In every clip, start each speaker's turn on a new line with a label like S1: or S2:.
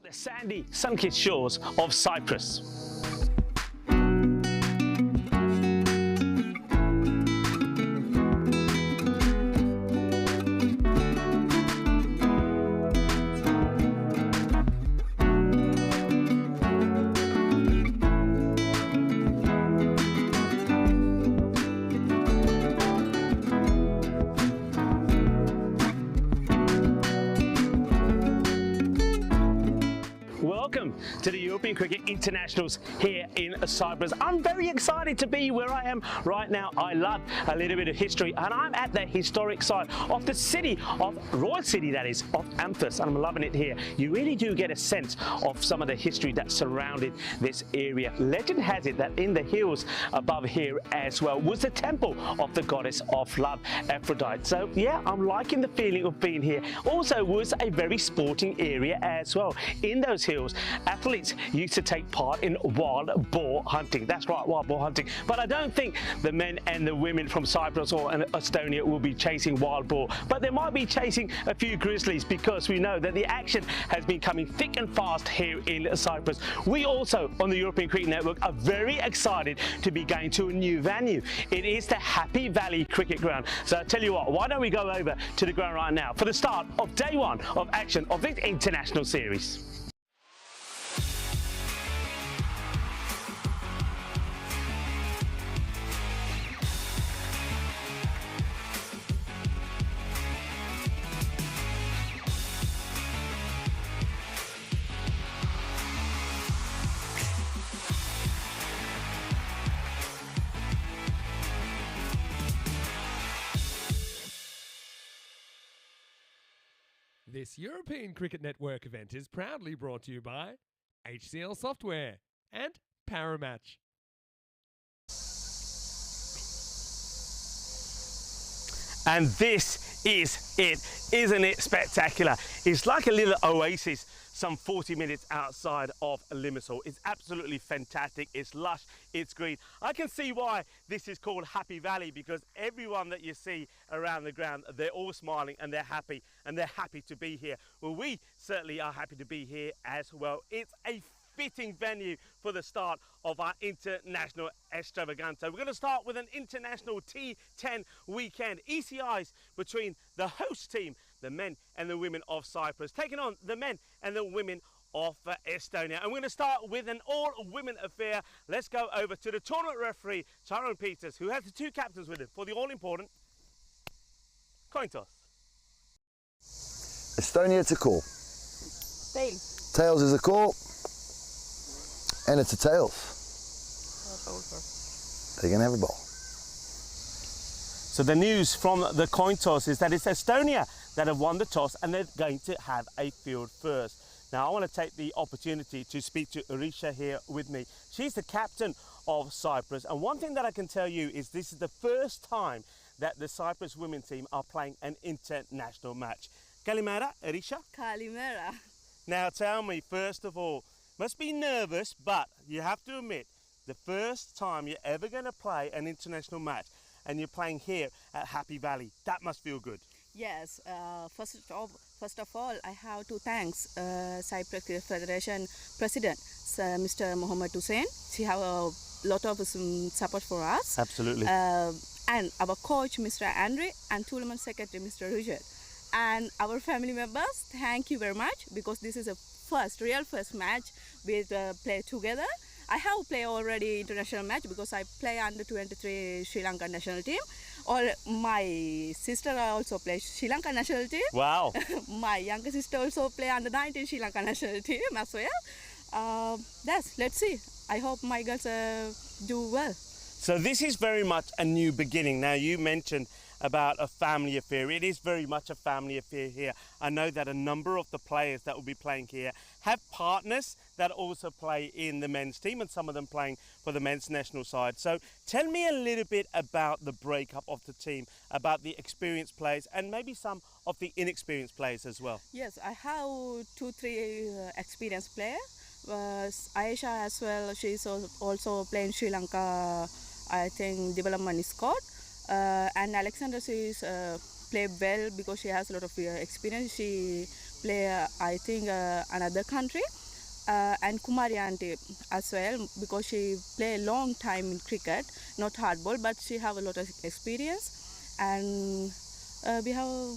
S1: at the sandy, sun-kissed shores of Cyprus. Welcome to the European Cricket Internationals here in Cyprus. I'm very excited to be where I am right now. I love a little bit of history, and I'm at the historic site of the city of Royal City, that is, of Amphis, and I'm loving it here. You really do get a sense of some of the history that surrounded this area. Legend has it that in the hills above here as well was the temple of the goddess of love, Aphrodite. So yeah, I'm liking the feeling of being here. Also was a very sporting area as well. In those hills, athletes used to take part in wild boar hunting. That's right, wild boar hunting. But I don't think the men and the women from Cyprus or Estonia will be chasing wild boar. But they might be chasing a few grizzlies, because we know that the action has been coming thick and fast here in Cyprus. We also, on the European Cricket Network, are very excited to be going to a new venue. It is the Happy Valley Cricket Ground. So I tell you what, why don't we go over to the ground right now for the start of day one of action of this international series.
S2: This European Cricket Network event is proudly brought to you by HCL Software and Paramatch.
S1: And this is it, isn't it spectacular? It's like a little oasis some 40 minutes outside of Limassol. It's absolutely fantastic. It's lush, it's green. I can see why this is called Happy Valley, because everyone that you see around the ground, they're all smiling and they're happy to be here. Well, we certainly are happy to be here as well. It's a fitting venue for the start of our international extravaganza. We're going to start with an international T10 weekend. ECIs between the host team, the men and the women of Cyprus, taking on the men and the women of Estonia. And we're going to start with an all-women affair. Let's go over to the tournament referee, Tyrone Peters, who has the two captains with him for the all-important coin toss.
S3: Estonia to call.
S4: Tails.
S3: Tails is a call. And it's a tails. They're going to have a ball.
S1: So the news from the coin toss is that it's Estonia that have won the toss, and they're going to have a field first. Now I want to take the opportunity to speak to Arisha here with me. She's the captain of Cyprus, and one thing that I can tell you is this is the first time that the Cyprus women's team are playing an international match. Kalimera, Arisha.
S4: Kalimera.
S1: Now tell me, first of all, must be nervous, but you have to admit, the first time you're ever going to play an international match and you're playing here at Happy Valley, that must feel good.
S4: Yes, first of all, I have to thank Cyprus Cricket Federation President, Mr. Mohammed Hussein. He have a lot of support for us.
S1: Absolutely.
S4: And our coach, Mr. Andre, and tournament secretary, Mr. Richard. And our family members, thank you very much, because this is a real first match we play together. I have played already international match because I play under 23 Sri Lanka national team. Or my sister also plays Sri Lanka national team.
S1: Wow.
S4: My younger sister also play under 19 Sri Lanka national team as well. Let's see. I hope my girls do well.
S1: So this is very much a new beginning. Now you mentioned about a family affair. It is very much a family affair here. I know that a number of the players that will be playing here have partners that also play in the men's team, and some of them playing for the men's national side. So tell me a little bit about the breakup of the team, about the experienced players and maybe some of the inexperienced players as well.
S4: Yes, I have 2-3 experienced players. Aisha as well, she's also playing Sri Lanka, I think, development squad. And Alexandra, she's play well because she has a lot of experience. She play, I think, another country. And Kumari auntie as well, because she play a long time in cricket, not hardball, but she have a lot of experience. And we have a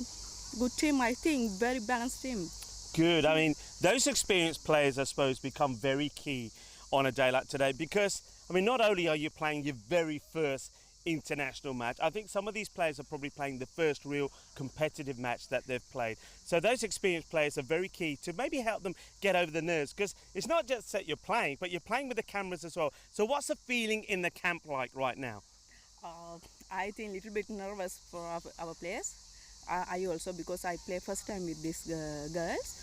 S4: good team, I think, very balanced team.
S1: Good. I mean, those experienced players, I suppose, become very key on a day like today because, I mean, not only are you playing your very first international match, I think some of these players are probably playing the first real competitive match that they've played. So those experienced players are very key to maybe help them get over the nerves because it's not just that you're playing, but you're playing with the cameras as well. So what's the feeling in the camp like right now?
S4: I think a little bit nervous for our players. I also, because I play first time with these girls.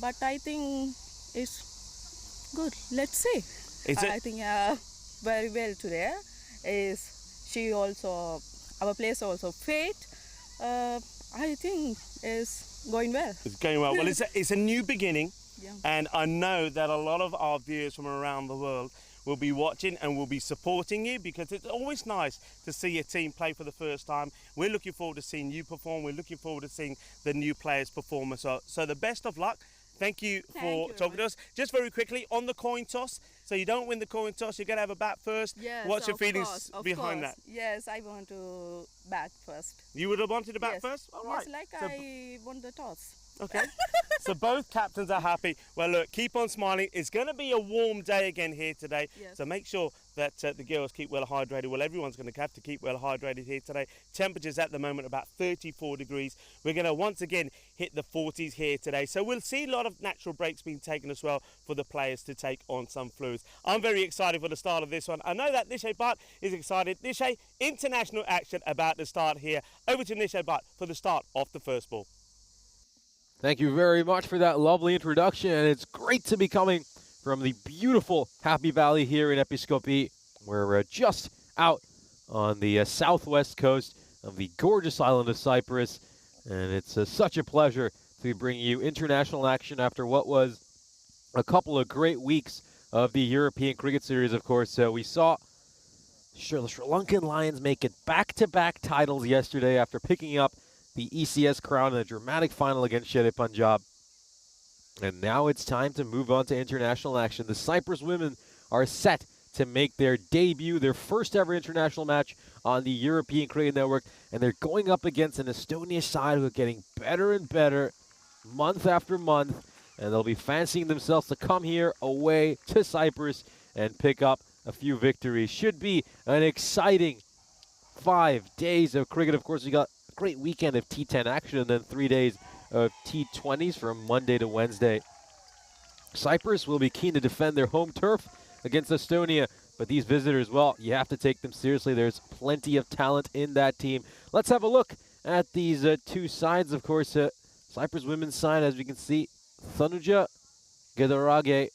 S4: But I think it's good. Let's see. I think very well today. She also, our players also fit. I think is going well.
S1: It's going well. Well, it's a new beginning,
S4: yeah.
S1: And I know that a lot of our viewers from around the world will be watching and will be supporting you because it's always nice to see your team play for the first time. We're looking forward to seeing you perform. We're looking forward to seeing the new players perform as well. So the best of luck. Thank you for talking to us. Just very quickly, on the coin toss, so you don't win the coin toss, you're going to have a bat first.
S4: Yes,
S1: what's your feelings behind that?
S4: Yes, I want to bat first.
S1: You would have wanted to bat first? All right.
S4: Yes, like so I won the toss.
S1: Okay, so both captains are happy. Well, look, keep on smiling. It's going to be a warm day again here today.
S4: Yes.
S1: So make sure that the girls keep well hydrated. Well, everyone's going to have to keep well hydrated here today. Temperatures at the moment about 34 degrees. We're going to once again hit the 40s here today. So we'll see a lot of natural breaks being taken as well for the players to take on some fluids. I'm very excited for the start of this one. I know that Nishay Bhatt is excited. Nishay, international action about to start here. Over to Nishay Bhatt for the start of the first ball.
S5: Thank you very much for that lovely introduction, and it's great to be coming from the beautiful Happy Valley here in Episkopi. We're just out on the southwest coast of the gorgeous island of Cyprus, and it's such a pleasure to bring you international action after what was a couple of great weeks of the European Cricket Series, of course. So we saw the Sri Lankan Lions make it back-to-back titles yesterday after picking up the ECS crown in a dramatic final against Shere Punjab. And now it's time to move on to international action. The Cyprus women are set to make their debut, their first ever international match on the European Cricket Network. And they're going up against an Estonia side who are getting better and better month after month. And they'll be fancying themselves to come here away to Cyprus and pick up a few victories. Should be an exciting 5 days of cricket. Of course, we got great weekend of T10 action and then 3 days of T20s from Monday to Wednesday. Cyprus will be keen to defend their home turf against Estonia, but these visitors, well, you have to take them seriously. There's plenty of talent in that team. Let's have a look at these two sides. Of course, Cyprus women's side, as we can see, Thanuja Gedorage,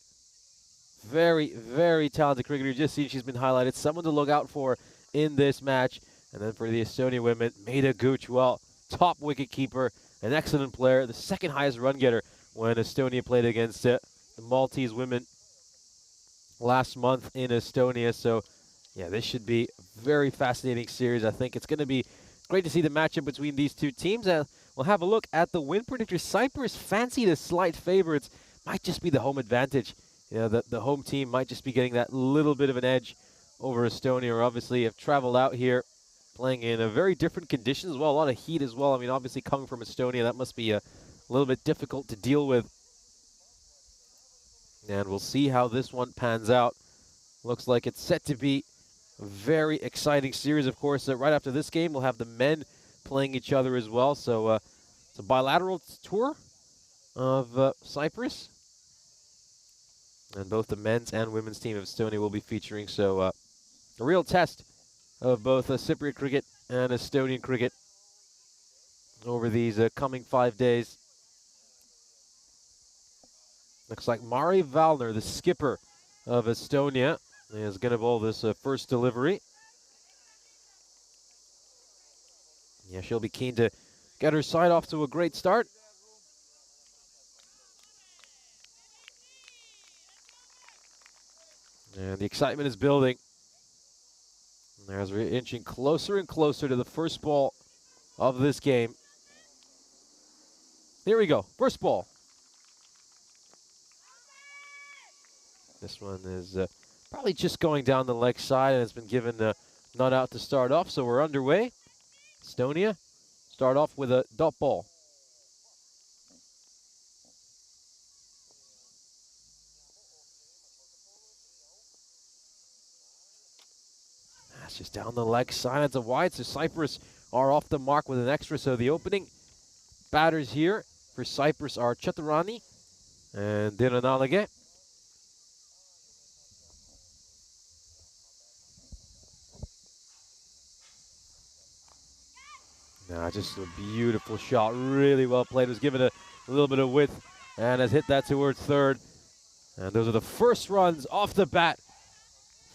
S5: very, very talented cricketer. Just seen she's been highlighted. Someone to look out for in this match. And then for the Estonia women, Maida Gooch, well, top wicketkeeper, an excellent player, the second highest run getter when Estonia played against the Maltese women last month in Estonia. So, yeah, this should be a very fascinating series. I think it's going to be great to see the matchup between these two teams. We'll have a look at the win predictor. Cyprus fancied as slight favorites. Might just be the home advantage. You know, the home team might just be getting that little bit of an edge over Estonia, or obviously have traveled out here playing in a very different conditions as well, a lot of heat as well. I mean, obviously coming from Estonia, that must be a little bit difficult to deal with. And we'll see how this one pans out. Looks like it's set to be a very exciting series. Of course, right after this game, we'll have the men playing each other as well. So it's a bilateral tour of Cyprus. And both the men's and women's team of Estonia will be featuring. So a real test of both Cypriot cricket and Estonian cricket over these coming 5 days. Looks like Mari Valner, the skipper of Estonia, is going to bowl this first delivery. Yeah, she'll be keen to get her side off to a great start. And the excitement is building. As we're inching closer and closer to the first ball of this game. There we go. First ball. This one is probably just going down the leg side, and it's been given not out to start off, so we're underway. Estonia start off with a dot ball. That's just down the leg side. It's a wide, so Cyprus are off the mark with an extra. So the opening batters here for Cyprus are Chaturani and Diranalage. Nah, just a beautiful shot. Really well played. Was given a little bit of width and has hit that towards third. And those are the first runs off the bat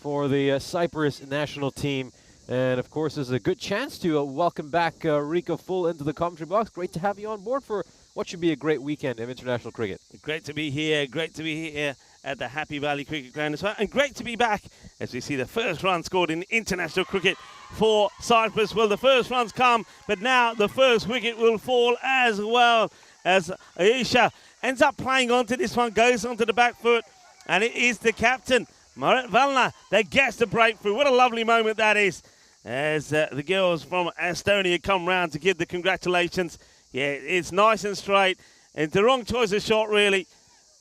S5: for the Cyprus national team. And, of course, there's a good chance to welcome back Rico Full into the commentary box. Great to have you on board for what should be a great weekend of international cricket.
S1: Great to be here. Great to be here at the Happy Valley Cricket Ground as well. And great to be back as we see the first run scored in international cricket for Cyprus. Well, the first runs come, but now the first wicket will fall as well, as Aisha ends up playing onto this one, goes onto the back foot, and it is the captain, Marit Valna, that gets the breakthrough. What a lovely moment that is, as the girls from Estonia come round to give the congratulations. Yeah, it's nice and straight. It's the wrong choice of shot, really.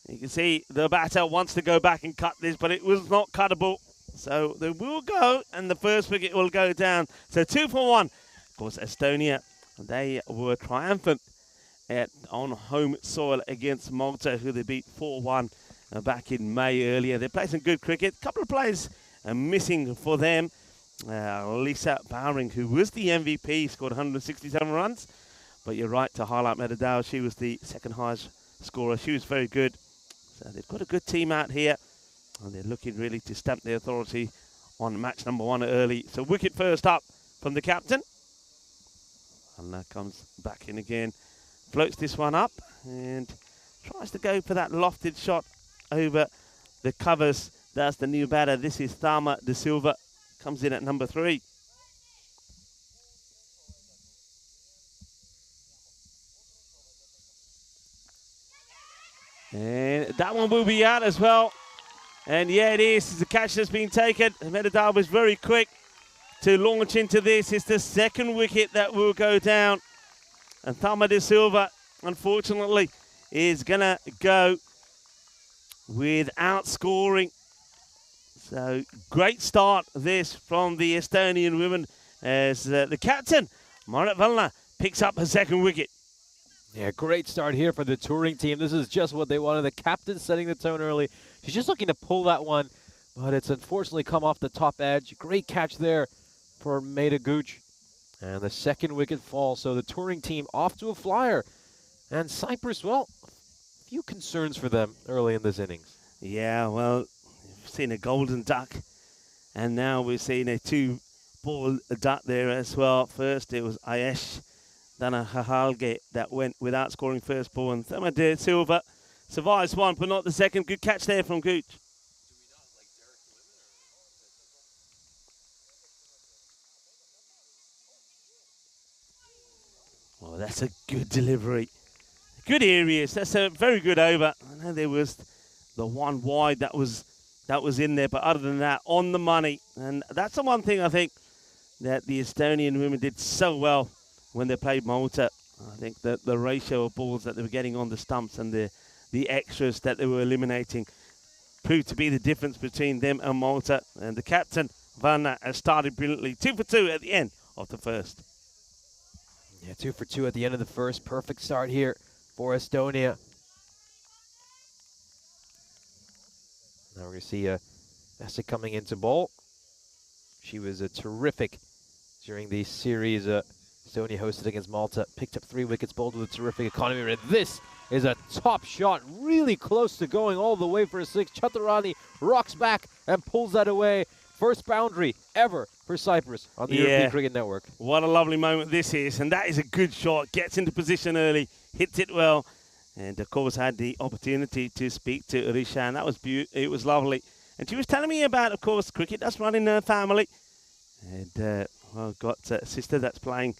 S1: You can see the batter wants to go back and cut this, but it was not cuttable. So they will go, and the first wicket will go down. So 2 for 1. Of course, Estonia, they were triumphant on home soil against Malta, who they beat 4-1 back in May earlier. They played some good cricket. A couple of players missing for them. Lisa Bowring, who was the MVP, scored 167 runs. But you're right to highlight Medadao. She was the second highest scorer. She was very good. So they've got a good team out here. And they're looking really to stamp their authority on match number 1 early. So wicket first up from the captain. And that comes back in again. Floats this one up and tries to go for that lofted shot over the covers. That's the new batter. This is Tharma De Silva. Comes in at number 3. And that one will be out as well. And yeah, it is. It's a catch that's been taken. Medadal was very quick to launch into this. It's the second wicket that will go down. And Tharma De Silva, unfortunately, is going to go without scoring. So great start this from the Estonian women as the captain, Marit Valna, picks up her second wicket.
S5: Yeah, great start here for the touring team. This is just what they wanted. The captain setting the tone early. She's just looking to pull that one, but it's unfortunately come off the top edge. Great catch there for Maida Gooch. And the second wicket falls, so the touring team off to a flyer. And Cyprus, well, a few concerns for them early in this innings.
S1: Yeah, well, we've seen a golden duck, and now we're seeing a 2-ball duck there as well. First, it was Ayesh Dana Hahalge that went without scoring first ball, and Tharma De Silva survives one, but not the second. Good catch there from Gooch. Oh, that's a good delivery. Good areas. That's a very good over. I know there was the one wide that was in there, but other than that, on the money. And that's the one thing I think that the Estonian women did so well when they played Malta. I think that the ratio of balls that they were getting on the stumps and the extras that they were eliminating proved to be the difference between them and Malta. And the captain, Vanna, has started brilliantly. 2 for 2 at the end of the first.
S5: Yeah, 2 for 2 at the end of the first. Perfect start here for Estonia. Now we're going to see Essa coming into bowl. She was terrific during the series Estonia hosted against Malta. Picked up 3 wickets, bowled with a terrific economy rate. This is a top shot, really close to going all the way for a 6. Chaturani rocks back and pulls that away. First boundary ever for Cyprus on the European Cricket Network.
S1: What a lovely moment this is, and that is a good shot. Gets into position early, hits it well, and of course had the opportunity to speak to Rishan. That was it was lovely, and she was telling me about, of course, cricket does run in her family, and well, got a sister that's playing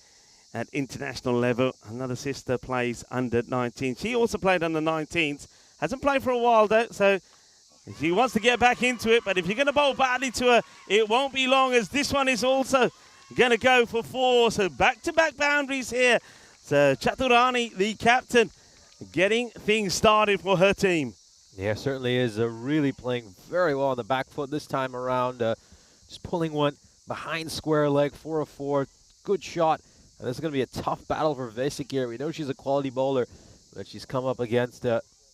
S1: at international level. Another sister plays under 19. She also played under 19s. Hasn't played for a while though, so she wants to get back into it. But if you're going to bowl badly to her, it won't be long, as this one is also going to go for 4. So back-to-back boundaries here. So Chaturani, the captain, getting things started for her team.
S5: Yeah, certainly is really playing very well on the back foot this time around. Just pulling one behind square leg, 4-4. Good shot. And this is going to be a tough battle for Vesic here. We know she's a quality bowler, but she's come up against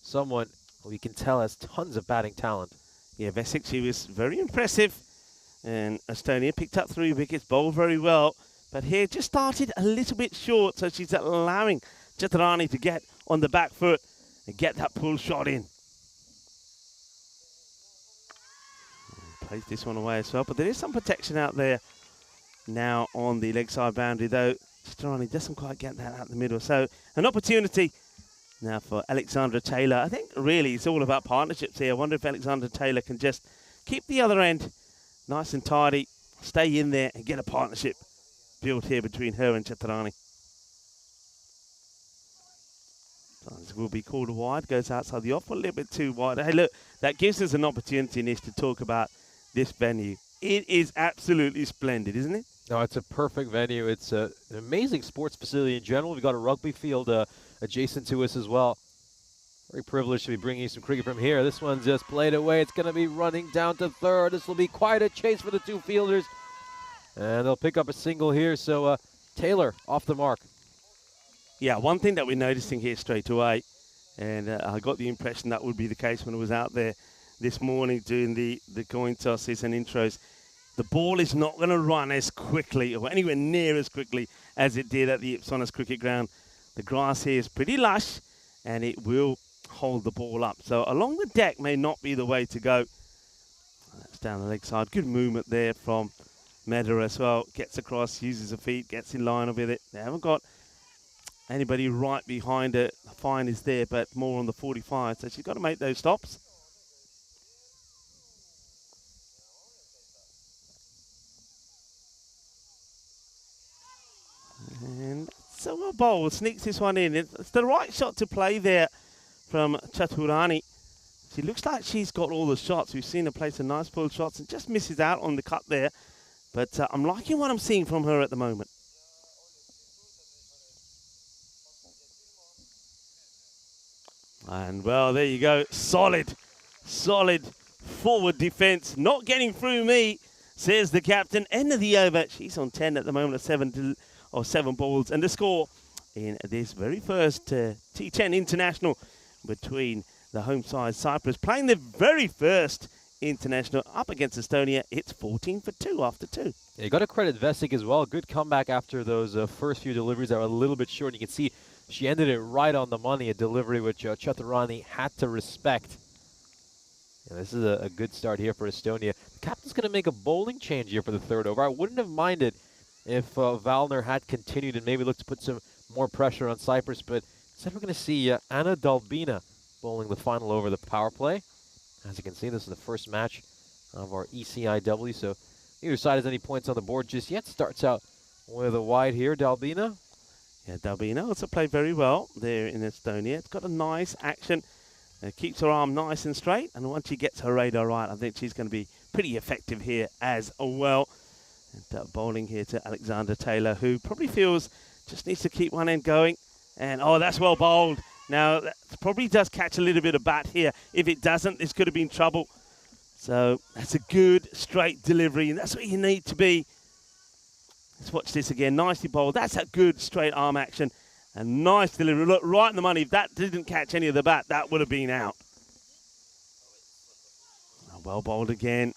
S5: someone who we can tell has tons of batting talent.
S1: Yeah, Vesic, she was very impressive. And Estonia picked up 3 wickets, bowled very well. But here just started a little bit short, so she's allowing Chaturani to get on the back foot and get that pull shot in. Plays this one away as well, but there is some protection out there now on the leg side boundary, though Chaturani doesn't quite get that out the middle. So an opportunity now for Alexandra Taylor. I think really it's all about partnerships here. I wonder if Alexandra Taylor can just keep the other end nice and tidy, stay in there and get a partnership built here between her and Chaturani. This will be called wide, goes outside the off, a little bit too wide. Hey, look, that gives us an opportunity, Nish, to talk about this venue. It is absolutely splendid, isn't it?
S5: No, it's a perfect venue. It's an amazing sports facility in general. We've got a rugby field adjacent to us as well. Very privileged to be bringing you some cricket from here. This one's just played away. It's going to be running down to third. This will be quite a chase for the 2 fielders. And they'll pick up a single here. So Taylor off the mark.
S1: Yeah, one thing that we're noticing here straight away, and I got the impression that would be the case when I was out there this morning doing the coin tosses and intros, the ball is not going to run as quickly or anywhere near as quickly as it did at the Ipsonas cricket ground. The grass here is pretty lush and it will hold the ball up. So along the deck may not be the way to go. That's down the leg side. Good movement there from Meda as well. Gets across, uses her feet, gets in line with it. They haven't got anybody right behind her. The fine is there, but more on the 45. So she's got to make those stops. And so a bowl sneaks this one in. It's the right shot to play there from Chaturani. She looks like she's got all the shots. We've seen her play some nice pull shots and just misses out on the cut there. But I'm liking what I'm seeing from her at the moment. And well, there you go. Solid forward defense. Not getting through me, says the captain. End of the over. She's on 10 at the moment, 7 balls. And the score in this very first T10 international between the home side Cyprus, playing the very first international up against Estonia. It's 14 for 2 after 2.
S5: Yeah, you got to credit Vesic as well. Good comeback after those first few deliveries that were a little bit short. You can see she ended it right on the money, a delivery which Chaturani had to respect. Yeah, this is a good start here for Estonia. The captain's going to make a bowling change here for the third over. I wouldn't have minded if Valner had continued and maybe looked to put some more pressure on Cyprus, but instead we're going to see Anna Dalbina bowling the final over the power play. As you can see, this is the first match of our ECI-W, so neither side has any points on the board just yet. Starts out with a wide here, Dalbina.
S1: Yeah, Dalbina also played very well there in Estonia. It's got a nice action. Keeps her arm nice and straight, and once she gets her radar right, I think she's going to be pretty effective here as well. And bowling here to Alexandra Taylor, who probably feels just needs to keep one end going. And, oh, that's well bowled. Now, that probably does catch a little bit of bat here. If it doesn't, this could have been trouble. So that's a good, straight delivery, and that's what you need to be. Let's watch this again. Nicely bowled. That's a good, straight arm action. And nice delivery. Look, right in the money. If that didn't catch any of the bat, that would have been out. Well bowled again.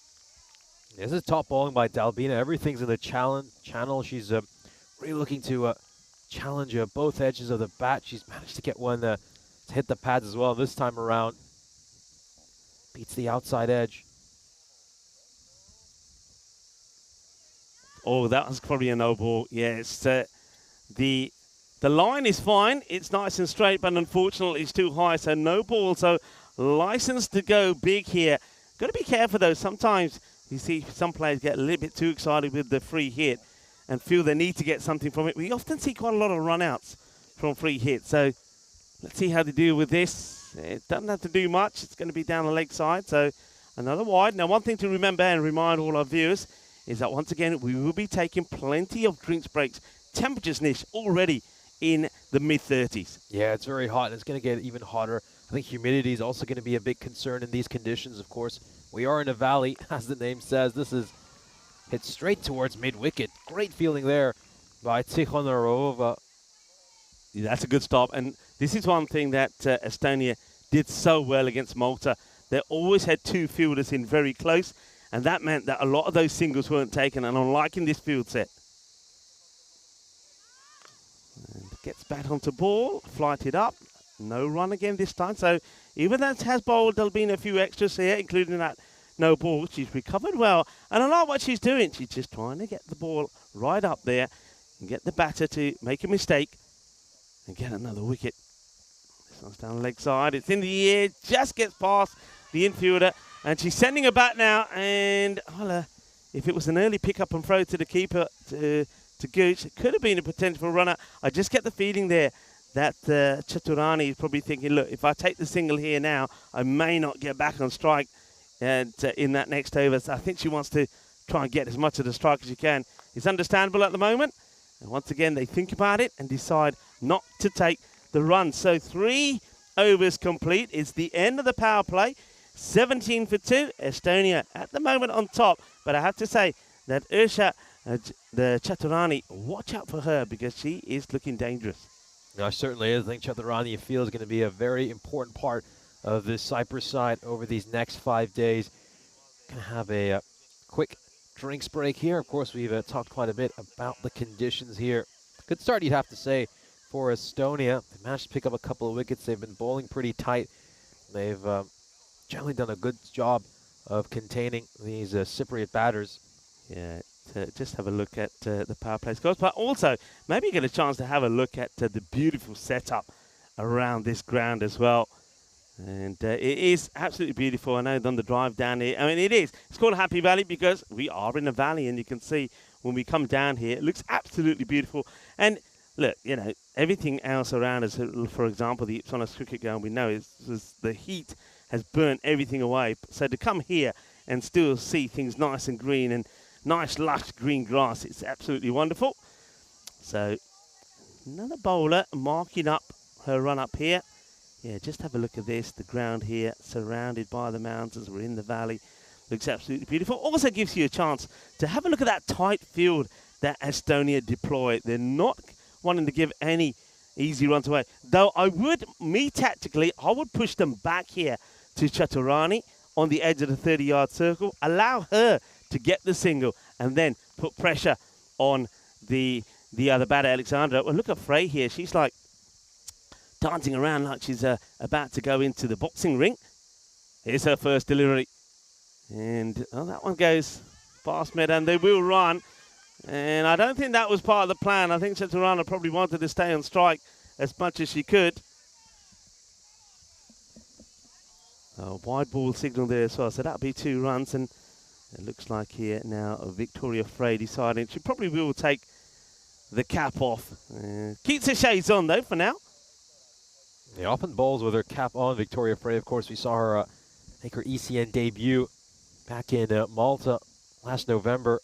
S5: This is top bowling by Dalbina. Everything's in the channel. She's really looking to challenge both edges of the bat. She's managed to get one to hit the pads as well this time around. Beats the outside edge.
S1: Oh, that was probably a no ball. Yeah, it's, the line is fine. It's nice and straight, but unfortunately it's too high, so no ball. So license to go big here. Got to be careful, though. Sometimes you see some players get a little bit too excited with the free hit, and feel they need to get something from it. We often see quite a lot of run-outs from free hits. So let's see how they deal with this. It doesn't have to do much. It's going to be down the leg side. So another wide. Now, one thing to remember and remind all our viewers is that once again, we will be taking plenty of drinks breaks. Temperatures, Nish, already in the mid-30s.
S5: Yeah, it's very hot, and it's going to get even hotter. I think humidity is also going to be a big concern in these conditions, of course. We are in a valley, as the name says. This is hit straight towards mid-wicket. Great feeling there by T10.
S1: Yeah, that's a good stop. And this is one thing that Estonia did so well against Malta. They always had two fielders in very close, and that meant that a lot of those singles weren't taken, and I'm liking this field set. And gets back onto ball, flighted up. No run again this time. So even though it has bowled, there'll be a few extras here, including that no ball. She's recovered well. And I like what she's doing. She's just trying to get the ball right up there and get the batter to make a mistake and get another wicket. This one's down the leg side. It's in the air. Just gets past the infielder. And she's sending her back now. And if it was an early pick-up and throw to the keeper, to Gooch, it could have been a potential runner. I just get the feeling there that Chaturani is probably thinking, look, if I take the single here now, I may not get back on strike and in that next over. So I think she wants to try and get as much of the strike as she can. It's understandable at the moment. And once again, they think about it and decide not to take the run. So 3 overs complete. It's the end of the power play. 17 for 2. Estonia at the moment on top. But I have to say that Ursha, the Chaturani, watch out for her because she is looking dangerous.
S5: No, certainly is. I think Chaturani feel is going to be a very important part of this Cyprus side over these next 5 days. Going to have a quick drinks break here. Of course, we've talked quite a bit about the conditions here. Good start, you'd have to say, for Estonia. They managed to pick up a couple of wickets. They've been bowling pretty tight. They've generally done a good job of containing these Cypriot batters.
S1: Yeah. Just have a look at the power play scores, but also maybe get a chance to have a look at the beautiful setup around this ground as well. And it is absolutely beautiful. I know on the drive down here, I mean, it is. It's called Happy Valley because we are in a valley, and you can see when we come down here, it looks absolutely beautiful. And look, you know, everything else around us, for example, the Ipsonos cricket ground, we know is the heat has burnt everything away. So to come here and still see things nice and green and nice lush green grass, it's absolutely wonderful. So another bowler marking up her run up here. Yeah, just have a look at this. The ground here surrounded by the mountains. We're in the valley. Looks absolutely beautiful. Also gives you a chance to have a look at that tight field that Estonia deploy. They're not wanting to give any easy runs away. Though tactically, I would push them back here to Chaturani on the edge of the 30-yard circle. Allow her to get the single and then put pressure on the other batter, Alexandra. Well, look at Frey here. She's like dancing around like she's about to go into the boxing ring. Here's her first delivery. And that one goes past mid, and they will run. And I don't think that was part of the plan. I think Chaturana probably wanted to stay on strike as much as she could. Wide ball signal there as well. So that'll be 2 runs. And it looks like here now Victoria Frey deciding she probably will take the cap off. Keeps her shades on, though, for now.
S5: They often bowls with her cap on, Victoria Frey. Of course, we saw her make her ECN debut back in Malta last November.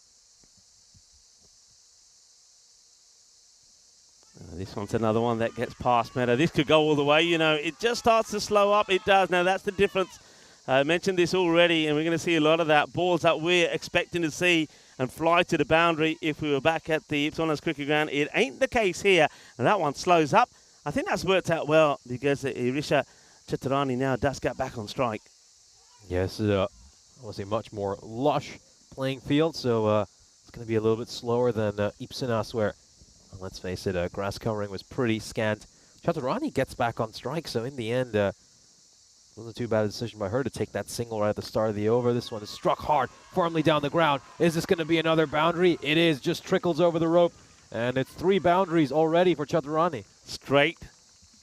S1: This one's another one that gets past Meadow. This could go all the way. You know, it just starts to slow up. It does. Now, that's the difference. I mentioned this already, and we're going to see a lot of that. Balls that we're expecting to see and fly to the boundary if we were back at the Ipsonos cricket ground. It ain't the case here. And that one slows up. I think that's worked out well because Irisha Chaturani now does get back on strike.
S5: Yes, it was a much more lush playing field, so it's going to be a little bit slower than Ipsonos, where, let's face it, grass covering was pretty scant. Chaturani gets back on strike, so in the end, it wasn't too bad a decision by her to take that single right at the start of the over. This one is struck hard, firmly down the ground. Is this going to be another boundary? It is, just trickles over the rope, and it's 3 boundaries already for Chaturani.
S1: Straight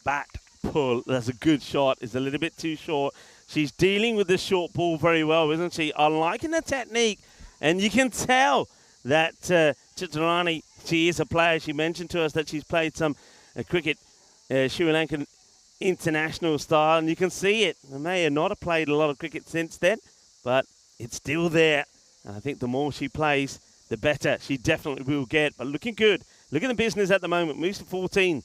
S1: bat pull. That's a good shot. It's a little bit too short. She's dealing with the short ball very well, isn't she? I'm liking the technique, and you can tell that Chaturani, she is a player. She mentioned to us that she's played some cricket, Sri Lankan international style, and you can see it. They may not have played a lot of cricket since then, but it's still there. And I think the more she plays, the better she definitely will get. But looking good. Look at the business at the moment. Moves to 14.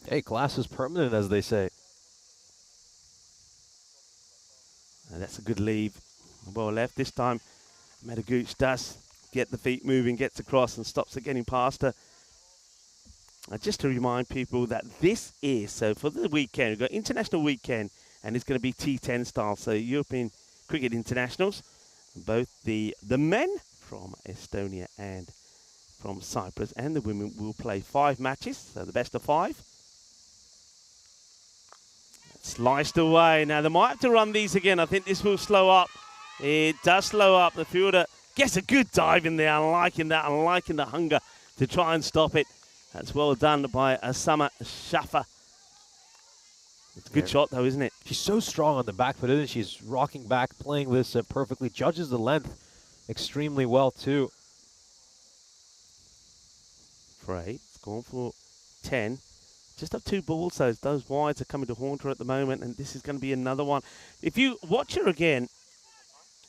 S5: Hey, class is permanent, as they say.
S1: And that's a good leave. Well left this time. Metaguch does get the feet moving, gets across and stops it getting past her. Just to remind people that this is, so for the weekend, we've got international weekend, and it's going to be T10 style, so European Cricket Internationals. Both the men from Estonia and from Cyprus and the women will play 5 matches, so the best of 5. Sliced away. Now, they might have to run these again. I think this will slow up. It does slow up. The fielder gets a good dive in there. I'm liking that. I'm liking the hunger to try and stop it. That's well done by Asama Shafa. It's a good shot, though, isn't it?
S5: She's so strong on the back foot, isn't she? She's rocking back, playing this perfectly. Judges the length extremely well, too.
S1: For 8. It's gone for 10. Just up 2 balls, though. Those wides are coming to haunt her at the moment, and this is going to be another one. If you watch her again,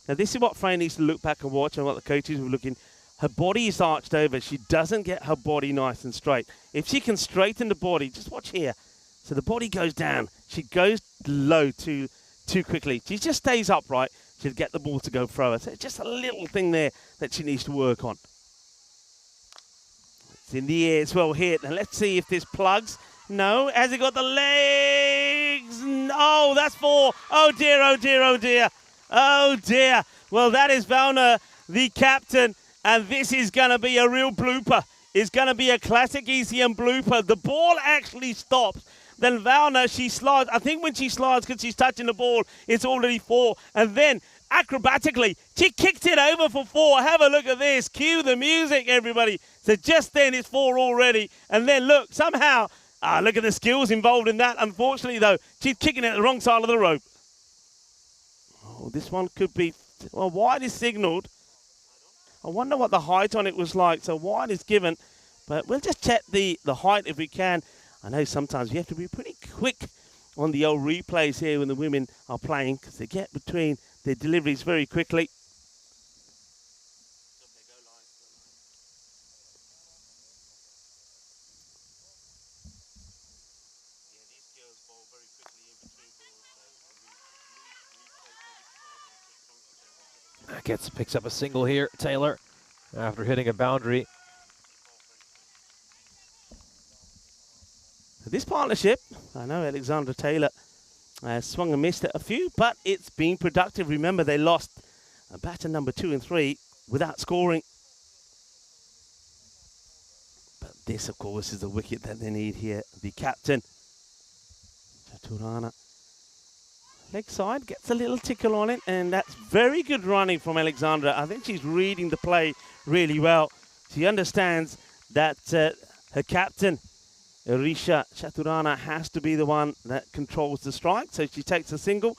S1: now this is what Freya needs to look back and watch, and what the coaches were looking. Her body is arched over. She doesn't get her body nice and straight. If she can straighten the body, just watch here. So the body goes down. She goes low too quickly. She just stays upright. She'll get the ball to go throw her. So it's just a little thing there that she needs to work on. It's in the air. It's well hit. Now let's see if this plugs. No. Has it got the legs? No, that's 4. Oh, dear, oh, dear, oh, dear. Oh, dear. Well, that is Valna, the captain, and this is going to be a real blooper. It's going to be a classic ECM blooper. The ball actually stops. Then Valna, she slides. I think when she slides, because she's touching the ball, it's already 4. And then, acrobatically, she kicked it over for 4. Have a look at this. Cue the music, everybody. So just then, it's 4 already. And then, look, somehow, look at the skills involved in that. Unfortunately, though, she's kicking it at the wrong side of the rope. Oh, this one could be, well, wide is signalled. I wonder what the height on it was like. So wide is given, but we'll just check the height if we can. I know sometimes you have to be pretty quick on the old replays here when the women are playing, because they get between their deliveries very quickly.
S5: Picks up a single here, Taylor, after hitting a boundary.
S1: This partnership, I know Alexandra Taylor swung and missed at a few, but it's been productive. Remember, they lost batter number 2 and 3 without scoring. But this, of course, is the wicket that they need here. The captain, Chaturana. Leg side, gets a little tickle on it, and that's very good running from Alexandra. I think she's reading the play really well. She understands that her captain, Risha Chaturana, has to be the one that controls the strike. So she takes a single,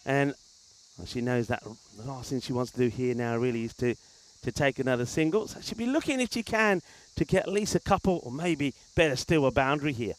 S1: and she knows that the last thing she wants to do here now really is to take another single. So she'll be looking, if she can, to get at least a couple, or maybe better still, a boundary here.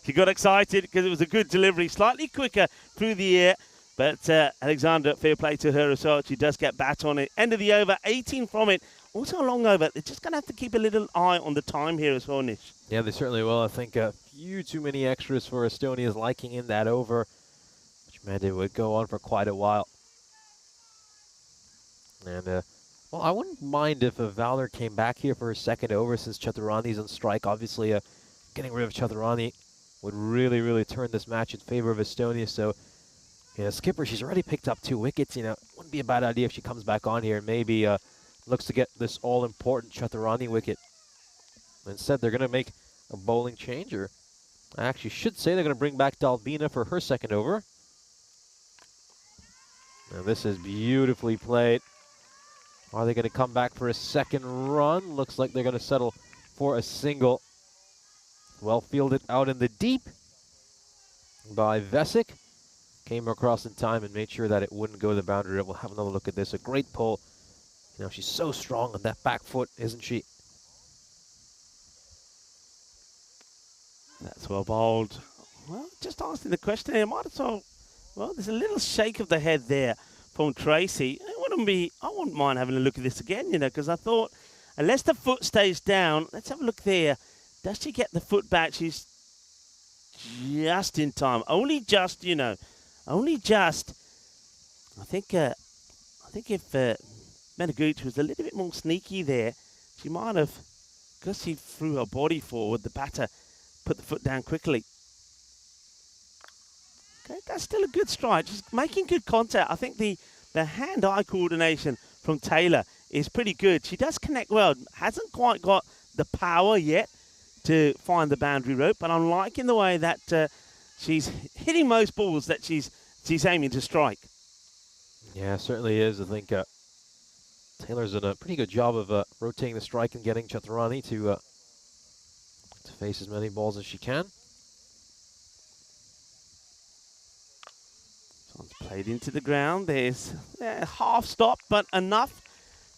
S1: She got excited because it was a good delivery, slightly quicker through the air, but Alexandra, fair play to her as well. She does get bat on it. End of the over, 18 from it. Also a long over. They're just going to have to keep a little eye on the time here as well, Nish.
S5: Yeah, they certainly will. I think a few too many extras for Estonia's liking in that over, which meant it would go on for quite a while. And, well, I wouldn't mind if Valor came back here for her second over, since Chaturani's on strike. Obviously, getting rid of Chaturani would really, really turn this match in favor of Estonia. So, you know, Skipper, she's already picked up 2 wickets. You know, wouldn't be a bad idea if she comes back on here and maybe looks to get this all-important Chaturani wicket. Instead, they're going to make a bowling change, or I actually should say they're going to bring back Dalbina for her second over. Now, this is beautifully played. Are they going to come back for a second run? Looks like they're going to settle for a single. Well fielded out in the deep by Vesic. came across in time and made sure that it wouldn't go to the boundary. We'll have another look at this. A great pull. You know, she's so strong on that back foot, isn't she?
S1: That's well bowled. Well, just asking the question here, might as well. Well, there's a little shake of the head there from Tracy. I wouldn't mind having a look at this again, you know, because I thought, unless the foot stays down, let's have a look there. Does she get the foot back? She's just in time. Only just, you know, only just. I think if Meneguchi was a little bit more sneaky there, she might have, because she threw her body forward, the batter put the foot down quickly. Okay, that's still a good strike. She's making good contact. I think the hand-eye coordination from Taylor is pretty good. She does connect well. Hasn't quite got the power yet to find the boundary rope, but I'm liking the way that she's hitting most balls that she's aiming to strike.
S5: Yeah, certainly is. I think Taylor's done a pretty good job of rotating the strike and getting Chaturani to face as many balls as she can.
S1: One's played into the ground. There's half stop, but enough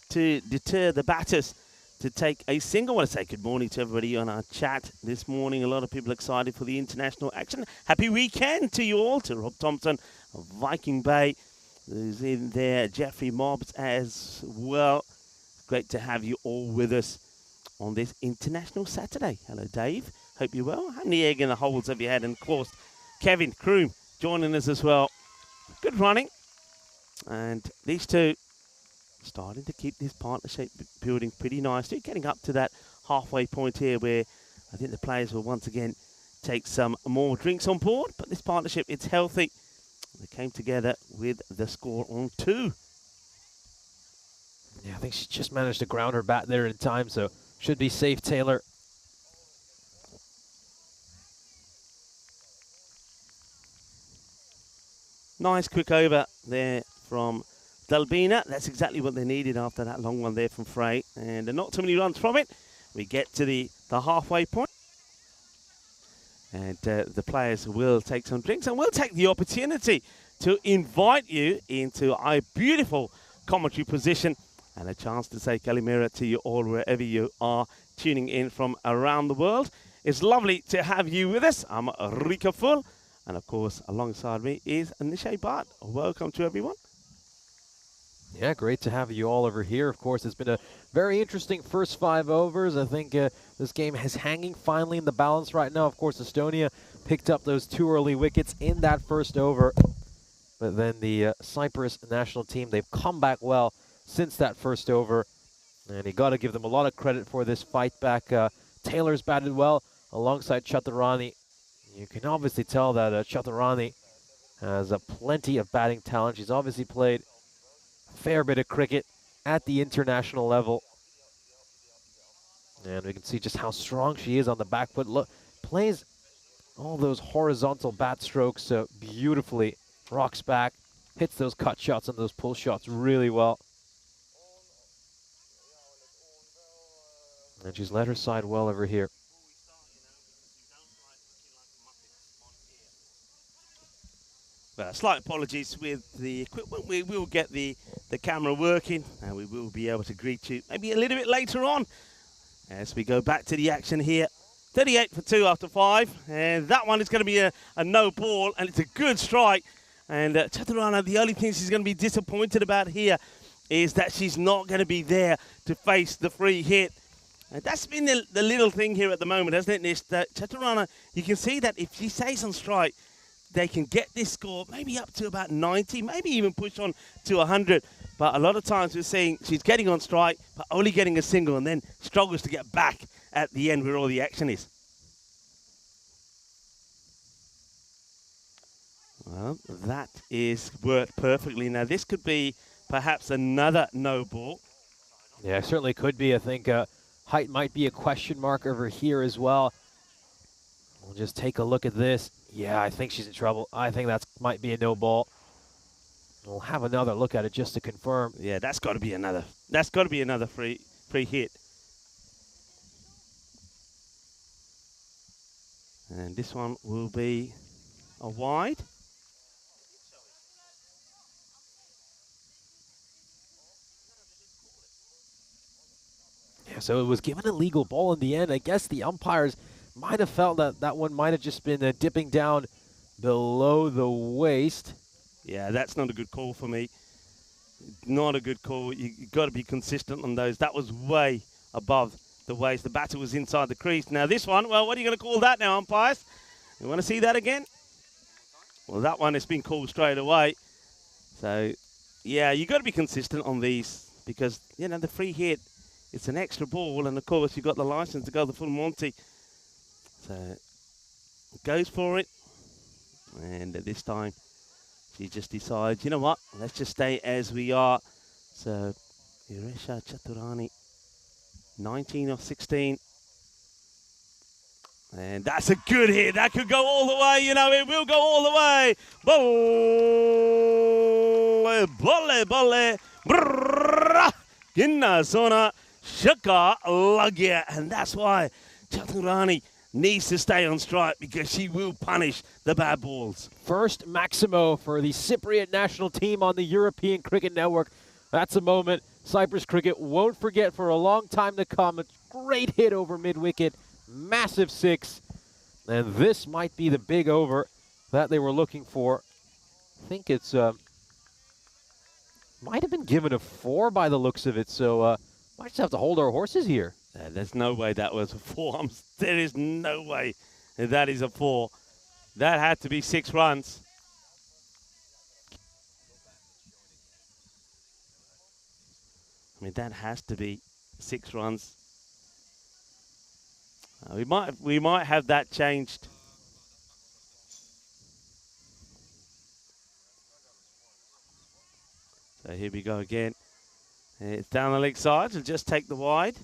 S1: to deter the batters to take a single. I want to say good morning to everybody on our chat this morning. A lot of people excited for the international action. Happy weekend to you all. To Rob Thompson of Viking Bay, who's in there. Jeffrey Mobbs as well. Great to have you all with us on this international Saturday. Hello, Dave. Hope you're well. How many egg in the holes have you had? And of course, Kevin Kroom joining us as well. Good running, and these two starting to keep this partnership building pretty nicely, getting up to that halfway point here where I think the players will once again take some more drinks on board, but this partnership, it's healthy. They came together with the score on 2.
S5: Yeah, I think she just managed to ground her bat there in time, so should be safe, Taylor.
S1: Nice quick over there from Dalbina. That's exactly what they needed after that long one there from Frey. And not too many runs from it. We get to the halfway point. And the players will take some drinks. And we'll take the opportunity to invite you into a beautiful commentary position and a chance to say Kalimera to you all wherever you are tuning in from around the world. It's lovely to have you with us. I'm Rika Full. And of course, alongside me is Nishay Bhatt. Welcome to everyone.
S5: Yeah, great to have you all over here. Of course, it's been a very interesting first 5 overs. I think this game is hanging finally in the balance right now. Of course, Estonia picked up those 2 early wickets in that first over. But then the Cyprus national team, they've come back well since that first over. And you got to give them a lot of credit for this fight back. Taylor's batted well alongside Chaturani. You can obviously tell that Chaturani has plenty of batting talent. She's obviously played a fair bit of cricket at the international level. And we can see just how strong she is on the back foot. Look, plays all those horizontal bat strokes beautifully. Rocks back, hits those cut shots and those pull shots really well. And she's led her side well over here.
S1: Well, slight apologies with the equipment. We will get the camera working and we will be able to greet you maybe a little bit later on as we go back to the action here. 38 for 2 after 5. And that one is going to be a no ball, and it's a good strike. And Chaturana, the only thing she's going to be disappointed about here is that she's not going to be there to face the free hit. And that's been the little thing here at the moment, hasn't it, Nish? That Chaturana, you can see that if she stays on strike, they can get this score maybe up to about 90, maybe even push on to 100. But a lot of times we're seeing she's getting on strike, but only getting a single, and then struggles to get back at the end where all the action is. Well, that is worked perfectly. Now, this could be perhaps another no ball.
S5: Yeah, it certainly could be. I think height might be a question mark over here as well. We'll just take a look at this. Yeah, I think she's in trouble. I think that might be a no ball. We'll have another look at it just to confirm.
S1: Yeah, that's got to be another. That's got to be another free hit. And this one will be a wide.
S5: So it was given a legal ball in the end. I guess the umpires might have felt that that one might have just been dipping down below the waist.
S1: Yeah, that's not a good call for me. Not a good call. You've got to be consistent on those. That was way above the waist. The batter was inside the crease. Now this one, well, what are you going to call that now, umpires? You want to see that again? Well, that one has been called straight away. So, yeah, you've got to be consistent on these because, you know, the free hit, it's an extra ball, and, of course, you've got the license to go the full Monty. So, goes for it, and this time she just decides, you know what, let's just stay as we are. So, Iresha Chaturani, 19 of 16. And that's a good hit. That could go all the way. You know, it will go all the way. Bolle, bolle, bolle. Brrrr. Ginna sona shaka lagya. And that's why Chaturani needs to stay on strike because she will punish the bad balls.
S5: First Maximo for the Cypriot national team on the European Cricket Network. That's a moment Cyprus cricket won't forget for a long time to come. A great hit over mid-wicket. Massive six, and this might be the big over that they were looking for. I think it's might have been given a 4 by the looks of it, so might just have to hold our horses here.
S1: There's no way that was a 4. There is no way that is a 4. That had to be 6 runs. I mean, that has to be 6 runs. We might have that changed. So here we go again. It's down the leg side, so just take the wide.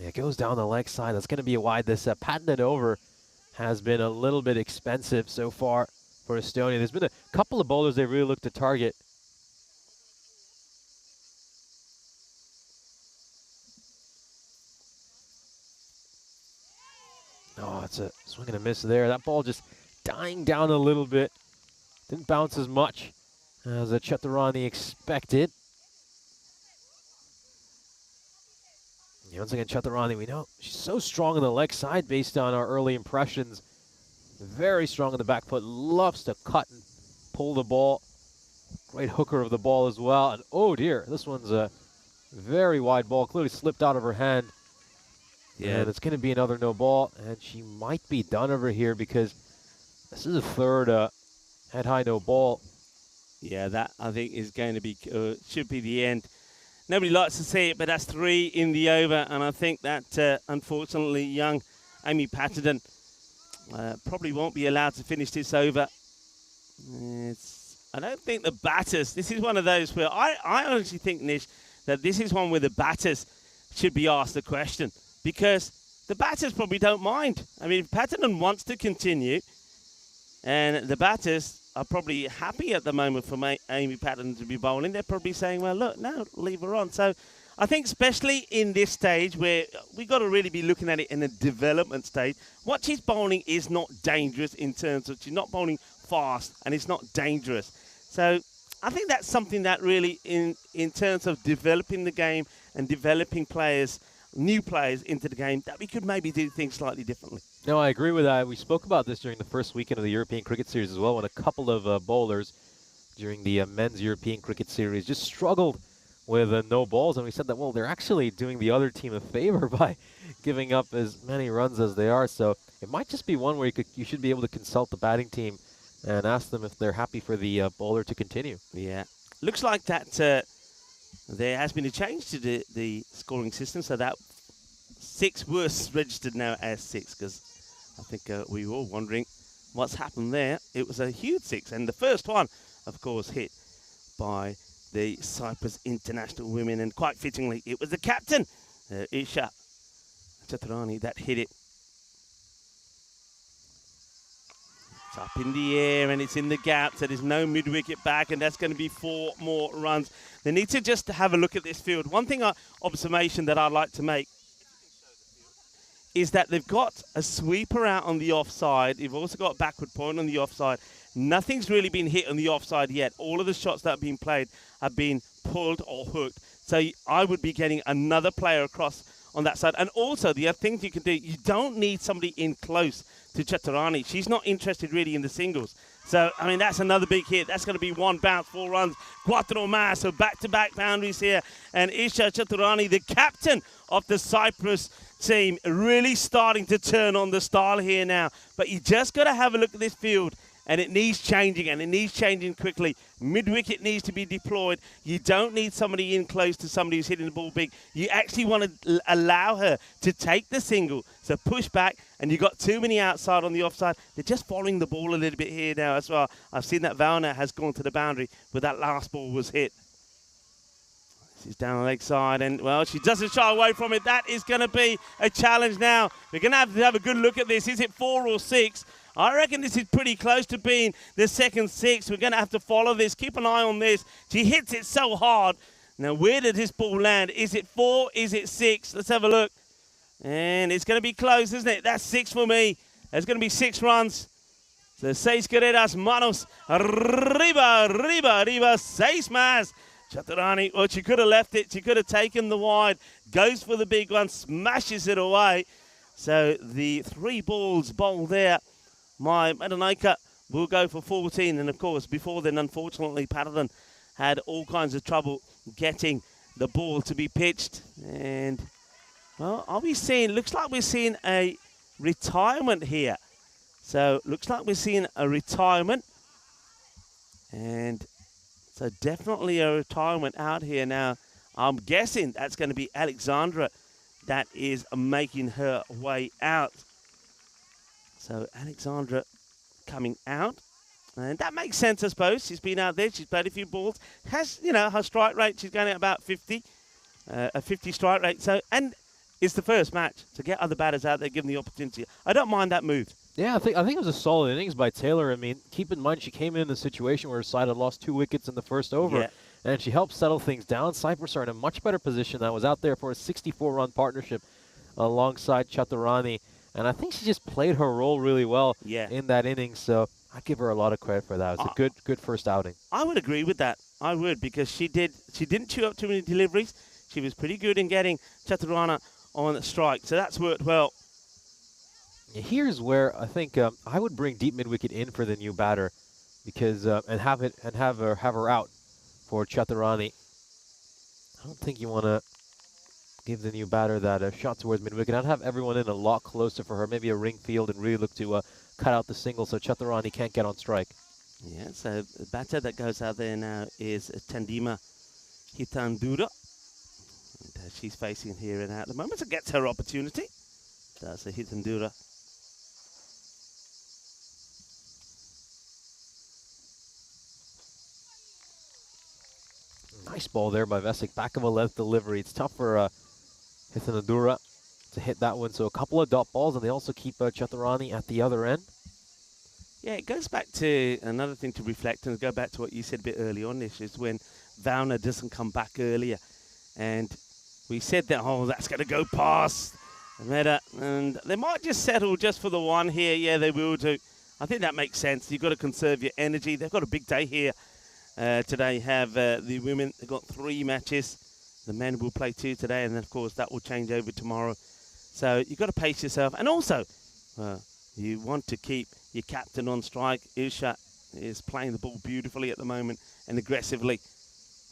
S5: Yeah, it goes down the leg side. That's going to be a wide. This patented over has been a little bit expensive so far for Estonia. There's been a couple of bowlers they really look to target. Oh, it's a swing and a miss there. That ball just dying down a little bit. Didn't bounce as much as Chaturani expected. Yeah, once again, Chaturani, we know she's so strong on the leg side based on our early impressions. Very strong on the back foot. Loves to cut and pull the ball. Great hooker of the ball as well. And oh dear, this one's a very wide ball. Clearly slipped out of her hand. Yeah, and it's going to be another no ball, and she might be done over here because this is a third head high no ball.
S1: Yeah, that I think is going to be should be the end. Nobody likes to see it, but that's 3 in the over, and I think that unfortunately young Amy Patterson probably won't be allowed to finish this over. I don't think the batters. This is one of those where I honestly think, Nish, that this is one where the batters should be asked the question. Because the batters probably don't mind. I mean, if Patterson wants to continue, and the batters are probably happy at the moment for Amy Patterson to be bowling, they're probably saying, well, look, no, leave her on. So I think especially in this stage where we've got to really be looking at it in a development stage, what she's bowling is not dangerous in terms of she's not bowling fast and it's not dangerous. So I think that's something that really, in terms of developing the game and developing players, new players into the game, that we could maybe do things slightly differently.
S5: No, I agree with that. We spoke about this during the first weekend of the European Cricket Series as well, when a couple of bowlers during the men's European Cricket Series just struggled with no balls, and we said that, well, they're actually doing the other team a favor by giving up as many runs as they are. So it might just be one where you should be able to consult the batting team and ask them if they're happy for the bowler to continue.
S1: Yeah. Looks like that there has been a change to the scoring system, so that 6 was registered now as 6, because I think we were all wondering what's happened there. It was a huge 6, and the first one, of course, hit by the Cyprus international women, and quite fittingly, it was the captain, Isha Chaturani, that hit it. It's up in the air and it's in the gap, so there's no mid-wicket back, and that's going to be 4 more runs. They need to just have a look at this field. One thing, observation that I'd like to make is that they've got a sweeper out on the offside. They've also got a backward point on the offside. Nothing's really been hit on the offside yet. All of the shots that have been played have been pulled or hooked. So I would be getting another player across on that side. And also, the other things you can do, you don't need somebody in close to Chaturani. She's not interested really in the singles. So, I mean, that's another big hit. That's going to be 1 bounce, 4 runs, quattro mas, so back-to-back boundaries here. And Isha Chaturani, the captain of the Cyprus team, really starting to turn on the style here now. But you just got to have a look at this field, and it needs changing, and it needs changing quickly. Mid-wicket needs to be deployed. You don't need somebody in close to somebody who's hitting the ball big. You actually want to allow her to take the single, so push back, and you've got too many outside on the offside. They're just following the ball a little bit here now as well. I've seen that Valna has gone to the boundary where that last ball was hit. She's down the leg side, and, well, she doesn't shy away from it. That is going to be a challenge now. We're going to have a good look at this. Is it 4 or 6? I reckon this is pretty close to being the second 6. We're going to have to follow this. Keep an eye on this. She hits it so hard. Now, where did this ball land? Is it 4? Is it 6? Let's have a look. And it's going to be close, isn't it? That's 6 for me. There's going to be 6 runs. So, 6 carreras, manos, arriba, 6 más. Chaturani, well, she could have left it. She could have taken the wide. Goes for the big one, smashes it away. So the 3 balls bowled there. My Madanaka will go for 14. And, of course, before then, unfortunately, Patterson had all kinds of trouble getting the ball to be pitched. And, well, are we seeing, looks like we're seeing a retirement here. So, looks like we're seeing a retirement. And so definitely a retirement out here now. I'm guessing that's going to be Alexandra that is making her way out. So Alexandra coming out. And that makes sense, I suppose. She's been out there. She's played a few balls. Has, you know, her strike rate. She's going at about 50. A 50 strike rate. So, and it's the first match. To get other batters out there, give them the opportunity. I don't mind that move.
S5: Yeah, I think it was a solid innings by Taylor. I mean, keep in mind she came in a situation where her side had lost 2 wickets in the first over, and she helped settle things down. Cyprus are in a much better position. I was out there for a 64-run partnership alongside Chaturani, and I think she just played her role really well in that inning. So I give her a lot of credit for that. It was a good first outing. I
S1: would agree with that. I would, because she didn't chew up too many deliveries. She was pretty good in getting Chaturana on the strike, so that's worked well.
S5: Here's where I think I would bring deep mid-wicket in for the new batter, because and have her out for Chaturani. I don't think you want to give the new batter that shot towards mid-wicket. I'd have everyone in a lot closer for her, maybe a ring field, and really look to cut out the single so Chaturani can't get on strike.
S1: Yeah, so the batter that goes out there now is Tandima Hitandura. And she's facing here and at the moment, so gets her opportunity. That's a Hitandura.
S5: Nice ball there by Vesic. Back of a left delivery. It's tough for Hithanadura to hit that one. So a couple of dot balls, and they also keep Chaturani at the other end.
S1: Yeah, it goes back to another thing to reflect and go back to what you said a bit early on, this is when Valna doesn't come back earlier. And we said that, oh, that's going to go past Meta. And they might just settle just for the one here. Yeah, they will do. I think that makes sense. You've got to conserve your energy. They've got a big day here. Today have the women, they've got 3 matches. The men will play 2 today, and then, of course, that will change over tomorrow. So you've got to pace yourself. And also, you want to keep your captain on strike. Isha is playing the ball beautifully at the moment and aggressively.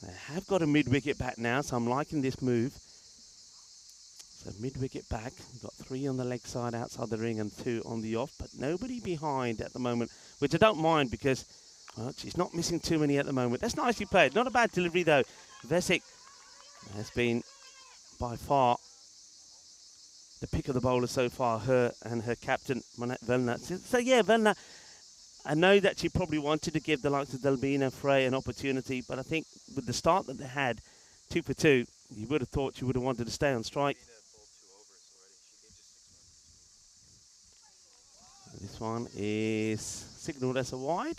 S1: They have got a mid-wicket back now, so I'm liking this move. So mid-wicket back. We've got 3 on the leg side outside the ring and 2 on the off, but nobody behind at the moment, which I don't mind because, well, she's not missing too many at the moment. That's nicely played. Not a bad delivery, though. Vesic has been by far the pick of the bowler so far, her and her captain, Velna. So, yeah, Velna, I know that she probably wanted to give the likes of Delbina Frey an opportunity, but I think with the start that they had, 2 for 2, you would have thought she would have wanted to stay on strike. This one is signaled as a wide.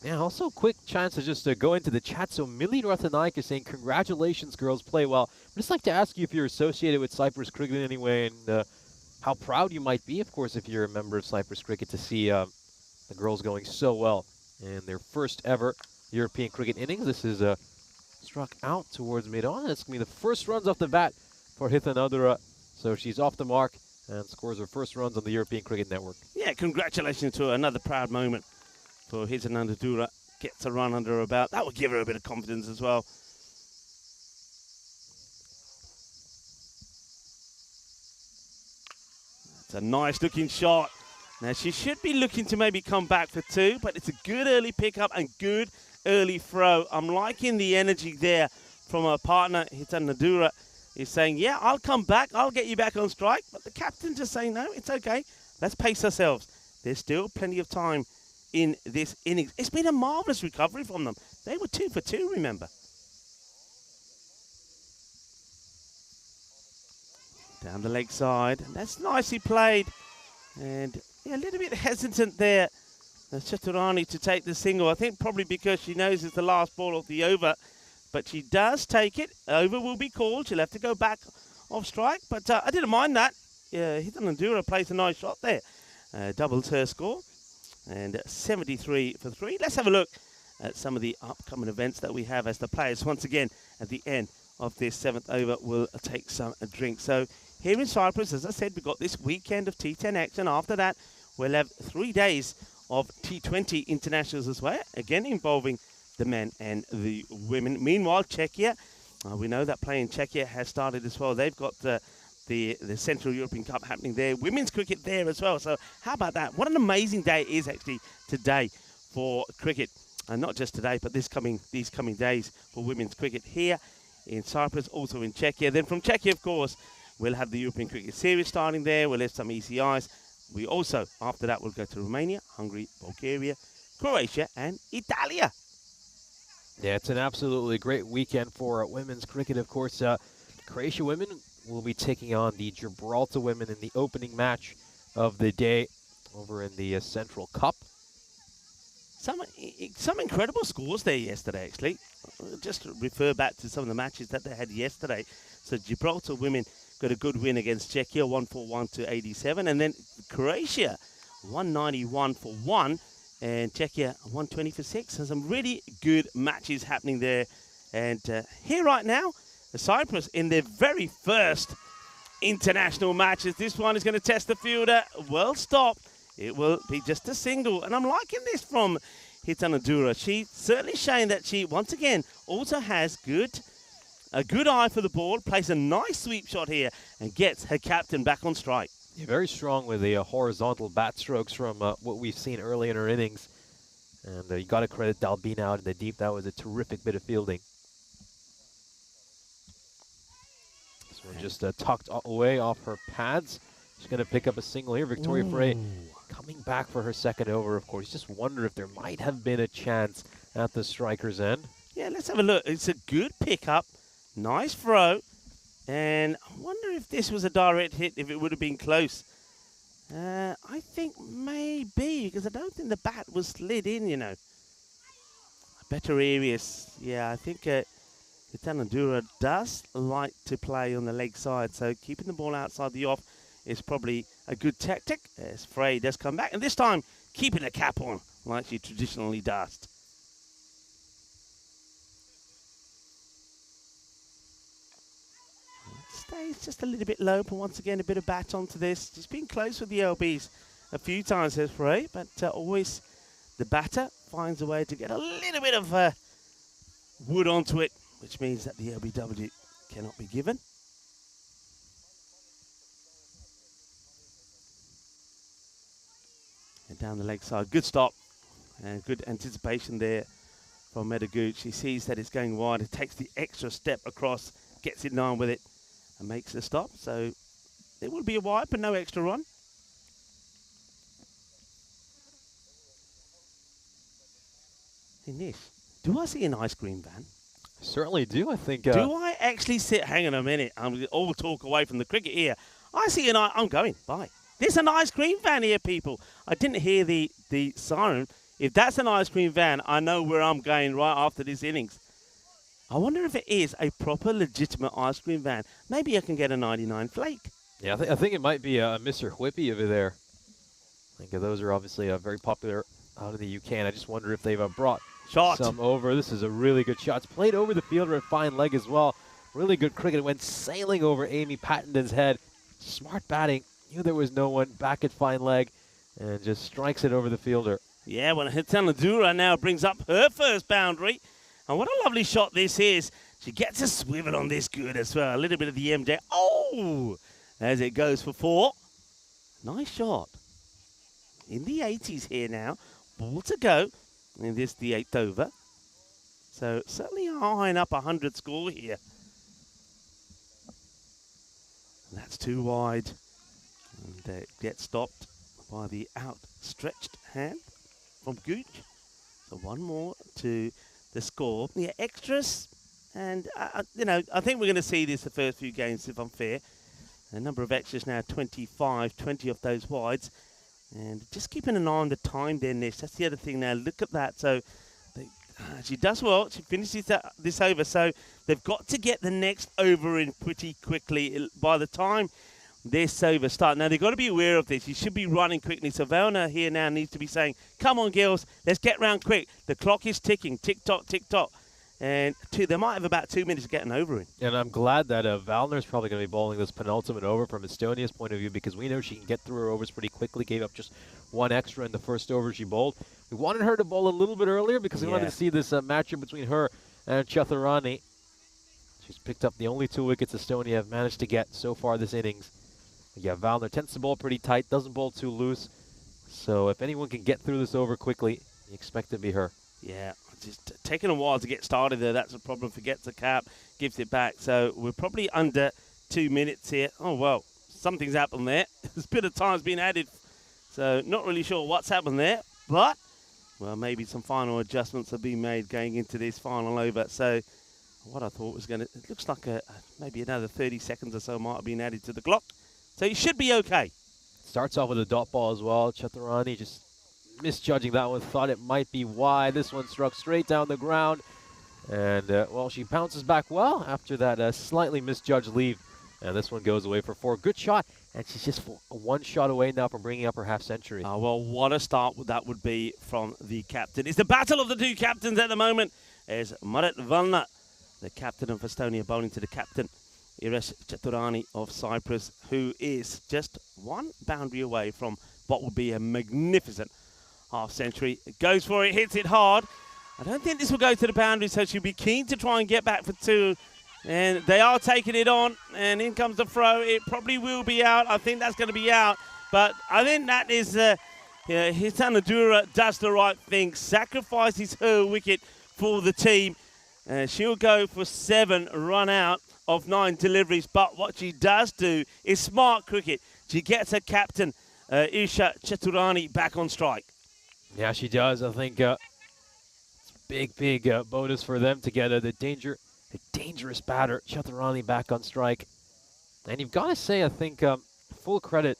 S5: Yeah, also quick chance to just go into the chat. So Millie Ratanaik is saying, congratulations, girls, play well. I'd just like to ask you if you're associated with Cyprus Cricket in any way, and how proud you might be, of course, if you're a member of Cyprus Cricket, to see the girls going so well in their first ever European cricket innings. This is struck out towards mid-on. It's going to be the first runs off the bat for Hithanadura. So she's off the mark and scores her first runs on the European Cricket Network.
S1: Yeah, congratulations to her. Another proud moment for Hithanadura. Gets a run under her belt. That will give her a bit of confidence as well. It's a nice looking shot. Now she should be looking to maybe come back for two, but it's a good early pickup and good early throw. I'm liking the energy there from her partner. Hithanadura is saying, yeah, I'll come back. I'll get you back on strike. But the captain just saying, no, it's okay. Let's pace ourselves. There's still plenty of time in this innings. It's been a marvellous recovery from them. They were 2 for 2, remember. Down the leg side. And that's nicely played. And yeah, a little bit hesitant there. Chaturani to take the single. I think probably because she knows it's the last ball of the over. But she does take it. Over will be called. She'll have to go back off strike. But I didn't mind that. Yeah, Hithanadura plays a nice shot there. Doubles her score. And 73 for 3. Let's have a look at some of the upcoming events that we have as the players, once again, at the end of this 7th over, will take some drink. So here in Cyprus, as I said, we've got this weekend of T10 action. After that, we'll have 3 days of T20 internationals as well, again involving the men and the women. Meanwhile, Czechia, we know that play in Czechia has started as well. They've got the Central European Cup happening there. Women's cricket there as well. So how about that? What an amazing day it is actually today for cricket. And not just today, but these coming days for women's cricket here in Cyprus, also in Czechia. Then from Czechia, of course, we'll have the European Cricket Series starting there. We'll have some ECIs. We also, after that, we'll go to Romania, Hungary, Bulgaria, Croatia, and Italia.
S5: Yeah, it's an absolutely great weekend for women's cricket. Of course, Croatia women will be taking on the Gibraltar women in the opening match of the day over in the Central Cup.
S1: Some incredible scores there yesterday, actually. Just to refer back to some of the matches that they had yesterday. So Gibraltar women got a good win against Czechia, 141 to 87. And then Croatia, 191 for 1. And Czechia, 120 for 6. So some really good matches happening there. And here right now, Cyprus in their very first international matches. This one is going to test the fielder. Well stopped. It will be just a single. And I'm liking this from Hithanadura. She's certainly showing that she, once again, also has a good eye for the ball, plays a nice sweep shot here, and gets her captain back on strike.
S5: Yeah, very strong with the horizontal bat strokes from what we've seen early in her innings. And you got to credit Dalbina out in the deep. That was a terrific bit of fielding. This one just tucked away off her pads. She's going to pick up a single here. Victoria Frey coming back for her second over, of course. Just wonder if there might have been a chance at the striker's end.
S1: Yeah, let's have a look. It's a good pickup. Nice throw. And I wonder if this was a direct hit, if it would have been close. I think maybe, because I don't think the bat was slid in, you know. Better areas. Yeah, I think Hithanadura does like to play on the leg side, so keeping the ball outside the off is probably a good tactic, as Frey does come back. And this time, keeping a cap on, like she traditionally does. Stays just a little bit low, but once again, a bit of bat onto this. She's been close with the LBs a few times, says Frey, but always the batter finds a way to get a little bit of wood onto it, which means that the LBW cannot be given. And down the leg side, good stop and good anticipation there from Medagood. She sees that it's going wide, it takes the extra step across, gets in line with it and makes the stop. So it will be a wide, but no extra run. Hey Nish, do I see an ice cream van?
S5: Certainly do, I think.
S1: Do I actually sit, hang on a minute, I'm all talk away from the cricket here. I see I'm going, bye. There's an ice cream van here, people. I didn't hear the siren. If that's an ice cream van, I know where I'm going right after this innings. I wonder if it is a proper, legitimate ice cream van. Maybe I can get a 99 flake.
S5: Yeah, I think it might be a Mr. Whippy over there. I think those are obviously very popular out in the UK, and I just wonder if they've brought
S1: Shot.
S5: some over. This is a really good shot. It's played over the fielder at fine leg as well. Really good cricket. It went sailing over Amy Pattenden's head. Smart batting. Knew there was no one. Back at fine leg. And just strikes it over the fielder.
S1: Yeah, well, Hitanadura now brings up her first boundary. And what a lovely shot this is. She gets a swivel on this good as well. A little bit of the MJ. Oh! As it goes for 4. Nice shot. In the 80s here now. Ball to go. And this the 8th over. So certainly eyeing up 100 score here. And that's too wide. And it gets stopped by the outstretched hand from Gooch. So one more to the score. Yeah, extras. And, you know, I think we're going to see this the first few games, if I'm fair. A number of extras now, 25, 20 of those wides. And just keeping an eye on the time there, Nish. That's the other thing now. Look at that. So she does well. She finishes this over. So they've got to get the next over in pretty quickly by the time this over starts. Now, they've got to be aware of this. You should be running quickly. So Velna here now needs to be saying, come on, girls, let's get round quick. The clock is ticking. Tick-tock, tick-tock. And they might have about 2 minutes to get an over in.
S5: And I'm glad that Valner's probably going to be bowling this penultimate over from Estonia's point of view, because we know she can get through her overs pretty quickly. Gave up just 1 extra in the first over she bowled. We wanted her to bowl a little bit earlier because we wanted to see this matchup between her and Chaturani. She's picked up the only 2 wickets Estonia have managed to get so far this innings. Yeah, Valner tends to bowl pretty tight, doesn't bowl too loose. So if anyone can get through this over quickly, you expect it to be her.
S1: Yeah, just taking a while to get started there. That's a problem. Forgets the cap, gives it back. So we're probably under 2 minutes here. Oh, well, something's happened there. There's a bit of time's been added. So not really sure what's happened there. But, well, maybe some final adjustments have been made going into this final over. So what I thought was going to, it looks like maybe another 30 seconds or so might have been added to the clock. So you should be okay.
S5: Starts off with a dot ball as well. Chaturani just misjudging that one, thought it might be wide. This one struck straight down the ground. And, well, she bounces back well after that slightly misjudged leave. And this one goes away for 4. Good shot. And she's just 1 shot away now from bringing up her half century.
S1: Oh, well, what a start that would be from the captain. It's the battle of the 2 captains at the moment. There's Marit Valna, the captain of Estonia, bowling to the captain, Ires Chaturani of Cyprus, who is just 1 boundary away from what would be a magnificent half century. It goes for it, hits it hard. I don't think this will go to the boundary, so she'll be keen to try and get back for 2. And they are taking it on, and in comes the throw. It probably will be out. I think that's going to be out. But I think that is, Hitanadura does the right thing, sacrifices her wicket for the team. She'll go for 7 run out of 9 deliveries. But what she does do is smart cricket. She gets her captain, Isha Chaturani, back on strike.
S5: Yeah, she does. I think it's big bonus for them together. The dangerous batter, Chaturani, back on strike. And you've got to say, I think, full credit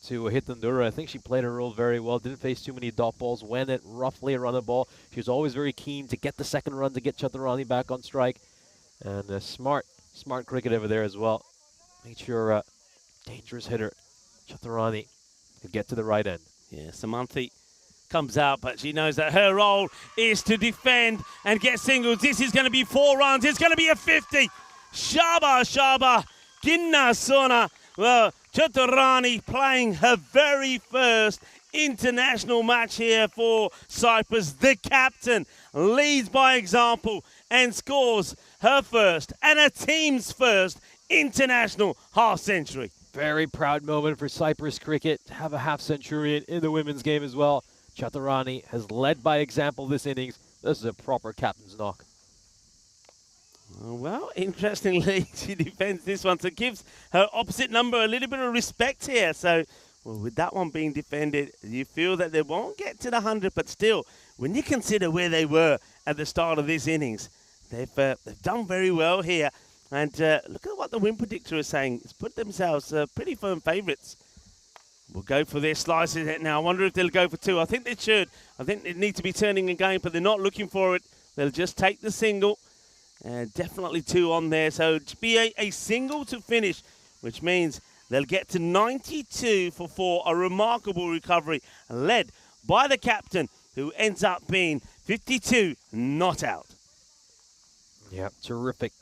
S5: to Hitandura. I think she played her role very well. Didn't face too many dot balls. Went at roughly a run of ball. She was always very keen to get the second run to get Chaturani back on strike. And smart cricket over there as well. Made sure dangerous hitter Chaturani could get to the right end.
S1: Yeah, Samanthi comes out, but she knows that her role is to defend and get singles. This is going to be 4 runs. It's going to be a 50. Shaba, Ginna Sona. Well, Chaturani playing her very first international match here for Cyprus. The captain leads by example and scores her first and her team's first international half century.
S5: Very proud moment for Cyprus cricket to have a half century in the women's game as well. Chaturani has led by example this innings. This is a proper captain's knock.
S1: Well, interestingly, she defends this one, so gives her opposite number a little bit of respect here. So, well, with that one being defended, you feel that they won't get to the 100, but still, when you consider where they were at the start of this innings, they've done very well here. And look at what the win predictor is saying. It's put themselves pretty firm favourites. We'll go for their slices now. I wonder if they'll go for 2. I think they should. I think they need to be turning a game, but they're not looking for it. They'll just take the single. Definitely 2 on there. So it'll be a single to finish, which means they'll get to 92 for 4. A remarkable recovery led by the captain, who ends up being 52 not out.
S5: Yeah, terrific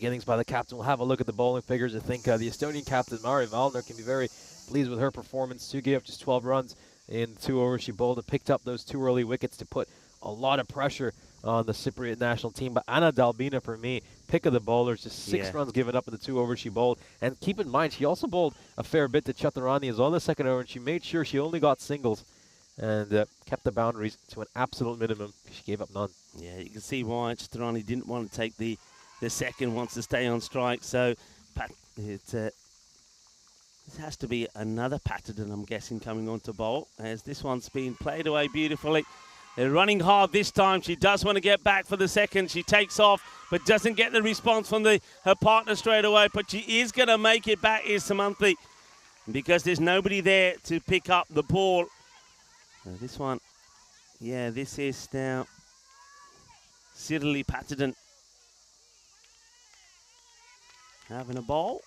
S5: innings by the captain. We'll have a look at the bowling figures. I think the Estonian captain, Mari Valner, can be very pleased with her performance. She gave up just 12 runs in 2 overs. She bowled and picked up those 2 early wickets to put a lot of pressure on the Cypriot national team. But Anna Dalbina, for me, pick of the bowlers, just 6 runs given up in the 2 overs she bowled. And keep in mind, she also bowled a fair bit to Chaturani as well in the second over, and she made sure she only got singles and kept the boundaries to an absolute minimum. She gave up none.
S1: Yeah, you can see why Chaturani didn't want to take the second, wants to stay on strike. So this has to be another Patterson, I'm guessing, coming on to bowl, as this one's been played away beautifully. They're running hard this time. She does want to get back for the second. She takes off, but doesn't get the response from her partner straight away. But she is going to make it back, is Samanthi, because there's nobody there to pick up the ball. This one, yeah, this is now Sirli Patterson having a bowl.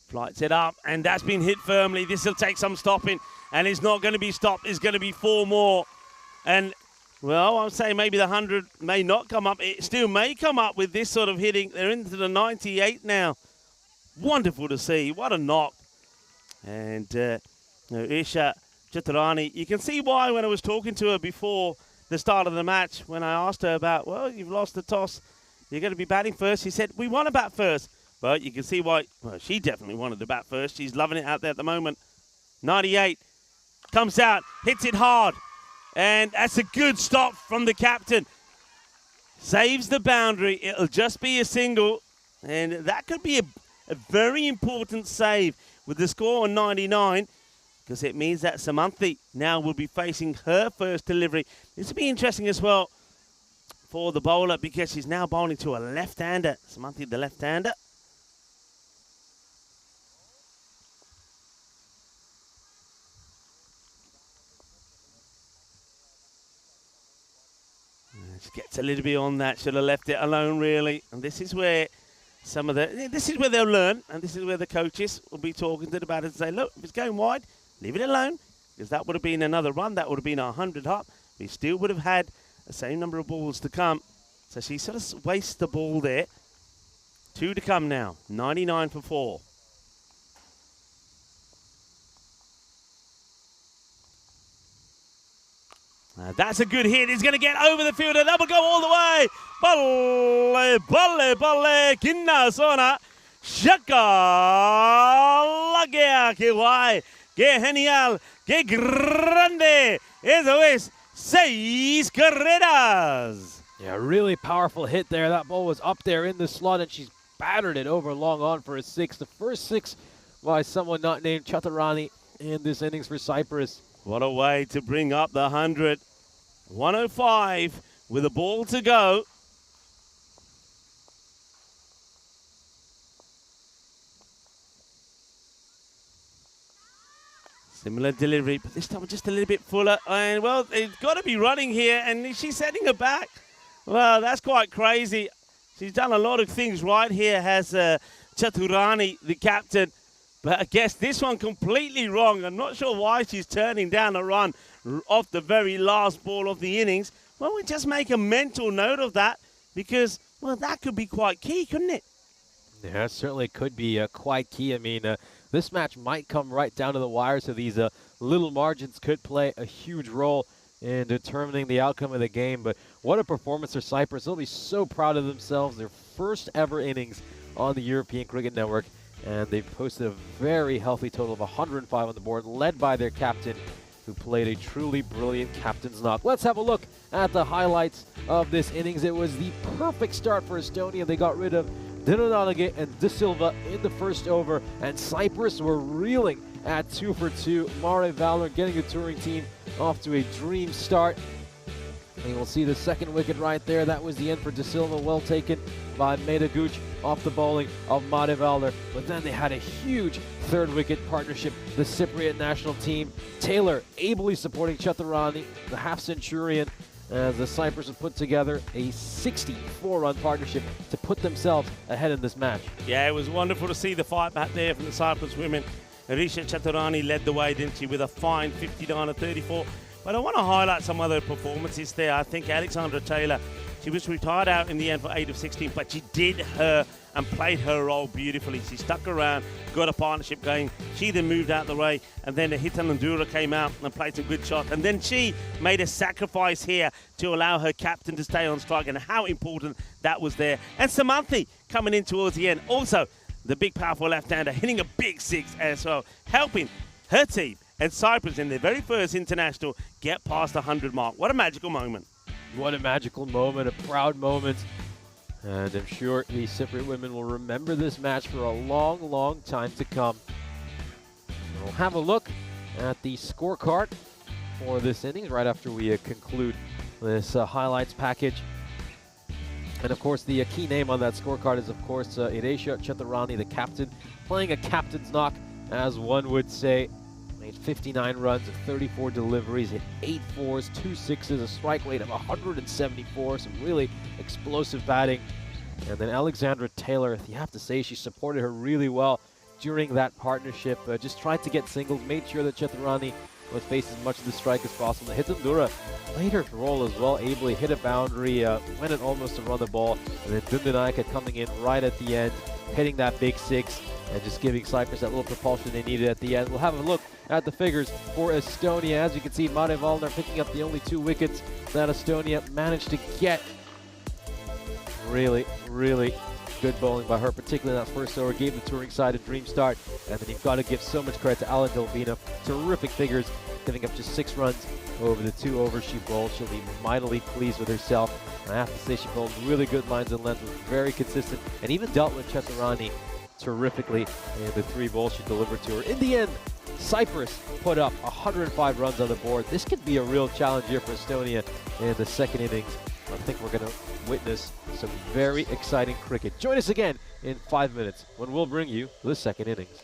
S1: Flights it up, and that's been hit firmly. This will take some stopping, and it's not going to be stopped. It's going to be 4 more. And, well, I'm saying maybe the 100 may not come up. It still may come up with this sort of hitting. They're into the 98 now. Wonderful to see. What a knock. And Isha Chaturani, you can see why when I was talking to her before the start of the match, when I asked her about, well, you've lost the toss, you're going to be batting first. She said, we want to bat first. But you can see why, well, she definitely wanted to bat first. She's loving it out there at the moment. 98, comes out, hits it hard. And that's a good stop from the captain. Saves the boundary. It'll just be a single. And that could be a very important save with the score on 99, because it means that Samanthi now will be facing her first delivery. This will be interesting as well for the bowler, because she's now bowling to a left-hander. Samanthi, the left-hander. She gets a little bit on that. Should have left it alone, really. And this is where this is where they'll learn, and this is where the coaches will be talking to the batters and say, look, if it's going wide, leave it alone, because that would have been another run. That would have been 100 up. We still would have had the same number of balls to come. So she sort of wastes the ball there. 2 to come now. 99 for 4. That's a good hit. He's going to get over the fielder. That will go all the way. Balle, balle, balle. Kinna sona. Shaka. Lagea. Que guay. Que genial. Que grande. Eso es 6 carreras.
S5: Yeah, really powerful hit there. That ball was up there in the slot, and she's battered it over long on for a 6. The first 6 by someone not named Chaturani in this innings for Cyprus.
S1: What a way to bring up the 100. 105 with a ball to go. Similar delivery, but this time just a little bit fuller. And, well, it's got to be running here, and she's setting her back. Well, that's quite crazy. She's done a lot of things right here, has Chaturani, the captain. But I guess this one completely wrong. I'm not sure why she's turning down a run off the very last ball of the innings. Well, we just make a mental note of that, because, well, that could be quite key, couldn't it?
S5: Yeah, it certainly could be quite key. I mean, this match might come right down to the wire, so these little margins could play a huge role in determining the outcome of the game. But what a performance for Cyprus. They'll be so proud of themselves. Their first ever innings on the European Cricket Network. And they've posted a very healthy total of 105 on the board, led by their captain, who played a truly brilliant captain's knock. Let's have a look at the highlights of this innings. It was the perfect start for Estonia. They got rid of Dinonanage and De Silva in the first over, and Cyprus were reeling at 2 for 2. Mare Valor getting the touring team off to a dream start. And you'll see the second wicket right there. That was the end for De Silva, well taken by Medaguch off the bowling of Mare Valor. But then they had a huge third wicket partnership. The Cypriot national team, Taylor ably supporting Chaturani, the half-centurion, as the Cyprus have put together a 64-run partnership to put themselves ahead in this match.
S1: Yeah, it was wonderful to see the fight back there from the Cyprus women. Arisha Chaturani led the way, didn't she, with a fine 59-34. But I want to highlight some other performances there. I think Alexandra Taylor, she was retired out in the end for 8 of 16, but she did her and played her role beautifully. She stuck around, got a partnership going. She then moved out the way, and then Hitan Ndura came out and played some good shots. And then she made a sacrifice here to allow her captain to stay on strike, and how important that was there. And Samanthi coming in towards the end. Also, the big, powerful left-hander hitting a big six as well, helping her team and Cyprus in their very first international get past the 100 mark. What a magical moment.
S5: What a magical moment, a proud moment. And I'm sure the Cypriot women will remember this match for a long, long time to come. And we'll have a look at the scorecard for this innings right after we conclude this highlights package. And of course, the key name on that scorecard is, of course, Iresha Chaturani, the captain, playing a captain's knock, as one would say. Made 59 runs of 34 deliveries, hit 8 fours, 2 sixes, a strike rate of 174, some really explosive batting. And then Alexandra Taylor, you have to say, she supported her really well during that partnership. Just tried to get singles, made sure that Chaturani was facing as much of the strike as possible. Hitan Ndura played her role as well, ably hit a boundary, went it almost to run the ball. And then Dundanayaka coming in right at the end, hitting that big six, and just giving Cyprus that little propulsion they needed at the end. We'll have a look at the figures for Estonia. As you can see, Mare Valner picking up the only 2 wickets that Estonia managed to get. Really, really good bowling by her, particularly in that first over. Gave the touring side a dream start. And then you've got to give so much credit to Alan Delvina. Terrific figures, giving up just 6 runs over the 2 overs she bowled. She'll be mightily pleased with herself. And I have to say, she bowled really good lines and lengths, was very consistent, and even dealt with Chaturani terrifically in the 3 balls she delivered to her. In the end, Cyprus put up 105 runs on the board. This could be a real challenge here for Estonia in the second innings. I think we're going to witness some very exciting cricket. Join us again in 5 minutes when we'll bring you the second innings.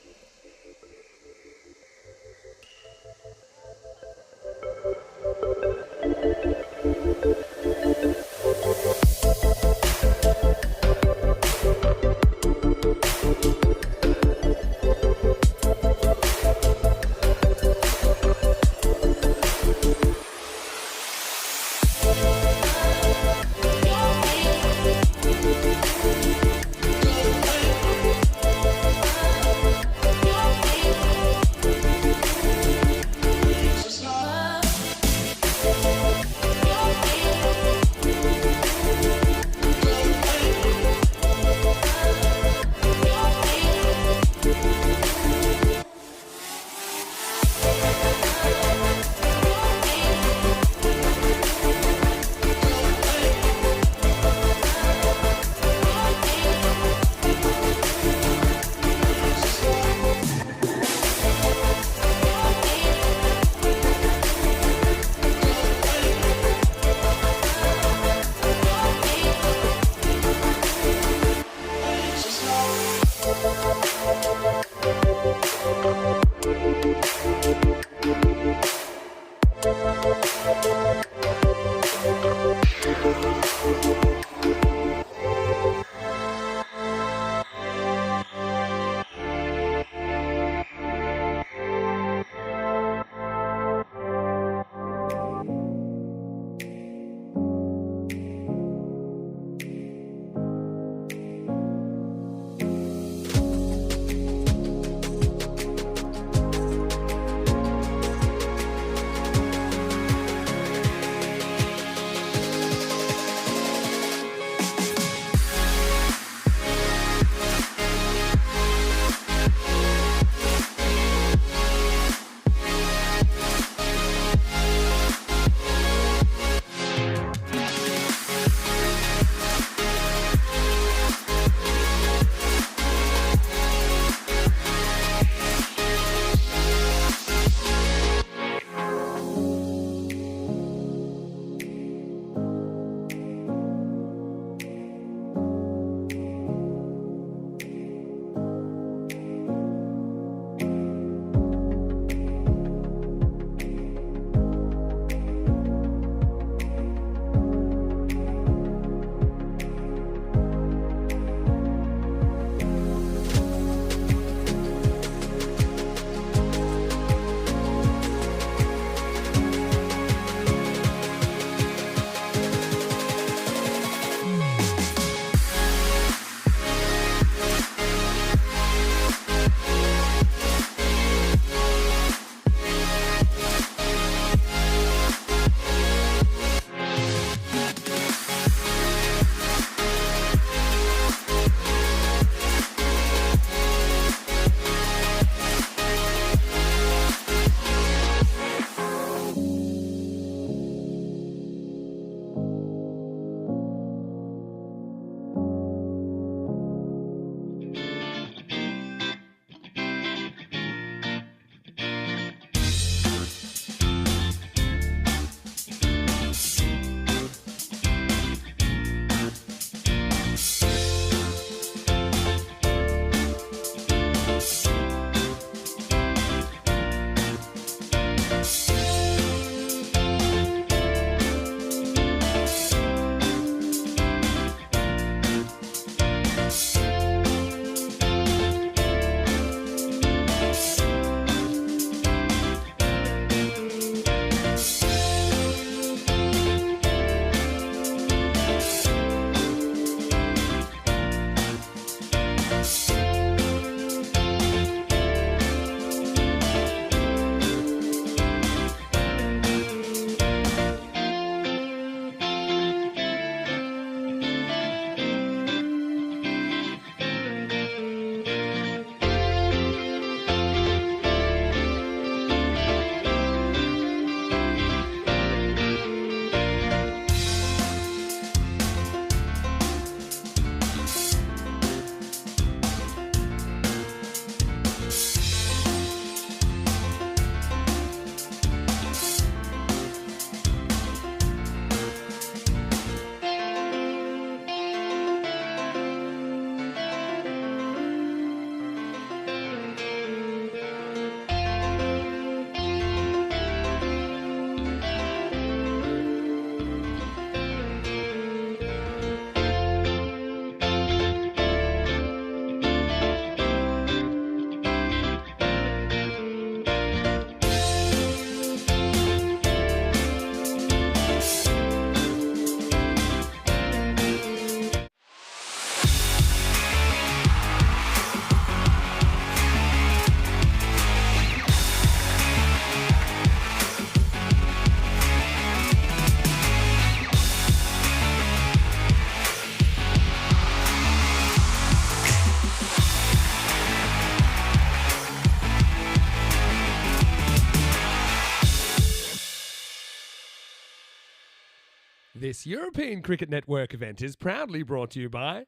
S2: This European Cricket Network event is proudly brought to you by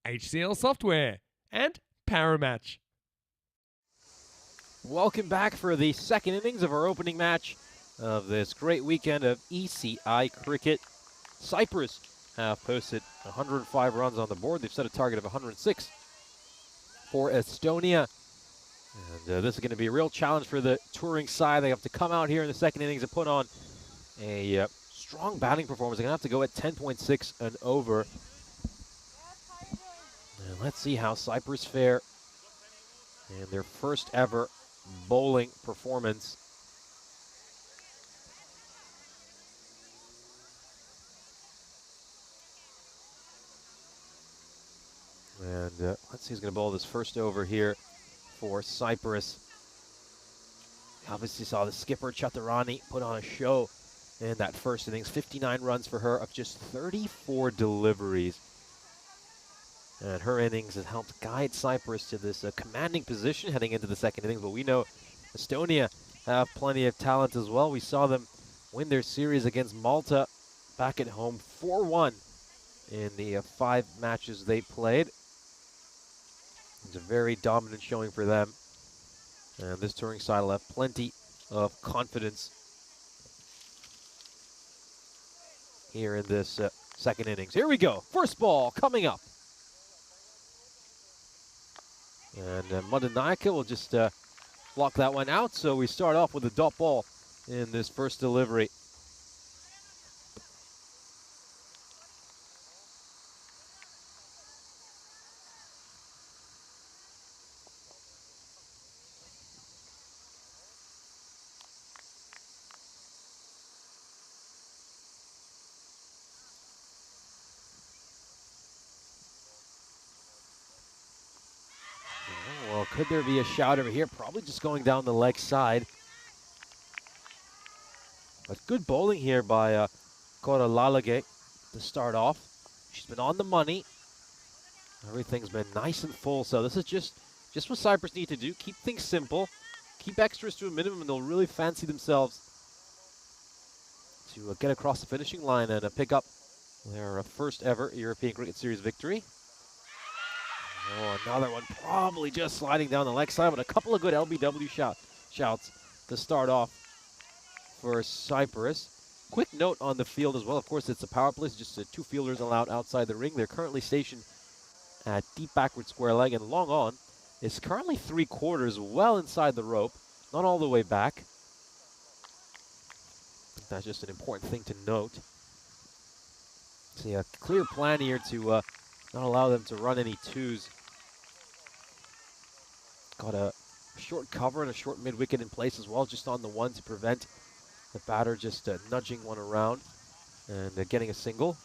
S2: HCL Software and Paramatch.
S5: Welcome back for the second innings of our opening match of this great weekend of ECI cricket. Cyprus have posted 105 runs on the board. They've set a target of 106 for Estonia. And this is going to be a real challenge for the touring side. They have to come out here in the second innings and put on a strong batting performance. They're going to have to go at 10.6 and over. And let's see how Cyprus fare in their first ever bowling performance. And let's see who's going to bowl this first over here for Cyprus. Obviously saw the skipper Chaturani put on a show in that first innings. 59 runs for her of just 34 deliveries. And her innings has helped guide Cyprus to this commanding position heading into the second innings. But we know Estonia have plenty of talent as well. We saw them win their series against Malta back at home 4-1 in the 5 matches they played. It's a very dominant showing for them. And this touring side will have plenty of confidence here in this second innings. Here we go. First ball coming up. And Madanayaka will just block that one out. So we start off with a dot ball in this first delivery. Well, could there be a shot over here? Probably just going down the leg side. But good bowling here by Koralalage to start off. She's been on the money. Everything's been nice and full. So this is just what Cyprus need to do. Keep things simple. Keep extras to a minimum, and they'll really fancy themselves to get across the finishing line and pick up their first ever European Cricket Series victory. Oh, another one probably just sliding down the leg side, but a couple of good LBW shouts to start off for Cyprus. Quick note on the field as well. Of course, it's a power play, just 2 fielders allowed outside the ring. They're currently stationed at deep backward square leg, and long on is currently 3/4 well inside the rope, not all the way back. I think that's just an important thing to note. See a clear plan here to not allow them to run any 2s. Got a short cover and a short mid-wicket in place as well, just on the 1 to prevent the batter just nudging one around and getting a single.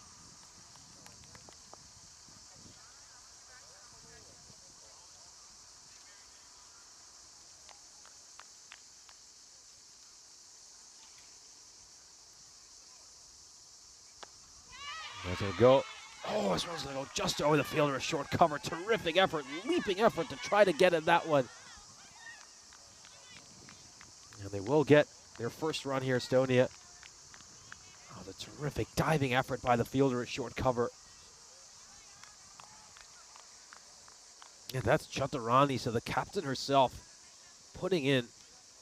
S5: There's a go. Oh, this one's going to go just over the fielder, a short cover. Terrific effort, leaping effort to try to get at that one. And they will get their first run here, Estonia. Oh, the terrific diving effort by the fielder at short cover. And that's Chaturani, so the captain herself putting in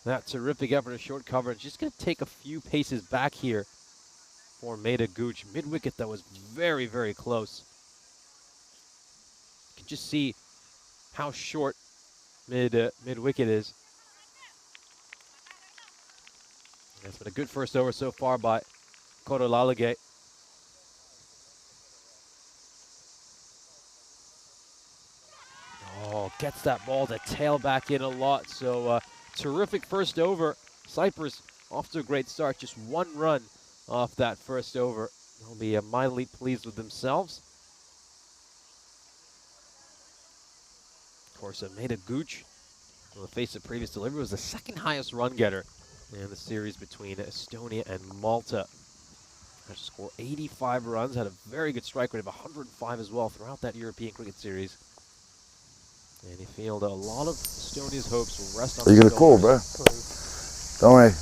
S5: that terrific effort at short cover. And she's going to take a few paces back here for Maida Gooch. Mid-wicket that was very, very close. You can just see how short mid-wicket is. That's been a good first over so far by Koralalage. Oh, gets that ball to tail back in a lot. So terrific first over. Cyprus off to a great start. Just 1 run off that first over. They'll be mildly pleased with themselves. Of course, Maida Gooch, on the face of previous delivery, was the 2nd highest run getter in the series between Estonia and Malta. Scored 85 runs, had a very good strike rate of 105 as well throughout that European Cricket Series. And he feel that a lot of Estonia's hopes will rest on.
S3: Are you gonna call, bro? Don't worry.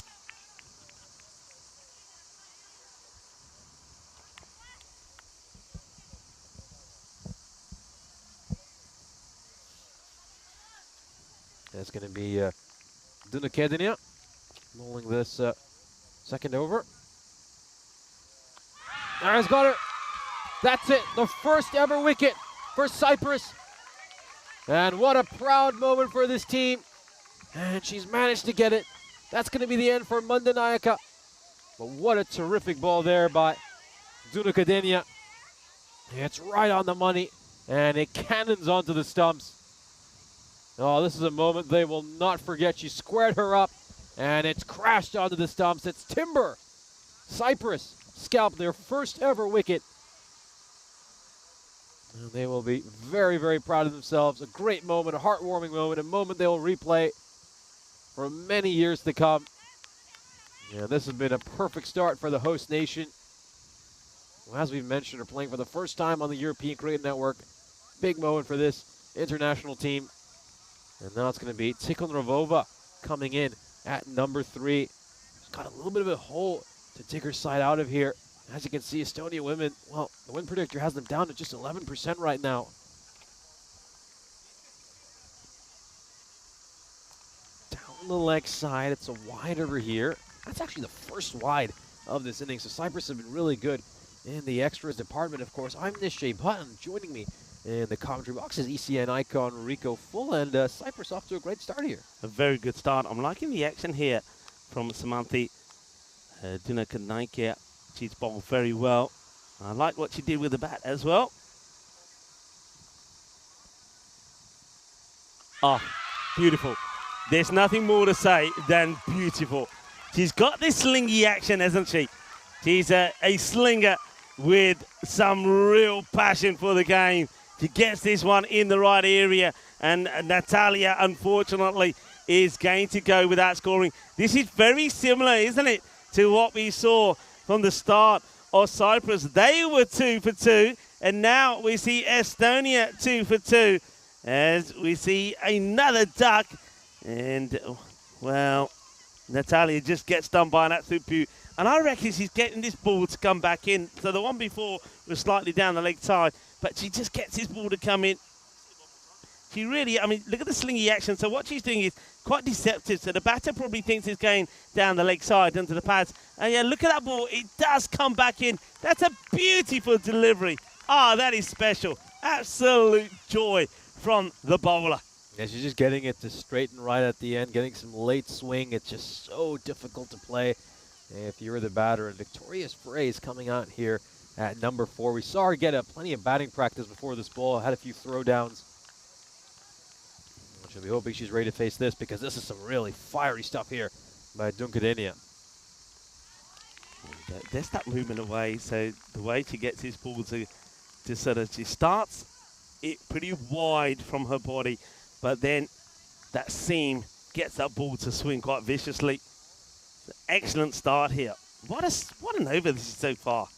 S5: It's going to be Dunakedinia rolling this second over. And he's got it. That's it. The first ever wicket for Cyprus. And what a proud moment for this team. And she's managed to get it. That's going to be the end for Mandanayaka. But what a terrific ball there by Dunakedinia. It's right on the money. And it cannons onto the stumps. Oh, this is a moment they will not forget. She squared her up, and it's crashed onto the stumps. It's timber. Cyprus scalped their first ever wicket. And they will be very, very proud of themselves. A great moment, a heartwarming moment, a moment they will replay for many years to come. Yeah, this has been a perfect start for the host nation. Well, as we've mentioned, are playing for the first time on the European Cricket Network. Big moment for this international team. And now it's going to be Tikhon Ravova coming in at number 3. She's got a little bit of a hole to dig her side out of here. As you can see, Estonia women, well, the win predictor has them down to just 11% right now. Down the leg side, it's a wide over here. That's actually the first wide of this inning, so Cyprus have been really good in the extras department, of course. I'm Nishay Button. Joining me in the commentary box is ECN icon Rico Full, and Cyprus off to a great start here.
S1: A very good start. I'm liking the action here from Samanthi Dunakedinia. She's bowled very well. I like what she did with the bat as well. Oh, beautiful. There's nothing more to say than beautiful. She's got this slingy action, hasn't she? She's a slinger with some real passion for the game. She gets this one in the right area, and Natalia, unfortunately, is going to go without scoring. This is very similar, isn't it, to what we saw from the start of Cyprus. They were 2 for 2, and now we see Estonia 2 for 2, as we see another duck. And, well, Natalia just gets done by an absolute beauty. And I reckon she's getting this ball to come back in. So the one before was slightly down the leg side, but she just gets this ball to come in. She really, I mean, look at the slingy action. So what she's doing is quite deceptive. So the batter probably thinks it's going down the leg side into the pads. And yeah, look at that ball. It does come back in. That's a beautiful delivery. Ah, that is special. Absolute joy from the bowler.
S5: Yeah, she's just getting it to straighten right at the end, getting some late swing. It's just so difficult to play if you're the batter. And Victoria Spray is coming out here at number 4. We saw her get plenty of batting practice before this ball, had a few throwdowns. She'll be hoping she's ready to face this, because this is some really fiery stuff here by Dunakedinia.
S1: There's that movement away, so the way she gets this ball to sort of, she starts it pretty wide from her body, but then that seam gets that ball to swing quite viciously. Excellent start here. What an over this is so far.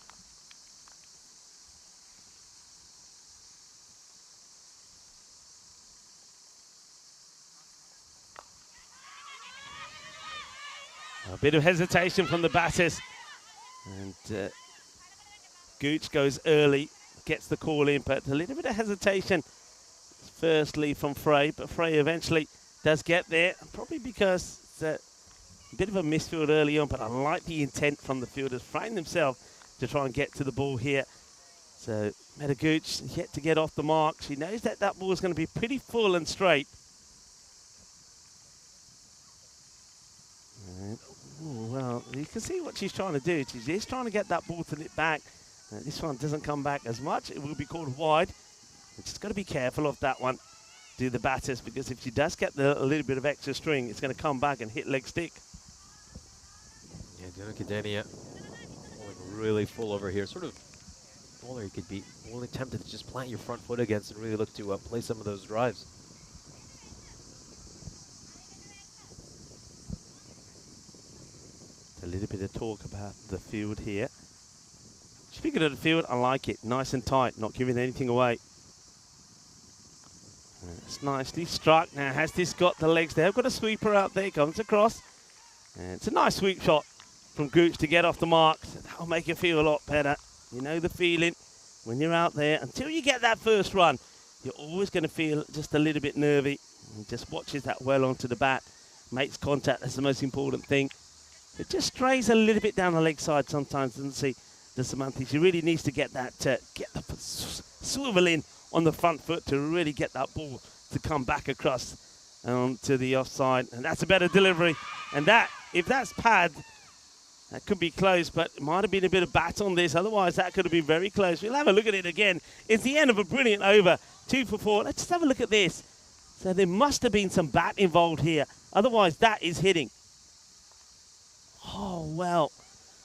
S1: A bit of hesitation from the batters. And Gooch goes early, gets the call in, but a little bit of hesitation firstly from Frey, but Frey eventually does get there, probably because it's a bit of a misfield early on, but I like the intent from the fielders, fraying themselves to try and get to the ball here. So Meta Gooch yet to get off the mark. She knows that that ball is going to be pretty full and straight. Well, you can see what she's trying to do. She's just trying to get that ball to nip back. This one doesn't come back as much. It will be called wide. She's got to be careful of that one, do the batters, because if she does get a little bit of extra string, it's going to come back and hit leg stick.
S5: Yeah, Dunakedinia going really full over here. Sort of bowler you could be only tempted to just plant your front foot against and really look to play some of those drives.
S1: A little bit of talk about the field here. Speaking of the field, I like it. Nice and tight, not giving anything away. It's nicely struck. Now, has this got the legs there? I've got a sweeper out there, comes across. And it's a nice sweep shot from Gooch to get off the mark. So that'll make you feel a lot better. You know the feeling when you're out there. Until you get that first run, you're always going to feel just a little bit nervy. And just watches that well onto the bat, makes contact. That's the most important thing. It just strays a little bit down the leg side sometimes, doesn't see the Samantha. She really needs to get that, get the swivel in on the front foot to really get that ball to come back across to the offside. And that's a better delivery. And that, if that's pad, that could be close, but it might have been a bit of bat on this. Otherwise, that could have been very close. We'll have a look at it again. It's the end of a brilliant over. 2 for 4. Let's just have a look at this. So there must have been some bat involved here. Otherwise, that is hitting. Oh, well.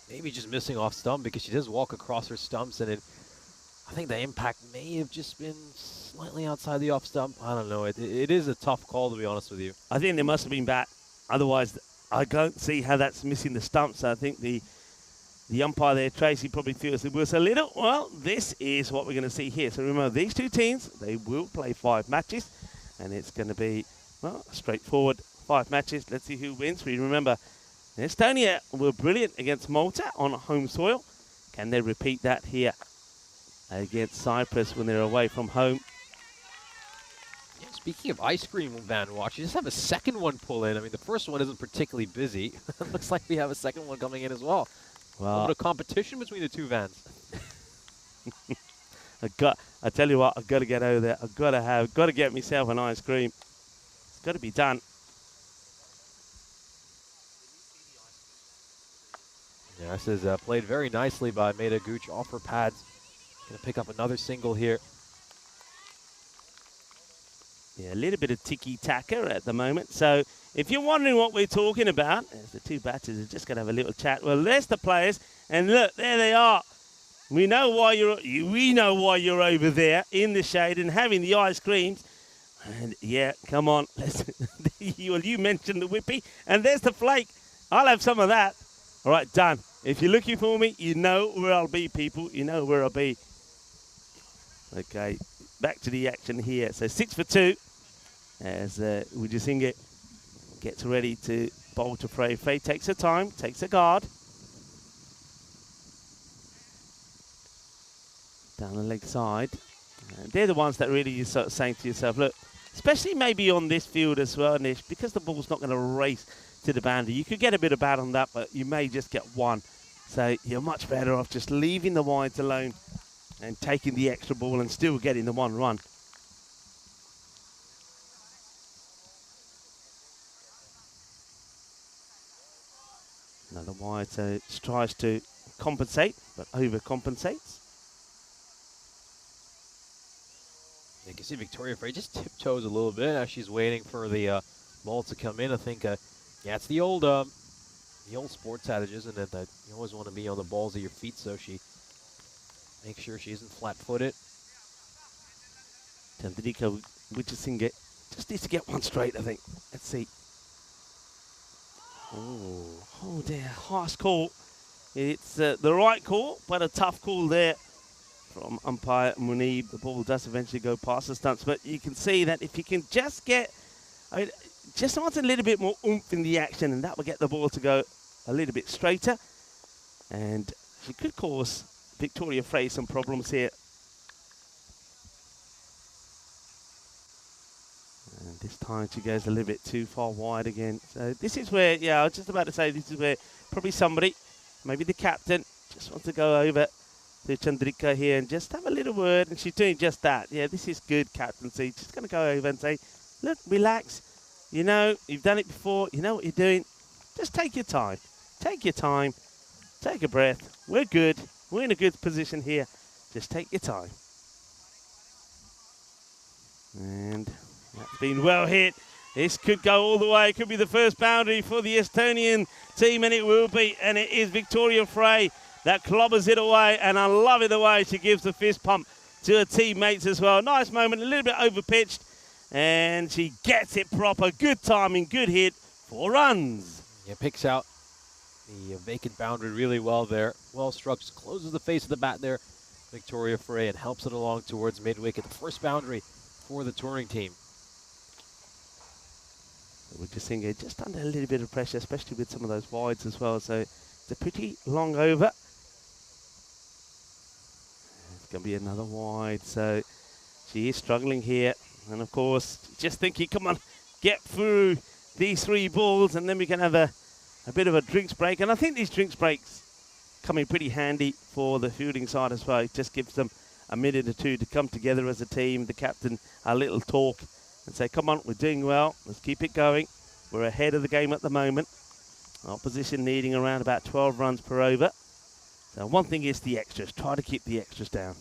S5: Maybe just missing off stump because she does walk across her stumps, and I think the impact may have just been slightly outside the off stump. I don't know. It is a tough call, to be honest with you.
S1: I think there must have been bat. Otherwise, I don't see how that's missing the stump. So I think the umpire there, Tracy, probably feels it was a little. Well, this is what we're going to see here. So remember, these two teams, they will play 5 matches. And it's going to be, well, straightforward 5 matches. Let's see who wins. We remember Estonia were brilliant against Malta on home soil. Can they repeat that here against Cyprus when they're away from home?
S5: Yeah, speaking of ice cream van watch, you just have a second one pull in. I mean, the first one isn't particularly busy. It looks like we have a second one coming in as well. Well, a little bit of competition between the two vans.
S1: I tell you what, I've got to get over there. I've got to get myself an ice cream. It's got to be done.
S5: Yeah, this is played very nicely by Maida Gooch off her pads. Going to pick up another single here.
S1: Yeah, a little bit of tiki-taka at the moment. So if you're wondering what we're talking about, as the two batters are just going to have a little chat. Well, there's the players, and look, there they are. We know why you're over there in the shade and having the ice creams. And yeah, come on. You mentioned the whippy, and there's the flake. I'll have some of that. All right, done. If you're looking for me, you know where I'll be, people. You know where I'll be. Okay, back to the action here. So 6 for 2 as Wijasinge gets ready to bowl to Frey. Frey takes her time, takes a guard. Down the leg side. They're the ones that really you're sort of saying to yourself, look, especially maybe on this field as well, Nish, because the ball's not going to race to the boundary. You could get a bit of bat on that, but you may just get one. So you're much better off just leaving the wides alone and taking the extra ball and still getting the 1 run. Another wide, so it tries to compensate, but overcompensates.
S5: You can see Victoria Frey just tiptoes a little bit as she's waiting for the ball to come in. I think, yeah, it's the old sports adage, isn't it, that you always want to be on the balls of your feet, so she makes sure she isn't flat-footed.
S1: Chandrika Wijasinge just needs to get one straight, I think. Let's see. Oh dear, harsh call. It's the right call, but a tough call there from umpire Munib. The ball does eventually go past the stumps, but you can see that if you can just get, just wants a little bit more oomph in the action, and that will get the ball to go a little bit straighter. And she could cause Victoria Frey some problems here. And this time she goes a little bit too far wide again. So this is where, yeah, I was just about to say, this is where probably somebody, maybe the captain, just wants to go over to Chandrika here and just have a little word, and she's doing just that. Yeah, this is good captaincy. Just going to go over and say, look, relax. You know, you've done it before. You know what you're doing. Just take your time. Take your time. Take a breath. We're good. We're in a good position here. Just take your time. And that's been well hit. This could go all the way. It could be the first boundary for the Estonian team, and it will be. And it is Victoria Frey that clobbers it away, and I love it the way she gives the fist pump to her teammates as well. Nice moment, a little bit overpitched, and she gets it proper. Good timing, good hit, 4 runs.
S5: Yeah, picks out the vacant boundary really well there. Well struck, just closes the face of the bat there, Victoria Frey, and helps it along towards mid-wicket. The first boundary for the touring team.
S1: We're just seeing it just under a little bit of pressure, especially with some of those wides as well. So it's a pretty long over. It's going to be another wide. So She is struggling here. And of course, just thinking, come on, get through these 3 balls and then we can have a bit of a drinks break. And I think these drinks breaks come in pretty handy for the fielding side as well. It just gives them a minute or two to come together as a team, the captain, a little talk and say, come on, we're doing well, let's keep it going. We're ahead of the game at the moment. Opposition needing around about 12 runs per over. So one thing is the extras. Try to keep the extras down.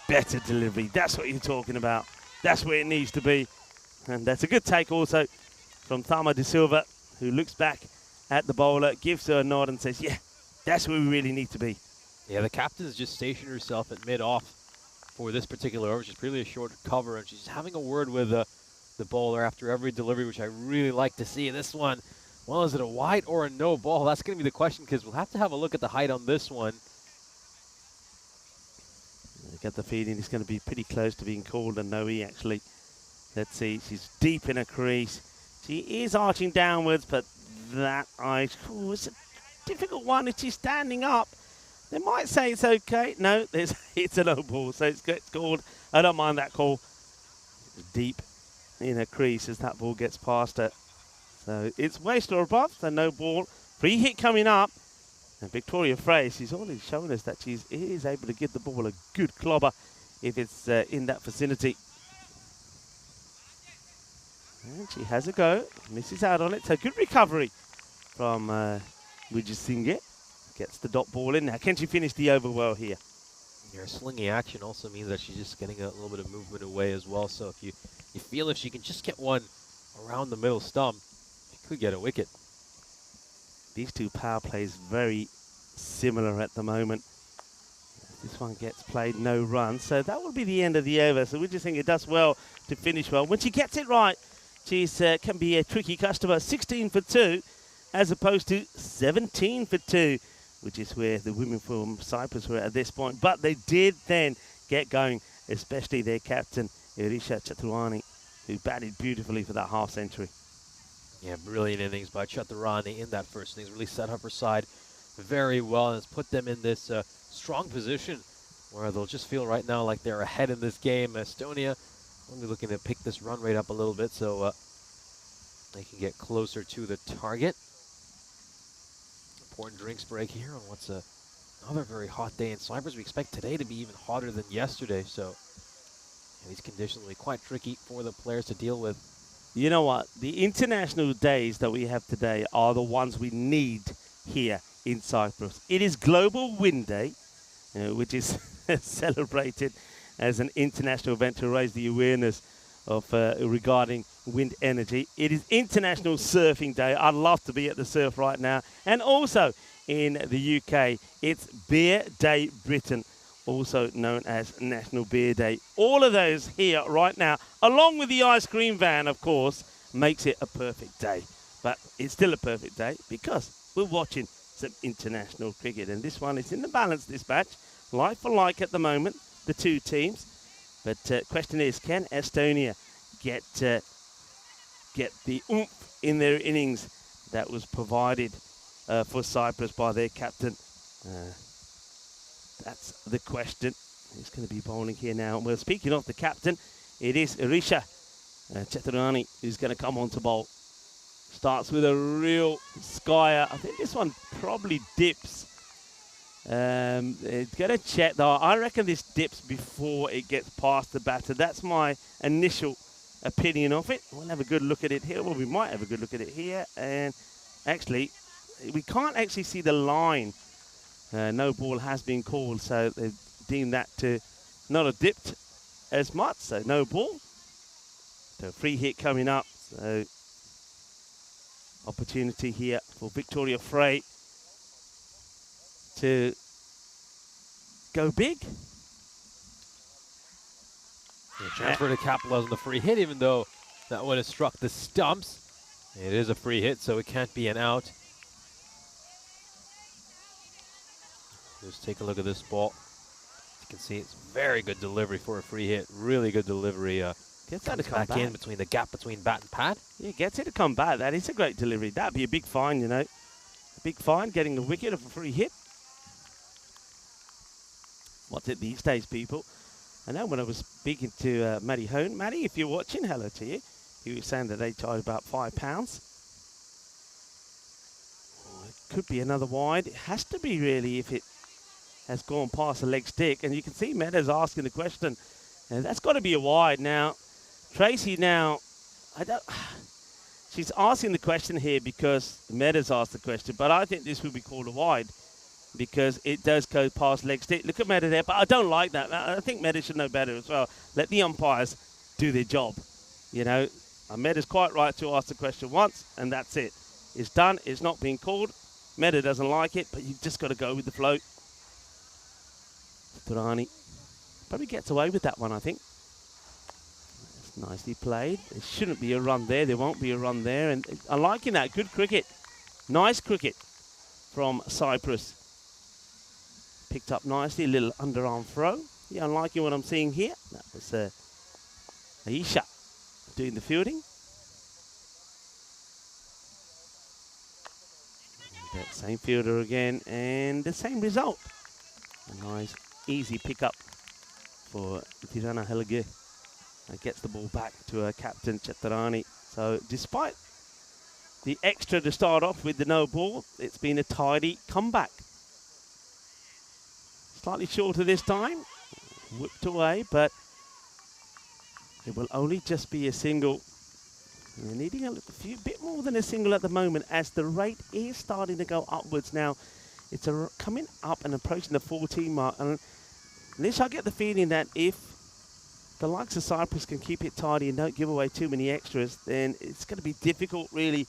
S1: Better delivery. That's what you're talking about. That's where it needs to be. And that's a good take also from Thama De Silva, who looks back at the bowler, gives her a nod and says, yeah, that's where we really need to be.
S5: Yeah, the captain's just stationed herself at mid-off for this particular over. She's really a short cover, and she's having a word with the bowler after every delivery, which I really like to see. This one, well, is it a wide or a no ball? That's going to be the question, because we'll have to have a look at the height on this one.
S1: I get the feeling it's going to be pretty close to being called a no-E, actually. Let's see, she's deep in her crease. She is arching downwards, but that it's a difficult one. If she's standing up, they might say it's okay. No, it's a no ball, so it's called. I don't mind that call. Deep in her crease as that ball gets past her. So it's waist or above, so no ball. Free hit coming up. And Victoria Frey, she's already shown us that she is able to give the ball a good clobber if it's in that vicinity. And she has a go, misses out on it. So good recovery from Wijasinghe. Gets the dot ball in. Now, can she finish the over well here?
S5: Your slinging action also means that she's just getting a little bit of movement away as well. So if you feel if she can just get one around the middle stump, she could get a wicket.
S1: These two power plays very similar at the moment. This one gets played, no run. So that will be the end of the over. So we just think it does well to finish well. When she gets it right, she's can be a tricky customer. 16 for 2 as opposed to 17 for 2, which is where the women from Cyprus were at this point. But they did then get going, especially their captain, Irisha Chaturani, who batted beautifully for that half century.
S5: Yeah, brilliant innings by Chaturani in that first innings. Really set up her side very well and has put them in this strong position where they'll just feel right now like they're ahead in this game. Estonia will be looking to pick this run rate up a little bit so they can get closer to the target. Important drinks break here on what's another very hot day in Cyprus. We expect today to be even hotter than yesterday, so these conditions will be quite tricky for the players to deal with.
S1: You know what? The international days that we have today are the ones we need here in Cyprus. It is Global Wind Day, which is celebrated as an international event to raise the awareness of regarding wind energy. It is International Surfing Day. I'd love to be at the surf right now. And also in the UK, it's Beer Day Britain, also known as National Beer Day. All of those here right now, along with the ice cream van, of course, makes it a perfect day. But it's still a perfect day because we're watching some international cricket. And this one is in the balance dispatch, like for like at the moment, the two teams. But question is, can Estonia get the oomph in their innings that was provided for Cyprus by their captain? That's the question. Who's going to be bowling here now? Well, speaking of the captain, it is Irisha Chaturani who's going to come on to bowl. Starts with a real skyer. I think this one probably dips. It's going to check though. I reckon this dips before it gets past the batter. That's my initial opinion of it. We'll have a good look at it here. Well, we might have a good look at it here. And actually, we can't actually see the line. No ball has been called, so they've deemed that to not have dipped as much, so no ball. So free hit coming up, so opportunity here for Victoria Frey to go big.
S5: Yeah, transfer to capitalize on the free hit, even though that one has struck the stumps. It is a free hit, so it can't be an out. Just take a look at this ball. You can see it's very good delivery for a free hit. Really good delivery.
S1: Gets that to come
S5: back in between the gap between bat and pad.
S1: Yeah, gets it to come back. That is a great delivery. That'd be a big fine, you know. A big fine getting the wicket of a free hit. What's it these days, people? I know when I was speaking to Matty Hone, Matty, if you're watching, hello to you. He was saying that they charge about £5. Oh, it could be another wide. It has to be really if it has gone past the leg stick. And you can see Meta's asking the question. And that's got to be a wide. Now, Tracy she's asking the question here because Meta's asked the question. But I think this will be called a wide because it does go past leg stick. Look at Meta there. But I don't like that. I think Meta should know better as well. Let the umpires do their job. You know, Meta's quite right to ask the question once, and that's it. It's done. It's not being called. Meta doesn't like it, but you've just got to go with the flow. Turani probably gets away with that one, I think. That's nicely played. There shouldn't be a run there. There won't be a run there. And I'm liking that. Good cricket. Nice cricket from Cyprus. Picked up nicely. A little underarm throw. Yeah, I'm liking what I'm seeing here. That was Aisha doing the fielding. And that same fielder again. And the same result. A nice, easy pickup for Tirana Helge. Gets the ball back to captain Chatarani. So despite the extra to start off with the no ball, it's been a tidy comeback. Slightly shorter this time. Whipped away, but it will only just be a single. We're needing a bit more than a single at the moment as the rate is starting to go upwards now. It's coming up and approaching the 14 mark. And at least I get the feeling that if the likes of Cyprus can keep it tidy and don't give away too many extras, then it's going to be difficult really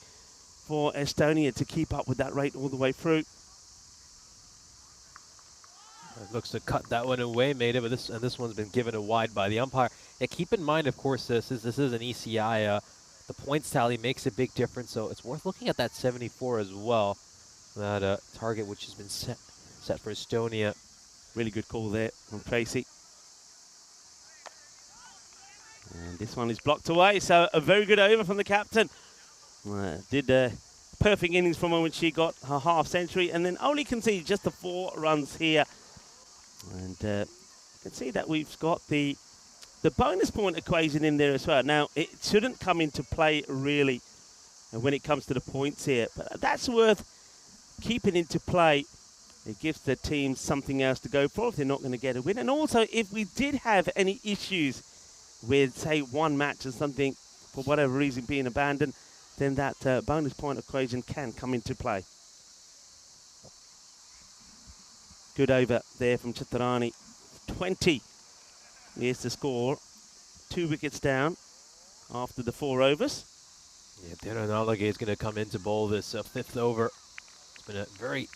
S1: for Estonia to keep up with that rate all the way through.
S5: It looks to cut that one away, Maida, but this one's been given a wide by the umpire. Yeah, keep in mind, of course, this is an ECI. The points tally makes a big difference, so it's worth looking at that 74 as well. That target which has been set for Estonia.
S1: Really good call there from Tracy. And this one is blocked away, so a very good over from the captain. Did a perfect innings from her when she got her half century, and then only conceded just the 4 runs here. And you can see that we've got the bonus point equation in there as well. Now, it shouldn't come into play really when it comes to the points here, but that's worth keeping into play. It gives the team something else to go for if they're not going to get a win. And also, if we did have any issues with, say, one match or something, for whatever reason being abandoned, then that bonus point equation can come into play. Good over there from Chatarani. 20 is the score. 2 wickets down after the 4 overs.
S5: Yeah, Dino Nalage is going to come in to bowl this 5th over. It's been a very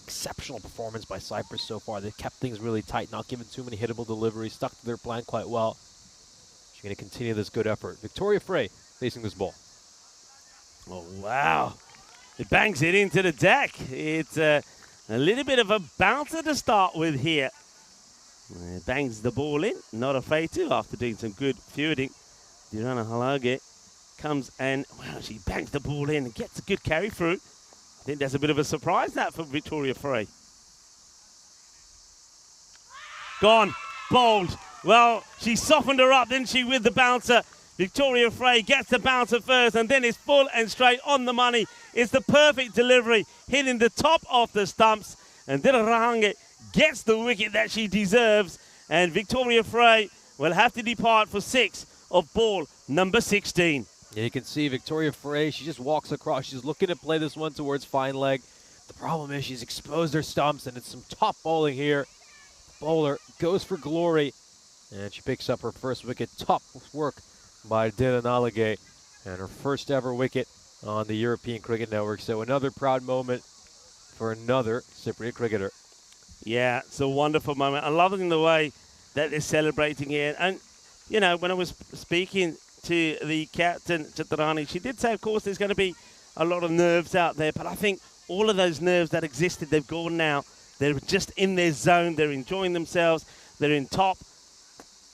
S5: exceptional performance by Cyprus so far. They've kept things really tight, not given too many hittable deliveries, stuck to their plan quite well. She's going to continue this good effort. Victoria Frey facing this ball.
S1: Oh, wow. It bangs it into the deck. It's a little bit of a bouncer to start with here. It bangs the ball in, not afraid to, after doing some good fielding. Dirana Halage comes and, wow, she bangs the ball in and gets a good carry through. I think that's a bit of a surprise, that, for Victoria Frey. Gone, bowled. Well, she softened her up, didn't she, with the bouncer. Victoria Frey gets the bouncer first, and then it's full and straight on the money. It's the perfect delivery, hitting the top of the stumps. And Dirahange gets the wicket that she deserves. And Victoria Frey will have to depart for 6 of ball number 16.
S5: Yeah, you can see Victoria Frey, she just walks across. She's looking to play this one towards fine leg. The problem is she's exposed her stumps, and it's some top bowling here. Bowler goes for glory, and she picks up her first wicket. Top work by Dina Nalage, and her first ever wicket on the European Cricket Network. So another proud moment for another Cypriot cricketer.
S1: Yeah, it's a wonderful moment. I'm loving the way that they're celebrating here. And, you know, when I was speaking to the captain, Chatarani, she did say, of course, there's going to be a lot of nerves out there. But I think all of those nerves that existed, they've gone now. They're just in their zone. They're enjoying themselves. They're in top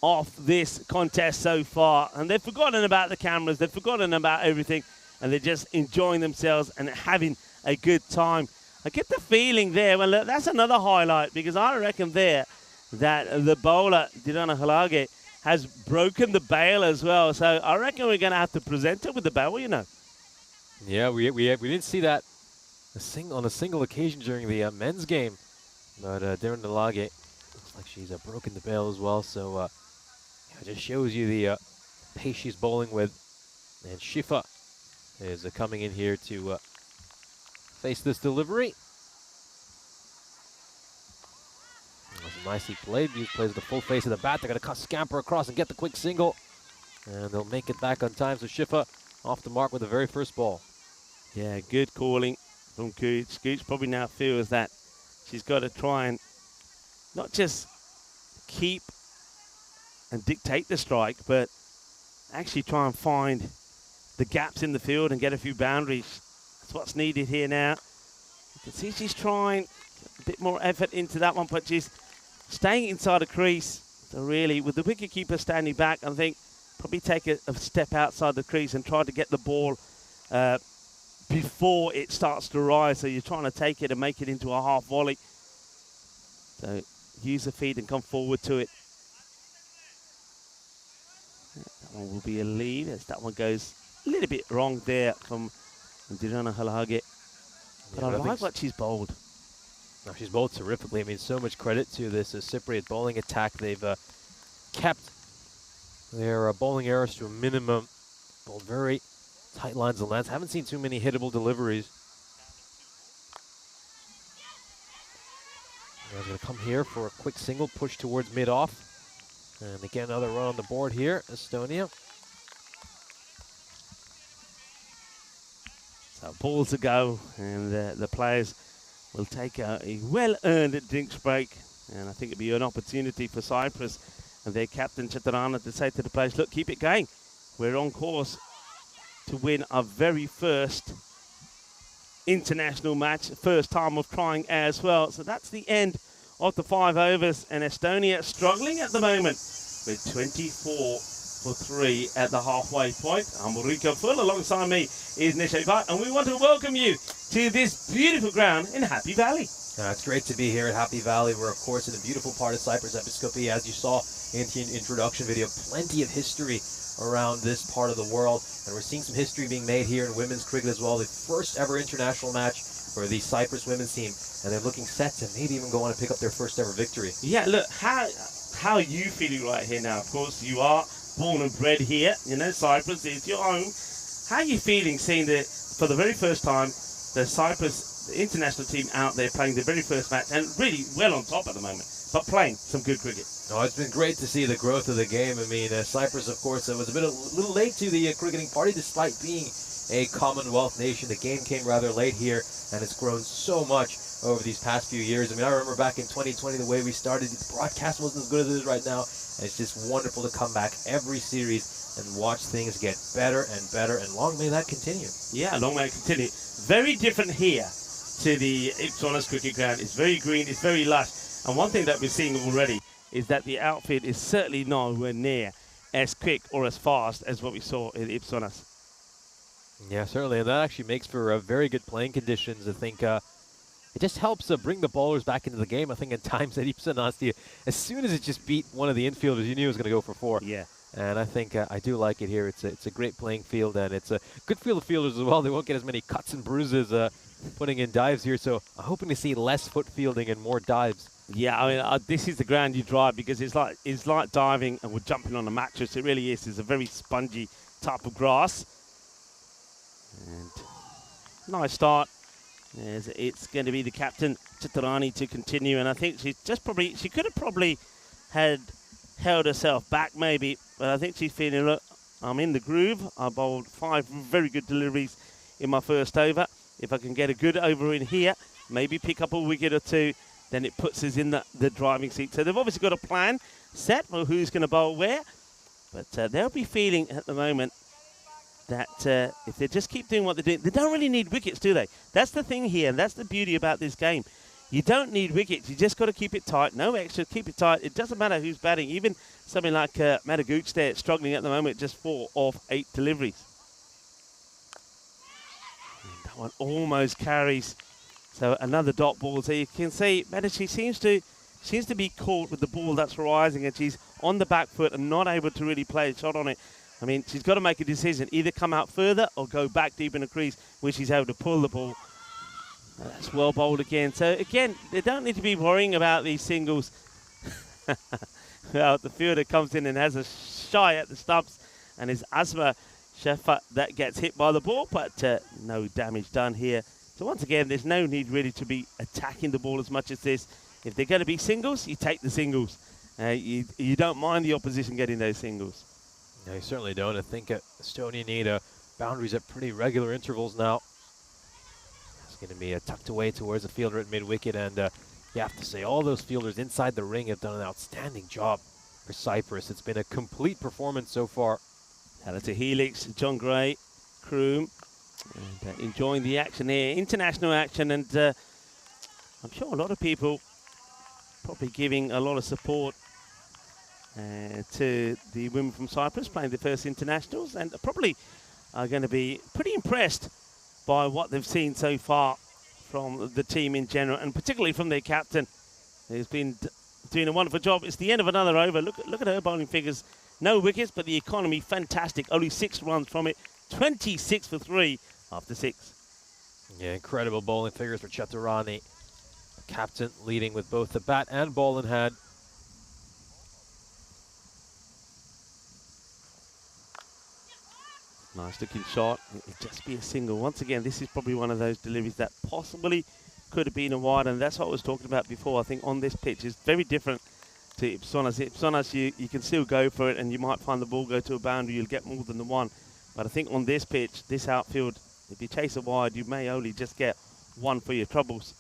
S1: of this contest so far. And they've forgotten about the cameras. They've forgotten about everything. And they're just enjoying themselves and having a good time. I get the feeling there, well, look, that's another highlight, because I reckon there that the bowler, Dirana Halage, has broken the bail as well. So I reckon we're going to have to present it with the bail, you know.
S5: Yeah, we didn't see that on a single occasion during the men's game. But Darren Nalage looks like she's broken the bail as well. So it just shows you the pace she's bowling with. And Shifa is coming in here to face this delivery. That's nicely played. Hughes plays the full face of the bat. They're going to scamper across and get the quick single. And they'll make it back on time. So Shifa off the mark with the very first ball.
S1: Yeah, good calling from Cooch. Cooch probably now feels that she's got to try and not just keep and dictate the strike, but actually try and find the gaps in the field and get a few boundaries. That's what's needed here now. You can see she's trying a bit more effort into that one, but she's staying inside the crease. So really, with the wicketkeeper standing back, I think probably take a step outside the crease and try to get the ball before it starts to rise. So you're trying to take it and make it into a half volley. So use the feet and come forward to it. That one will be a lead as that one goes a little bit wrong there from Dirana Halage. But I like what she's bowled.
S5: No, she's bowled terrifically. I mean, so much credit to this Cypriot bowling attack. They've kept their bowling errors to a minimum. Bowled very tight lines of length. Haven't seen too many hittable deliveries. They're going to come here for a quick single push towards mid-off. And again, another run on the board here, Estonia.
S1: So ball to go, and the players will take a well-earned drinks break. And I think it'll be an opportunity for Cyprus and their captain, Chitarana, to say to the players, look, keep it going. We're on course to win our very first international match, first time of trying as well. So that's the end of the 5 overs, and Estonia struggling at the moment with 24 for 3 at the halfway point. I'm Ulrika Full, alongside me is Nishay Bhatt, and we want to welcome you to this beautiful ground in Happy Valley.
S5: It's great to be here at Happy Valley. We're, of course, in the beautiful part of Cyprus-Estonia. As you saw in the introduction video, plenty of history around this part of the world, and we're seeing some history being made here in women's cricket as well. The first ever international match for the Cyprus women's team, and they're looking set to maybe even go on and pick up their first ever victory.
S1: Yeah, look, how are you feeling right here now? Of course, you are born and bred here. You know, Cyprus is your home. How are you feeling seeing that for the very first time, the Cyprus international team out there playing the very first match and really well on top at the moment, but playing some good cricket?
S5: No, it's been great to see the growth of the game. I mean, Cyprus, of course, was a little late to the cricketing party, despite being a Commonwealth nation. The game came rather late here, and it's grown so much over these past few years. I mean, I remember back in 2020, the way we started, the broadcast wasn't as good as it is right now. And it's just wonderful to come back every series and watch things get better and better, and long may that continue.
S1: Yeah, long may it continue. Very different here to the Ipsonas cricket ground. It's very green, it's very lush. And one thing that we're seeing already is that the outfit is certainly nowhere near as quick or as fast as what we saw in Ipsonas.
S5: Yeah, certainly, and that actually makes for very good playing conditions. I think it just helps bring the bowlers back into the game. I think at times at Ipsonas, as soon as it just beat one of the infielders, you knew it was going to go for 4.
S1: Yeah.
S5: And I think I do like it here. It's a great playing field, and it's a good field of fielders as well. They won't get as many cuts and bruises putting in dives here, so I'm hoping to see less foot fielding and more dives.
S1: Yeah, I mean, this is the ground you drive, because it's like diving and we're jumping on a mattress. It really is. It's a very spongy type of grass. And nice start. It's going to be the captain, Chitarani, to continue, and I think she could have probably had held herself back maybe, but I think she's feeling, look, I'm in the groove. I bowled 5 very good deliveries in my first over. If I can get a good over in here, maybe pick up a wicket or 2, then it puts us in the driving seat. So they've obviously got a plan set for who's going to bowl where, but they'll be feeling at the moment that if they just keep doing what they're doing, they don't really need wickets, do they? That's the thing here, and that's the beauty about this game. You don't need wickets. You just got to keep it tight. No extra. Keep it tight. It doesn't matter who's batting. Even something like Mataguch there, struggling at the moment, just 4 of 8 deliveries. And that one almost carries. So another dot ball. So you can see Mataguch seems to seems to be caught with the ball that's rising, and she's on the back foot and not able to really play a shot on it. I mean, she's got to make a decision, either come out further or go back deep in the crease where she's able to pull the ball. That's well bowled again. So again, they don't need to be worrying about these singles. Well, the fielder comes in and has a shy at the stumps, and it's Asma Shefa that gets hit by the ball, but no damage done here. So once again, there's no need really to be attacking the ball as much as this. If they're going to be singles, you take the singles. You don't mind the opposition getting those singles.
S5: No, you certainly don't. I think Estonia need boundaries at pretty regular intervals now. It's going to be tucked away towards the fielder at mid-wicket, and you have to say all those fielders inside the ring have done an outstanding job for Cyprus. It's been a complete performance so far.
S1: Hello to Helix, John Gray, Kroom, and enjoying the action here, international action, and I'm sure a lot of people probably giving a lot of support to the women from Cyprus playing their first internationals, and probably are going to be pretty impressed by what they've seen so far from the team in general, and particularly from their captain, who's been doing a wonderful job. It's the end of another over. Look at her bowling figures. No wickets, but the economy fantastic. Only 6 runs from it. 26 for 3 after 6.
S5: Yeah, incredible bowling figures for Chaturani. Captain leading with both the bat and ball in hand.
S1: Nice looking shot. It'll just be a single. Once again, this is probably one of those deliveries that possibly could have been a wide, and that's what I was talking about before. I think on this pitch is very different to Ipsonas. Ipsonas, you can still go for it, and you might find the ball go to a boundary. You'll get more than the one. But I think on this pitch, this outfield, if you chase a wide, you may only just get one for your troubles.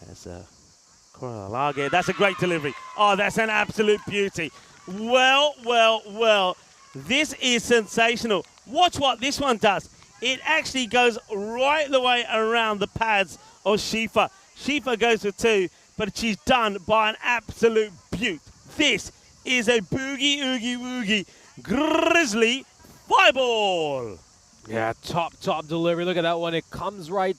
S1: There's Koralage. That's a great delivery. Oh, that's an absolute beauty. Well, well, well. This is sensational. Watch what this one does. It actually goes right the way around the pads of Shifa. Shifa goes for 2, but she's done by an absolute beaut. This is a boogie, oogie, woogie, grizzly fly ball.
S5: Yeah, top delivery. Look at that one. It comes right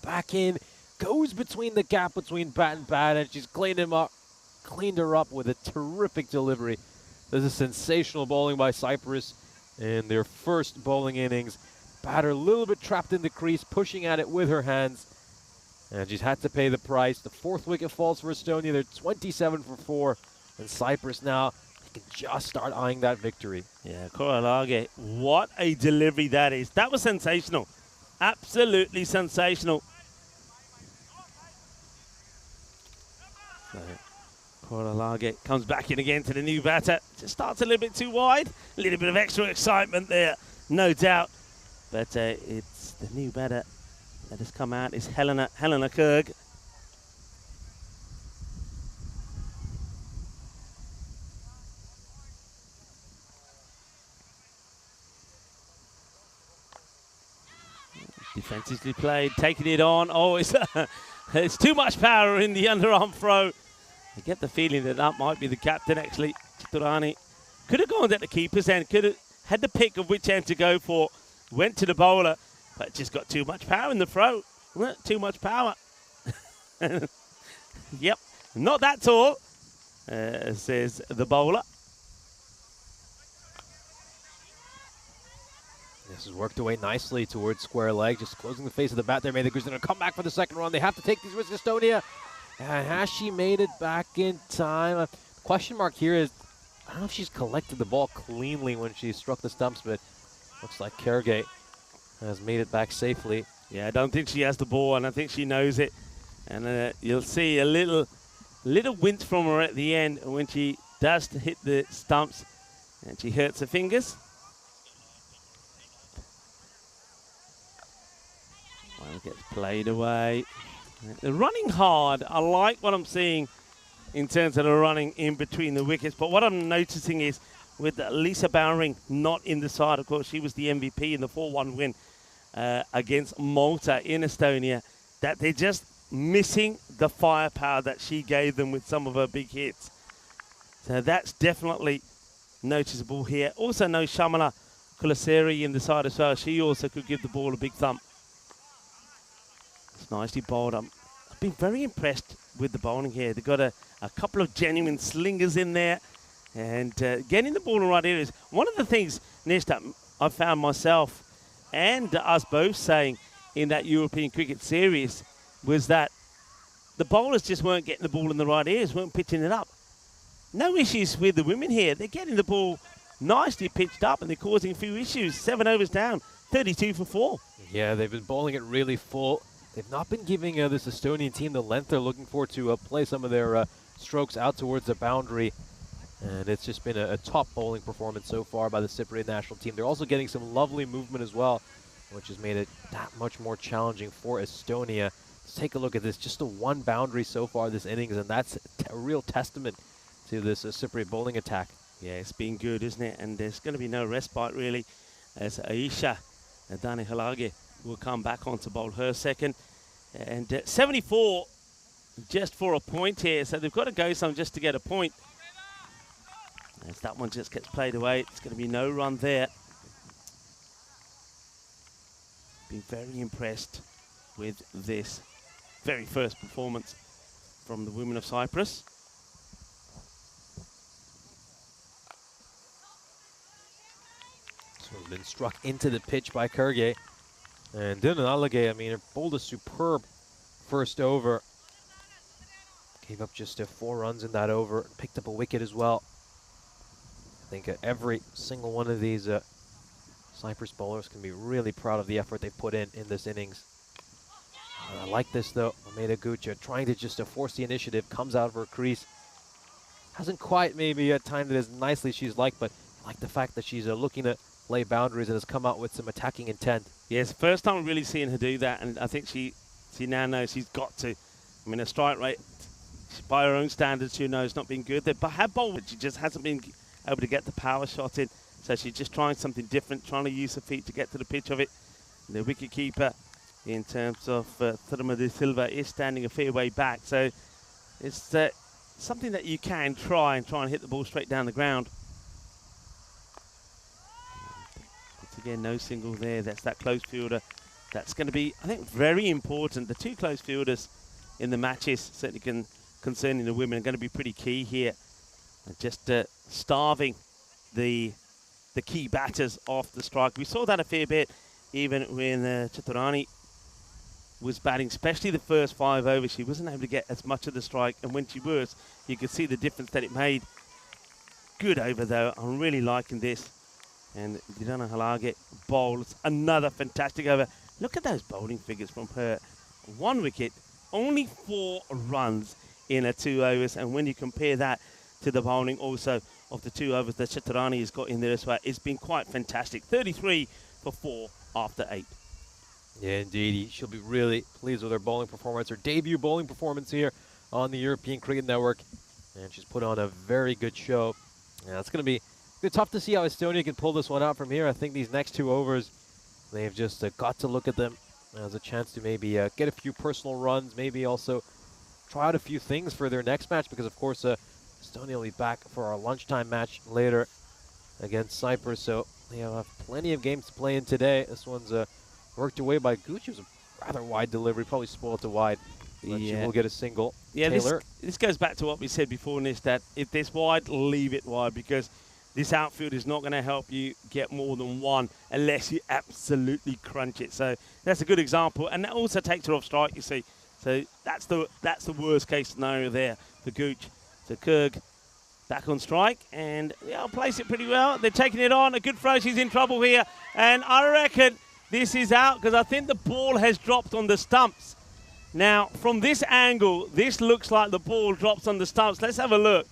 S5: back in, goes between the gap between bat and bat, and she's cleaned her up with a terrific delivery. This is sensational bowling by Cyprus in their first bowling innings. Batter a little bit trapped in the crease, pushing at it with her hands, and she's had to pay the price. The 4th wicket falls for Estonia. They're 27 for 4, and Cyprus now can just start eyeing that victory.
S1: Yeah, Koralage, what a delivery that is. That was sensational. Absolutely sensational. So, Koralage comes back in again to the new batter. Just starts a little bit too wide. A little bit of extra excitement there, no doubt. But it's the new batter that has come out. It's Helena Kerg. Defensively played, taking it on. Oh, it's too much power in the underarm throw. I get the feeling that that might be the captain, actually. Chiturani could have gone at the keeper's end, could have had the pick of which end to go for, went to the bowler, but just got too much power in the throw. Too much power. Yep, not that tall, says the bowler.
S5: This has worked away nicely towards square leg, just closing the face of the bat there. Maybe they're going to come back for the second run. They have to take these risks, Estonia. And has she made it back in time? The question mark here is, I don't know if she's collected the ball cleanly when she struck the stumps, but looks like Kergate has made it back safely.
S1: Yeah, I don't think she has the ball, and I think she knows it. And you'll see a little wince from her at the end when she does hit the stumps, and she hurts her fingers. Well, gets played away. They're running hard. I like what I'm seeing in terms of the running in between the wickets. But what I'm noticing is with Lisa Bowring not in the side, of course, she was the MVP in the 4-1 win against Malta in Estonia, that they're just missing the firepower that she gave them with some of her big hits. So that's definitely noticeable here. Also no Shamala Kulaseri in the side as well. She also could give the ball a big thump. It's nicely bowled. I've been very impressed with the bowling here. They've got a couple of genuine slingers in there, and getting the ball in the right areas. One of the things, Nish, that I found myself and us both saying in that European cricket series was that the bowlers just weren't getting the ball in the right areas, weren't pitching it up. No issues with the women here. They're getting the ball nicely pitched up, and they're causing a few issues. 7 overs down, 32 for 4.
S5: Yeah, they've been bowling it really full. They've not been giving this Estonian team the length they're looking for to play some of their strokes out towards the boundary. And it's just been a top bowling performance so far by the Cypriot national team. They're also getting some lovely movement as well, which has made it that much more challenging for Estonia. Let's take a look at this. Just the one boundary so far this innings, and that's a real testament to this Cypriot bowling attack.
S1: Yeah, it's been good, isn't it? And there's going to be no respite, really, as Aisha Dani Halage will come back on to bowl her second. And 74 just for a point here, so they've got to go some just to get a point. As that one just gets played away, it's going to be no run there. Been very impressed with this very first performance from the women of Cyprus.
S5: So been struck into the pitch by Kyrgyz. And Dylan Alage, I mean, bowled a superb first over. Gave up just 4 runs in that over. Picked up a wicket as well. I think every single one of these Cyprus bowlers can be really proud of the effort they've put in this innings. I like this, though. Ameda Gucha trying to just force the initiative. Comes out of her crease. Hasn't quite maybe timed it as nicely as she's liked, but I like the fact that she's looking to lay boundaries and has come out with some attacking intent.
S1: Yes, first time really seeing her do that, and I think she now knows she's got to. I mean, her strike rate, by her own standards, she knows not been good. But her bowl, she just hasn't been able to get the power shot in, so she's just trying something different, trying to use her feet to get to the pitch of it. The wicket keeper, in terms of Therma de Silva, is standing a fair way back, so it's something that you can try and hit the ball straight down the ground. Once again, no single there. That's that close fielder. That's going to be, I think, very important. The two close fielders in the matches, certainly concerning the women, are going to be pretty key here. And just starving the key batters off the strike. We saw that a fair bit even when Chaturani was batting, especially the first 5 overs. She wasn't able to get as much of the strike, and when she was, you could see the difference that it made. Good over, though. I'm really liking this. And Dirana Halage bowls another fantastic over. Look at those bowling figures from her. 1 wicket, only 4 runs in 2 overs, and when you compare that to the bowling also of the 2 overs that Chaturani has got in there as well, it's been quite fantastic. 33 for 4 after 8.
S5: Yeah, indeed. She'll be really pleased with her bowling performance, her debut bowling performance here on the European Cricket Network. And she's put on a very good show. Yeah, it's going to be tough to see how Estonia can pull this one out from here. I think these next 2 overs, they've just got to look at them as a chance to maybe get a few personal runs, maybe also try out a few things for their next match, because, of course, Estonia will be back for our lunchtime match later against Cyprus. So they have plenty of games to play in today. This one's worked away by Gucci. It was a rather wide delivery, probably spoiled to wide. But she will get a single.
S1: Yeah,
S5: Taylor.
S1: This goes back to what we said before, Nish, that if there's wide, leave it wide, because this outfield is not going to help you get more than 1 unless you absolutely crunch it. So that's a good example, and that also takes her off strike, you see. So that's the worst case scenario there for Gooch. So Kurg back on strike, and I'll place it pretty well. They're taking it on. A good throw. She's in trouble here, and I reckon this is out because I think the ball has dropped on the stumps. Now, from this angle, this looks like the ball drops on the stumps. Let's have a look.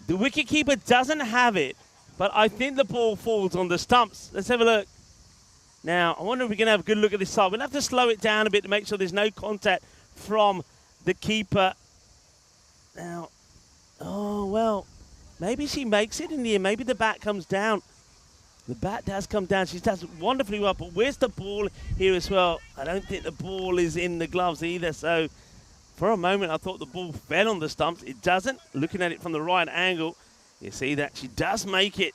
S1: The wicketkeeper doesn't have it, but I think the ball falls on the stumps. Let's have a look. Now, I wonder if we can have a good look at this side. We'll have to slow it down a bit to make sure there's no contact from the keeper. Now, oh, well, maybe she makes it in the end. Maybe the bat comes down. The bat does come down. She does wonderfully well, but where's the ball here as well? I don't think the ball is in the gloves either, so for a moment, I thought the ball fell on the stumps. It doesn't. Looking at it from the right angle, you see that she does make it.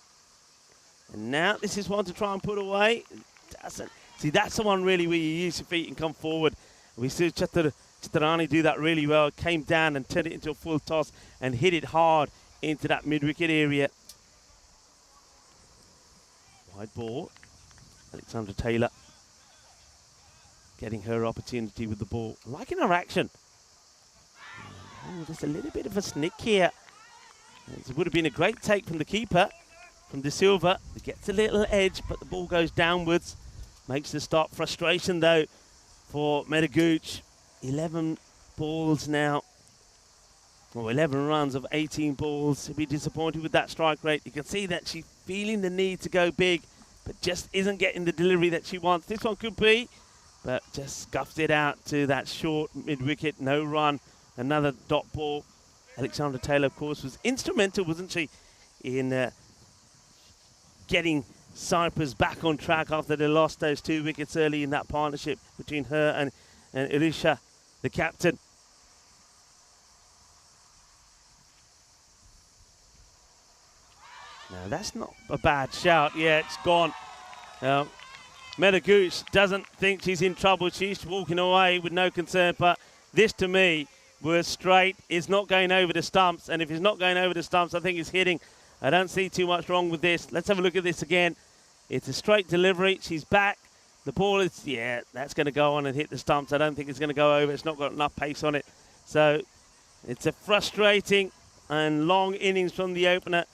S1: And now this is one to try and put away. It doesn't. See, that's the one really where you use your feet and come forward. We see Strani do that really well. Came down and turned it into a full toss and hit it hard into that mid-wicket area. Wide ball. Alexandra Taylor getting her opportunity with the ball. Liking her action. Oh, just a little bit of a snick here. It would have been a great take from the keeper, from De Silva. It gets a little edge, but the ball goes downwards. Makes the stop. Frustration, though, for Medaguch. 11 balls now. Or 11 runs of 18 balls. He'll be disappointed with that strike rate. You can see that she's feeling the need to go big, but just isn't getting the delivery that she wants. This one could be, but just scuffed it out to that short mid-wicket. No run. Another dot ball. Alexandra Taylor, of course, was instrumental, wasn't she, in getting Cyprus back on track after they lost those 2 wickets early in that partnership between her and Elisha, the captain. Now, that's not a bad shout. Yeah, it's gone. Medaguch doesn't think she's in trouble. She's walking away with no concern, but this, to me, was straight. It's not going over the stumps, and if it's not going over the stumps, I think it's hitting. I don't see too much wrong with this. Let's have a look at this again. It's a straight delivery. She's back. The ball is, yeah, that's going to go on and hit the stumps. I don't think it's going to go over. It's not got enough pace on it. So it's a frustrating and long innings from the opener,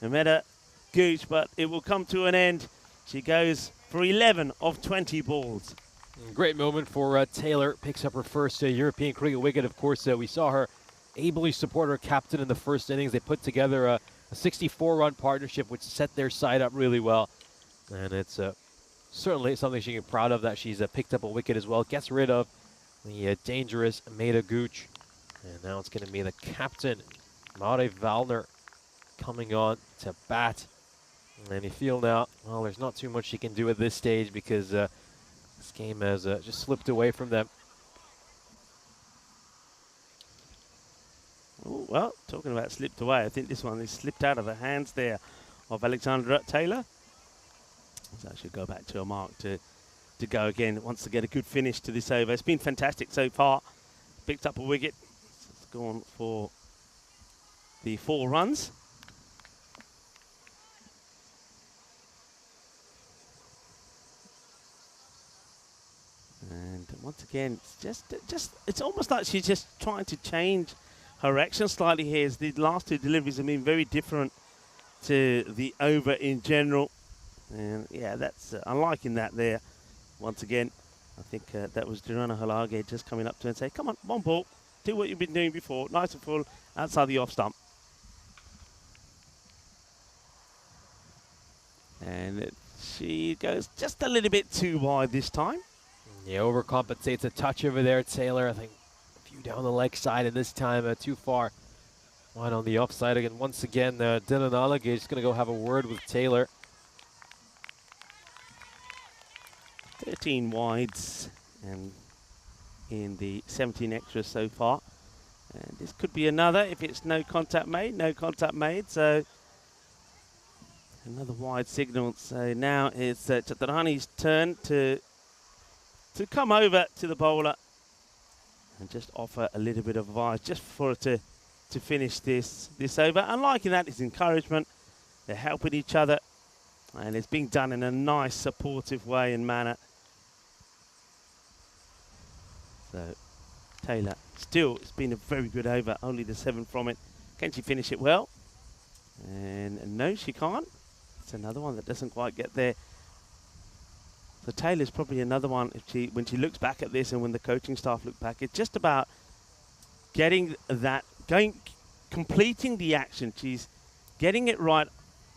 S1: Medaguch, but it will come to an end. She goes for 11 of 20 balls.
S5: Great moment for Taylor. Picks up her first European cricket wicket. Of course, we saw her ably support her captain in the first innings. They put together a 64-run partnership, which set their side up really well. And it's certainly something she can be proud of, that she's picked up a wicket as well. Gets rid of the dangerous Medaguch. And now it's going to be the captain, Mare Valner, coming on to bat. And you feel now, well, there's not too much she can do at this stage, because this game has just slipped away from them.
S1: Ooh, well, talking about slipped away, I think this one is slipped out of the hands there of Alexandra Taylor. So I should go back to a mark to go again. Wants to get a good finish to this over. It's been fantastic so far. Picked up a wicket. It's gone for the 4 runs. And once again, it's just it's almost like she's just trying to change her action slightly here. As the last 2 deliveries have been very different to the over in general. And yeah, that's I'm liking that there. Once again, I think that was Durana Halage just coming up to her and say, come on, one ball, do what you've been doing before, nice and full, outside the off stump. And she goes just a little bit too wide this time.
S5: Yeah, overcompensates a touch over there, Taylor. I think a few down the leg side, and this time too far wide on the offside. Again, once again, Dylan Halage is going to go have a word with Taylor.
S1: 13 wides and in the 17 extras so far. And this could be another if it's no contact made, no contact made. So another wide signal. So now it's Chaturani's turn to come over to the bowler and just offer a little bit of advice just for her to finish this over. And liking that is encouragement. They're helping each other, and it's being done in a nice, supportive way and manner. So Taylor, still, it's been a very good over, only the 7 from it. Can she finish it well? And no, she can't. It's another one that doesn't quite get there. So Taylor's probably another one, if when she looks back at this and when the coaching staff look back, it's just about getting that, completing the action. She's getting it right,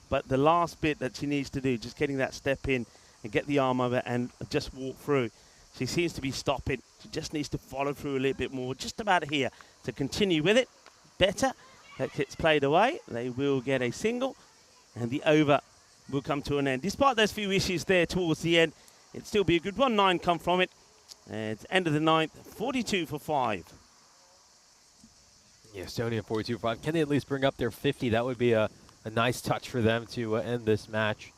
S1: but the last bit that she needs to do, just getting that step in and get the arm over and just walk through. She seems to be stopping. She just needs to follow through a little bit more, just about here, to continue with it. Better. That gets played away. They will get a single, and the over will come to an end. Despite those few issues there towards the end, it'd still be a good one. 9 come from it. And it's end of the 9th, 42 for 5.
S5: Yeah, Estonia 42 for 5. Can they at least bring up their 50? That would be a nice touch for them to end this match.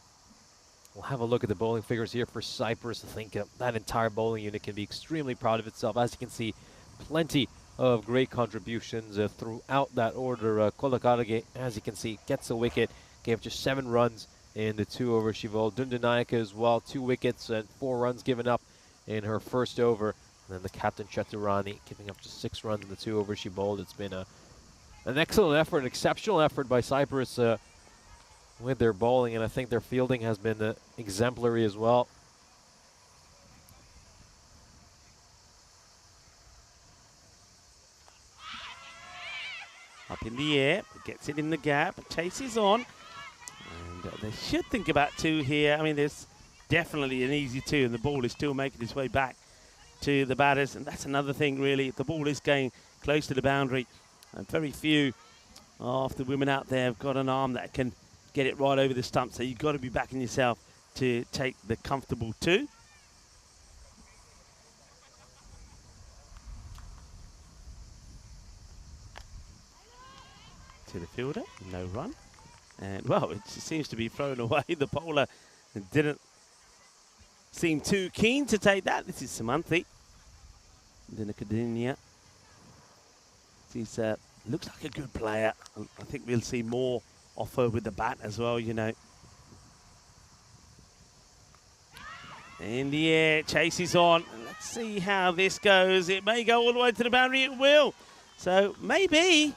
S5: We'll have a look at the bowling figures here for Cyprus. I think that entire bowling unit can be extremely proud of itself. As you can see, plenty of great contributions throughout that order. Kolokarage, as you can see, gets a wicket, gave just 7 runs in the 2 over she bowled. Dundanaika as well, 2 wickets and 4 runs given up in her first over. And then the captain Chaturani giving up just 6 runs in the 2 over she bowled. It's been an excellent effort, an exceptional effort by Cyprus with their bowling, and I think their fielding has been exemplary as well.
S1: Up in the air, gets it in the gap, chases on. And they should think about 2 here. I mean, there's definitely an easy 2, and the ball is still making its way back to the batters. And that's another thing, really. The ball is going close to the boundary. And very few of the women out there have got an arm that can get it right over the stump. So you've got to be backing yourself to take the comfortable 2. To the fielder, no run. And, well, it seems to be thrown away. The bowler didn't seem too keen to take that. This is Samanthi. Dinakadinia. She's looks like a good player. I think we'll see more of her with the bat as well, you know. In the air, chases on. Let's see how this goes. It may go all the way to the boundary. It will. So maybe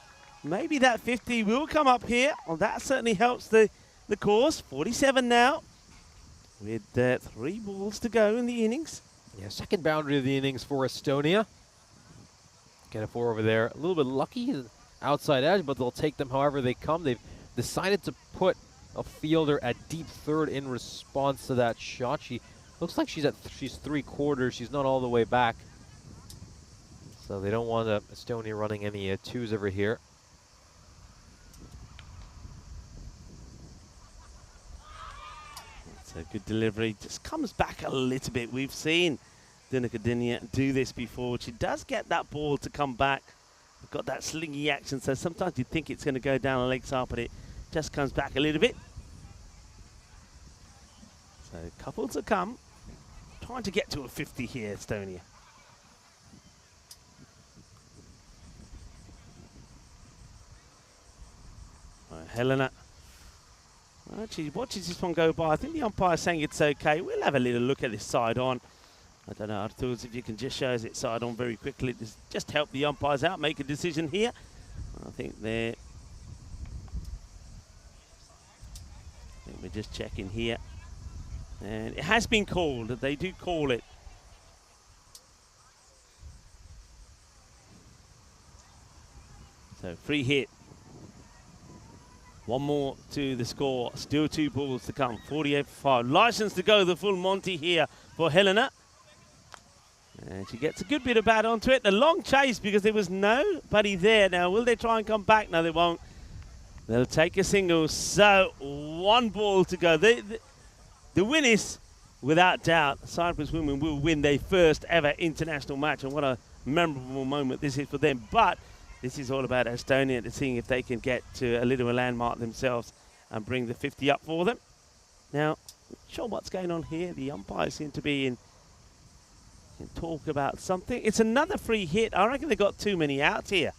S1: that 50 will come up here. Well, that certainly helps the cause. 47 now with 3 balls to go in the innings.
S5: Yeah, second boundary of the innings for Estonia. Get a 4 over there. A little bit lucky, outside edge, but they'll take them however they come. They've decided to put a fielder at deep third in response to that shot. She looks like she's 3/4. She's not all the way back. So they don't want Estonia running any 2s over here.
S1: That's a good delivery. Just comes back a little bit. We've seen Dinakadinia do this before. She does get that ball to come back. Got that slingy action, so sometimes you think it's going to go down the leg side, but it just comes back a little bit. So a couple to come. Trying to get to a 50 here, Estonia. Helena. Well, she watches this one go by. I think the umpire's saying it's okay. We'll have a little look at this side on. I don't know, Arthurs, if you can just show us it side on very quickly. Just help the umpires out, make a decision here. I think we're just checking here. And it has been called. They do call it. So free hit. 1 more to the score. Still 2 balls to come. 48 for 5. License to go the full Monty here for Helena. And she gets a good bit of bat onto it. The long chase because there was nobody there. Now, will they try and come back? No, they won't. They'll take a single. So, 1 ball to go. The win is, without doubt, Cyprus women will win their first ever international match. And what a memorable moment this is for them. But this is all about Estonia to seeing if they can get to a little landmark themselves and bring the 50 up for them. Now, not sure what's going on here. The umpires seem to be in talk about something. It's another free hit. I reckon they got too many outs here.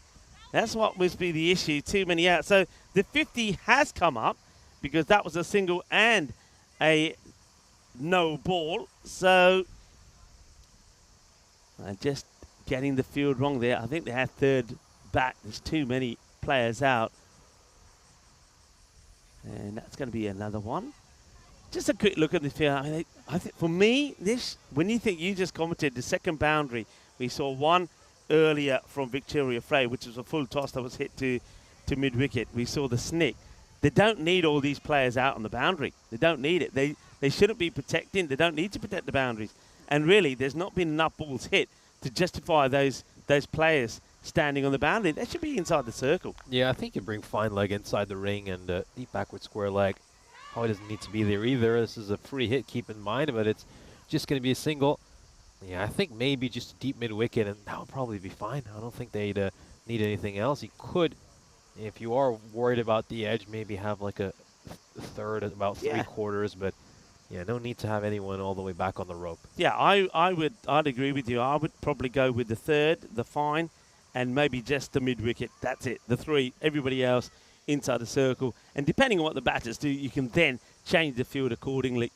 S1: That's what must be the issue, too many outs. So the 50 has come up because that was a single and a no ball. So just getting the field wrong there. I think they had third bat. There's too many players out. And that's going to be another one. Just a quick look at the field. I mean, I think for me, when you just commented the second boundary, we saw one earlier from Victoria Frey, which was a full toss that was hit to mid wicket. We saw the snick. They don't need all these players out on the boundary. They don't need it. They shouldn't be protecting. They don't need to protect the boundaries. And really, there's not been enough balls hit to justify those players standing on the boundary. They should be inside the circle.
S5: Yeah, I think you bring fine leg inside the ring and deep backward square leg. Probably doesn't need to be there either. This is a free hit, keep in mind, but it's just going to be a single. Yeah, I think maybe just a deep mid-wicket, and that would probably be fine. I don't think they'd need anything else. You could, if you are worried about the edge, maybe have like a third, about 3/4, but yeah, no need to have anyone all the way back on the rope.
S1: Yeah, I'd agree with you. I would probably go with the third, the fine, and maybe just the mid wicket. That's it. The three, everybody else inside the circle. And depending on what the batters do, you can then change the field accordingly.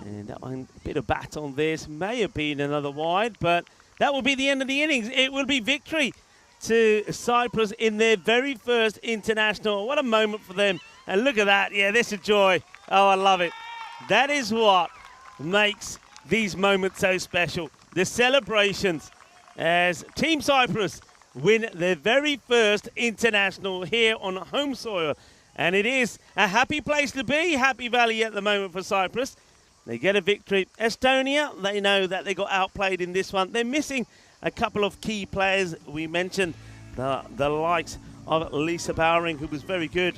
S1: And that one, a bit of bat on this, may have been another wide, but that will be the end of the innings. It will be victory to Cyprus in their very first international. What a moment for them. And look at that. Yeah, this is joy. Oh, I love it. That is what makes these moments so special. The celebrations as Team Cyprus win their very first international here on home soil. And it is a happy place to be, Happy Valley at the moment for Cyprus. They get a victory. Estonia, they know that they got outplayed in this one. They're missing a couple of key players. We mentioned the likes of Lisa Bowering, who was very good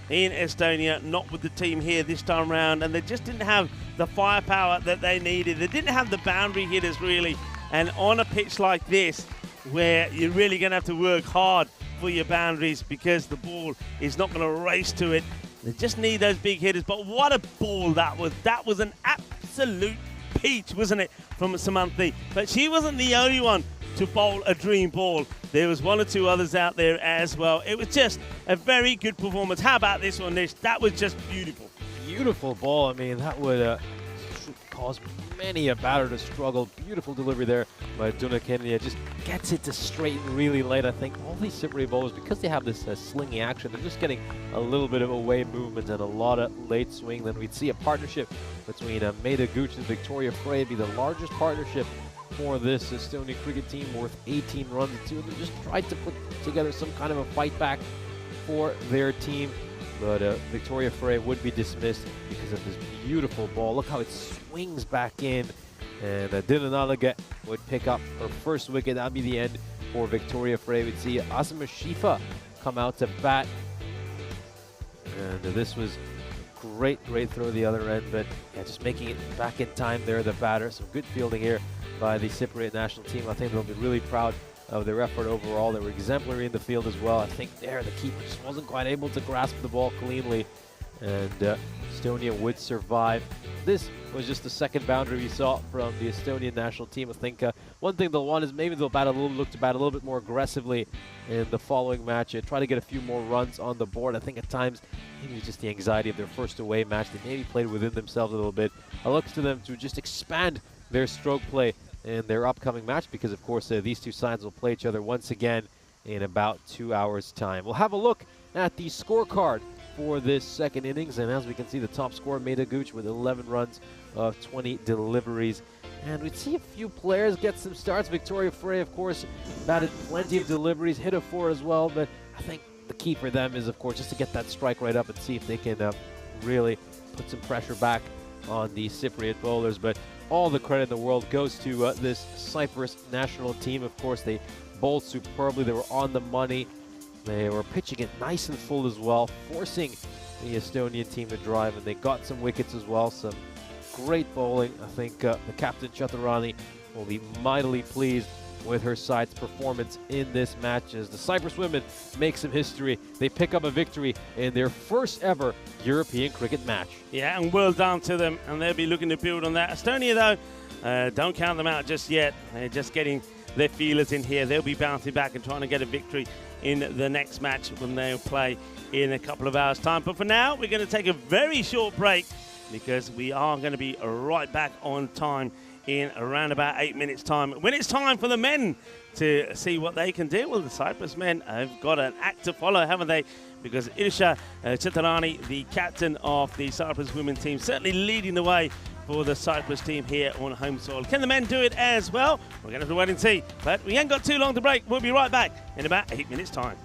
S1: in Estonia, not with the team here this time round, and they just didn't have the firepower that they needed. They didn't have the boundary hitters, really. And on a pitch like this, where you're really going to have to work hard for your boundaries because the ball is not going to race to it, they just need those big hitters. But what a ball that was. That was an absolute peach, wasn't it, from Samanthi? But she wasn't the only one to bowl a dream ball. There was one or two others out there as well. It was just a very good performance. How about this one, Nish? That was just beautiful.
S5: Beautiful ball. I mean, that would cause many a batter to struggle. Beautiful delivery there by Duna Kenya. Just gets it to straighten really late. I think all these Cypriot bowlers, because they have this slingy action, they're just getting a little bit of away movement and a lot of late swing. Then we'd see a partnership between Maida Gooch and Victoria Frey be the largest partnership for this Estonian cricket team, worth 18 runs. The two of them just tried to put together some kind of a fight back for their team, but Victoria Frey would be dismissed because of this beautiful ball. Look how it swings back in, and Dinanaga would pick up her first wicket. That would be the end for Victoria Frey. We'd see Asma Shifa come out to bat, and this was great throw the other end, but yeah, just making it back in time there, the batter. Some good fielding here by the Cypriot national team. I think they'll be really proud of their effort overall. They were exemplary in the field as well. I think there the keeper just wasn't quite able to grasp the ball cleanly, and Estonia would survive. This was just the second boundary we saw from the Estonian national team. I think one thing they'll want is maybe they'll look to bat a little bit more aggressively in the following match and try to get a few more runs on the board. I think at times maybe just the anxiety of their first away match, they maybe played within themselves a little bit. It looks to them to just expand their stroke play in their upcoming match, because of course these two sides will play each other once again in about 2 hours time. We'll have a look at the scorecard for this second innings, and as we can see, the top scorer, Maida Gooch, with 11 runs of 20 deliveries. And we'd see a few players get some starts. Victoria Frey, of course, batted plenty of deliveries, hit a 4 as well, but I think the key for them is, of course, just to get that strike rate up and see if they can really put some pressure back on the Cypriot bowlers. But all the credit in the world goes to this Cyprus national team. Of course, they bowled superbly. They were on the money. They were pitching it nice and full as well, forcing the Estonian team to drive, and they got some wickets as well. Some great bowling. I think the captain Chaturani will be mightily pleased with her side's performance in this match as the Cyprus women make some history. They pick up a victory in their first ever European cricket match.
S1: Yeah, and well done to them, and they'll be looking to build on that. Estonia, though, don't count them out just yet. They're just getting their feelers in here. They'll be bouncing back and trying to get a victory in the next match when they'll play in a couple of hours' time. But for now, we're going to take a very short break because we are going to be right back on time in around about 8 minutes' time, when it's time for the men to see what they can do. Well, the Cyprus men have got an act to follow, haven't they? Because Irsha Chaturani, the captain of the Cyprus women's team, certainly leading the way for the Cyprus team here on home soil. Can the men do it as well? We're going to have to wait and see. But we ain't got too long to break. We'll be right back in about 8 minutes' time.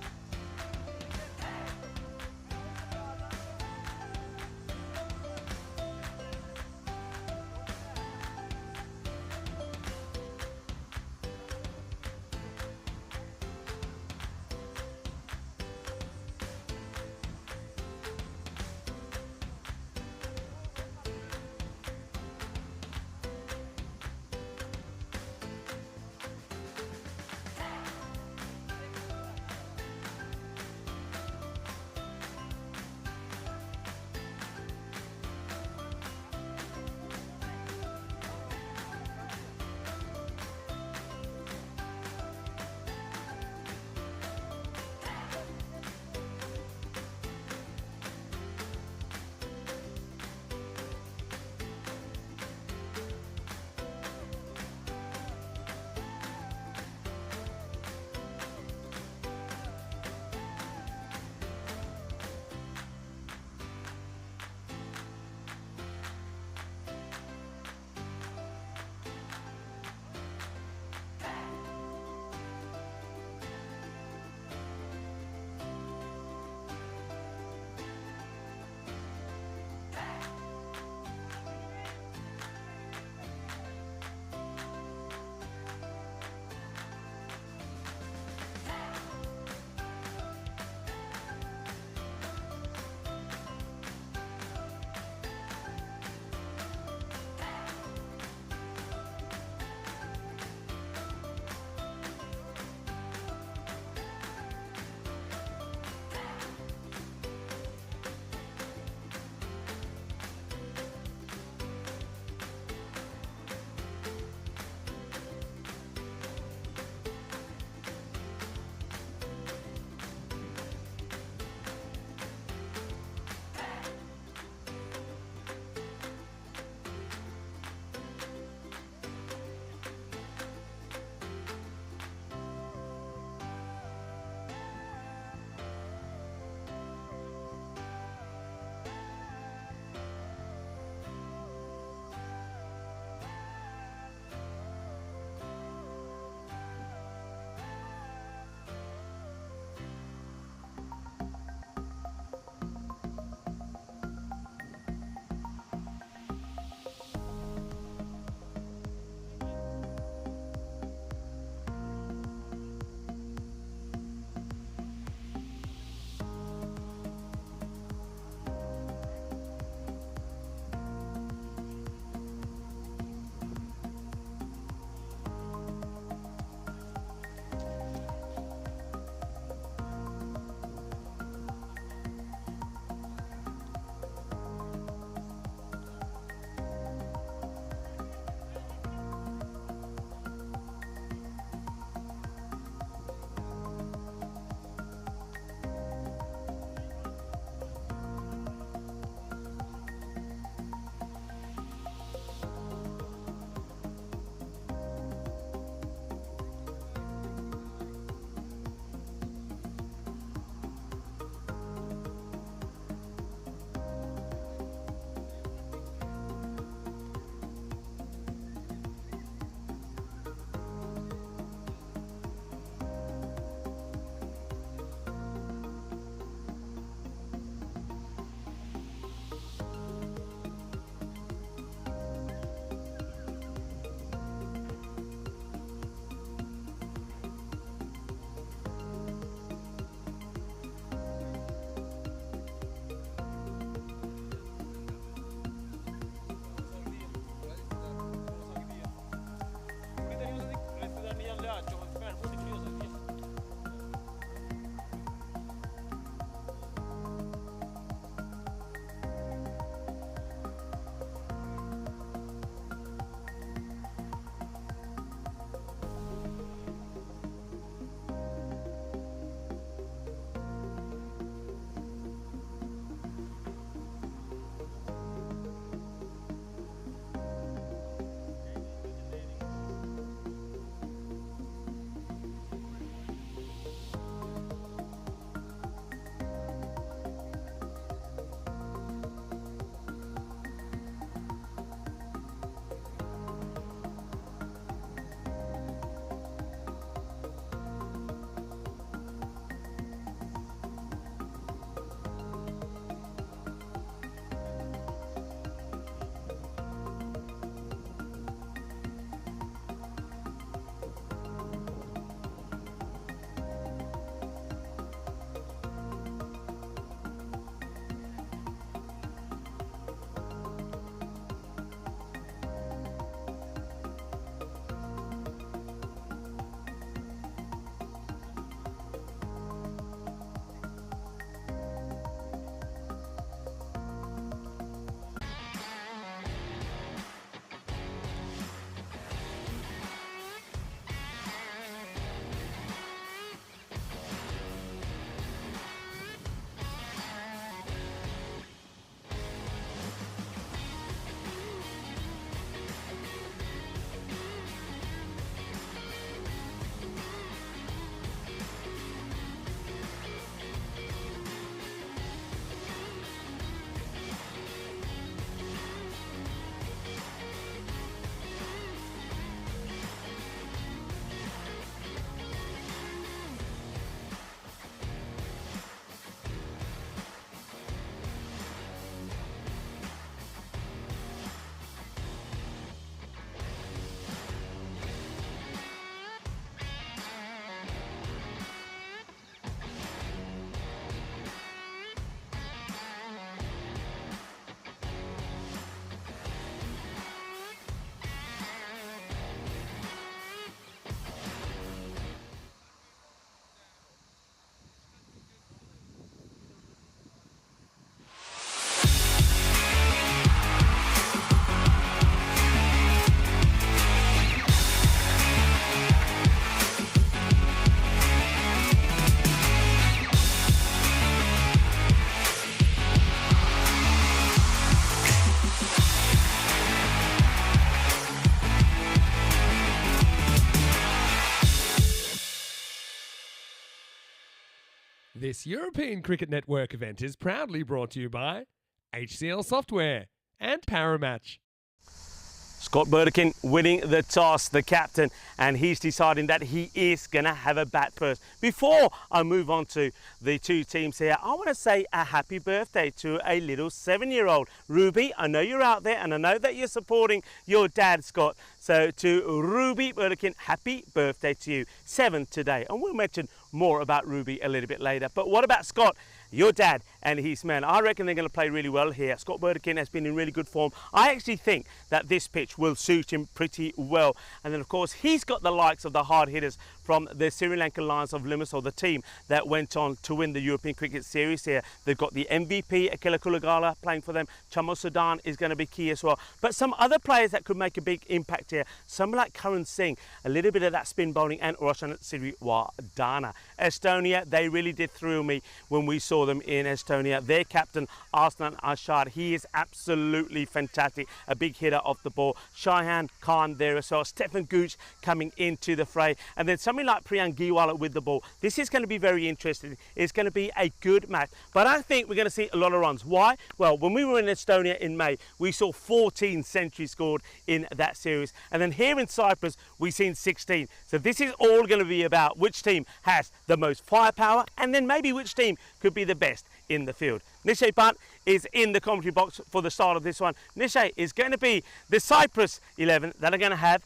S2: This European Cricket Network event is proudly brought to you by HCL Software and Paramatch.
S1: Scott Burdekin winning the toss, the captain, and he's deciding that he is going to have a bat first. Before I move on to the two teams here, I want to say a happy birthday to a little 7-year-old. Ruby, I know you're out there and I know that you're supporting your dad, Scott. So to Ruby Burdekin, happy birthday to you. 7 today. And we'll mention more about Ruby a little bit later. But what about Scott? Your dad and his men. I reckon they're going to play really well here. Scott Burdekin has been in really good form. I actually think that this pitch will suit him pretty well. And then, of course, he's got the likes of the hard hitters from the Sri Lankan Lions of Limassol, the team that went on to win the European Cricket Series here. They've got the MVP, Akila Kulagala, playing for them. Chamo Sudan is going to be key as well. But some other players that could make a big impact here, someone like Karan Singh, a little bit of that spin bowling, and Roshan Siriwardana. Estonia, they really did thrill me when we saw them in Estonia. Their captain, Arslan Ashar, he is absolutely fantastic. A big hitter off the ball. Shaihan Khan there as well. Stefan Gooch coming into the fray. And then something like Priyan Giwala with the ball. This is going to be very interesting. It's going to be a good match. But I think we're going to see a lot of runs. Why? Well, when we were in Estonia in May, we saw 14 centuries scored in that series. And then here in Cyprus, we've seen 16. So this is all going to be about which team has the most firepower and then maybe which team could be the best in the field. Nishay Butt is in the commentary box for the start of this one. Nishay is going to be the Cyprus 11 that are going to have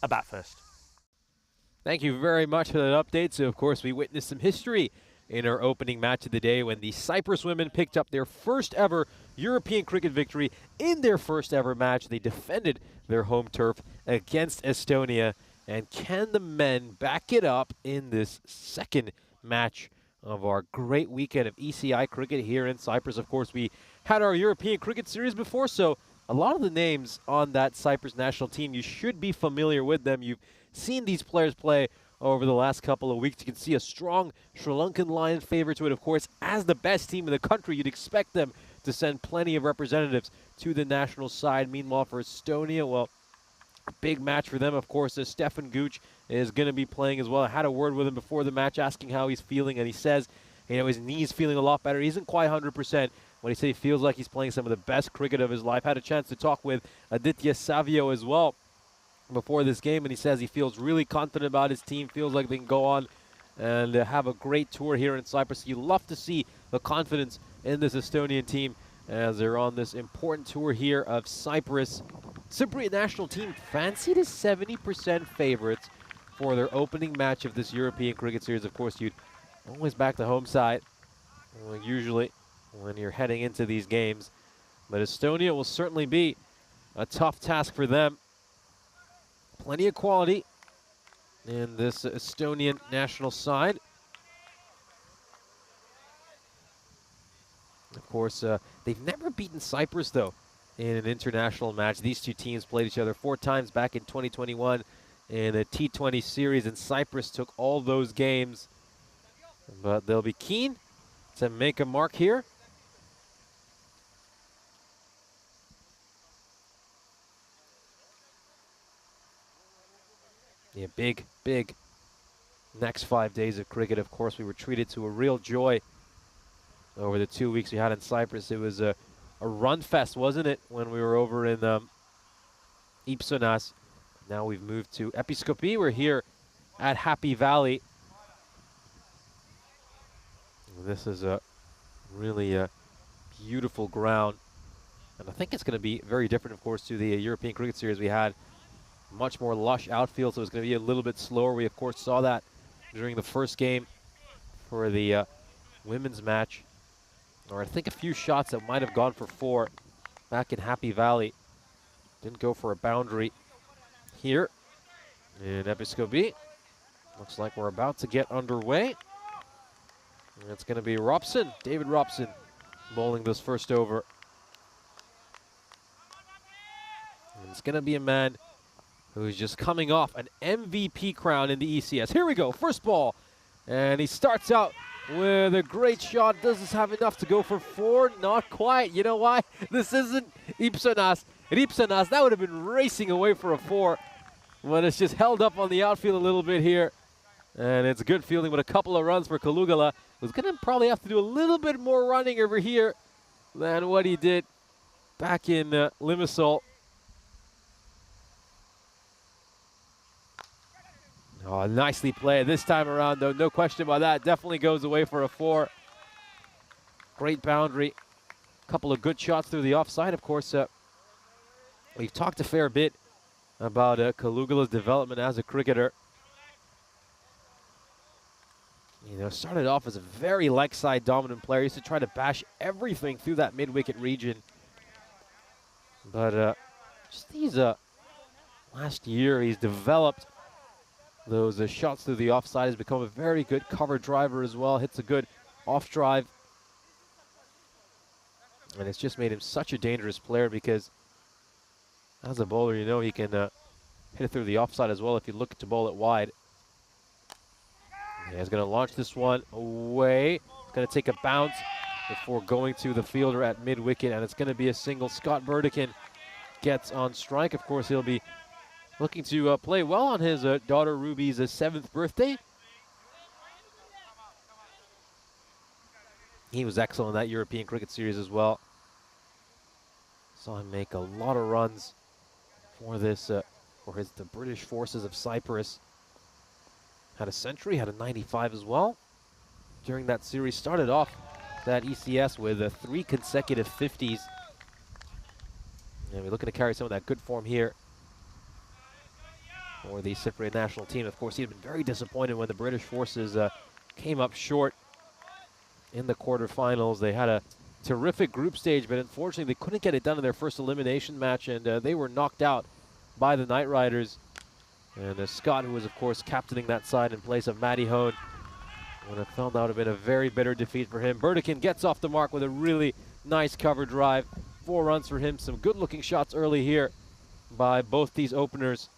S1: a bat first.
S5: Thank you very much for that update. So, of course, we witnessed some history in our opening match of the day when the Cyprus women picked up their first ever European cricket victory in their first ever match. They defended their home turf against Estonia. And can the men back it up in this second match of our great weekend of ECI cricket here in Cyprus? Of course, we had our European cricket series before, so a lot of the names on that Cyprus national team, you should be familiar with them. You've seen these players play over the last couple of weeks. You can see a strong Sri Lankan Lion favor to it. Of course, as the best team in the country, you'd expect them to send plenty of representatives to the national side. Meanwhile, for Estonia, well, a big match for them, of course, as Stefan Gooch is going to be playing as well. I had a word with him before the match asking how he's feeling, and he says, you know, his knee's feeling a lot better. He isn't quite 100%. When he said he feels like he's playing some of the best cricket of his life. Had a chance to talk with Aditya Savio as well before this game, and he says he feels really confident about his team, feels like they can go on and have a great tour here in Cyprus. You love to see the confidence in this Estonian team as they're on this important tour here of Cyprus. Cypriot national team fancied as 70% favorites for their opening match of this European cricket series. Of course, you'd always back the home side, usually when you're heading into these games. But Estonia will certainly be a tough task for them. Plenty of quality in this Estonian national side. Of course, they've never beaten Cyprus, though, in an international match. These two teams played each other 4 times back in 2021 in a T20 series, and Cyprus took all those games. But they'll be keen to make a mark here. Yeah, big next 5 days of cricket. Of course, we were treated to a real joy over the 2 weeks we had in Cyprus. It was a run fest, wasn't it, when we were over in Ipsonas. Now we've moved to Episkopi. We're here at Happy Valley. This is a really beautiful ground. And I think it's going to be very different, of course, to the European Cricket Series we had. Much more lush outfield, so it's going to be a little bit slower. We, of course, saw that during the first game for the women's match. Or I think a few shots that might have gone for 4 back in Happy Valley. Didn't go for a boundary here in Episkopi. Looks like we're about to get underway. And it's going to be Robson, David Robson, bowling this first over. And it's going to be a man who's just coming off an MVP crown in the ECS. Here we go, first ball. And he starts out with a great shot. Doesn't have enough to go for 4. Not quite. You know why? This isn't Ipsonas. At Ipsonas, that would have been racing away for a 4. But it's just held up on the outfield a little bit here. And it's a good feeling with a couple of runs for Kalugala, who's going to probably have to do a little bit more running over here than what he did back in Limassol. Oh, nicely played this time around, though. No question about that. Definitely goes away for a 4. Great boundary. Couple of good shots through the offside. Of course, we've talked a fair bit about Kalugala's development as a cricketer. You know, started off as a very leg side dominant player. Used to try to bash everything through that mid-wicket region. But just these last year, he's developed those shots through the offside. Has become a very good cover driver as well. Hits a good off drive. And it's just made him such a dangerous player because as a bowler, you know, he can hit it through the offside as well if you look to bowl it wide. Yeah, he's going to launch this one away. It's going to take a bounce before going to the fielder at mid-wicket, and it's going to be a single. Scott Burdekin gets on strike. Of course, he'll be looking to play well on his daughter Ruby's 7th birthday. He was excellent in that European Cricket Series as well. Saw him make a lot of runs for this, the British forces of Cyprus. Had a century, had a 95 as well. During that series, started off that ECS with 3 consecutive 50s. And we're looking to carry some of that good form here for the Cypriot national team. Of course, he had been very disappointed when the British forces came up short in the quarterfinals. They had a terrific group stage, but unfortunately they couldn't get it done in their first elimination match, and they were knocked out by the Knight Riders. And Scott, who was, of course, captaining that side in place of Matty Hone, would have felt that would have been a very bitter defeat for him. Burdekin gets off the mark with a really nice cover drive. 4 runs for him. Some good-looking shots early here by both these openers.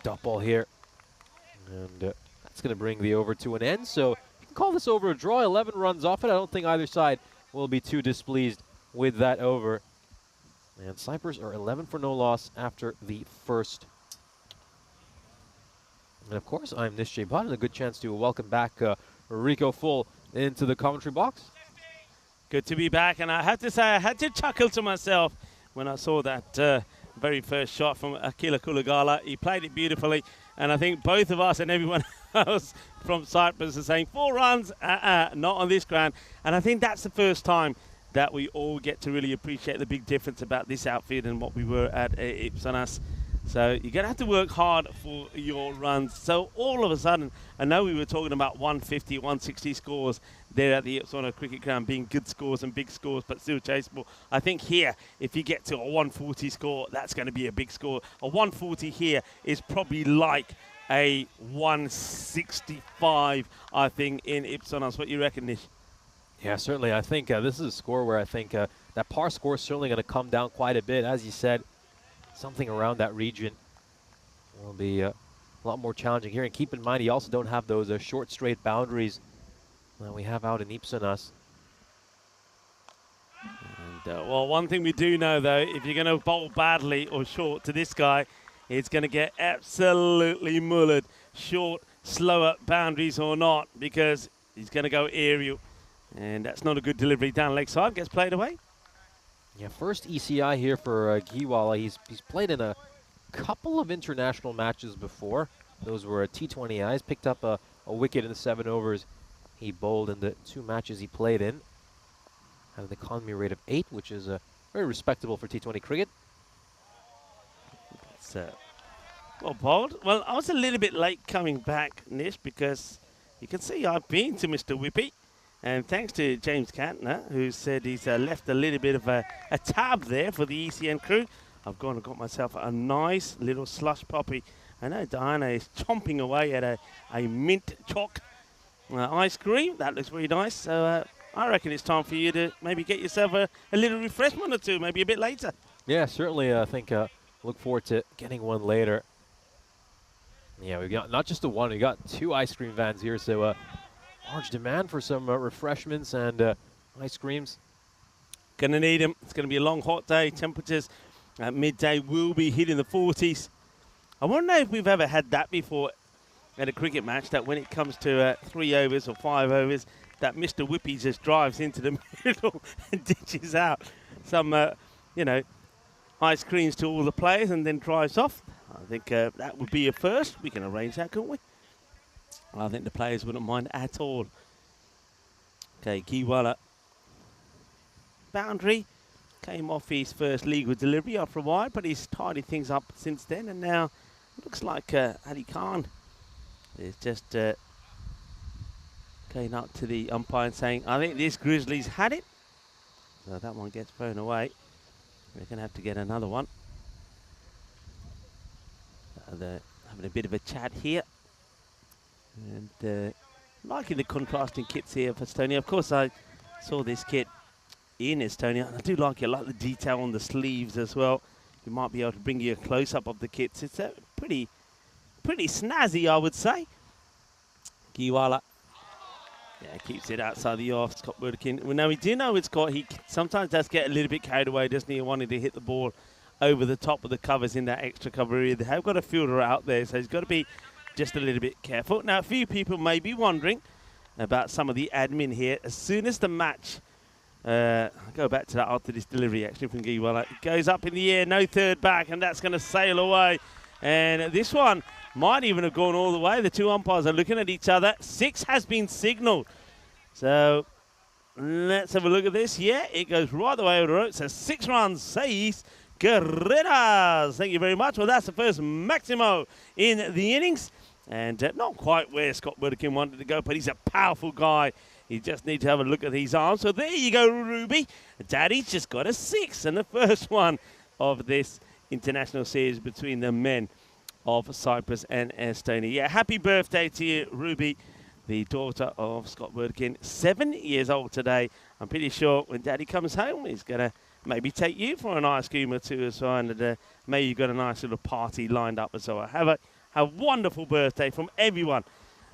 S5: Dot ball here. And that's going to bring the over to an end. So you can call this over a draw. 11 runs off it. I don't think either side will be too displeased with that over. And Cyprus are 11 for no loss after the first. And of course, I'm Nish Bhatt, and a good chance to welcome back Rico Full into the commentary box.
S1: Good to be back, and I have to say I had to chuckle to myself when I saw that very first shot from Akila Kulagala. He played it beautifully, and I think both of us and everyone else from Cyprus are saying 4 runs, not on this ground. And I think that's the first time that we all get to really appreciate the big difference about this outfit and what we were at Ipsanas. So you're going to have to work hard for your runs. So all of a sudden, I know we were talking about 150, 160 scores there at the Ipsanas Cricket Ground being good scores and big scores, but still chaseable. I think here, if you get to a 140 score, that's going to be a big score. A 140 here is probably like a 165, I think, in Ipsanas. What do you reckon, Nish?
S5: Yeah, certainly. I think this is a score where I think that par score is certainly going to come down quite a bit. As you said, something around that region will be a lot more challenging here. And keep in mind, you also don't have those short, straight boundaries that we have out in Ipsanas.
S1: And, well, one thing we do know, though, if you're going to bowl badly or short to this guy, it's going to get absolutely mullered. Short, slower boundaries or not, because he's going to go aerial. And that's not a good delivery down leg side. Gets played away.
S5: Yeah, first ECI here for Giwala. He's played in a couple of international matches before. Those were T20Is. Picked up a wicket in the 7 overs he bowled in the 2 matches he played in. Had an economy rate of 8, which is very respectable for T20 cricket.
S1: Well bowled. Well, I was a little bit late coming back, Nish, because you can see I've been to Mr. Whippy. And thanks to James Cantner, who said he's left a little bit of a tab there for the ECN crew. I've gone and got myself a nice little slush poppy. I know Diana is chomping away at a mint choc ice cream. That looks really nice. So I reckon it's time for you to maybe get yourself a little refreshment or two, maybe a bit later.
S5: Yeah, certainly. I think look forward to getting one later. Yeah, we've got not just the one, we got 2 ice cream vans here. So large demand for some refreshments and ice creams.
S1: Gonna need them. It's gonna be a long, hot day. Temperatures at midday will be hitting the 40s. I wonder if we've ever had that before at a cricket match, that when it comes to 3 overs or 5 overs, that Mr. Whippy just drives into the middle and ditches out some, ice creams to all the players and then drives off. I think that would be a first. We can arrange that, couldn't we? I think the players wouldn't mind at all. Okay, Kiwala. Boundary. Came off his first legal delivery after a while, but he's tidied things up since then. And now it looks like Ali Khan is just going up to the umpire and saying, I think this Grizzlies had it. So that one gets thrown away. We're going to have to get another one. They're having a bit of a chat here. And liking the contrasting kits here for Estonia. Of course, I saw this kit in Estonia. I do like it. I like the detail on the sleeves as well. We might be able to bring you a close-up of the kits. It's pretty snazzy, I would say. Kiwala. Yeah, keeps it outside the off. Scott Burdekin. Well, now we do know it's got. He sometimes does get a little bit carried away, doesn't he? Wanting to hit the ball over the top of the covers in that extra cover area. They have got a fielder out there, so he's got to be just a little bit careful. Now, a few people may be wondering about some of the admin here. As soon as the match, I'll go back to that after this delivery, actually, from Kiwala. It goes up in the air, no third back, and that's going to sail away. And this one might even have gone all the way. The two umpires are looking at each other. 6 has been signalled. So let's have a look at this. Yeah, it goes right the way over the road. So 6 runs, 6 carreras. Thank you very much. Well, that's the first Maximo in the innings. And not quite where Scott Burdekin wanted to go, but he's a powerful guy. You just need to have a look at his arms. So there you go, Ruby. Daddy's just got a 6, and the first one of this international series between the men of Cyprus and Estonia. Yeah, happy birthday to you, Ruby, the daughter of Scott Burdekin. 7 years old today. I'm pretty sure when Daddy comes home, he's going to maybe take you for an ice cream or two as well, and maybe you've got a nice little party lined up as well. Have a wonderful birthday from everyone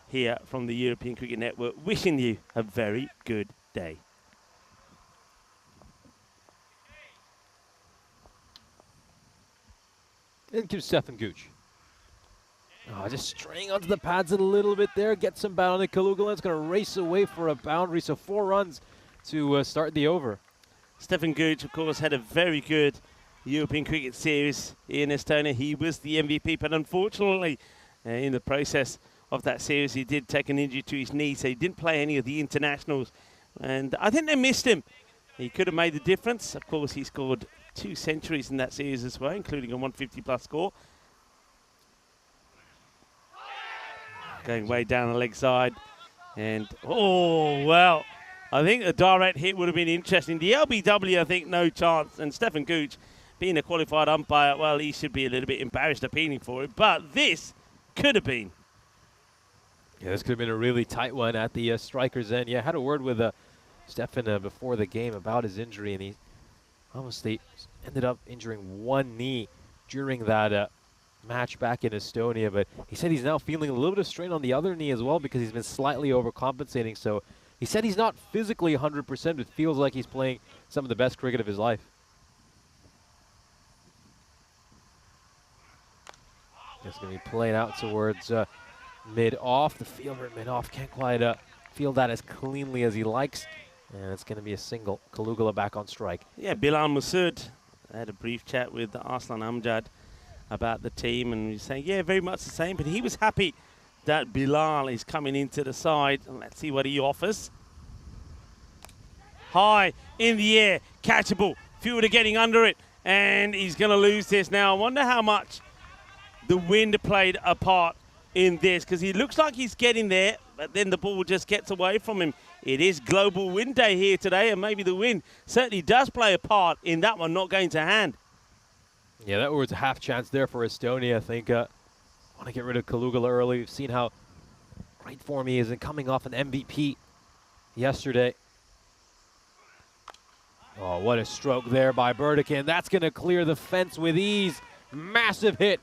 S1: here from the European Cricket Network. Wishing you a very good day.
S5: Into Stefan Gooch. Oh, just straying onto the pads a little bit there. Get some bat on it. Kalugula is going to race away for a boundary. So 4 runs to start the over.
S1: Stefan Gooch, of course, had a very good European Cricket Series in Estonia. He was the MVP, but unfortunately, in the process of that series, he did take an injury to his knee, so he didn't play any of the internationals. And I think they missed him. He could have made the difference. Of course, he scored 2 centuries in that series as well, including a 150-plus score. Going way down the leg side. And, oh, well, I think a direct hit would have been interesting. The LBW, I think, no chance. And Stefan Gooch, being a qualified umpire, well, he should be a little bit embarrassed appealing for it. But this could have been.
S5: Yeah, this could have been a really tight one at the striker's end. Yeah, I had a word with Stefan before the game about his injury, and he almost ended up injuring one knee during that match back in Estonia. But he said he's now feeling a little bit of strain on the other knee as well because he's been slightly overcompensating. So he said he's not physically 100%, but feels like he's playing some of the best cricket of his life. Just going to be played out towards mid-off. The fielder at mid-off can't quite field that as cleanly as he likes. And it's going to be a single. Kalugula back on strike.
S1: Yeah, Bilal Masood. I had a brief chat with Arslan Amjad about the team, and he's saying, yeah, very much the same. But he was happy that Bilal is coming into the side. And let's see what he offers. High in the air, catchable. Fielder getting under it, and he's going to lose this now. I wonder how much the wind played a part in this, because he looks like he's getting there, but then the ball just gets away from him. It is global wind day here today, and maybe the wind certainly does play a part in that one not going to hand.
S5: Yeah, that was a half chance there for Estonia. I think want to get rid of Kalugula early. We've seen how great form he is and coming off an MVP yesterday. Oh, what a stroke there by Burdekin. That's going to clear the fence with ease. Massive hit.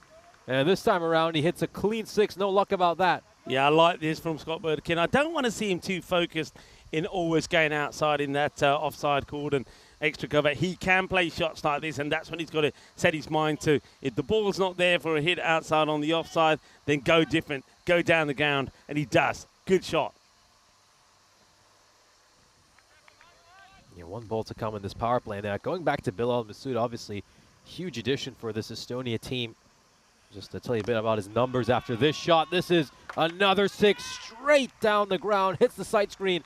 S5: And this time around, he hits a clean 6. No luck about that.
S1: Yeah, I like this from Scott Burdekin. I don't want to see him too focused in always going outside in that offside cord and extra cover. He can play shots like this, and that's what he's got to set his mind to. If the ball's not there for a hit outside on the offside, then go different, go down the ground, and he does. Good shot.
S5: Yeah, one ball to come in this power play. Now, going back to Bilal Masood, obviously, huge addition for this Estonia team. Just to tell you a bit about his numbers after this shot. This is another 6 straight down the ground, hits the sight screen,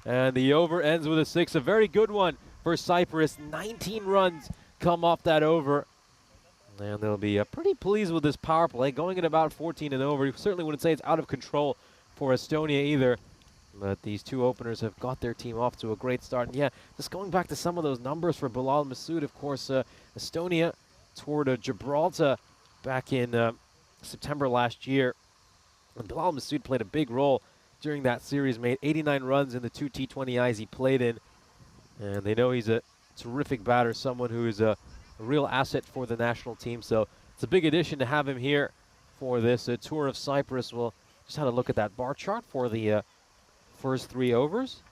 S5: and the over ends with a 6. A very good one for Cyprus. 19 runs come off that over. And they'll be pretty pleased with this power play, going at about 14 and over. You certainly wouldn't say it's out of control for Estonia either. But these two openers have got their team off to a great start. And yeah, just going back to some of those numbers for Bilal Masood, of course, Estonia toured Gibraltar back in September last year. And Bilal Masood played a big role during that series, made 89 runs in the 2 T20Is he played in. And they know he's a terrific batter, someone who is a real asset for the national team. So it's a big addition to have him here for this tour of Cyprus. We'll just have a look at that bar chart for the first 3 overs.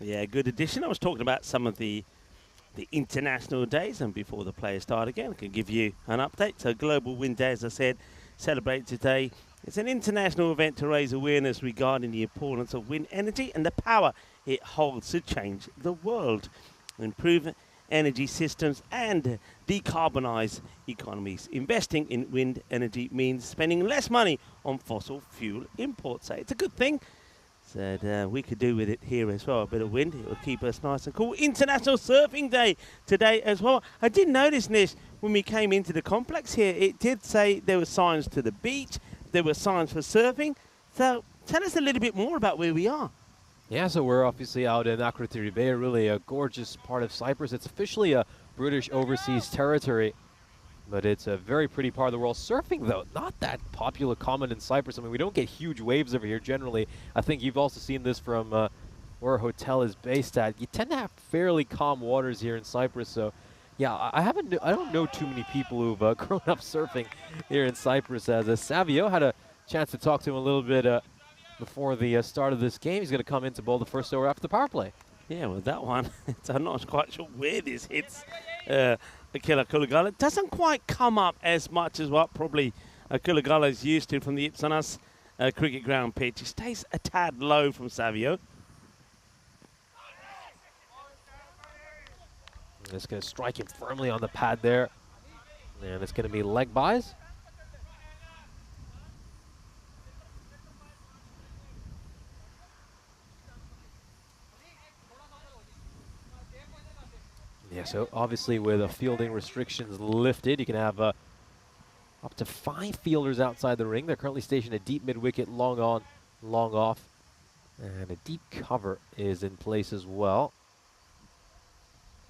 S1: Yeah, good addition. I was talking about some of the international days, and before the players start again, I can give you an update. So Global Wind Day, as I said, celebrate today. It's an international event to raise awareness regarding the importance of wind energy and the power it holds to change the world, improve energy systems and decarbonize economies. Investing in wind energy means spending less money on fossil fuel imports. So it's a good thing. Said we could do with it here as well. A bit of wind, it will keep us nice and cool. International Surfing Day today as well. I did notice, Nish, when we came into the complex here, it did say there were signs to the beach, there were signs for surfing. So tell us a little bit more about where we are.
S5: Yeah, so we're obviously out in Akrotiri Bay, really a gorgeous part of Cyprus. It's officially a British overseas territory, but it's a very pretty part of the world. Surfing, though, not that popular, common in Cyprus. I mean, we don't get huge waves over here generally. I think you've also seen this from where our hotel is based at. You tend to have fairly calm waters here in Cyprus, so yeah, I don't know too many people who've grown up surfing here in Cyprus. As Savio had a chance to talk to him a little bit before the start of this game. He's going to come in to bowl the first over after the power play.
S1: Yeah, well, that one, I'm not quite sure where this hits Akila Kulagala. It doesn't quite come up as much as what probably Kulagala is used to from the Ipsanas cricket ground pitch. It stays a tad low from Savio.
S5: It's going to strike him firmly on the pad there. And it's going to be leg byes. Yeah, so obviously with the fielding restrictions lifted, you can have up to 5 fielders outside the ring. They're currently stationed at deep mid-wicket, long on, long off. And a deep cover is in place as well.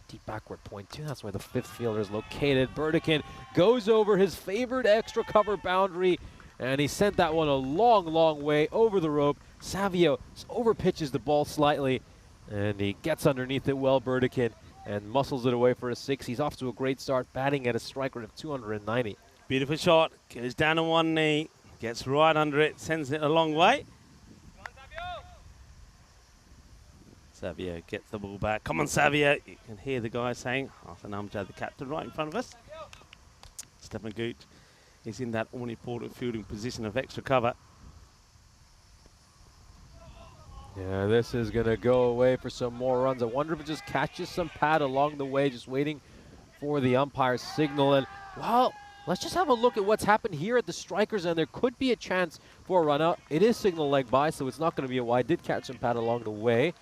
S5: Deep backward point too, that's where the 5th fielder is located. Burdekin goes over his favored extra cover boundary, and he sent that one a long, long way over the rope. Savio over pitches the ball slightly, and he gets underneath it well, Burdekin, and muscles it away for a 6. He's off to a great start, batting at a strike rate of 290.
S1: Beautiful shot, goes down on one knee, gets right under it, sends it a long way. Savio gets the ball back. Come on, Savio. You can hear the guy saying, Hassan Amjad, the captain, right in front of us. Stefan Gooch is in that all-important fielding position of extra cover.
S5: Yeah, this is going to go away for some more runs. I wonder if it just catches some pad along the way, just waiting for the umpire's signal. And, well, let's just have a look at what's happened here at the strikers, and there could be a chance for a run out. It is signal leg by, so it's not going to be a wide. Did catch some pad along the way.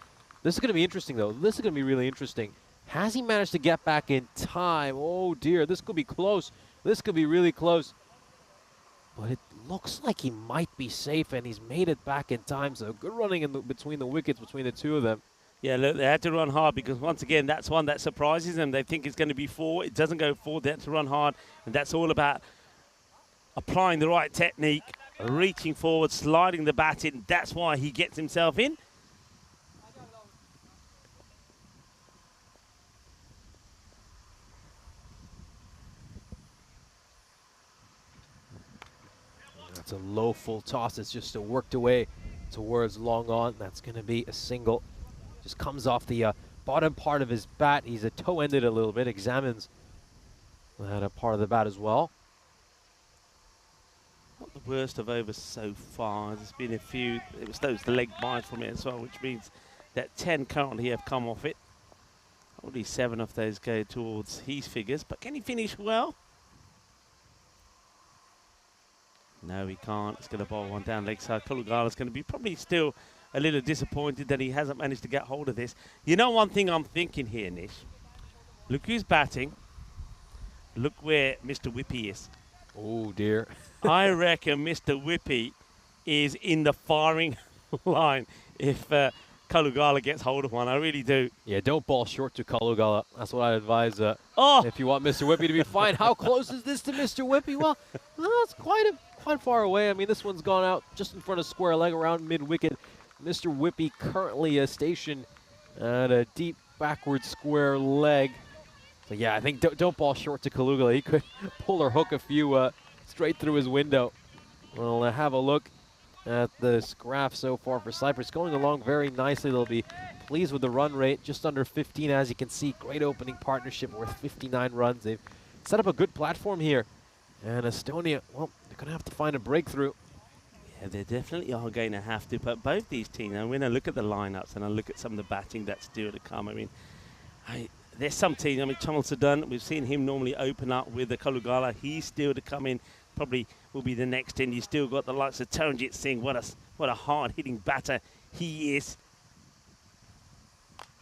S5: This is going to be interesting, though. This is going to be really interesting. Has he managed to get back in time? Oh, dear. This could be close. This could be really close. But it looks like he might be safe, and he's made it back in time. So good running in between the wickets, between the two of them.
S1: Yeah, look, they had to run hard because, once again, that's one that surprises them. They think it's going to be 4. It doesn't go 4. They had to run hard, and that's all about applying the right technique, reaching forward, sliding the bat in. That's why he gets himself in.
S5: That's a low full toss. It's just worked away towards long on. That's going to be a single. Just comes off the bottom part of his bat. He's toe-ended a little bit. Examines that part of the bat as well.
S1: Not the worst of overs so far. There's been a few. It was the leg bites from it as well, which means that 10 currently have come off it. Only 7 of those go towards his figures, but can he finish well? No, he can't. He's going to bowl one down leg side. Kalugala's going to be probably still a little disappointed that he hasn't managed to get hold of this. You know one thing I'm thinking here, Nish? Look who's batting. Look where Mr. Whippy is.
S5: Oh, dear.
S1: I reckon Mr. Whippy is in the firing line if Kalugala gets hold of one. I really do.
S5: Yeah, don't ball short to Kalugala. That's what I advise
S1: Oh!
S5: if you want Mr. Whippy to be fine. How close is this to Mr. Whippy? Well, it's quite far away. I mean, this one's gone out just in front of square leg around mid-wicket. Mr. Whippy currently stationed at a deep backward square leg. So, yeah, I think don't ball short to Kalugala. He could pull or hook a few straight through his window. We'll have a look at this graph so far for Cyprus. Going along very nicely. They'll be pleased with the run rate, just under 15, as you can see. Great opening partnership worth 59 runs. They've set up a good platform here. And Estonia, well, they're going to have to find a breakthrough.
S1: Yeah, they definitely are going to have to. But both these teams, and when I look at the lineups and I look at some of the batting that's due to come, I mean, there's some teams. I mean, Cyprus-Estonia, we've seen him normally open up with the Kalugala. He's still to come in. Probably will be the next in. You still got the likes of Taranjit Singh. What a hard-hitting batter he is.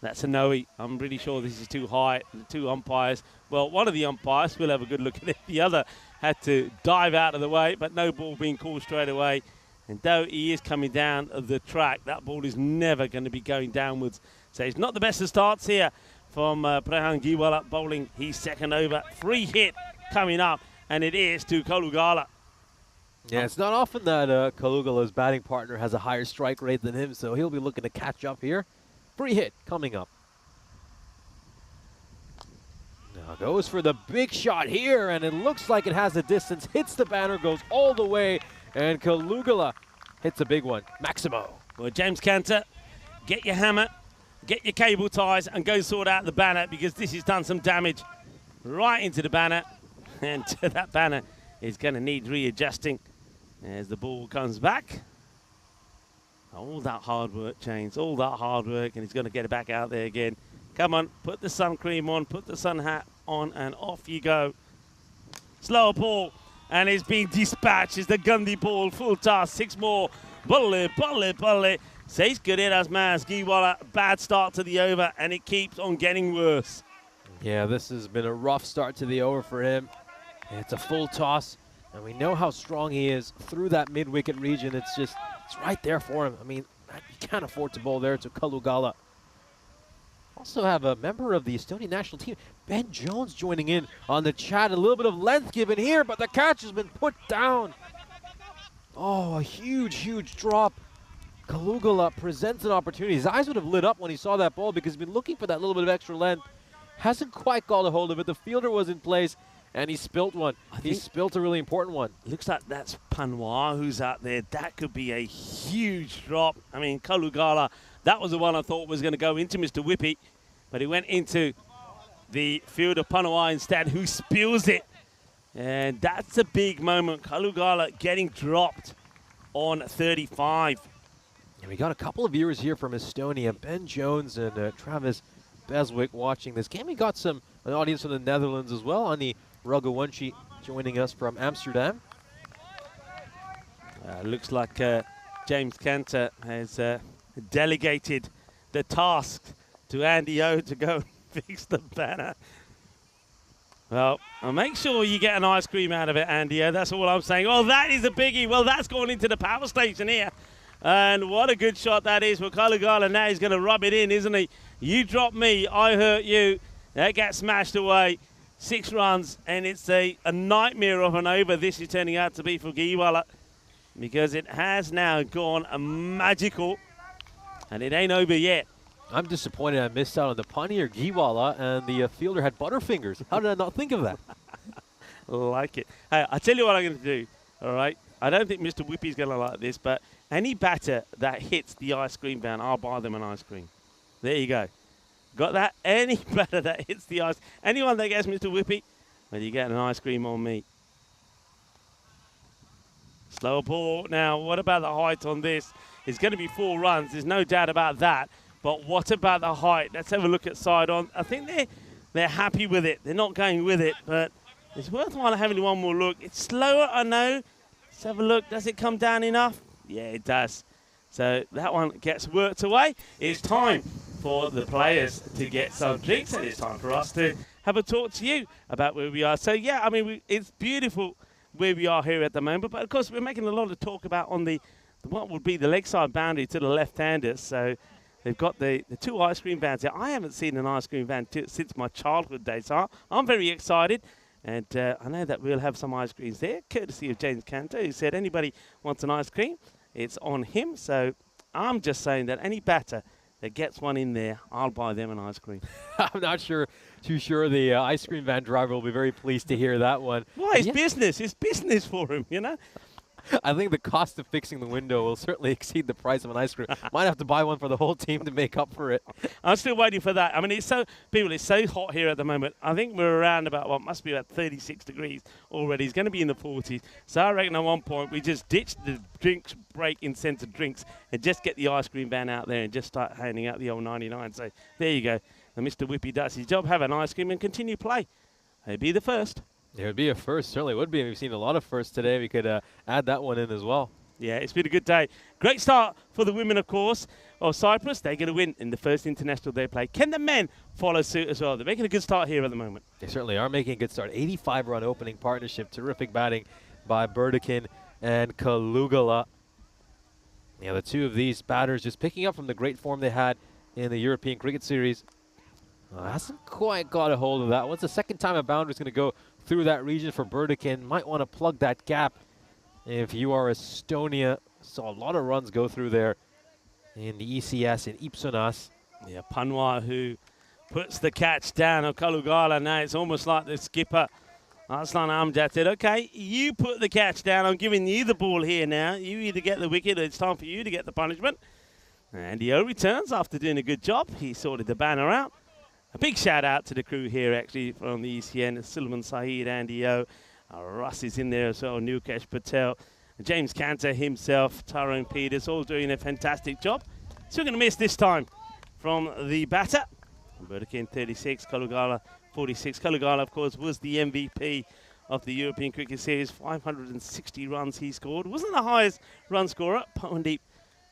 S1: That's a no. I'm really sure this is too high. The 2 umpires. Well, one of the umpires will have a good look at it. The other had to dive out of the way, but no ball being called straight away. And though he is coming down the track, that ball is never going to be going downwards. So it's not the best of starts here from Prehan Giwala bowling his second over. Free hit coming up, and it is to Kalugala.
S5: Yeah, it's not often that Kalugala's batting partner has a higher strike rate than him, so he'll be looking to catch up here. Free hit coming up. Now goes for the big shot here, and it looks like it has the distance. Hits the banner, goes all the way, and Kalugala hits a big one. Maximo.
S1: Well, James Cantor, get your hammer, get your cable ties, and go sort out the banner, because this has done some damage right into the banner. And that banner is going to need readjusting as the ball comes back. All that hard work, James, all that hard work, and he's going to get it back out there again. Come on, put the sun cream on, put the sun hat on, and off you go. Slower ball, and it's being dispatched. It's the Gandhi ball, full toss, 6 more. Bulle. Says good hit as Maz Giwala. Bad start to the over, and it keeps on getting worse.
S5: Yeah, this has been a rough start to the over for him. It's a full toss, and we know how strong he is through that mid-wicket region. It's right there for him. I mean, you can't afford to bowl there to Kalugala. Also have a member of the Estonian national team, Ben Jones, joining in on the chat. A little bit of length given here, but the catch has been put down. Oh, a huge drop. Kalugala presents an opportunity. His eyes would have lit up when he saw that ball because he's been looking for that little bit of extra length. Hasn't quite got a hold of it. The fielder was in place, and he spilt one. He spilt a really important one.
S1: Looks like that's Panois who's out there. That could be a huge drop. I mean, Kalugala, that was the one I thought was going to go into Mr. Whippy, but it went into the fielder Panois instead, who spills it. And that's a big moment. Kalugala getting dropped on 35.
S5: And we got a couple of viewers here from Estonia, Ben Jones and Travis Beswick watching this game. We got an audience from the Netherlands as well. Ani Raghuvanshi joining us from Amsterdam.
S1: Looks like James Cantor has delegated the task to Andy O to go and fix the banner. Well, make sure you get an ice cream out of it, Andy O. That's all I'm saying. Oh, that is a biggie. Well, that's going into the power station here. And what a good shot that is for Kalugala. Now he's going to rub it in, isn't he? You drop me, I hurt you. That gets smashed away. 6 runs, and it's a nightmare of an over this is turning out to be for Giwala, because it has now gone magical, and it ain't over yet.
S5: I'm disappointed I missed out on the pun here. Giwala, and the fielder had butterfingers. How did I not think of that?
S1: Like it. Hey, I'll tell you what I'm going to do, all right? I don't think Mr. Whippy's going to like this, but any batter that hits the ice cream van, I'll buy them an ice cream. There you go. Got that? Any batter that hits the ice, anyone that gets Mr. Whippy, well, you get an ice cream on me. Slow ball. Now, what about the height on this? It's going to be 4 runs. There's no doubt about that. But what about the height? Let's have a look at side on. I think they're happy with it. They're not going with it, but it's worthwhile having one more look. It's slower, I know. Let's have a look. Does it come down enough? Yeah, it does. So that one gets worked away. It's time for the players to get some drinks, and it's time for us to have a talk to you about where we are. So, yeah, I mean, it's beautiful where we are here at the moment, but, of course, we're making a lot of talk about on the what would be the leg side boundary to the left-handers. So they've got the 2 ice cream vans there. I haven't seen an ice cream van since my childhood days, so I'm very excited. And I know that we'll have some ice creams there, courtesy of James Cantor, who said anybody wants an ice cream, it's on him. So I'm just saying that any batter that gets one in there, I'll buy them an ice cream.
S5: I'm not too sure the ice cream van driver will be very pleased to hear that one.
S1: Why? It's business. It's business for him, you know.
S5: I think the cost of fixing the window will certainly exceed the price of an ice cream. Might have to buy one for the whole team to make up for it.
S1: I'm still waiting for that. I mean, it's so hot here at the moment. I think we're around about, must be about 36 degrees already. It's going to be in the 40s. So I reckon at one point we just ditch the drinks break in centre drinks and just get the ice cream van out there and just start handing out the old 99. So there you go. And Mr. Whippy does his job, have an ice cream and continue play. He'll be the first.
S5: It would be a first, certainly would be. We've seen a lot of firsts today. We could add that one in as well.
S1: Yeah, it's been a good day. Great start for the women, of course, of Cyprus. They're going to win in the first international they play. Can the men follow suit as well? They're making a good start here at the moment.
S5: They certainly are making a good start. 85-run opening partnership. Terrific batting by Burdikin and Kalugala. Yeah, the 2 of these batters just picking up from the great form they had in the European Cricket Series. Hasn't quite got a hold of that. What's the second time a boundary is going to go through that region for Burdikin? Might want to plug that gap if you are Estonia. Saw a lot of runs go through there in the ECS in Ipsonas.
S1: Yeah, Panwa who puts the catch down of Kalugala. Now it's almost like the skipper, Aslan Amjad, said, okay, you put the catch down. I'm giving you the ball here now. You either get the wicket or it's time for you to get the punishment. And Dio returns after doing a good job. He sorted the banner out. A big shout out to the crew here, actually, from the ECN. Suleiman Saeed, Andy O. Russ is in there as well, Nukesh Patel. James Cantor himself, Tyrone Peters, all doing a fantastic job. So we're going to miss this time from the batter. Burdikin 36, Kalugala 46. Kalugala, of course, was the MVP of the European Cricket Series. 560 runs he scored. Wasn't the highest run scorer. Pawandeep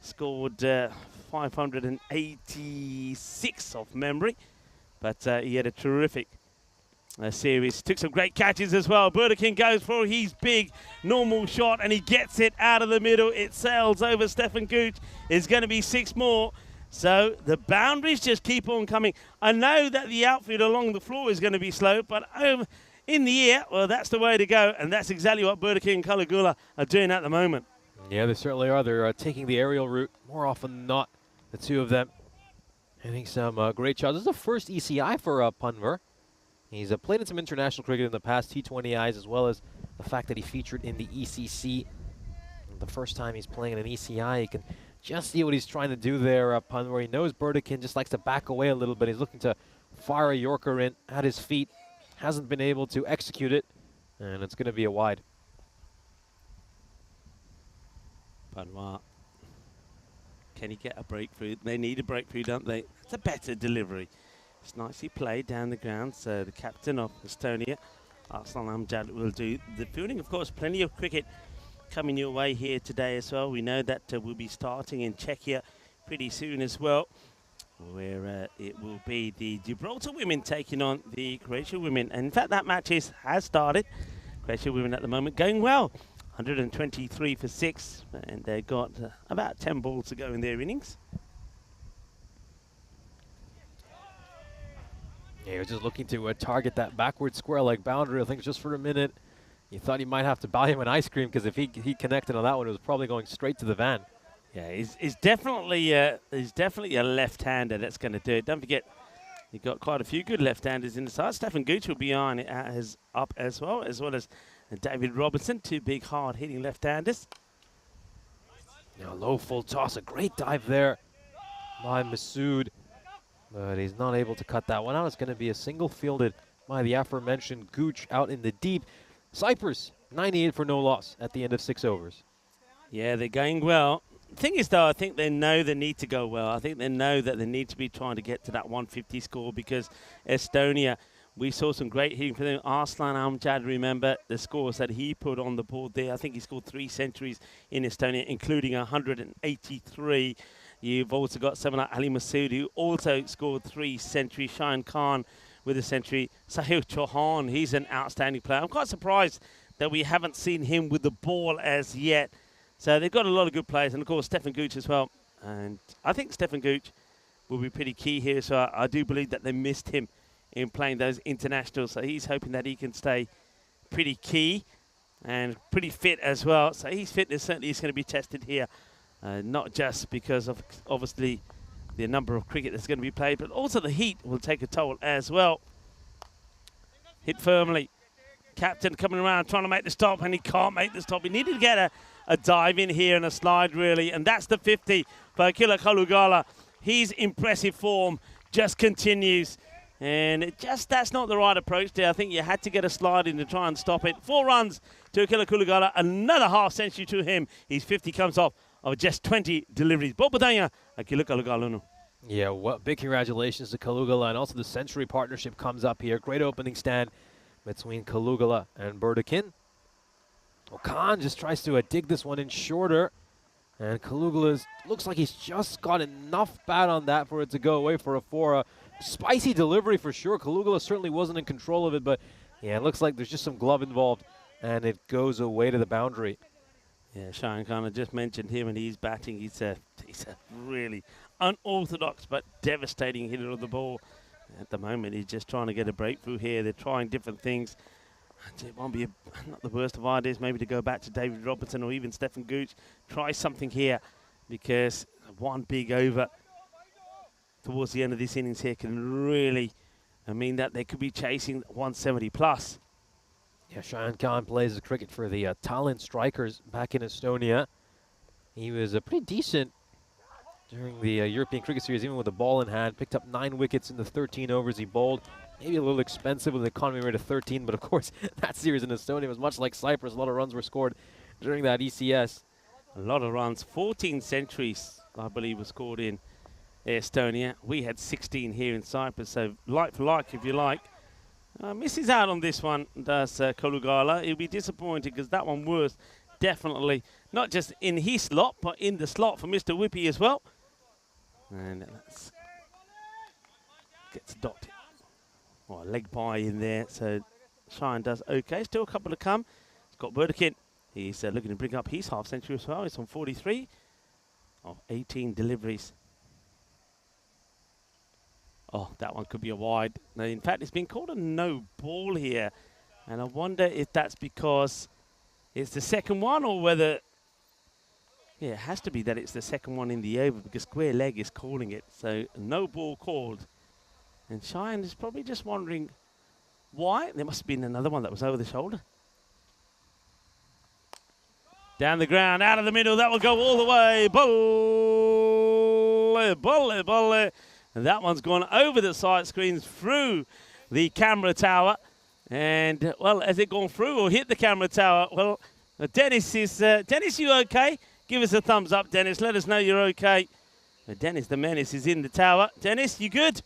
S1: scored 586 off memory. But he had a terrific series. Took some great catches as well. Burdikin goes for his big normal shot and he gets it out of the middle. It sails over Stefan Gooch. It's going to be 6 more. So the boundaries just keep on coming. I know that the outfield along the floor is going to be slow, but in the air, well, that's the way to go. And that's exactly what Burdikin and Kalugala are doing at the moment.
S5: Yeah, they certainly are. They're taking the aerial route more often than not, the 2 of them. I think some great shots. This is the first ECI for Panvar. He's played in some international cricket in the past, T20Is, as well as the fact that he featured in the ECC. The first time he's playing in an ECI, you can just see what he's trying to do there, Panvar. He knows Burdikin just likes to back away a little bit. He's looking to fire a Yorker in at his feet. Hasn't been able to execute it, and it's going to be a wide.
S1: Panvar. Can he get a breakthrough? They need a breakthrough, don't they? It's a better delivery. It's nicely played down the ground. So the captain of Estonia, Arslan Amjad, will do the fielding. Of course, plenty of cricket coming your way here today as well. We know that we'll be starting in Czechia pretty soon as well, where it will be the Gibraltar women taking on the Croatia women. And in fact, that match has started. Croatia women at the moment going well. 123 for 6, and they've got about 10 balls to go in their innings.
S5: Yeah, he was just looking to target that backward square leg boundary, I think, just for a minute. You thought he might have to buy him an ice cream, because if he connected on that one, it was probably going straight to the van.
S1: Yeah, he's definitely a left-hander that's going to do it. Don't forget, You've got quite a few good left-handers in the side. Stefan Gooch will be on as up as well as David Robertson, two big, hard-hitting left-handers.
S5: Now low full toss, a great dive there by Masood, but he's not able to cut that one out. It's going to be a single fielded by the aforementioned Gooch out in the deep. Cyprus, 98 for no loss at the end of 6 overs.
S1: Yeah, they're going well. The thing is, though, I think they know they need to go well. I think they know that they need to be trying to get to that 150 score because Estonia, we saw some great hitting for them. Arslan Amjad, remember the scores that he put on the board there. I think he scored 3 centuries in Estonia, including 183. You've also got someone like Ali Masood, who also scored 3 centuries. Shayan Khan with a century. Sahil Chauhan, he's an outstanding player. I'm quite surprised that we haven't seen him with the ball as yet. So they've got a lot of good players, and of course Stefan Gooch as well. And I think Stefan Gooch will be pretty key here. So I do believe that they missed him in playing those internationals. So he's hoping that he can stay pretty key and pretty fit as well. So his fitness certainly is going to be tested here, not just because of obviously the number of cricket that's going to be played, but also the heat will take a toll as well. Hit firmly. Captain coming around trying to make the stop, and he can't make the stop. He needed to get a dive in here and a slide, really, and that's the 50 for Akila Kalugala. His impressive form just continues, and that's not the right approach there. I think you had to get a slide in to try and stop it. 4 runs to Akila Kalugala, another half century to him. His 50 comes off of just 20 deliveries. Bobadanya, Akila Kalugala.
S5: Yeah, well, big congratulations to Kalugala, and also the century partnership comes up here. Great opening stand between Kalugala and Burdikin. Khan just tries to dig this one in shorter, and Kalugala looks like he's just got enough bat on that for it to go away for a 4. Spicy delivery for sure. Kalugala certainly wasn't in control of it, but yeah, it looks like there's just some glove involved, and it goes away to the boundary.
S1: Yeah, Shayan Khan, I just mentioned him, and he's batting. He's a really unorthodox but devastating hitter of the ball. At the moment, he's just trying to get a breakthrough here. They're trying different things. It won't be not the worst of ideas, maybe to go back to David Robertson or even Stefan Gooch. Try something here, because one big over towards the end of this innings here can really mean that they could be chasing 170 plus.
S5: Yeah, Shayan Khan plays the cricket for the Tallinn Strikers back in Estonia. He was pretty decent during the European Cricket Series, even with the ball in hand. Picked up 9 wickets in the 13 overs he bowled. Maybe a little expensive with an economy rate of 13, but of course that series in Estonia was much like Cyprus. A lot of runs were scored during that ECS.
S1: A lot of runs. 14 centuries, I believe, were scored in Estonia. We had 16 here in Cyprus, so like for like, if you like. Misses out on this one, does Kalugala. He'll be disappointed because that one was definitely not just in his slot, but in the slot for Mr. Whippy as well. And that gets dotted. Oh, a leg by in there, so Shine does okay. Still a couple to come. He's got Burdikin. He's looking to bring up his half century as well. He's on 43 of 18 deliveries. Oh, that one could be a wide. Now, in fact, it's been called a no ball here. And I wonder if that's because it's the second one, or whether... Yeah, it has to be that it's the second one in the over, because square leg is calling it. So no ball called. And Cheyenne is probably just wondering why. There must have been another one that was over the shoulder. Down the ground, out of the middle. That will go all the way. Bolle, bolle, bolle. And that one's gone over the side screens, through the camera tower. And, well, has it gone through or hit the camera tower? Well, Dennis is... Dennis, you okay? Give us a thumbs up, Dennis. Let us know you're okay. Dennis the Menace is in the tower. Dennis, you good?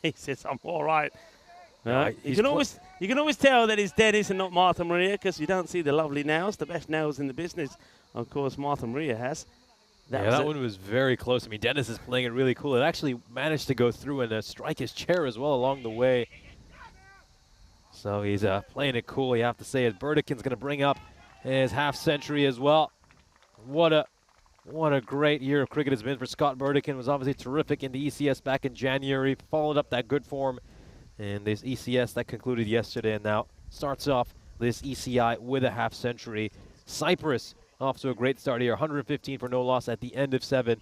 S1: He says, I'm all right. You can always tell that it's Dennis and not Martha Maria, because you don't see the lovely nails, the best nails in the business. Of course, Martha Maria has.
S5: That one was very close. I mean, Dennis is playing it really cool. It actually managed to go through and strike his chair as well along the way. So he's playing it cool, you have to say. Burdikin's going to bring up his half century as well. What a great year of cricket it's been for Scott Burdikin. Was obviously terrific in the ECS back in January. Followed up that good form in this ECS that concluded yesterday, and now starts off this ECI with a half century. Cyprus off to a great start here. 115 for no loss at the end of 7,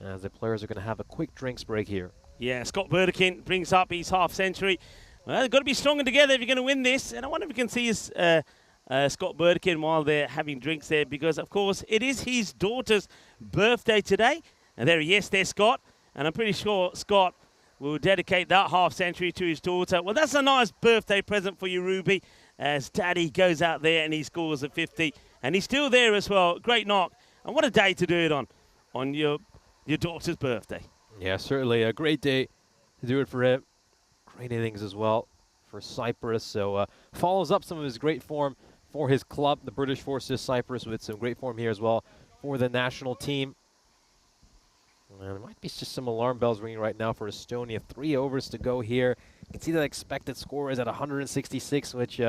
S5: as the players are going to have a quick drinks break here.
S1: Yeah, Scott Burdekin brings up his half century. Well, they've got to be stronger together if you're going to win this. And I wonder if you can see Scott Burdekin while they're having drinks there, because, of course, it is his daughter's birthday today. And there's Scott. And I'm pretty sure Scott will dedicate that half century to his daughter. Well, that's a nice birthday present for you, Ruby, as Daddy goes out there and he scores a 50. And he's still there as well. Great knock. And what a day to do it on your daughter's birthday.
S5: Yeah, certainly a great day to do it for him. Great innings as well for Cyprus. So follows up some of his great form for his club, the British Forces Cyprus, with some great form here as well for the national team. And there might be just some alarm bells ringing right now for Estonia. 3 overs to go here. You can see that expected score is at 166, which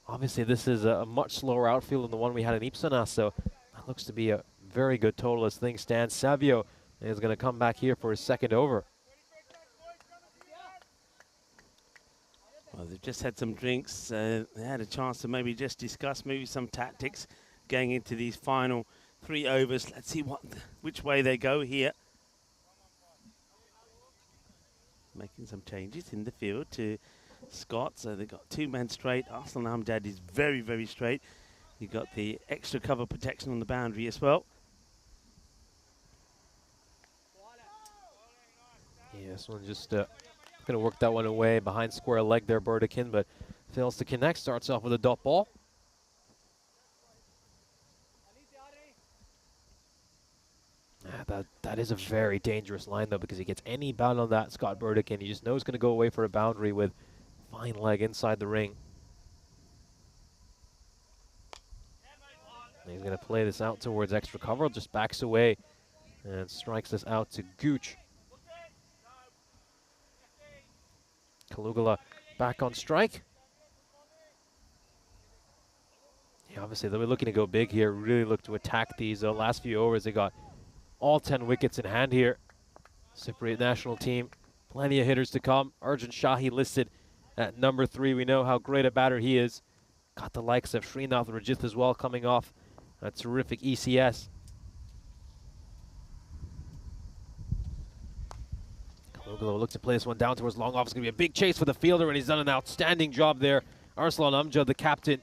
S5: obviously this is a much slower outfield than the one we had in Ipsana. So that looks to be a very good total as things stand. Savio is going to come back here for his second over.
S1: Well, they've just had some drinks. They had a chance to maybe just discuss maybe some tactics going into these final 3 overs. Let's see which way they go here. Making some changes in the field to Scott. So they've got 2-man straight. Arslan Amjad is very, very straight. You've got the extra cover protection on the boundary as well.
S5: Yeah, this one just going to work that one away behind square leg there, Burdekin, but fails to connect. Starts off with a dot ball. That is a very dangerous line, though, because he gets any bound on that, Scott Burdekin. He just knows he's going to go away for a boundary with fine leg inside the ring. And he's going to play this out towards extra cover, just backs away and strikes this out to Gooch. Kalugala back on strike. Yeah, obviously they were looking to go big here, really look to attack these last few overs. They got all 10 wickets in hand here. Cypriot national team, plenty of hitters to come. Arjun Shahi listed at number 3. We know how great a batter he is. Got the likes of Srinath Rajith as well coming off a terrific ECS. Kalugala will look to play this one down towards long off. It's going to be a big chase for the fielder, and he's done an outstanding job there. Arslan Amjad, the captain,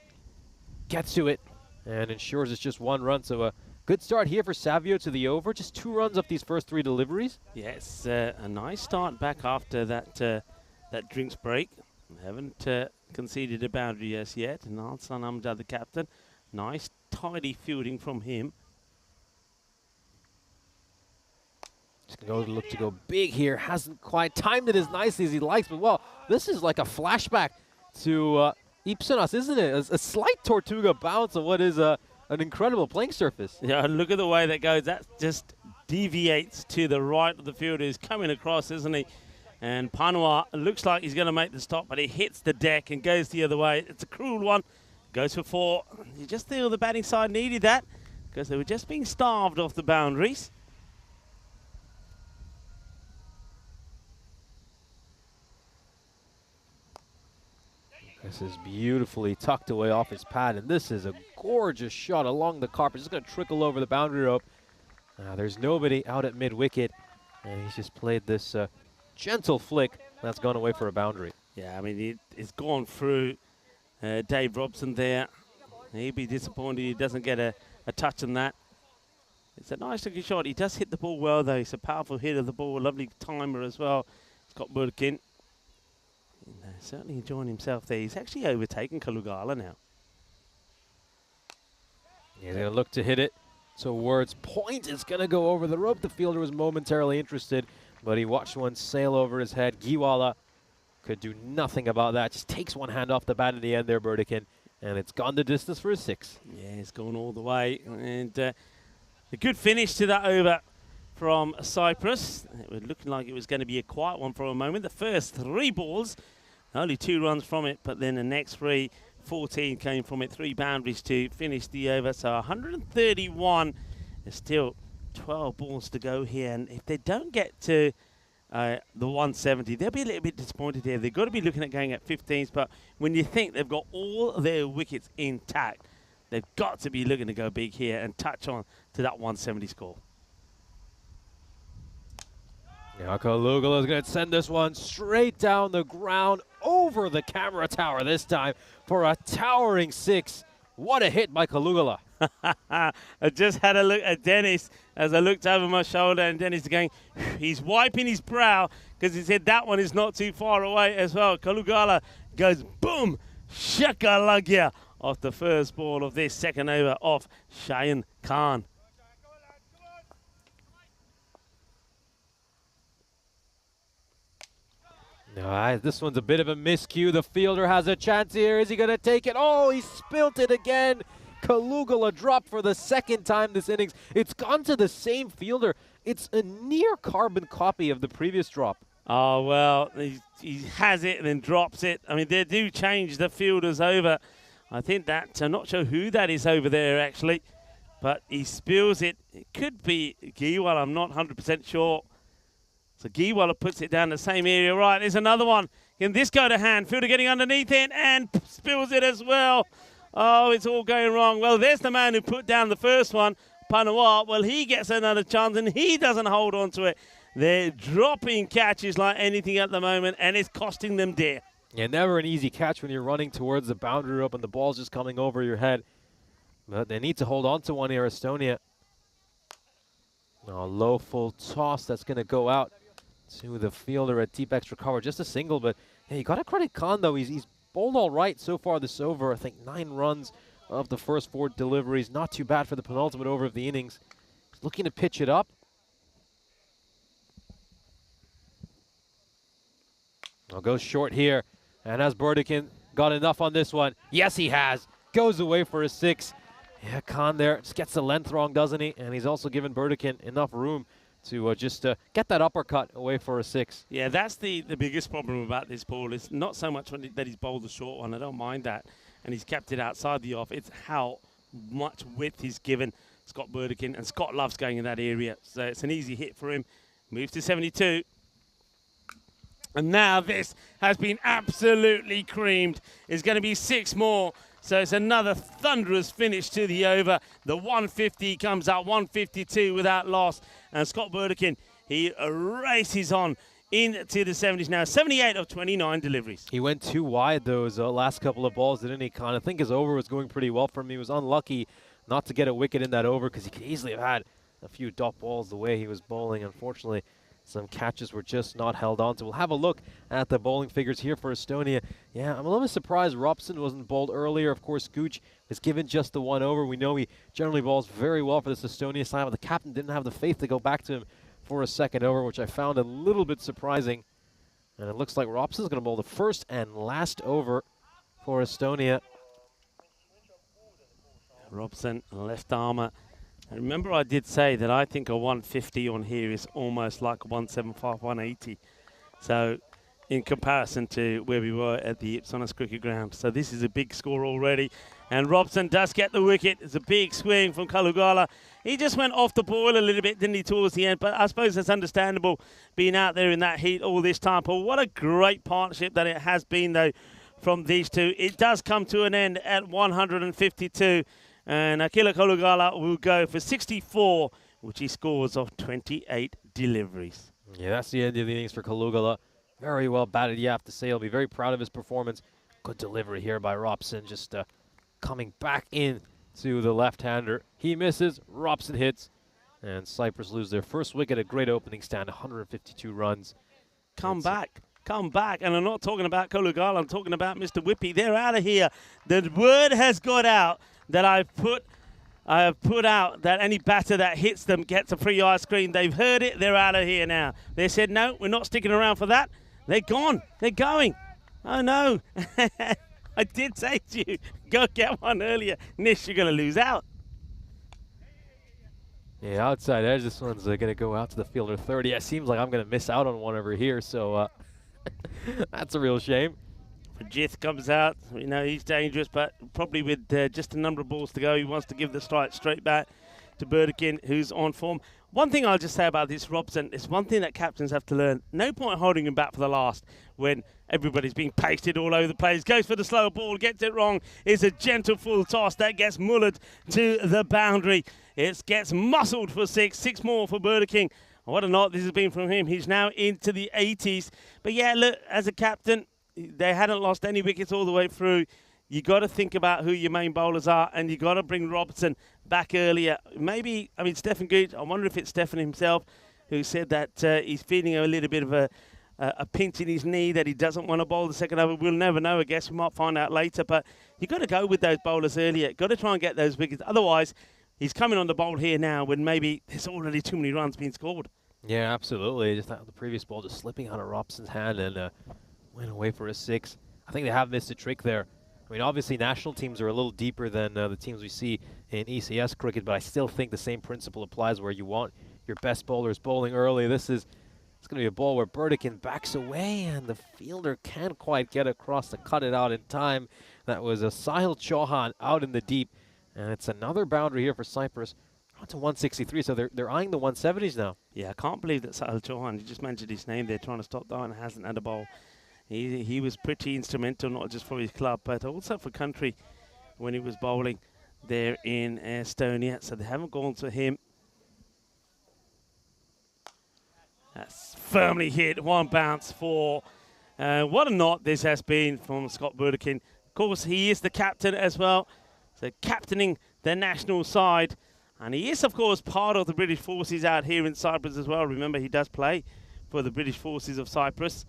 S5: gets to it and ensures it's just 1 run. So a good start here for Savio to the over. Just 2 runs off these first 3 deliveries.
S1: Yes, a nice start back after that drinks break. Haven't conceded a boundary as yet. And Arslan Amjad, the captain, nice tidy fielding from him.
S5: Just going to look to go big here. Hasn't quite timed it as nicely as he likes, but well, this is like a flashback to Ipsanas, isn't it? A slight Tortuga bounce on what is an incredible playing surface.
S1: Yeah, look at the way that goes. That just deviates to the right of the fielder. He's coming across, isn't he? And Panua looks like he's going to make the stop, but he hits the deck and goes the other way. It's a cruel one. Goes for 4. You just feel the batting side needed that because they were just being starved off the boundaries.
S5: This is beautifully tucked away off his pad, and this is a gorgeous shot along the carpet. Just going to trickle over the boundary rope. There's nobody out at mid-wicket, and he's just played this gentle flick that's gone away for a boundary.
S1: Yeah, I mean, it's gone through Dave Robson there. He'd be disappointed he doesn't get a touch on that. It's a nice looking shot. He does hit the ball well, though. He's a powerful hit of the ball, lovely timer as well. Scott Burdekin. Certainly enjoying himself there. He's actually overtaken Kalugala now.
S5: He's going to look to hit it towards point. It's going to go over the rope. The fielder was momentarily interested, but he watched one sail over his head. Giwala could do nothing about that. Just takes one hand off the bat in the end there, Burdekin, and it's gone the distance for a 6.
S1: Yeah, it's gone all the way. And a good finish to that over from Cyprus. It was looking like it was going to be a quiet one for a moment. The first 3 balls, only 2 runs from it, but then the next 3, 14 came from it. 3 boundaries to finish the over. So 131. There's still 12 balls to go here. And if they don't get to the 170, they'll be a little bit disappointed here. They've got to be looking at going at 15s. But when you think they've got all their wickets intact, they've got to be looking to go big here and touch on to that 170 score.
S5: Now Kalugala is going to send this one straight down the ground over the camera tower this time for a towering 6. What a hit by Kalugala.
S1: I just had a look at Dennis as I looked over my shoulder, and Dennis is going, he's wiping his brow because he said that one is not too far away as well. Kalugala goes boom, shakalagya off the first ball of this second over off Shayan Khan.
S5: No, this one's a bit of a miscue. The fielder has a chance here. Is he going to take it? Oh, he spilt it again. Kalugala dropped for the second time this innings. It's gone to the same fielder. It's a near carbon copy of the previous drop.
S1: Oh, well, he has it and then drops it. I mean, they do change the fielders over. I think that, I'm not sure who that is over there, actually. But he spills it. It could be Giwal, I'm not 100% sure. So Giwala puts it down the same area. Right, there's another one. Can this go to hand? Fielder getting underneath it and spills it as well. Oh, it's all going wrong. Well, there's the man who put down the first one, Panawat. Well, he gets another chance and he doesn't hold on to it. They're dropping catches like anything at the moment, and it's costing them dear.
S5: Yeah, never an easy catch when you're running towards the boundary rope and the ball's just coming over your head. But they need to hold on to one here, Estonia. Oh, low full toss. That's going to go out to the fielder at deep extra cover. Just a single, but yeah, you got to credit Khan, though. He's bowled all right so far this over. I think 9 runs of the first 4 deliveries. Not too bad for the penultimate over of the innings. He's looking to pitch it up. I'll go short here. And has Burdikin got enough on this one? Yes, he has. Goes away for a 6. Yeah, Khan there just gets the length wrong, doesn't he? And he's also given Burdikin enough room to just get that uppercut away for a 6.
S1: Yeah, that's the biggest problem about this ball. It's not so much that he's bowled the short one. I don't mind that. And he's kept it outside the off. It's how much width he's given Scott Burdikin. And Scott loves going in that area. So it's an easy hit for him. Moves to 72. And now this has been absolutely creamed. It's going to be 6 more. So it's another thunderous finish to the over. The 150 comes out, 152 without loss. And Scott Burdikin, he races on into the 70s now. 78 of 29 deliveries.
S5: He went too wide those last couple of balls, didn't he, Khan? I think his over was going pretty well for him. He was unlucky not to get a wicket in that over because he could easily have had a few dot balls the way he was bowling. Unfortunately, some catches were just not held on to. We'll have a look at the bowling figures here for Estonia. Yeah, I'm a little bit surprised Robson wasn't bowled earlier. Of course, Gooch was given just the 1 over. We know he generally bowls very well for this Estonia side, but the captain didn't have the faith to go back to him for a 2nd over, which I found a little bit surprising. And it looks like Robson's going to bowl the first and last over for Estonia.
S1: Robson, left armour. And remember, I did say that I think a 150 on here is almost like a 175, 180. So in comparison to where we were at the Ipsonis Cricket Ground. So this is a big score already. And Robson does get the wicket. It's a big swing from Kalugala. He just went off the boil a little bit, didn't he, towards the end? But I suppose that's understandable being out there in that heat all this time. But what a great partnership that it has been, though, from these two. It does come to an end at 152. And Akila Kalugala will go for 64, which he scores off 28 deliveries.
S5: Yeah, that's the end of the innings for Kalugala. Very well batted, you have to say. He'll be very proud of his performance. Good delivery here by Robson, just coming back in to the left-hander. He misses, Robson hits, and Cyprus lose their first wicket. A great opening stand, 152 runs.
S1: Come back. And I'm not talking about Kalugala, I'm talking about Mr. Whippy. They're out of here. The word has got out that I have put out that any batter that hits them gets a free ice cream. They've heard it. They're out of here now. They said, no, we're not sticking around for that. They're gone. They're going. Oh, no. I did say to you, go get one earlier. Nish, you're going to lose out.
S5: Yeah, outside edge. This one's going to go out to the fielder 30. It seems like I'm going to miss out on one over here, so that's a real shame.
S1: Jith comes out. You know, he's dangerous, but probably with just a number of balls to go, he wants to give the strike straight back to Burdikin, who's on form. One thing I'll just say about this Robson is one thing that captains have to learn. No point holding him back for the last when everybody's being pasted all over the place. Goes for the slow ball, gets it wrong. It's a gentle full toss that gets mullered to the boundary. It gets muscled for 6. 6 more for Burdikin. What a night this has been from him. He's now into the 80s. But yeah, look, as a captain, they hadn't lost any wickets all the way through. You got to think about who your main bowlers are, and you got to bring Robertson back earlier. Maybe, I mean, Stephen Gooch, I wonder if it's Stephen himself who said that he's feeling a little bit of a pinch in his knee, that he doesn't want to bowl the second over. We'll never know, I guess. We might find out later. But you've got to go with those bowlers earlier. Got to try and get those wickets. Otherwise, he's coming on the bowl here now when maybe there's already too many runs being scored.
S5: Yeah, absolutely. Just the previous ball just slipping out of Robson's hand and went away for a 6. I think they have missed a trick there. I mean, obviously, national teams are a little deeper than the teams we see in ECS cricket, but I still think the same principle applies where you want your best bowlers bowling early. It's going to be a ball where Burdikin backs away, and the fielder can't quite get across to cut it out in time. That was a Sahil Chauhan out in the deep, and it's another boundary here for Cyprus. On to 163, so they're eyeing the 170s now.
S1: Yeah, I can't believe that Sahil Chauhan, you just mentioned his name there, trying to stop that and hasn't had a bowl. He was pretty instrumental, not just for his club, but also for country when he was bowling there in Estonia. So they haven't gone to him. That's firmly hit, 1 bounce for what a knot this has been from Scott Burdikin. Of course, he is the captain as well, so captaining the national side. And he is, of course, part of the British forces out here in Cyprus as well. Remember, he does play for the British forces of Cyprus.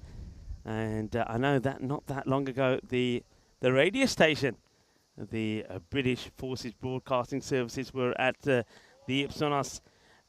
S1: And I know that not that long ago, the radio station, the British Forces Broadcasting Services, were at the Ipsonas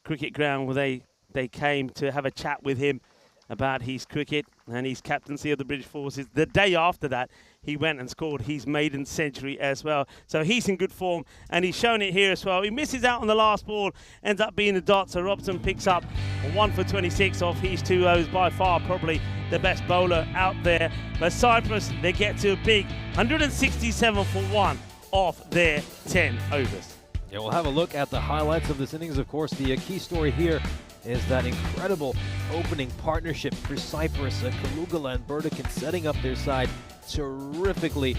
S1: cricket ground where they came to have a chat with him about his cricket and his captaincy of the British forces. The day after that, he went and scored his maiden century as well. So he's in good form, and he's shown it here as well. He misses out on the last ball, ends up being a dot, so Robson picks up 1 for 26 off his 2 overs, by far probably the best bowler out there. But Cyprus, they get to a big 167 for 1 off their 10 overs.
S5: Yeah, we'll have a look at the highlights of this innings. Of course, the key story here is that incredible opening partnership for Cyprus. Kalugala and Burdikin setting up their side terrifically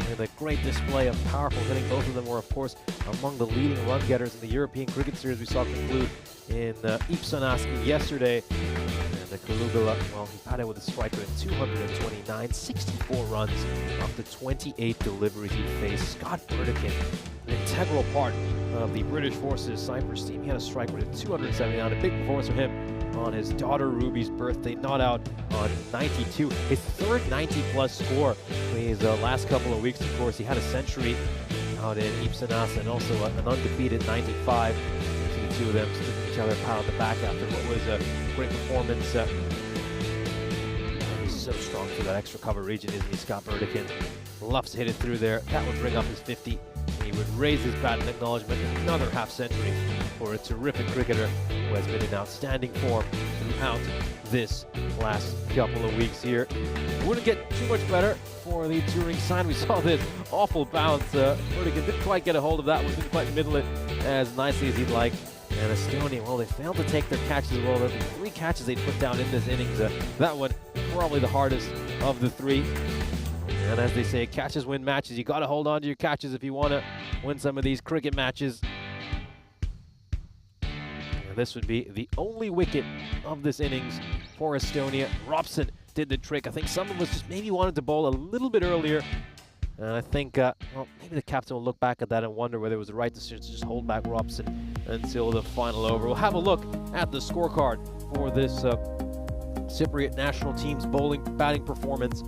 S5: with a great display of powerful hitting. Both of them were, of course, among the leading run getters in the European cricket series we saw conclude in Ipsonas yesterday. And Kalugala, well, he batted with a strike rate of 229, 64 runs off the 28 deliveries he faced. Scott Burdikin, an integral part of the British Forces Cyprus team. He had a strike rate of 279, a big performance from him on his daughter Ruby's birthday, not out on 92. His third 90-plus score in his last couple of weeks, of course. He had a century out in Ipsonas and also an undefeated 95. The two of them sticking each other a pat on the back after what was a great performance. He's so strong through that extra cover region, isn't he, Scott Burdikin? Loves to hit it through there. That would bring up his 50. He would raise his bat in acknowledgement. Another half century for a terrific cricketer who has been in outstanding form throughout this last couple of weeks here. It wouldn't get too much better for the touring side. We saw this awful bounce. Burdikin didn't quite get a hold of that one, didn't quite middle it as nicely as he'd like. And Estonia, well, they failed to take their catches well. There were 3 catches they put down in this innings. That one probably the hardest of the 3. And as they say, catches win matches. You got to hold on to your catches if you want to win some of these cricket matches. And this would be the only wicket of this innings for Estonia. Robson did the trick. I think some of us just maybe wanted to bowl a little bit earlier. And I think, well, maybe the captain will look back at that and wonder whether it was the right decision to just hold back Robson until the final over. We'll have a look at the scorecard for this Cypriot national team's batting performance.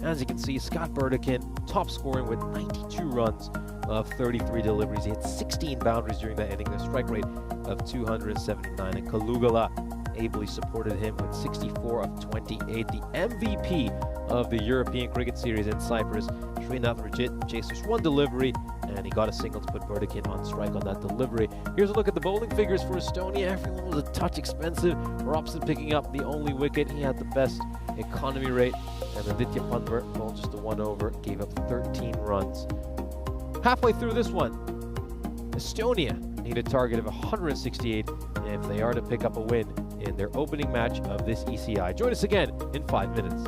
S5: As you can see, Scott Burdikin top scoring with 92 runs of 33 deliveries. He had 16 boundaries during that inning, a strike rate of 279. And Kalugala ably supported him with 64 of 28. The MVP of the European Cricket Series in Cyprus, Srinath Rajit, chased just 1 delivery, and he got a single to put Burdikin on strike on that delivery. Here's a look at the bowling figures for Estonia. Everyone was a touch expensive. Robson picking up the only wicket. He had the best economy rate, and Aditya Panvar bowled just the 1 over, gave up 13 runs. Halfway through this one, Estonia need a target of 168 if they are to pick up a win in their opening match of this ECI. Join us again in 5 minutes.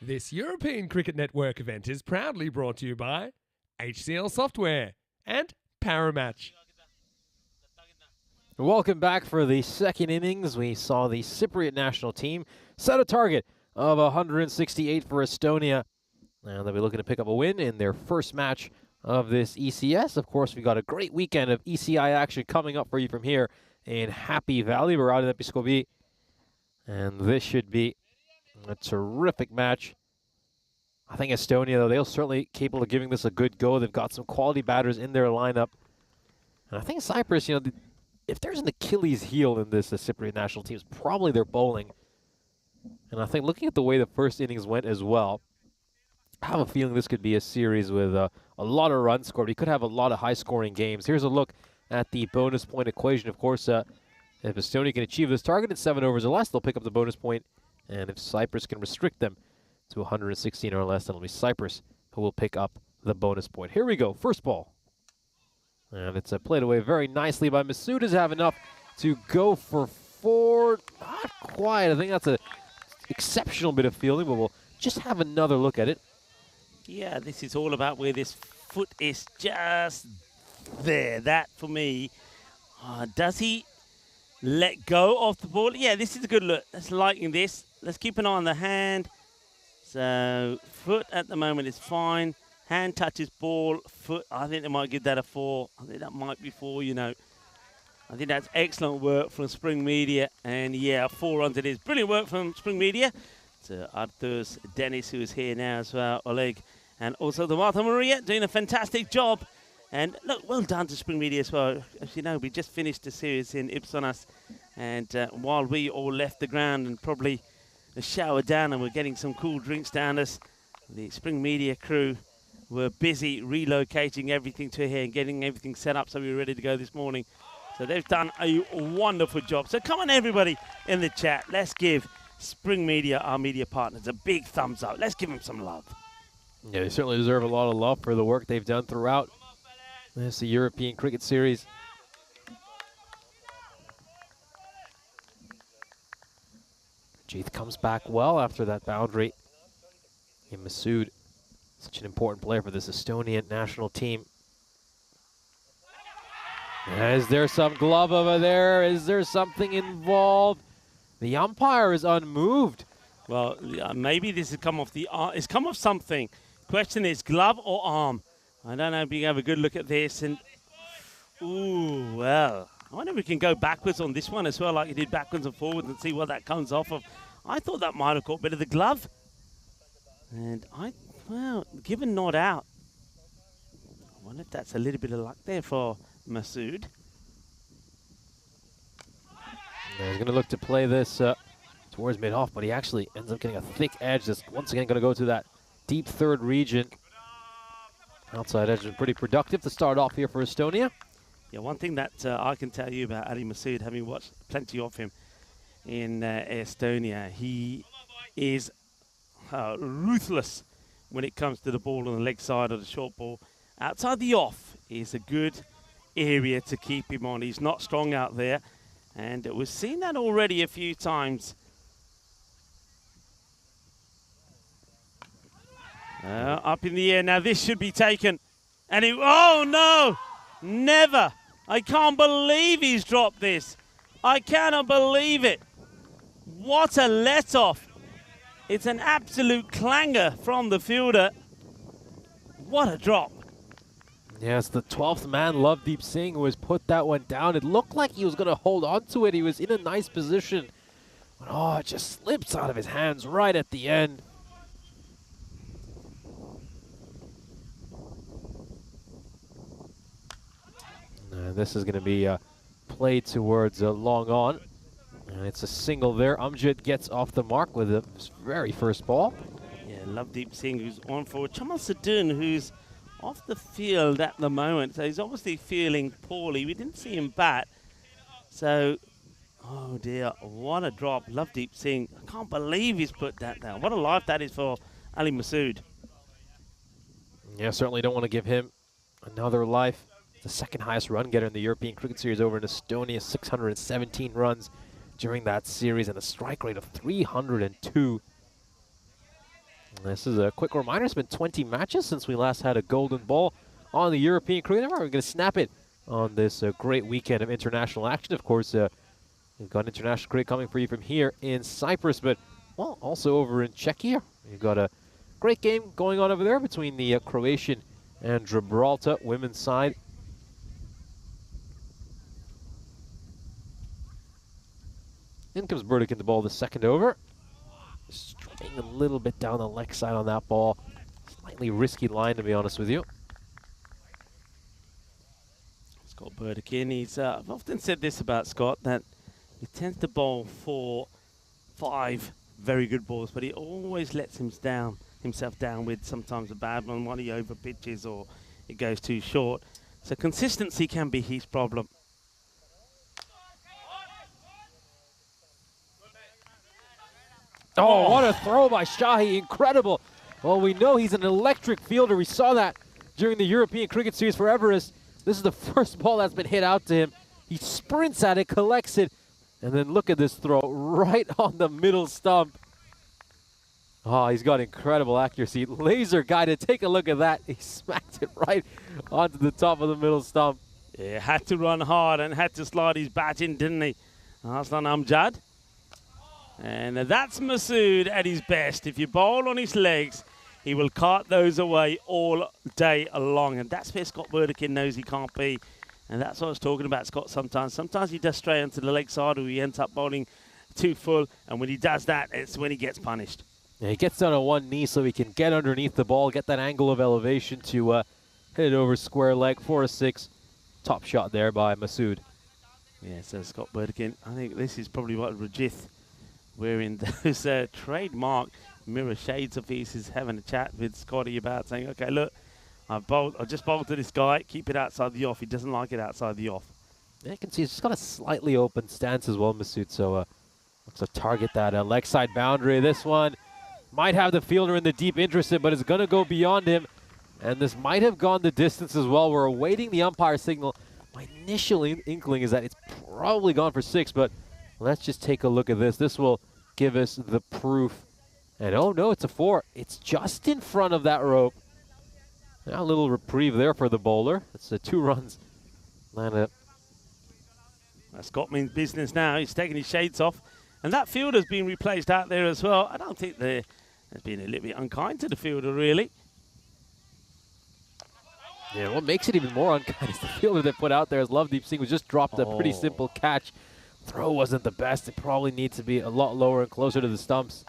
S2: This European Cricket Network event is proudly brought to you by HCL Software and Paramatch.
S5: Welcome back for the second innings. We saw the Cypriot national team set a target of 168 for Estonia. And they'll be looking to pick up a win in their first match of this ECS. Of course, we got a great weekend of ECI action coming up for you from here in Happy Valley. We're out in Episcopi, and this should be a terrific match. I think Estonia, though, they're certainly capable of giving this a good go. They've got some quality batters in their lineup. And I think Cyprus, if there's an Achilles heel in this Cypriot national team, it's probably their bowling. And I think looking at the way the first innings went as well, I have a feeling this could be a series with a lot of runs scored. We could have a lot of high-scoring games. Here's a look at the bonus point equation. Of course, if Estonia can achieve this target at 7 overs or less, they'll pick up the bonus point. And if Cyprus can restrict them to 116 or less, then it'll be Cyprus who will pick up the bonus point. Here we go, first ball. And it's played away very nicely by Masood. Does have enough to go for 4. Not quite. I think that's an exceptional bit of fielding, but we'll just have another look at it.
S1: Yeah, this is all about where this foot is just there. That, for me, does he let go of the ball? Yeah, this is a good look. Let's liking this. Let's keep an eye on the hand. So, foot at the moment is fine. Hand touches ball, foot. I think they might give that a 4. I think that might be 4, I think that's excellent work from Spring Media. And, yeah, 4 runs it is. Brilliant work from Spring Media. To Arthur's Dennis, who is here now as well, Oleg, and also the Martha Maria doing a fantastic job. And look, well done to Spring Media as well. As you know, we just finished the series in Ipsonas, and while we all left the ground and probably showered down and we're getting some cool drinks down us, the Spring Media crew were busy relocating everything to here and getting everything set up so we were ready to go this morning. So they've done a wonderful job. So come on, everybody in the chat, let's give Spring Media, our media partners, a big thumbs up. Let's give them some love.
S5: Yeah, they certainly deserve a lot of love for the work they've done throughout this European Cricket Series. Jeeth comes back well after that boundary. And Masood, such an important player for this Estonian national team. Is there some glove over there? Is there something involved? The umpire is unmoved.
S1: Well, maybe this has come off the arm. It's come off something. Question is, glove or arm? I don't know if you can have a good look at this. And ooh, well, I wonder if we can go backwards on this one as well, like you did backwards and forwards, and see what that comes off of. I thought that might have caught a bit of the glove. And well, given not out. I wonder if that's a little bit of luck there for Masood.
S5: He's going to look to play this towards mid-off, but he actually ends up getting a thick edge that's once again going to go to that deep third region. Outside edge is pretty productive to start off here for Estonia.
S1: Yeah, one thing that I can tell you about Ali Masood, having watched plenty of him in Estonia, he is ruthless when it comes to the ball on the leg side of the short ball. Outside the off is a good area to keep him on. He's not strong out there. And we've seen that already a few times. Up in the air. Now this should be taken. And oh no! Never! I can't believe he's dropped this. I cannot believe it. What a let-off. It's an absolute clanger from the fielder. What a drop.
S5: Yes, the 12th man, Lovedeep Singh, who has put that one down. It looked like he was going to hold on to it. He was in a nice position. But, oh, it just slips out of his hands right at the end. And this is going to be played towards long on. And it's a single there. Amjad gets off the mark with his very first ball.
S1: Yeah, Lovedeep Singh, who's on for Chamal Sadun, who's off the field at the moment, so he's obviously feeling poorly. We didn't see him bat, so oh dear, what a drop. Lovedeep Singh, I can't believe he's put that down. What a life that is for Ali Masood.
S5: Yeah, certainly don't want to give him another life. The second highest run getter in the European Cricket Series over in Estonia, 617 runs during that series and a strike rate of 302. This is a quick reminder. It's been 20 matches since we last had a golden ball on the European Cricket Network. We're going to snap it on this great weekend of international action. Of course, we've got international cricket coming for you from here in Cyprus, but well, also over in Czechia. You've got a great game going on over there between the Croatian and Gibraltar women's side. In comes Burdick into ball the second over. Straying a little bit down the leg side on that ball. Slightly risky line, to be honest with you.
S1: Scott Burdick in. I've often said this about Scott, that he tends to bowl 4, 5 very good balls, but he always lets himself down with sometimes a bad one, while he over pitches or it goes too short. So consistency can be his problem.
S5: Oh, what a throw by Shahi. Incredible. Well, we know he's an electric fielder. We saw that during the European Cricket Series for Everest. This is the first ball that's been hit out to him. He sprints at it, collects it, and then look at this throw right on the middle stump. Oh, he's got incredible accuracy. Laser guided. Take a look at that. He smacked it right onto the top of the middle stump.
S1: Yeah, had to run hard and had to slide his bat in, didn't he? Aslan Amjad. And that's Masood at his best. If you bowl on his legs, he will cart those away all day long. And that's where Scott Burdick knows he can't be. And that's what I was talking about, Scott, sometimes. Sometimes he does stray onto the leg side, or he ends up bowling too full. And when he does that, it's when he gets punished.
S5: Yeah, he gets down on one knee so he can get underneath the ball, get that angle of elevation to hit it over square leg for a 6. Top shot there by Masood.
S1: Yeah, so Scott Burdick, I think this is probably what Rajith, wearing those trademark mirror shades of his, is having a chat with Scotty about saying, okay, look, I just bowled to this guy, keep it outside the off. He doesn't like it outside the off.
S5: Yeah, you can see he's just got a slightly open stance as well, Masood, so looks to target that leg side boundary. This one might have the fielder in the deep interested, but it's going to go beyond him. And this might have gone the distance as well. We're awaiting the umpire signal. My initial inkling is that it's probably gone for 6, but let's just take a look at this. This will give us the proof. And oh no, it's a 4. It's just in front of that rope. Now a little reprieve there for the bowler. It's 2 runs landed.
S1: Scott means business now. He's taking his shades off. And that fielder's been replaced out there as well. I don't think there's been a little bit unkind to the fielder, really.
S5: Yeah, what makes it even more unkind is the fielder they put out there, as Lovedeep Singh, was just dropped a pretty simple catch. Throw wasn't the best. It probably needs to be a lot lower and closer to the stumps.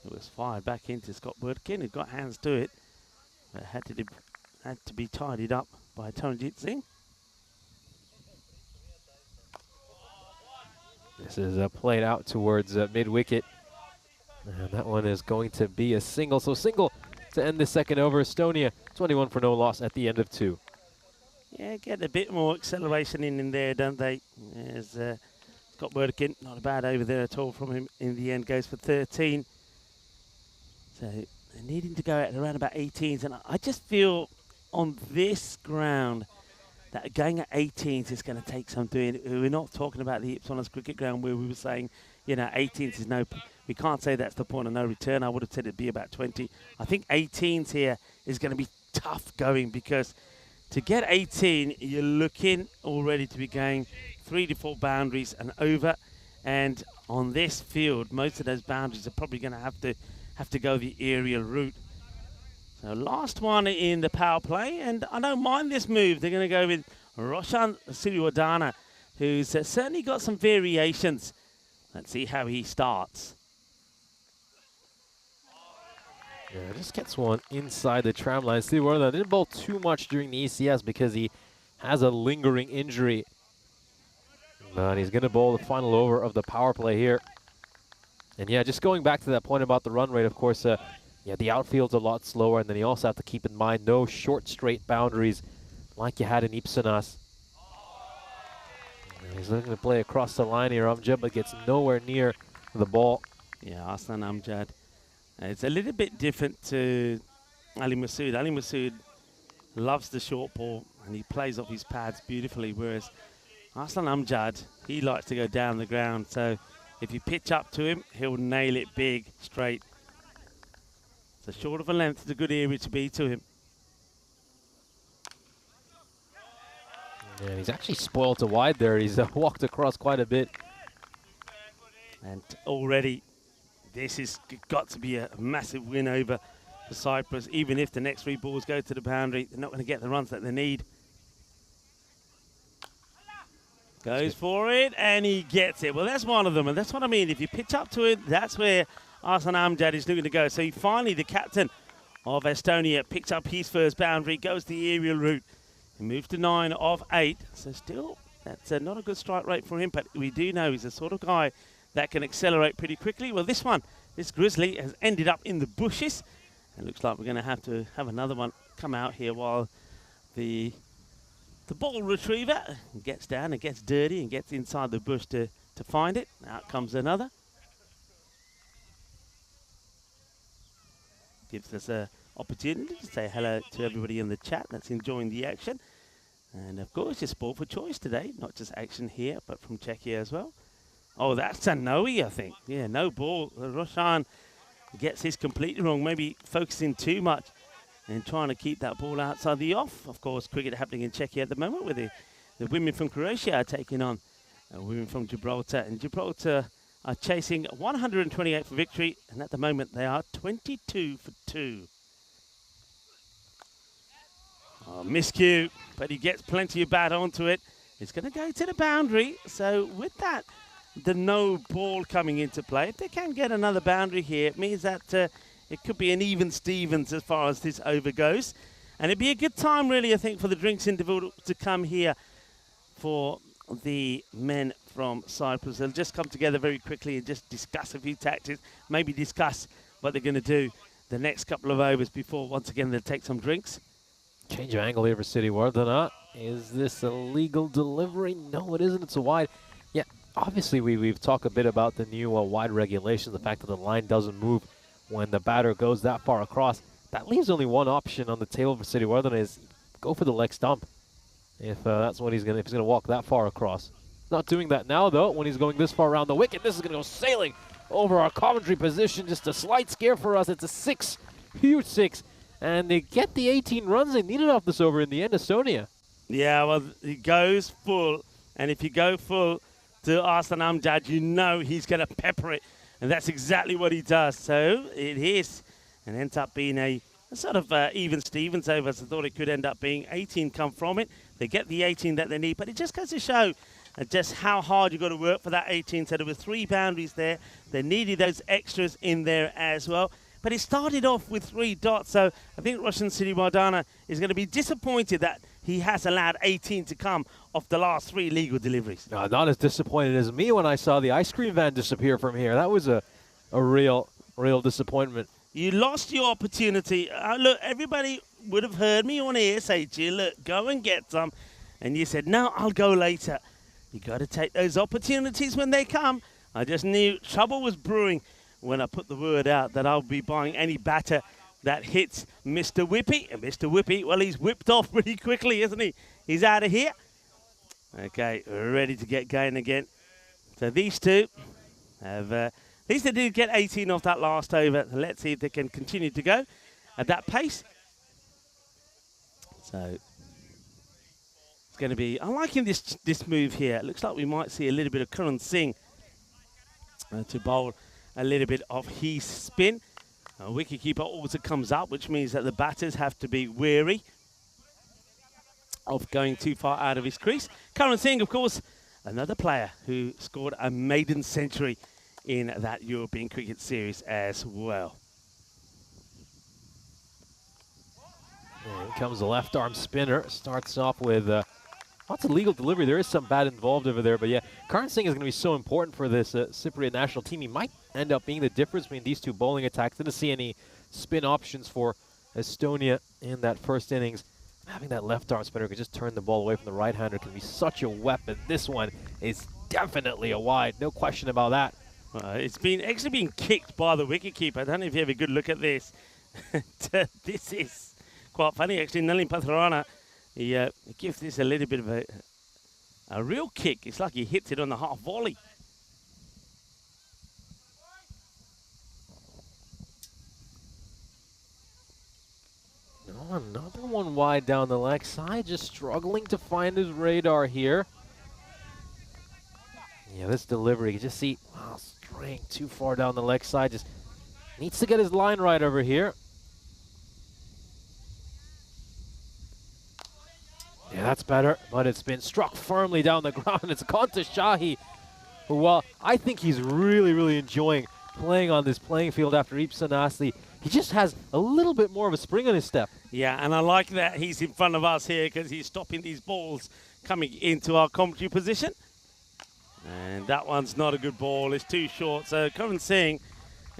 S1: It was fired back into Scott Burdick, who got hands to it. But it had to be tidied up by Taranjit Singh.
S5: This is played out towards mid-wicket. And that one is going to be a single. So single to end the second over. Estonia 21 for no loss at the end of 2.
S1: Yeah, get a bit more acceleration in there, don't they? As Scott Burdick, not a bad over there at all from him. In the end, goes for 13. So needing to go at around about 18s. And I just feel on this ground that going at 18s is going to take some doing. We're not talking about the Ipsonas cricket ground where we were saying, you know, 18s is no, we can't say that's the point of no return. I would have said it'd be about 20. I think 18s here is going to be tough going, because to get 18, you're looking already to be going 3 to 4 boundaries and over. And on this field, most of those boundaries are probably going to have to go the aerial route. So last one in the power play, and I don't mind this move. They're going to go with Roshan Siriwardana, who's certainly got some variations. Let's see how he starts.
S5: Yeah, just gets one inside the tram line. Siriwardana didn't bowl too much during the ECS because he has a lingering injury. But he's going to bowl the final over of the power play here. And yeah, just going back to that point about the run rate, of course, yeah, the outfield's a lot slower, and then you also have to keep in mind no short straight boundaries like you had in Ipsanas. And he's looking to play across the line here. Amjad, but gets nowhere near the ball.
S1: Yeah, Aslan Amjad. It's a little bit different to Ali Masood. Ali Masood loves the short ball, and he plays off his pads beautifully, whereas Aslan Amjad, he likes to go down the ground. So if you pitch up to him, he'll nail it big, straight. So short of a length, it's a good area to be to him.
S5: And he's actually spoiled to wide there. He's walked across quite a bit.
S1: And already, this has got to be a massive win over for Cyprus. Even if the next 3 balls go to the boundary, they're not going to get the runs that they need. Goes for it, and he gets it. Well, that's one of them, and that's what I mean. If you pitch up to it, that's where Arsan Amjad is looking to go. So he finally, the captain of Estonia, picks up his first boundary, goes the aerial route. He moves to 9 of 8. So still, that's not a good strike rate for him, but we do know he's the sort of guy that can accelerate pretty quickly. Well, this Grizzly has ended up in the bushes. It looks like we're going to have another one come out here while the ball retriever gets down and gets dirty and gets inside the bush to find it. Out comes another. Gives us an opportunity to say hello to everybody in the chat that's enjoying the action. And of course, it's sport for choice today, not just action here, but from Czechia as well. Oh, that's a no, I think. Yeah, no ball. Roshan gets his completely wrong, maybe focusing too much and trying to keep that ball outside the off. Of course, cricket happening in Czechia at the moment with the women from Croatia are taking on women from Gibraltar. And Gibraltar are chasing 128 for victory, and at the moment they are 22 for 2. Oh, miscue, but he gets plenty of bat onto it. It's going to go to the boundary. So with that, the no ball coming into play, if they can get another boundary here, it means that it could be an even Stevens as far as this over goes. And it'd be a good time, really, I think, for the drinks interval to come here for the men from Cyprus. They'll just come together very quickly and just discuss a few tactics, maybe discuss what they're going to do the next couple of overs before, once again, they'll take some drinks.
S5: Change of angle here for City Wardana. Is this a legal delivery? No, it isn't. It's a wide. Yeah, obviously we've talked a bit about the new wide regulations, the fact that the line doesn't move when the batter goes that far across. That leaves only one option on the table for City Wardana, is go for the leg stump. If that's what he's gonna walk that far across. Not doing that now though, when he's going this far around the wicket. This is gonna go sailing over our commentary position. Just a slight scare for us. It's a 6, huge 6. And they get the 18 runs they needed off this over in the end, Estonia.
S1: Yeah, well, he goes full. And if you go full to Arsan Amjad, you know he's going to pepper it. And that's exactly what he does. So it is. And ends up being a sort of even Stevens over. So I thought it could end up being 18 come from it. They get the 18 that they need. But it just goes to show just how hard you've got to work for that 18. So there were 3 boundaries there. They needed those extras in there as well. But it started off with 3 dots, so I think Russian City Wardana is going to be disappointed that he has allowed 18 to come off the last 3 legal deliveries.
S5: No, not as disappointed as me when I saw the ice cream van disappear from here. That was a real disappointment.
S1: You lost your opportunity. Look, everybody would have heard me on air say to you, look, go and get some. And you said, no, I'll go later. You got to take those opportunities when they come. I just knew trouble was brewing when I put the word out that I'll be buying any batter that hits Mr. Whippy. And Mr. Whippy, well, he's whipped off pretty quickly, isn't he? He's out of here. Okay, ready to get going again. So these two have, at least they did get 18 off that last over. Let's see if they can continue to go at that pace. So it's going to be, I'm liking this move here. It looks like we might see a little bit of Karan Singh to bowl a little bit of his spin. Wicketkeeper also comes up, which means that the batters have to be wary of going too far out of his crease. Karan Singh, of course, another player who scored a maiden century in that European Cricket Series as well.
S5: And here comes the left arm spinner. Starts off with lots of legal delivery. There is some bat involved over there, but yeah, Karan Singh is going to be so important for this Cypriot national team. He might end up being the difference between these 2 bowling attacks. Didn't see any spin options for Estonia in that first innings. Having that left arm spinner could just turn the ball away from the right-hander can be such a weapon. This one is definitely a wide, no question about that.
S1: It's actually been kicked by the wicketkeeper. I don't know if you have a good look at this. This is quite funny, actually. Nalin Patharana, he gives this a little bit of a real kick. It's like he hits it on the half volley.
S5: Another one wide down the leg side, just struggling to find his radar here. Yeah, this delivery, you just see, wow, straying too far down the leg side, just needs to get his line right over here. Yeah, that's better, but it's been struck firmly down the ground. It's gone to Shahi, who, well, I think he's really enjoying playing on this playing field after Ipsanasli. He just has a little bit more of a spring on his step.
S1: Yeah, and I like that he's in front of us here because he's stopping these balls coming into our commentary position. And that one's not a good ball. It's too short. So Karan Singh,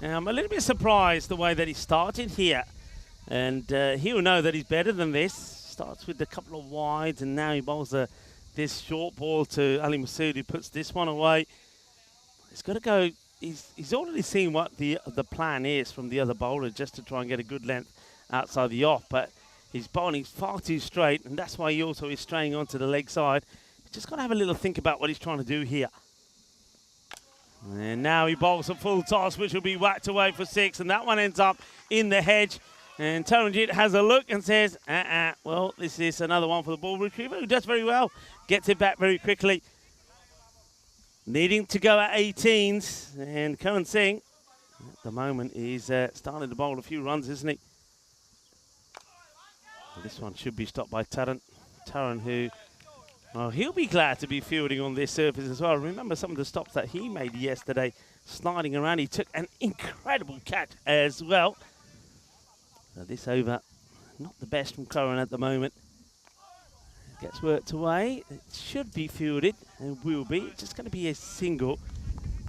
S1: I'm a little bit surprised the way that he started here. And he'll know that he's better than this. Starts with a couple of wides, and now he bowls this short ball to Ali Masood, who puts this one away. He's got to go. He's already seen what the plan is from the other bowler, just to try and get a good length outside the off. But he's bowling far too straight, and that's why he also is straying onto the leg side. He's just got to have a little think about what he's trying to do here. And now he bowls a full toss, which will be whacked away for 6, and that one ends up in the hedge. And Taranjit has a look and says, well, this is another one for the ball retriever, who does very well, gets it back very quickly. Needing to go at 18s, and Karan Singh, at the moment, is starting to bowl a few runs, isn't he? This one should be stopped by Taran. Taran, who, well, he'll be glad to be fielding on this surface as well. Remember some of the stops that he made yesterday, sliding around. He took an incredible catch as well. So this over, not the best from Karan at the moment. Gets worked away. It should be fielded and will be. It's just going to be a single.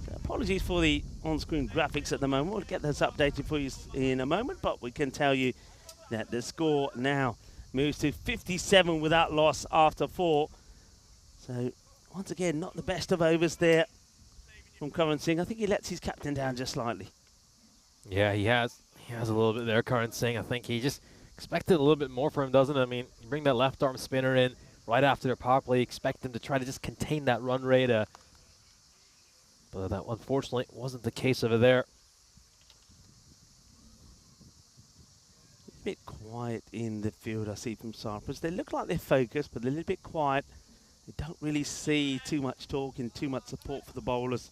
S1: So apologies for the on-screen graphics at the moment. We'll get those updated for you in a moment, but we can tell you that the score now moves to 57 without loss after 4. So once again, not the best of overs there from Karan Singh. I think he lets his captain down just slightly.
S5: Yeah, he has. He has a little bit there, Karan Singh. I think he just expected a little bit more from him, doesn't it? I mean, you bring that left arm spinner in right after their power play, you expect them to try to just contain that run rate. But that, unfortunately, wasn't the case over there.
S1: A bit quiet in the field, I see, from Cyprus. They look like they're focused, but they're a little bit quiet. You don't really see too much talk and too much support for the bowlers.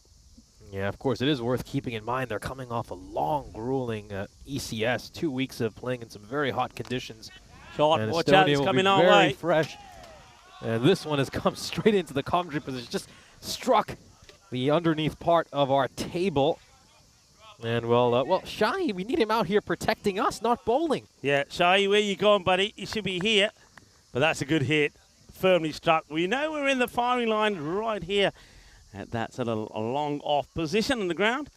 S5: Yeah, of course, it is worth keeping in mind they're coming off a long, grueling ECS, 2 weeks of playing in some very hot conditions.
S1: Shot,
S5: and
S1: watch
S5: Estonia
S1: out, it's
S5: will
S1: coming
S5: be
S1: our
S5: very
S1: way.
S5: fresh. And this one has come straight into the commentary position, just struck the underneath part of our table. And well, Shahi, we need him out here protecting us, not bowling.
S1: Yeah, Shahi, where you going, buddy? You should be here. But that's a good hit. Firmly struck. We know we're in the firing line right here. That's at a long off position on the ground.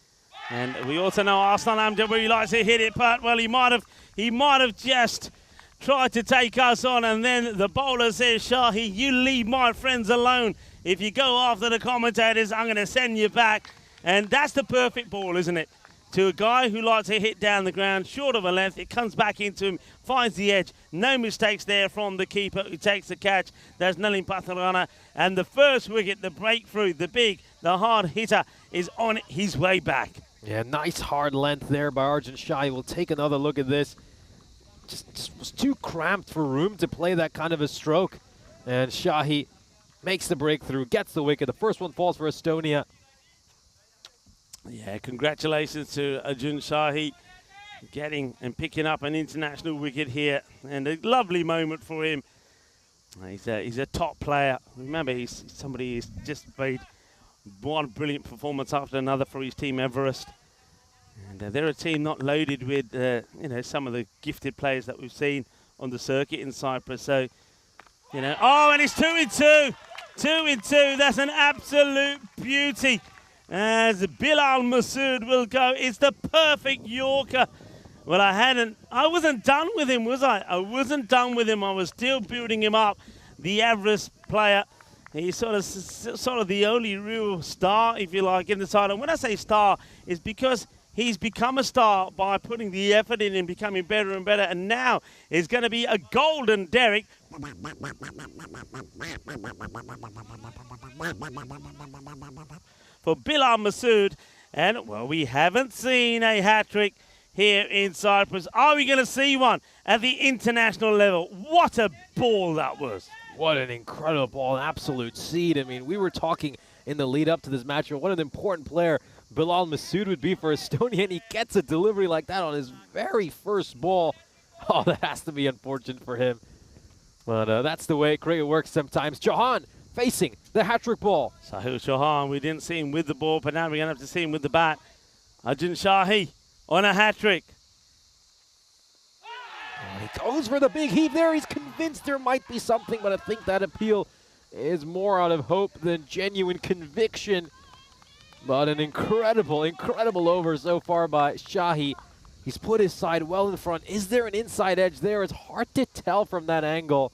S1: And we also know Arslan Amjad, where he likes to hit it, but, well, he might have just tried to take us on, and then the bowler says, Shahi, you leave my friends alone. If you go after the commentators, I'm going to send you back. And that's the perfect ball, isn't it? To a guy who likes to hit down the ground, short of a length, it comes back into him, finds the edge. No mistakes there from the keeper who takes the catch. There's Nalin Patharana. And the first wicket, the breakthrough, the hard hitter is on his way back.
S5: Yeah, nice hard length there by Arjun Shahi. We'll take another look at this. Just was too cramped for room to play that kind of a stroke. And Shahi makes the breakthrough, gets the wicket. The first one falls for Estonia.
S1: Yeah, congratulations to Arjun Shahi getting and picking up an international wicket here. And a lovely moment for him. He's a top player. Remember, he's somebody who's just made one brilliant performance after another for his team, Everest. And they're a team not loaded with, some of the gifted players that we've seen on the circuit in Cyprus. So, oh, and it's 2 in 2. 2 in 2. That's an absolute beauty. As Bilal Masood will go. It's the perfect Yorker. Well, I wasn't done with him, was I? I wasn't done with him. I was still building him up. The Everest player. He's sort of the only real star, if you like, in the side. And when I say star, it's because he's become a star by putting the effort in and becoming better and better. And now it's going to be a golden Derek. For Bilal Masood. And, well, we haven't seen a hat-trick here in Cyprus. Are we going to see one at the international level? What a ball that was.
S5: What an incredible ball, an absolute seed. I mean, we were talking in the lead up to this match what an important player Bilal Masood would be for Estonia, and he gets a delivery like that on his very first ball. Oh, that has to be unfortunate for him. But that's the way cricket works sometimes. Chauhan facing the hat-trick ball.
S1: Sahil Chauhan, we didn't see him with the ball, but now we're going to have to see him with the bat. Arjun Shahi on a hat-trick.
S5: Oh, he goes for the big heave there. He's convinced there might be something, but I think that appeal is more out of hope than genuine conviction. But an incredible, incredible over so far by Shahi. He's put his side well in front. Is there an inside edge there? It's hard to tell from that angle.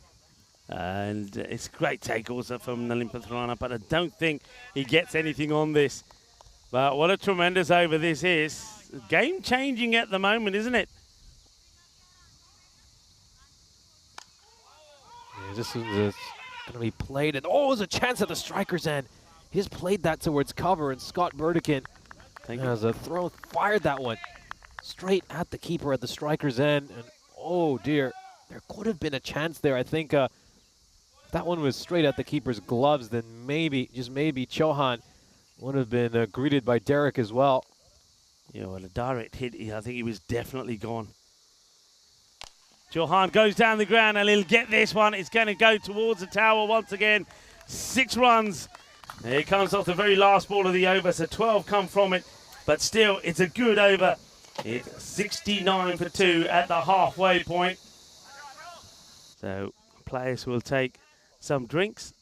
S1: And it's a great take also from Nalin Pathrana, but I don't think he gets anything on this. But what a tremendous over this is. Game-changing at the moment, isn't it?
S5: Yeah, this is going to be played. And oh, there's a chance at the striker's end. He just played that towards cover, and Scott Burdekin has a throw, fired that one straight at the keeper at the striker's end. And oh dear, there could have been a chance there. I think if that one was straight at the keeper's gloves, then maybe, just maybe, Chauhan would have been greeted by Derek as well.
S1: Yeah, well, a direct hit, I think he was definitely gone. Chauhan goes down the ground and he'll get this one. It's going to go towards the tower once again. 6 runs. Here it comes off the very last ball of the over, so 12 come from it. But still, it's a good over. It's 69 for 2 at the halfway point. So players will take some drinks.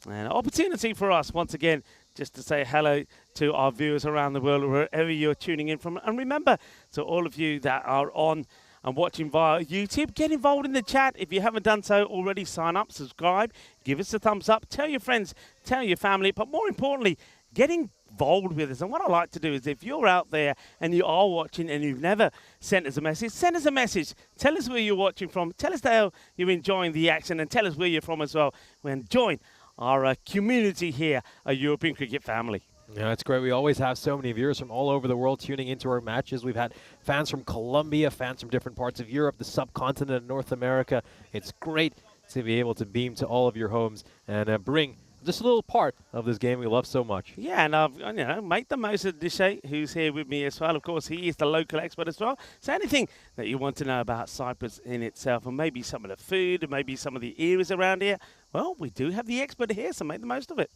S1: And an opportunity for us, once again, just to say hello to our viewers around the world, wherever you're tuning in from. And remember, to all of you that are on and watching via YouTube, get involved in the chat. If you haven't done so already, sign up, subscribe, give us a thumbs up, tell your friends, tell your family, but more importantly, get involved with us. And what I like to do is, if you're out there and you are watching and you've never sent us a message, send us a message. Tell us where you're watching from. Tell us how you're enjoying the action, and tell us where you're from as well. And join our community here, a European cricket family.
S5: Yeah, it's great. We always have so many viewers from all over the world tuning into our matches. We've had fans from Colombia, fans from different parts of Europe, the subcontinent of North America. It's great to be able to beam to all of your homes and bring just a little part of this game we love so much.
S1: Yeah, and make the most of Dishay, who's here with me as well. Of course, he is the local expert as well. So anything that you want to know about Cyprus in itself, and maybe some of the food, and maybe some of the areas around here, well, we do have the expert here, so make the most of it.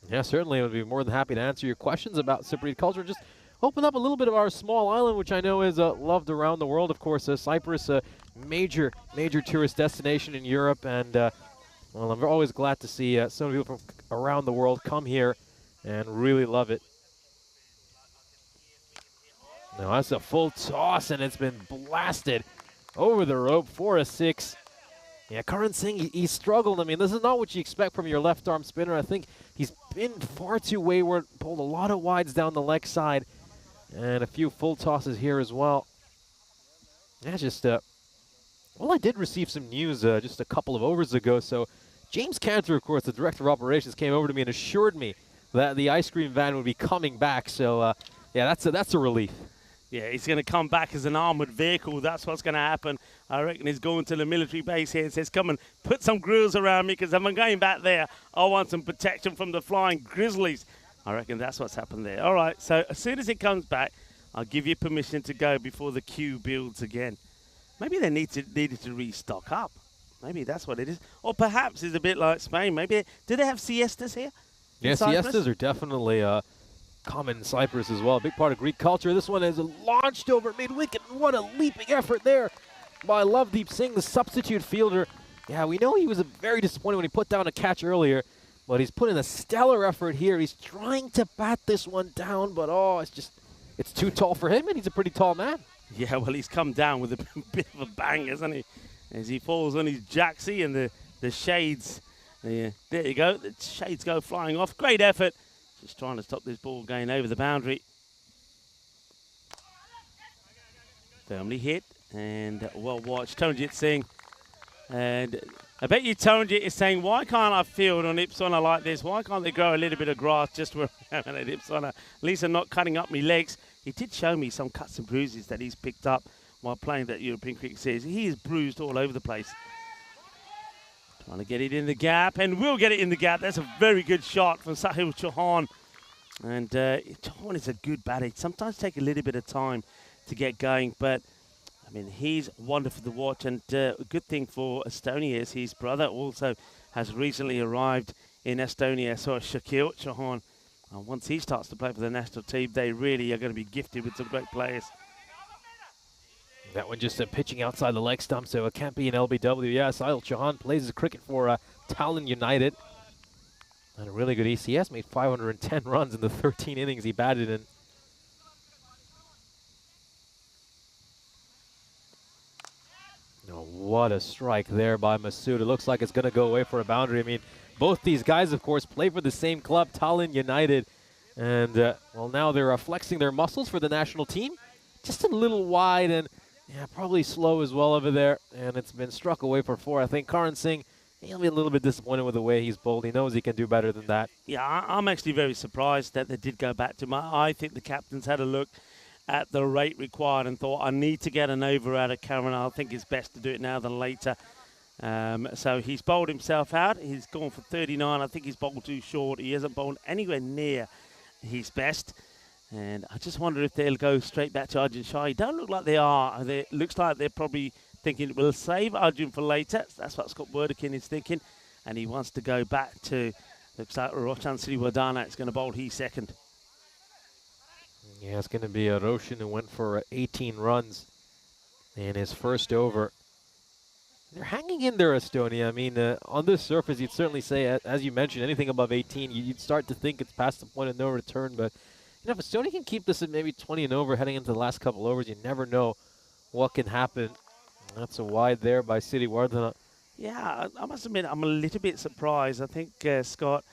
S5: Yeah, certainly. I would be more than happy to answer your questions about Cypriot culture. Just open up a little bit of our small island, which I know is loved around the world. Of course, Cyprus, a major tourist destination in Europe. And, well, I'm always glad to see so many people from around the world come here and really love it. Now, that's a full toss, and it's been blasted over the rope for a 6. Yeah, Karan Singh, he struggled. I mean, this is not what you expect from your left-arm spinner. I think he's been far too wayward, pulled a lot of wides down the leg side, and a few full tosses here as well. Yeah, just, well, I did receive some news just a couple of overs ago. So James Cantor, of course, the director of operations, came over to me and assured me that the ice cream van would be coming back. So, yeah, that's a relief.
S1: Yeah, he's going to come back as an armoured vehicle. That's what's going to happen. I reckon he's going to the military base here and says, come and put some grills around me, because if I'm going back there, I want some protection from the flying grizzlies. I reckon that's what's happened there. All right, so as soon as it comes back, I'll give you permission to go before the queue builds again. Maybe they needed to restock up. Maybe that's what it is. Or perhaps it's a bit like Spain. Maybe, do they have siestas here?
S5: Yeah, siestas are definitely common in Cyprus as well. A big part of Greek culture. This one is launched over mid-wicket. What a leaping effort there by Lovedeep Singh, the substitute fielder. Yeah, we know he was very disappointed when he put down a catch earlier, but he's put in a stellar effort here. He's trying to bat this one down, but oh, it's too tall for him, and he's a pretty tall man.
S1: Yeah, well, he's come down with a bit of a bang, hasn't he? As he falls on his jacksie, and the shades, there you go, the shades go flying off. Great effort. Just trying to stop this ball going over the boundary. Firmly hit, and well watched. Taranjit Singh. And I bet you Taranjit is saying, why can't I field on Ipsona like this? Why can't they grow a little bit of grass just where I'm at Ipsona? At least I'm not cutting up my legs. he did show me some cuts and bruises that he's picked up while playing that European Cricket Series. He is bruised all over the place. Trying to get it in the gap, and will get it in the gap. That's a very good shot from Sahil Chauhan. And Chauhan is a good batter. It sometimes takes a little bit of time to get going, but I mean, he's wonderful to watch. And a good thing for Estonia is his brother also has recently arrived in Estonia. So Shakil Chauhan, once he starts to play for the national team, they really are going to be gifted with some great players.
S5: That one just pitching outside the leg stump, so it can't be an LBW. Yeah, Sahil Chauhan plays his cricket for Tallinn United. And a really good ECS, made 510 runs in the 13 innings he batted in. Oh, what a strike there by Masood. It looks like it's going to go away for a boundary. I mean, both these guys, of course, play for the same club, Tallinn United. And, well, now they're flexing their muscles for the national team. Just a little wide and, yeah, probably slow as well over there. And it's been struck away for 4. I think Karan Singh, he'll be a little bit disappointed with the way he's bowled. He knows he can do better than that.
S1: Yeah, I'm actually very surprised that they did go back to him. I think the captains had a look at the rate required and thought, I need to get an over out of Karan. I think it's best to do it now than later. So he's bowled himself out. He's gone for 39. I think he's bowled too short. He hasn't bowled anywhere near his best. And I just wonder if they'll go straight back to Arjun Shah. Don't look like they are. It looks like they're probably thinking, we'll save Arjun for later. That's what Scott Werdekin is thinking. And he wants to go back to, looks like Roshan Sriwadana is going to bowl his second.
S5: Yeah, it's going to be Roshan who went for 18 runs in his first over. They're hanging in there, Estonia. I mean, on this surface, you'd certainly say, as you mentioned, anything above 18, you'd start to think it's past the point of no return. But you know, if Estonia can keep this at maybe 20 and over heading into the last couple overs, you never know what can happen. That's a wide there by Siriwardena.
S1: Yeah, I must admit, I'm a little bit surprised. I think Scott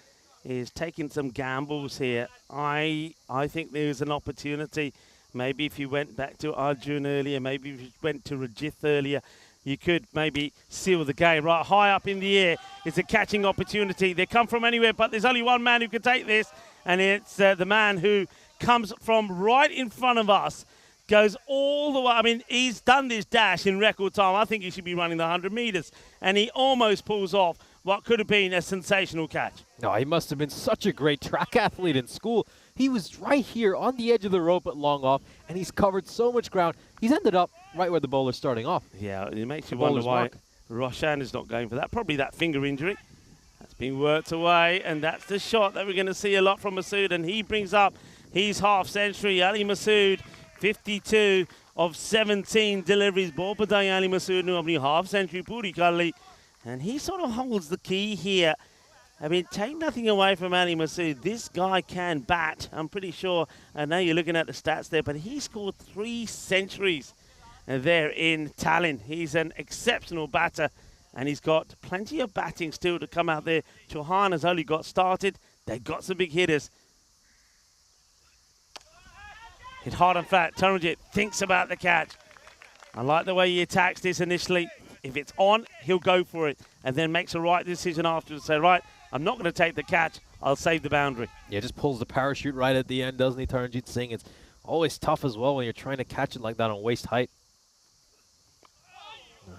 S1: is taking some gambles here. I think there's an opportunity. Maybe if you went back to Arjun earlier, maybe if you went to Rajith earlier, you could maybe seal the game. Right, high up in the air. It's a catching opportunity. They come from anywhere, but there's only one man who can take this, and it's the man who comes from right in front of us, goes all the way. I mean, he's done this dash in record time. I think he should be running the 100 meters, and he almost pulls off what could have been a sensational catch.
S5: No, he must have been such a great track athlete in school. He was right here on the edge of the rope at long off, and he's covered so much ground. He's ended up right where the bowler's starting off.
S1: Yeah, it makes you wonder why Roshan is not going for that. Probably that finger injury. That's been worked away, and that's the shot that we're going to see a lot from Masood, and he brings up his half century. Ali Masood, 52 of 17 deliveries. Ball per day, Ali Masood, nu apni half century puri kar li. And he sort of holds the key here. I mean, take nothing away from Ali Masood. This guy can bat. I'm pretty sure. I know you're looking at the stats there, but he scored 3 centuries there in Tallinn. He's an exceptional batter, and he's got plenty of batting still to come out there. Chauhan has only got started. They've got some big hitters. Hit hard and flat. Taranjit thinks about the catch. I like the way he attacks this initially. If it's on, he'll go for it and then makes a right decision afterwards. Say, right, I'm not going to take the catch. I'll save the boundary.
S5: Yeah, just pulls the parachute right at the end, doesn't he, Taranjit Singh? It's always tough as well when you're trying to catch it like that on waist height.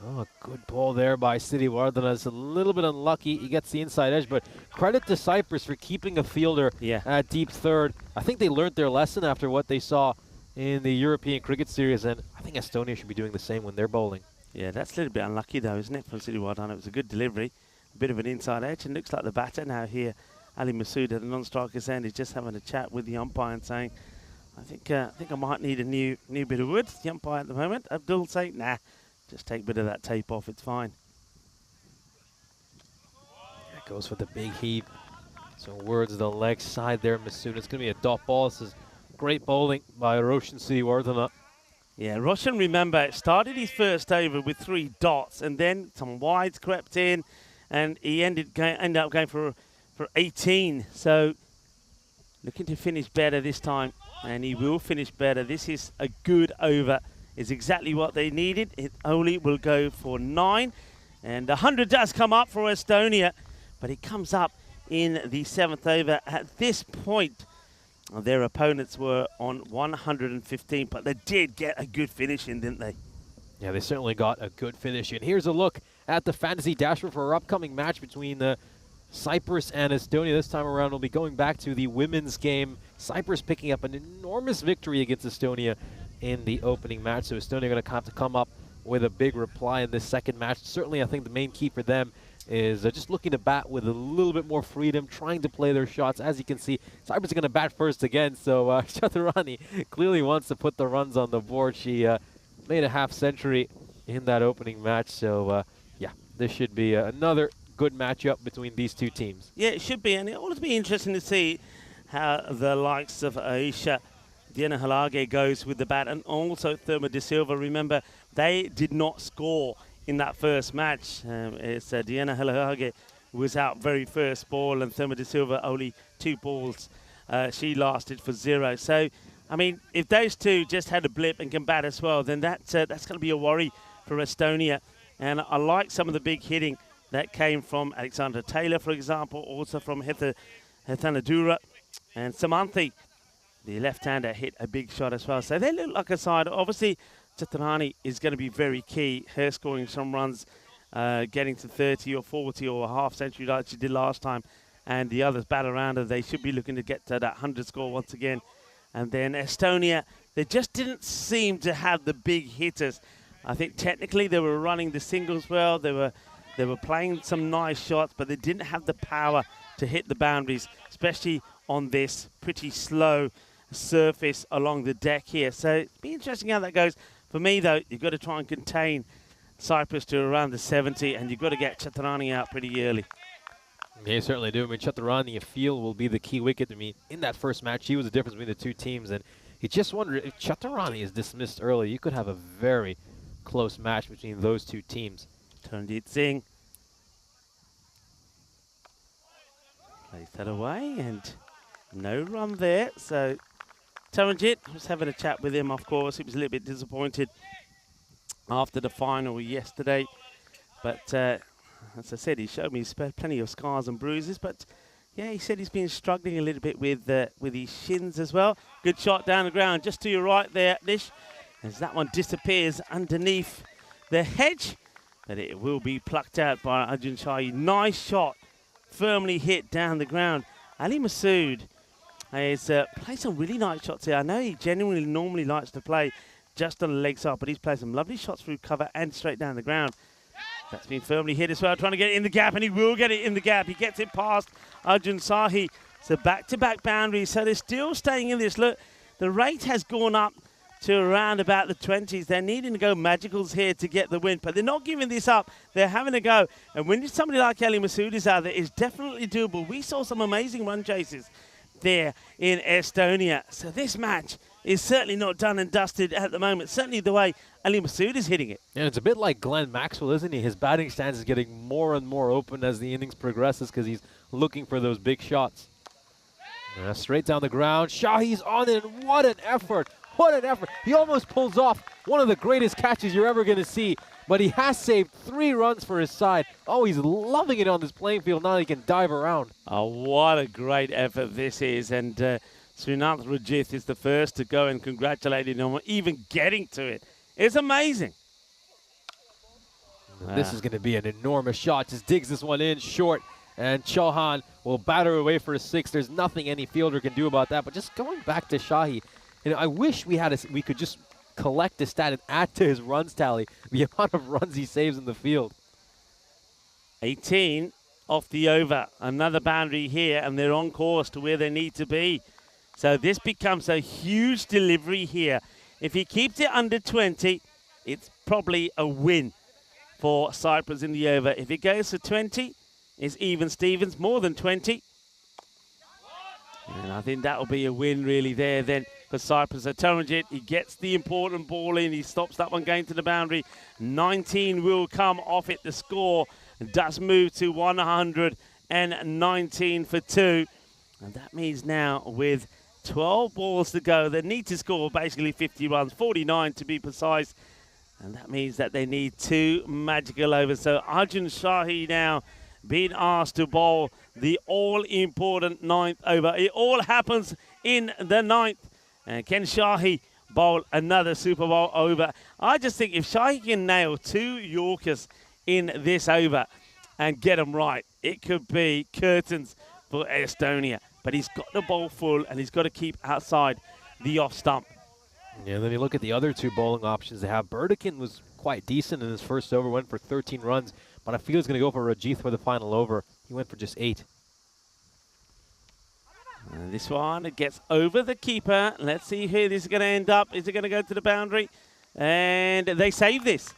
S5: Oh, a good ball there by Siriwardena. It's a little bit unlucky. He gets the inside edge, but credit to Cyprus for keeping a fielder at deep third. I think they learned their lesson after what they saw in the European Cricket Series, and I think Estonia should be doing the same when they're bowling.
S1: Yeah, that's a little bit unlucky though, isn't it, from Siriwardena? It was a good delivery, a bit of an inside edge, and looks like the batter now here, Ali Masood at the non-striker's end, is just having a chat with the umpire and saying, I think I might need a new bit of wood. The umpire at the moment, Abdul saying, nah, just take a bit of that tape off, it's fine.
S5: That goes for the big heave. So words the leg side there, Masood. It's going to be a dot ball. This is great bowling by Roshan Siriwardena.
S1: Yeah, Roshan, remember, started his first over with 3 dots, and then some wides crept in, and he ended up going for 18. So looking to finish better this time, and he will finish better. This is a good over. It's exactly what they needed. It only will go for 9, and 100 does come up for Estonia, but it comes up in the 7th over. At this point, Their opponents were on 115, but they did get a good finish in, didn't they?
S5: Yeah, they certainly got a good finish in. Here's a look at the fantasy dasher for our upcoming match between Cyprus and Estonia. This time around, we'll be going back to the women's game. Cyprus picking up an enormous victory against Estonia in the opening match. So Estonia going to have to come up with a big reply in this second match. Certainly, I think the main key for them is just looking to bat with a little bit more freedom, trying to play their shots. As you can see, Cyprus is going to bat first again, so Chaturani clearly wants to put the runs on the board. She made a half century in that opening match, so yeah, this should be another good matchup between these two teams.
S1: Yeah, it should be, and it ought to be interesting to see how the likes of Aisha Diana Halage goes with the bat, and also Therma de Silva. Remember, they did not score in that first match. It's Diana Halage was out very first ball, and Therma de Silva only 2 balls. She lasted for 0. So, I mean, if those two just had a blip and can bat as well, then that's going to be a worry for Estonia. And I like some of the big hitting that came from Alexandra Taylor, for example, also from Hethanadura, and Samanthi, the left-hander, hit a big shot as well. So they look like a side. Obviously, Chaturani is going to be very key. Her scoring some runs, getting to 30 or 40 or a half century like she did last time. And the others bat around her. They should be looking to get to that 100 score once again. And then Estonia, they just didn't seem to have the big hitters. I think technically they were running the singles well. They were playing some nice shots, but they didn't have the power to hit the boundaries, especially on this pretty slow surface along the deck here. So it'll be interesting how that goes. For me, though, you've got to try and contain Cyprus to around the 70, and you've got to get Chaturani out pretty early.
S5: Yeah, you certainly do. I mean, Chaturani, you feel, will be the key wicket. I mean, in that first match, she was the difference between the two teams, and you just wonder if Chaturani is dismissed early, you could have a very close match between those two teams.
S1: Taranjit Singh plays that away, and no run there. So Taranjit was having a chat with him, of course. He was a little bit disappointed after the final yesterday. But as I said, he showed me plenty of scars and bruises. But yeah, he said he's been struggling a little bit with his shins as well. Good shot down the ground, just to your right there, Nish, as that one disappears underneath the hedge. But it will be plucked out by Arjun Shahi. Nice shot, firmly hit down the ground. Ali Masood has played some really nice shots here. I know he genuinely normally likes to play just on the leg side, but he's played some lovely shots through cover and straight down the ground. That's been firmly hit as well, trying to get it in the gap, and he will get it in the gap. He gets it past Arjun Shahi. So back-to-back boundaries. So they're still staying in this. Look, the rate has gone up to around about the 20s. They're needing to go magicals here to get the win, but they're not giving this up. They're having a go. And when somebody like Ali Masood is out there, it's definitely doable. We saw some amazing run chases there in Estonia. So this match is certainly not done and dusted at the moment, certainly the way Ali Masood is hitting it.
S5: And it's a bit like Glenn Maxwell, isn't he? His batting stance is getting more and more open as the innings progresses because he's looking for those big shots. Straight down the ground. Shahi's on it. What an effort. What an effort. He almost pulls off one of the greatest catches you're ever going to see. But he has saved 3 runs for his side. Oh, he's loving it on this playing field. Now he can dive around.
S1: Oh, what a great effort this is. And Srinath Rajith is the first to go and congratulate him on even getting to it. It's amazing.
S5: This is going to be an enormous shot. Just digs this one in short. And Chauhan will batter away for a 6. There's nothing any fielder can do about that. But just going back to Shahi, you know, I wish we could just collect the stat and add to his runs tally the amount of runs he saves in the field.
S1: 18 off the over. Another boundary here, and they're on course to where they need to be. So this becomes a huge delivery here. If he keeps it under 20, it's probably a win for Cyprus in the over. If it goes to 20, it's even Stevens, more than 20. And I think that will be a win really there then for Cyprus. So Taranjit, he gets the important ball in. He stops that one going to the boundary. 19 will come off it. The score does move to 119 for 2. And that means now with 12 balls to go, they need to score basically 50 runs, 49 to be precise. And that means that they need 2 magical overs. So Arjun Shahi now being asked to bowl the all-important 9th over. It all happens in the 9th. And can Shahi bowl another Super Bowl over? I just think if Shahi can nail 2 Yorkers in this over and get them right, it could be curtains for Estonia. But he's got the ball full and he's got to keep outside the off stump.
S5: Yeah, then you look at the other 2 bowling options they have. Burdekin was quite decent in his first over, went for 13 runs, but I feel he's going to go for Rajith for the final over. He went for just 8.
S1: And this one, it gets over the keeper. Let's see who this is going to end up. Is it going to go to the boundary? And they save this.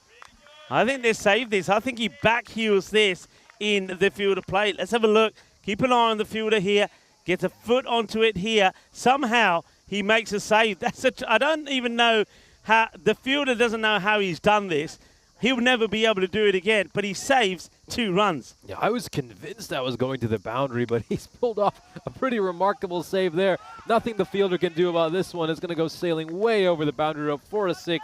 S1: I think they save this. I think he backheels this in the fielder plate. Let's have a look. Keep an eye on the fielder here. Gets a foot onto it here. Somehow he makes a save. I don't even know how, the fielder doesn't know how he's done this. He'll never be able to do it again, but he saves 2 runs.
S5: Yeah, I was convinced that was going to the boundary, but he's pulled off a pretty remarkable save there. Nothing the fielder can do about this one. It's going to go sailing way over the boundary rope, 4-6.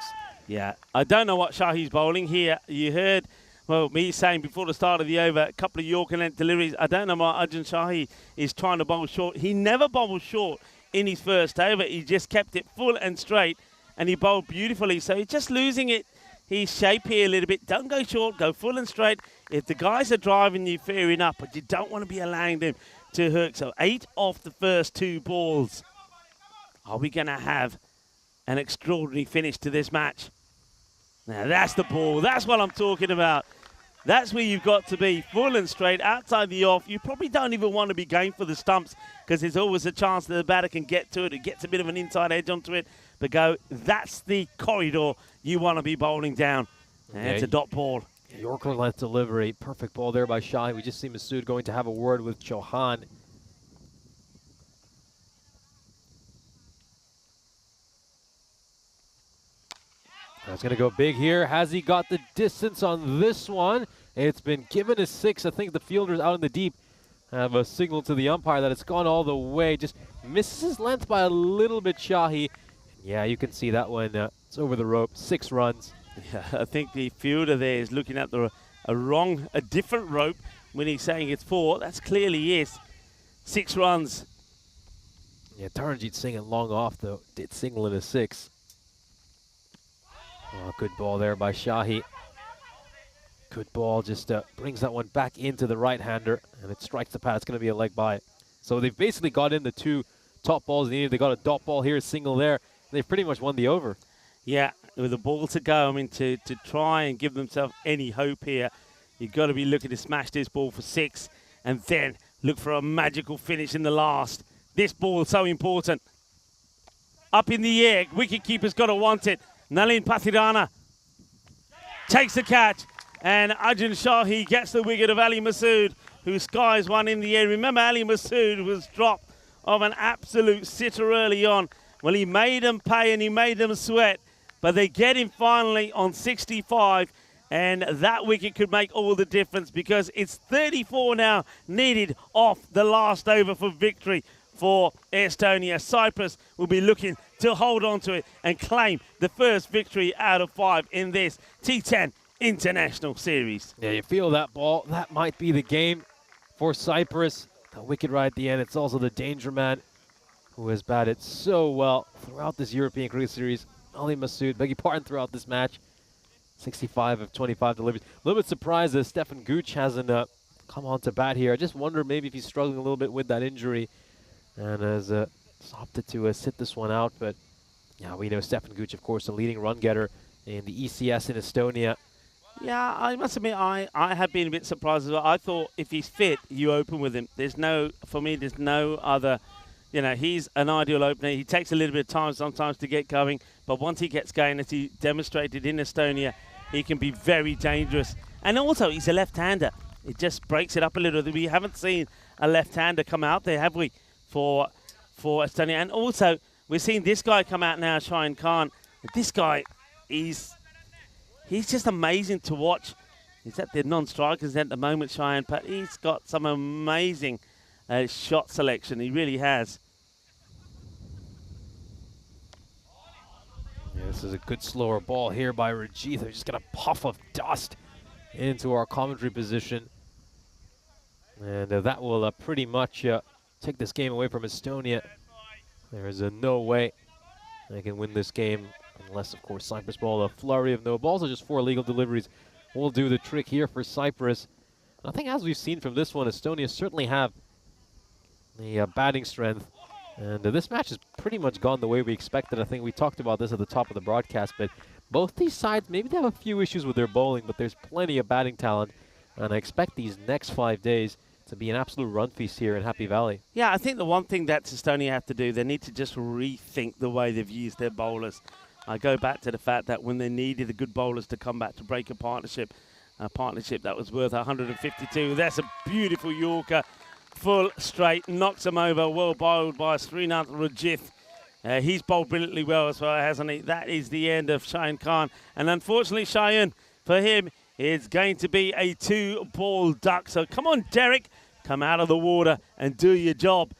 S1: Yeah, I don't know what Shahi's bowling here. You heard, well, me saying before the start of the over, a couple of Yorker length deliveries. I don't know why Arjun Shahi is trying to bowl short. He never bowled short in his first over. He just kept it full and straight, and he bowled beautifully. So he's just losing his shape here a little bit. Don't go short, go full and straight. If the guys are driving you, fair enough, but you don't want to be allowing them to hook. So 8 off the first 2 balls. Are we going to have an extraordinary finish to this match? Now that's the ball. That's what I'm talking about. That's where you've got to be, full and straight, outside the off. You probably don't even want to be going for the stumps because there's always a chance that the batter can get to it. It gets a bit of an inside edge onto it. But that's the corridor you want to be bowling down. And it's a dot ball.
S5: Yorker length delivery. Perfect ball there by Shahi. We just see Masood going to have a word with Chauhan. That's going to go big here. Has he got the distance on this one? It's been given a 6. I think the fielders out in the deep have a signal to the umpire that it's gone all the way. Just misses his length by a little bit, Shahi. Yeah, you can see that one. It's over the rope. 6 runs.
S1: Yeah, I think the fielder there is looking at a different rope when he's saying it's 4. That's clearly is. 6 runs.
S5: Yeah, Taranjeet Singh and long off, though, did signal in a 6. Oh, good ball there by Shahi. Good ball, just brings that one back into the right-hander, and it strikes the pad. It's going to be a leg by. So they've basically got in the 2 top balls they needed. They got a dot ball here, a single there. They've pretty much won the over.
S1: Yeah, with a ball to go, I mean, to try and give themselves any hope here, you've got to be looking to smash this ball for 6 and then look for a magical finish in the last. This ball is so important. Up in the air, wicketkeeper's got to want it. Nalin Pathirana takes the catch, and Arjun Shahi gets the wicket of Ali Masood, who skies one in the air. Remember, Ali Masood was dropped of an absolute sitter early on. Well, he made them pay and he made them sweat, but they get him finally on 65, and that wicket could make all the difference because it's 34 now needed off the last over for victory for Estonia. Cyprus will be looking to hold on to it and claim the first victory out of 5 in this T10 International Series.
S5: Yeah, you feel that ball. That might be the game for Cyprus. The wicket right at the end. It's also the danger man who has batted so well throughout this European Cricket Series. Ali Masood, beg your pardon, throughout this match. 65 of 25 deliveries. A little bit surprised that Stefan Gooch hasn't come on to bat here. I just wonder maybe if he's struggling a little bit with that injury and has opted to sit this one out. But yeah, we know Stefan Gooch, of course, the leading run getter in the ECS in Estonia.
S1: Yeah, I must admit, I have been a bit surprised as well. I thought if he's fit, you open with him. For me, there's no other, he's an ideal opener. He takes a little bit of time sometimes to get going, but once he gets going, as he demonstrated in Estonia, he can be very dangerous. And also, he's a left-hander. It just breaks it up a little. We haven't seen a left-hander come out there, have we, for Estonia? And also, we're seeing this guy come out now, Shahin Khan. This guy, he's just amazing to watch. He's at the non-strikers at the moment, Shahin, but he's got some amazing shot selection. He really has.
S5: Yeah, this is a good slower ball here by Rajith. They're just got a puff of dust into our commentary position. And that will pretty much take this game away from Estonia. There is no way they can win this game unless, of course, Cyprus ball a flurry of no balls or just 4 legal deliveries will do the trick here for Cyprus. I think as we've seen from this one, Estonia certainly have the batting strength. And this match has pretty much gone the way we expected. I think we talked about this at the top of the broadcast, but both these sides, maybe they have a few issues with their bowling, but there's plenty of batting talent. And I expect these next 5 days to be an absolute run feast here in Happy Valley.
S1: Yeah, I think the one thing that Estonia have to do, they need to just rethink the way they've used their bowlers. I go back to the fact that when they needed the good bowlers to come back to break a partnership that was worth 152. That's a beautiful Yorker, full straight, knocks him over, well bowled by Srinath Rajith. He's bowled brilliantly well as well, hasn't he? That is the end of Shayan Khan. And unfortunately, Shayan, for him, it's going to be a 2-ball duck. So come on, Derek, come out of the water and do your job.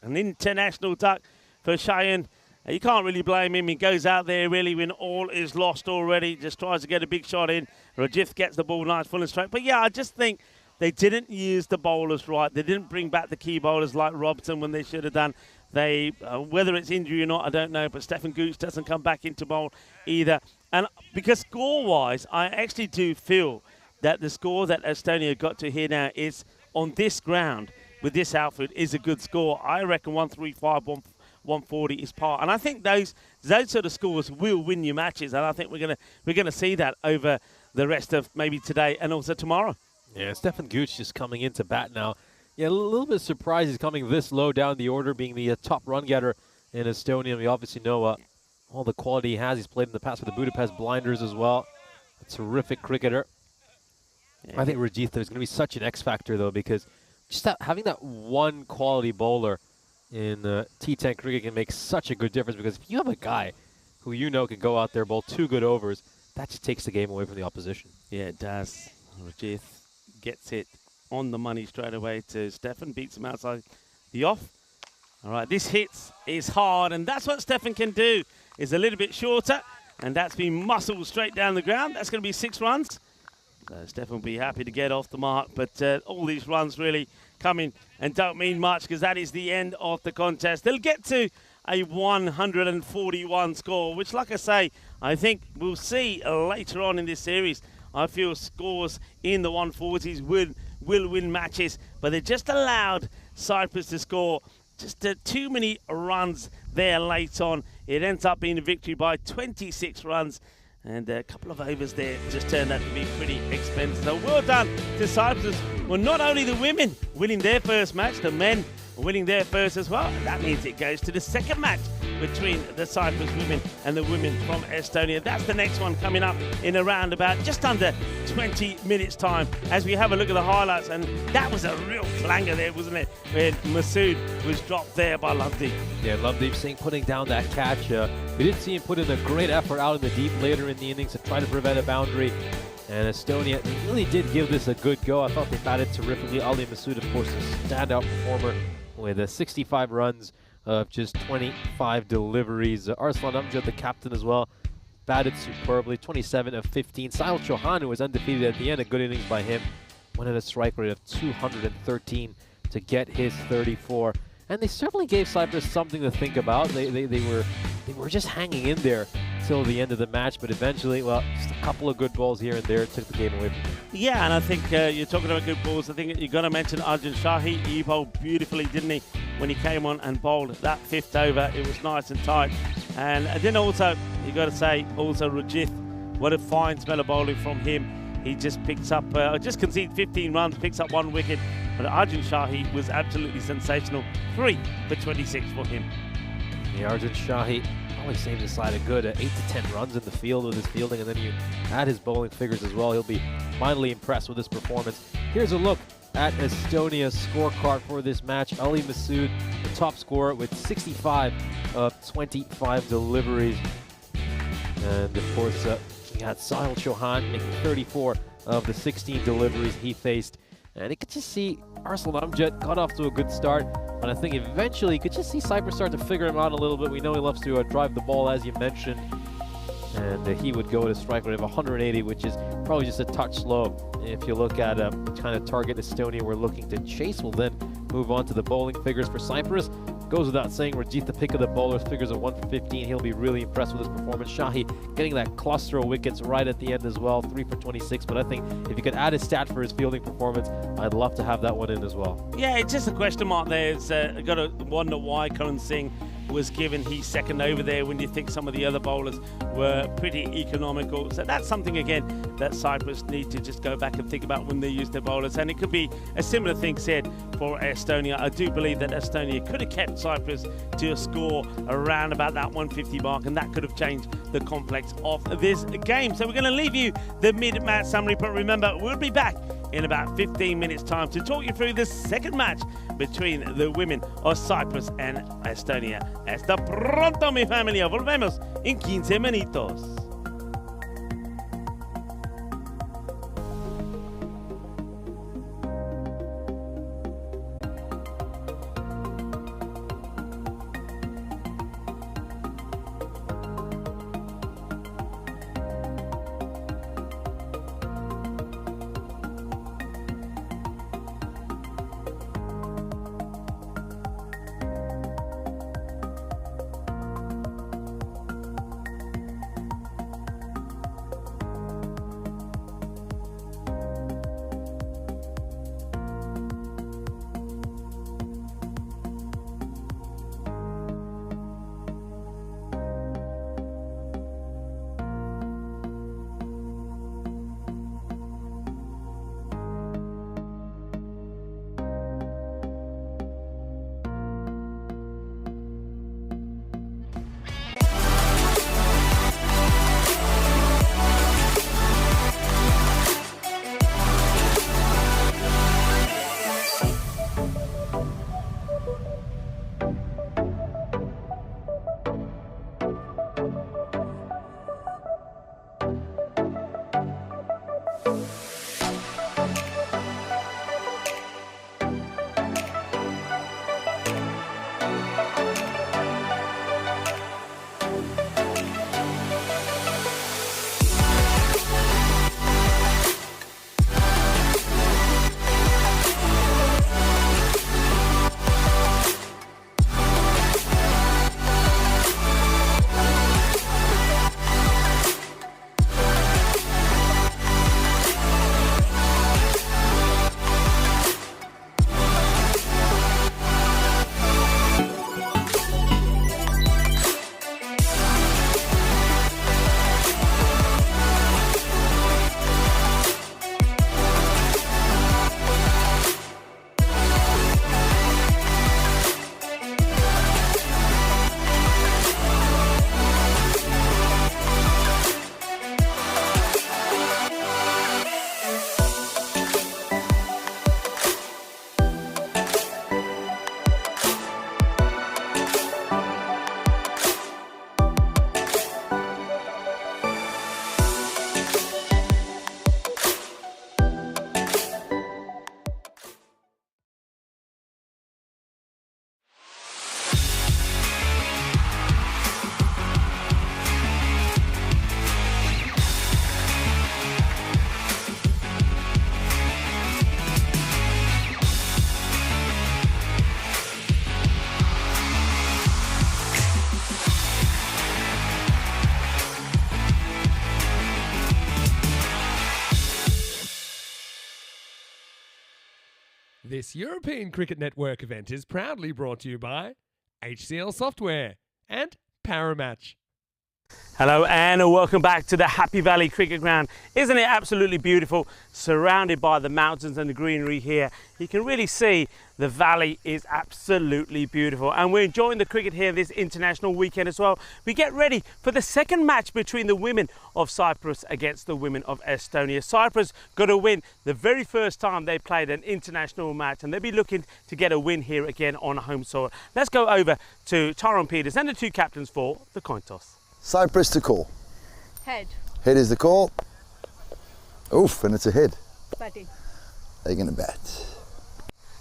S1: An international duck for Shayan. You can't really blame him. He goes out there really when all is lost already. Just tries to get a big shot in. Rajith gets the ball nice, full and straight. But yeah, I just think they didn't use the bowlers right. They didn't bring back the key bowlers like Robson when they should have done. They, whether it's injury or not, I don't know. But Stefan Gooch doesn't come back into bowl either. And because score-wise, I actually do feel that the score that Estonia got to here now is on this ground with this outfit is a good score. I reckon 135, 140 is par, and I think those sort of scores will win you matches, and I think we're gonna see that over the rest of maybe today and also tomorrow.
S5: Yeah, Stefan Gooch just coming into bat now. Yeah, a little bit surprised he's coming this low down the order, being the top run getter in Estonia. We obviously know all the quality he has. He's played in the past for the Budapest Blinders as well. A terrific cricketer. Yeah. I think Rajith is going to be such an X factor though, because just having that one quality bowler in T10 cricket can make such a good difference, because if you have a guy who you know can go out there, bowl 2 good overs, that just takes the game away from the opposition.
S1: Yeah, it does. Rajith gets it on the money straight away to Stefan, beats him outside the off. All right, this hits is hard, and that's what Stefan can do, is a little bit shorter, and that's been muscled straight down the ground. That's going to be 6 runs. Stefan will be happy to get off the mark, but all these runs really come in and don't mean much, because that is the end of the contest. They'll get to a 141 score, which, like I say, I think we'll see later on in this series. I feel scores in the 140s will win matches, but they just allowed Cyprus to score just too many runs there late on. It ends up being a victory by 26 runs. And a couple of overs there just turned out to be pretty expensive. So well done to Cyprus. Well, not only the women winning their first match, the men winning their first as well. And that means it goes to the second match between the Cyprus women and the women from Estonia. That's the next one coming up in around about just under 20 minutes time as we have a look at the highlights. And that was a real clanger there, wasn't it? When Masood was dropped there by Lovedeep.
S5: Yeah, Lovedeep Singh putting down that catch. We did see him put in a great effort out in the deep later in the innings to try to prevent a boundary. And Estonia, they really did give this a good go. I thought they batted terrifically. Ali Masood, of course, a standout performer with 65 runs of just 25 deliveries. Arslan Amjad, the captain as well, batted superbly, 27 of 15. Sahil Chauhan, who was undefeated at the end, a good innings by him, went at a strike rate of 213 to get his 34. And they certainly gave Cyprus something to think about. They were just hanging in there till the end of the match, but eventually, well, just a couple of good balls here and there took the game away from them.
S1: Yeah, and I think you're talking about good balls. I think you've got to mention Arjun Shahi. He bowled beautifully, didn't he, when he came on and bowled that 5th over. It was nice and tight. And then also, you've got to say, also Rajith, what a fine spell of bowling from him. He just picks up, just conceded 15 runs, picks up 1 wicket. But Arjun Shahi was absolutely sensational. 3 for 26 for him.
S5: Yeah, Arjun Shahi always seems to slide a good 8 to 10 runs in the field with his fielding, and then you add his bowling figures as well. He'll be mightily impressed with this performance. Here's a look at Estonia's scorecard for this match. Ali Masood, the top scorer with 65 of 25 deliveries. And of course, we got Sahil Chauhan making 34 of the 16 deliveries he faced. And you could just see Arslan Amjad got off to a good start, but I think eventually you could just see Cyprus start to figure him out a little bit. We know he loves to drive the ball, as you mentioned. and he would go at a strike rate of 180, which is probably just a touch slow. If you look at kind of target Estonia we're looking to chase, we'll then move on to the bowling figures for Cyprus. Goes without saying, Rajit, the pick of the bowlers, figures of 1 for 15. He'll be really impressed with his performance. Shahi getting that cluster of wickets right at the end as well, 3 for 26. But I think if you could add a stat for his fielding performance, I'd love to have that one in as well.
S1: Yeah, it's just a question mark there. It's got to wonder why Karan Singh was given his second over there when you think some of the other bowlers were pretty economical. So that's something, again, that Cyprus need to just go back and think about when they use their bowlers. And it could be a similar thing said for Estonia. I do believe that Estonia could have kept Cyprus to a score around about that 150 mark, and that could have changed the complex of this game. So we're going to leave you the mid-match summary, but remember, we'll be back in about 15 minutes time to talk you through the second match between the women of Cyprus and Estonia. Hasta pronto, mi familia. Volvemos en 15 minutos.
S2: This European Cricket Network event is proudly brought to you by HCL Software and Paramatch.
S1: Hello and welcome back to the Happy Valley Cricket Ground. Isn't it absolutely beautiful? Surrounded by the mountains and the greenery here. You can really see the valley is absolutely beautiful, and we're enjoying the cricket here this international weekend as well. We get ready for the second match between the women of Cyprus against the women of Estonia. Cyprus got a win the very first time they played an international match, and they'll be looking to get a win here again on home soil. Let's go over to Tyrone Peters and the two captains for the coin toss.
S3: Cyprus to call.
S4: Head.
S3: Head is the call. Oof, and it's a head.
S4: Batting.
S3: They're going to bat.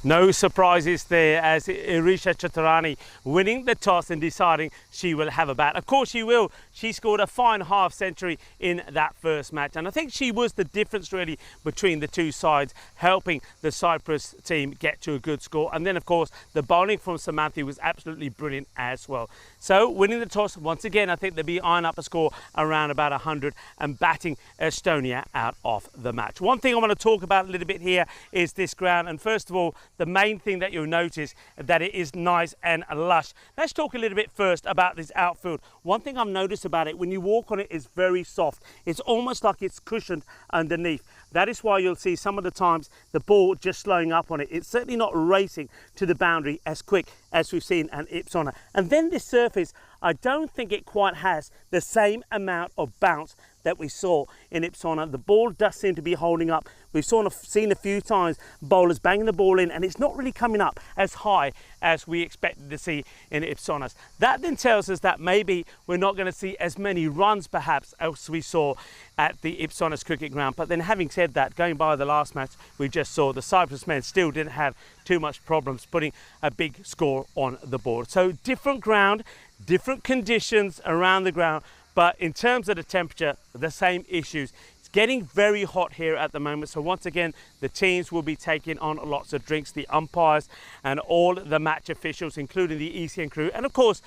S1: No surprises there as Irisha Chaturani winning the toss and deciding she will have a bat. Of course she will. She scored a fine half century in that first match, and I think she was the difference really between the two sides, helping the Cyprus team get to a good score. And then of course the bowling from Samantha was absolutely brilliant as well. So winning the toss once again, I think they'll be eyeing up a score around about 100 and batting Estonia out of the match. One thing I want to talk about a little bit here is this ground, and first of all, the main thing that you'll notice that it is nice and lush. Let's talk a little bit first about this outfield. One thing I've noticed about it, when you walk on it, it's very soft. It's almost like it's cushioned underneath. That is why you'll see some of the times the ball just slowing up on it. It's certainly not racing to the boundary as quick as we've seen at Ipsona. And then this surface, I don't think it quite has the same amount of bounce that we saw in Ipsona. The ball does seem to be holding up. We've seen a few times bowlers banging the ball in, and it's not really coming up as high as we expected to see in Ipsonas. That then tells us that maybe we're not going to see as many runs perhaps as we saw at the Ipsonas cricket ground. But then having said that, going by the last match we just saw, the Cyprus men still didn't have too much problems putting a big score on the board. So different ground, different conditions around the ground, but in terms of the temperature, the same issues. It's getting very hot here at the moment, so once again the teams will be taking on lots of drinks, the umpires and all the match officials, including the ECN crew, and of course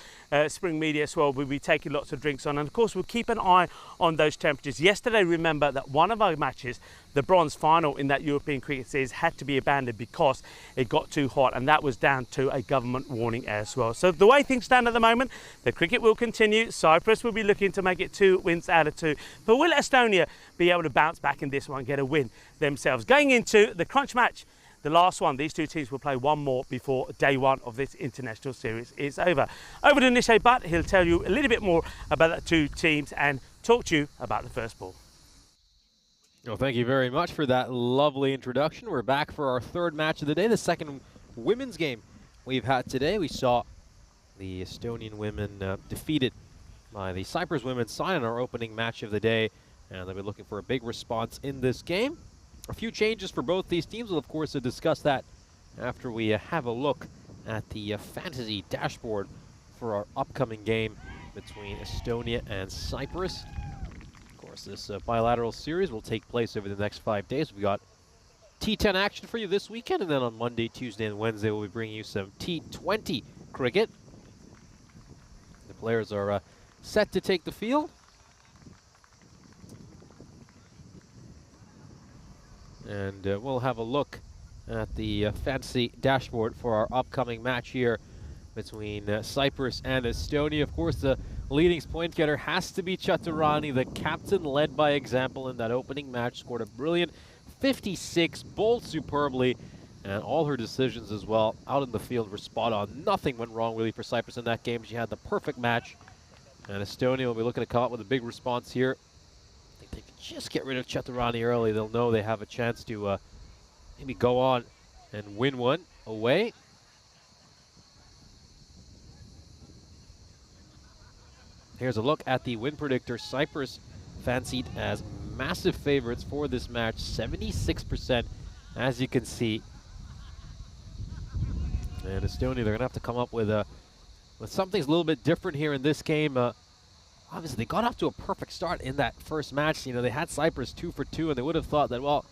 S1: Spring Media as well, will be taking lots of drinks on, and of course we'll keep an eye on those temperatures. Yesterday, remember that one of our matches, the bronze final in that European Cricket Series, had to be abandoned because it got too hot, and that was down to a government warning as well. So the way things stand at the moment, the cricket will continue. Cyprus will be looking to make it 2 wins out of 2, but will Estonia be able to bounce back in this one, get a win themselves? Going into the crunch match, the last one, these two teams will play one more before day one of this international series is over. Over to Nishay Butt, he'll tell you a little bit more about the two teams and talk to you about the first ball.
S5: Well, thank you very much for that lovely introduction. We're back for our third match of the day, the second women's game we've had today. We saw the Estonian women defeated by the Cyprus women, signing our opening match of the day, and they'll be looking for a big response in this game. A few changes for both these teams. We'll, of course, discuss that after we have a look at the fantasy dashboard for our upcoming game between Estonia and Cyprus. Of course, this bilateral series will take place over the next 5 days. We got T10 action for you this weekend, and then on Monday, Tuesday, and Wednesday, we'll be bringing you some T20 cricket. The players are set to take the field. And we'll have a look at the fantasy dashboard for our upcoming match here between Cyprus and Estonia. Of course, the leading point getter has to be Chaturani. The captain led by example in that opening match, scored a brilliant 56, bowled superbly, and all her decisions as well out in the field were spot on. Nothing went wrong really for Cyprus in that game. She had the perfect match, and Estonia will be looking to come up with a big response here. I think they can just get rid of Chaturani early. They'll know they have a chance to maybe go on and win one away. Here's a look at the win predictor. Cyprus fancied as massive favorites for this match, 76%, as you can see. And Estonia, they're going to have to come up with something a little bit different here in this game. Obviously, they got off to a perfect start in that first match. You know, they had Cyprus 2 for 2, and they would have thought that, well,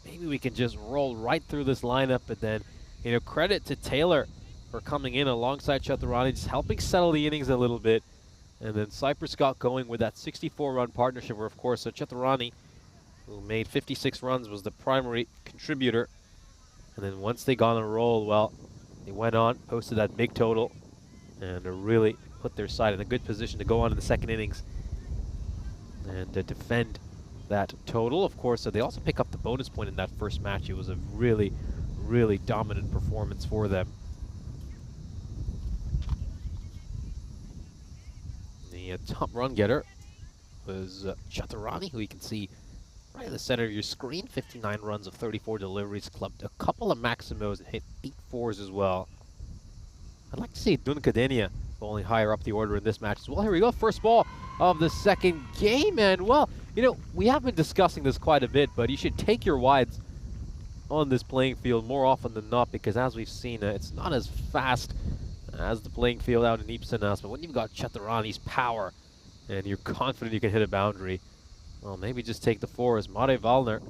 S5: maybe we can just roll right through this lineup. But then, you know, credit to Taylor for coming in alongside Chaturani, just helping settle the innings a little bit. And then Cyprus got going with that 64-run partnership where, of course, Chaturani, who made 56 runs, was the primary contributor. And then once they got on a roll, well, they went on, posted that big total, and really put their side in a good position to go on in the second innings and defend that total. Of course, they also pick up the bonus point in that first match. It was a really, really dominant performance for them. The top run getter was Chaturani, who you can see right in the center of your screen. 59 runs of 34 deliveries, clubbed a couple of maximos, hit 8 fours as well. I'd like to see Dunkadenia bowling higher up the order in this match as well. Here we go, first ball of the second game, and well, you know, we have been discussing this quite a bit, but you should take your wides on this playing field more often than not, because as we've seen, it's not as fast as the playing field out in Ipsanas, but when you've got Chaturani's power and you're confident you can hit a boundary, well, maybe just take the 4 as Mare Valner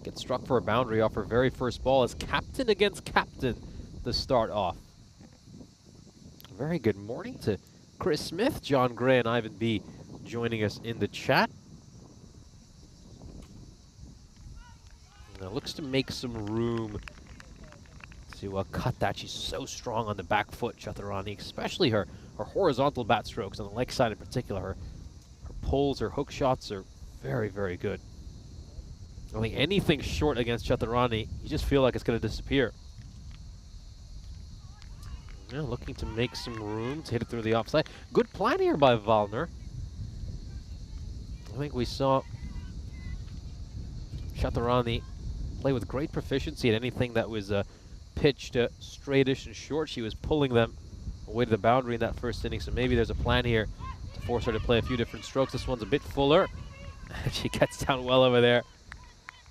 S5: gets struck for a boundary off her very first ball as captain against captain to start off. Very good morning to Chris Smith, John Gray, and Ivan B joining us in the chat. Now looks to make some room to cut that. She's so strong on the back foot, Chaturani, especially her horizontal bat strokes on the leg side in particular. Her pulls, her hook shots are very, very good. I think anything short against Chaturani, you just feel like it's going to disappear. Yeah, looking to make some room to hit it through the offside. Good plan here by Valner. I think we saw Chaturani play with great proficiency at anything that was pitched straightish and short. She was pulling them away to the boundary in that first inning, so maybe there's a plan here to force her to play a few different strokes. This one's a bit fuller. She gets down well over there.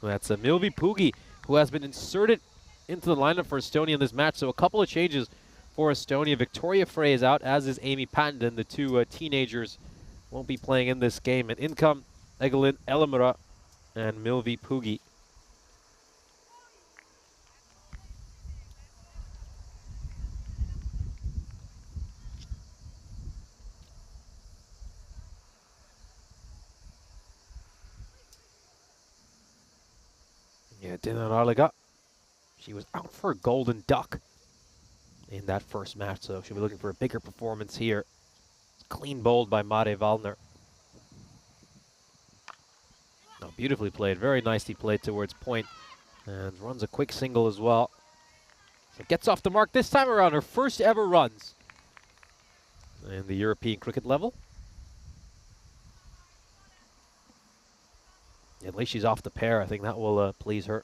S5: That's Milvi Pugi, who has been inserted into the lineup for Estonia in this match. So a couple of changes for Estonia. Victoria Frey is out, as is Amy Pattenden. The two teenagers won't be playing in this game. And in come Egelin Elimura and Milvi Pugi. Yeah, Dinar Arlega. She was out for a golden duck in that first match, so she'll be looking for a bigger performance here. Clean bowled by Mare Valner. Oh, beautifully played, very nicely played towards point, and runs a quick single as well. So gets off the mark this time around, her first ever runs in the European cricket level. At least she's off the pair. I think that will please her.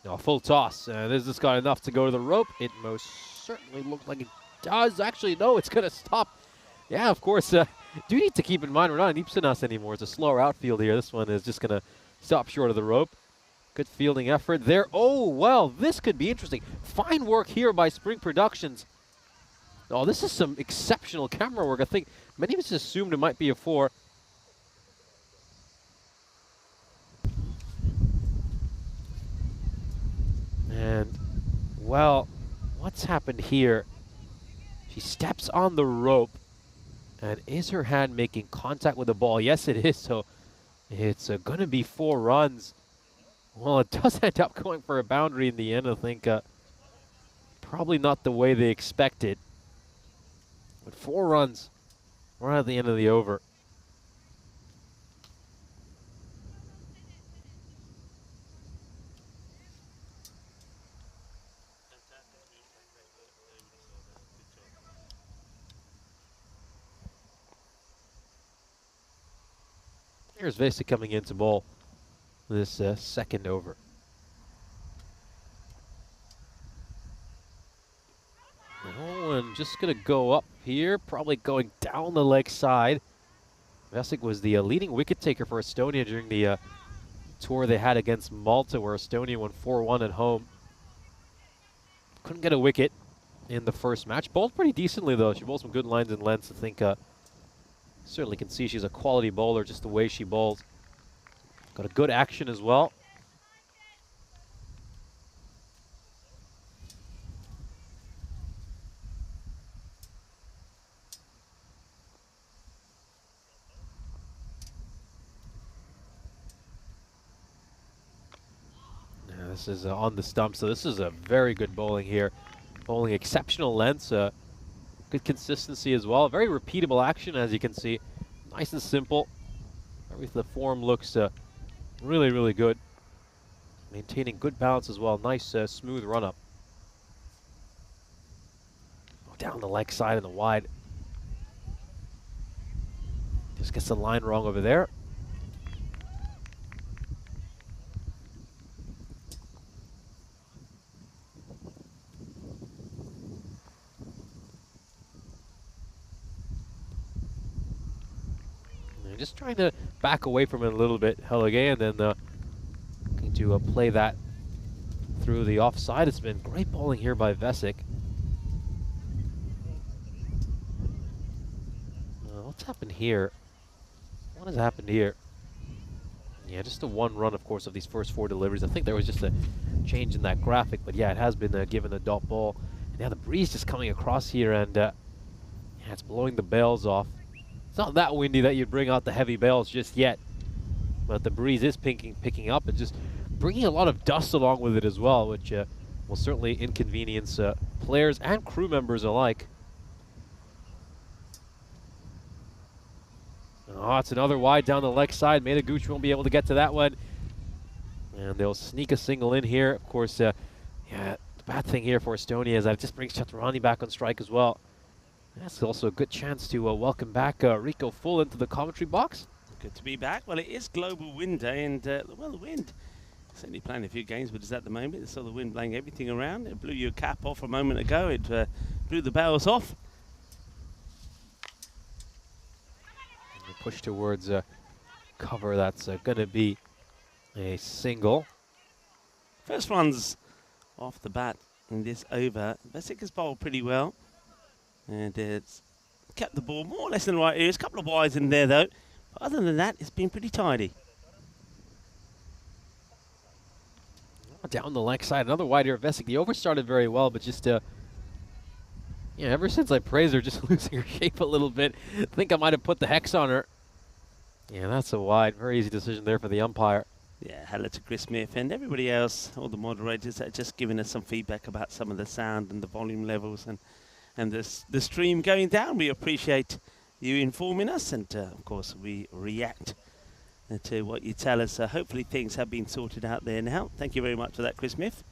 S5: No, full toss. This has got enough to go to the rope. It most certainly looks like it does. Actually, no, it's going to stop. Yeah, of course. Do need to keep in mind we're not in Ipsanas anymore. It's a slower outfield here. This one is just going to stop short of the rope. Good fielding effort there. Oh, well, this could be interesting. Fine work here by Spring Productions. Oh, this is some exceptional camera work. I think many of us assumed it might be a 4. And, well, what's happened here? She steps on the rope, and is her hand making contact with the ball? Yes, it is, so it's going to be 4 runs. Well, it does end up going for a boundary in the end, I think. Probably not the way they expected. But 4 runs right at the end of the over. Here's Vesa coming in to bowl this second over. Oh, and just going to go up here, probably going down the leg side. Vesic was the leading wicket taker for Estonia during the tour they had against Malta, where Estonia won 4-1 at home. Couldn't get a wicket in the first match. Bowled pretty decently, though. She bowled some good lines and lengths. I think certainly can see she's a quality bowler, just the way she bowls. Got a good action as well. Yeah, this is on the stump, so this is a very good bowling here. Bowling exceptional lengths. Good consistency as well. Very repeatable action, as you can see. Nice and simple. The form looks really, really good. Maintaining good balance as well. Nice, smooth run-up. Oh, down the leg side and the wide. Just gets the line wrong over there. Just trying to back away from it a little bit, Helge, and then to play that through the offside. It's been great bowling here by Vesic. What's happened here? What has happened here? Yeah, just the one run, of course, of these first 4 deliveries. I think there was just a change in that graphic, but yeah, it has been given a dot ball. And yeah, the breeze just coming across here, and yeah, it's blowing the bails off. It's not that windy that you'd bring out the heavy bails just yet, but the breeze is picking up and just bringing a lot of dust along with it as well, which will certainly inconvenience players and crew members alike. Oh, it's another wide down the leg side. Medaguchi won't be able to get to that one. And they'll sneak a single in here. Of course, yeah, the bad thing here for Estonia is that it just brings Chaturani back on strike as well. That's also a good chance to welcome back Rico Full into the commentary box.
S1: Good to be back. Well, it is global wind day, and well, the wind certainly playing a few games with us at the moment. It's saw the wind blowing everything around. It blew your cap off a moment ago. It blew the bails off.
S5: Push towards cover. That's going to be a single.
S1: First runs off the bat in this over. Vesic has bowled pretty well, and it's kept the ball more or less in the right areas. A couple of wides in there though. But other than that, it's been pretty tidy.
S5: Down the leg side, another wide here of Vesic. The over started very well, but just yeah, ever since I praised her, just losing her shape a little bit. I think I might have put the hex on her. Yeah, that's a wide. Very easy decision there for the umpire.
S1: Yeah, hello to Chris Smith and everybody else, all the moderators that are just giving us some feedback about some of the sound and the volume levels and the stream going down. We appreciate you informing us, and of course we react to what you tell us. Hopefully things have been sorted out there now. Thank you very much for that, Chris Smith.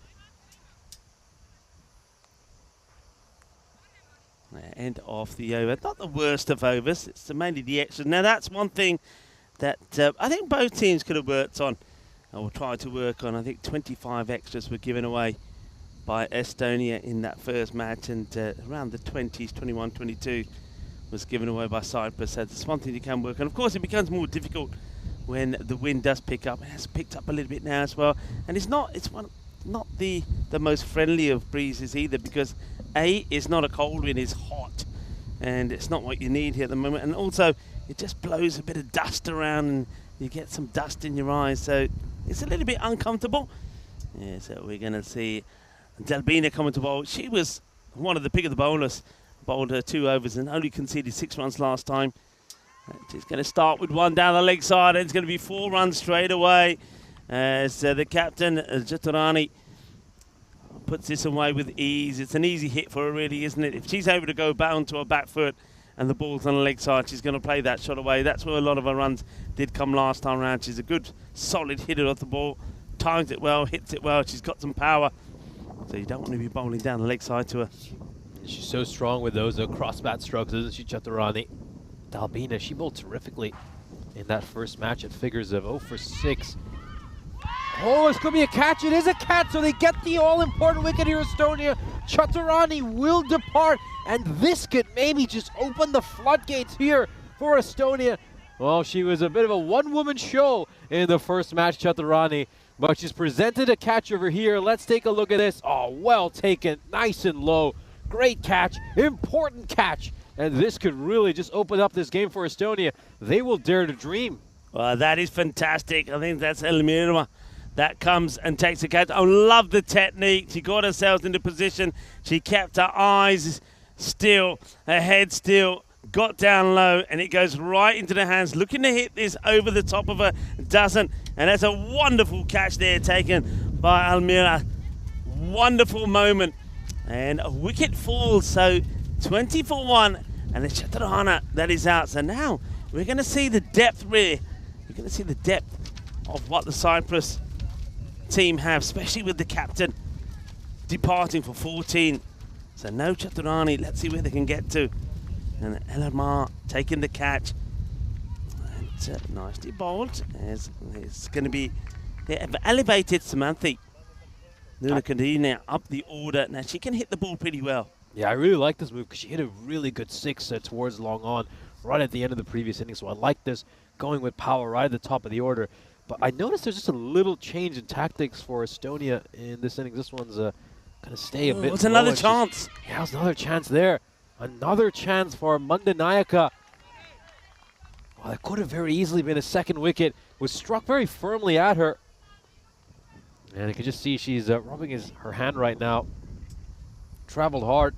S1: End of the over. Not the worst of overs. It's mainly the extras. Now that's one thing that I think both teams could have worked on, or tried to work on. I think 25 extras were given away by Estonia in that first match, and around the 20s, 21, 22 was given away by Cyprus. So that's one thing you can work on. Of course, it becomes more difficult when the wind does pick up. It has picked up a little bit now as well, and it's not the most friendly of breezes either, because it's not a cold wind, it's hot, and it's not what you need here at the moment. And also, it just blows a bit of dust around, and you get some dust in your eyes, so it's a little bit uncomfortable. Yeah, so we're going to see Delbina coming to bowl. She was one of the pick of the bowlers, bowled her 2 overs and only conceded 6 runs last time. She's going to start with 1 down the leg side, and it's going to be 4 runs straight away. So the captain, Chaturani, puts this away with ease. It's an easy hit for her, really, isn't it? If she's able to go bound to her back foot and the ball's on the leg side, she's going to play that shot away. That's where a lot of her runs did come last time around. She's a good, solid hitter of the ball. Times it well, hits it well. She's got some power. So you don't want to be bowling down the leg side to her.
S5: She's so strong with those cross-bat strokes, isn't she, Chaturani? Dalbina, she bowled terrifically in that first match at figures of 0 for 6. Oh, this could be a catch. It is a catch, so they get the all-important wicket here, Estonia. Chaturani will depart, and this could maybe just open the floodgates here for Estonia. Well, she was a bit of a one-woman show in the first match, Chaturani, but she's presented a catch over here. Let's take a look at this. Oh, well taken, nice and low. Great catch, important catch, and this could really just open up this game for Estonia. They will dare to dream.
S1: Well, that is fantastic. I think that's Elmira that comes and takes a catch. I love the technique. She got herself into position. She kept her eyes still, her head still, got down low, and it goes right into the hands. Looking to hit this over the top of her, doesn't. And that's a wonderful catch there taken by Elmira. Wonderful moment. And a wicket falls, so 20 for 1. And it's Chaturana that is out. So now we're going to see the depth, really. We're going to see the depth of what the Cyprus team have, especially with the captain departing for 14. So no Chaturani. Let's see where they can get to. And Elamar taking the catch. And nicely bowled. It's going to be elevated Samanthi. Nuna Kadina up the order. Now she can hit the ball pretty well.
S5: Yeah, I really like this move because she hit a really good 6 towards long on right at the end of the previous inning. So I like this going with power right at the top of the order. But I noticed there's just a little change in tactics for Estonia in this innings. This one's going to stay a bit
S1: It's another
S5: low.
S1: chance.
S5: Yeah, it's another chance there. Another chance for Mandanayaka. Well, that could have very easily been a second wicket. Was struck very firmly at her. And you can just see she's rubbing her hand right now. Traveled hard.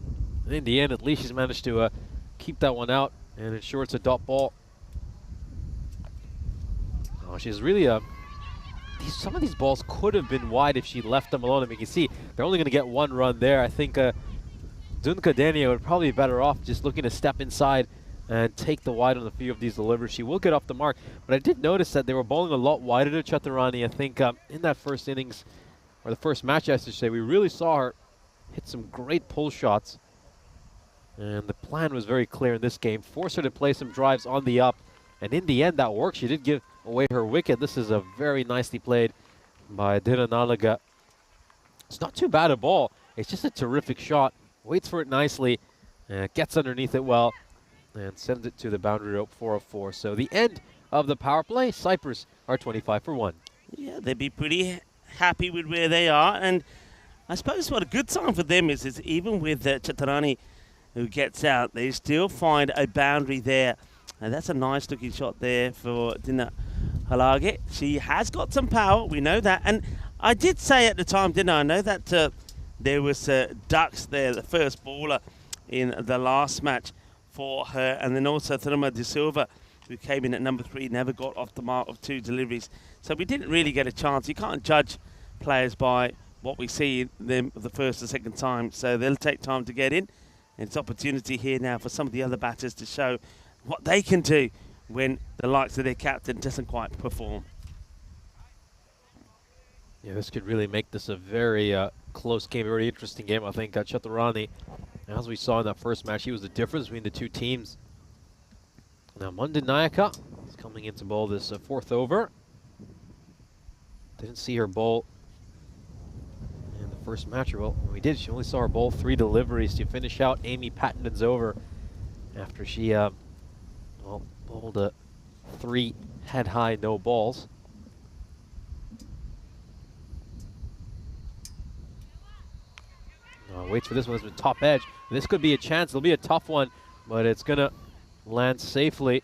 S5: And in the end, at least she's managed to keep that one out and ensure it's a dot ball. Oh, she's really some of these balls could have been wide if she left them alone. I mean, you can see they're only going to get one run there. I think Dunka Denia would probably be better off just looking to step inside and take the wide on a few of these deliveries. She will get off the mark, but I did notice that they were bowling a lot wider to Chaturani. I think in that first innings, or the first match, I should say, we really saw her hit some great pull shots. And the plan was very clear in this game. Force her to play some drives on the up. And in the end, that worked. She did give away her wicket. This is a very nicely played by Dinanalaga. It's not too bad a ball. It's just a terrific shot. Waits for it nicely. Gets underneath it well. And sends it to the boundary rope, 4-4. So the end of the power play. Cyprus are 25 for 1.
S1: Yeah, they'd be pretty happy with where they are. And I suppose what a good sign for them is even with Chaturani who gets out, they still find a boundary there. And that's a nice looking shot there for Dina Halage. She has got some power, we know that. And I did say at the time, didn't I? I know that there was Ducks there, the first bowler in the last match for her. And then also Thelma De Silva, who came in at number 3, never got off the mark of 2 deliveries. So we didn't really get a chance. You can't judge players by what we see them the first or second time. So they'll take time to get in. And it's opportunity here now for some of the other batters to show what they can do when the likes of their captain doesn't quite perform.
S5: Yeah, this could really make this a very close game, a very interesting game. I think Chaturani, as we saw in that first match, he was the difference between the two teams. Now Mandanayaka is coming in to bowl this 4th over. Didn't see her bowl in the first match. Well, we did. She only saw her bowl 3 deliveries to finish out Amy Pattenden's over after she bowled 3 head-high no balls. Waits for this one. This is top edge. This could be a chance. It'll be a tough one, but it's going to land safely.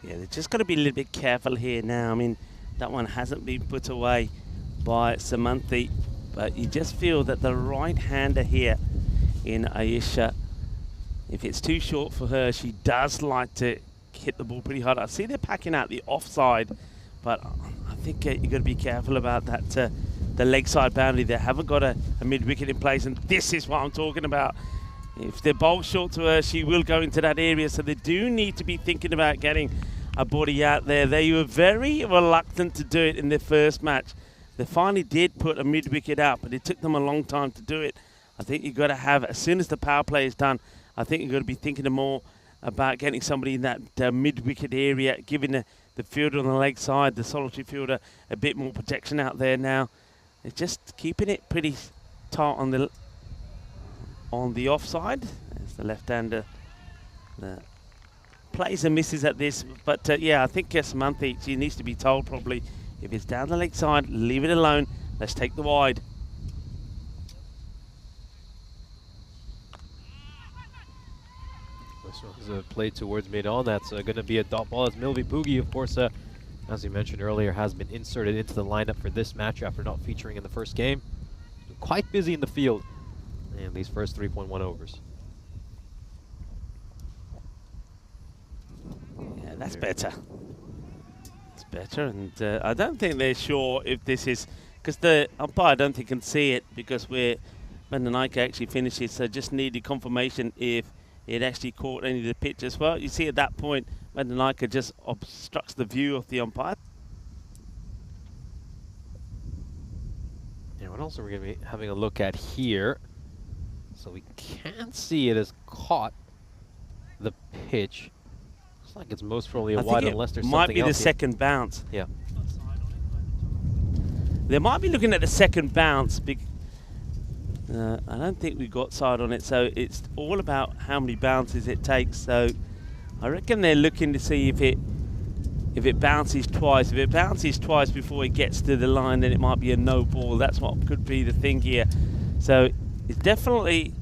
S1: Yeah, they're just got to be a little bit careful here now. I mean, that one hasn't been put away by Samanthi, but you just feel that the right-hander here in Ayesha, if it's too short for her, she does like to hit the ball pretty hard. I see they're packing out the offside, but I think you've got to be careful about that. The leg side boundary, they haven't got a mid-wicket in place, and this is what I'm talking about. If they're bowl short to her, she will go into that area, so they do need to be thinking about getting a body out there. They were very reluctant to do it in their first match. They finally did put a mid-wicket out, but it took them a long time to do it. I think you've got to have, as soon as the power play is done, I think you've got to be thinking more about getting somebody in that mid-wicket area, giving the fielder on the leg side, the solitary fielder, a bit more protection out there now. They're just keeping it pretty tight on the offside. There's the left-hander. Plays and misses at this, but yeah, I think Samanthi, she needs to be told probably, if it's down the leg side, leave it alone. Let's take the wide.
S5: This one's a play towards mid-on. That's going to be a dot ball as Milvi Poogie, of course, as we mentioned earlier, has been inserted into the lineup for this match after not featuring in the first game. Been quite busy in the field in these first 3.1 overs.
S1: Yeah, that's better. It's better, and I don't think they're sure if this is, because the umpire I don't think can see it, because where Mandanayaka actually finishes, so just needed confirmation if it actually caught any of the pitch as well. You see at that point, Mandanayaka just obstructs the view of the umpire.
S5: Yeah, what else are we going to be having a look at here? So we can't see it as caught the pitch. Looks like it's most probably a wide unless there's something else.
S1: Might be the second bounce.
S5: Yeah.
S1: They might be looking at the second bounce. I don't think we got side on it, so it's all about how many bounces it takes. So I reckon they're looking to see if it if it bounces twice. If it bounces twice before it gets to the line, then it might be a no ball. That's what could be the thing here. So it's definitely,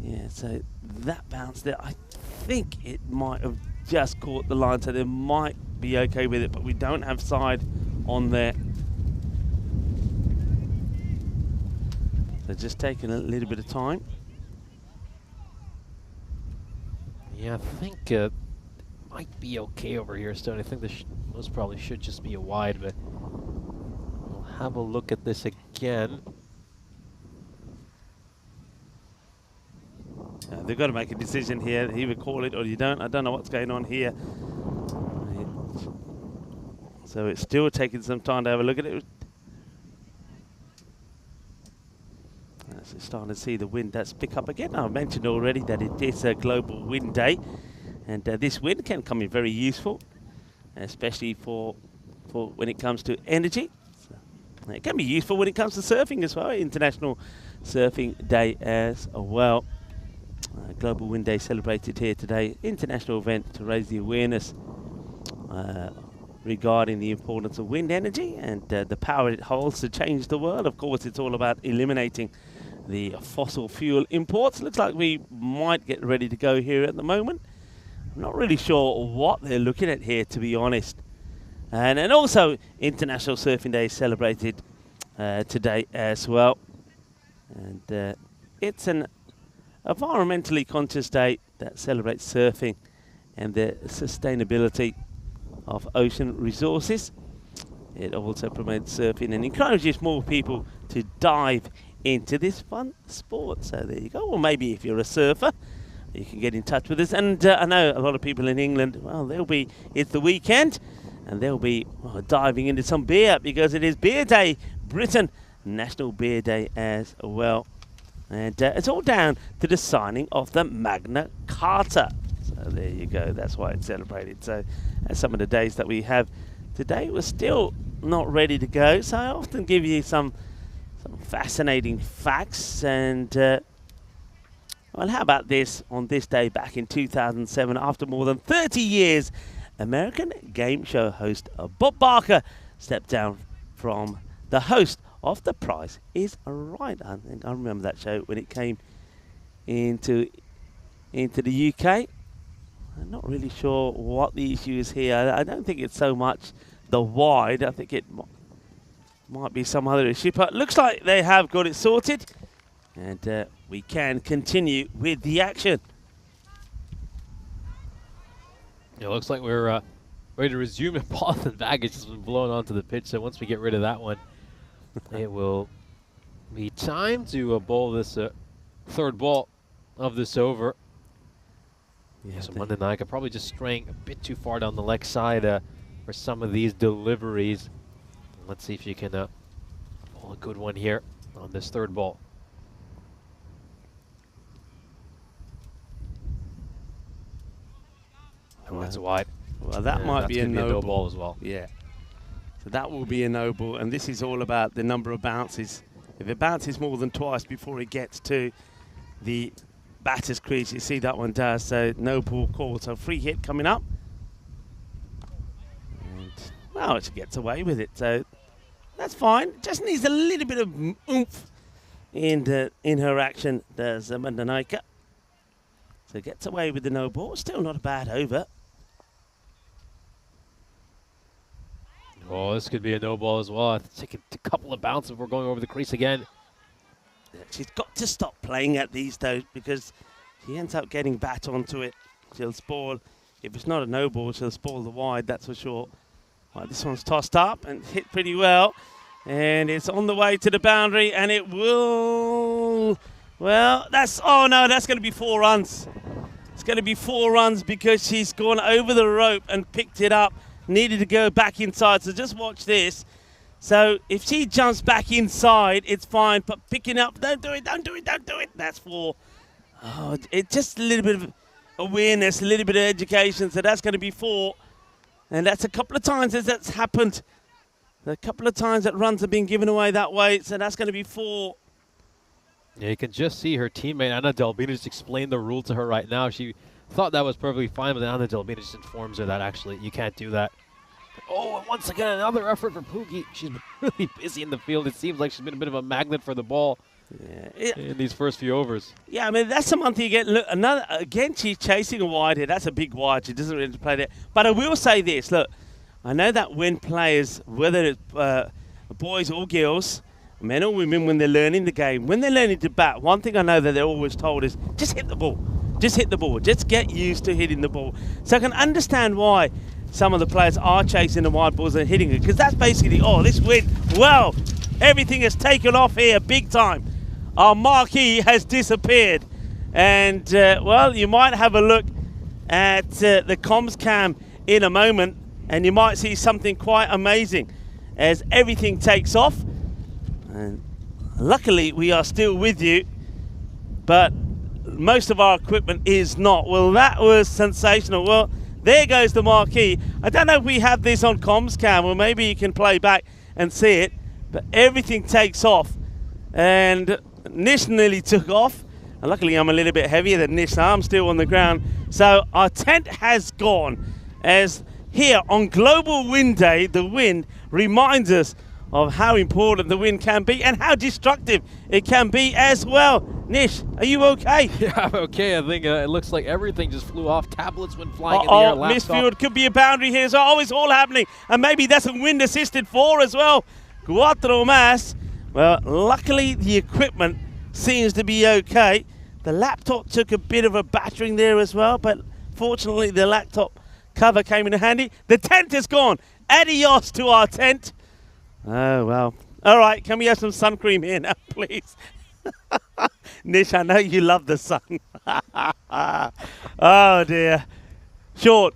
S1: yeah, so that bounce there, I think it might have just caught the line, so they might be okay with it, but we don't have side on there. So just taking a little bit of time.
S5: Yeah, I think might be okay over here, Stone. I think this most probably should just be a wide, but we'll have a look at this again.
S1: They've got to make a decision here. You either call it or you don't. I don't know what's going on here. So it's still taking some time to have a look at it. So starting to see the wind that's pick up again. I mentioned already that it is a global wind day, and this wind can come in very useful, especially for when it comes to energy. So it can be useful when it comes to surfing as well. International Surfing Day as well. Global Wind Day celebrated here today. International event to raise the awareness regarding the importance of wind energy and the power it holds to change the world. Of course, it's all about eliminating the fossil fuel imports. Looks like we might get ready to go here at the moment. I'm not really sure what they're looking at here, to be honest. And also, International Surfing Day is celebrated today as well. And it's an environmentally conscious day that celebrates surfing and the sustainability of ocean resources. It also promotes surfing and encourages more people to dive into this fun sport. So there you go. Or maybe if you're a surfer, you can get in touch with us. And I know a lot of people in England, well, it's the weekend, and they'll be diving into some beer because it is Beer Day, Britain, National Beer Day as well. And it's all down to the signing of the Magna Carta. So there you go. That's why it's celebrated. So some of the days that we have today, we're still not ready to go. So I often give you some fascinating facts. And well, how about this? On this day back in 2007, after more than 30 years, American game show host Bob Barker stepped down from the host of The Price is Right. I think I remember that show when it came into the UK. I'm not really sure what the issue is here. I don't think it's so much the wide. I think it might be some other issue. But it looks like they have got it sorted. And we can continue with the action.
S5: It looks like we're ready to resume. And Boston baggage has been blown onto the pitch. So once we get rid of that one, it will be time to bowl this third ball of this over. Yeah, so Monday night could probably just straying a bit too far down the leg side for some of these deliveries. Let's see if you can bowl a good one here on this third ball. Oh, that's wide.
S1: Well, that might be a no
S5: ball as well.
S1: Yeah. So that will be a no ball, and this is all about the number of bounces. If it bounces more than twice before it gets to the batter's crease, you see that one does, so no ball call. So free hit coming up. And, well, she gets away with it, so that's fine. Just needs a little bit of oomph in her action, does Mandanaika. So gets away with the no ball. Still not a bad over.
S5: Oh, this could be a no ball as well. I think take a couple of bounces if we're going over the crease again.
S1: Yeah, she's got to stop playing at these, though, because she ends up getting bat onto it. She'll spoil. If it's not a no ball, she'll spoil the wide, that's for sure. Right, this one's tossed up and hit pretty well. And it's on the way to the boundary, and it will... Well, oh no, that's going to be 4 runs. It's going to be 4 runs because she's gone over the rope and picked it up. Needed to go back inside, so just watch this. So if she jumps back inside, it's fine, but picking up, don't do it, that's 4. Oh, it's just a little bit of awareness, a little bit of education, so that's going to be 4. And that's a couple of times as that's happened. A couple of times that runs have been given away that way, so that's going to be 4.
S5: Yeah, you can just see her teammate, Anna Delbina, just explain the rule to her right now. She Thought that was perfectly fine, but then the Delbina just informs her that actually you can't do that. Oh, and once again, another effort for Pookie. She's been really busy in the field. It seems like she's been a bit of a magnet for the ball in these first few overs.
S1: Yeah, I mean, that's the one thing you get. Look, another, again, she's chasing a wide here. That's a big wide. She doesn't really play that. But I will say this. Look, I know that when players, whether it's boys or girls, men or women, when they're learning the game, when they're learning to bat, one thing I know that they're always told is just hit the ball. Just hit the ball. Just get used to hitting the ball. So I can understand why some of the players are chasing the wide balls and hitting it, because that's basically, oh, this wind, well, everything has taken off here big time. Our marquee has disappeared. And, well, you might have a look at the comms cam in a moment, and you might see something quite amazing as everything takes off. And luckily, we are still with you, but most of our equipment is not. Well, that was sensational. Well, there goes the marquee. I don't know if we have this on comms cam, or maybe you can play back and see it, but everything takes off. And Nish nearly took off. And luckily, I'm a little bit heavier than Nish, so I'm still on the ground. So our tent has gone, as here on Global Wind Day, the wind reminds us of how important the wind can be and how destructive it can be as well. Nish, are you okay?
S5: Yeah, I'm okay. I think it looks like everything just flew off. Tablets went flying in the air.
S1: Misfield could be a boundary here as well. Oh, it's all happening. And maybe that's a wind-assisted 4 as well. Cuatro más. Well, luckily the equipment seems to be okay. The laptop took a bit of a battering there as well, but fortunately the laptop cover came in handy. The tent is gone. Adios to our tent. Oh, well. All right, can we have some sun cream here now, please? Nish, I know you love the sun. Oh, dear. Short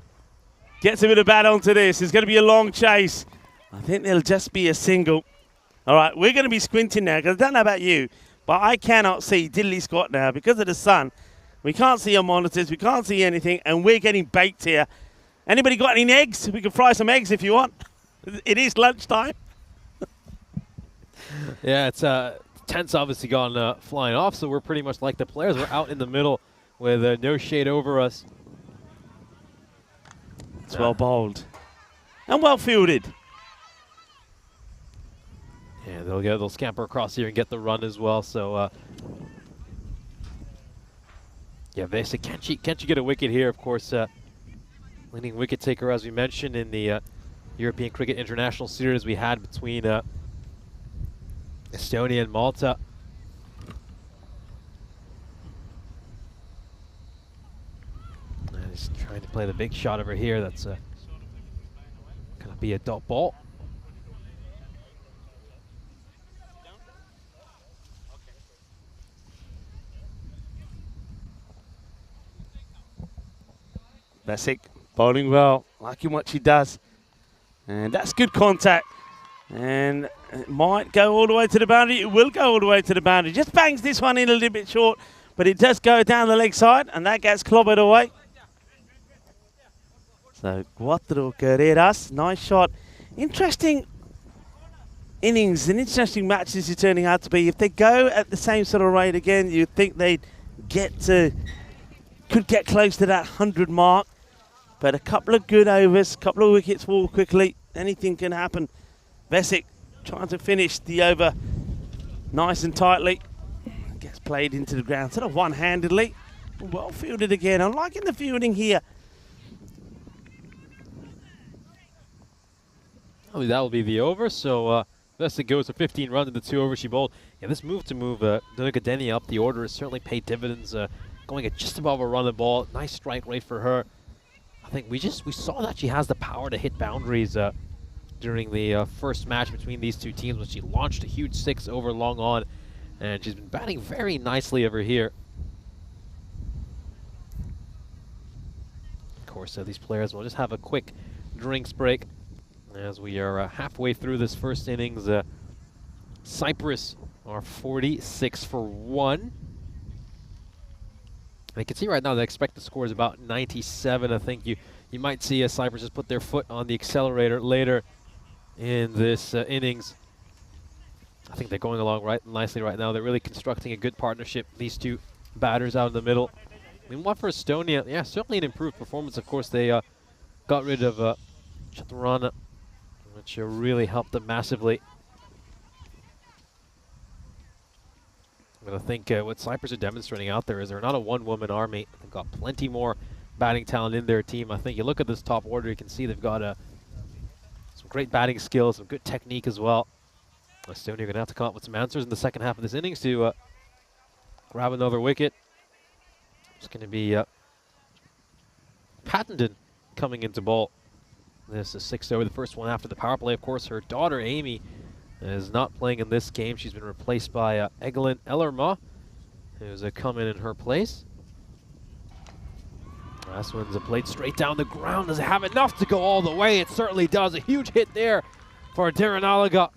S1: gets a bit of bat onto this. It's going to be a long chase. I think there'll just be a single. All right, we're going to be squinting now, because I don't know about you, but I cannot see diddly squat now because of the sun. We can't see our monitors. We can't see anything, and we're getting baked here. Anybody got any eggs? We can fry some eggs if you want. It is lunchtime.
S5: Yeah, it's tent's obviously gone flying off, so we're pretty much like the players. We're out in the middle with no shade over us.
S1: It's well bowled and well fielded.
S5: Yeah, they'll scamper across here and get the run as well. So yeah, basically, can't you get a wicket here? Of course, leading wicket taker, as we mentioned in the European Cricket International Series we had between Estonia and Malta. And he's trying to play the big shot over here. That's going to be a dot ball.
S1: Basic bowling well, liking what she does. And that's good contact. And it might go all the way to the boundary. It will go all the way to the boundary. Just bangs this one in a little bit short, but it does go down the leg side, and that gets clobbered away. So, Cuatro Carreras, nice shot. Interesting innings and interesting matches it's turning out to be. If they go at the same sort of rate again, you'd think they'd could get close to that 100 mark. But a couple of good overs, a couple of wickets fall quickly. Anything can happen. Vesic trying to finish the over nice and tightly. Gets played into the ground, sort of one-handedly. Well fielded again. I'm liking the fielding here.
S5: Oh, that will be the over. So Vesic goes for 15 runs in the 2 overs she bowled. Yeah, this move to move Danuka Deni up the order has certainly paid dividends. Going at just above a run the ball. Nice strike rate for her. I think we saw that she has the power to hit boundaries during the first match between these two teams when she launched a huge 6 over long on, and she's been batting very nicely over here. Of course, these players will just have a quick drinks break as we are halfway through this first innings. Cyprus are 46 for 1. You can see right now the expected score is about 97. I think you might see Cyprus just put their foot on the accelerator later in this innings. I think they're going along nicely right now. They're really constructing a good partnership. These two batters out in the middle. mean, one for Estonia, yeah, certainly an improved performance. Of course, they got rid of Chaturana, which really helped them massively. And I think what Cyprus are demonstrating out there is they're not a one-woman army. They've got plenty more batting talent in their team. I think you look at this top order, you can see they've got some great batting skills, some good technique as well. Estonia are going to have to come up with some answers in the second half of this innings to grab another wicket. It's going to be Pattenden coming into bowl. This is 6 over, the first one after the power play. Of course, her daughter, Amy, is not playing in this game. She's been replaced by Egelin Ellerma, who's come in her place. Last one's played straight down the ground. Does it have enough to go all the way? It certainly does. A huge hit there for Darrenalaga.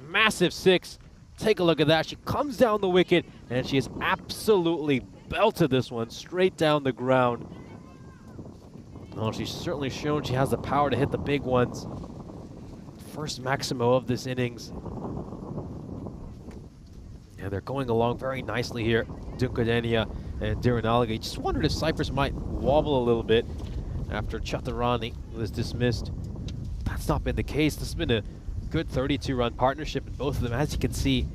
S5: Massive six. Take a look at that. She comes down the wicket, and she has absolutely belted this one straight down the ground. Well, she's certainly shown she has the power to hit the big ones. First Maximo of this innings. And they're going along very nicely here. Dunkadenia and Darrenalaga. You just wondered if Cyprus might wobble a little bit after Chaturani was dismissed. That's not been the case. This has been a good 32-run partnership in both of them, as you can see,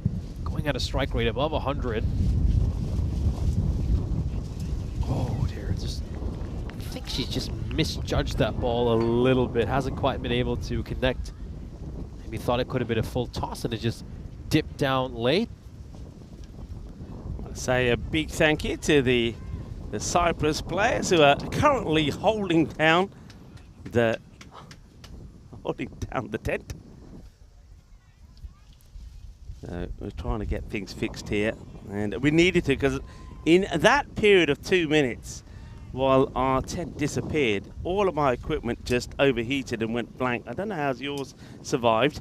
S5: going at a strike rate above 100. Oh dear, I think she's just misjudged that ball a little bit. Hasn't quite been able to connect. Maybe thought it could have been a full toss and it just dipped down late.
S1: I say a big thank you to the Cyprus players who are currently holding down the tent. We're trying to get things fixed here, and we needed to, because in that period of 2 minutes, while our tent disappeared, all of my equipment just overheated and went blank. I don't know how yours survived,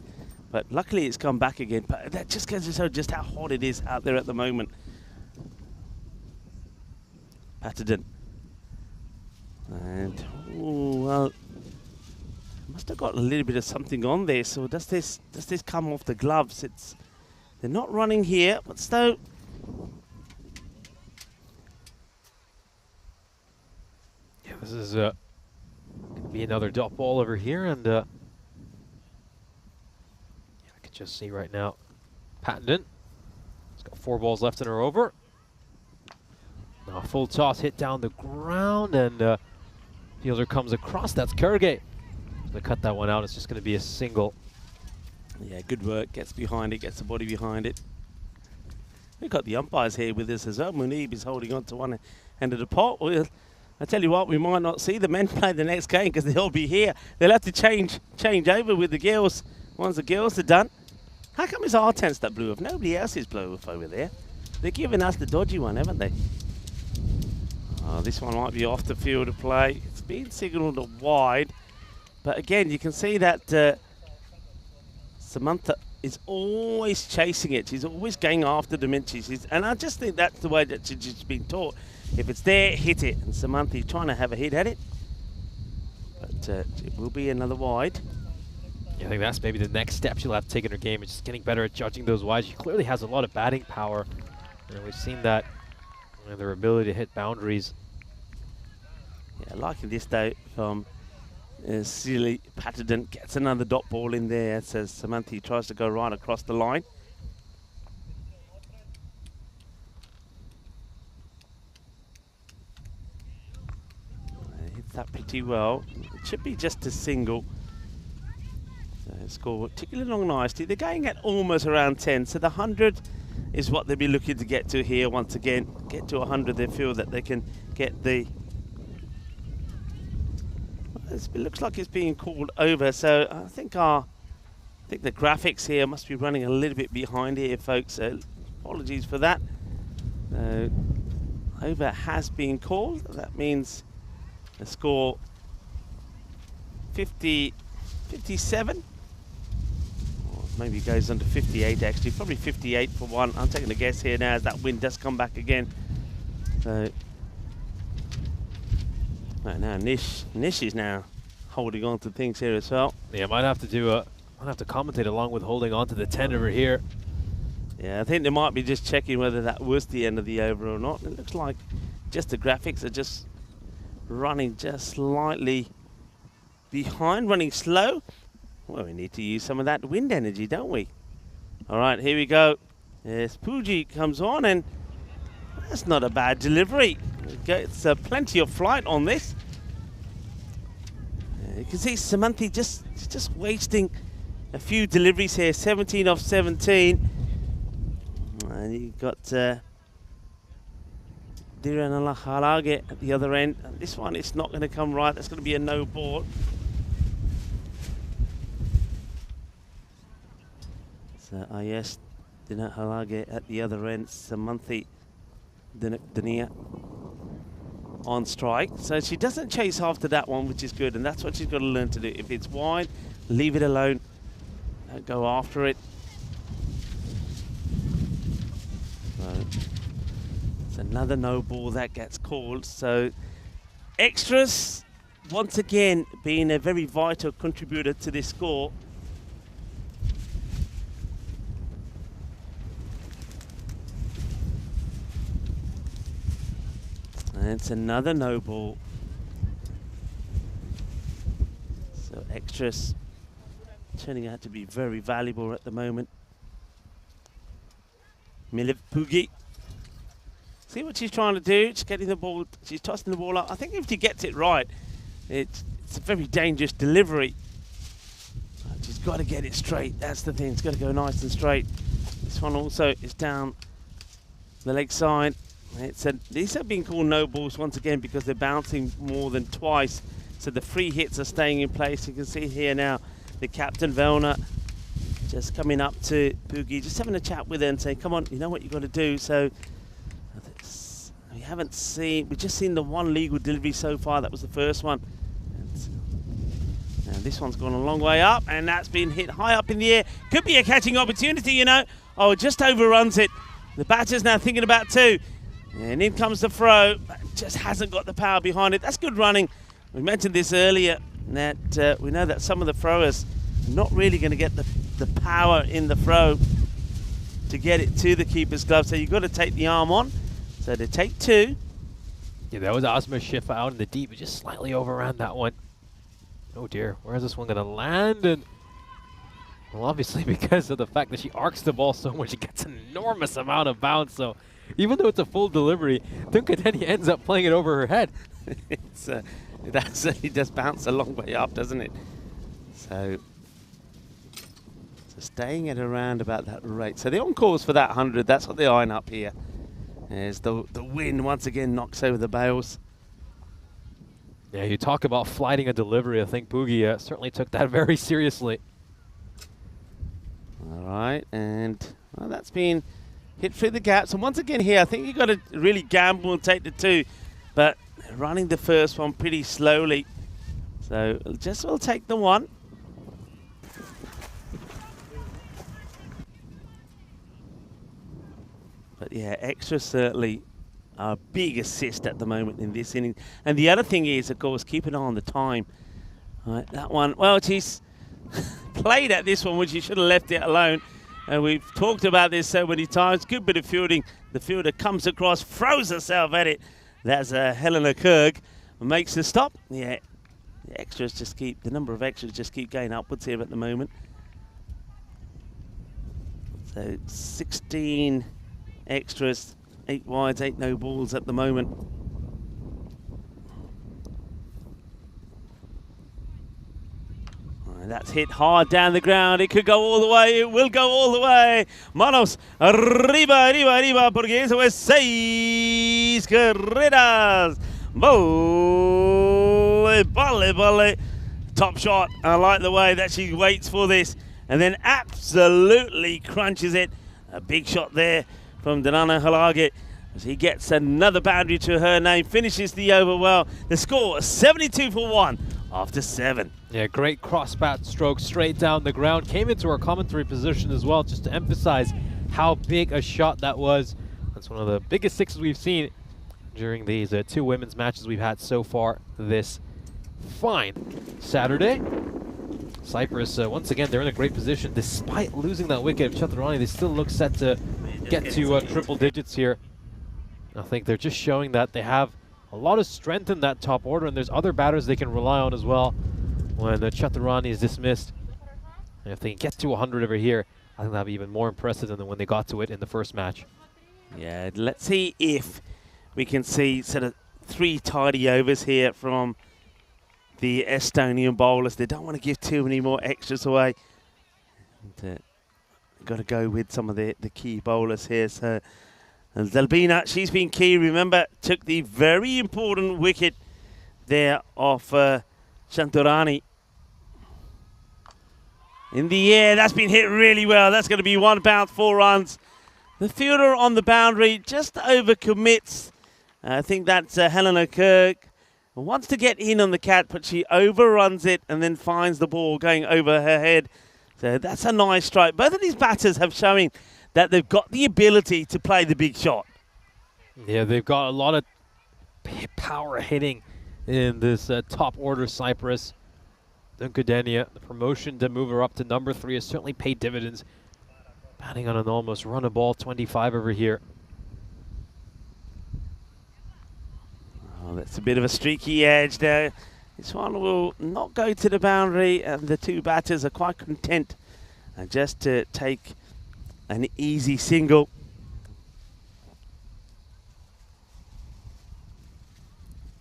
S1: but luckily it's come back again. But that just goes to show just how hot it is out there at the moment. Pattenden. And, oh, well, must have got a little bit of something on there. So does this come off the gloves? They're not running here, but still.
S5: Yeah, this is gonna be another dot ball over here, and yeah, I can just see right now, Pattenden. He's got 4 balls left in her over. Now a full toss hit down the ground, and fielder comes across. That's Kurgate. They cut that one out. It's just going to be a single.
S1: Yeah, good work. Gets behind it, gets the body behind it. We've got the umpires here with us as well. Munib is holding on to one end of the pot. Well, I tell you what, we might not see the men play the next game because they'll be here. They'll have to change over with the girls once the girls are done. How come it's our tents that blew off? Nobody else is blew off over there. They're giving us the dodgy one, haven't they? Oh, this one might be off the field of play. It's been signalled wide. But again, you can see that Samantha is always chasing it. She's always going after the minches. And I just think that's the way that she's been taught. If it's there, hit it. And Samantha is trying to have a hit at it. But it will be another wide.
S5: Yeah, I think that's maybe the next step she'll have to take in her game. Is just getting better at judging those wides. She clearly has a lot of batting power. And we've seen that and their ability to hit boundaries.
S1: Yeah, liking this though from Silly Pattenden. Gets another dot ball in there. Says Samantha tries to go right across the line. Hits that pretty well. It should be just a single. Score ticking along nicely. They're going at almost around 10, so the 100 is what they'll be looking to get to here once again. Get to 100, they feel that they can get the... It looks like it's being called over, so I think the graphics here must be running a little bit behind here, folks. So apologies for that. Over has been called. That means the score 57. Maybe it goes under 58 actually, probably 58 for one. I'm taking a guess here now as that wind does come back again. So right now Nish is now holding on to things here as well.
S5: Yeah, might have to commentate along with holding on to the 10 over here.
S1: Yeah, I think they might be just checking whether that was the end of the over or not. It looks like just the graphics are just running just slightly behind, running slow. Well, we need to use some of that wind energy, don't we? All right, here we go. Yes, Puji comes on, and that's not a bad delivery. It's plenty of flight on this. You can see Samanthi just wasting a few deliveries here. 17 off 17. And you've got Diranala Halage at the other end. And this one is not going to come right. That's going to be a no ball. So, yes, Dina Halage at the other end. Samanthi Dania on strike. So she doesn't chase after that one, which is good. And that's what she's got to learn to do. If it's wide, leave it alone. Don't go after it. It's another no ball that gets called. So extras, once again, being a very vital contributor to this score. And it's another no ball. So extras turning out to be very valuable at the moment. Miliv Pugi. See what she's trying to do? She's getting the ball, she's tossing the ball up. I think if she gets it right, it's a very dangerous delivery. She's got to get it straight. That's the thing. It's got to go nice and straight. This one also is down the leg side. These have been called no balls once again because they're bouncing more than twice. So the free hits are staying in place. You can see here now the captain Velna just coming up to Pugi, just having a chat with her and saying, come on, you know what you've got to do. So we've just seen the one legal delivery so far. That was the first one. And this one's gone a long way up, and that's been hit high up in the air. Could be a catching opportunity, you know. Oh, it just overruns it. The batter's now thinking about two. And in comes the throw. Just hasn't got the power behind it. That's good running. We mentioned this earlier, that we know that some of the throwers are not really going to get the power in the throw to get it to the keeper's glove. So you've got to take the arm on. So they take two.
S5: Yeah, that was Asma Shifa out in the deep. It just slightly overran that one. Oh dear, where's this one going to land? And well, obviously because of the fact that she arcs the ball so much, she gets an enormous amount of bounce. So even though it's a full delivery, Tunkadeni ends up playing it over her head.
S1: That certainly does bounce a long way up, doesn't it? So staying at around about that rate. So the on-course for that 100, that's what they're eyeing up here. As the wind once again knocks over the bails.
S5: Yeah, you talk about flighting a delivery. I think Pugi certainly took that very seriously.
S1: All right, and well, that's been hit through the gaps. And once again here, I think you've got to really gamble and take the two. But running the first one pretty slowly. So just we'll take the one. But yeah, extra certainly a big assist at the moment in this inning. And the other thing is, of course, keep an eye on the time. All right, that one, well, she's played at this one when she should have left it alone. And we've talked about this so many times. Good bit of fielding. The fielder comes across, throws herself at it. That's Helena Kirk. Makes the stop. Yeah, the extras just keep, the number of extras just keep going upwards here at the moment. So 16 extras, 8 wides, 8 no balls at the moment. And that's hit hard down the ground. It could go all the way. It will go all the way. Manos, arriba, arriba, arriba, porque eso es 6 carreras. Volley, volley, volley. Top shot. I like the way that she waits for this and then absolutely crunches it. A big shot there from Danana Halage as he gets another boundary to her name, finishes the over well. The score 72 for 1 after 7.
S5: Yeah, great cross bat stroke straight down the ground. Came into our commentary position as well, just to emphasize how big a shot that was. That's one of the biggest sixes we've seen during these 2 women's matches we've had so far this fine Saturday. Cyprus, once again, they're in a great position. Despite losing that wicket of Chaturani, they still look set to get to triple digits here I think they're just showing that they have a lot of strength in that top order, and there's other batters they can rely on as well when the Chaturani is dismissed. And if they can get to 100 over here, I think that'll be even more impressive than when they got to it in the first match.
S1: Yeah, let's see if we can see sort of 3 tidy overs here from the Estonian bowlers. They don't want to give too many more extras away. And, got to go with some of the key bowlers here. So Delbina, she's been key. Remember, took the very important wicket there off Chanturani. In the air, that's been hit really well. That's going to be 1 bounce, 4 runs. The fielder on the boundary just overcommits. I think that's Helena Kirk. Wants to get in on the cat, but she overruns it and then finds the ball going over her head. So that's a nice strike. Both of these batters have shown that they've got the ability to play the big shot.
S5: Yeah, they've got a lot of power hitting in this top order Cyprus. Dunkadenia, the promotion to move her up to number 3 has certainly paid dividends. Batting on an almost run a ball 25 over here.
S1: Oh, that's a bit of a streaky edge there. This one will not go to the boundary, and the 2 batters are quite content just to take an easy single.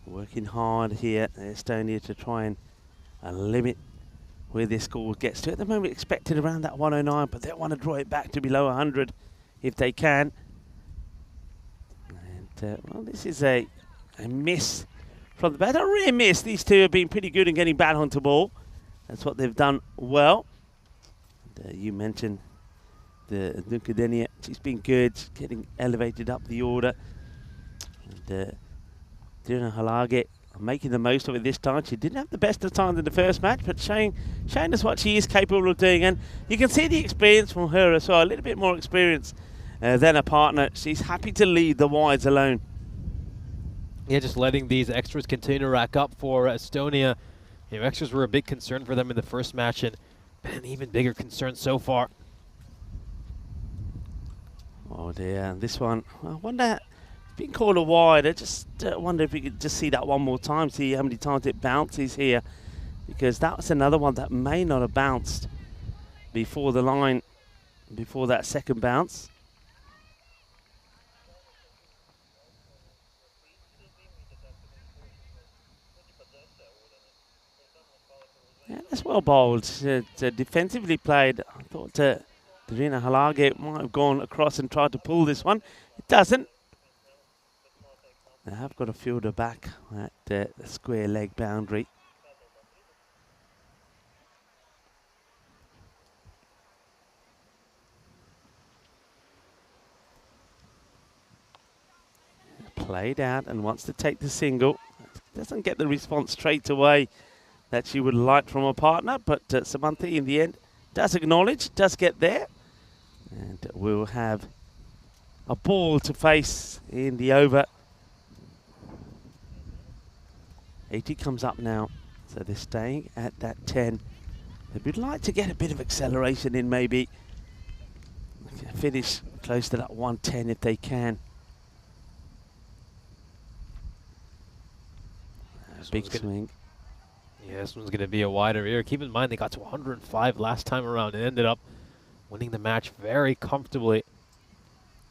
S1: Working hard here, Estonia, to try and limit where this score gets to. At the moment, expected around that 109, but they want to draw it back to below 100 if they can. And, well, this is a miss from the bat. A rare miss. These 2 have been pretty good in getting bat onto ball. That's what they've done well. And, you mentioned the Dunkadenia. She's been good, getting elevated up the order. And Dirna Halage making the most of it this time. She didn't have the best of times in the first match, but showing us what she is capable of doing. And you can see the experience from her as well. A little bit more experience than a partner. She's happy to lead the wides alone.
S5: Yeah, just letting these extras continue to rack up for Estonia. You know, extras were a big concern for them in the first match, and been an even bigger concern so far.
S1: Oh dear, this one, I wonder, it's been called a wide. I just wonder if we could just see that one more time, see how many times it bounces here, because that was another one that may not have bounced before the line, before that second bounce. Yeah, that's well bowled. Defensively played. I thought Darina Halage might have gone across and tried to pull this one. It doesn't. They have got a fielder back at the square leg boundary. Played out and wants to take the single. Doesn't get the response straight away that she would like from a partner, but Samantha in the end does acknowledge, does get there, and we'll have a ball to face in the over. 80 comes up now, so they're staying at that 10. They would like to get a bit of acceleration in, maybe finish close to that 110 if they can. Big swing.
S5: Yeah, this one's going to be a wider ear. Keep in mind they got to 105 last time around and ended up winning the match very comfortably.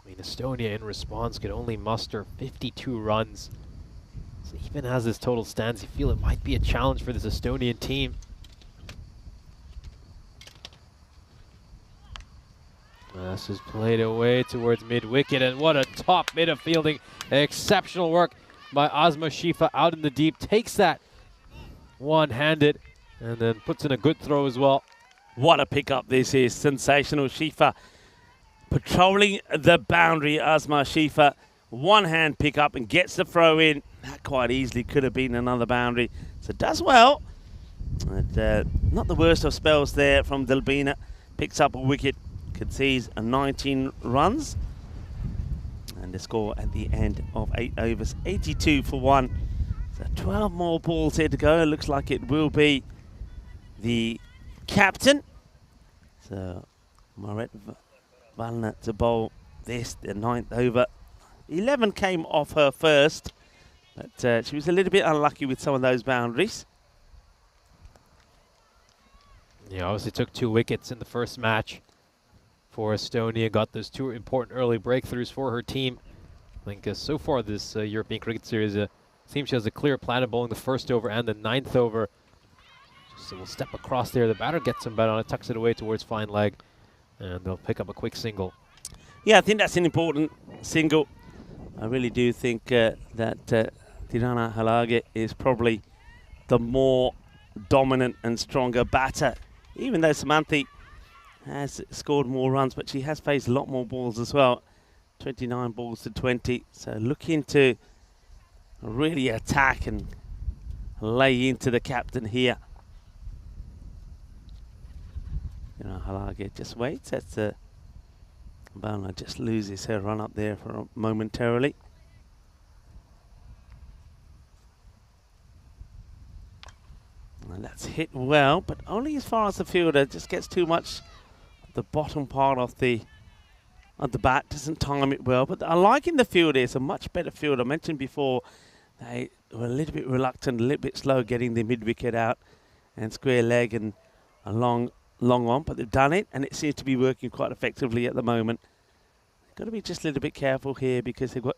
S5: I mean, Estonia in response could only muster 52 runs. So even as this total stands, you feel it might be a challenge for this Estonian team. This is played away towards mid-wicket, and what a top bit of fielding. Exceptional work by Asma Shifa out in the deep. Takes that one-handed and then puts in a good throw as well.
S1: What a pickup this is. Sensational. Shifa patrolling the boundary. Asma Shifa, one-hand pickup and gets the throw in. That quite easily could have been another boundary. So does well. And, not the worst of spells there from Delbina. Picks up a wicket. Concedes 19 runs. And the score at the end of 8 overs, 82 for 1. So 12 more balls here to go. It looks like it will be the captain. So Maret Valna to bowl this, the 9th over. 11 came off her first, but she was a little bit unlucky with some of those boundaries.
S5: Yeah, obviously took 2 wickets in the first match for Estonia. Got those 2 important early breakthroughs for her team. I think so far this European Cricket Series seems she has a clear plan of bowling the first over and the 9th over. So we'll step across there. The batter gets some bat on it, tucks it away towards fine leg, and they'll pick up a quick single.
S1: Yeah, I think that's an important single. I really do think that Tirana Halage is probably the more dominant and stronger batter. Even though Samanthi has scored more runs, but she has faced a lot more balls as well. 29 balls to 20. So looking to really attack and lay into the captain here. You know, Halage just waits. That's Bowler just loses her run up there for momentarily. And that's hit well, but only as far as the fielder. Just gets too much the bottom part of the bat, doesn't time it well. But I like in the field, it's a much better field. I mentioned before they were a little bit reluctant, a little bit slow getting the mid wicket out and square leg and a long on, but they've done it, and it seems to be working quite effectively at the moment. They've got to be just a little bit careful here because they've got,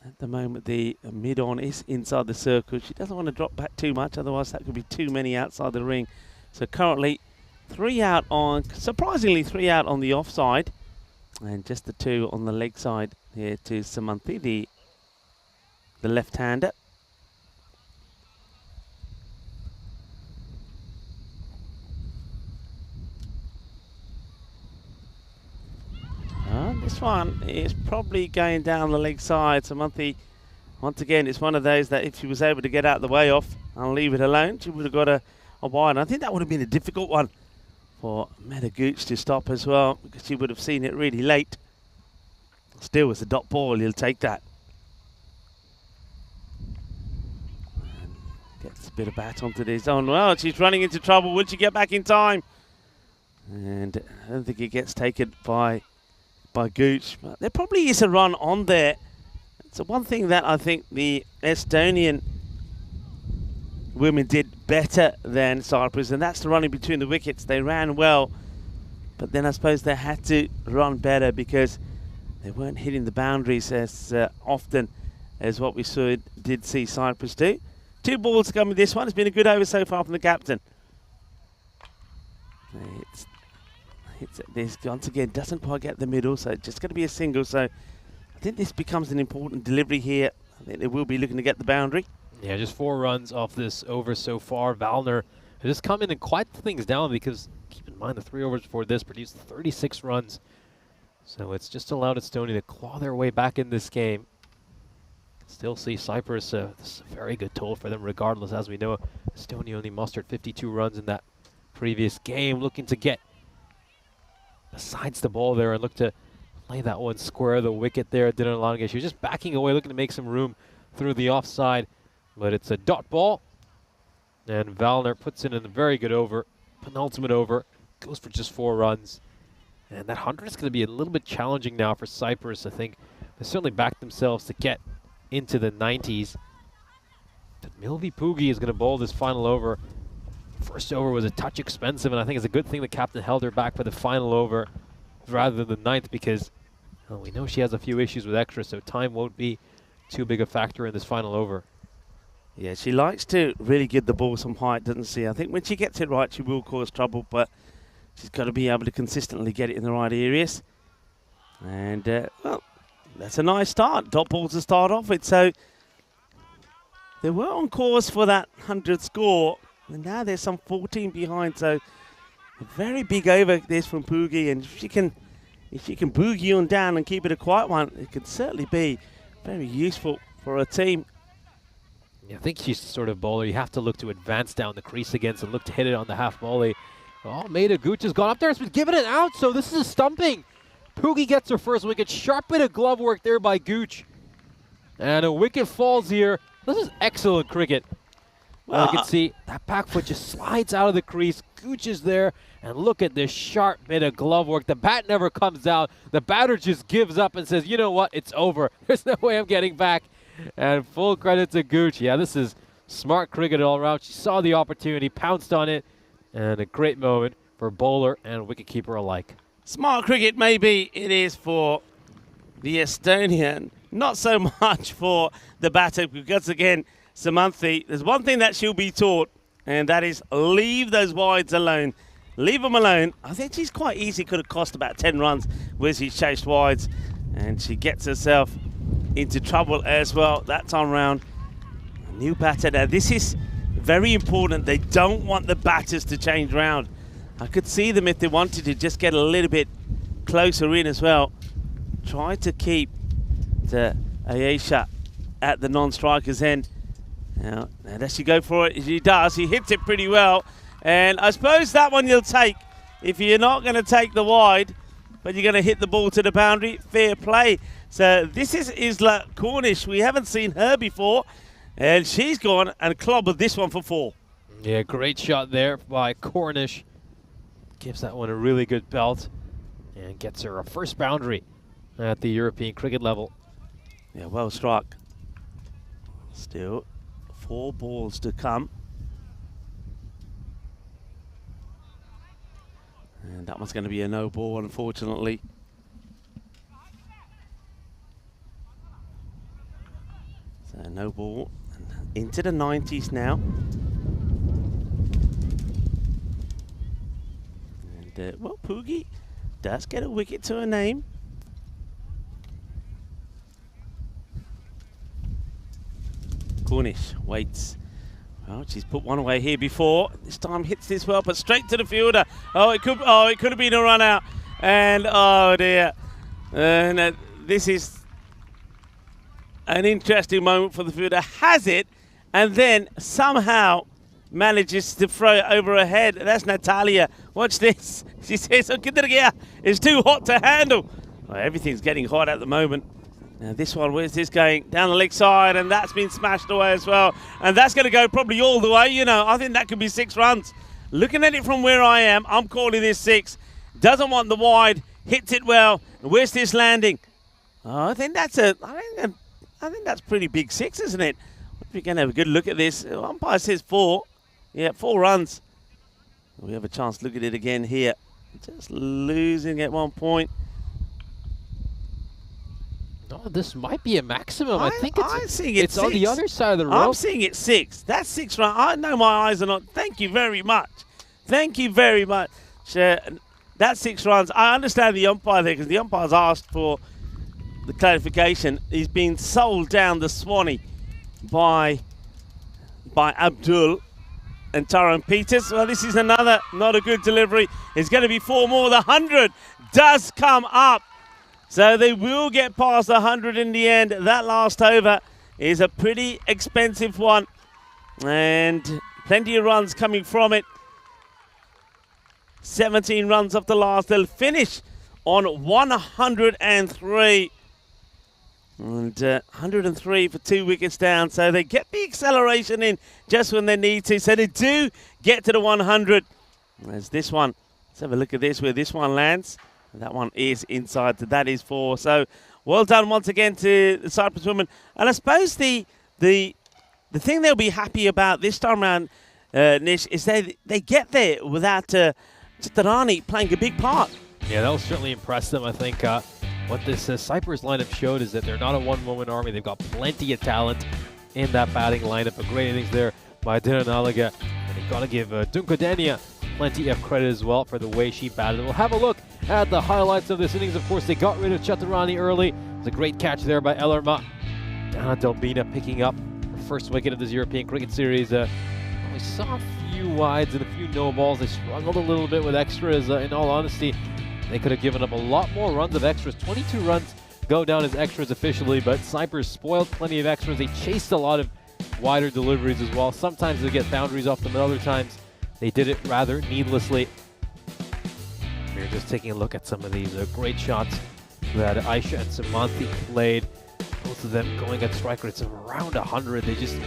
S1: at the moment, the mid on is inside the circle. She doesn't want to drop back too much, otherwise that could be too many outside the ring. So currently 3 out on, surprisingly 3 out on the offside, and just the 2 on the leg side here to Samanthi, the left-hander. This one is probably going down the leg side. Samanthi, once again, it's one of those that if she was able to get out the way off and leave it alone, she would have got a wide. And I think that would have been a difficult one for Meta Gooch to stop as well, because she would have seen it really late. Still, as a dot ball, you'll take that. And gets a bit of bat onto this zone. Well, she's running into trouble. Will she get back in time? And I don't think it gets taken by Gooch. But there probably is a run on there. So one thing that I think the Estonian women did better than Cyprus, and that's the running between the wickets. They ran well, but then I suppose they had to run better because they weren't hitting the boundaries as often as what we did see Cyprus do. 2 balls to come with this one. It's been a good over so far from the captain. Hits this once again, doesn't quite get the middle, so it's just going to be a single. So I think this becomes an important delivery here. I think they will be looking to get the boundary.
S5: Yeah, just 4 runs off this over so far. Valner has just come in and quiet things down because, keep in mind, the 3 overs before this produced 36 runs. So it's just allowed Estonia to claw their way back in this game. Still see Cyprus, this is a very good total for them regardless. As we know, Estonia only mustered 52 runs in that previous game, looking to get besides the ball there and look to play that one square the wicket there. Didn't allow it. She was just backing away, looking to make some room through the offside. But it's a dot ball. And Valner puts in a very good over. Penultimate over. Goes for just 4 runs. And that 100 is going to be a little bit challenging now for Cyprus. I think they certainly backed themselves to get into the 90s. But Milvi Poogie is going to bowl this final over. First over was a touch expensive, and I think it's a good thing the captain held her back for the final over rather than the 9th because we know she has a few issues with extra, so time won't be too big a factor in this final over.
S1: Yeah, she likes to really give the ball some height, doesn't she? I think when she gets it right, she will cause trouble, but she's got to be able to consistently get it in the right areas. And, well, that's a nice start. Dot balls to start off with. So they were on course for that 100 score. And now there's some 14 behind, so a very big over this from Poogie, and if she can boogie on down and keep it a quiet one, it could certainly be very useful for a team.
S5: Yeah, I think she's the sort of bowler you have to look to advance down the crease against and look to hit it on the half volley. Oh, Meta Gooch has gone up there, it's been given it out, so this is a stumping. Poogie gets her first wicket, sharp bit of glove work there by Gooch. And a wicket falls here. This is excellent cricket. Well, you can see that back foot just slides out of the crease. Gooch is there, and look at this sharp bit of glove work. The bat never comes out. The batter just gives up and says, you know what, it's over. There's no way I'm getting back. And full credit to Gooch. Yeah, this is smart cricket all around. She saw the opportunity, pounced on it, and a great moment for bowler and wicketkeeper alike.
S1: Smart cricket, maybe it is for the Estonian, not so much for the batter, because again, Samanthi, there's one thing that she'll be taught, and that is leave those wides alone. Leave them alone. I think she's quite easy, could have cost about 10 runs where she chased wides, and she gets herself into trouble as well that time round. A new batter now. This is very important. They don't want the batters to change round. I could see them if they wanted to just get a little bit closer in as well. Try to keep the Ayesha at the non-striker's end. Now, does she go for it? She does. He hits it pretty well. And I suppose that one you'll take if you're not going to take the wide, but you're going to hit the ball to the boundary. Fair play. So this is Isla Cornish. We haven't seen her before. And she's gone and clobbered this one for 4.
S5: Yeah, great shot there by Cornish. Gives that one a really good belt and gets her a first boundary at the European cricket level.
S1: Yeah, well struck. Still 4 balls to come. And that one's going to be a no ball, unfortunately. So no ball. And into the 90s now. And, well, Poogie does get a wicket to her name. Cornish waits. Well, she's put one away here before. This time hits this well, but straight to the fielder. Oh, it could have been a run out. And oh dear. And this is an interesting moment for the fielder. Has it, and then somehow manages to throw it over her head. That's Natalia. Watch this. She says, it's too hot to handle. Well, everything's getting hot at the moment. Now this one, where's this going? Down the leg side, and that's been smashed away as well. And that's going to go probably all the way. You know, I think that could be 6 runs. Looking at it from where I am, I'm calling this 6. Doesn't want the wide, hits it well. Where's this landing? Oh, I think that's pretty big 6, isn't it? If we can have a good look at this. Umpire says 4. Yeah, 4 runs. We have a chance to look at it again here. Just losing at 1 point.
S5: No, this might be a maximum. I think
S1: I'm seeing it
S5: it's
S1: 6.
S5: on the other side of the rope.
S1: I'm seeing it 6. That's 6 runs. I know my eyes are not. Thank you very much. Thank you very much. That's 6 runs. I understand the umpire there because the umpire's asked for the clarification. He's been sold down the Swanee by Abdul and Tyrone Peters. Well, this is another not a good delivery. It's going to be 4 more. The 100 does come up. So they will get past 100 in the end. That last over is a pretty expensive one. And plenty of runs coming from it. 17 runs off the last. They'll finish on 103. And 103 for 2 wickets down. So they get the acceleration in just when they need to. So they do get to the 100. There's this one. Let's have a look at this, where this one lands. That one is inside, so that is 4. So well done once again to the Cyprus women. And I suppose the thing they'll be happy about this time around, Nish, is they get there without Chitarani playing a big part.
S5: Yeah, that will certainly impress them. I think what this Cyprus lineup showed is that they're not a one-woman army. They've got plenty of talent in that batting lineup. A great innings there by Dinan Alaga. And you've got to give Dunkadenia plenty of credit as well for the way she batted. We'll have a look at the highlights of this innings. Of course, they got rid of Chaturani early. It's a great catch there by Ellerma. Dana Delbina picking up her first wicket of this European Cricket Series. We saw a few wides and a few no balls. They struggled a little bit with extras. In all honesty, they could have given up a lot more runs of extras. 22 runs go down as extras officially, but Cyprus spoiled plenty of extras. They chased a lot of wider deliveries as well. Sometimes they get boundaries off them, and other times they did it rather needlessly. We're just taking a look at some of these great shots that Aisha and Samanthi played. Both of them going at strike rates of around 100. They just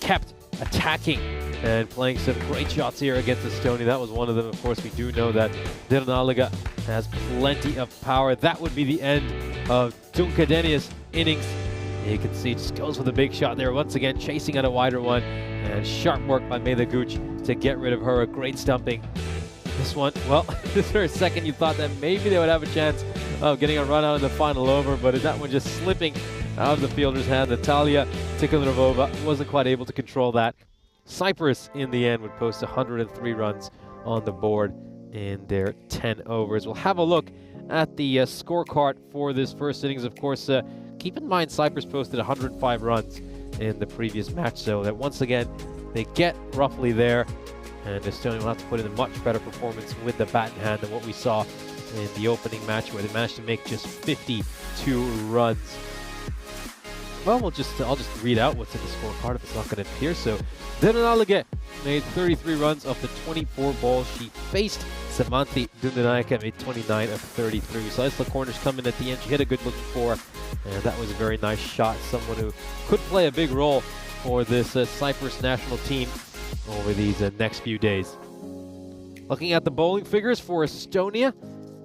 S5: kept attacking and playing some great shots here against Estonia. That was one of them. Of course, we do know that Dirnaliga has plenty of power. That would be the end of Tunkadenia's innings. You can see just goes with a big shot there. Once again, chasing at a wider one. And sharp work by Mela Gooch to get rid of her. A great stumping. This one, well, for a second you thought that maybe they would have a chance of getting a run out in the final over, but that one just slipping out of the fielder's hand. Natalia Tikhonova wasn't quite able to control that. Cyprus, in the end, would post 103 runs on the board in their 10 overs. We'll have a look at the scorecard for this first innings. Of course, keep in mind Cyprus posted 105 runs in the previous match, so that once again they get roughly there, and Estonia will have to put in a much better performance with the bat in hand than what we saw in the opening match, where they managed to make just 52 runs. Well, I'll just read out what's in the scorecard if it's not going to appear. So, Dirnaliga made 33 runs off the 24 balls she faced. Samanthi Dundanayaka made 29 of 33. So Isla Corners coming at the end. She hit a good looking four, and that was a very nice shot. Someone who could play a big role for this Cyprus national team over these next few days. Looking at the bowling figures for Estonia,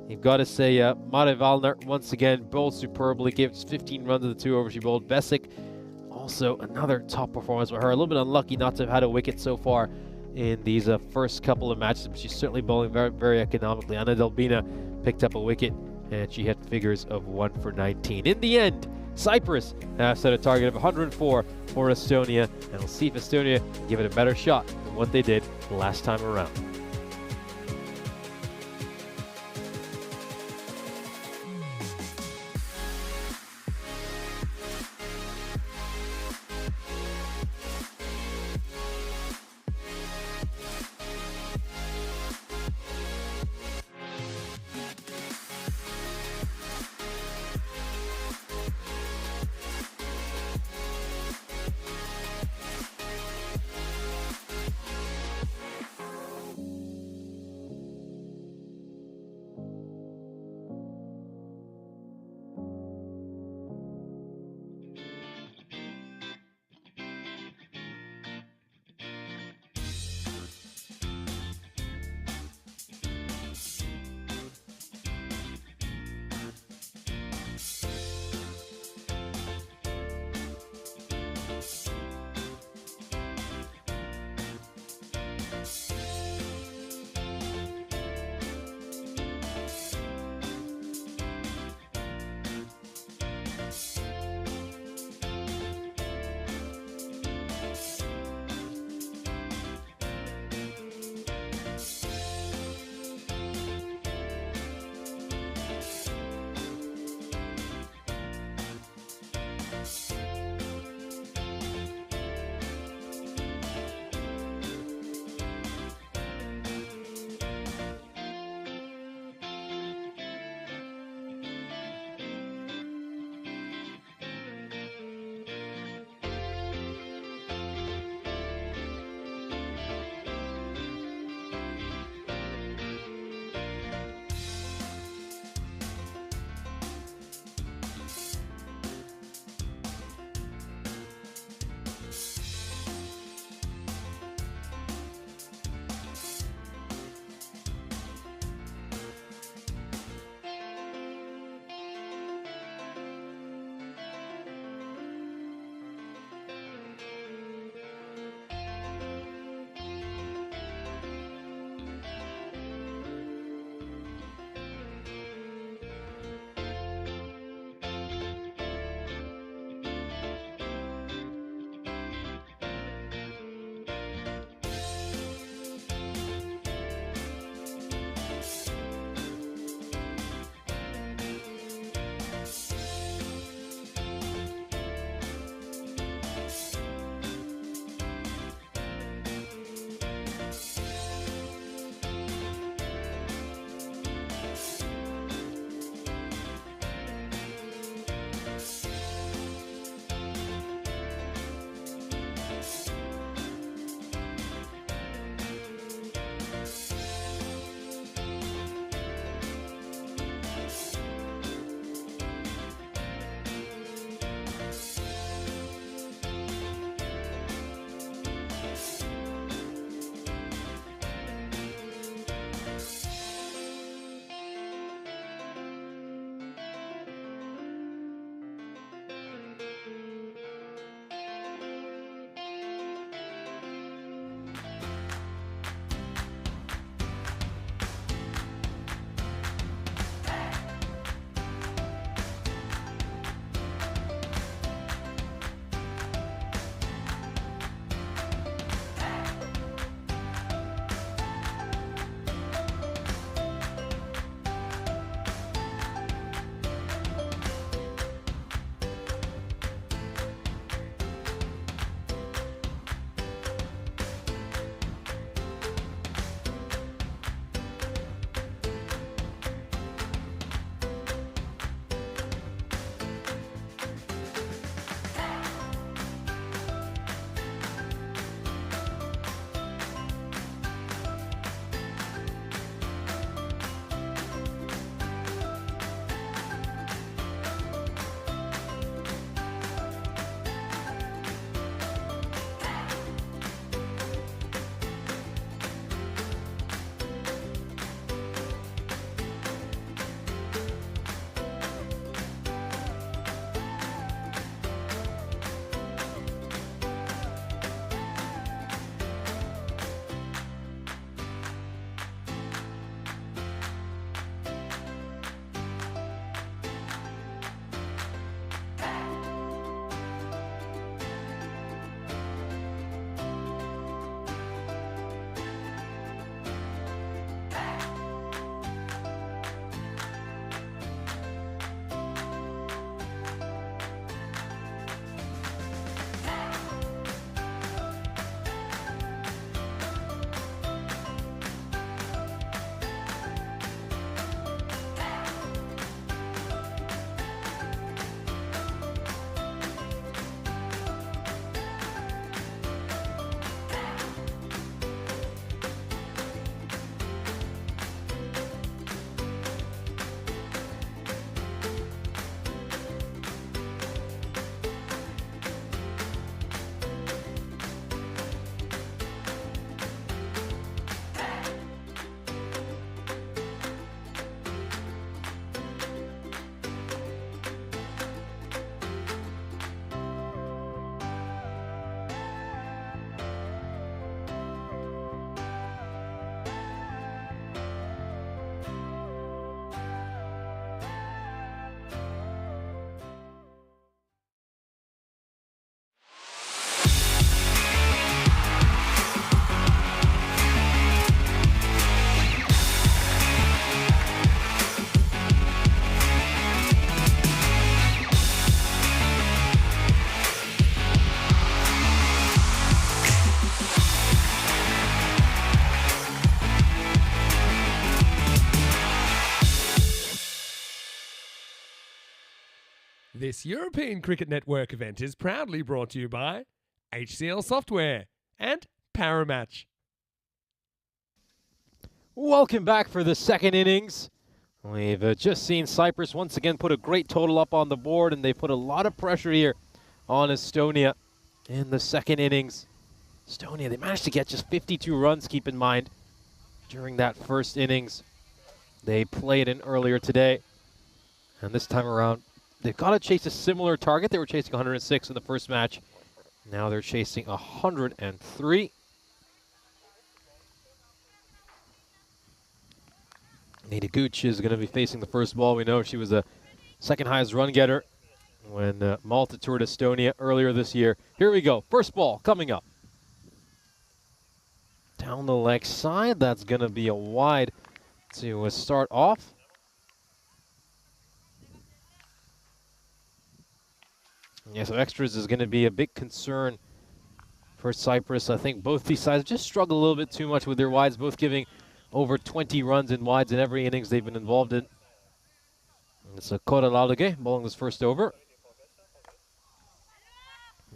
S5: you've got to say Mare Valner once again bowled superbly, gave us 15 runs in the 2 overs she bowled. Besic, also another top performance for her. A little bit unlucky not to have had a wicket so far in these first couple of matches, but she's certainly bowling very, very economically. Anna Delbina picked up a wicket, and she had figures of 1 for 19. In the end, Cyprus have set a target of 104 for Estonia, and we'll see if Estonia give it a better shot than what they did last time around.
S2: This European Cricket Network event is proudly brought to you by HCL Software and Paramatch.
S5: Welcome back for the second innings. We've just seen Cyprus once again put a great total up on the board, and they put a lot of pressure here on Estonia in the second innings. Estonia, they managed to get just 52 runs, keep in mind, during that first innings they played in earlier today. And this time around, they've got to chase a similar target. They were chasing 106 in the first match. Now they're chasing 103. Nita Gooch is going to be facing the first ball. We know she was the second highest run getter when Malta toured Estonia earlier this year. Here we go. First ball coming up. Down the leg side. That's going to be a wide to start off. Yeah, so extras is going to be a big concern for Cyprus. I think both these sides just struggle a little bit too much with their wides, both giving over 20 runs in wides in every innings they've been involved in. And it's a Kora Lalage bowling this first over.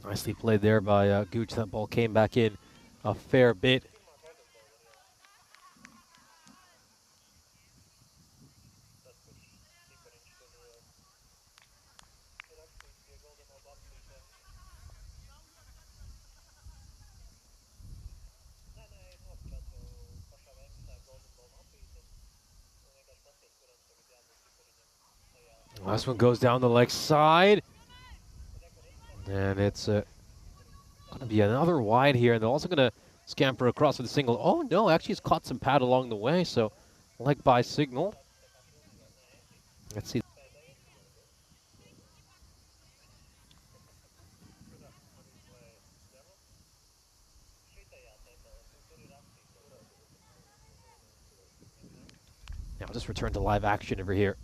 S5: Nicely played there by Gooch. That ball came back in a fair bit. Last one goes down the leg side. And it's going to be another wide here. And they're also going to scamper across with a single. Oh, no, actually he's caught some pad along the way. So, leg by signal. Let's see. Now just return to live action over here.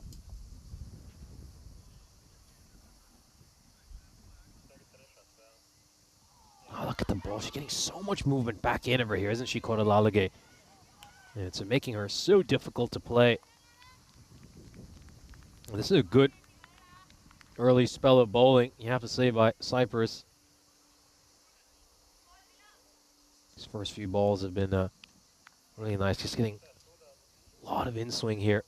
S5: Oh, look at the ball. She's getting so much movement back in over here, isn't she, Kora Lalage? And it's making her so difficult to play. This is a good early spell of bowling, you have to say, by Cyprus. These first few balls have been really nice. Just getting a lot of in-swing here.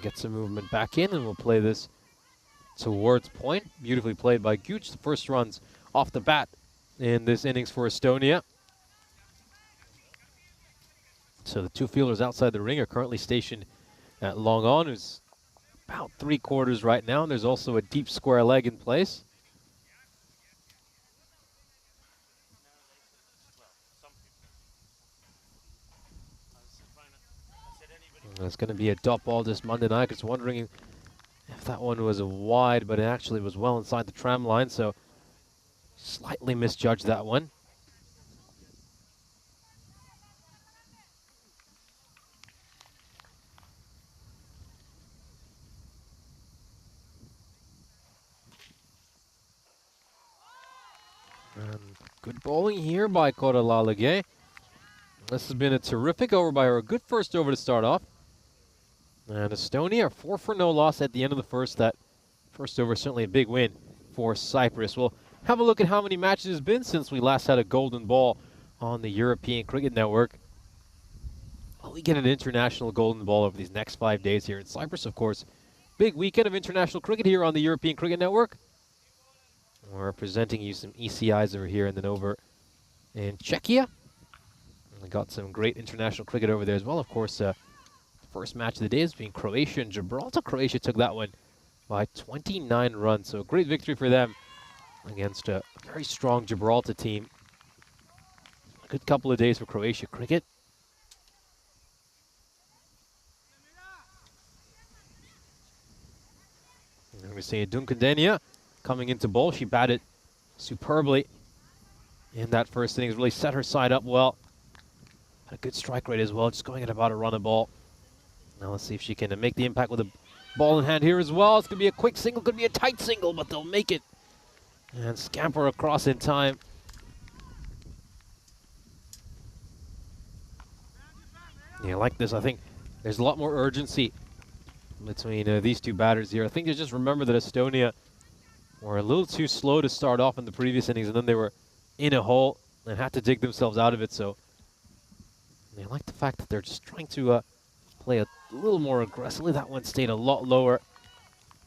S5: Get some movement back in, and we'll play this towards point. Beautifully played by Gooch. The first runs off the bat in this innings for Estonia. So the two fielders outside the ring are currently stationed at long on, who's about 3/4 right now, and there's also a deep square leg in place. It's going to be a dot ball this Monday night. Just wondering if that one was a wide, but it actually was well inside the tram line, so slightly misjudged that one. And good bowling here by Kora Lalage. This has been a terrific over by her. A good first over to start off. And Estonia are 4 for no loss at the end of the first. That first over, certainly a big win for Cyprus. We'll have a look at how many matches it's been since we last had a golden ball on the European Cricket Network. Well, we get an international golden ball over these next 5 days here in Cyprus, of course. Big weekend of international cricket here on the European Cricket Network. We're presenting you some ECIs over here and then over in Czechia. We got some great international cricket over there as well, of course. First match of the day is between Croatia and Gibraltar. Croatia took that one by 29 runs, so a great victory for them against a very strong Gibraltar team. A good couple of days for Croatia cricket. And we see Dunkandenia coming into bowl. She batted superbly in that first innings, really set her side up well. Had a good strike rate as well, just going at about a run a ball. Now let's see if she can make the impact with a ball in hand here as well. It's going to be a quick single, could be a tight single, but they'll make it. And scamper across in time. Yeah, like this. I think there's a lot more urgency between these two batters here. I think you just remember that Estonia were a little too slow to start off in the previous innings, and then they were in a hole and had to dig themselves out of it. So I like the fact that they're just trying to play a little more aggressively. That one stayed a lot lower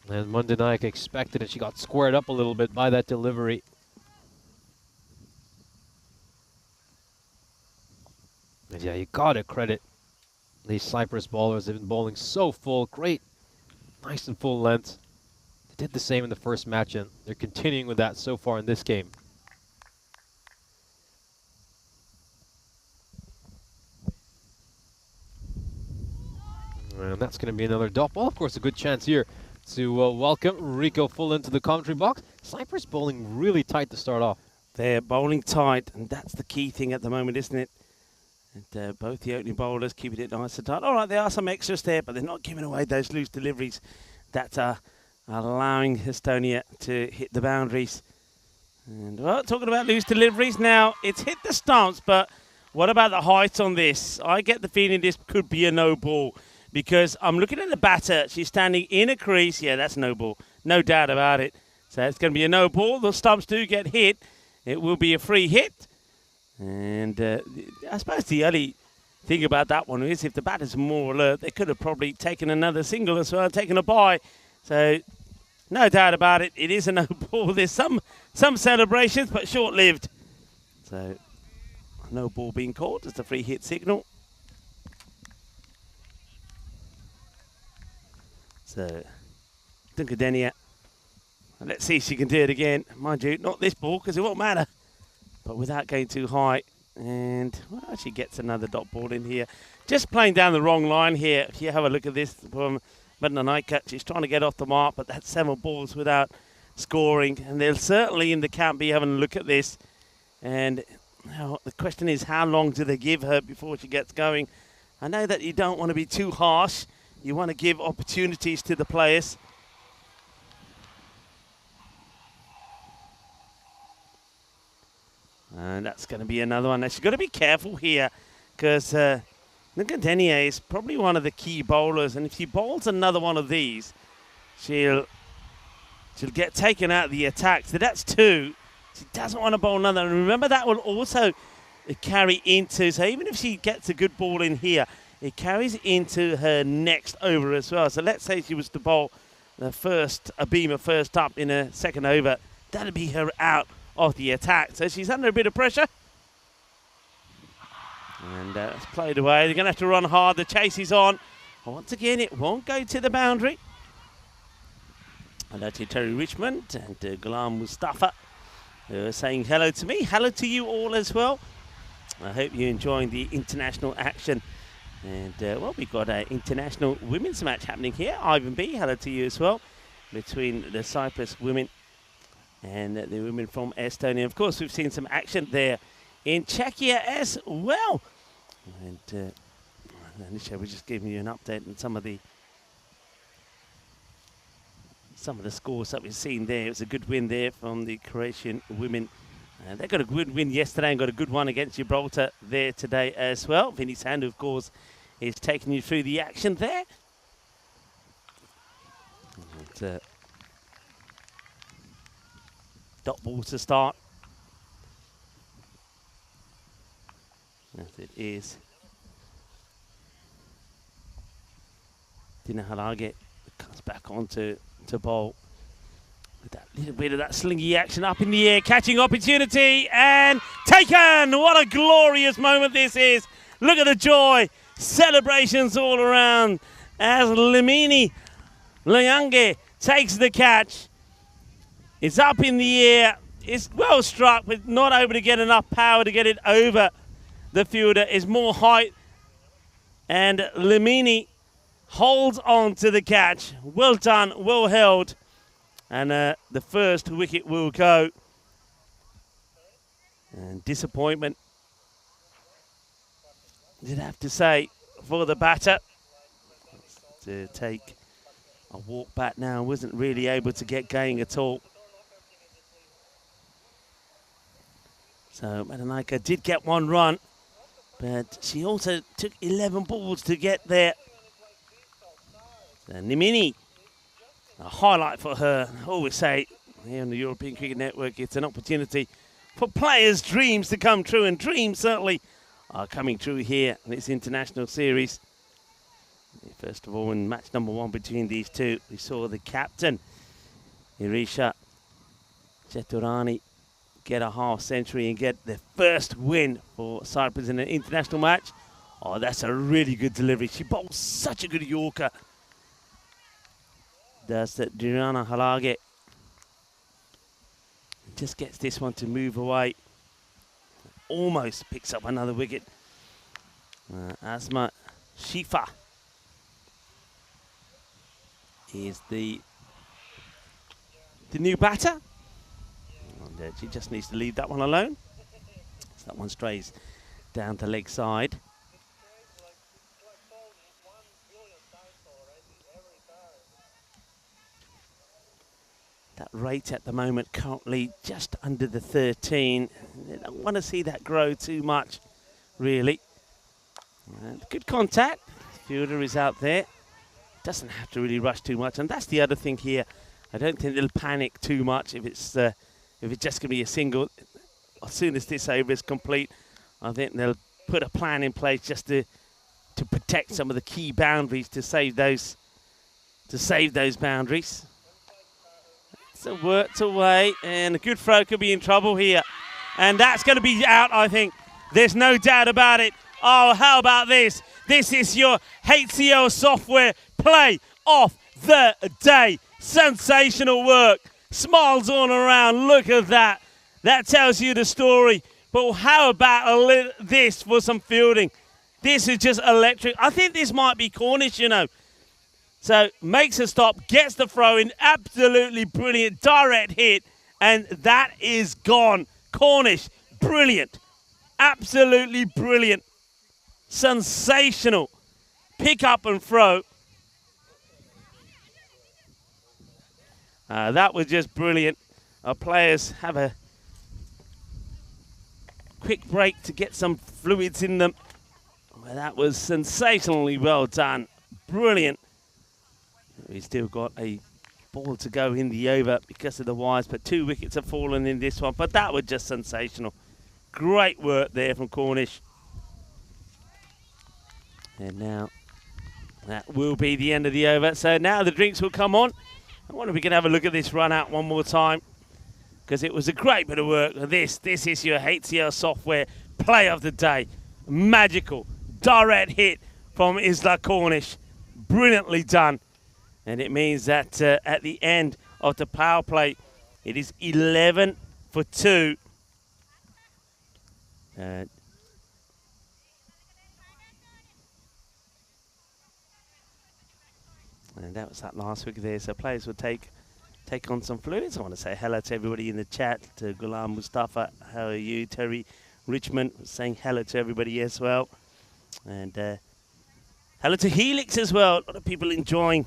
S5: than Mundanayake expected, and she got squared up a little bit by that delivery. And yeah, you gotta credit these Cyprus bowlers. They've been bowling so full, great, nice and full length. They did the same in the first match, and they're continuing with that so far in this game. And that's going to be another dot ball. Of course, a good chance here to welcome Rico full into the commentary box. Cyprus bowling really tight to start off.
S1: They're bowling tight, and that's the key thing at the moment, isn't it? And both the opening bowlers keeping it nice and tight. All right, there are some extras there, but they're not giving away those loose deliveries that are allowing Estonia to hit the boundaries. And well, talking about loose deliveries now, it's hit the stumps, but what about the height on this? I get the feeling this could be a no ball because I'm looking at the batter. She's standing in a crease. Yeah, that's no ball, no doubt about it. So it's going to be a no ball. The stumps do get hit. It will be a free hit. And I suppose the only thing about that one is if the batter's more alert, they could have probably taken another single as well, taken a bye. So no doubt about it, it is a no ball. There's some celebrations, but short-lived. So no ball being called. It's a free hit signal. So Dunkadenia. Let's see if she can do it again. Mind you, not this ball because it won't matter. But without going too high. And, well, she gets another dot ball in here. Just playing down the wrong line here. If you have a look at this from Mundanayake, she's trying to get off the mark, but that's 7 balls without scoring. And they'll certainly in the camp be having a look at this. And now the question is, how long do they give her before she gets going? I know that you don't want to be too harsh. You want to give opportunities to the players. And that's going to be another one. Now, she's got to be careful here because Nkandenia is probably one of the key bowlers. And if she bowls another one of these, she'll get taken out of the attack. So that's 2. She doesn't want to bowl another. And remember, that will also carry into, so even if she gets a good ball in here, it carries into her next over as well. So let's say she was to bowl a beamer first up in a second over. That'll be her out of the attack. So she's under a bit of pressure. And it's played away. They're going to have to run hard. The chase is on. Once again, it won't go to the boundary. Hello to Terry Richmond and Ghulam Mustafa saying hello to me. Hello to you all as well. I hope you're enjoying the international action. And, well, we've got an international women's match happening here. Ivan B, hello to you as well, between the Cyprus women and the women from Estonia. Of course, we've seen some action there in Czechia as well. And Nisha was just giving you an update on some of the scores that we've seen there. It was a good win there from the Croatian women. And they got a good win yesterday and got a good one against Gibraltar there today as well. Vinny Sandu, of course, is taking you through the action there. And, dot ball to start. As it is. Dina Harage comes back on to bowl. With that little bit of that slingy action up in the air, catching opportunity and taken! What a glorious moment this is. Look at the joy. Celebrations all around as Limini Layange takes the catch. It's up in the air. It's well struck, but not able to get enough power to get it over the fielder. Is more height. And Limini holds on to the catch. Well done, well held. And the first wicket will go. And disappointment, you'd have to say, for the batter. To take a walk back now. Wasn't really able to get going at all. So Mundanayake did get 1 run. But she also took 11 balls to get there. So Nimini, a highlight for her. I always say here on the European Cricket Network, it's an opportunity for players' dreams to come true, and dreams certainly are coming true here in this international series. First of all, in match number 1 between these two, we saw the captain, Irisha Cheturani, get a half century and get the first win for Cyprus in an international match. Oh, that's a really good delivery. She bowls such a good Yorker. Does that Dirana Halage. Just gets this one to move away. Almost picks up another wicket. Asma Shifa is the new batter. And she just needs to leave that one alone. So that one strays down to leg side. That rate at the moment currently just under the 13. I don't want to see that grow too much, really. And good contact. Fielder is out there. Doesn't have to really rush too much. And that's the other thing here. I don't think they'll panic too much if it's just going to be a single. As soon as this over is complete, I think they'll put a plan in place just to protect some of the key boundaries, to save those boundaries. So worked away, and a good throw could be in trouble here. And that's going to be out, I think. There's no doubt about it. Oh, how about this? This is your HCL software play of the day. Sensational work. Smiles all around. Look at that. That tells you the story. But how about this for some fielding? This is just electric. I think this might be Cornish, you know. So makes a stop, gets the throw in, absolutely brilliant, direct hit, and that is gone. Cornish, brilliant, absolutely brilliant, sensational. Pick up and throw. That was just brilliant. Our players have a quick break to get some fluids in them. Well, that was sensationally well done, brilliant. We've still got a ball to go in the over because of the wires, but 2 wickets have fallen in this one. But that was just sensational. Great work there from Cornish. And now that will be the end of the over. So now the drinks will come on. I wonder if we can have a look at this run out one more time, because it was a great bit of work. This is your HCL software play of the day. Magical, direct hit from Isla Cornish. Brilliantly done. And it means that at the end of the power play, it is 11 for 2. And that was that last wicket there. So players will take on some fluids. I want to say hello to everybody in the chat. To Ghulam Mustafa, how are you? Terry Richmond saying hello to everybody as well. And hello to Helix as well. A lot of people enjoying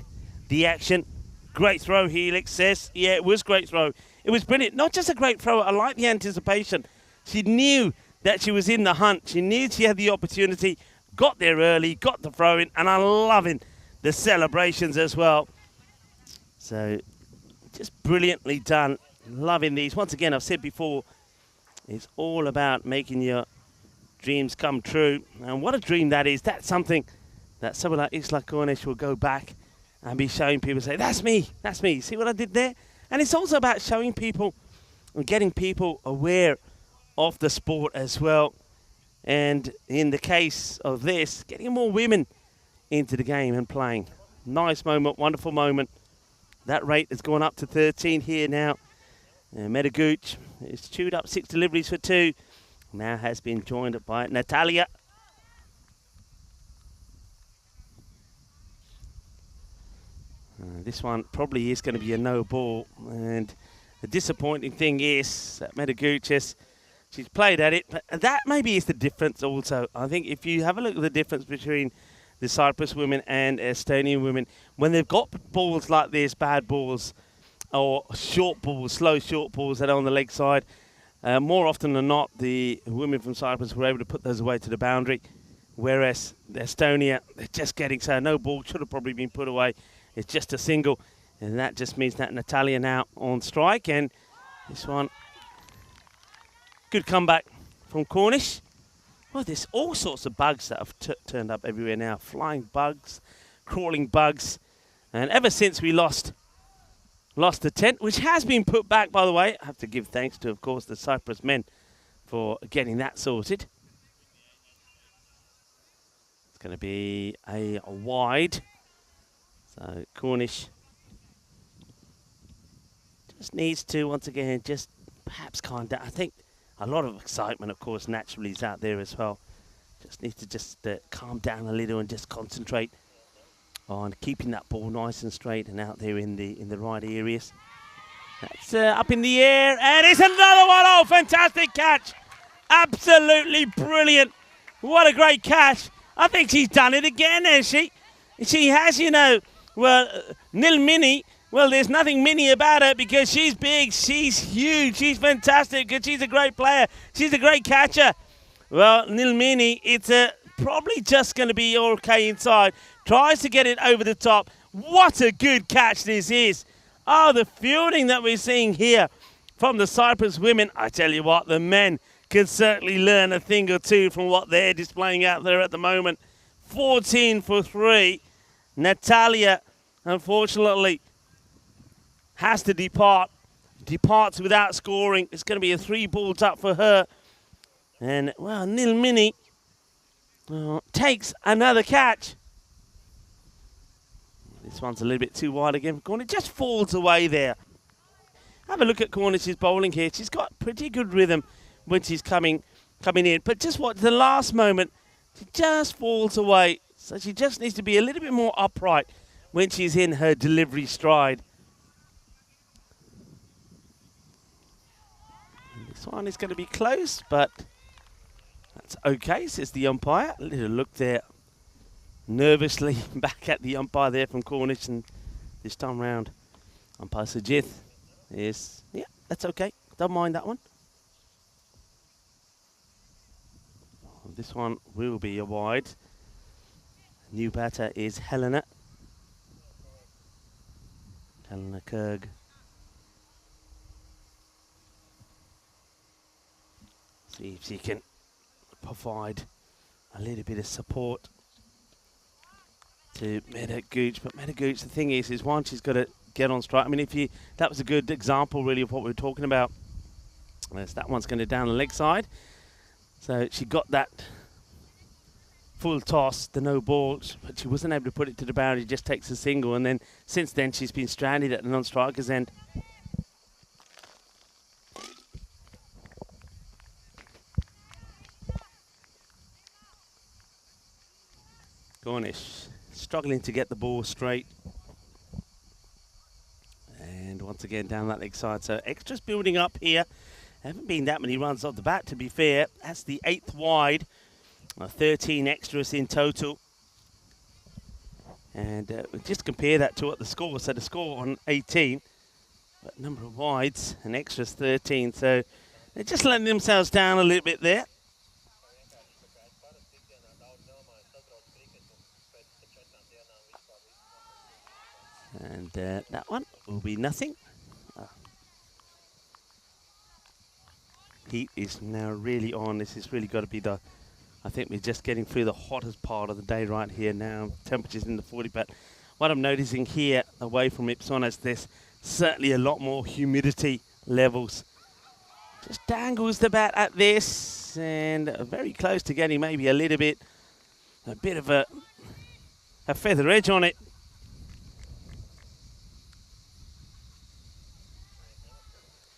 S1: the action. Great throw, Helix says. Yeah, it was great throw. It was brilliant. Not just a great throw, I like the anticipation. She knew that she was in the hunt. She knew she had the opportunity. Got there early, got the throw in, and I'm loving the celebrations as well. So, just brilliantly done. Loving these. Once again, I've said before, it's all about making your dreams come true. And what a dream that is. That's something that someone like Isla Cornish will go back and be showing people, say, that's me, that's me. See what I did there? And it's also about showing people and getting people aware of the sport as well. And in the case of this, getting more women into the game and playing. Nice moment, wonderful moment. That rate has gone up to 13 here now. Medaguch is chewed up 6 deliveries for 2. Now has been joined by Natalia. This one probably is going to be a no ball, and the disappointing thing is that Medaguch, she's played at it, but that maybe is the difference also. I think if you have a look at the difference between the Cyprus women and Estonian women, when they've got balls like this, bad balls, or short balls, slow short balls that are on the leg side, more often than not, the women from Cyprus were able to put those away to the boundary, whereas Estonia, they're just getting so no ball should have probably been put away. It's just a single, and that just means that Natalia now on strike, and this one, good comeback from Cornish. Well, there's all sorts of bugs that have turned up everywhere now. Flying bugs, crawling bugs. And ever since we lost the tent, which has been put back, by the way. I have to give thanks to, of course, the Cyprus men for getting that sorted. It's going to be a wide. So Cornish just needs to, once again, just perhaps calm down. I think a lot of excitement, of course, naturally is out there as well. Just needs to just calm down a little and just concentrate on keeping that ball nice and straight and out there in the right areas. That's up in the air, and it's another one. Oh, fantastic catch. Absolutely brilliant. What a great catch. I think she's done it again, has she? She has, you know. Well, Nil Mini. Well, there's nothing mini about her because she's big, she's huge, she's fantastic, and she's a great player. She's a great catcher. Well, Nil Mini, it's probably just going to be okay inside. Tries to get it over the top. What a good catch this is. Oh, the fielding that we're seeing here from the Cyprus women. I tell you what, the men can certainly learn a thing or two from what they're displaying out there at the moment. 14 for 3. Natalia, unfortunately, has to departs without scoring. It's going to be a 3 balls up for her. And, well, Nil Mini takes another catch. This one's a little bit too wide again for Cornish. Just falls away there. Have a look at Cornish's bowling here. She's got pretty good rhythm when she's coming in. But just watch the last moment, she just falls away. So she just needs to be a little bit more upright when she's in her delivery stride. This one is going to be close, but that's okay, says the umpire. A little look there nervously back at the umpire there from Cornish, and this time round, umpire Sajith is, yeah, that's okay. Don't mind that one. This one will be a wide. New batter is Helena Kerg. See if she can provide a little bit of support to Meta Gooch. But Meta Gooch, the thing is one, she's got to get on strike. I mean, that was a good example, really, of what we were talking about. As that one's going to down the leg side. So she got that full toss, the no balls, but she wasn't able to put it to the boundary, just takes a single. And then since then, she's been stranded at the non-striker's end. Cornish struggling to get the ball straight. And once again down that leg side. So extras building up here. Haven't been that many runs off the bat, to be fair. That's the 8th wide. 13 extras in total. And just compare that to what the score. So the score on 18, but number of wides and extras 13. So they're just letting themselves down a little bit there. And that one will be nothing. Heat is now really on. This has really got to be I think we're just getting through the hottest part of the day right here now. Temperatures in the 40, but what I'm noticing here away from Ipsonas, there's certainly a lot more humidity levels. Just dangles the bat at this, and very close to getting maybe a bit of a feather edge on it.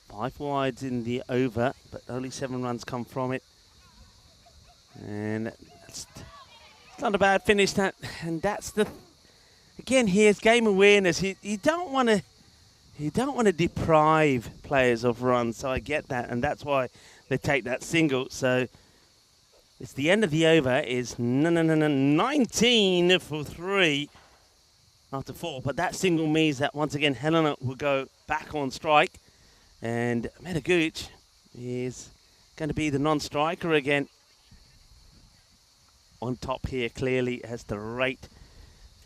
S1: Five wides in the over, but only 7 runs come from it. And it's not a bad finish. And that's again, here's game awareness. You don't want to deprive players of runs. So I get that, and that's why they take that single. So it's the end of the over is 19 for 3 after 4. But that single means that once again Helena will go back on strike. And Meta Gooch is going to be the non-striker again. On top here, clearly, as the rate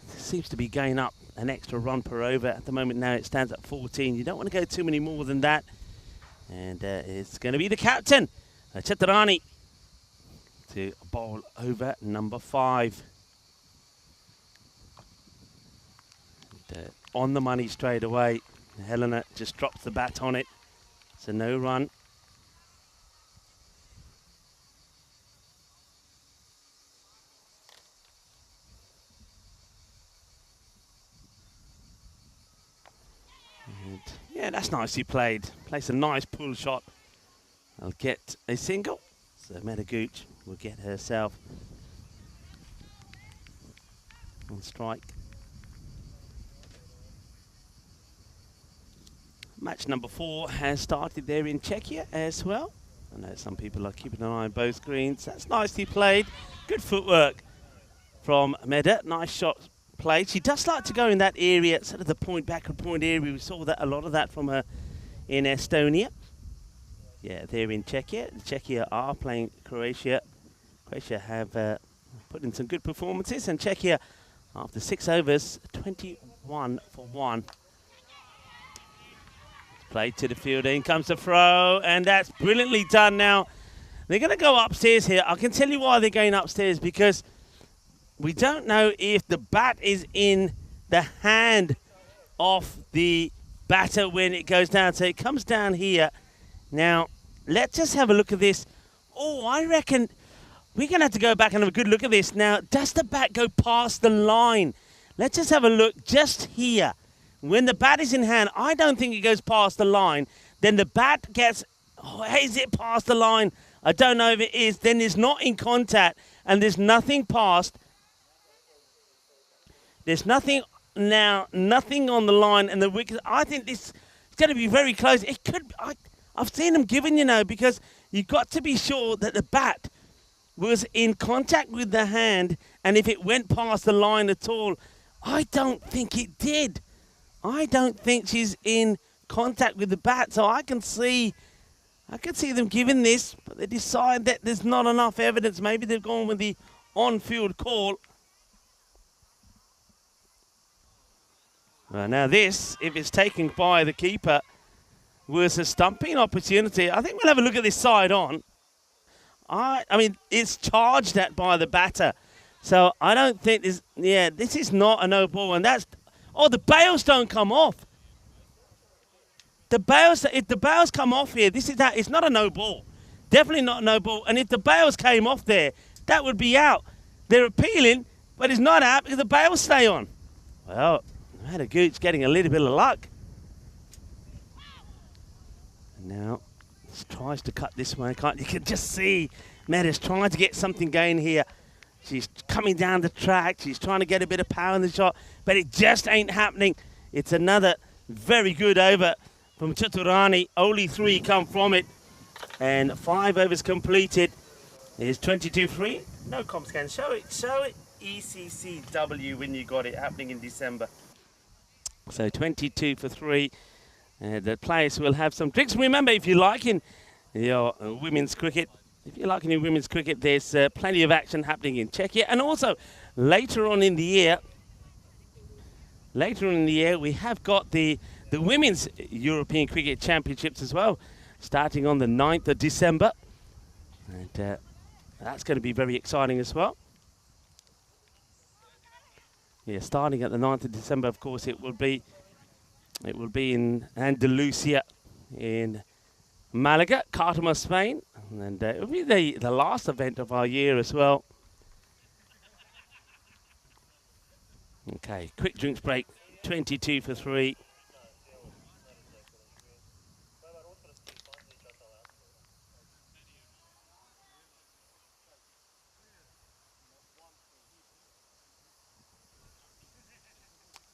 S1: seems to be going up an extra run per over. At the moment now, it stands at 14. You don't want to go too many more than that. And it's going to be the captain, Chaturani, to bowl over number 5. And, on the money straight away. Helena just drops the bat on it. So no run. And yeah, that's nicely played. Plays a nice pull shot. I'll get a single. So Medagooch will get herself on strike. Match number 4 has started there in Czechia as well. I know some people are keeping an eye on both screens. That's nicely played. Good footwork from Meda. Nice shot played. She does like to go in that area, sort of the point, backward point area. We saw that a lot of that from her in Estonia. Yeah, they're in Czechia. Czechia are playing Croatia. Croatia have put in some good performances, and Czechia, after 6 overs, 21 for 1. Played to the field, in comes the throw, and that's brilliantly done. Now, they're going to go upstairs here. I can tell you why they're going upstairs, because we don't know if the bat is in the hand of the batter when it goes down. So it comes down here. Now, let's just have a look at this. Oh, I reckon we're going to have to go back and have a good look at this. Now, does the bat go past the line? Let's just have a look just here. When the bat is in hand, I don't think it goes past the line. Then the bat gets, oh, is it past the line? I don't know if it is. Then it's not in contact, and there's nothing past. There's nothing now, nothing on the line, and the wicket. I think this is going to be very close. It could. I've seen them given, you know, because you've got to be sure that the bat was in contact with the hand, and if it went past the line at all, I don't think it did. I don't think she's in contact with the bat, so I can see them giving this, but they decide that there's not enough evidence. Maybe they've gone with the on-field call. Now this, if it's taken by the keeper, was a stumping opportunity. I think we'll have a look at this side on. I mean, it's charged at by the batter, so I don't think this. Yeah, this is not a no ball, and that's. Oh, the bails don't come off. The bails, if the bails come off here, this is that. It's not a no ball. Definitely not a no ball. And if the bails came off there, that would be out. They're appealing, but it's not out because the bails stay on. Well, Madagoot's getting a little bit of luck. And now, tries to cut this one. You can just see Mada's trying to get something going here. She's coming down the track. She's trying to get a bit of power in the shot, but it just ain't happening. It's another very good over from Chaturani. Only 3 come from it, and 5 overs completed. It's 22-3. No comp scan. Show it. ECI-W when you got it happening in December. So 22 for 3. The players will have some drinks. Remember, if you're liking your women's cricket, there's plenty of action happening in Czechia. And also, later on in the year, we have got the Women's European Cricket Championships as well, starting on the 9th of December. And that's going to be very exciting as well. Yeah, starting at the 9th of December, of course, it will be in Andalusia in Malaga, Cartama, Spain. And it will be the last event of our year as well. Okay, quick drinks break, 22 for 3.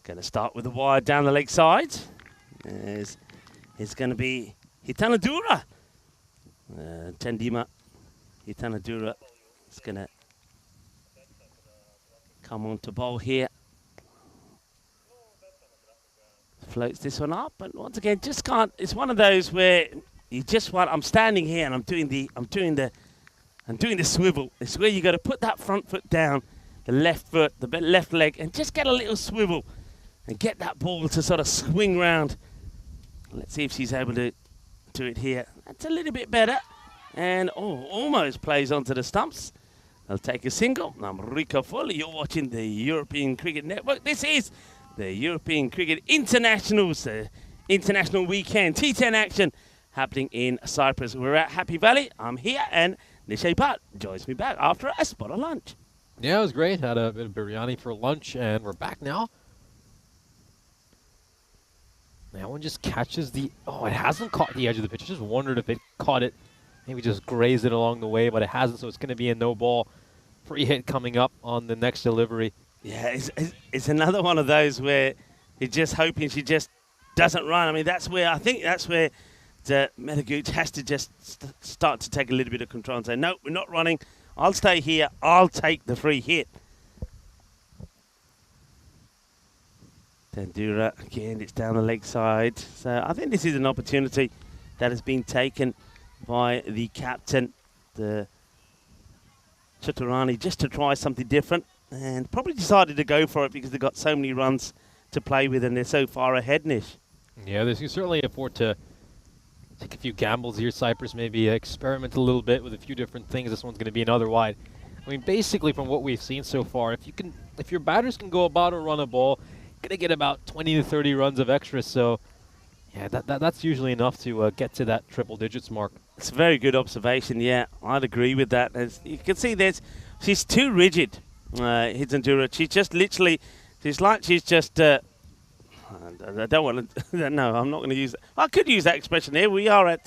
S1: Going to start with the wide down the leg side. It's going to be Hitanadura. Tendima Hitanadura is going to come on to bowl here. Floats this one up, but once again, just can't. It's one of those where you just want, I'm standing here and I'm doing the swivel. It's where you got to put that front foot down, the left foot, the left leg, and just get a little swivel and get that ball to sort of swing round. Let's see if she's able to do it here. That's a little bit better. And almost plays onto the stumps. They'll take a single. I'm Rico Foley. You're watching the European Cricket Network. This is the European Cricket Internationals, International Weekend, T10 action happening in Cyprus. We're at Happy Valley. I'm here, and Nishay Bhatt joins me back after a spot of lunch.
S5: Yeah, it was great. Had a bit of biryani for lunch, and we're back now. That one just catches the... Oh, it hasn't caught the edge of the pitch. I just wondered if it caught it. Maybe just grazed it along the way, but it hasn't, so it's going to be a no-ball free hit coming up on the next delivery.
S1: Yeah, it's another one of those where you're just hoping she just doesn't run. I mean, I think that's where Metaguch has to just start to take a little bit of control and say, no, we're not running. I'll stay here. I'll take the free hit. Dandura, again, it's down the leg side. So I think this is an opportunity that has been taken by the captain, the Chaturani, just to try something different, and probably decided to go for it because they've got so many runs to play with and they're so far ahead, Nish.
S5: Yeah, they can certainly afford to take a few gambles here. Cyprus maybe experiment a little bit with a few different things. This one's going to be another wide. I mean, basically from what we've seen so far, if your batters can go about or run a ball, going to get about 20 to 30 runs of extra. So, yeah, that's usually enough to get to that triple digits mark.
S1: It's a very good observation. Yeah, I'd agree with that. As you can see, she's too rigid, Hidandura. She's just literally, she's just. I don't want to. No, I'm not going to use that. I could use that expression here. We are at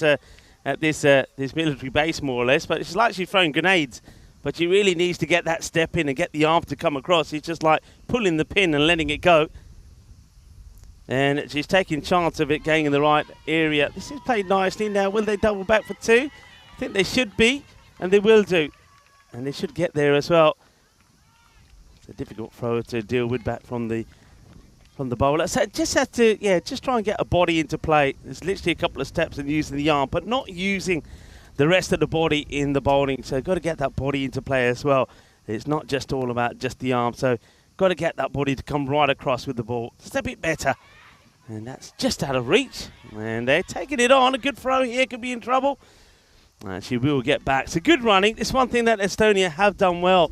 S1: this military base more or less, but it's like she's throwing grenades. But she really needs to get that step in and get the arm to come across. She's just like pulling the pin and letting it go. And she's taking chance of it going in the right area. This is played nicely. Now, will they double back for two? I think they should be, and they will do. And they should get there as well. It's a difficult throw to deal with back from the bowler. So just have to, just try and get a body into play. There's literally a couple of steps in using the arm, but not using the rest of the body in the bowling. So got to get that body into play as well. It's not just all about just the arm. So got to get that body to come right across with the ball. Just a bit better. And that's just out of reach. And they're taking it on. A good throw here could be in trouble. And she will get back. So good running. It's one thing that Estonia have done well.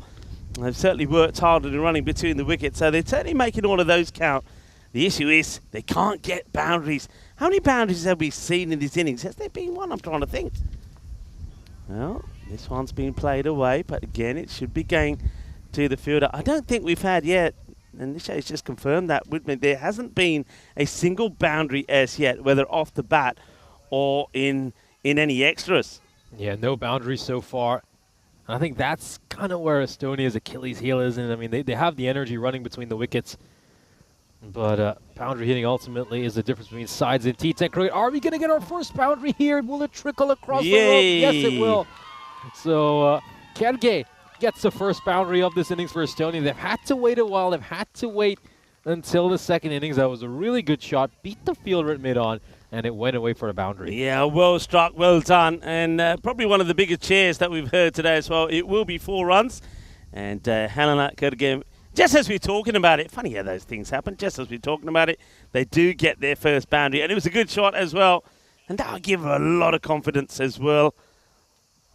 S1: They've certainly worked hard in running between the wickets. So they're certainly making all of those count. The issue is they can't get boundaries. How many boundaries have we seen in this innings? Has there been one? I'm trying to think. Well, this one's been played away. But again, it should be going to the fielder. I don't think we've had yet. And Nishay's just confirmed that with me. There hasn't been a single boundary as yet, whether off the bat or in any extras.
S5: Yeah, no boundaries so far. And I think that's kind of where Estonia's Achilles heel is. And I mean, they have the energy running between the wickets. But boundary hitting ultimately is the difference between sides in T10 cricket. Are we going to get our first boundary here? Will it trickle across the rope? Yes, it will. So Kerge gets the first boundary of this innings for Estonia. They've had to wait a while. They've had to wait until the second innings. That was a really good shot. Beat the fielder at mid-on, and it went away for a boundary.
S1: Yeah, well struck, well done. And probably one of the biggest cheers that we've heard today as well. It will be 4 runs. And Helena Kerge, just as we're talking about it, funny how those things happen, just as we're talking about it, they do get their first boundary. And it was a good shot as well. And that'll give her a lot of confidence as well.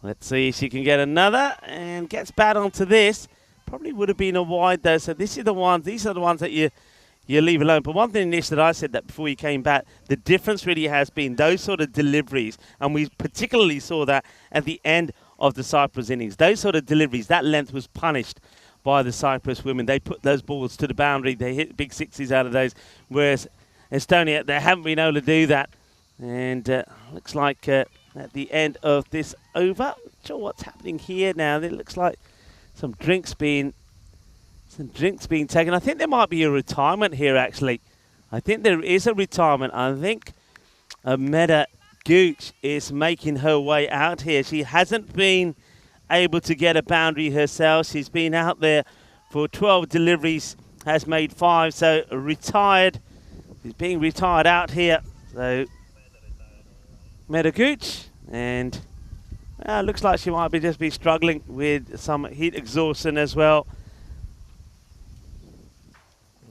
S1: Let's see if she can get another and gets bad onto this. Probably would have been a wide though. So these are the ones that you leave alone. But one thing, Nish, that I said that before you came back, the difference really has been those sort of deliveries. And we particularly saw that at the end of the Cyprus innings. Those sort of deliveries, that length was punished by the Cyprus women. They put those balls to the boundary. They hit big sixes out of those. Whereas Estonia, they haven't been able to do that. And looks like at the end of this over, not sure what's happening here now. It looks like some drinks being taken. I think there might be a retirement here, actually. I think there is a retirement. I think Meta Gooch is making her way out here. She hasn't been able to get a boundary herself. She's been out there for 12 deliveries, has made 5, so retired. She's being retired out here. So Medaguch, and looks like she might just be struggling with some heat exhaustion as well.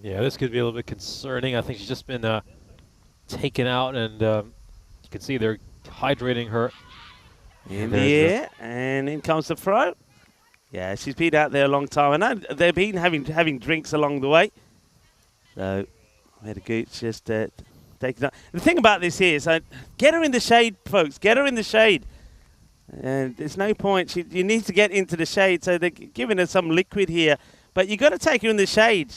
S5: Yeah, this could be a little bit concerning. I think she's just been taken out, and you can see they're hydrating her.
S1: In the air, and in comes the throw. Yeah, she's been out there a long time. I know they've been having drinks along the way. So, Medaguch just taking up. The thing about this here is, get her in the shade, folks. Get her in the shade. And there's no point. You need to get into the shade. So they're giving her some liquid here, but you got to take her in the shade.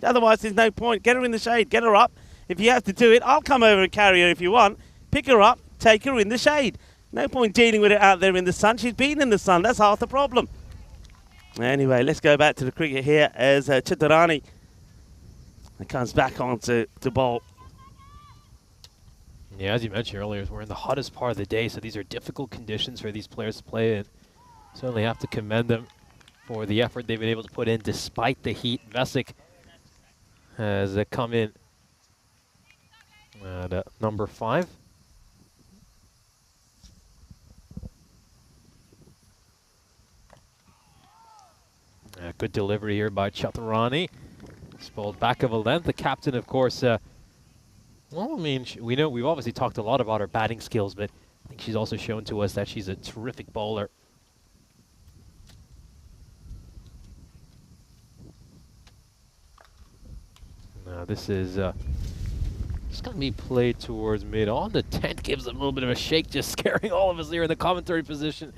S1: Otherwise, there's no point. Get her in the shade. Get her up. If you have to do it, I'll come over and carry her if you want. Pick her up. Take her in the shade. No point dealing with it out there in the sun. She's been in the sun. That's half the problem. Anyway, let's go back to the cricket here as Chitarani comes back on to bowl.
S5: Yeah, as you mentioned earlier, we're in the hottest part of the day, so these are difficult conditions for these players to play in. Certainly have to commend them for the effort they've been able to put in despite the heat. Vesic has come in at number 5. Good delivery here by Chaturani. Spoiled back of a length. The captain, of course, well, I mean, we know we've obviously talked a lot about her batting skills, but I think she's also shown to us that she's a terrific bowler. Now this is it's going to be played towards mid-on. The tent gives a little bit of a shake, just scaring all of us here in the commentary position.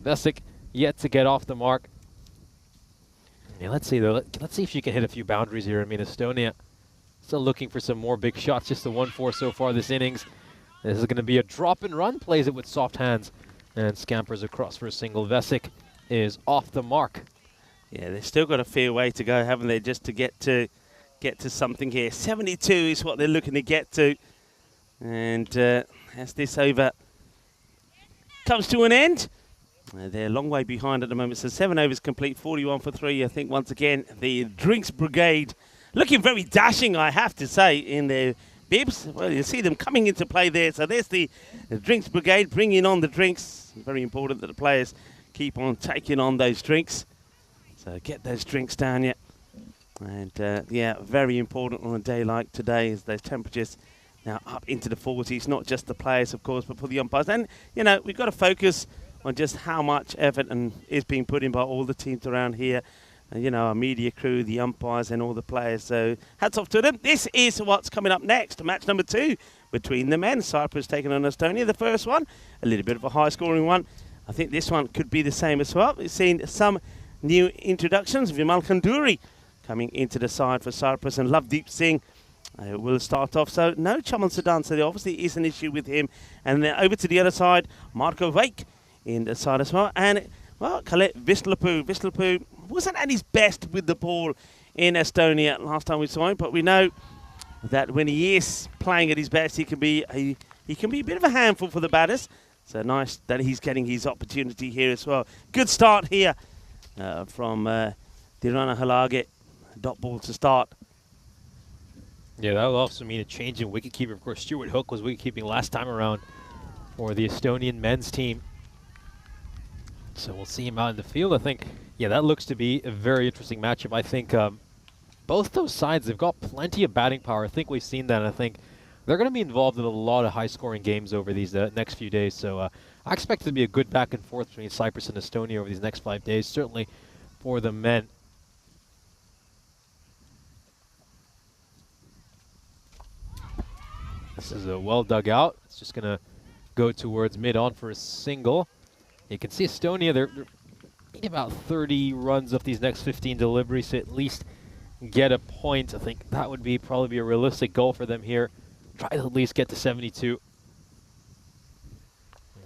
S5: Vesic yet to get off the mark. Yeah, let's see though. Let's see if she can hit a few boundaries here. I mean, Estonia still looking for some more big shots. Just the 1-4 so far this innings. This is going to be a drop and run. Plays it with soft hands and scampers across for a single. Vesic is off the mark.
S1: Yeah, they've still got a fair way to go, haven't they? Just to get to something here. 72 is what they're looking to get to, and as this over comes to an end. They're a long way behind at the moment, so 7 overs complete, 41 for 3. I think once again the Drinks Brigade looking very dashing, I have to say, in their bibs. Well, you see them coming into play there. So there's the Drinks Brigade bringing on the drinks. Very important that the players keep on taking on those drinks. So get those drinks down, yeah. And yeah, very important on a day like today as those temperatures now up into the 40s. Not just the players, of course, but for the umpires. And, you know, we've got to focus on just how much effort is being put in by all the teams around here. You know, our media crew, the umpires and all the players. So hats off to them. This is what's coming up next. Match number 2 between the men. Cyprus taking on Estonia. The first one, a little bit of a high-scoring one. I think this one could be the same as well. We've seen some new introductions. Vimal Kanduri coming into the side for Cyprus, and Lovedeep Singh will start off. So no Chaman Sudan, so there obviously is an issue with him. And then over to the other side, Marco Vake in the side as well. And, well, Khaled Vislapu. Vislapu wasn't at his best with the ball in Estonia last time we saw him, but we know that when he is playing at his best, he can be a bit of a handful for the batters. So nice that he's getting his opportunity here as well. Good start here from Dirana Halage. Dot ball to start.
S5: Yeah, that will also mean a change in wicketkeeper. Of course, Stuart Hook was wicketkeeping last time around for the Estonian men's team. So we'll see him out in the field. I think, yeah, that looks to be a very interesting matchup. I think both those sides, they've got plenty of batting power. I think we've seen that. I think they're going to be involved in a lot of high-scoring games over these next few days. So I expect it to be a good back and forth between Cyprus and Estonia over these next 5 days, certainly for the men. This is a well dug out. It's just going to go towards mid-on for a single. You can see Estonia, they're needing about 30 runs off these next 15 deliveries to at least get a point. I think that would be probably a realistic goal for them here. Try to at least get to 72.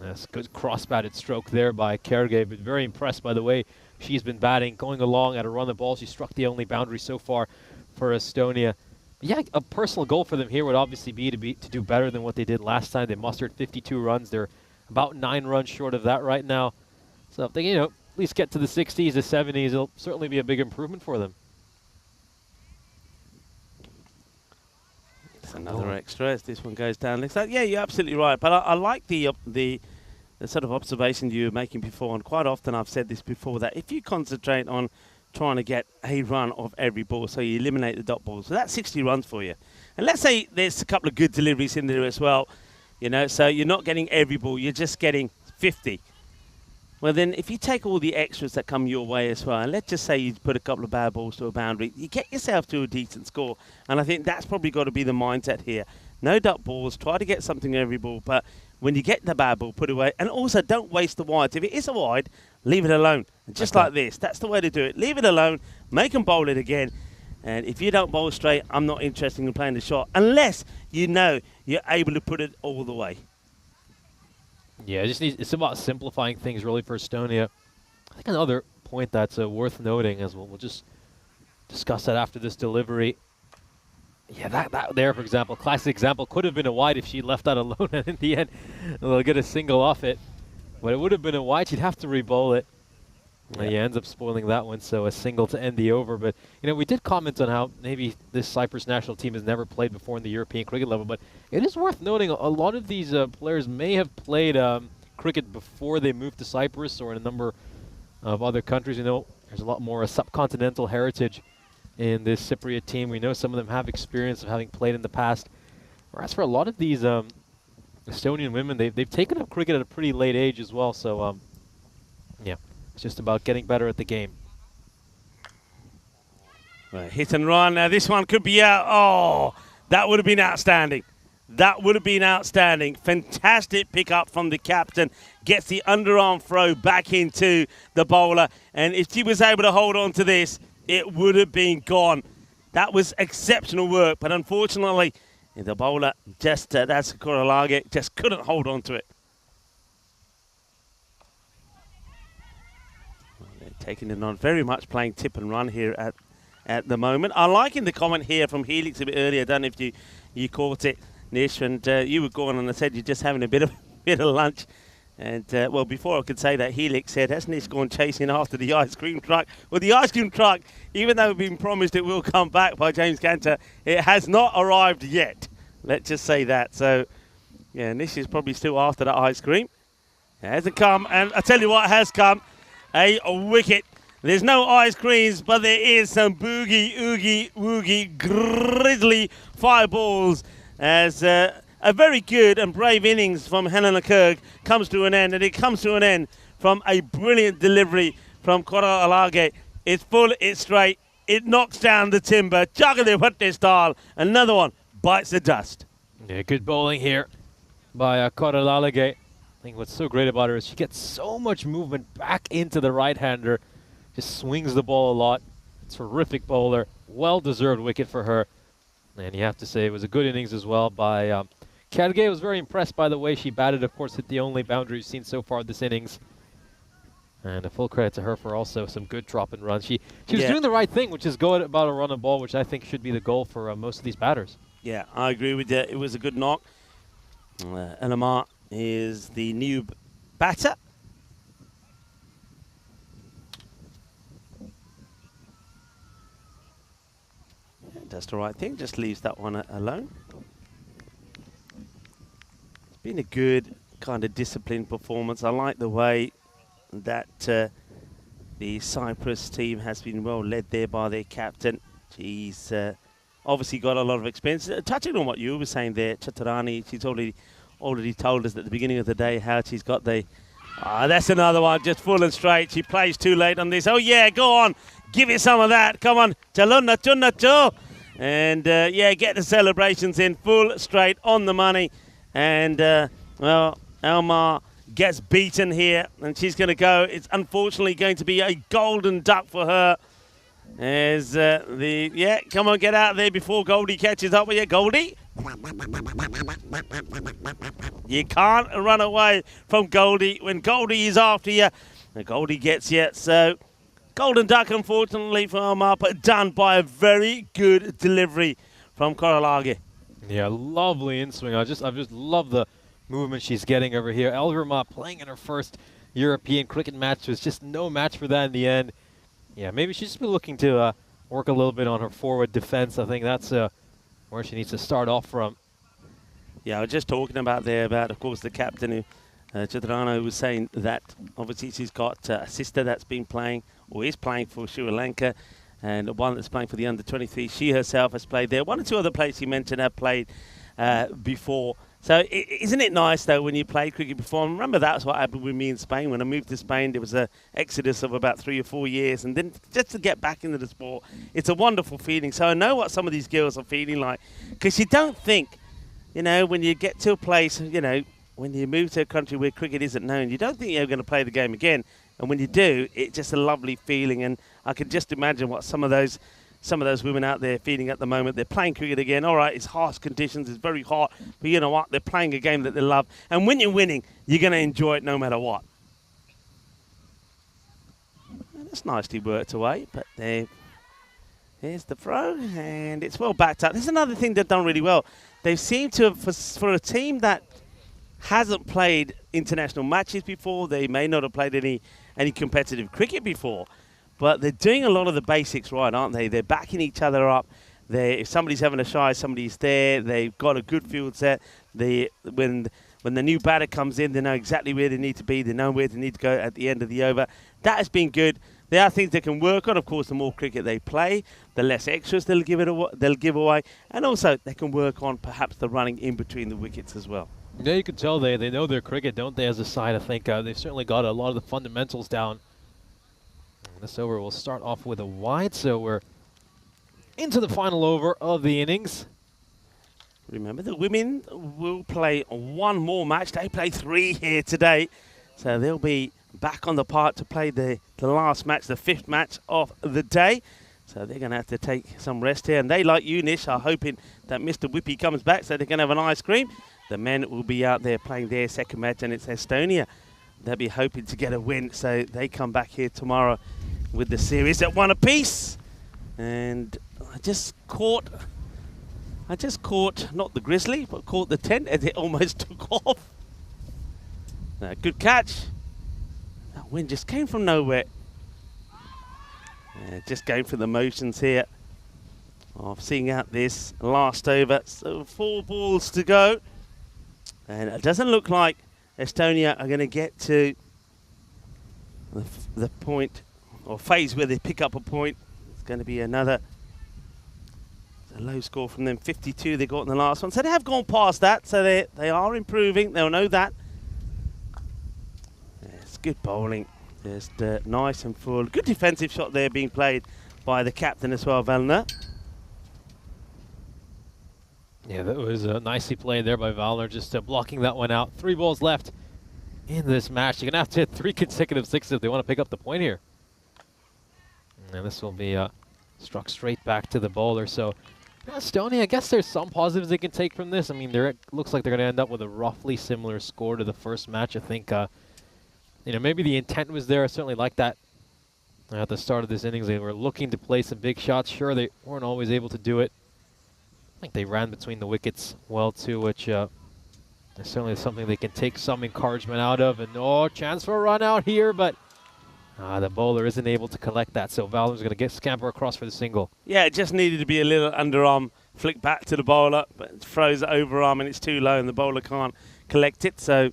S5: That's a good cross-batted stroke there by Kerge, but very impressed by the way she's been batting, going along at a run the ball. She struck the only boundary so far for Estonia. Yeah, a personal goal for them here would obviously be to do better than what they did last time. They mustered 52 runs. They're about 9 runs short of that right now. So if they, you know, at least get to the 60s, the 70s, it'll certainly be a big improvement for them.
S1: Another extra as this one goes down. So, yeah, you're absolutely right. But I like the sort of observation you were making before, and quite often I've said this before, that if you concentrate on trying to get a run of every ball, so you eliminate the dot balls, so that's 60 runs for you. And let's say there's a couple of good deliveries in there as well, you know, so you're not getting every ball, you're just getting 50. Well, then if you take all the extras that come your way as well, and let's just say you put a couple of bad balls to a boundary, you get yourself to a decent score. And I think that's probably got to be the mindset here. No dot balls, try to get something every ball, but when you get the bad ball, put it away. And also, don't waste the wides. If it is a wide, leave it alone. Just like this. That's the way to do it. Leave it alone. Make them bowl it again. And if you don't bowl straight, I'm not interested in playing the shot. Unless you know you're able to put it all the way.
S5: Yeah, it's about simplifying things really for Estonia. I think another point that's worth noting as well, we'll just discuss that after this delivery. Yeah, that there, for example, classic example, could have been a wide if she left that alone, and in the end, they'll get a single off it. But it would have been a wide. She'd have to re-bowl it. Yeah. He ends up spoiling that one, so a single to end the over. But, you know, we did comment on how maybe this Cyprus national team has never played before in the European cricket level, but it is worth noting a lot of these players may have played cricket before they moved to Cyprus or in a number of other countries. You know, there's a lot more subcontinental heritage in this Cypriot team. We know some of them have experience of having played in the past. Whereas for a lot of these Estonian women, they've taken up cricket at a pretty late age as well. So, yeah, it's just about getting better at the game.
S1: Right, hit and run. Now this one could be out. Oh, that would have been outstanding. That would have been outstanding. Fantastic pickup from the captain. Gets the underarm throw back into the bowler. And if she was able to hold on to this, it would have been gone. That was exceptional work, but unfortunately, the bowler just, that's Korolage, just couldn't hold on to it. Well, they're taking it on, very much playing tip and run here at the moment. I'm liking the comment here from Helix a bit earlier. I don't know if you caught it, Nish, and you were going on and said you're just having a bit of lunch. And, well, before I could say that, Helix said, hasn't Nish gone chasing after the ice cream truck? Well, the ice cream truck, even though we've been promised it will come back by James Cantor, it has not arrived yet. Let's just say that. So, yeah, Nish is probably still after that ice cream. It hasn't come, and I tell you what has come, a wicket. There's no ice creams, but there is some boogie, oogie, woogie, grizzly fireballs as... a very good and brave innings from Helena Kirk comes to an end, and it comes to an end from a brilliant delivery from Korolage. It's full, it's straight, it knocks down the timber, Jagale Hutte style. Another one bites the dust.
S5: Yeah, good bowling here by Korolage. I think what's so great about her is she gets so much movement back into the right-hander, just swings the ball a lot. Terrific bowler, well-deserved wicket for her. And you have to say it was a good innings as well by Kerge. Was very impressed by the way she batted. Of course, hit the only boundary we've seen so far this innings. And a full credit to her for also some good drop and runs. She was doing the right thing, which is go about a run and ball, which I think should be the goal for most of these batters.
S1: Yeah, I agree with you. It was a good knock. Elamar is the new batter. Does the right thing, just leaves that one alone. It's been a good kind of disciplined performance. I like the way that the Cyprus team has been well led there by their captain. She's obviously got a lot of experience. Touching on what you were saying there, Chaturani, she's already told us at the beginning of the day how she's got the... that's another one, just full and straight. She plays too late on this. Oh yeah, go on, give it some of that. Come on, Chaluna Chunna Cho. And, yeah, get the celebrations in full, straight, on the money. And, well, Elmar gets beaten here, and she's going to go. It's unfortunately going to be a golden duck for her. As yeah, come on, get out there before Goldie catches up with you. Goldie? You can't run away from Goldie when Goldie is after you. And Goldie gets you, so... Golden duck, unfortunately, for Elmar, but done by a very good delivery from Korolage.
S5: Yeah, lovely in-swing. I just love the movement she's getting over here. Elverma playing in her first European cricket match. Was just no match for that in the end. Yeah, maybe she's just been looking to work a little bit on her forward defense. I think that's where she needs to start off from.
S1: Yeah, I was just talking about there about, of course, the captain, who, Chitrano, was saying that obviously she's got a sister that's been playing or is playing for Sri Lanka, and one that's playing for the under-23. She herself has played there. One or two other players you mentioned have played before. So isn't it nice, though, when you played cricket before? And remember, that's what happened with me in Spain. When I moved to Spain, there was an exodus of about 3 or 4 years. And then just to get back into the sport, it's a wonderful feeling. So I know what some of these girls are feeling like. Because you don't think, you know, when you get to a place, you know, when you move to a country where cricket isn't known, you don't think you're going to play the game again. And when you do, it's just a lovely feeling. And I can just imagine what some of those women out there feeling at the moment. They're playing cricket again. All right, it's harsh conditions. It's very hot. But you know what? They're playing a game that they love. And when you're winning, you're going to enjoy it no matter what. And that's nicely worked away. But here's the throw. And it's well backed up. There's another thing they've done really well. They seem to have, for a team that hasn't played international matches before, they may not have played any competitive cricket before, but they're doing a lot of the basics right, aren't they? They're backing each other up. If somebody's having a shy, somebody's there. They've got a good field set. When the new batter comes in, they know exactly where they need to be. They know where they need to go at the end of the over. That has been good. There are things they can work on. Of course, the more cricket they play, the less extras they'll give away, and also they can work on perhaps the running in between the wickets as well.
S5: Yeah, you can tell they know their cricket, don't they, as a side? I think they've certainly got a lot of the fundamentals down. And this over will start off with a wide, so we're into the final over of the innings.
S1: Remember, the women will play one more match. They play 3 here today, so they'll be back on the park to play the last match, the 5th match of the day. So they're going to have to take some rest here. And they, like you, Nish, are hoping that Mr. Whippy comes back so they can have an ice cream. The men will be out there playing their second match, and it's Estonia. They'll be hoping to get a win, so they come back here tomorrow with the series at 1 apiece. And I just caught, not the Grizzly, but caught the 10 as it almost took off. Good catch. That wind just came from nowhere. Just going through the motions here of seeing out this last over. So 4 balls to go. And it doesn't look like Estonia are going to get to the point or phase where they pick up a point. It's going to be a low score from them. 52 they got in the last one. So they have gone past that. So they are improving. They'll know that. It's good bowling. Just nice and full. Good defensive shot there being played by the captain as well, Valner.
S5: Yeah, that was nicely played there by Valner, just blocking that one out. 3 balls left in this match. You're going to have to hit 3 consecutive sixes if they want to pick up the point here. And this will be struck straight back to the bowler. So, Estonia, I guess there's some positives they can take from this. I mean, it looks like they're going to end up with a roughly similar score to the first match. I think, maybe the intent was there. I certainly like that. At the start of this innings, they were looking to play some big shots. Sure, they weren't always able to do it. I think they ran between the wickets well, too, which is certainly something they can take some encouragement out of. And, chance for a run out here, but the bowler isn't able to collect that, so Valner's going to scamper across for the single.
S1: Yeah, it just needed to be a little underarm flick back to the bowler, but it throws it overarm and it's too low and the bowler can't collect it. So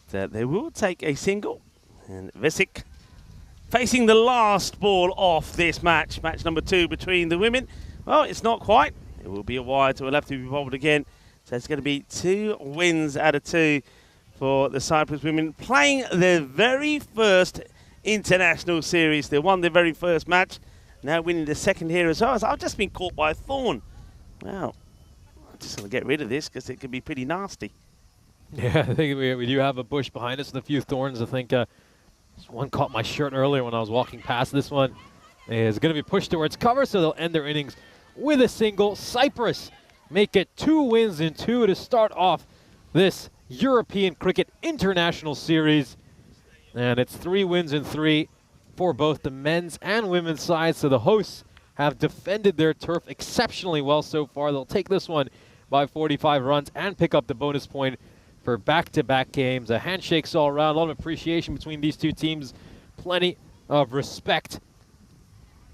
S1: they will take a single. And Visic facing the last ball off this match, match number 2 between the women. Well, it's not quite. It will be a wide, so it'll have to be bowled again. So it's going to be 2 wins out of 2 for the Cyprus women, playing their very first international series. They won their very first match, now winning the second here as well. So I've just been caught by a thorn. Wow. I'm just going to get rid of this because it could be pretty nasty.
S5: Yeah, I think we do have a bush behind us and a few thorns. I think one caught my shirt earlier when I was walking past. This one is going to be pushed towards cover, so they'll end their innings with a single. Cyprus make it 2 wins in 2 to start off this European Cricket International Series. And it's 3 wins in 3 for both the men's and women's sides. So the hosts have defended their turf exceptionally well so far. They'll take this one by 45 runs and pick up the bonus point for back-to-back games. Handshakes all around, a lot of appreciation between these 2 teams, plenty of respect.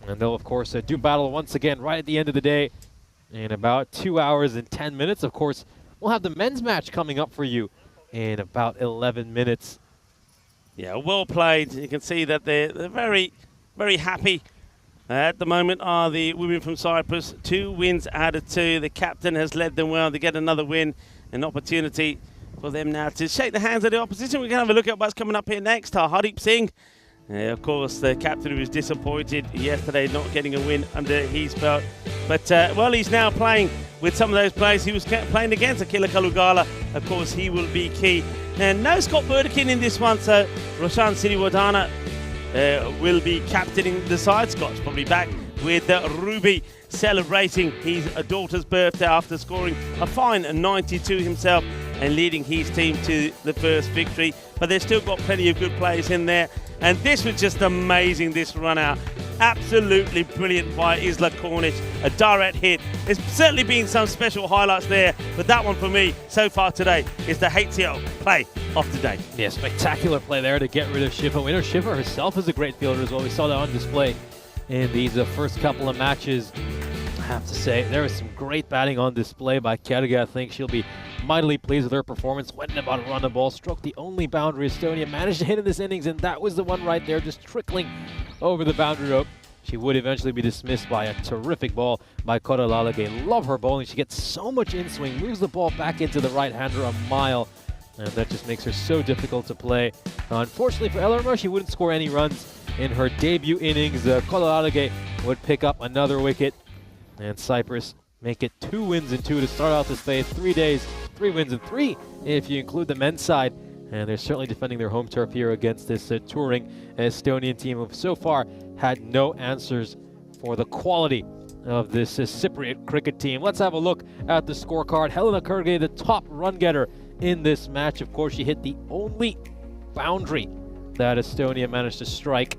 S5: And they'll, of course, do battle once again right at the end of the day in about 2 hours and 10 minutes. Of course, we'll have the men's match coming up for you in about 11 minutes.
S1: Yeah, well played. You can see that they're very, very happy. At the moment are the women from Cyprus. 2 wins out of 2. The captain has led them well. They get another win, an opportunity for them now to shake the hands of the opposition. We're going to have a look at what's coming up here next. Hardeep Singh, of course, the captain who was disappointed yesterday not getting a win under his belt. But, well, he's now playing with some of those players he was playing against. Akila Kalugala, of course, he will be key. And no Scott Burdekin in this one, so Roshan Siriwardana will be captaining the side. Scott's probably back with Ruby celebrating his daughter's birthday after scoring a fine 92 himself and leading his team to the first victory. But they've still got plenty of good players in there. And this was just amazing, this run out. Absolutely brilliant by Isla Cornish. A direct hit. There's certainly been some special highlights there, but that one for me so far today is the HCL play of the day.
S5: Yeah, spectacular play there to get rid of Shiva. Winner Shiva herself is a great fielder as well. We saw that on display in these first couple of matches. I have to say, there was some great batting on display by Kerga. I think she'll be mightily pleased with her performance. Went about to run the ball, struck the only boundary Estonia managed to hit in this innings, and that was the one right there, just trickling over the boundary rope. She would eventually be dismissed by a terrific ball by Kora Lalage. Love her bowling. She gets so much in-swing, moves the ball back into the right-hander a mile, and that just makes her so difficult to play. Unfortunately for Ellermer, she wouldn't score any runs in her debut innings. Kora Lalage would pick up another wicket, and Cyprus make it 2 wins in 2 to start out this day. 3 days, 3 wins in 3 if you include the men's side. And they're certainly defending their home turf here against this touring Estonian team who so far had no answers for the quality of this Cypriot cricket team. Let's have a look at the scorecard. Helena Kerge, the top run getter in this match. Of course, she hit the only boundary that Estonia managed to strike.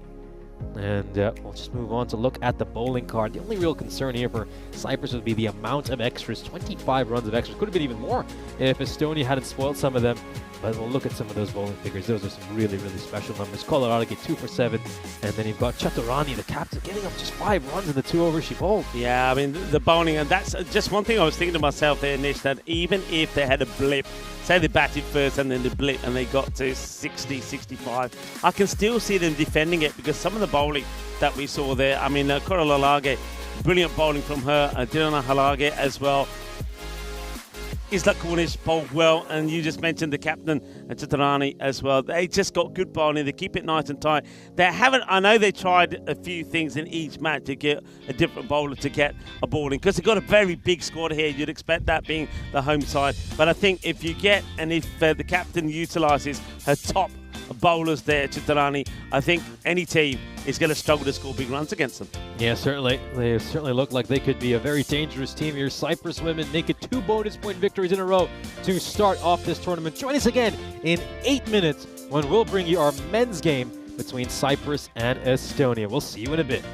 S5: And we'll just move on to look at the bowling card. The only real concern here for Cyprus would be the amount of extras. 25 runs of extras. Could have been even more if Estonia hadn't spoiled some of them. But we'll look at some of those bowling figures. Those are some really, really special numbers. Colorado get 2 for 7. And then you've got Chaturani, the captain, getting up just 5 runs in the 2 overs she bowled.
S1: Yeah, I mean, the bowling, and that's just one thing I was thinking to myself there, Nish, that even if they had a blip, say they batted first and then the blip and they got to 60, 65, I can still see them defending it because some of the bowling that we saw there, I mean, Kora Lalage, brilliant bowling from her, Dirana Halage as well. Isla Cornish bowled well, and you just mentioned the captain, Chaturani, as well. They just got good bowling. They keep it nice and tight. I know they tried a few things in each match to get a different bowler to get a bowling, because they've got a very big squad here. You'd expect that being the home side. But I think if you get, and if the captain utilises her top bowlers there, Chaturani, I think any team is going to struggle to score big runs against them.
S5: Yeah, certainly. They certainly look like they could be a very dangerous team here. Cyprus women make it 2 bonus point victories in a row to start off this tournament. Join us again in 8 minutes when we'll bring you our men's game between Cyprus and Estonia. We'll see you in a bit.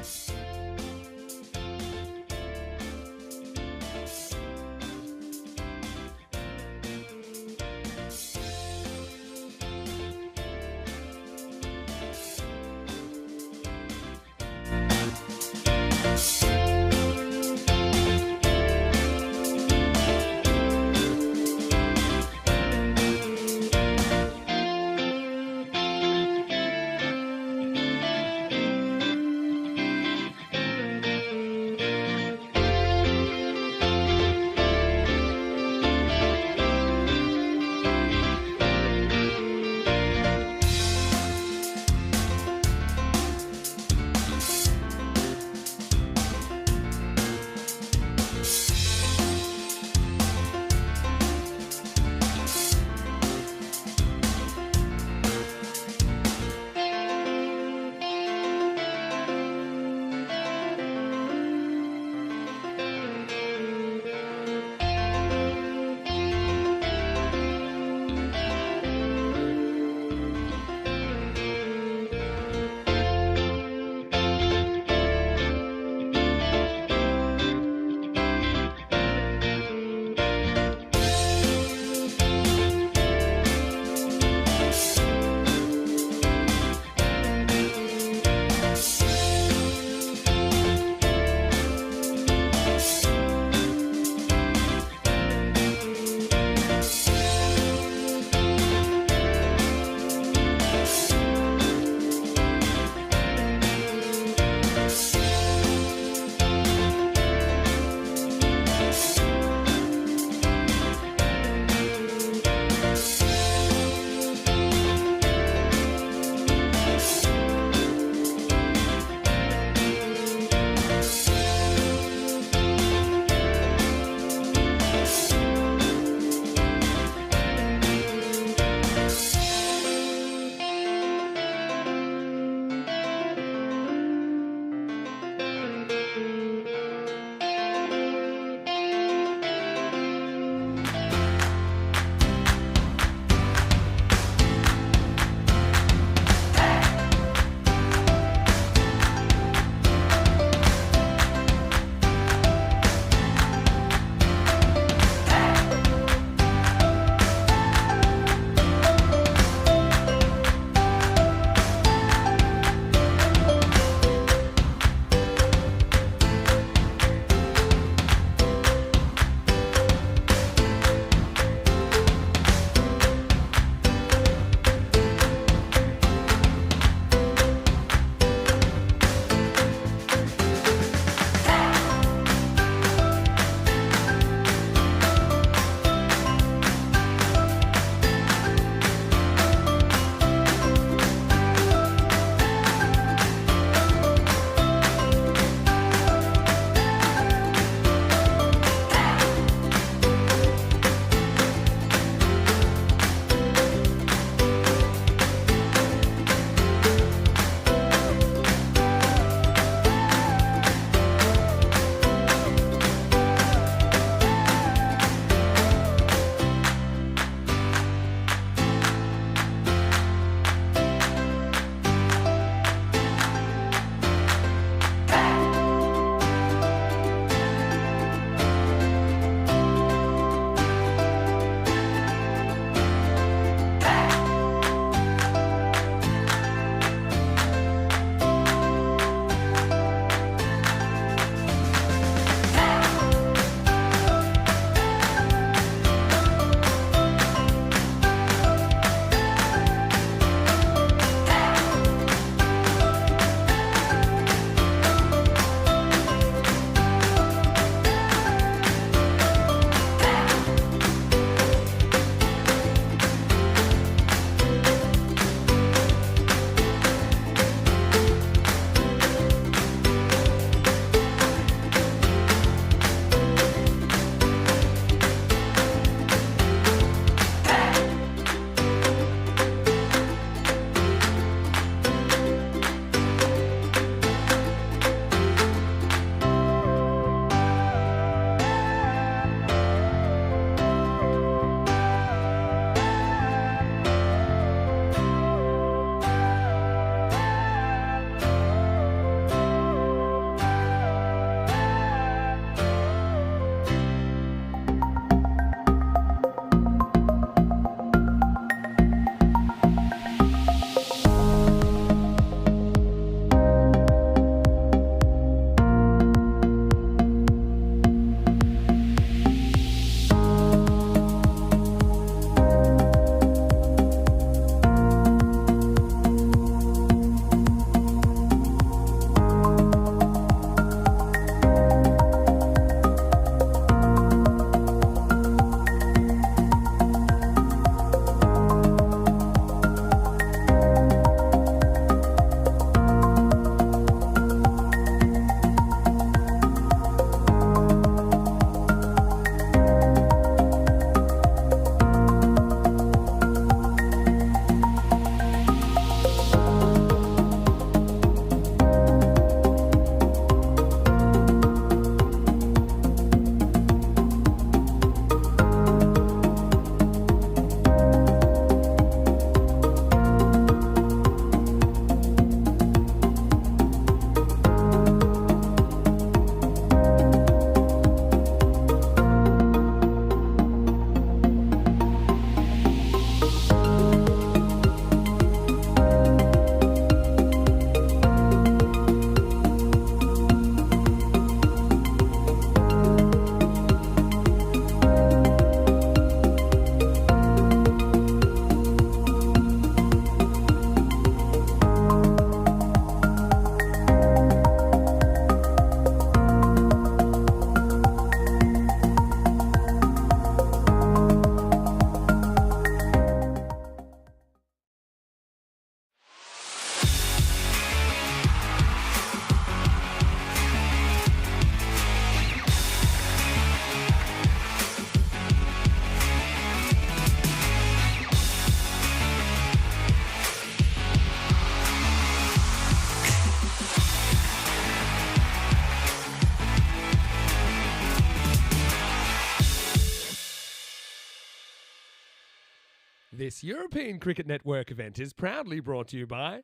S2: This European Cricket Network event is proudly brought to you by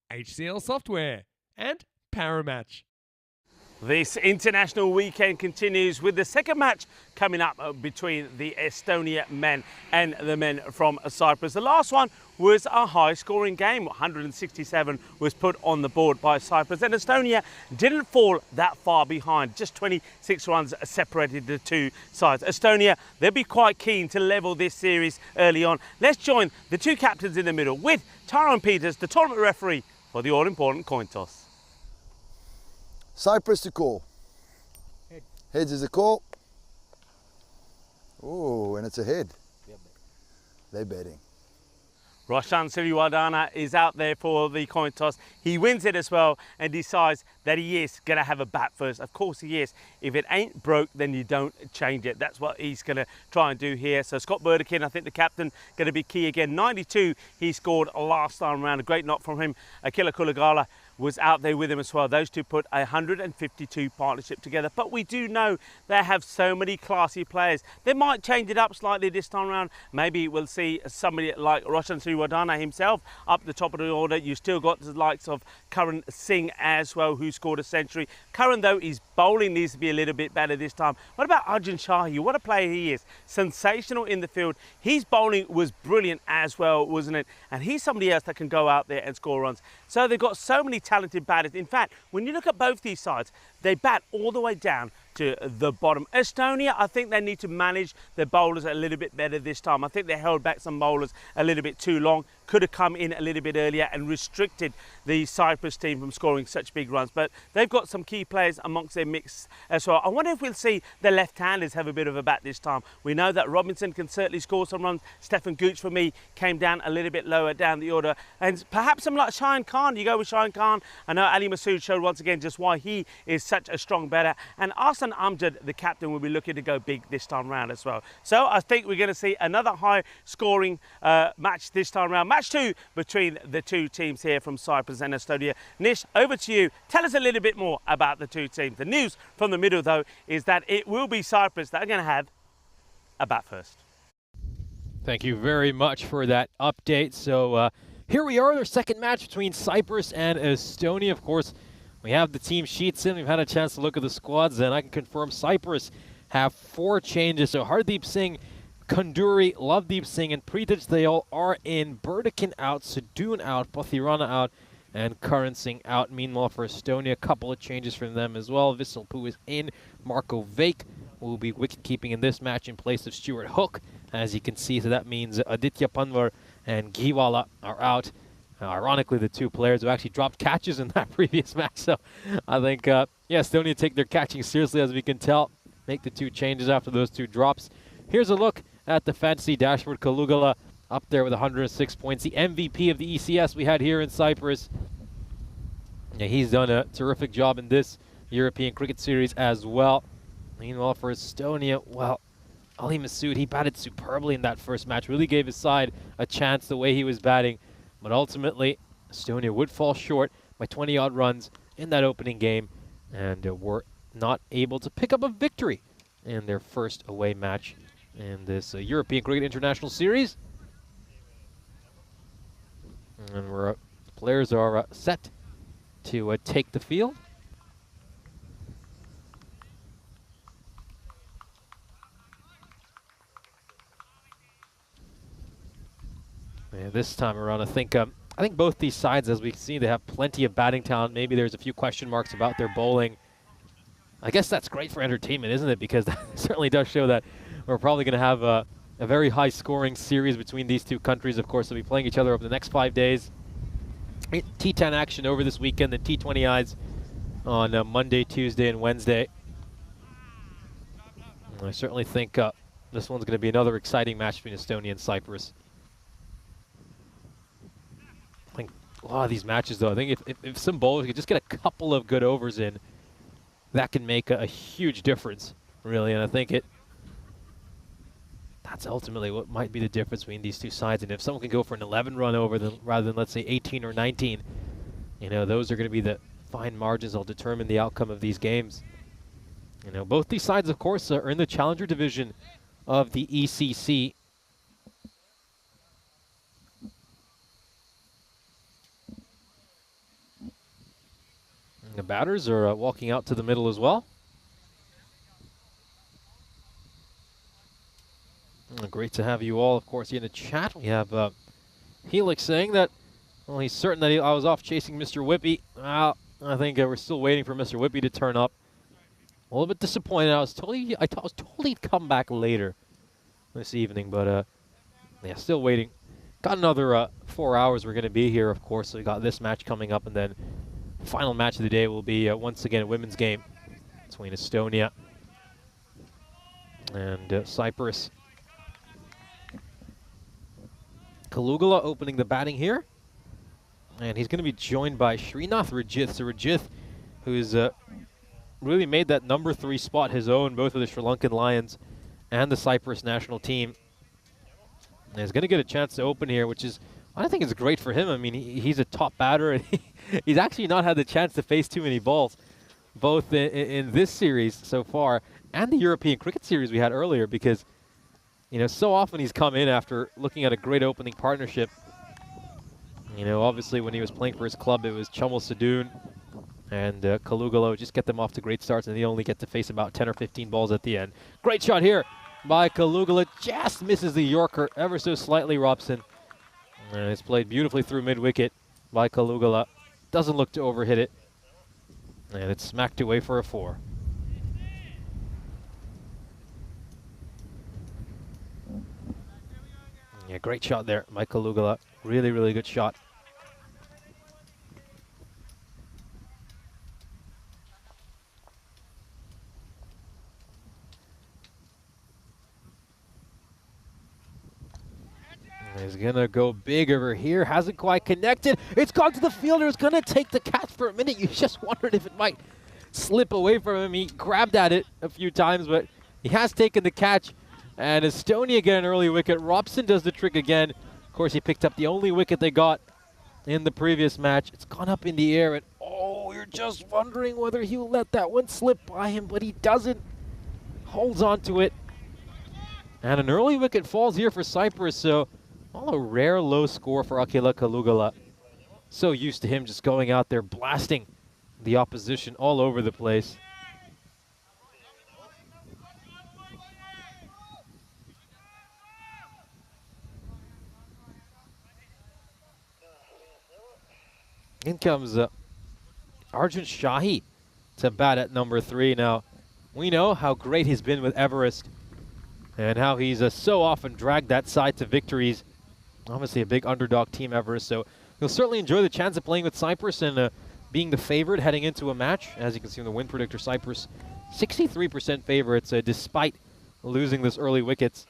S2: HCL Software and Paramatch.
S1: This international weekend continues with the second match coming up between the Estonia men and the men from Cyprus. The last one was a high-scoring game. 167 was put on the board by Cyprus, and Estonia didn't fall that far behind. Just 26 runs separated the two sides. Estonia, they'll be quite keen to level this series early on. Let's join the two captains in the middle with Tyrone Peters, the tournament referee, for the all-important coin toss.
S3: Cyprus to call. Heads is a call. Oh, and it's a head. They're betting.
S1: Roshan Siriwardana is out there for the coin toss. He wins it as well and decides that he is going to have a bat first. Of course he is. If it ain't broke, then you don't change it. That's what he's going to try and do here. So Scott Burdekin, I think the captain, going to be key again. 92 he scored last time around. A great knock from him. Akila Kulagala was out there with him as well. Those two put a 152 partnership together. But we do know they have so many classy players. They might change it up slightly this time around. Maybe we'll see somebody like Roshan Siriwardana himself up the top of the order. You still got the likes of Karan Singh as well, who scored a century. Karan, though, his bowling needs to be a little bit better this time. What about Arjun Shahi? What a player he is. Sensational in the field. His bowling was brilliant as well, wasn't it? And he's somebody else that can go out there and score runs. So they've got so many talented batters. In fact, when you look at both these sides, they bat all the way down to the bottom. Estonia, I think they need to manage their bowlers a little bit better this time. I think they held back some bowlers a little bit too long. Could have come in a little bit earlier and restricted the Cyprus team from scoring such big runs. But they've got some key players amongst their mix as well. I wonder if we'll see the left-handers have a bit of a bat this time. We know that Robinson can certainly score some runs. Stefan Gooch, for me, came down a little bit lower down the order. And perhaps some like Shaheen Khan. You go with Shaheen Khan. I know Ali Masood showed once again just why he is such a strong batter. And Arsan Amjad, the captain, will be looking to go big this time round as well. So I think we're going to see another high-scoring match this time round. Match 2 between the two teams here from Cyprus and Estonia. Nish, over to you. Tell us a little bit more about the two teams. The news from the middle, though, is that it will be Cyprus that are going to have a bat first.
S5: Thank you very much for that update. So here we are, their second match between Cyprus and Estonia. Of course, we have the team sheets in. We've had a chance to look at the squads, and I can confirm Cyprus have 4 changes. So Hardeep Singh, Kunduri, Lovedeep Singh, and Preetij Dayal are in. Burdekin out, Sadoon out, Pothirana out, and Karan Singh out. Meanwhile, for Estonia, a couple of changes from them as well. Vissalpoo is in. Marco Vake will be wicket-keeping in this match in place of Stuart Hook, as you can see. So that means Aditya Panwar and Giwala are out. Ironically, the two players who actually dropped catches in that previous match. So I think, yeah, Estonia take their catching seriously, as we can tell. Make the 2 changes after those 2 drops. Here's a look at the fantasy dashboard. Kalugala up there with 106 points. The MVP of the ECS we had here in Cyprus. Yeah, he's done a terrific job in this European Cricket Series as well. Meanwhile, for Estonia, well, Ali Masood, he batted superbly in that first match. Really gave his side a chance the way he was batting. But ultimately, Estonia would fall short by 20-odd runs in that opening game, and were not able to pick up a victory in their first away match in this European Cricket International Series. And players are set to take the field. And this time around, I think both these sides, as we see, they have plenty of batting talent. Maybe there's a few question marks about their bowling. I guess that's great for entertainment, isn't it? Because that certainly does show that we're probably going to have a very high-scoring series between these two countries. Of course, they'll be playing each other over the next 5 days. T10 action over this weekend, then T20Is on Monday, Tuesday, and Wednesday. And I certainly think this one's going to be another exciting match between Estonia and Cyprus. I think a lot of these matches, though, I think if some bowlers could just get a couple of good overs in, that can make a huge difference, really. And I think that's ultimately what might be the difference between these two sides. And if someone can go for an 11-run over rather than, let's say, 18 or 19, you know, those are going to be the fine margins that will determine the outcome of these games. You know, both these sides, of course, are in the Challenger division of the ECC. The batters are walking out to the middle as well. Great to have you all, of course, in the chat. We have Helix saying that, well, he's certain that I was off chasing Mr. Whippy. Well, I think we're still waiting for Mr. Whippy to turn up. A little bit disappointed. I was told he'd come back later this evening, but yeah, still waiting. Got another 4 hours we're going to be here, of course. So we got this match coming up, and then final match of the day will be once again a women's game between Estonia and Cyprus. Kalugala opening the batting here, and he's going to be joined by Srinath Rajith. So Rajith, who's really made that number 3 spot his own, both of the Sri Lankan Lions and the Cyprus national team. And he's going to get a chance to open here, which is, I think is great for him. I mean, he's a top batter, and he's actually not had the chance to face too many balls, both in this series so far and the European Cricket Series we had earlier, because, you know, so often he's come in after looking at a great opening partnership. You know, obviously when he was playing for his club, it was Chamal Sadoon and Kalugala just get them off to great starts, and they only get to face about 10 or 15 balls at the end. Great shot here by Kalugala, just misses the Yorker ever so slightly, Robson. And it's played beautifully through mid-wicket by Kalugala. Doesn't look to overhit it. And it's smacked away for a 4. Yeah, great shot there by Kalugala. Really, really good shot. He's going to go big over here. Hasn't quite connected. It's gone to the fielder. It's going to take the catch for a minute. You just wondered if it might slip away from him. He grabbed at it a few times, but he has taken the catch. And Estonia get an early wicket. Robson does the trick again. Of course, he picked up the only wicket they got in the previous match. It's gone up in the air, and oh, you're just wondering whether he'll let that one slip by him, but he doesn't. Holds on to it. And an early wicket falls here for Cyprus, so all a rare low score for Akila Kalugala. So used to him just going out there blasting the opposition all over the place. In comes Arjun Shahi to bat at number 3. Now, we know how great he's been with Everest and how he's so often dragged that side to victories. Obviously a big underdog team, Everest, so he'll certainly enjoy the chance of playing with Cyprus and being the favorite heading into a match. As you can see in the win predictor, Cyprus 63% favorites despite losing this early wickets.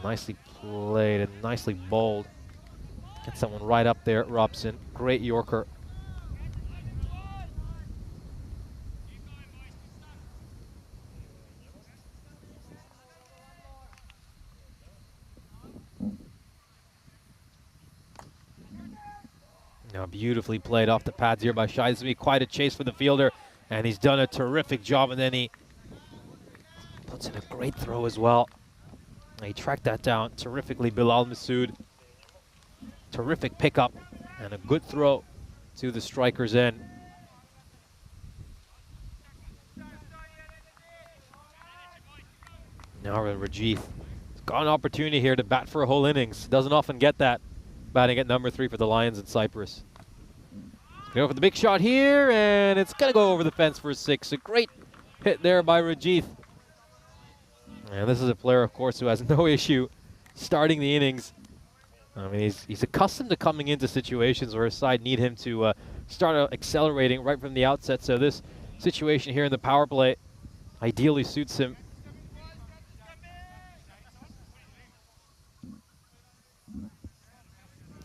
S5: Nicely played and nicely bowled. Get someone right up there, Robson. Great Yorker. Now beautifully played off the pads here by Shai. This will be quite a chase for the fielder, and he's done a terrific job, and then he puts in a great throw as well. He tracked that down terrifically, Bilal Masood. Terrific pickup and a good throw to the striker's end. Now Rajith. He's got an opportunity here to bat for a whole innings. Doesn't often get that. Batting at number 3 for the Lions in Cyprus. Go for the big shot here, and it's going to go over the fence for a 6. A great hit there by Rajith. And this is a player, of course, who has no issue starting the innings. I mean, he's accustomed to coming into situations where his side need him to start accelerating right from the outset. So this situation here in the power play ideally suits him.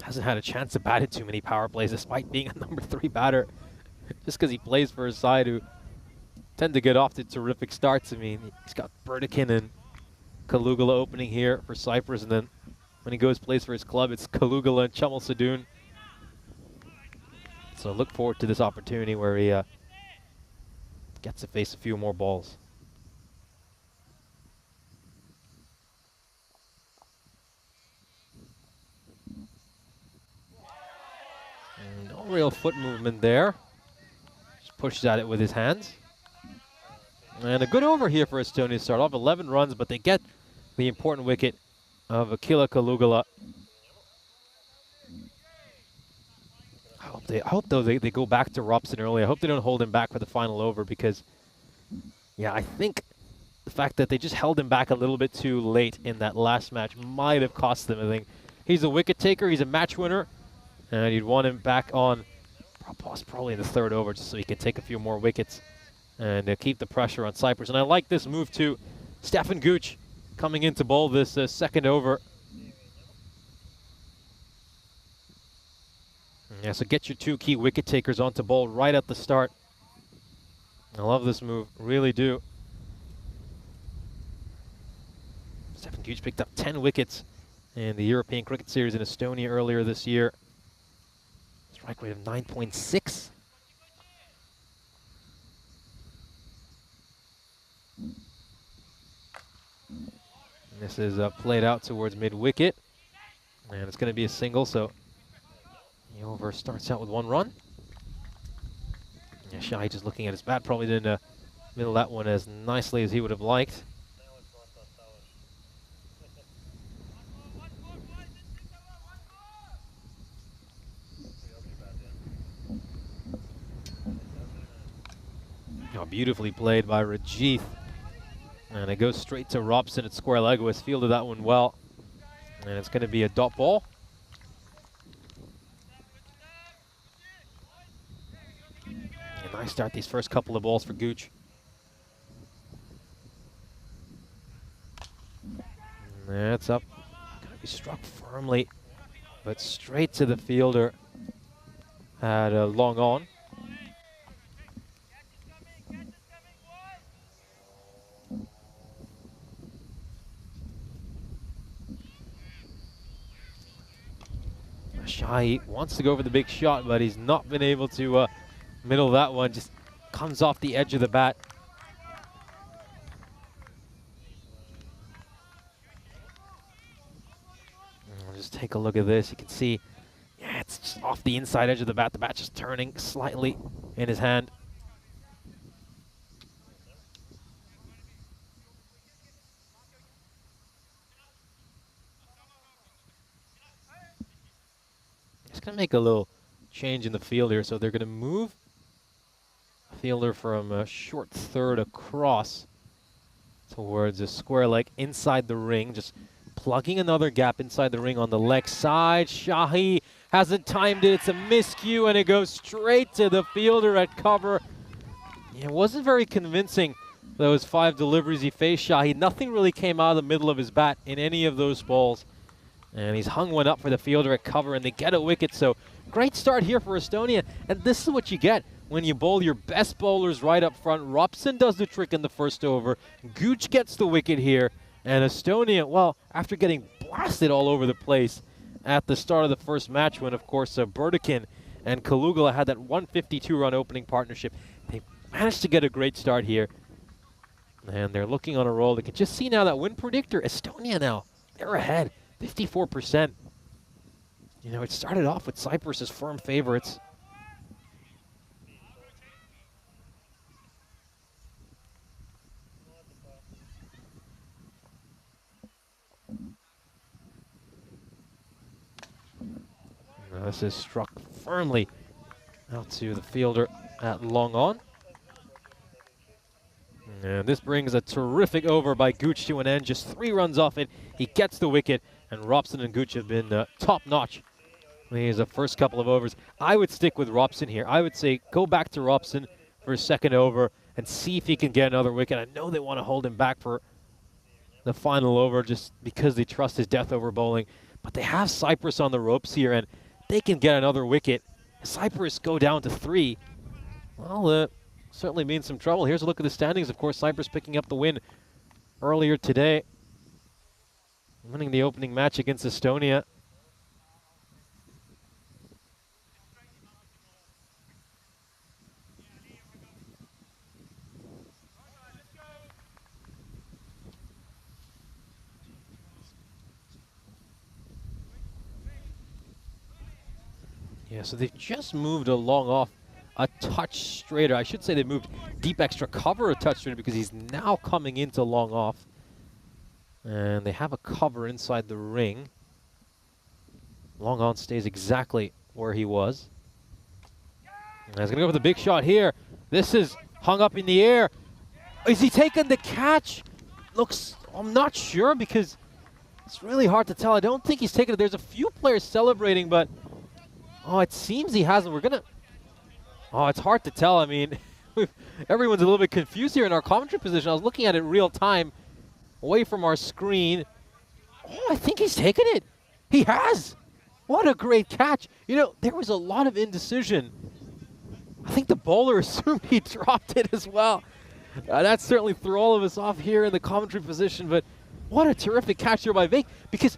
S5: Hasn't had a chance to bat in too many power plays despite being a number 3 batter. Just because he plays for a side who tend to get off to terrific starts. I mean, he's got Burdikin and Kalugala opening here for Cyprus, and then when he goes plays for his club, it's Kalugala and Chamal Sadoon. So look forward to this opportunity where he gets to face a few more balls. real foot movement there. Just pushes at it with his hands. And a good over here for Estonia to start off. 11 runs, but they get the important wicket of Akila Kalugala. I hope though they go back to Robson early. I hope they don't hold him back for the final over because, yeah, I think the fact that they just held him back a little bit too late in that last match might have cost them. I think he's a wicket taker, he's a match winner, and you'd want him back on probably in the third over just so he can take a few more wickets and keep the pressure on Cyprus. And I like this move too. Stefan Gooch coming in to bowl this second over. Yeah, so get your two key wicket takers onto bowl right at the start. I love this move, really do. Stefan Gooch picked up 10 wickets in the European Cricket Series in Estonia earlier this year. Strike rate of 9.6. This is played out towards mid-wicket, and it's going to be a single, so the over starts out with 1 run. Yeah, Shai just looking at his bat, probably didn't middle that one as nicely as he would have liked. Oh, beautifully played by Rajith. And it goes straight to Robson at square leg, who has fielded that one well. And it's going to be a dot ball. A nice start these first couple of balls for Gooch. And that's up. Going to be struck firmly, but straight to the fielder. Had a long on. Shai wants to go for the big shot, but he's not been able to middle that one. Just comes off the edge of the bat. And just take a look at this. You can see, yeah, it's just off the inside edge of the bat. The bat just turning slightly in his hand. Going to make a little change in the field here, so they're going to move a fielder from a short third across towards a square leg inside the ring, just plugging another gap inside the ring on the leg side. Shahi hasn't timed it, it's a miscue, and it goes straight to the fielder at cover. Yeah, it wasn't very convincing, those 5 deliveries he faced, Shahi. Nothing really came out of the middle of his bat in any of those balls. And he's hung one up for the fielder at cover, and they get a wicket. So great start here for Estonia. And this is what you get when you bowl your best bowlers right up front. Robson does the trick in the first over. Gooch gets the wicket here. And Estonia, well, after getting blasted all over the place at the start of the first match, when, of course, Burdikin and Kalugala had that 152-run opening partnership, they managed to get a great start here. And they're looking on a roll. They can just see now that win predictor, Estonia now, they're ahead. 54%. You know, it started off with Cyprus as firm favorites. Now this is struck firmly out to the fielder at long on. And this brings a terrific over by Gooch to an end. Just 3 runs off it. He gets the wicket. And Robson and Gooch have been top-notch these first couple of overs. I would stick with Robson here. I would say go back to Robson for a second over and see if he can get another wicket. I know they want to hold him back for the final over just because they trust his death over bowling. But they have Cyprus on the ropes here, and they can get another wicket. Cyprus go down to 3. Well, certainly means some trouble. Here's a look at the standings. Of course, Cyprus picking up the win earlier today, winning the opening match against Estonia. Yeah, so they've just moved along off a touch straighter. I should say they moved deep extra cover a touch straighter because he's now coming into long off. And they have a cover inside the ring. Long on stays exactly where he was. And he's going to go for the big shot here. This is hung up in the air. Is he taking the catch? Looks, I'm not sure because it's really hard to tell. I don't think he's taking it. There's a few players celebrating, but oh, it seems he hasn't. We're going to, oh, it's hard to tell. I mean, everyone's a little bit confused here in our commentary position. I was looking at it real time away from our screen. Oh, I think he's taken it. He has. What a great catch. You know, there was a lot of indecision. I think the bowler assumed he dropped it as well. That certainly threw all of us off here in the commentary position, but what a terrific catch here by Vink, because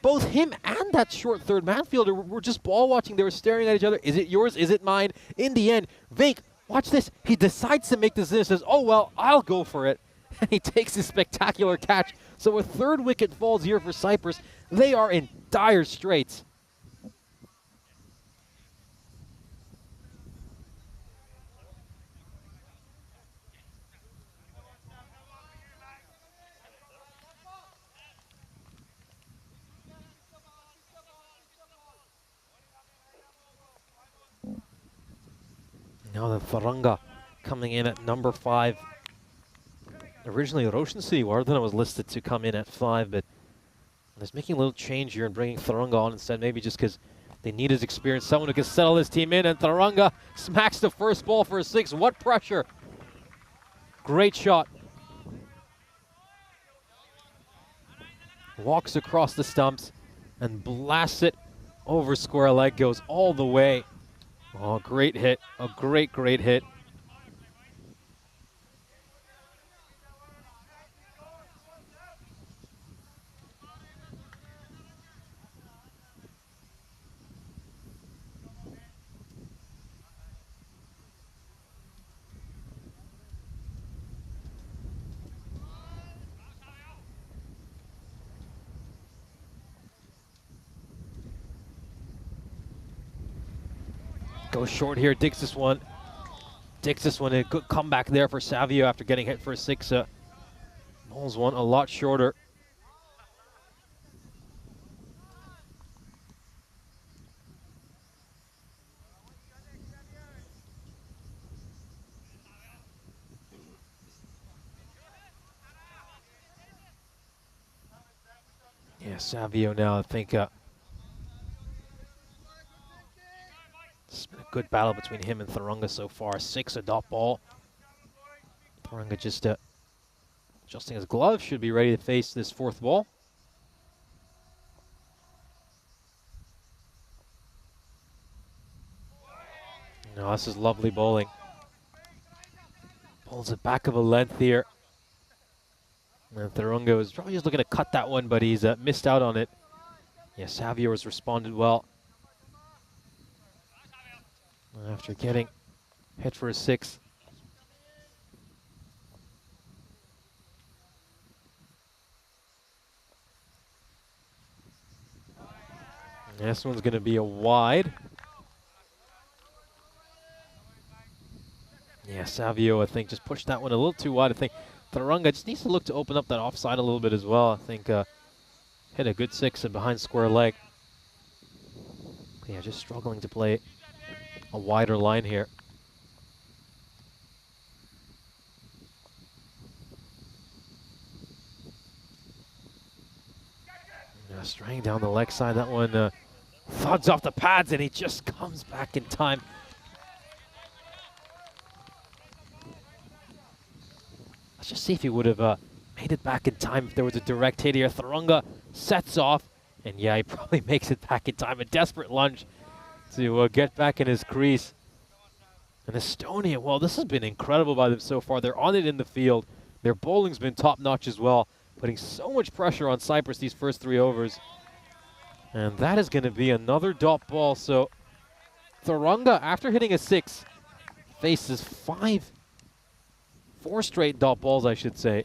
S5: both him and that short third man fielder were just ball watching. They were staring at each other. Is it yours? Is it mine? In the end, Vink, watch this. He decides to make this and says, oh, well, I'll go for it. And he takes this spectacular catch. So a third wicket falls here for Cyprus. They are in dire straits. Now the Thuranga coming in at number 5. Originally Roshan Sriwardana was listed to come in at 5, but they're making a little change here and bringing Thuranga on instead, maybe just because they need his experience, someone who can settle this team in, and Thuranga smacks the first ball for a 6. What pressure. Great shot. Walks across the stumps and blasts it over square leg, goes all the way. Oh, great hit. A great, great hit. Goes short here, digs this one. Digs this one in. Good comeback there for Savio after getting hit for a 6. Bowls one a lot shorter. Yeah, Savio now, I think it's been a good battle between him and Thuranga so far. 6, a dot ball. Thuranga just adjusting his glove, should be ready to face this 4th ball. No, this is lovely bowling. Pulls it back of a length here. And Thuranga was probably just looking to cut that one, but he's missed out on it. Yeah, Savio has responded well after getting hit for a 6. And this one's going to be a wide. Yeah, Savio, I think, just pushed that one a little too wide. I think Thuranga just needs to look to open up that offside a little bit as well. I think hit a good 6 and behind square leg. Yeah, just struggling to play a wider line here. Yeah, straying down the leg side, that one thuds off the pads and he just comes back in time. Let's just see if he would have made it back in time if there was a direct hit here. Thuranga sets off, and yeah, he probably makes it back in time. A desperate lunge to get back in his crease. And Estonia, well, this has been incredible by them so far. They're on it in the field. Their bowling's been top-notch as well, putting so much pressure on Cyprus these first 3 overs. And that is going to be another dot ball. So Thuranga, after hitting a 6, faces 4 straight dot balls, I should say.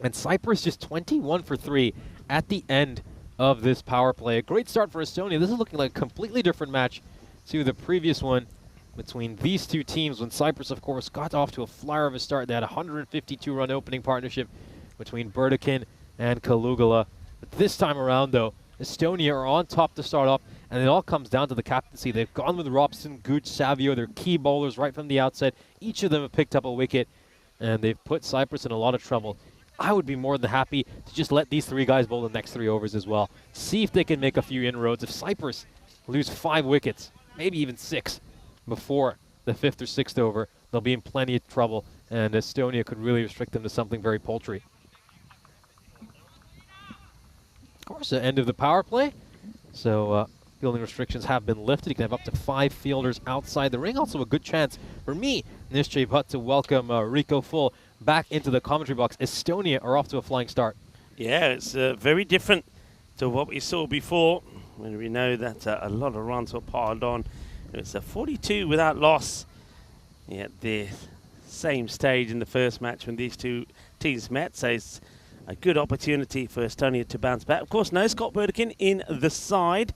S5: And Cyprus just 21 for 3 at the end of this power play. A great start for Estonia. This is looking like a completely different match to the previous one between these two teams, when Cyprus, of course, got off to a flyer of a start. They had a 152-run opening partnership between Burdekin and Kalugala. But this time around, though, Estonia are on top to start off, and it all comes down to the captaincy. They've gone with Robson, Gooch, Savio, their key bowlers right from the outset. Each of them have picked up a wicket, and they've put Cyprus in a lot of trouble. I would be more than happy to just let these three guys bowl the next 3 overs as well. See if they can make a few inroads. If Cyprus lose 5 wickets, maybe even 6, before the 5th or 6th over, they'll be in plenty of trouble, and Estonia could really restrict them to something very paltry. Of course, the end of the power play, so fielding restrictions have been lifted. You can have up to 5 fielders outside the ring. Also a good chance for me, Nishchay Bhatt, to welcome Rico Full back into the commentary box. Estonia are off to a flying start.
S1: Yeah, it's very different to what we saw before, when we know that a lot of runs were piled on. It's a 42 without loss at the same stage in the first match when these two teams met. So it's a good opportunity for Estonia to bounce back. Of course, no Scott Burdekin in the side.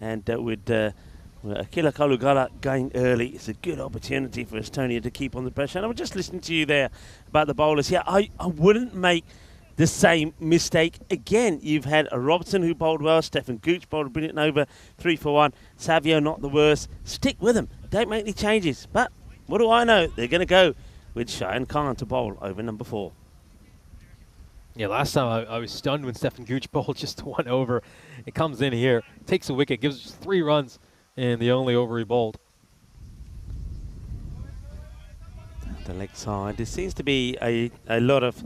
S1: And with Akila Kalugala going early, it's a good opportunity for Estonia to keep on the pressure. And I was just listening to you there about the bowlers. Yeah, I wouldn't make the same mistake again. You've had a Robson who bowled well, Stefan Gooch bowled a brilliant over, 3 for 1. Savio not the worst. Stick with them. Don't make any changes. But what do I know? They're going to go with Cheyenne Khan to bowl over number 4.
S5: Yeah, last time I was stunned when Stefan Gooch bowled just 1 over. It comes in here, takes a wicket, gives us 3 runs in the only over he bowled.
S1: The leg side. There seems to be a lot of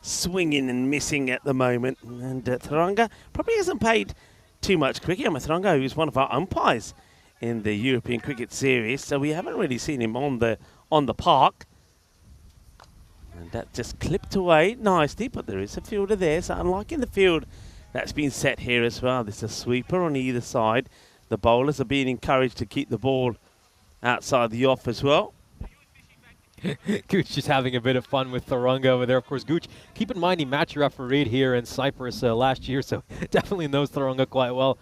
S1: swinging and missing at the moment, and Thuranga probably hasn't played too much cricket. Thuranga, who's one of our umpires in the European Cricket Series, so we haven't really seen him on the park. And that just clipped away nicely, but there is a fielder there, so I'm liking the field that's been set here as well. There's a sweeper on either side. The bowlers are being encouraged to keep the ball outside the off as well.
S5: Gooch just having a bit of fun with Thuranga over there. Of course, Gooch, keep in mind he matched your referee here in Cyprus last year, so definitely knows Thuranga quite well.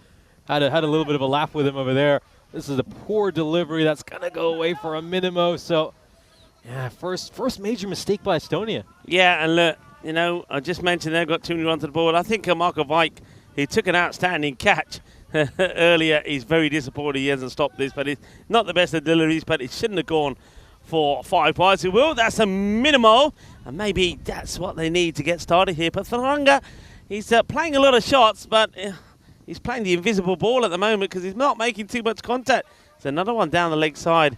S5: Had a little bit of a laugh with him over there. This is a poor delivery that's going to go away for a minimo, so yeah, first major mistake by Estonia.
S1: Yeah, and look, you know, I just mentioned they've got too many runs to the board. I think Marko Vajk, he took an outstanding catch earlier. He's very disappointed he hasn't stopped this, but it's not the best of deliveries, but it shouldn't have gone for 5 wides. It will. That's a minimal, and maybe that's what they need to get started here. But Thuranga, he's playing a lot of shots, but he's playing the invisible ball at the moment because he's not making too much contact. It's another one down the leg side.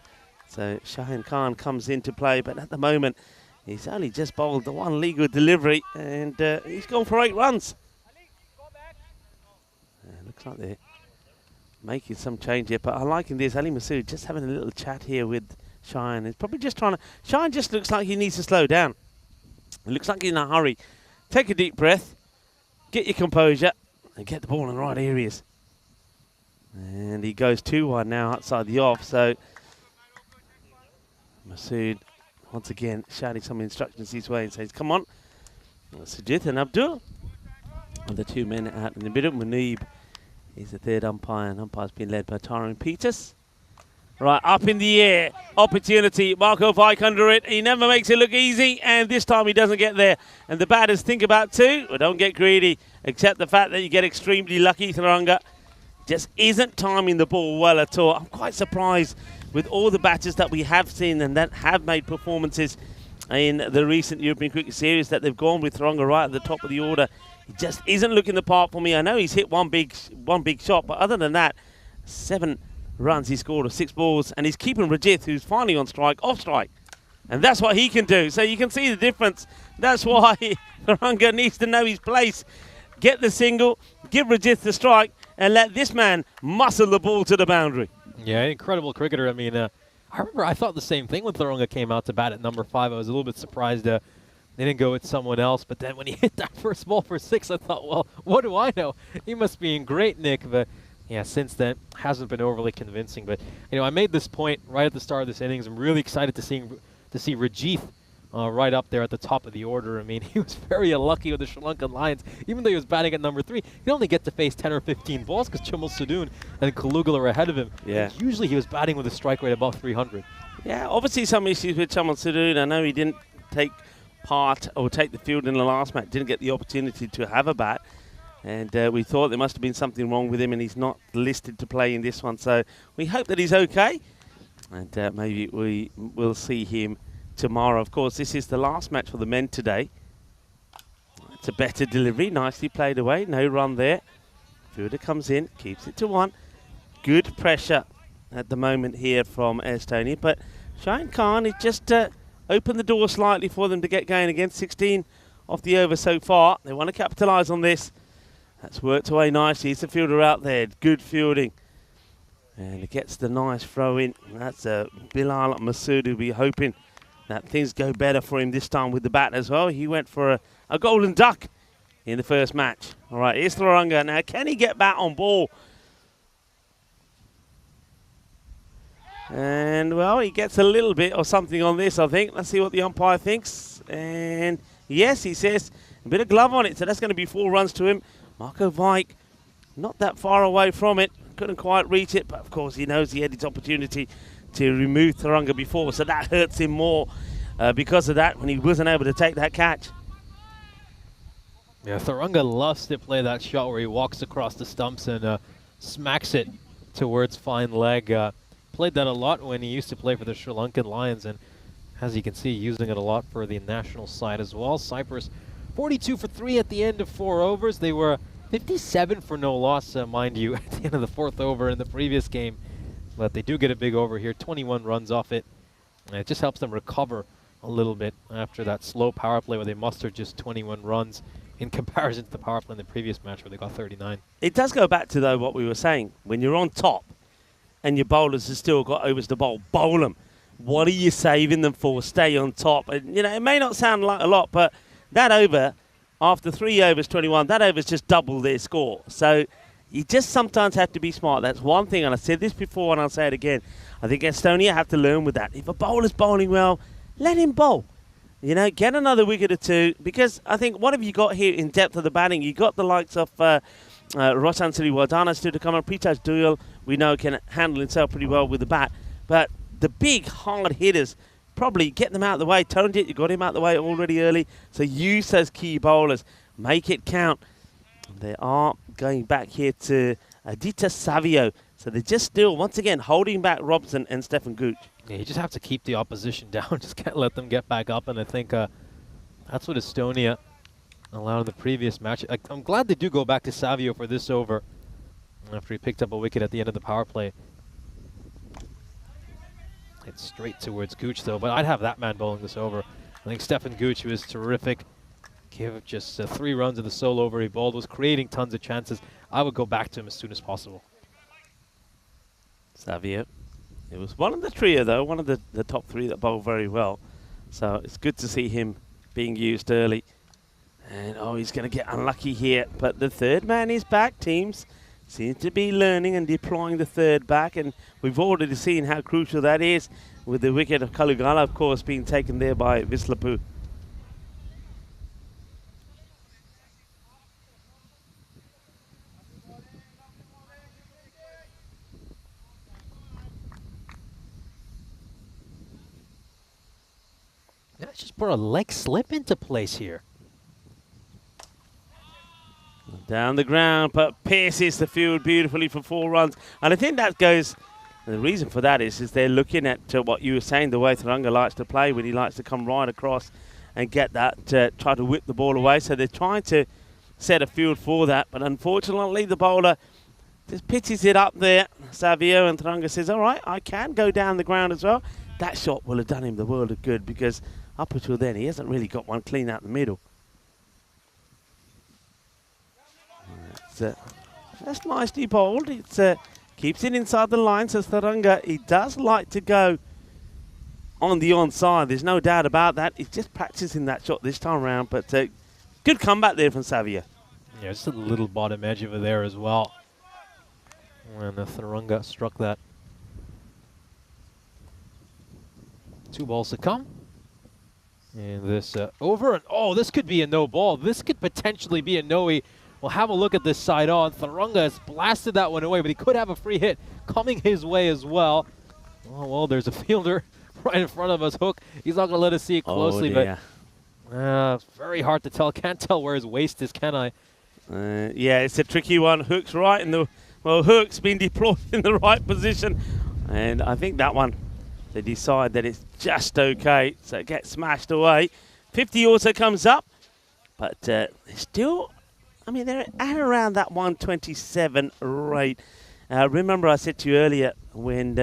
S1: So Shahin Khan comes into play, but at the moment he's only just bowled the 1 legal delivery, and he's gone for 8 runs. Looks like they're making some change here, but I'm liking this. Ali Masood just having a little chat here with Shahin. He's probably just trying to... Shahin just looks like he needs to slow down. It looks like he's in a hurry. Take a deep breath, get your composure, and get the ball in the right areas. And he goes 2-1 now outside the off, so Masood once again shouting some instructions his way and says, come on. Sujit and Abdul are the 2 men out in the middle. Munib is the 3rd umpire, and umpire's been led by Tyrone Peters. Right, up in the air, opportunity, Marko Vajk under it. He never makes it look easy, and this time he doesn't get there. And the batters think about 2, but don't get greedy, except the fact that you get extremely lucky. Thuranga just isn't timing the ball well at all. I'm quite surprised with all the batters that we have seen and that have made performances in the recent European Cricket Series that they've gone with Thuranga right at the top of the order. He just isn't looking the part for me. I know he's hit one big shot, but other than that, 7 runs he scored of 6 balls, and he's keeping Rajith, who's finally on strike, off strike. And that's what he can do. So you can see the difference. That's why Thuranga needs to know his place. Get the single, give Rajith the strike, and let this man muscle the ball to the boundary.
S5: Yeah, incredible cricketer. I mean, I remember I thought the same thing when Thuranga came out to bat at number 5. I was a little bit surprised they didn't go with someone else. But then when he hit that first ball for 6, I thought, well, what do I know? He must be in great nick. But yeah, since then, hasn't been overly convincing. But, you know, I made this point right at the start of this innings. I'm really excited to see Rajith right up there at the top of the order. I mean, he was very unlucky with the Sri Lankan Lions. Even though he was batting at number 3, he only get to face 10 or 15 balls because Chimal Sudun and Kalugal are ahead of him.
S1: Yeah.
S5: And usually he was batting with a strike rate above 300.
S1: Yeah, obviously some issues with Chimal Sudun. I know he didn't take part or take the field in the last match, didn't get the opportunity to have a bat. And we thought there must have been something wrong with him, and he's not listed to play in this one. So we hope that he's okay. And maybe we will see him tomorrow. Of course, this is the last match for the men today. It's a better delivery, nicely played away, no run there. Fielder comes in, keeps it to 1. Good pressure at the moment here from Estonia, but Shaheen Khan has just opened the door slightly for them to get going again. 16 off the over so far. They want to capitalise on this. That's worked away nicely. It's a fielder out there, good fielding. And it gets the nice throw in. That's Bilal Masood who'll be hoping that things go better for him this time with the bat as well. He went for a golden duck in the first match. All right, here's Thuranga. Now, can he get bat on ball? And, well, he gets a little bit or something on this, I think. Let's see what the umpire thinks. And, yes, he says a bit of glove on it. So that's going to be 4 runs to him. Marco Vike, not that far away from it. Couldn't quite reach it, but, of course, he knows he had his opportunity to remove Thuranga before. So that hurts him more because of that when he wasn't able to take that catch.
S5: Yeah, Thuranga loves to play that shot where he walks across the stumps and smacks it towards fine leg. Played that a lot when he used to play for the Sri Lankan Lions, and as you can see, using it a lot for the national side as well. Cyprus 42 for 3 at the end of 4 overs. They were 57 for no loss, mind you, at the end of the 4th over in the previous game. But they do get a big over here, 21 runs off it. And it just helps them recover a little bit after that slow power play where they mustered just 21 runs in comparison to the power play in the previous match where they got 39.
S1: It does go back to, though, what we were saying. When you're on top and your bowlers have still got overs to bowl them. What are you saving them for? Stay on top. And, you know, it may not sound like a lot, but that over, after 3 overs, 21, that over's just double their score. So you just sometimes have to be smart. That's one thing, and I said this before and I'll say it again. I think Estonia have to learn with that. If a bowler's bowling well, let him bowl. You know, get another wicket or 2, because I think what have you got here in depth of the batting? You got the likes of Roshan Sriwardana still to come on. Pritash Duyal, we know, can handle himself pretty well with the bat. But the big, hard hitters, probably get them out of the way. Tonjit, you got him out of the way already early. So use those key bowlers. Make it count. They are going back here to Aditya Savio. So they're just still, once again, holding back Robson and Stefan Gooch.
S5: Yeah, you just have to keep the opposition down. Just can't let them get back up. And I think that's what Estonia allowed in the previous match. I'm glad they do go back to Savio for this over after he picked up a wicket at the end of the power play. It's straight towards Gooch, though. But I'd have that man bowling this over. I think Stefan Gooch was terrific. Give just 3 runs in the sole over he bowled. Was creating tons of chances. I would go back to him as soon as possible.
S1: Savio. It was one of the trio, though, one of the top 3 that bowled very well. So it's good to see him being used early. And, oh, he's going to get unlucky here. But the third man is back. Teams seem to be learning and deploying the third back. And we've already seen how crucial that is with the wicket of Kalugala, of course, being taken there by Vislapu.
S5: Let's just put a leg slip into place here.
S1: Down the ground, but pierces the field beautifully for 4 runs. And I think that goes, the reason for that is they're looking at what you were saying, the way Thuranga likes to play, when he likes to come right across and get that, try to whip the ball away. So they're trying to set a field for that. But unfortunately, the bowler just pitches it up there. Savio, and Thuranga says, all right, I can go down the ground as well. That shot will have done him the world of good, because up until then, he hasn't really got one clean out the middle. That's nicely bowled. It keeps it inside the line, so Thuranga, he does like to go on the onside. There's no doubt about that. He's just practicing that shot this time around, but good comeback there from Savio.
S5: Yeah, just a little bottom edge over there as well. And the Thuranga struck that. 2 balls to come. And this over, and oh, this could be a no ball. This could potentially be a no. We'll have a look at this side on. Thurunga has blasted that one away, but he could have a free hit coming his way as well. Oh, well, there's a fielder right in front of us. Hook, he's not going to let us see it closely, but it's very hard to tell. Can't tell where his waist is, can I?
S1: Yeah, it's a tricky one. Hook's right in the, well, Hook's been deployed in the right position. And I think that one, they decide that it's just okay. So it gets smashed away. 50 also comes up, but still, I mean, they're at around that 127 rate. Remember I said to you earlier when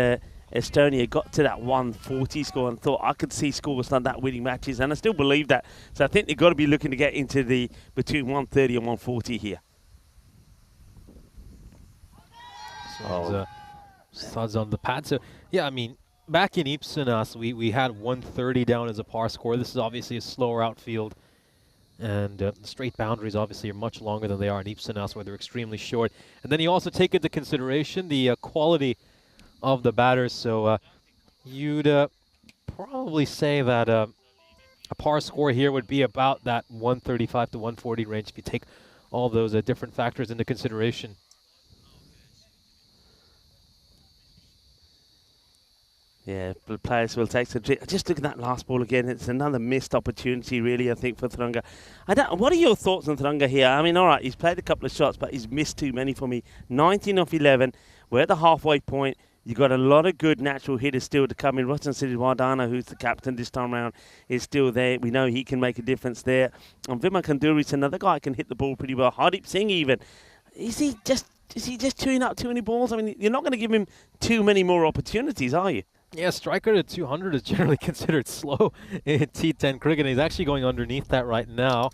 S1: Estonia got to that 140 score and thought I could see scores like that winning matches, and I still believe that. So I think they've got to be looking to get into the between 130 and 140 here.
S5: Suds on the pad. So, yeah, I mean, back in Ipsunas, we had 130 down as a par score. This is obviously a slower outfield. And the straight boundaries obviously are much longer than they are in Ipsunas, where they're extremely short. And then you also take into consideration the quality of the batters. So you'd probably say that a par score here would be about that 135 to 140 range if you take all those different factors into consideration.
S1: Yeah, the players will take some. Just look at that last ball again. It's another missed opportunity, really, I think, for Thurunga. What are your thoughts on Thurunga here? I mean, all right, he's played a couple of shots, but he's missed too many for me. 19 off 11. We're at the halfway point. You've got a lot of good natural hitters still to come in. Rotan Siddhivardhana, who's the captain this time around, is still there. We know he can make a difference there. And Vimal Kanduri's another guy who can hit the ball pretty well. Hardeep Singh even. Is he just chewing up too many balls? I mean, you're not going to give him too many more opportunities, are you?
S5: Yeah, striker at 200 is generally considered slow in T10 cricket. He's actually going underneath that right now.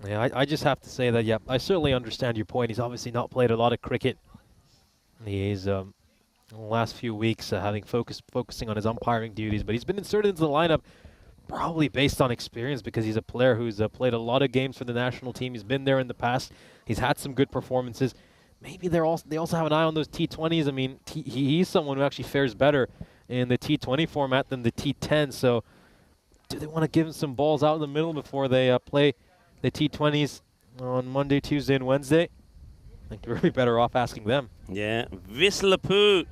S5: Yeah, I just have to say that, yeah, I certainly understand your point. He's obviously not played a lot of cricket. He's, in the last few weeks, focusing on his umpiring duties, but he's been inserted into the lineup probably based on experience because he's a player who's played a lot of games for the national team. He's been there in the past. He's had some good performances. Maybe they also have an eye on those T20s. I mean, he's someone who actually fares better in the T20 format than the T10. So do they want to give him some balls out in the middle before they play the T20s on Monday, Tuesday, and Wednesday? I think you're really better off asking them.
S1: Yeah, Vislapu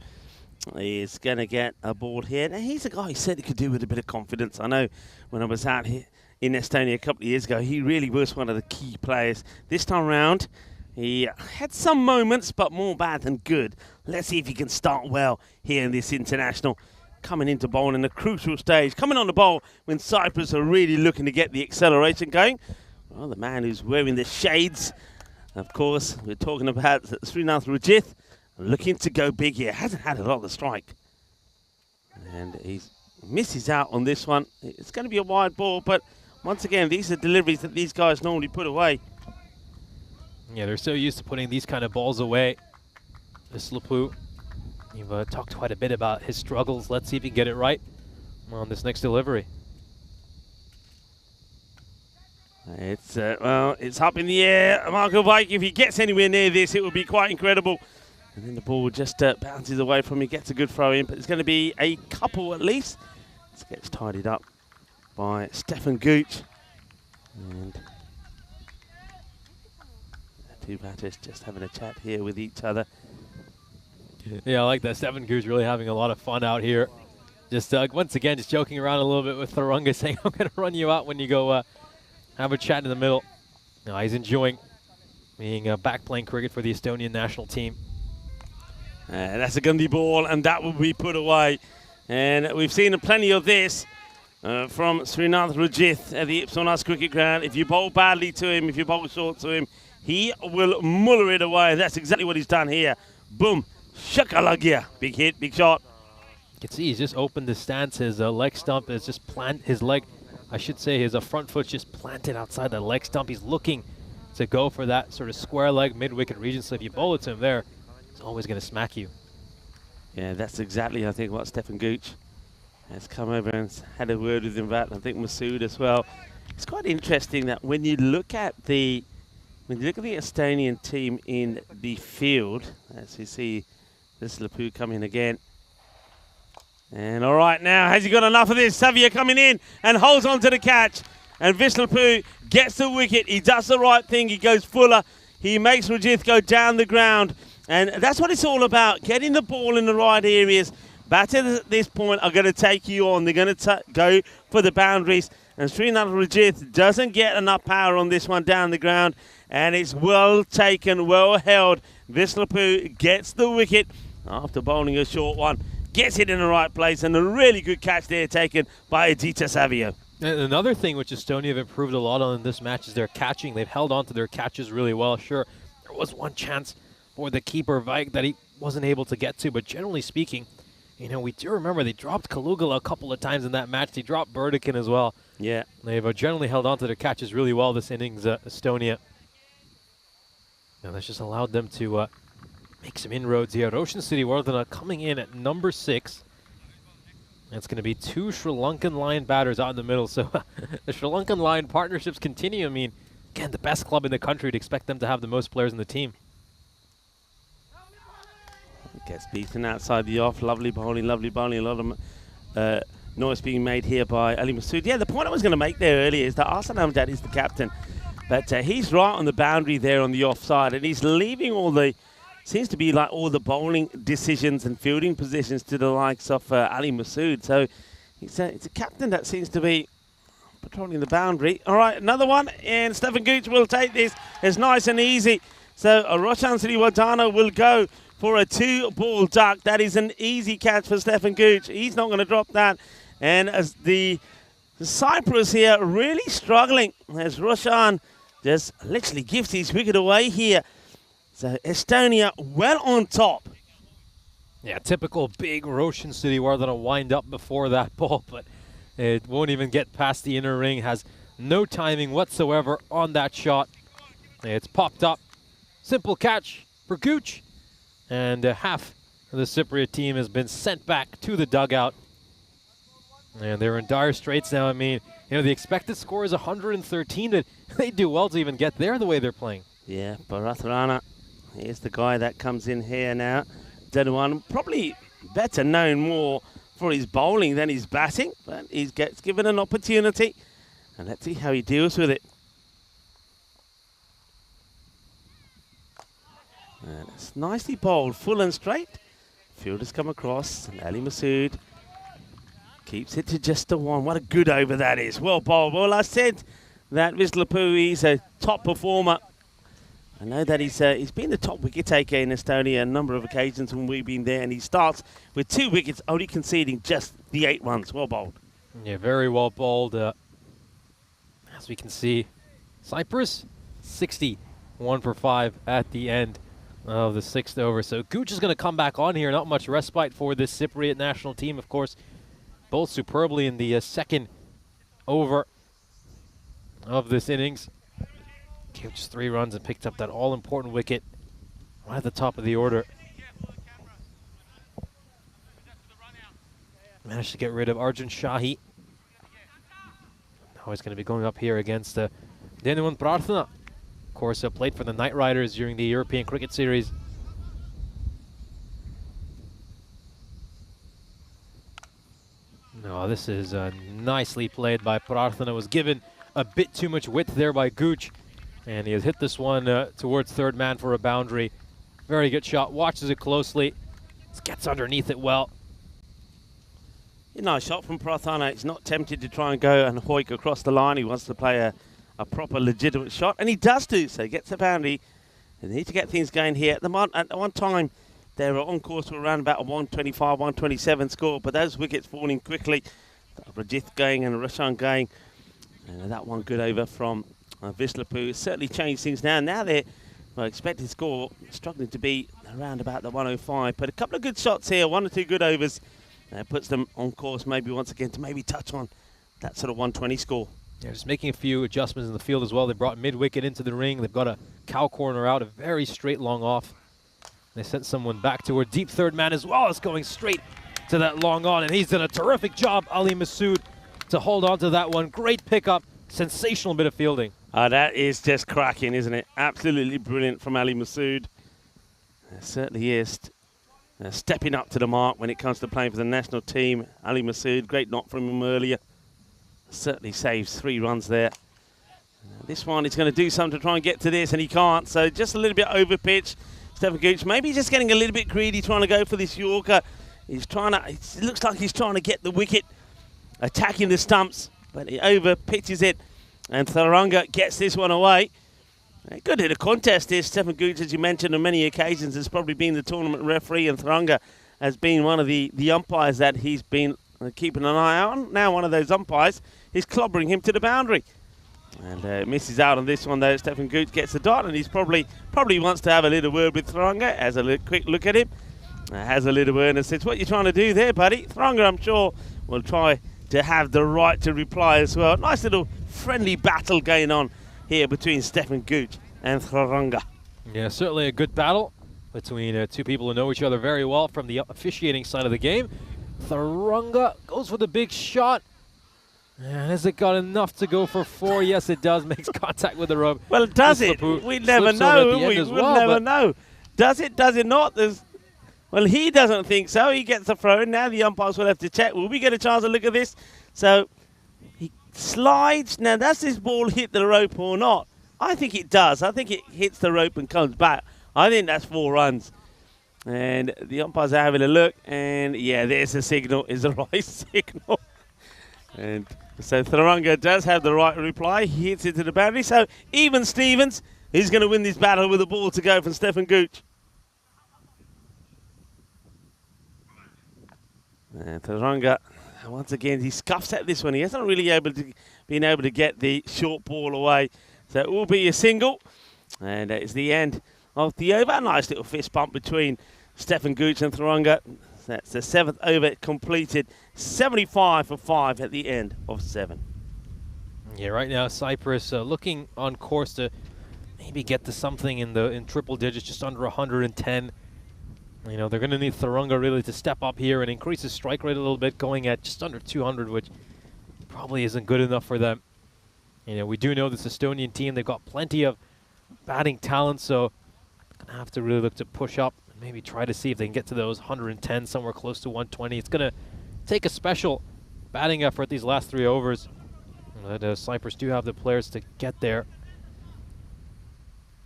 S1: is going to get a ball here. Now, he's a guy who said he could do with a bit of confidence. I know when I was out here in Estonia a couple of years ago, he really was one of the key players. This time around, he had some moments, but more bad than good. Let's see if he can start well here in this international. Coming into bowl in a crucial stage. Coming on the bowl when Cyprus are really looking to get the acceleration going. Well, the man who's wearing the shades, of course, we're talking about Srinath Rajith. Looking to go big here. Hasn't had a lot of the strike. And he misses out on this one. It's going to be a wide ball, but once again, these are deliveries that these guys normally put away.
S5: Yeah, they're so used to putting these kind of balls away. This Lapu, you've talked quite a bit about his struggles. Let's see if he can get it right on this next delivery.
S1: It's well, it's up in the air. Marco Vike, if he gets anywhere near this, it would be quite incredible. And then the ball just bounces away from him, gets a good throw in, but it's going to be a couple at least. This gets tidied up by Stefan Gooch. And two batters just having a chat here with each other.
S5: Yeah, I like that. Stefan Gooch really having a lot of fun out here. Just once again, just joking around a little bit with Thurunga, saying, I'm going to run you out when you go have a chat in the middle. No, he's enjoying being back playing cricket for the Estonian national team.
S1: That's a Gandhi ball, and that will be put away. And we've seen plenty of this from Srinath Rajith at the Ipsunas cricket ground. If you bowl badly to him, if you bowl short to him, he will muller it away. That's exactly what he's done here. Boom. Shakalagya. Big hit, big shot.
S5: You can see he's just opened the stance. His leg stump is just his leg, I should say, his front foot's just planted outside the leg stump. He's looking to go for that sort of square leg mid-wicket region. So if you bowl it to him there, he's always going to smack you.
S1: Yeah, that's exactly, I think, what Stefan Gooch has come over and had a word with him about. I think Masood as well. It's quite interesting that when you look at the Estonian team in the field, as you see this Lapu coming again, And all right now, has he got enough of this? Savio coming in and holds on to the catch. And Vishlapu gets the wicket. He does the right thing. He goes fuller. He makes Rajith go down the ground. And that's what it's all about, getting the ball in the right areas. Batters at this point are going to take you on. They're going to go for the boundaries. And Srinath Rajith doesn't get enough power on this one down the ground. And it's well taken, well held. Vishlapu gets the wicket after bowling a short one. Gets it in the right place, and a really good catch there taken by Aditya Savio.
S5: And another thing which Estonia have improved a lot on in this match is their catching. They've held on to their catches really well. Sure, there was one chance for the keeper, Vike, that he wasn't able to get to, but generally speaking, you know, we do remember they dropped Kalugala a couple of times in that match. They dropped Burdikin as well.
S1: Yeah.
S5: They've generally held on to their catches really well this innings, Estonia. And that's just allowed them to make some inroads here. Ocean City Wardana coming in at number 6. It's going to be 2 Sri Lankan line batters out in the middle. So the Sri Lankan line partnerships continue. I mean, again, the best club in the country. You'd expect them to have the most players in the team.
S1: Gets beaten outside the off. Lovely bowling, lovely bowling. A lot of noise being made here by Ali Masood. Yeah, the point I was going to make there earlier is that Arsan Amjad is the captain. But he's right on the boundary there on the offside. And he's leaving all the... Seems to be like all the bowling decisions and fielding positions to the likes of Ali Masood. So it's a captain that seems to be patrolling the boundary. All right, another one. And Stefan Gooch will take this. It's nice and easy. So Roshan Sriwadana will go for a 2-ball duck. That is an easy catch for Stefan Gooch. He's not going to drop that. And as the Cyprus here really struggling as Roshan just literally gives his wicket away here. So Estonia well on top.
S5: Yeah, typical big Roshan City Wardana wind up before that ball, but it won't even get past the inner ring. Has no timing whatsoever on that shot. It's popped up. Simple catch for Gooch. And half of the Cypriot team has been sent back to the dugout. And they're in dire straits now. I mean, you know, the expected score is 113, but they do well to even get there the way they're playing.
S1: Yeah, Bharat Rana. Here's the guy that comes in here now. Denuan, probably better known more for his bowling than his batting, but he gets given an opportunity. And let's see how he deals with it. And it's nicely bowled, full and straight. Fielders come across, and Ali Masood keeps it to just the one. What a good over that is. Well bowled. Well, I said that Vishlapu is a top performer. I know that he's been the top wicket taker in Estonia a number of occasions when we've been there, and he starts with 2 wickets, only conceding just the 8 runs. Well bowled.
S5: Yeah, very well bowled. As we can see, Cyprus 60, 1 for 5 at the end of the 6th over. So Gooch is going to come back on here. Not much respite for this Cypriot national team, of course. Bowled superbly in the 2nd over of this innings. Gave just 3 runs and picked up that all-important wicket right at the top of the order. Managed to get rid of Arjun Shahi. Now he's going to be going up here against Denuan Prarthana. Of course, played for the Knight Riders during the European Cricket Series. No, this is nicely played by Prarthana. Was given a bit too much width there by Gooch. And he has hit this one towards third man for a boundary. Very good shot. Watches it closely. Gets underneath it well.
S1: You know, a shot from Prathana. He's not tempted to try and go and hoik across the line. He wants to play a proper, legitimate shot. And he does do so. He gets a boundary. They need to get things going here. At one time, they were on course for around about a 125, 127 score. But those wickets falling quickly. Rajith going and Roshan going. And that one good over from Vishlapu has certainly changed things now. Now they're expected score struggling to be around about the 105. But a couple of good shots here, 1 or 2 good overs. Puts them on course maybe once again to maybe touch on that sort of 120 score.
S5: Yeah, just making a few adjustments in the field as well. They brought mid-wicket into the ring. They've got a cow corner out, a very straight long off. They sent someone back toward deep third man as well as going straight to that long on. And he's done a terrific job, Ali Masood, to hold on to that one. Great pickup, sensational bit of fielding.
S1: That is just cracking, isn't it? Absolutely brilliant from Ali Masood. It certainly is. stepping up to the mark when it comes to playing for the national team. Ali Masood, great knock from him earlier. Certainly saves 3 runs there. This one is going to do something to try and get to this, and he can't. So just a little bit over pitch. Stefan Gooch maybe just getting a little bit greedy, trying to go for this Yorker. He's trying to, it looks like he's trying to get the wicket, attacking the stumps, but he over pitches it, and Thuranga gets this one away. Good at a contest here. Stefan Gooch, as you mentioned on many occasions, has probably been the tournament referee, and Thuranga has been one of the umpires that he's been keeping an eye on. Now one of those umpires is clobbering him to the boundary. And misses out on this one though. Stefan Gooch gets the dot, and he's probably wants to have a little word with Thuranga. Has a quick look at him, has a little word and says, "What are you trying to do there, buddy?" Thuranga, I'm sure, will try to have the right to reply as well. Nice little friendly battle going on here between Stefan Gooch and Thuranga.
S5: Yeah, certainly a good battle between 2 people who know each other very well from the officiating side of the game. Thuranga goes for the big shot. And has it got enough to go for 4? Yes, it does. Makes contact with the rope.
S1: Well, does it? We never know. We'll never know. Does it? Does it not? Well, he doesn't think so. He gets the throw. Now the umpires will have to check. Will we get a chance to look at this? So he slides. Now, does this ball hit the rope or not? I think it does. I think it hits the rope and comes back. I think that's 4 runs. And the umpires are having a look. And, yeah, there's the signal. Is the right signal. And so Thuranga does have the right reply. He hits it to the boundary. So even Stevens is going to win this battle with a ball to go from Stefan Gooch. And Thuranga, once again, he scuffs at this one. He hasn't really been able to get the short ball away. So it will be a single. And it's the end of the over. A nice little fist bump between Stefan Gooch and Thuranga. That's the 7th over completed. 75 for 5 at the end of 7.
S5: Yeah, right now Cyprus looking on course to maybe get to something in triple digits, just under 110. You know, they're going to need Thuranga really to step up here and increase his strike rate a little bit, going at just under 200, which probably isn't good enough for them. You know, we do know this Estonian team, they've got plenty of batting talent, so they're going to have to really look to push up and maybe try to see if they can get to those 110, somewhere close to 120. It's going to take a special batting effort these last 3 overs. But Cyprus do have the players to get there.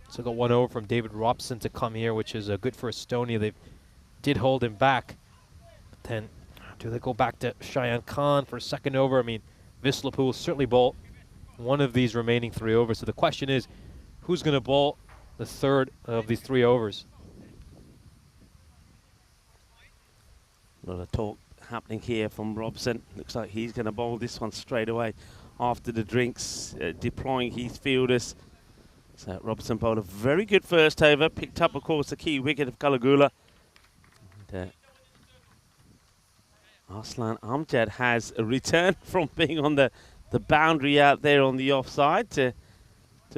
S5: So got 1 over from David Robson to come here, which is good for Estonia. They did hold him back. But then do they go back to Cheyenne Khan for a 2nd over? I mean, Vislapu will certainly bowl one of these remaining 3 overs. So the question is, who's going to bowl the 3rd of these 3 overs?
S1: A lot of talk happening here from Robson. Looks like he's going to bowl this one straight away after the drinks, deploying his fielders. So Robson bowled a very good first over, picked up, of course, the key wicket of Kalagula. And, Arslan Amjad has returned from being on the boundary out there on the offside to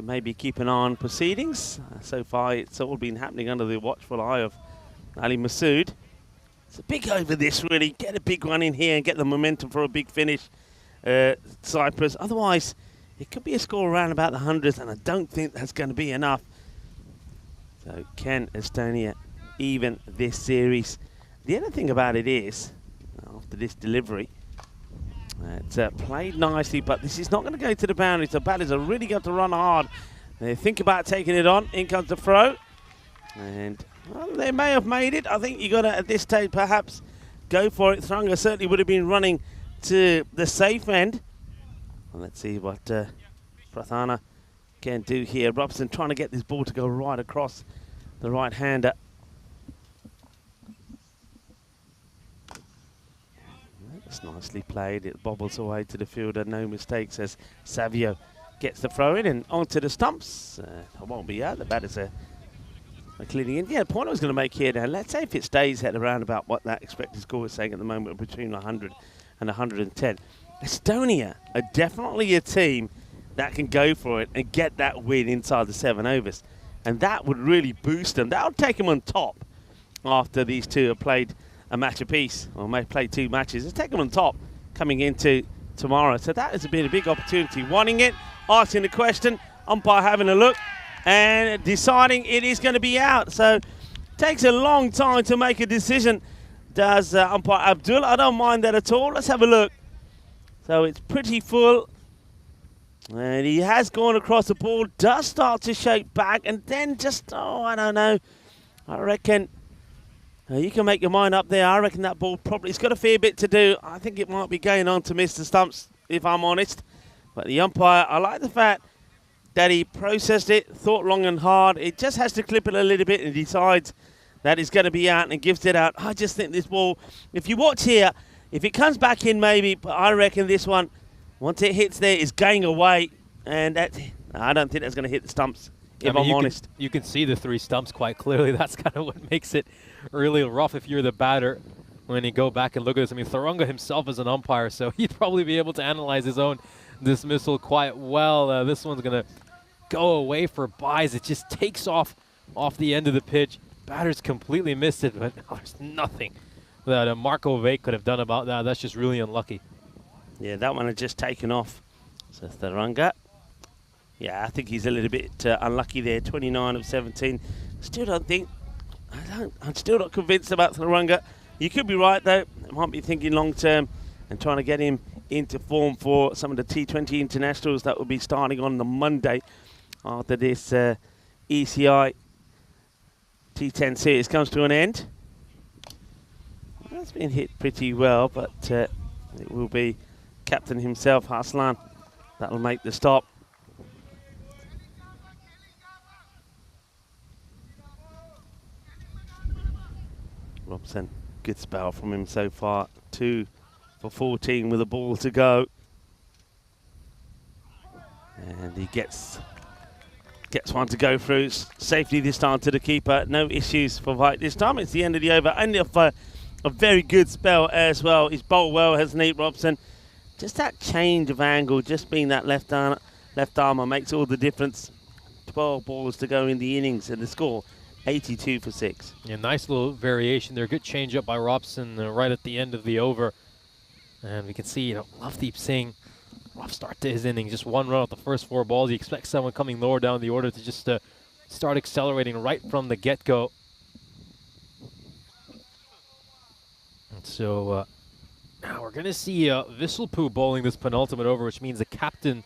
S1: maybe keep an eye on proceedings. So far, it's all been happening under the watchful eye of Ali Masood. It's a big over this, really. Get a big one in here and get the momentum for a big finish, Cyprus. Otherwise, it could be a score around about the hundreds, and I don't think that's going to be enough. So can Estonia even this series? The other thing about it is, after this delivery, it's played nicely, but this is not going to go to the boundary. So batters are really got to run hard. They think about taking it on. In comes the throw. And well, they may have made it. I think you got to, at this stage, perhaps go for it. Thuranga certainly would have been running to the safe end. Well, let's see what Prathana can do here. Robson trying to get this ball to go right across the right-hander. That's nicely played. It bobbles away to the fielder. No mistakes as Savio gets the throw in and onto the stumps. I won't be out. The batters are cleaning in. Yeah, the point I was going to make here now, let's say if it stays at around about what that expected score is saying at the moment, between 100 and 110. Estonia are definitely a team that can go for it and get that win inside the 7 overs. And that would really boost them. That would take them on top after these two have played a match apiece, or may play 2 matches. It's taken them on top coming into tomorrow. So that has been a big opportunity. Wanting it, asking the question, umpire having a look, and deciding it is going to be out. So Takes a long time to make a decision, does umpire Abdul. I don't mind that at all. Let's have a look. So it's pretty full. And he has gone across the ball, does start to shake back, and then just, I don't know. I reckon you can make your mind up there. I reckon that ball probably, it's got a fair bit to do. I think it might be going on to miss the stumps, if I'm honest. But the umpire, I like the fact that he processed it, thought long and hard. It just has to clip it a little bit and decides that it's going to be out and gives it out. I just think this ball, if you watch here, if it comes back in maybe, but I reckon this one, once it hits there, is going away. And I don't think that's going to hit the stumps, if I'm honest.
S5: You can see the 3 stumps quite clearly. That's kind of what makes it really rough if you're the batter. When you go back and look at this, I mean, Thurunga himself is an umpire, so he'd probably be able to analyze his own dismissal quite well. This one's going to go away for buys. It just takes off the end of the pitch. Batter's completely missed it, but there's nothing that Marco Vake could have done about that. That's just really unlucky.
S1: Yeah, that one had just taken off. So Thurunga. Yeah, I think he's a little bit unlucky there. 29 of 17. Still don't think. I'm still not convinced about Thurunga. You could be right though. I might be thinking long term and trying to get him into form for some of the T20 internationals that will be starting on the Monday after this ECI T10 series comes to an end. That's been hit pretty well, but it will be captain himself, Haslan, that'll make the stop. Robson, good spell from him so far. 2 for 14 with a ball to go. And he gets one to go through. Safely this time to the keeper. No issues for White this time. It's the end of the over. Only off a very good spell as well. He's bowled well, hasn't he, Robson? Just that change of angle, just being that left armour makes all the difference. 12 balls to go in the innings and the score, 82 for 6.
S5: Yeah, nice little variation there. Good change up by Robson right at the end of the over. And we can see, Lovedeep Singh, rough start to his inning. Just 1 run off the first 4 balls. You expect someone coming lower down the order to just start accelerating right from the get-go. And so now we're going to see Visselpoo bowling this penultimate over, which means the captain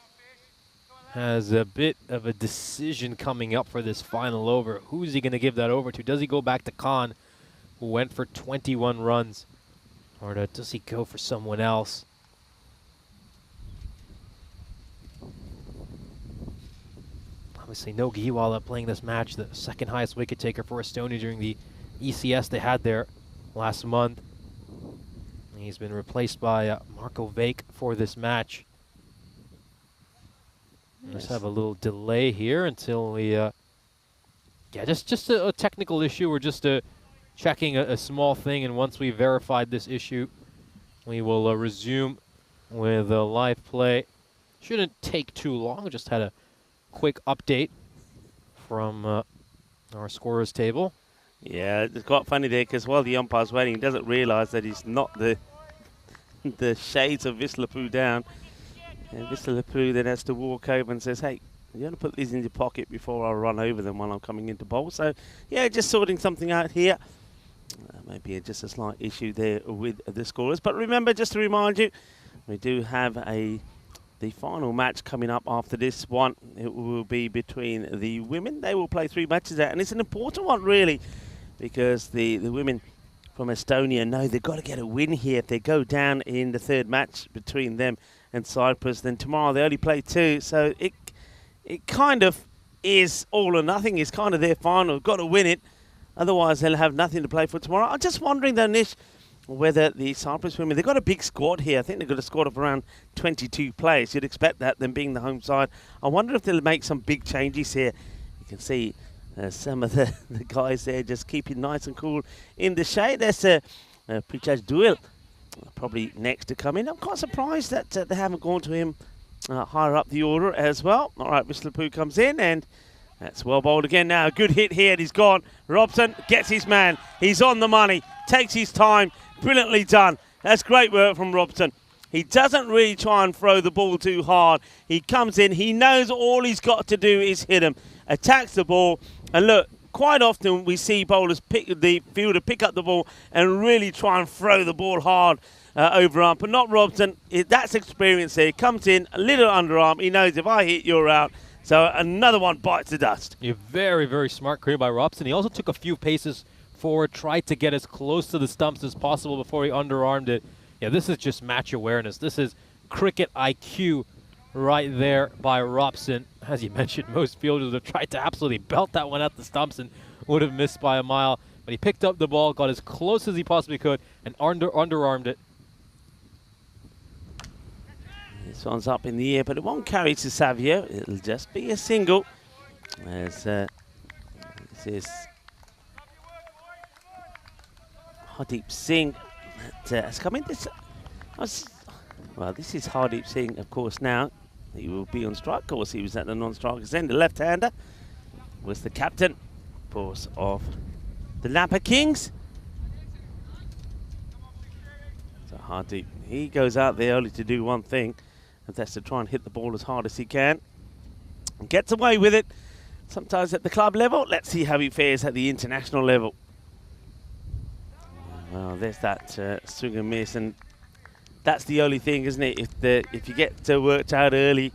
S5: has a bit of a decision coming up for this final over. Who's he going to give that over to? Does he go back to Khan, who went for 21 runs? Or does he go for someone else? Obviously, no Giwala playing this match, the second highest wicket taker for Estonia during the ECS they had there last month. He's been replaced by Marco Vake for this match. Yes. Let's have a little delay here until we... yeah, just a technical issue. We're just checking a small thing, and once we verified this issue, we will resume with live play. Shouldn't take too long. Just had a quick update from our scorers table.
S1: Yeah, it's quite funny there because while the umpire's waiting, he doesn't realise that he's not the shades of Visselpoo down. And Visselpoo then has to walk over and says, hey, you want to put these in your pocket before I run over them while I'm coming into bowl. So, yeah, just sorting something out here. Maybe just a slight issue there with the scorers. But remember, just to remind you, we do have the final match coming up after this one. It will be between the women. They will play 3 matches out. And it's an important one, really, because the women from Estonia know they've got to get a win here. If they go down in the 3rd match between them and Cyprus, then tomorrow they only play 2. So it kind of is all or nothing. It's kind of their final. Got to win it. Otherwise, they'll have nothing to play for tomorrow. I'm just wondering, though, Nish, whether the Cyprus women, they've got a big squad here. I think they've got a squad of around 22 players. You'd expect that, them being the home side. I wonder if they'll make some big changes here. You can see some of the guys there just keeping nice and cool in the shade. There's Prichaj Duel probably next to come in. I'm quite surprised that they haven't gone to him higher up the order as well. All right, Visselpoo comes in, and that's well bowled again now. A good hit here, and he's gone. Robson gets his man. He's on the money, takes his time. Brilliantly done. That's great work from Robson. He doesn't really try and throw the ball too hard. He comes in. He knows all he's got to do is hit him. Attacks the ball. And look, quite often we see bowlers pick the fielder pick up the ball and really try and throw the ball hard over arm, but not Robson. That's experience there. He comes in a little underarm. He knows if I hit, you're out. So another one bites the dust.
S5: A very, very smart clear by Robson. He also took a few paces forward, tried to get as close to the stumps as possible before he underarmed it. Yeah, this is just match awareness. This is cricket IQ right there by Robson. As you mentioned, most fielders have tried to absolutely belt that one at the stumps and would have missed by a mile. But he picked up the ball, got as close as he possibly could, and underarmed it.
S1: This one's up in the air, but it won't carry to Savio. It'll just be a single. As this is Hardeep Singh that has come in. This is Hardeep Singh, of course, now. He will be on strike. Of course, he was at the non-strikers end. The left-hander was the captain, of course, of the Napa Kings. So Hardeep, he goes out there only to do one thing, and that's to try and hit the ball as hard as he can. And gets away with it, sometimes at the club level. Let's see how he fares at the international level. Well, there's that swing and miss, and that's the only thing, isn't it? If you get worked out early,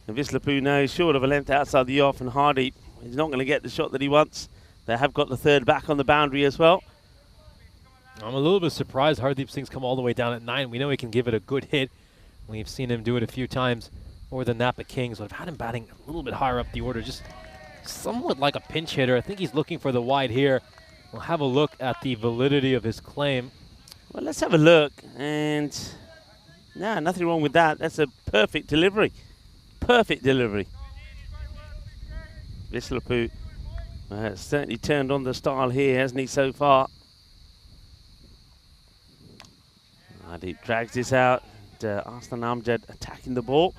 S1: and Vislapu knows short of a length outside the off, and Hardeep is not going to get the shot that he wants. They have got the third back on the boundary as well.
S5: I'm a little bit surprised Hardeep Singh's come all the way down at 9. We know he can give it a good hit. We've seen him do it a few times for the Napa Kings. I've had him batting a little bit higher up the order, just somewhat like a pinch hitter. I think he's looking for the wide here. We'll have a look at the validity of his claim.
S1: Well, let's have a look. And no, nothing wrong with that. That's a perfect delivery. Perfect delivery. Vislapu has certainly turned on the style here, hasn't he, so far? Hardeep drags this out. Arslan Amjad attacking the ball.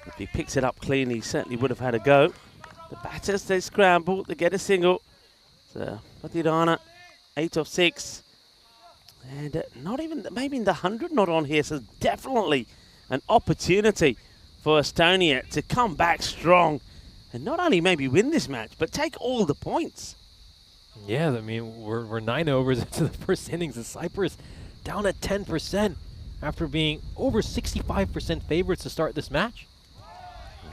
S1: If he picks it up clean, he certainly would have had a go. The batters, they scramble to get a single. So, Patirana, 8 of 6. And not even, maybe in the 100 not on here, so definitely an opportunity for Estonia to come back strong and not only maybe win this match, but take all the points.
S5: Yeah, I mean, we're 9 overs into the first innings of Cyprus, down at 10% after being over 65% favorites to start this match.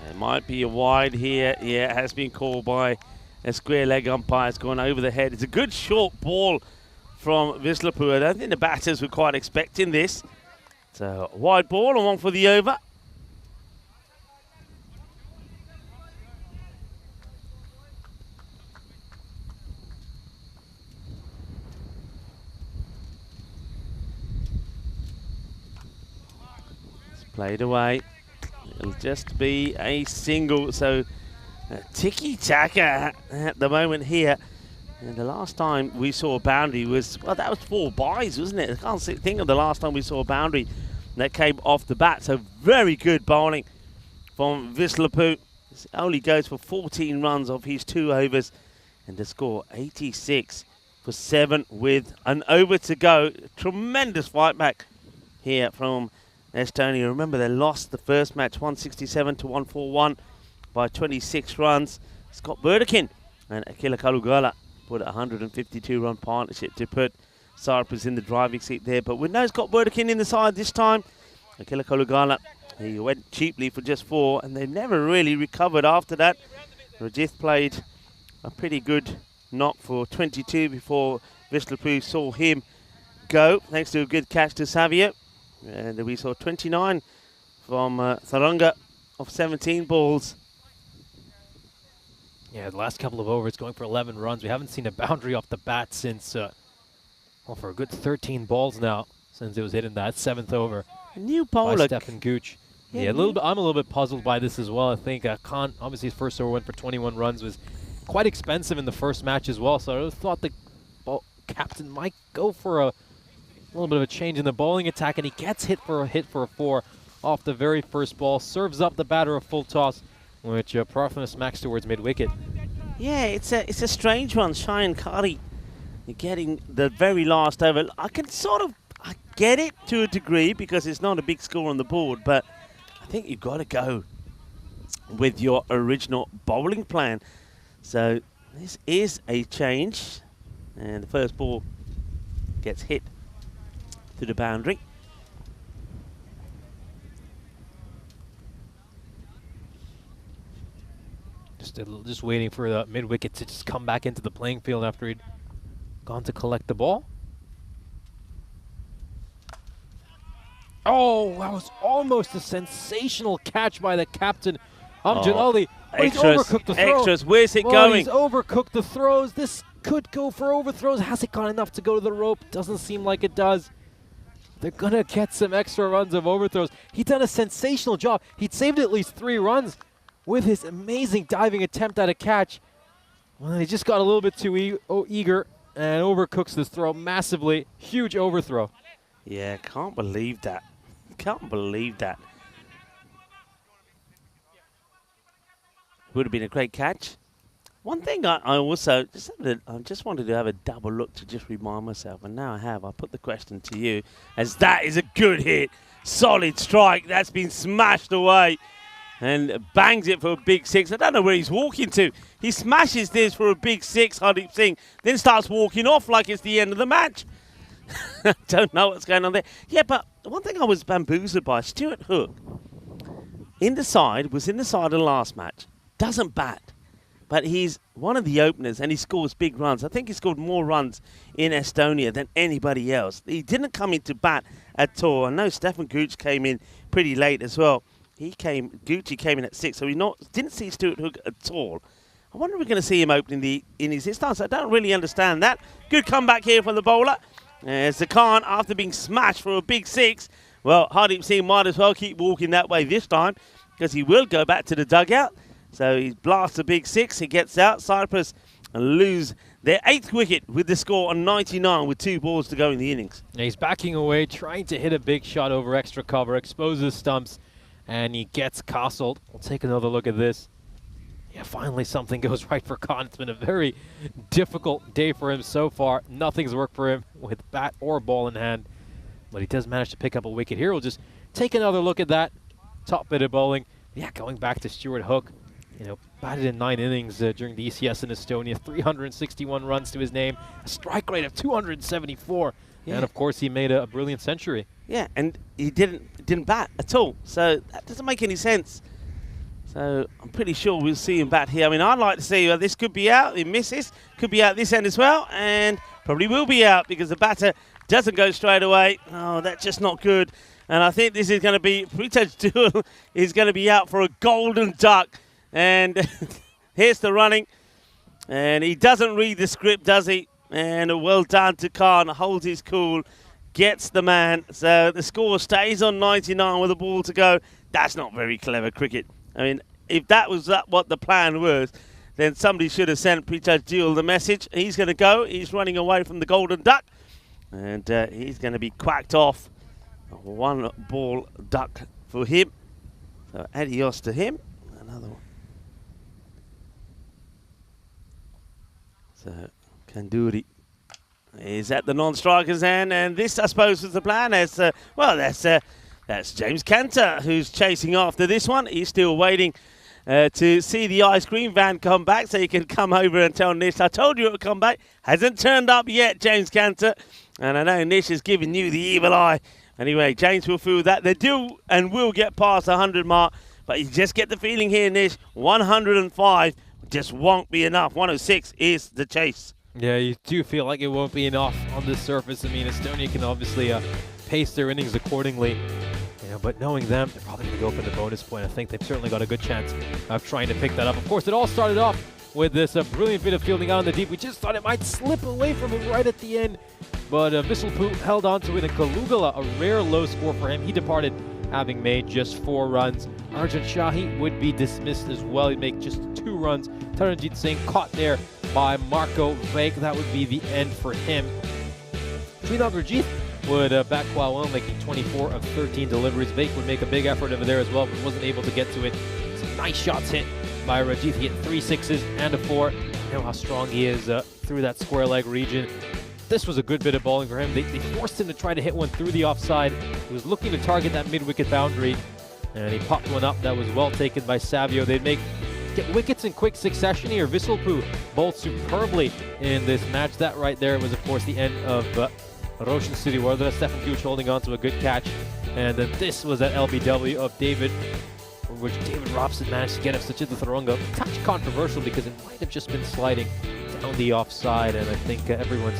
S1: It might be a wide here. Yeah, it has been called by a square leg umpire. It's gone over the head. It's a good short ball from Vislapu. I don't think the batters were quite expecting this. So, wide ball and one for the over. Played away. It'll just be a single. So tiki-taka at the moment here. And the last time we saw a boundary was, well, that was 4 byes, wasn't it? I can't think of the last time we saw a boundary that came off the bat. So very good bowling from Vislapu. Only goes for 14 runs off his 2 overs. And the score 86 for 7 with an over to go. Tremendous fight back here from Estonia. Remember, they lost the first match 167 to 141 by 26 runs. Scott Burdekin and Akila Kalugala put a 152-run partnership to put Cyprus in the driving seat there. But with no Scott Burdekin in the side this time, Akila Kalugala, he went cheaply for just 4, and they never really recovered after that. Rajith played a pretty good knock for 22 before Vislapu saw him go, thanks to a good catch to Savio. And we saw 29 from Tharanga of 17 balls.
S5: Yeah, the last couple of overs going for 11 runs. We haven't seen a boundary off the bat since, well, for a good 13 balls now, since it was hit in that 7th over.
S1: A new
S5: by
S1: bowler.
S5: Stefan Gooch. Yeah, a little bit. I'm a little bit puzzled by this as well. I think Khan, obviously his first over went for 21 runs, was quite expensive in the first match as well. So I thought the captain might go for a little bit of a change in the bowling attack, and he gets hit for a 4 off the very first ball. Serves up the batter a full toss, which Parthena smacks towards mid-wicket.
S1: Yeah, it's a strange one. Shayan Kari getting the very last over. I get it to a degree because it's not a big score on the board, but I think you've got to go with your original bowling plan. So This is a change. And the first ball gets hit to the boundary.
S5: Just waiting for the mid-wicket to just come back into the playing field after he'd gone to collect the ball. Oh, that was almost a sensational catch by the captain, Amjad Ali. But he's overcooked the throw.
S1: Extras, where's it
S5: Well,
S1: going?
S5: he's overcooked the throws. This could go for overthrows. Has it gone enough to go to the rope? Doesn't seem like it does. They're going to get some extra runs of overthrows. He'd done a sensational job. He'd saved at least 3 runs with his amazing diving attempt at a catch. Well, he just got a little bit too eager and overcooks this throw massively. Huge overthrow.
S1: Yeah, can't believe that. Can't believe that. Would have been a great catch. One thing I also just wanted to have a double look to just remind myself, and now I have. I put the question to you, as that is a good hit, solid strike. That's been smashed away, and bangs it for a big 6. I don't know where he's walking to. He smashes this for a big 6, Hardeep Singh, then starts walking off like it's the end of the match. Don't know what's going on there. Yeah, but one thing I was bamboozled by, Stuart Hook, was in the side of the last match, doesn't bat. But he's one of the openers, and he scores big runs. I think he scored more runs in Estonia than anybody else. He didn't come into bat at all. I know Stefan Gooch came in pretty late as well. Gucci came in at 6, so didn't see Stuart Hook at all. I wonder if we're going to see him opening in his stance. I don't really understand that. Good comeback here from the bowler. Zakhan, after being smashed for a big 6, well, Hardeep Singh might as well keep walking that way this time, because he will go back to the dugout. So he blasts a big 6. He gets out. Cyprus lose their 8th wicket with the score on 99 with 2 balls to go in the innings.
S5: And he's backing away, trying to hit a big shot over extra cover, exposes stumps, and he gets castled. We'll take another look at this. Yeah, finally something goes right for Khan. It's been a very difficult day for him so far. Nothing's worked for him with bat or ball in hand. But he does manage to pick up a wicket here. We'll just take another look at that. Top bit of bowling. Yeah, going back to Stuart Hook. Batted in 9 innings during the ECS in Estonia. 361 runs to his name. A strike rate of 274. Yeah. And, of course, he made a brilliant century.
S1: Yeah, and he didn't bat at all. So that doesn't make any sense. So I'm pretty sure we'll see him bat here. I mean, I'd like to see this could be out. He misses. Could be out this end as well. And probably will be out because the batter doesn't go straight away. Oh, that's just not good. And I think this is going to be, Pritaj Dul is going to be out for a golden duck. And here's the running. And he doesn't read the script, does he? And well done to Khan. Holds his cool. Gets the man. So the score stays on 99 with a ball to go. That's not very clever cricket. I mean, if that was what the plan was, then somebody should have sent Pritaj Dul the message. He's going to go. He's running away from the golden duck. And he's going to be quacked off. 1 ball duck for him. So adios to him. Another one. So Kanduri is at the non-striker's end, and this, I suppose, was the plan. That's James Cantor who's chasing after this one. He's still waiting to see the ice cream van come back so he can come over and tell Nish, I told you it would come back. Hasn't turned up yet, James Cantor. And I know Nish is giving you the evil eye. Anyway, James will feel that. They do and will get past the 100 mark, but you just get the feeling here, Nish, 105 just won't be enough. 106 is the chase.
S5: Yeah, you do feel like it won't be enough on the surface. I mean, Estonia can obviously pace their innings accordingly. But knowing them, they're probably going to go for the bonus point. I think they've certainly got a good chance of trying to pick that up. Of course, it all started off with this brilliant bit of fielding out in the deep. We just thought it might slip away from him right at the end. But Vissalpu held on to it, and Kalugala, a rare low score for him. He departed having made just 4 runs. Arjun Shahi would be dismissed as well. He'd make just 2 runs. Taranjit Singh caught there by Marco Vake. That would be the end for him. Srinath Rajith would bat quite well, making 24 of 13 deliveries. Vake would make a big effort over there as well, but wasn't able to get to it. Some nice shots hit by Rajith. He hit 3 sixes and a 4. You know how strong he is through that square leg region. This was a good bit of bowling for him. They forced him to try to hit one through the offside. He was looking to target that mid-wicket boundary, and he popped one up that was well taken by Savio. They'd make get wickets in quick succession here. Visselpuu bowled superbly in this match. That right there was, of course, the end of Roshan Siriwardena. Stefan Gooch holding on to a good catch. And then this was that LBW of David, for which David Robson managed to get up Sachita Tharunga. Touch controversial because it might have just been sliding down the offside, and I think everyone's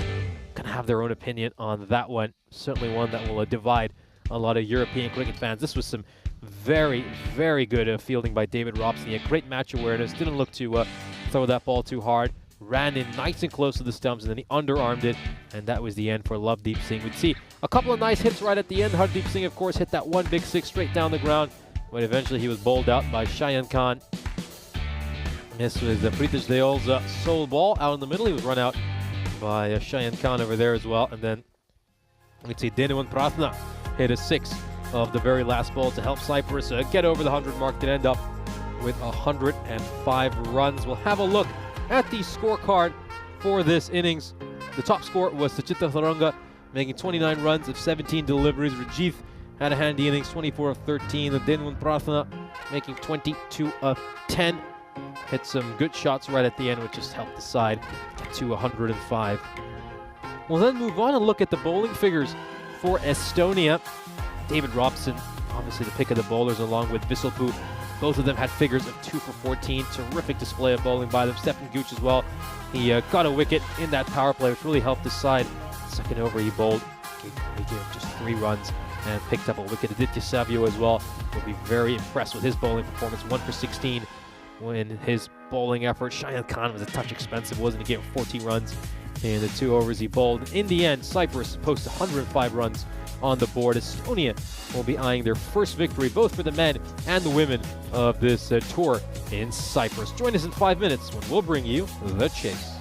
S5: going to have their own opinion on that one. Certainly one that will divide a lot of European cricket fans. This was some very, very good fielding by David Robson. He had great match awareness, didn't look to throw that ball too hard, ran in nice and close to the stumps, and then he underarmed it, and that was the end for Lovedeep Singh. We'd see a couple of nice hits right at the end. Hardeep Singh, of course, hit that one big six straight down the ground, but eventually he was bowled out by Shayan Khan. This was Pritesh Deol's sole ball out in the middle. He was run out by Shayan Khan over there as well, and then we'd see Denuwan Prathna hit a six of the very last ball to help Cyprus get over the 100 mark and end up with 105 runs. We'll have a look at the scorecard for this innings. The top score was Sachita Tharunga making 29 runs of 17 deliveries. Rajith had a handy innings, 24 of 13. And Denuwan Prathna making 22 of 10. Hit some good shots right at the end, which just helped the side get to 105. We'll then move on and look at the bowling figures for Estonia. David Robson, obviously the pick of the bowlers, along with Visselpuu. Both of them had figures of 2 for 14. Terrific display of bowling by them. Stefan Gooch as well. He got a wicket in that power play, which really helped his side. Second over, he bowled. He gave just 3 runs and picked up a wicket. Aditya Savio as well will be very impressed with his bowling performance. 1 for 16 in his bowling effort. Shayan Khan was a touch expensive, wasn't he? Gave 14 runs in the 2 overs he bowled. In the end, Cyprus posts 105 runs on the board. Estonia will be eyeing their first victory, both for the men and the women of this tour in Cyprus. Join us in 5 minutes when we'll bring you The Chase.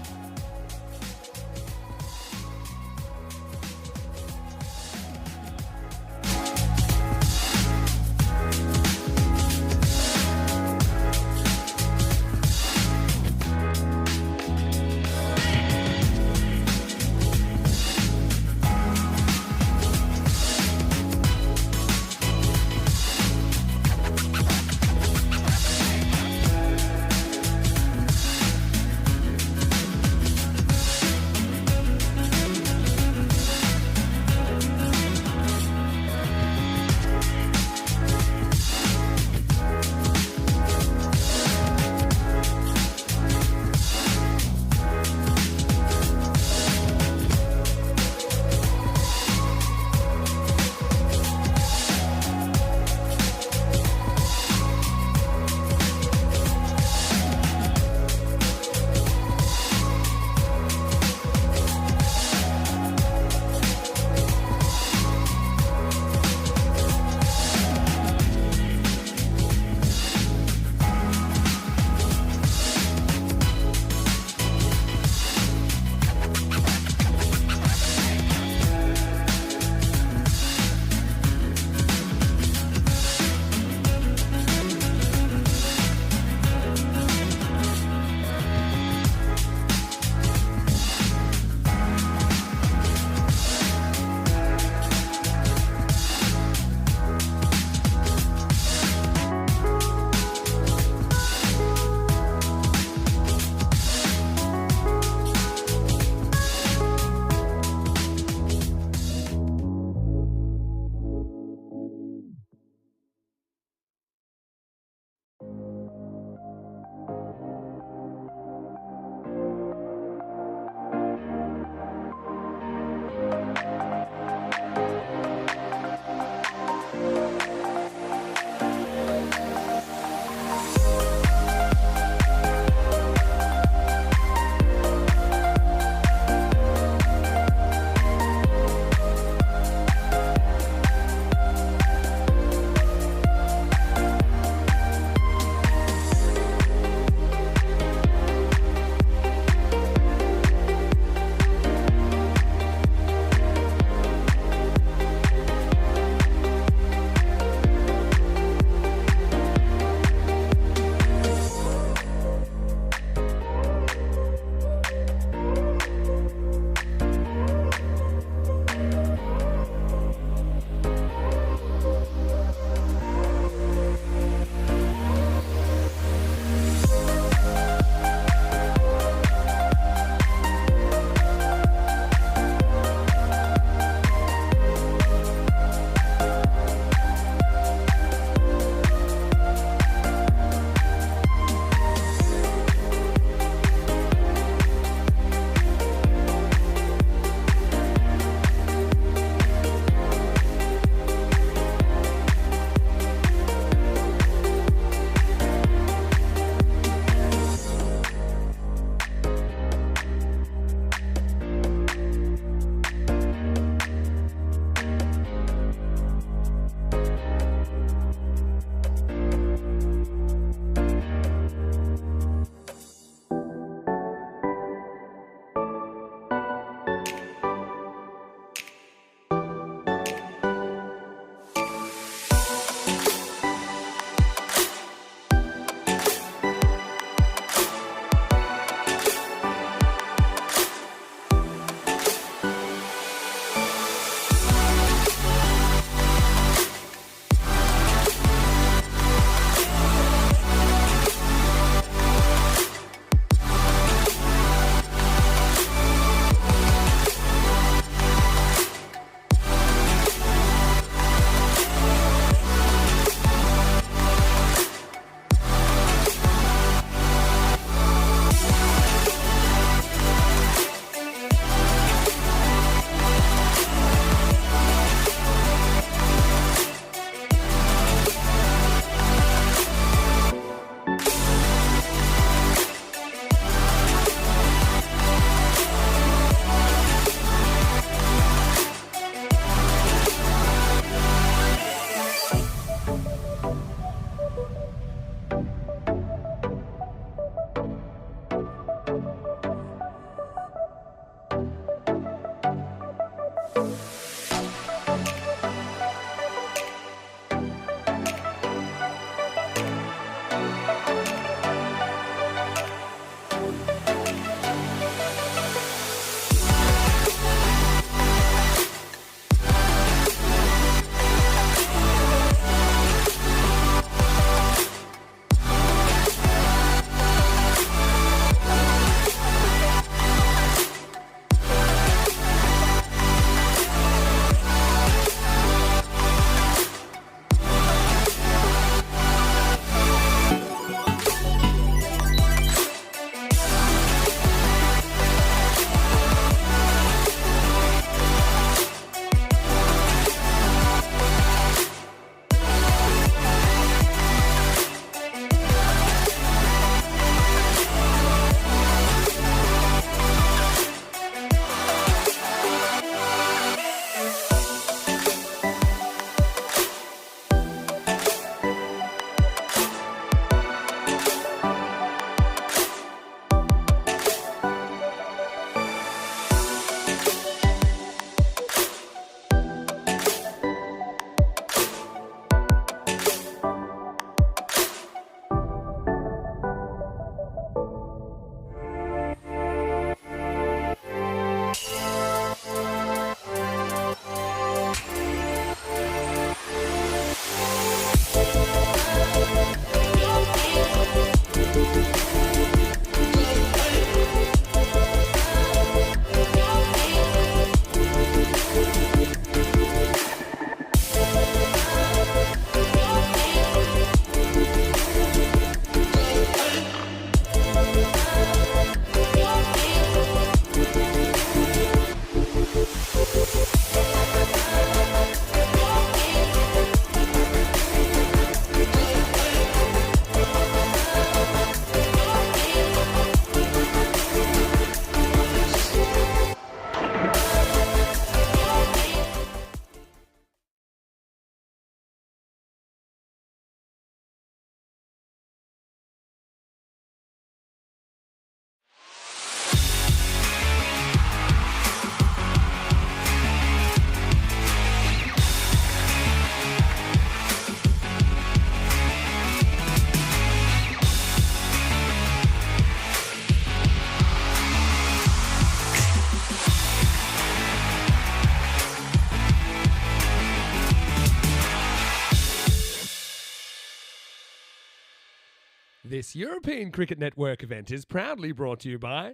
S2: This European Cricket Network event is proudly brought to you by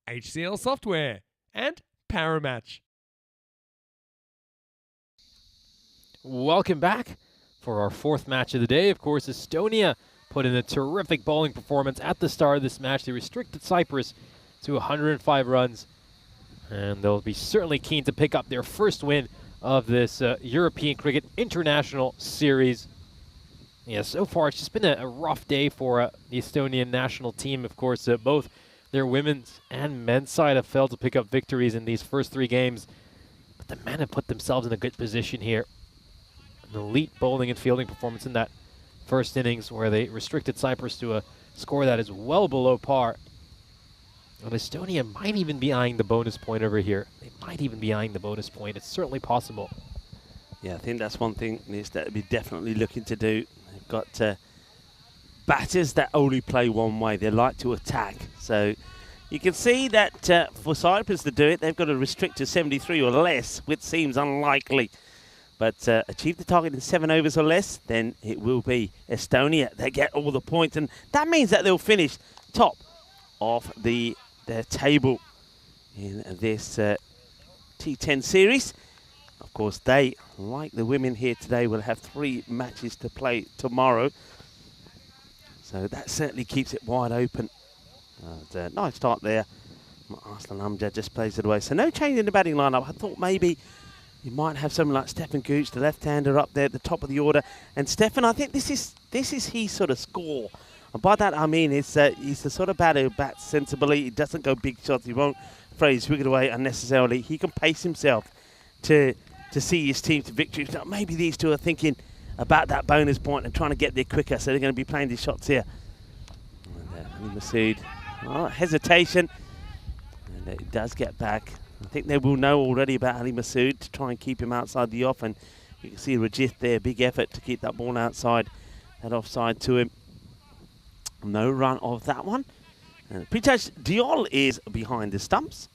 S2: HCL Software and Paramatch.
S5: Welcome back for our fourth match of the day. Of course, Estonia put in a terrific bowling performance at the start of this match. They restricted Cyprus to 105 runs, and they'll be certainly keen to pick up their first win of this European Cricket International Series. Yeah, so far it's just been a rough day for the Estonian national team. Of course, both their women's and men's side have failed to pick up victories in these first three games, but the men have put themselves in a good position here. An elite bowling and fielding performance in that first innings where they restricted Cyprus to a score that is well below par. And Estonia might even be eyeing the bonus point over here. They might even be eyeing the bonus point. It's certainly possible.
S1: Yeah, I think that's one thing that they'll be definitely looking to do. They've got batters that only play one way. They like to attack. So you can see that for Cyprus to do it, they've got to restrict to 73 or less, which seems unlikely. But achieve the target in 7 overs or less, then it will be Estonia. They get all the points, and that means that they'll finish top of their table in this T10 series. Of course, they, like the women here today, will have 3 matches to play tomorrow. So that certainly keeps it wide open. And, nice start there. Arslan Amjad just plays it away. So no change in the batting lineup. I thought maybe you might have someone like Stefan Gooch, the left-hander, up there at the top of the order. And Stefan, I think this is his sort of score. And by that I mean he's the sort of batter who bats sensibly. He doesn't go big shots. He won't throw his wicket away unnecessarily. He can pace himself to see his team to victory. So maybe these two are thinking about that bonus point and trying to get there quicker. So they're going to be playing these shots here. And Ali Masood, well, hesitation. And it does get back. I think they will know already about Ali Masood to try and keep him outside the off. And you can see Rajith there, big effort to keep that ball outside, that offside to him. No run of that one. And Pritesh Diol is behind the stumps.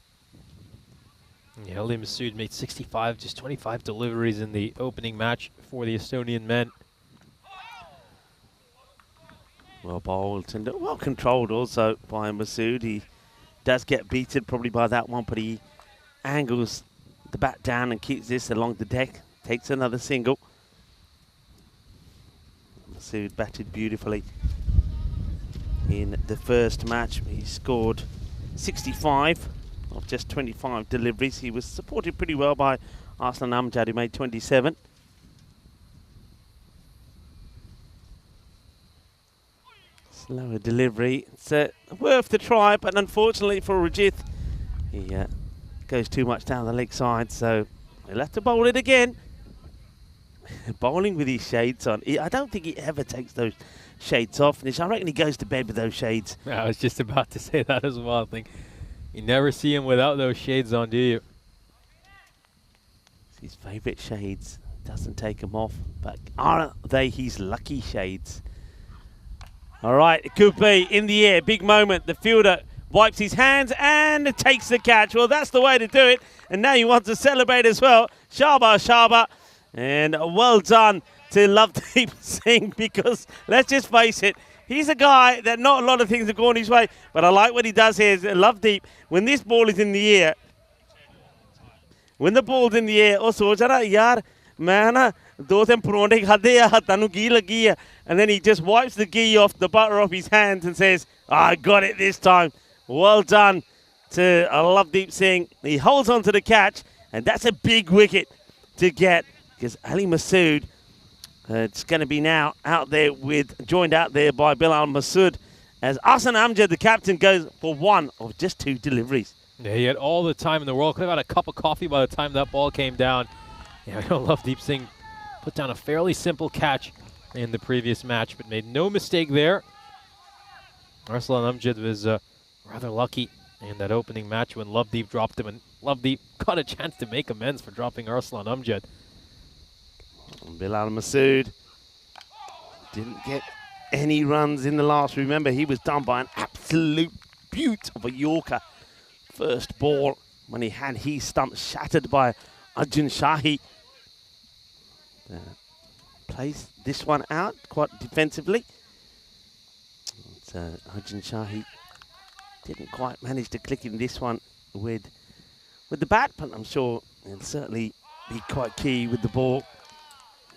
S5: Yeah, Ali Masood made 65, just 25 deliveries in the opening match for the Estonian men.
S1: Well bowled and well controlled also by Masood. He does get beaten probably by that one, but he angles the bat down and keeps this along the deck. Takes another single. Masood batted beautifully in the first match. He scored 65 of just 25 deliveries. He was supported pretty well by Arslan Amjad, who made 27. Slower delivery. It's worth the try, but unfortunately for Rajith, he goes too much down the leg side, so he'll have to bowl it again. Bowling with his shades on. I don't think he ever takes those shades off. I reckon he goes to bed with those shades.
S5: Yeah, I was just about to say that as well. I think you never see him without those shades on, do you?
S1: It's his favourite shades. Doesn't take them off. But are they his lucky shades? All right, it could be in the air. Big moment. The fielder wipes his hands and takes the catch. Well, that's the way to do it. And now he wants to celebrate as well. Shaba, Shaba. And well done to Lovedeep Singh, because let's just face it, he's a guy that not a lot of things have gone his way, but I like what he does here. Lovedeep, when this ball is in the air, when the ball's in the air, oh, soch raha yaar, main na do tin paronde khade ya, tanu ghee lagi hai, and then he just wipes the ghee off the butter off his hands and says, I got it this time. Well done to Lovedeep Singh. He holds on to the catch, and that's a big wicket to get, because Ali Masood, it's going to be now joined out there by Bilal Masood, as Arslan Amjad, the captain, goes for one of just 2 deliveries.
S5: Yeah, he had all the time in the world. Could have had a cup of coffee by the time that ball came down. Yeah, I know Lovedeep Singh put down a fairly simple catch in the previous match, but made no mistake there. Arslan Amjad was rather lucky in that opening match when Lovedeep dropped him, and Lovedeep got a chance to make amends for dropping Arslan Amjad.
S1: Bilal Masood didn't get any runs in the last. Remember, he was done by an absolute beaut of a Yorker. First ball when he had his stump shattered by Arjun Shahi. Plays this one out quite defensively. So Arjun Shahi didn't quite manage to click in this one with the bat, but I'm sure he'll certainly be quite key with the ball.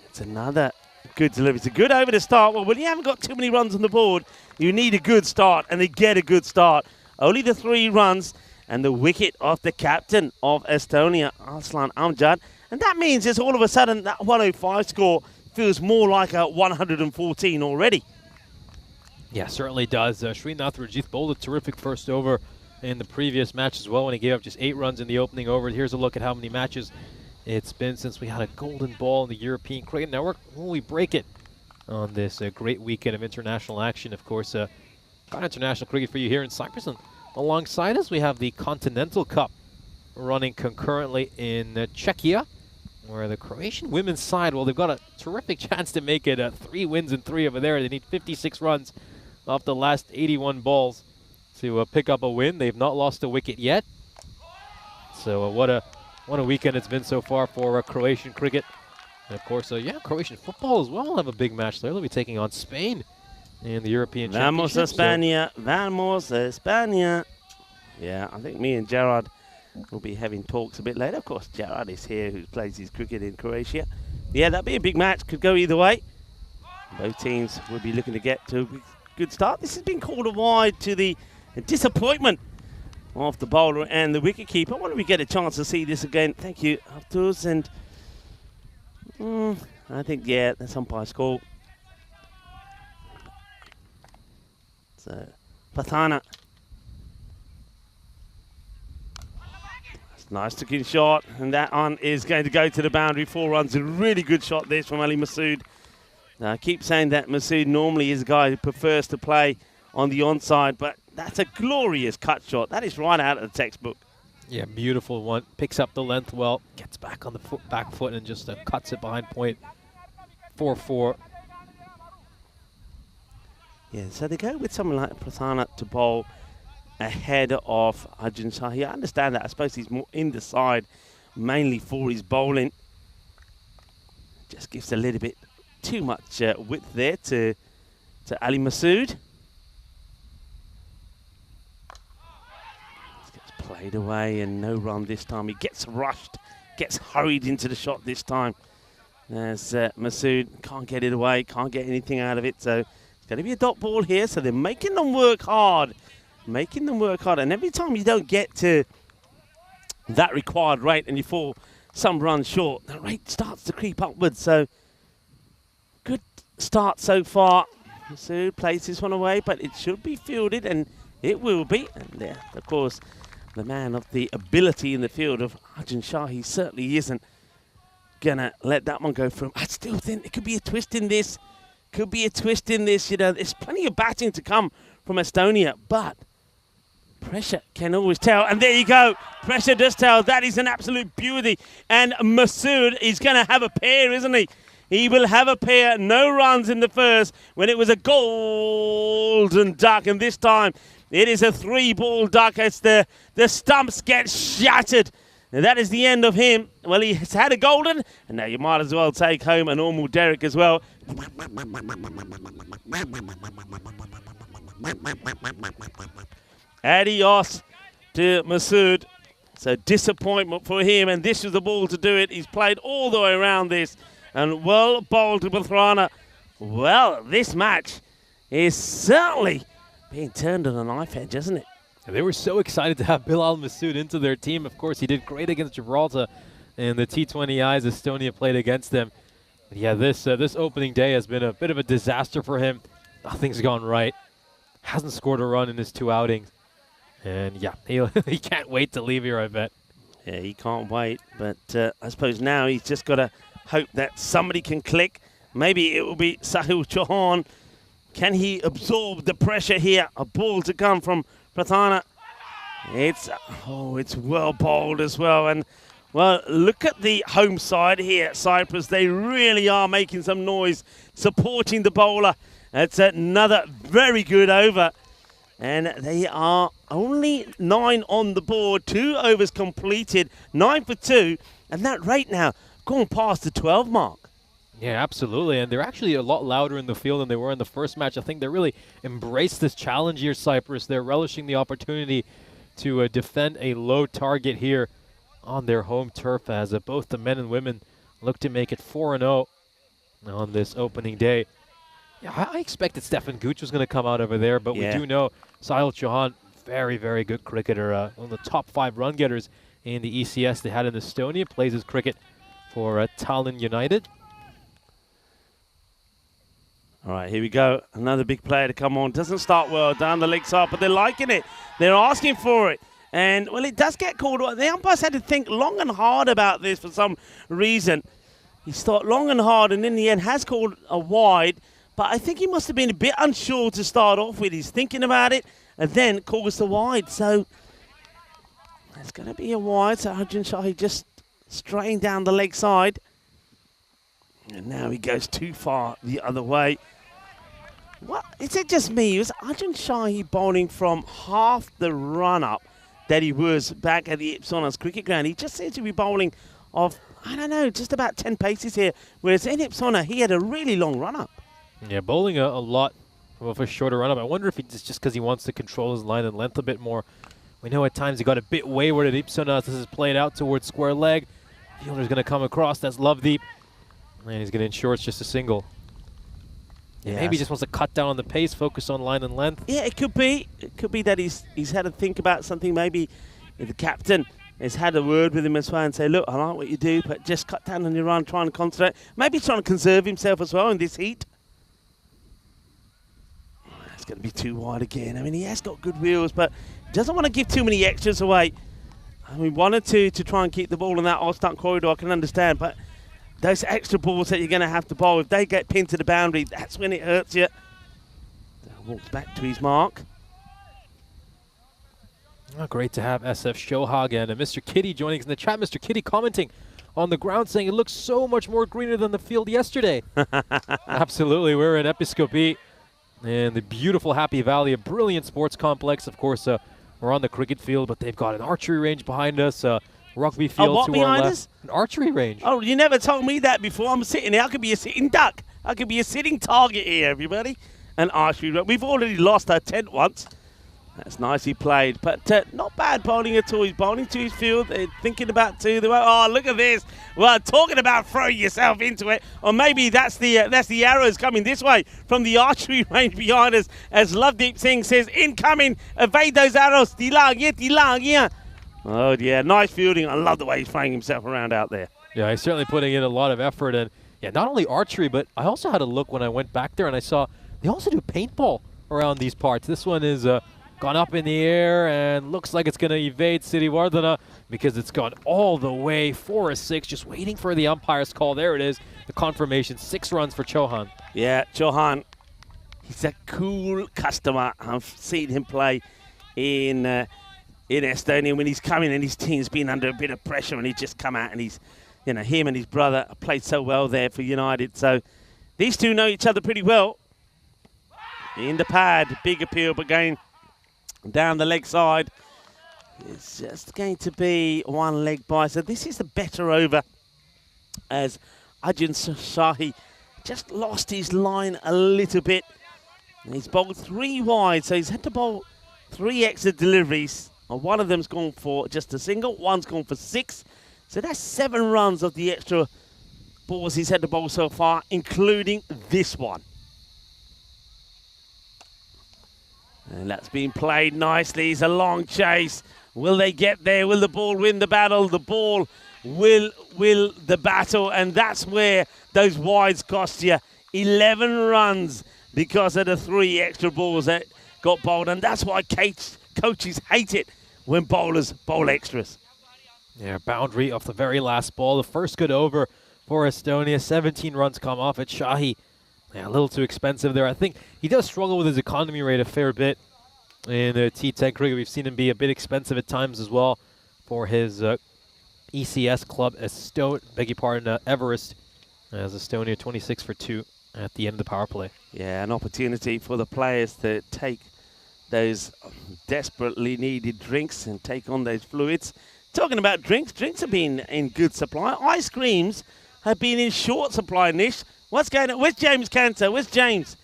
S1: It's another good delivery. It's a good over to start. Well, when you haven't got too many runs on the board, you need a good start, and they get a good start. Only the 3 runs and the wicket of the captain of Estonia, Arslan Amjad. And that means it's all of a sudden that 105 score feels more like a 114 already.
S5: Yeah, certainly does. Srinath Rajith bowled a terrific first over in the previous match as well when he gave up just 8 runs in the opening over. Here's a look at how many matches it's been since we had a golden ball in the European Cricket Network. Will we break it on this great weekend of international action? Of course, international cricket for you here in Cyprus. And alongside us, we have the Continental Cup running concurrently in Czechia, where the Croatian women's side, well, they've got a terrific chance to make it 3 wins and 3 over there. They need 56 runs off the last 81 balls to pick up a win. They've not lost a wicket yet. So what a weekend it's been so far for Croatian cricket. And of course, yeah, Croatian football as well will have a big match there. They'll be taking on Spain in the European
S1: Vamos
S5: Championship.
S1: España, vamos España. Yeah, I think me and Gerard will be having talks a bit later. Of course, Gerard is here, who plays his cricket in Croatia. Yeah, that'd be a big match. Could go either way. Both teams will be looking to get to a good start. This has been called a wide to the disappointment of the bowler and the wicketkeeper. Why don't we get a chance to see this again? Thank you, Arturs. And I think, yeah, that's umpire's call. So, Pathana. That's nice looking shot. And that one is going to go to the boundary. 4 runs. A really good shot this from Ali Masood. Now, I keep saying that Masood normally is a guy who prefers to play on the onside, but that's a glorious cut shot. That is right out of the textbook.
S5: Yeah, beautiful one. Picks up the length well, gets back on the back foot and just cuts it behind point. 4-4.
S1: Yeah, so they go with someone like Prathana to bowl ahead of Arjun Shahi. I understand that. I suppose he's more in the side, mainly for his bowling. Just gives a little bit too much width there to Ali Masood. Gets played away and no run this time. He gets rushed, gets hurried into the shot this time. There's Masood, can't get it away, can't get anything out of it. So it's going to be a dot ball here. So they're making them work hard. Making them work hard. And every time you don't get to that required rate and you fall some runs short, the rate starts to creep upwards. So good start so far. Masood plays this one away, but it should be fielded, and it will be. And there, of course, the man of the ability in the field of Arjun Shahi certainly isn't gonna let that one go from. I still think there could be a twist in this. Could be a twist in this. You know, there's plenty of batting to come from Estonia, but pressure can always tell. And there you go. Pressure does tell. That is an absolute beauty. And Masood is going to have a pair, isn't he? He will have a pair. No runs in the first when it was a golden duck. And this time it is a 3-ball duck. It's the stumps get shattered. And that is the end of him. Well, he has had a golden, and now you might as well take home a normal Derek as well. Adios to Masood. So disappointment for him, and this is the ball to do it. He's played all the way around this, and well bowled to Bathrana. Well, this match is certainly being turned on a knife edge, isn't it?
S5: They were so excited to have Bilal Masood into their team. Of course, he did great against Gibraltar in the T20Is Estonia played against them. But yeah, this opening day has been a bit of a disaster for him. Nothing's gone right. Hasn't scored a run in his 2 outings. And yeah, he can't wait to leave here, I bet.
S1: Yeah, he can't wait. But I suppose now he's just got to hope that somebody can click. Maybe it will be Sahil Chauhan. Can he absorb the pressure here? A ball to come from Prathana. It's well bowled as well. And, well, look at the home side here, Cyprus. They really are making some noise, supporting the bowler. It's another very good over. And they are only 9 on the board, 2 overs completed, 9 for 2. And that rate now gone past the 12 mark.
S5: Yeah, absolutely. And they're actually a lot louder in the field than they were in the first match. I think they really embraced this challenge here, Cyprus. They're relishing the opportunity to defend a low target here on their home turf as both the men and women look to make it 4-0 on this opening day. Yeah, I expected Stefan Gooch was going to come out over there, but we do know Sahil Chauhan, very, very good cricketer, one of the top 5 run getters in the ECS they had in Estonia, plays his cricket for Tallinn United.
S1: All right, here we go. Another big player to come on. Doesn't start well down the leg side, but they're liking it. They're asking for it. And, well, it does get called. The umpires had to think long and hard about this for some reason. He thought long and hard, and in the end has called a wide. But I think he must have been a bit unsure to start off with. He's thinking about it, and then calls the wide. So it's going to be a wide. So Arjun Shahi just straying down the leg side. And now he goes too far the other way. What? Is it just me? Was Arjun Shahi bowling from half the run-up that he was back at the Ipsonas cricket ground? He just seems to be bowling off, I don't know, just about 10 paces here. Whereas in Ipsona, he had a really long run-up.
S5: Yeah, bowling a lot of a shorter run-up. I wonder if it's just because he wants to control his line and length a bit more. We know at times he got a bit wayward at Ipsonas. This is played out towards square leg. Fielder's going to come across. That's Lovedeep. And he's going to ensure it's just a single. Yeah, maybe he just wants to cut down on the pace, focus on line and length.
S1: Yeah, it could be. It could be that he's had to think about something. Maybe the captain has had a word with him as well and say, look, I like what you do, but just cut down on your run, try and concentrate. Maybe he's trying to conserve himself as well in this heat. It's going to be too wide again. I mean, he has got good wheels, but doesn't want to give too many extras away. I mean, 1 or 2 to try and keep the ball in that off-stump corridor, I can understand, but those extra balls that you're going to have to bowl, if they get pinned to the boundary, that's when it hurts you. Walks back to his mark.
S5: Oh, great to have SF Shohag and Mr. Kitty joining us in the chat. Mr. Kitty commenting on the ground saying it looks so much more greener than the field yesterday. Absolutely. We're in Episcopi in the beautiful Happy Valley, a brilliant sports complex. Of course, we're on the cricket field, but they've got an archery range behind us. Rugby field
S1: what
S5: to
S1: behind
S5: our left.
S1: us?
S5: An archery range.
S1: Oh, you never told me that before. I'm sitting here. I could be a sitting duck. I could be a sitting target here, everybody. And archery. We've already lost our tent once. That's nicely played. But not bad bowling at all. He's bowling to his field. They're thinking about oh, look at this. Well, talking about throwing yourself into it. Or maybe that's the arrows coming this way from the archery range behind us. As Lovedeep Singh says, incoming. Evade those arrows. Tilang, yeah. Oh, yeah, nice fielding. I love the way he's throwing himself around out there.
S5: Yeah, he's certainly putting in a lot of effort. And, yeah, not only archery, but I also had a look when I went back there and I saw they also do paintball around these parts. This one is gone up in the air and looks like it's going to evade City Vardhana because it's gone all the way 4-6, just waiting for the umpire's call. There it is, the confirmation. 6 runs for Chauhan.
S1: Yeah, Chauhan, he's a cool customer. I've seen him play in Estonia when he's coming and his team's been under a bit of pressure and he's just come out and he's, you know, him and his brother played so well there for United. So these two know each other pretty well. In the pad, big appeal, but going down the leg side. It's just going to be 1 leg by. So this is the better over as Arjun Shahi just lost his line a little bit. And he's bowled 3 wide, so he's had to bowl 3 extra deliveries. One of them's gone for just a single, one's gone for 6. So that's 7 runs of the extra balls he's had to bowl so far, including this one. And that's been played nicely. It's a long chase. Will they get there? Will the ball win the battle? The ball will the battle. And that's where those wides cost you 11 runs because of the 3 extra balls that got bowled. And that's why coaches hate it when bowlers bowl extras.
S5: Yeah, boundary off the very last ball. The first good over for Estonia. 17 runs come off at Shahi. Yeah, a little too expensive there. I think he does struggle with his economy rate a fair bit in T10 cricket. We've seen him be a bit expensive at times as well for his ECS club, Everest, as Estonia 26 for 2 at the end of the power play.
S1: Yeah, an opportunity for the players to take those desperately needed drinks and take on those fluids. Talking about drinks have been in good supply. Ice creams have been in short supply, Nish. What's going on? Where's James Cantor? Where's James?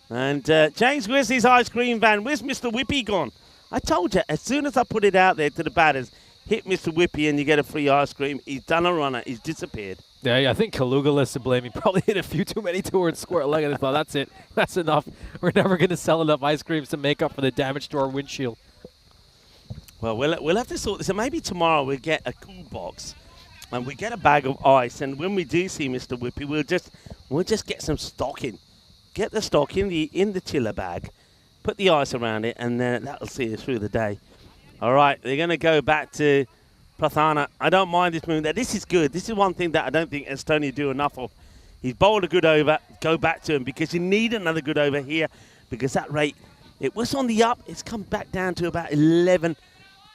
S1: And James, where's his ice cream van? Where's Mr. Whippy gone? I told you, as soon as I put it out there to the batters, hit Mr. Whippy and you get a free ice cream. He's done a runner. He's disappeared.
S5: Yeah, I think Kaluga is to blame. He probably hit a few too many towards square leg and thought, that's it. That's enough. We're never going to sell enough ice creams to make up for the damage to our windshield.
S1: Well, we'll have to sort this. And maybe tomorrow we'll get a cool box and we get a bag of ice. And when we do see Mr. Whippy, we'll just get some stock in. Get the stock in the chiller bag. Put the ice around it, and then that'll see us through the day. All right, they're going to go back to Prathana. I don't mind this move. This is good. This is one thing that I don't think Estonia do enough of. He's bowled a good over. Go back to him because you need another good over here because that rate, it was on the up. It's come back down to about 11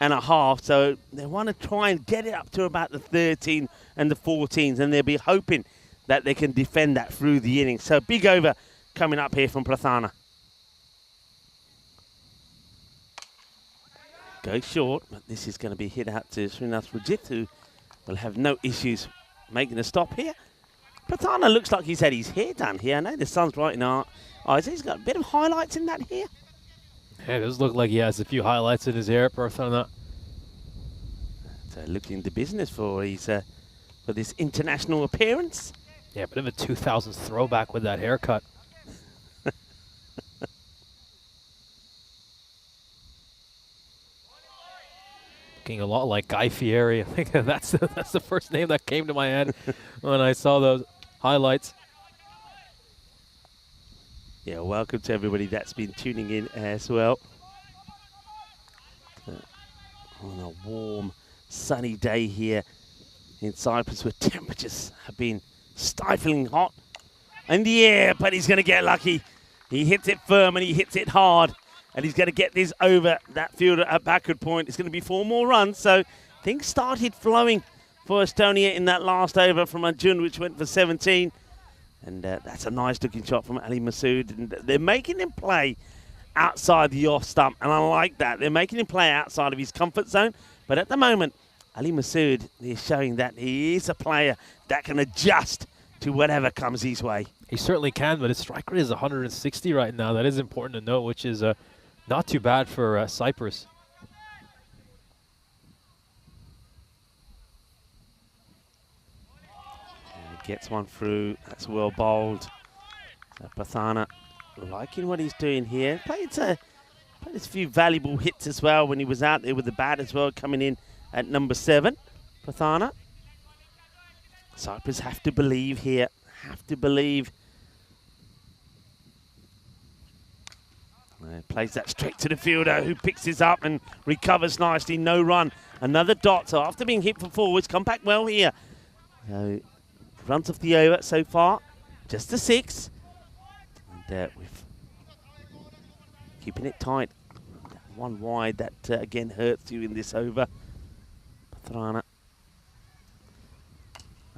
S1: and a half. So they want to try and get it up to about the 13 and the 14s, and they'll be hoping that they can defend that through the innings. So big over coming up here from Prathana. Go short, but this is going to be hit out to Srinath Rajit, who will have no issues making a stop here. Prathana looks like he's had his hair done here. I know the sun's right in our eyes. He's got a bit of highlights in that hair.
S5: Yeah, it does look like he has a few highlights in his hair, Prathana.
S1: So looking into business for this international appearance.
S5: Yeah, bit of a 2000s throwback with that haircut. Looking a lot like Guy Fieri. I think that's the first name that came to my head when I saw those highlights.
S1: Yeah, welcome to everybody that's been tuning in as well. On a warm, sunny day here in Cyprus where temperatures have been stifling hot. In the air, but he's going to get lucky. He hits it firm and he hits it hard. And he's going to get this over that fielder at backward point. It's going to be 4 more runs. So things started flowing for Estonia in that last over from Arjun, which went for 17. And that's a nice looking shot from Ali Masood. And they're making him play outside the off stump. And I like that. They're making him play outside of his comfort zone. But at the moment, Ali Masood is showing that he is a player that can adjust to whatever comes his way.
S5: He certainly can, but his strike rate is 160 right now. That is important to note, which is not too bad for Cyprus.
S1: And he gets one through. That's well bowled. Prathana liking what he's doing here. Played a few valuable hits as well when he was out there with the bat as well, coming in at number 7. Prathana. Cyprus have to believe here. Have to believe. Plays that straight to the fielder who picks this up and recovers nicely. No run. Another dot. So after being hit for 4, it's come back well here. Runs off the over so far. Just a 6. And with keeping it tight. That one wide that again hurts you in this over. Prathana.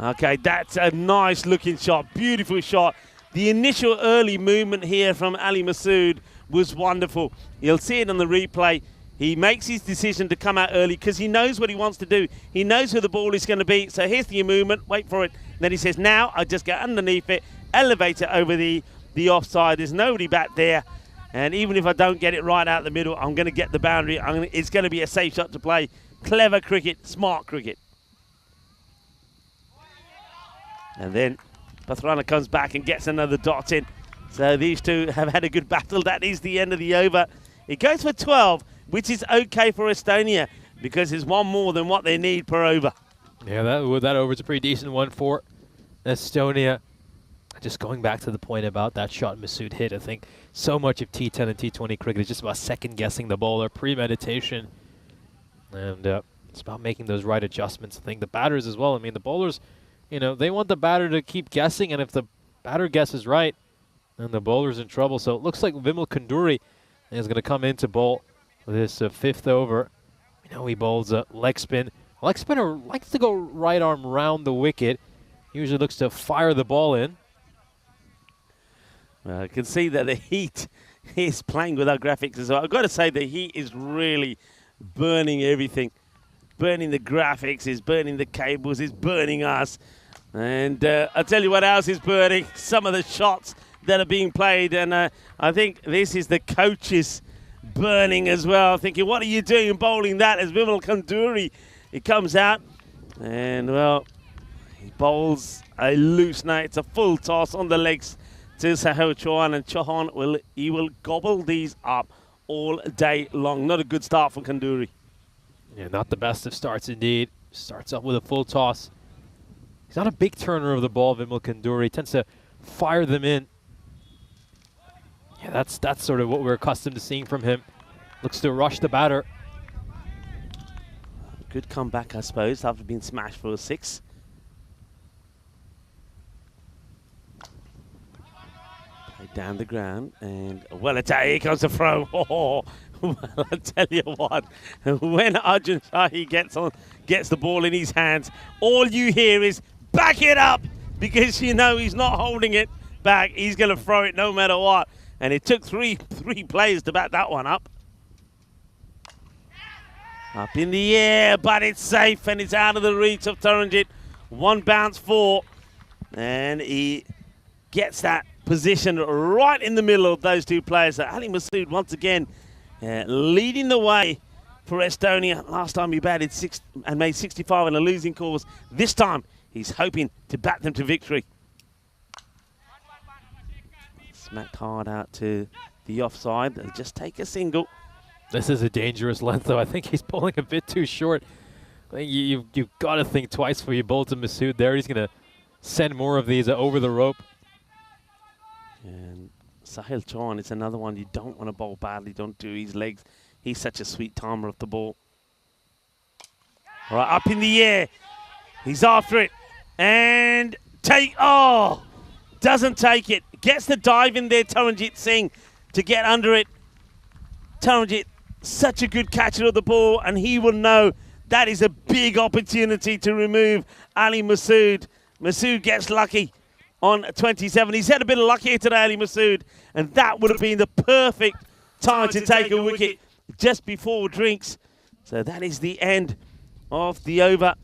S1: Okay, that's a nice looking shot. Beautiful shot. The initial early movement here from Ali Masood was wonderful. You'll see it on the replay. He makes his decision to come out early because he knows what he wants to do. He knows who the ball is going to be. So here's the movement. Wait for it. Then he says, now I just get underneath it, elevate it over the offside. There's nobody back there. And even if I don't get it right out the middle, I'm going to get the boundary. It's going to be a safe shot to play. Clever cricket, smart cricket. And then Prathana comes back and gets another dot in. So these two have had a good battle. That is the end of the over. It goes for 12, which is okay for Estonia because it's one more than what they need per over.
S5: Yeah, that over is a pretty decent one for Estonia. Just going back to the point about that shot Masood hit, I think so much of T10 and T20 cricket is just about second-guessing the bowler, premeditation. And it's about making those right adjustments. I think the batters as well. I mean, the bowlers, they want the batter to keep guessing, and if the batter guesses right, then the bowler's in trouble. So it looks like Vimal Kunduri is going to come in to bowl this 5th over. He bowls a leg spin. Leg spinner likes to go right arm round the wicket. Usually looks to fire the ball in.
S1: I can see that the heat is playing with our graphics as well. I've got to say the heat is really burning everything. Burning the graphics, is burning the cables, is burning us. And I'll tell you what else is burning, some of the shots that are being played. And I think this is the coaches burning as well, thinking, what are you doing bowling that? As Vimal Kanduri, he comes out and, well, he bowls a loose night. It's a full toss on the legs to Sahil Chauhan, and Chauhan will gobble these up all day long. Not a good start for Kanduri.
S5: Yeah, not the best of starts indeed. Starts up with a full toss. He's not a big turner of the ball, Vimal Kanduri. He tends to fire them in. Yeah, that's sort of what we're accustomed to seeing from him. Looks to rush the batter.
S1: Good comeback, I suppose, after being smashed for a 6. Played down the ground, and well attack. Here comes the throw. Oh, well, I tell you what, when Arjun Shahi gets the ball in his hands, all you hear is back it up, because you know he's not holding it back. He's going to throw it no matter what. And it took three players to back that one up. Up in the air, but it's safe and it's out of the reach of Taranjit. 1 bounce 4, and he gets that position right in the middle of those 2 players. So Ali Masood once again leading the way for Estonia. Last time he batted 6 and made 65 in a losing cause. This time he's hoping to bat them to victory. Smacked hard out to the offside. They'll just take a single.
S5: This is a dangerous length, though. I think he's bowling a bit too short. I think you've got to think twice before you bowl to Masood there. He's going to send more of these over the rope.
S1: And Sahil Chauhan is another one you don't want to bowl badly. Don't do his legs. He's such a sweet timer of the ball. All right, up in the air. He's after it. And doesn't take it. Gets the dive in there, Taranjit Singh, to get under it. Taranjit, such a good catcher of the ball, and he will know that is a big opportunity to remove Ali Masood. Masood gets lucky on 27. He's had a bit of luck here today, Ali Masood, and that would have been the perfect time to take a wicket just before drinks. So that is the end of the over.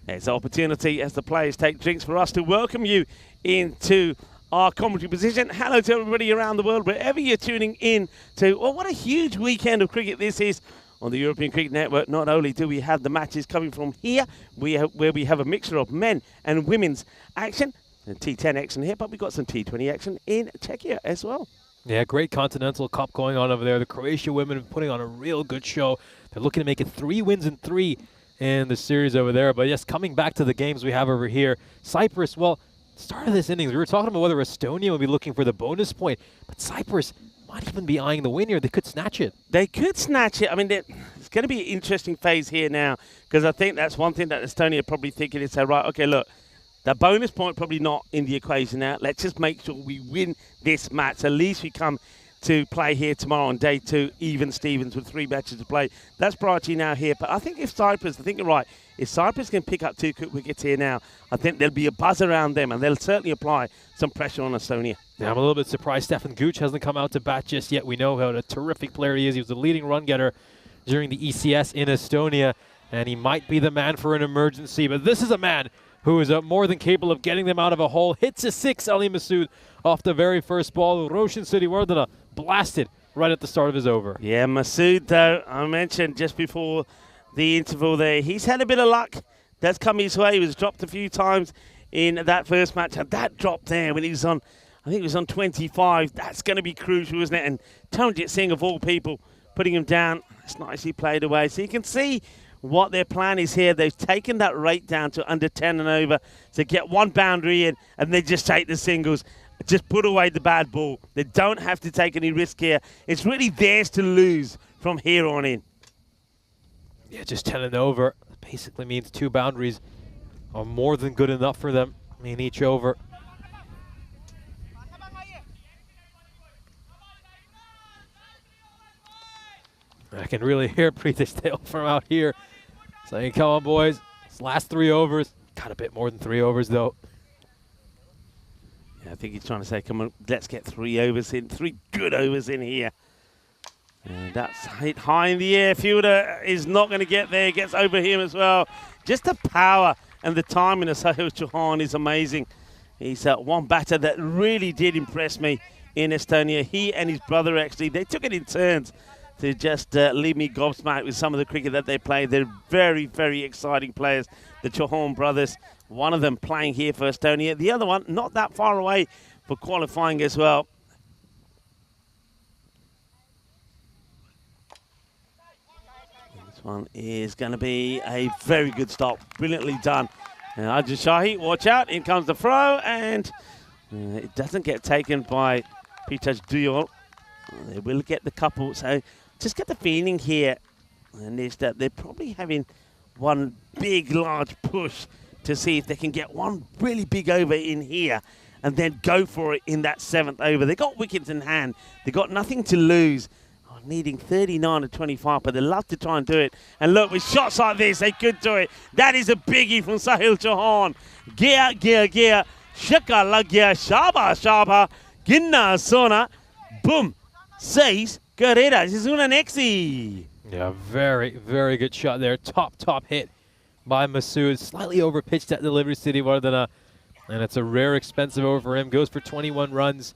S1: There's an opportunity as the players take drinks for us to welcome you into our commentary position. Hello to everybody around the world, wherever you're tuning in to. Well, what a huge weekend of cricket this is on the European Cricket Network. Not only do we have the matches coming from here, where we have a mixture of men and women's action, and T10 action here, but we've got some T20 action in Czechia as well.
S5: Yeah, great Continental Cup going on over there. The Croatia women are putting on a real good show. They're looking to make it 3 wins in 3 in the series over there. But yes, coming back to the games we have over here, Cyprus, well, start of this innings, we were talking about whether Estonia would be looking for the bonus point, but Cyprus might even be eyeing the win here. They could snatch it.
S1: They could snatch it. I mean, it's going to be an interesting phase here now, because I think that's one thing that Estonia are probably thinking is, say, right, okay, look, that bonus point probably not in the equation now. Let's just make sure we win this match. At least we come to play here tomorrow on day 2, even Stevens with 3 matches to play. That's priority now here. But I think if Cyprus, I think you're right, if Cyprus can pick up 2 quick wickets here now, I think there'll be a buzz around them, and they'll certainly apply some pressure on Estonia.
S5: Yeah, I'm a little bit surprised Stefan Gooch hasn't come out to bat just yet. We know what a terrific player he is. He was the leading run getter during the ECS in Estonia, and he might be the man for an emergency. But this is a man who is more than capable of getting them out of a hole. Hits a 6, Ali Masood, off the very first ball. Roshan Siriwardana blasted right at the start of his over.
S1: Yeah, Masood, though, I mentioned just before the interval there, he's had a bit of luck. That's come his way. He was dropped a few times in that first match. And that drop there when he was on, I think it was on 25, that's going to be crucial, isn't it? And Taranjit Singh, of all people, putting him down. It's nicely played away. So you can see what their plan is here. They've taken that rate down to under 10 and over to get 1 boundary in, and they just take the singles. Just put away the bad ball. They don't have to take any risk here. It's really theirs to lose from here on in.
S5: Yeah, just 10 and over. Basically means 2 boundaries are more than good enough for them in each over. I can really hear Pritesh Dale from out here saying, come on, boys. It's last 3 overs. Got a bit more than 3 overs, though.
S1: Yeah, I think he's trying to say, come on, let's get 3 overs in. 3 good overs in here. And that's hit high in the air. Fielder is not going to get there. Gets over him as well. Just the power and the timing of Sahil Chauhan is amazing. He's one batter that really did impress me in Estonia. He and his brother, actually, they took it in turns to just leave me gobsmacked with some of the cricket that they play. They're very, very exciting players, the Chauhan brothers. One of them playing here for Estonia. The other one not that far away for qualifying as well. This one is going to be a very good stop. Brilliantly done. Ajit Shahi, watch out. In comes the throw, and it doesn't get taken by Pitaj Duyol. They will get the couple. So just get the feeling here, and is that they're probably having one big, large push to see if they can get one really big over in here and then go for it in that 7th over. They got wickets in hand. They got nothing to lose. Needing 39 to 25, but they love to try and do it. And look, with shots like this, they could do it. That is a biggie from Sahil Chauhan. Gia, shaka lagya, shaba, shaba, ginna sona, boom, 6 carreras. This is una nexi.
S5: Yeah, very, very good shot there. Top hit by Masood. Slightly overpitched at delivery city, and it's a rare expensive over for him. Goes for 21 runs.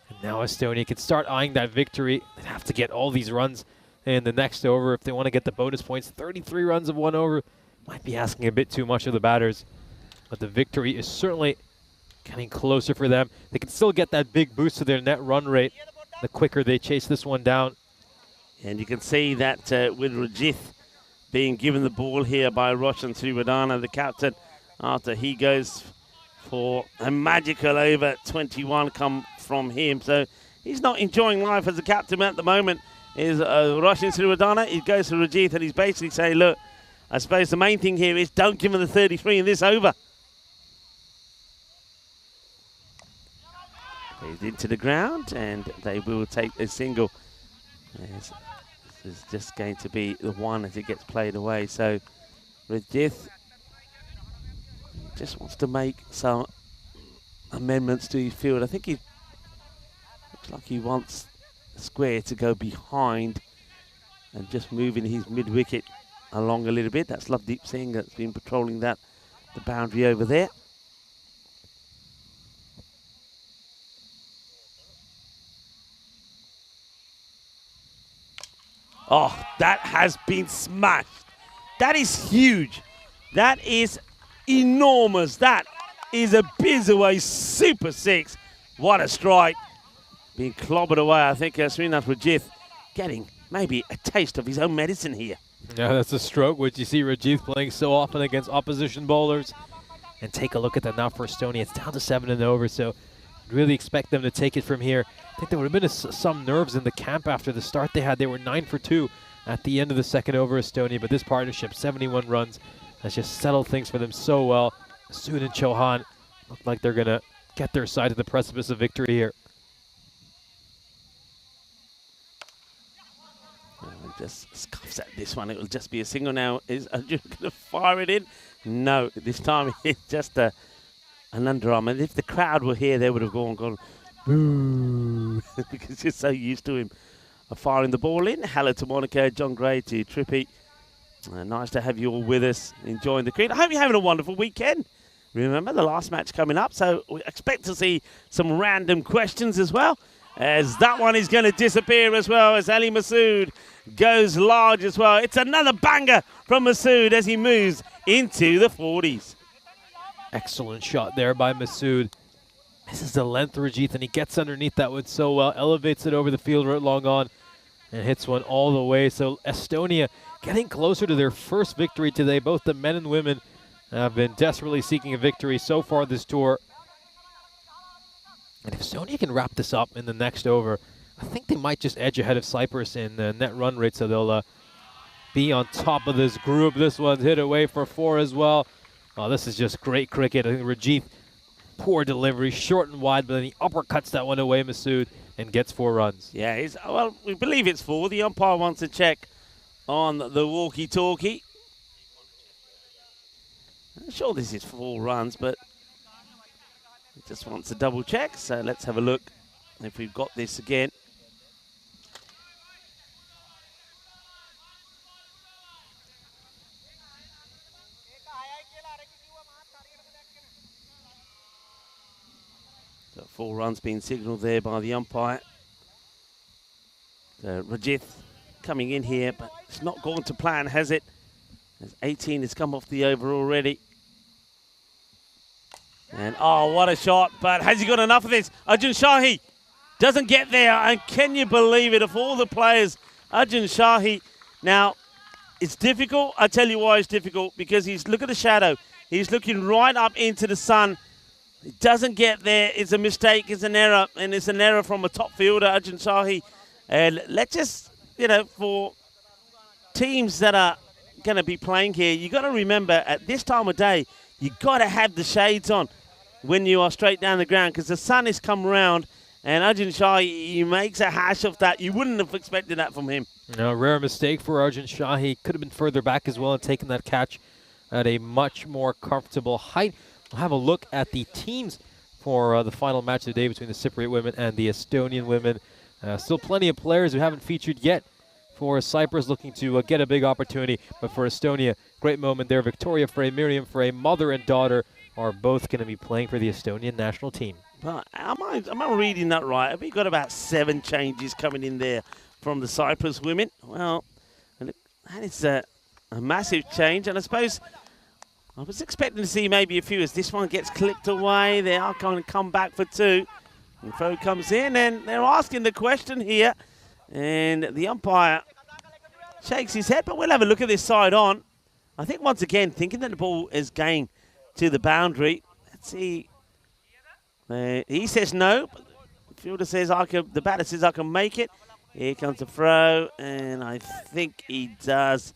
S5: And now Estonia can start eyeing that victory. They'd have to get all these runs in the next over if they want to get the bonus points. 33 runs of 1 over might be asking a bit too much of the batters. But the victory is certainly getting closer for them. They can still get that big boost to their net run rate the quicker they chase this one down.
S1: And you can see that with Rajith being given the ball here by Roshan Sriwadana, the captain, after he goes for a magical over 21 come from him. So he's not enjoying life as a captain at the moment. Is Roshan Sriwadana. He goes to Rajith and he's basically saying, look, I suppose the main thing here is don't give him the 33 in this over. He's into the ground and they will take a single. This is just going to be the one as it gets played away. So Rajith just wants to make some amendments to his field. I think he looks like he wants the square to go behind and just moving his mid-wicket along a little bit. That's Lovedeep Singh that's been patrolling the boundary over there. Oh, that has been smashed. That is huge. That is enormous. That is a Bizaway Super 6. What a strike. Being clobbered away. I think Srinath Rajith getting maybe a taste of his own medicine here.
S5: Yeah, that's a stroke, which you see Rajith playing so often against opposition bowlers. And take a look at that now for Estonia. It's down to 7 and over, so really expect them to take it from here. I think there would have been some nerves in the camp after the start they had. They were 9 for 2 at the end of the second over, Estonia, but this partnership, 71 runs, has just settled things for them so well. Masood and Chauhan look like they're going to get their side to the precipice of victory here.
S1: Just scuffs at this one. It will just be a single now. Is Arjun going to fire it in? No, this time it's just an underarm. And if the crowd were here, they would have gone boo, because you're so used to him firing the ball in. Hello to Monica, John Gray to Trippy. Nice to have you all with us, enjoying the cricket. I hope you're having a wonderful weekend. Remember, the last match coming up, so we expect to see some random questions as well, as that one is going to disappear as well, as Ali Masood goes large as well. It's another banger from Masood as he moves into the 40s.
S5: Excellent shot there by Masood. This is the length Rajith, and he gets underneath that one so well, elevates it over the field right long on, and hits one all the way. So Estonia getting closer to their first victory today. Both the men and women have been desperately seeking a victory so far this tour. And if Estonia can wrap this up in the next over, I think they might just edge ahead of Cyprus in net run rate, so they'll be on top of this group. This one's hit away for 4 as well. Oh, this is just great cricket. I think Rajith, poor delivery, short and wide, but then he uppercuts that one away, Masood, and gets 4 runs.
S1: Yeah, well, we believe it's 4. The umpire wants to check on the walkie-talkie. I'm sure this is 4 runs, but he just wants to double check. So let's have a look if we've got this again. 4 runs being signalled there by the umpire. Rajith coming in here, but it's not gone to plan, has it? As 18 has come off the over already. And oh, what a shot, but has he got enough of this? Arjun Shahi doesn't get there, and can you believe it, of all the players, Arjun Shahi. Now, it's difficult. I tell you why it's difficult, because look at the shadow. He's looking right up into the sun. He doesn't get there. It's a mistake. It's an error, and it's an error from a top fielder, Arjun Shahi. And let's just, for teams that are going to be playing here, you got to remember at this time of day, you got to have the shades on when you are straight down the ground, because the sun has come round, and Arjun Shahi, he makes a hash of that. You wouldn't have expected that from him.
S5: No, rare mistake for Arjun Shahi. Could have been further back as well and taken that catch at a much more comfortable height. We'll have a look at the teams for the final match of the day between the Cypriot women and the Estonian women. Still plenty of players who haven't featured yet for Cyprus, looking to get a big opportunity. But for Estonia, great moment there. Victoria Frey, Miriam Frey, mother and daughter, are both going to be playing for the Estonian national team.
S1: But am I reading that right? Have we got about 7 changes coming in there from the Cyprus women? Well, that is a massive change, and I suppose I was expecting to see maybe a few as this one gets clipped away. They are going to come back for 2. And Fro comes in, and they're asking the question here, and the umpire shakes his head, but we'll have a look at this side on. I think once again, thinking that the ball is going to the boundary. Let's see. He says no. The fielder says the batter says I can make it. Here comes the throw, and I think he does.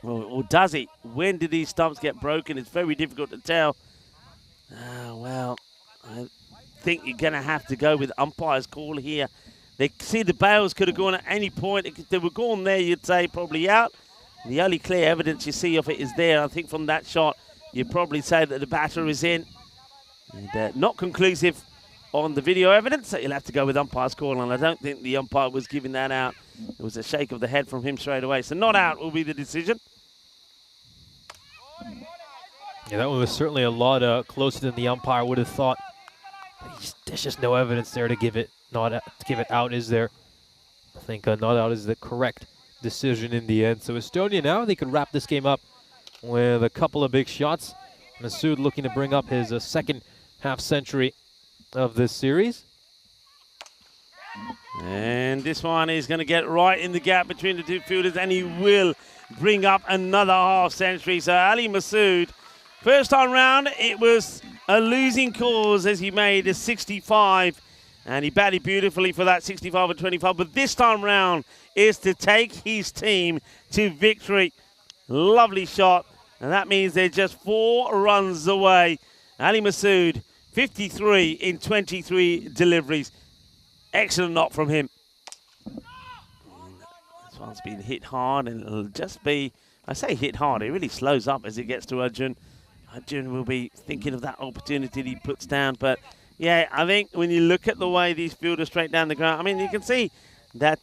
S1: Or does he? When did these stumps get broken? It's very difficult to tell. Well, I think you're going to have to go with umpire's call here. They see the bails could have gone at any point. If they were gone there, you'd say probably out. The only clear evidence you see of it is there. I think from that shot, you'd probably say that the batter is in. And, not conclusive on the video evidence, so you'll have to go with umpire's call, and I don't think the umpire was giving that out. It was a shake of the head from him straight away. So not out will be the decision.
S5: Yeah, that one was certainly a lot closer than the umpire would have thought. There's just no evidence there to give it out, is there? I think not out is the correct decision in the end. So Estonia now, they could wrap this game up with a couple of big shots. Masood looking to bring up his second half century of this series.
S1: And this one is going to get right in the gap between the two fielders, and he will bring up another half century. So Ali Masood, first time round, it was a losing cause as he made a 65, and he batted beautifully for that 65 and 25. But this time round is to take his team to victory. Lovely shot, and that means they're just 4 runs away. Ali Masood, 53 in 23 deliveries. Excellent knock from him. This one's been hit hard, and it'll just be, I say hit hard, it really slows up as it gets to Arjun. Arjun will be thinking of that opportunity that he puts down. But yeah, I think when you look at the way these fielders straight down the ground, I mean, you can see that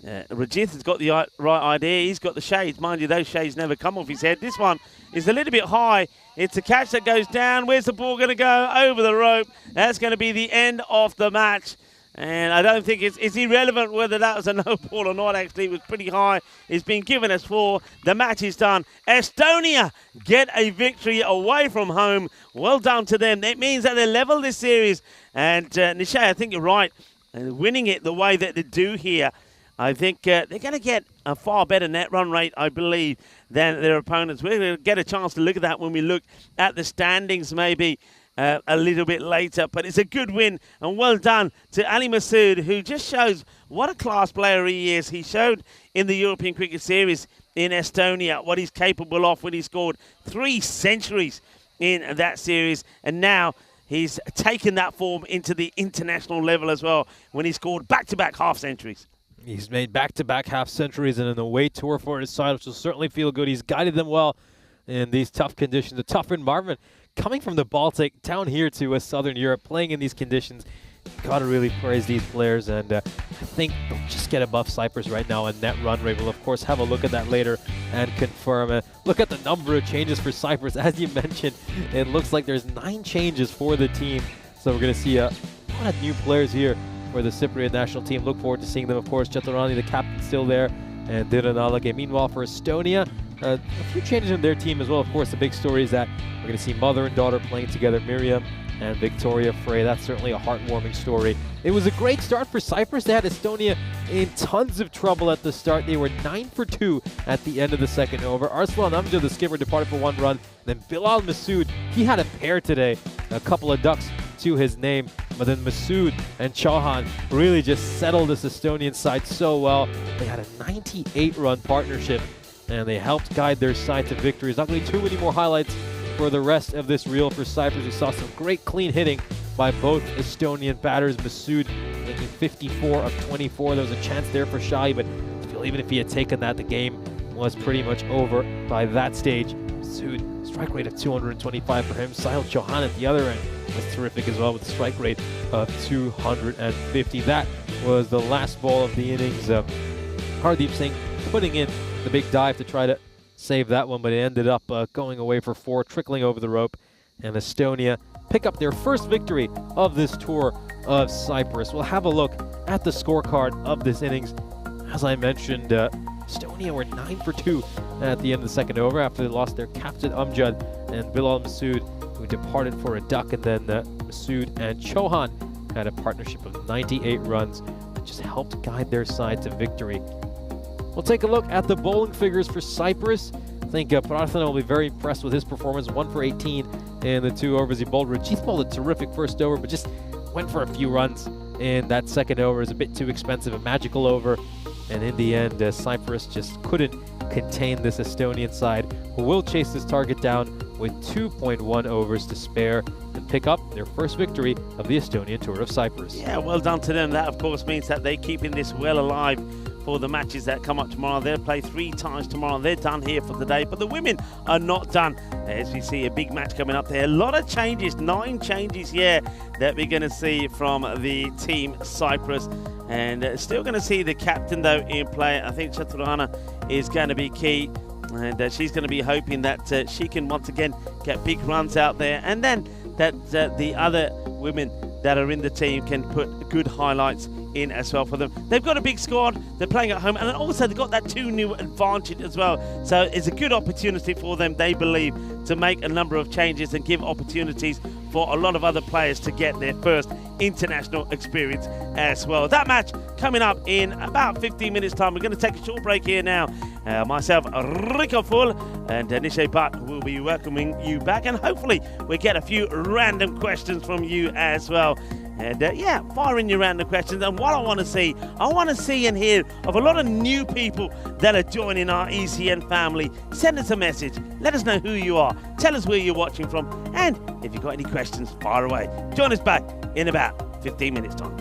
S1: Rajith has got the right idea. He's got the shades. Mind you, those shades never come off his head. This one is a little bit high. It's a catch that goes down. Where's the ball going to go? Over the rope. That's going to be the end of the match. And I don't think it's irrelevant whether that was a no ball or not, actually. It was pretty high. It's been given as 4. The match is done. Estonia get a victory away from home. Well done to them. It means that they level this series. And Nishay, I think you're right. Winning it the way that they do here, I think they're going to get a far better net run rate, I believe, than their opponents. We're going to get a chance to look at that when we look at the standings maybe a little bit later. But it's a good win, and well done to Ali Masood, who just shows what a class player he is. He showed in the European Cricket Series in Estonia what he's capable of when he scored 3 centuries in that series. And now he's taken that form into the international level as well when he scored back-to-back half-centuries.
S5: He's made back-to-back half-centuries and an away tour for his side, which will certainly feel good. He's guided them well in these tough conditions, a tough environment. Coming from the Baltic down here to Southern Europe, playing in these conditions, got to really praise these players. And I think they'll just get above Cyprus right now in net run rate. We'll, of course, have a look at that later and confirm. Look at the number of changes for Cyprus. As you mentioned, it looks like there's 9 changes for the team. So we're going to see a lot of new players here for the Cypriot national team. Look forward to seeing them, of course. Chaturani, the captain, still there, and Diran Alage. Meanwhile, for Estonia, a few changes in their team as well. Of course, the big story is that we're going to see mother and daughter playing together, Miriam and Victoria Frey. That's certainly a heartwarming story. It was a great start for Cyprus. They had Estonia in tons of trouble at the start. They were 9 for 2 at the end of the second over. Arslan Amjad, the skipper, departed for 1 run. Then Bilal Masood, he had a pair today, a couple of ducks to his name. But then Masood and Chauhan really just settled this Estonian side so well. They had a 98-run partnership, and they helped guide their side to victory. There's not going to be too many more highlights for the rest of this reel for Cyprus. We saw some great clean hitting by both Estonian batters. Masood making 54 of 24. There was a chance there for Shahi, but I feel even if he had taken that, the game was pretty much over by that stage. Masood, strike rate of 225 for him. Sahil Chauhan at the other end was terrific as well with a strike rate of 250. That was the last ball of the innings. Hardeep Singh putting in the big dive to try to save that one, but it ended up going away for 4, trickling over the rope, and Estonia pick up their first victory of this tour of Cyprus. We'll have a look at the scorecard of this innings. As I mentioned, Estonia were 9 for 2 at the end of the second over after they lost their captain Amjad and Bilal Masood, who departed for a duck, and then Masood and Chauhan had a partnership of 98 runs that just helped guide their side to victory. We'll take a look at the bowling figures for Cyprus. I think Prarthana will be very impressed with his performance. 1 for 18 in the 2 overs he bowled. Rajith bowled a terrific first over, but just went for a few runs in that second over. It was a bit too expensive, a magical over. And in the end, Cyprus just couldn't contain this Estonian side, who will chase this target down with 2.1 overs to spare and pick up their first victory of the Estonian Tour of Cyprus.
S1: Yeah, well done to them. That, of course, means that they're keeping this well alive for the matches that come up tomorrow. They'll play 3 times tomorrow. They're done here for the day, but the women are not done. As we see a big match coming up there. A lot of changes, 9 changes here that we're going to see from the team Cyprus. And still going to see the captain, though, in play. I think Chaturana is going to be key. And she's going to be hoping that she can once again get big runs out there. And then that the other women that are in the team can put good highlights in as well for them. They've got a big squad, they're playing at home, and also they've got that 2 new advantage as well. So it's a good opportunity for them, they believe, to make a number of changes and give opportunities for a lot of other players to get their first international experience as well. That match coming up in about 15 minutes time. We're going to take a short break here now. Myself, Rico Full, and Nishay Bhatt will be welcoming you back, and hopefully we get a few random questions from you as well. And yeah, fire in your random questions. And what I want to see and hear of a lot of new people that are joining our ECN family. Send us a message. Let us know who you are. Tell us where you're watching from. And if you've got any questions, fire away. Join us back in about 15 minutes time.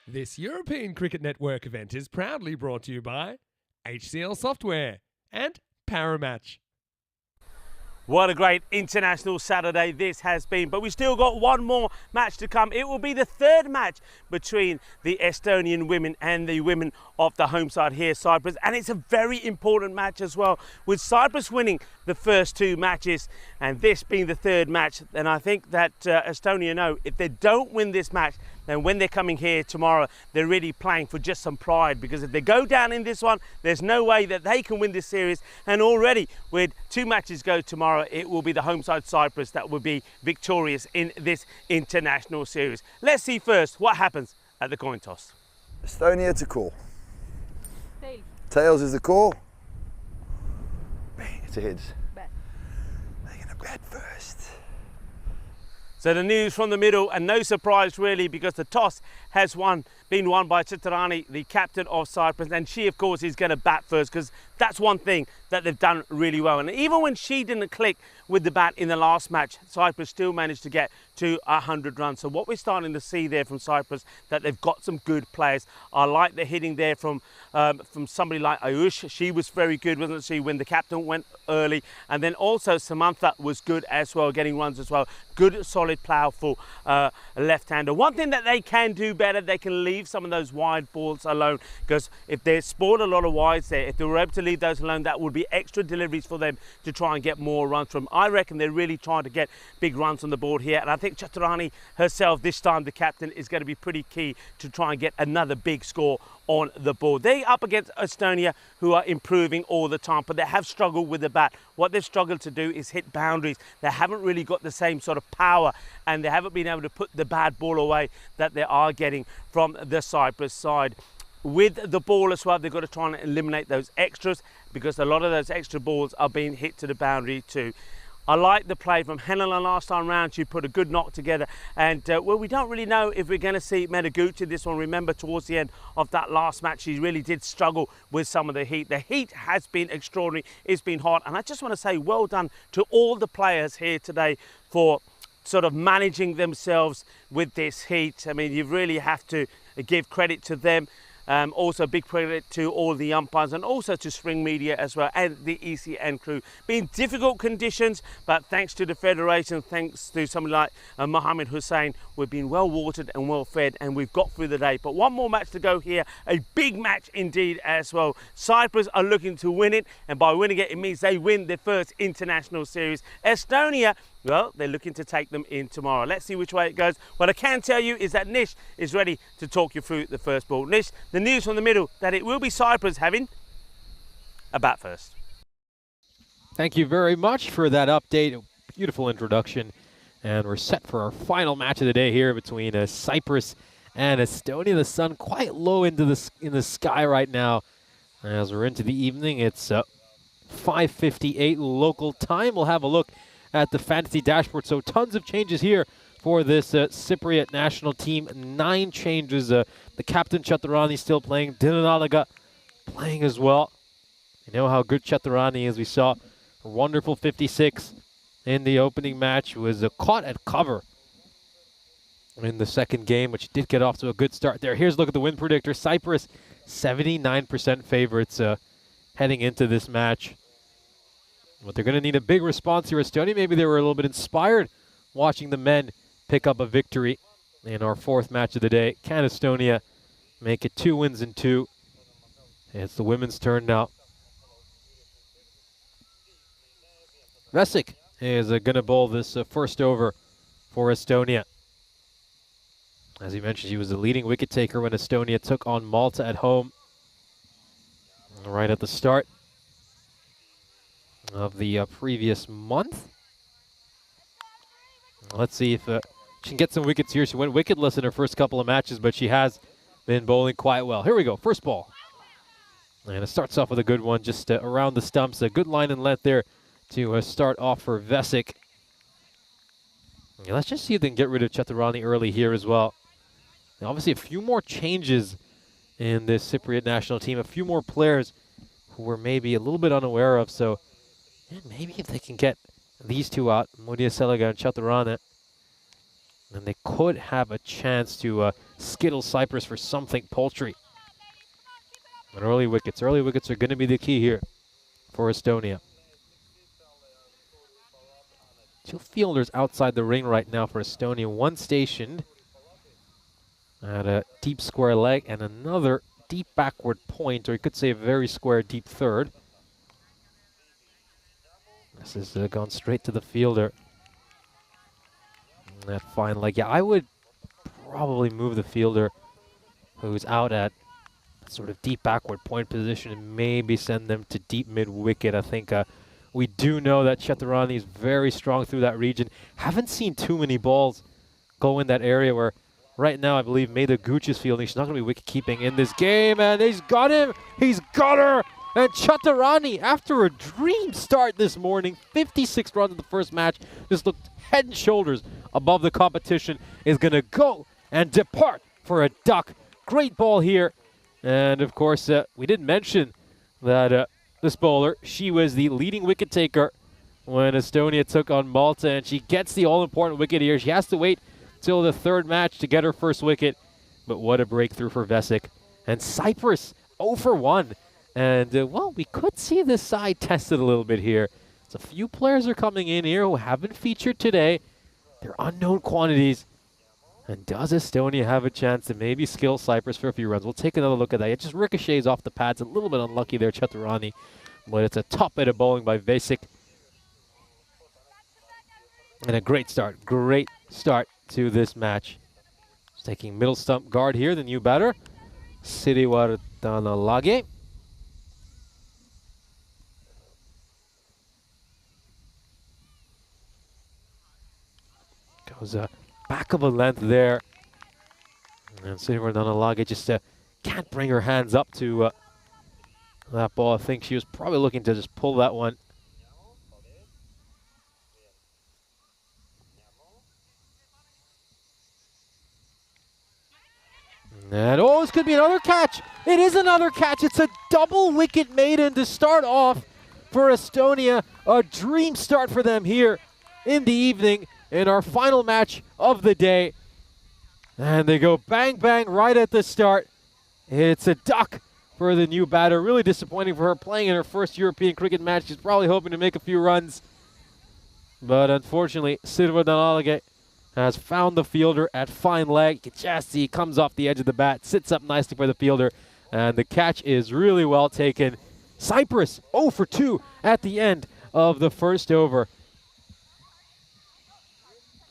S2: This European Cricket Network event is proudly brought to you by HCL Software and Paramatch.
S1: What a great international Saturday this has been, but we still got one more match to come. It will be the third match between the Estonian women and the women of the home side here, Cyprus, and it's a very important match as well, with Cyprus winning the first two matches and this being the third match. Then I think that Estonia know if they don't win this match, then when they're coming here tomorrow, they're really playing for just some pride, because if they go down in this one, there's no way that they can win this series. And already with two matches go tomorrow, it will be the home side Cyprus that will be victorious in this international series. Let's see first what happens at the coin toss.
S3: Estonia to call.
S4: Tails.
S3: Tails is the call. It's a heads.
S4: Bet.
S3: They're gonna bet first.
S1: So the news from the middle, and no surprise really, because the toss has been won by Chitarani, the captain of Cyprus, and she of course is going to bat first, because that's one thing that they've done really well. And even when she didn't click with the bat in the last match, Cyprus still managed to get to 100 runs. So what we're starting to see there from Cyprus, that they've got some good players. I like the hitting there from somebody like Ayush. She was very good, wasn't she, when the captain went early. And then also Samantha was good as well, getting runs as well. Good, solid, powerful left-hander. One thing that they can do better, they can leave some of those wide balls alone, because if they spoiled a lot of wides there, if they were able to leave those alone, that would be extra deliveries for them to try and get more runs from. I reckon they're really trying to get big runs on the board here, and I think Chaturani herself this time, the captain, is going to be pretty key to try and get another big score on the board. They're up against Estonia, who are improving all the time, but they have struggled with the bat. What they've struggled to do is hit boundaries. They haven't really got the same sort of power, and they haven't been able to put the bad ball away that they are getting from the Cyprus side. With the ball as well, they've got to try and eliminate those extras, because a lot of those extra balls are being hit to the boundary too. I like the play from Helena last time round. She put a good knock together, and well, we don't really know if we're going to see Medaguchi this one. Remember, towards the end of that last match, she really did struggle with some of the heat. The heat has been extraordinary. It's been hot, and I just want to say well done to all the players here today for sort of managing themselves with this heat. I mean, you really have to give credit to them. Also big credit to all the umpires, and also to Spring Media as well, and the ECN crew. Been difficult conditions, but thanks to the federation, thanks to somebody like Mohammed Hussein, we've been well watered and well fed, and we've got through the day. But one more match to go here, a big match indeed as well. Cyprus are looking to win it, and by winning it, it means they win their first international series. Estonia, well, they're looking to take them in tomorrow. Let's see which way it goes. What I can tell you is that Nish is ready to talk you through the first ball. Nish, the news from the middle, that it will be Cyprus having a bat first.
S5: Thank you very much for that update. A beautiful introduction. And we're set for our final match of the day here between Cyprus and Estonia. The sun quite low in the sky right now. As we're into the evening, it's 5:58 local time. We'll have a look at the fantasy dashboard. So tons of changes here for this Cypriot national team. 9 changes. The captain Chaturani still playing. Dinanalaga playing as well. You know how good Chaturani is. We saw a wonderful 56 in the opening match. Was caught at cover in the second game, which did get off to a good start there. Here's a look at the win predictor. Cyprus, 79% favorites heading into this match. But they're going to need a big response here. Estonia, maybe they were a little bit inspired watching the men pick up a victory in our fourth match of the day. Can Estonia make it 2 wins and 2? It's the women's turn now. Vesic is going to bowl this first over for Estonia. As he mentioned, she was the leading wicket taker when Estonia took on Malta at home right at the start of the previous month. Let's see if she can get some wickets here. She went wicketless in her first couple of matches, but she has been bowling quite well. Here we go, first ball. And it starts off with a good one, just around the stumps. A good line and length there to start off for Vesic. Let's just see if they can get rid of Chaturani early here as well. Now, obviously, a few more changes in this Cypriot national team. A few more players who we're maybe a little bit unaware of. So maybe if they can get these two out, Modia Selaga and Chaturana, And they could have a chance to skittle Cyprus for something paltry. But early wickets are going to be the key here for Estonia. 2 fielders outside the ring right now for Estonia. 1 stationed at a deep square leg and another deep backward point, or you could say a very square deep third. This is gone straight to the fielder. And that fine leg. Yeah, I would probably move the fielder who's out at sort of deep backward point position and maybe send them to deep mid wicket. I think we do know that Chaturani is very strong through that region. Haven't seen too many balls go in that area where right now I believe Maida Gooch is fielding. She's not going to be wicket keeping in this game, and he's got him. He's got her. And Chaturani, after a dream start this morning, 56 runs in the first match, just looked head and shoulders above the competition, is going to go and depart for a duck. Great ball here. And of course, we didn't mention that this bowler, she was the leading wicket taker when Estonia took on Malta, and she gets the all-important wicket here. She has to wait till the 3rd match to get her first wicket, but what a breakthrough for Vesic. And Cyprus 0 for 1. And, well, we could see this side tested a little bit here. So a few players are coming in here who haven't featured today. They're unknown quantities. And does Estonia have a chance to maybe skill Cyprus for a few runs? We'll take another look at that. It just ricochets off the pads. A little bit unlucky there, Chaturani. But it's a top bit of bowling by Vesic. And a great start to this match. Just taking middle stump guard here, the new batter, Siriwardana. Goes back of a length there. And Siriwardana just can't bring her hands up to that ball. I think she was probably looking to just pull that one. And oh, this could be another catch. It is another catch. It's a double wicket maiden to start off for Estonia. A dream start for them here in the evening in our final match of the day. And they go bang, bang right at the start. It's a duck for the new batter. Really disappointing for her playing in her first European cricket match. She's probably hoping to make a few runs. But unfortunately, Siriwardana has found the fielder at fine leg. You can just see he comes off the edge of the bat, sits up nicely for the fielder, and the catch is really well taken. Cyprus 0 for 2 at the end of the first over.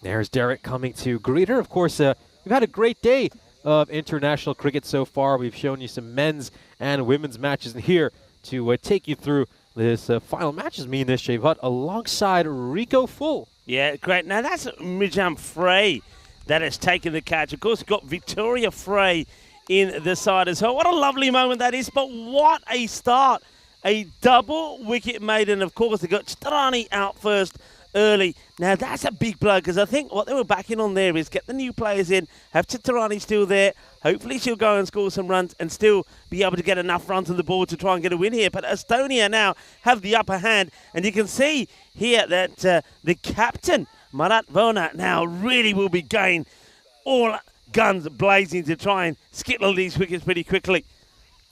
S5: There's Derek coming to greet her. Of course, we've had a great day of international cricket so far. We've shown you some men's and women's matches, and here to take you through this final match is me, Nish Bhatt, alongside Rico Full.
S1: Yeah, great. Now that's Mijam Frey that has taken the catch. Of course, we've got Victoria Frey in the side as well. What a lovely moment that is, but what a start. A double wicket maiden. Of course, they got Chaturani out first early. Now that's a big blow, because I think what they were backing on there is get the new players in, have Chaturani still there. Hopefully she'll go and score some runs and still be able to get enough runs on the board to try and get a win here. But Estonia now have the upper hand, and you can see here that the captain, Marat Vona, now really will be going all guns blazing to try and skittle these wickets pretty quickly.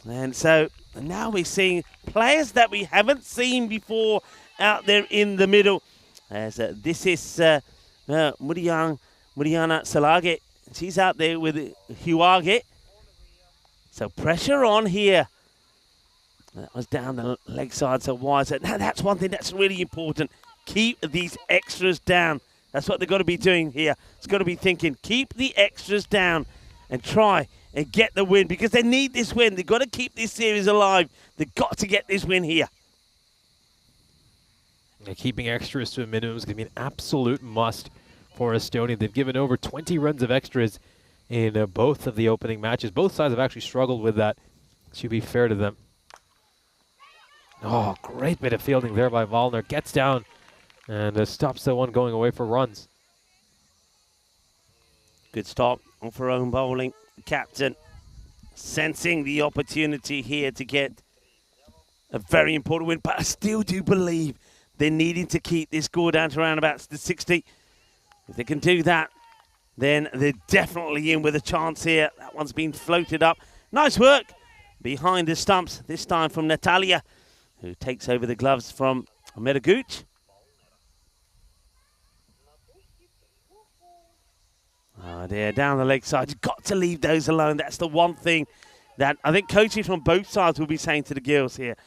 S1: And so now we're seeing players that we haven't seen before out there in the middle. As this is Muriana Salage. She's out there with Huage. So pressure on here. That was down the leg side, so wide. So now that's one thing that's really important. Keep these extras down. That's what they've got to be doing here. It's got to be thinking, keep the extras down and try and get the win, because they need this win. They've got to keep this series alive. They've got to get this win here.
S5: Yeah, keeping extras to a minimum is going to be an absolute must for Estonia. They've given over 20 runs of extras in both of the opening matches. Both sides have actually struggled with that, to be fair to them. Oh, great bit of fielding there by Wallner. Gets down and stops the one going away for runs.
S1: Good stop off her own bowling. Captain sensing the opportunity here to get a very important win. But I still do believe they're needing to keep this score down to around about the 60. If they can do that, then they're definitely in with a chance here. That one's been floated up. Nice work behind the stumps, this time from Natalia, who takes over the gloves from Meraguch. Oh, they're down the leg side. You've got to leave those alone. That's the one thing that I think coaches from both sides will be saying to the girls here.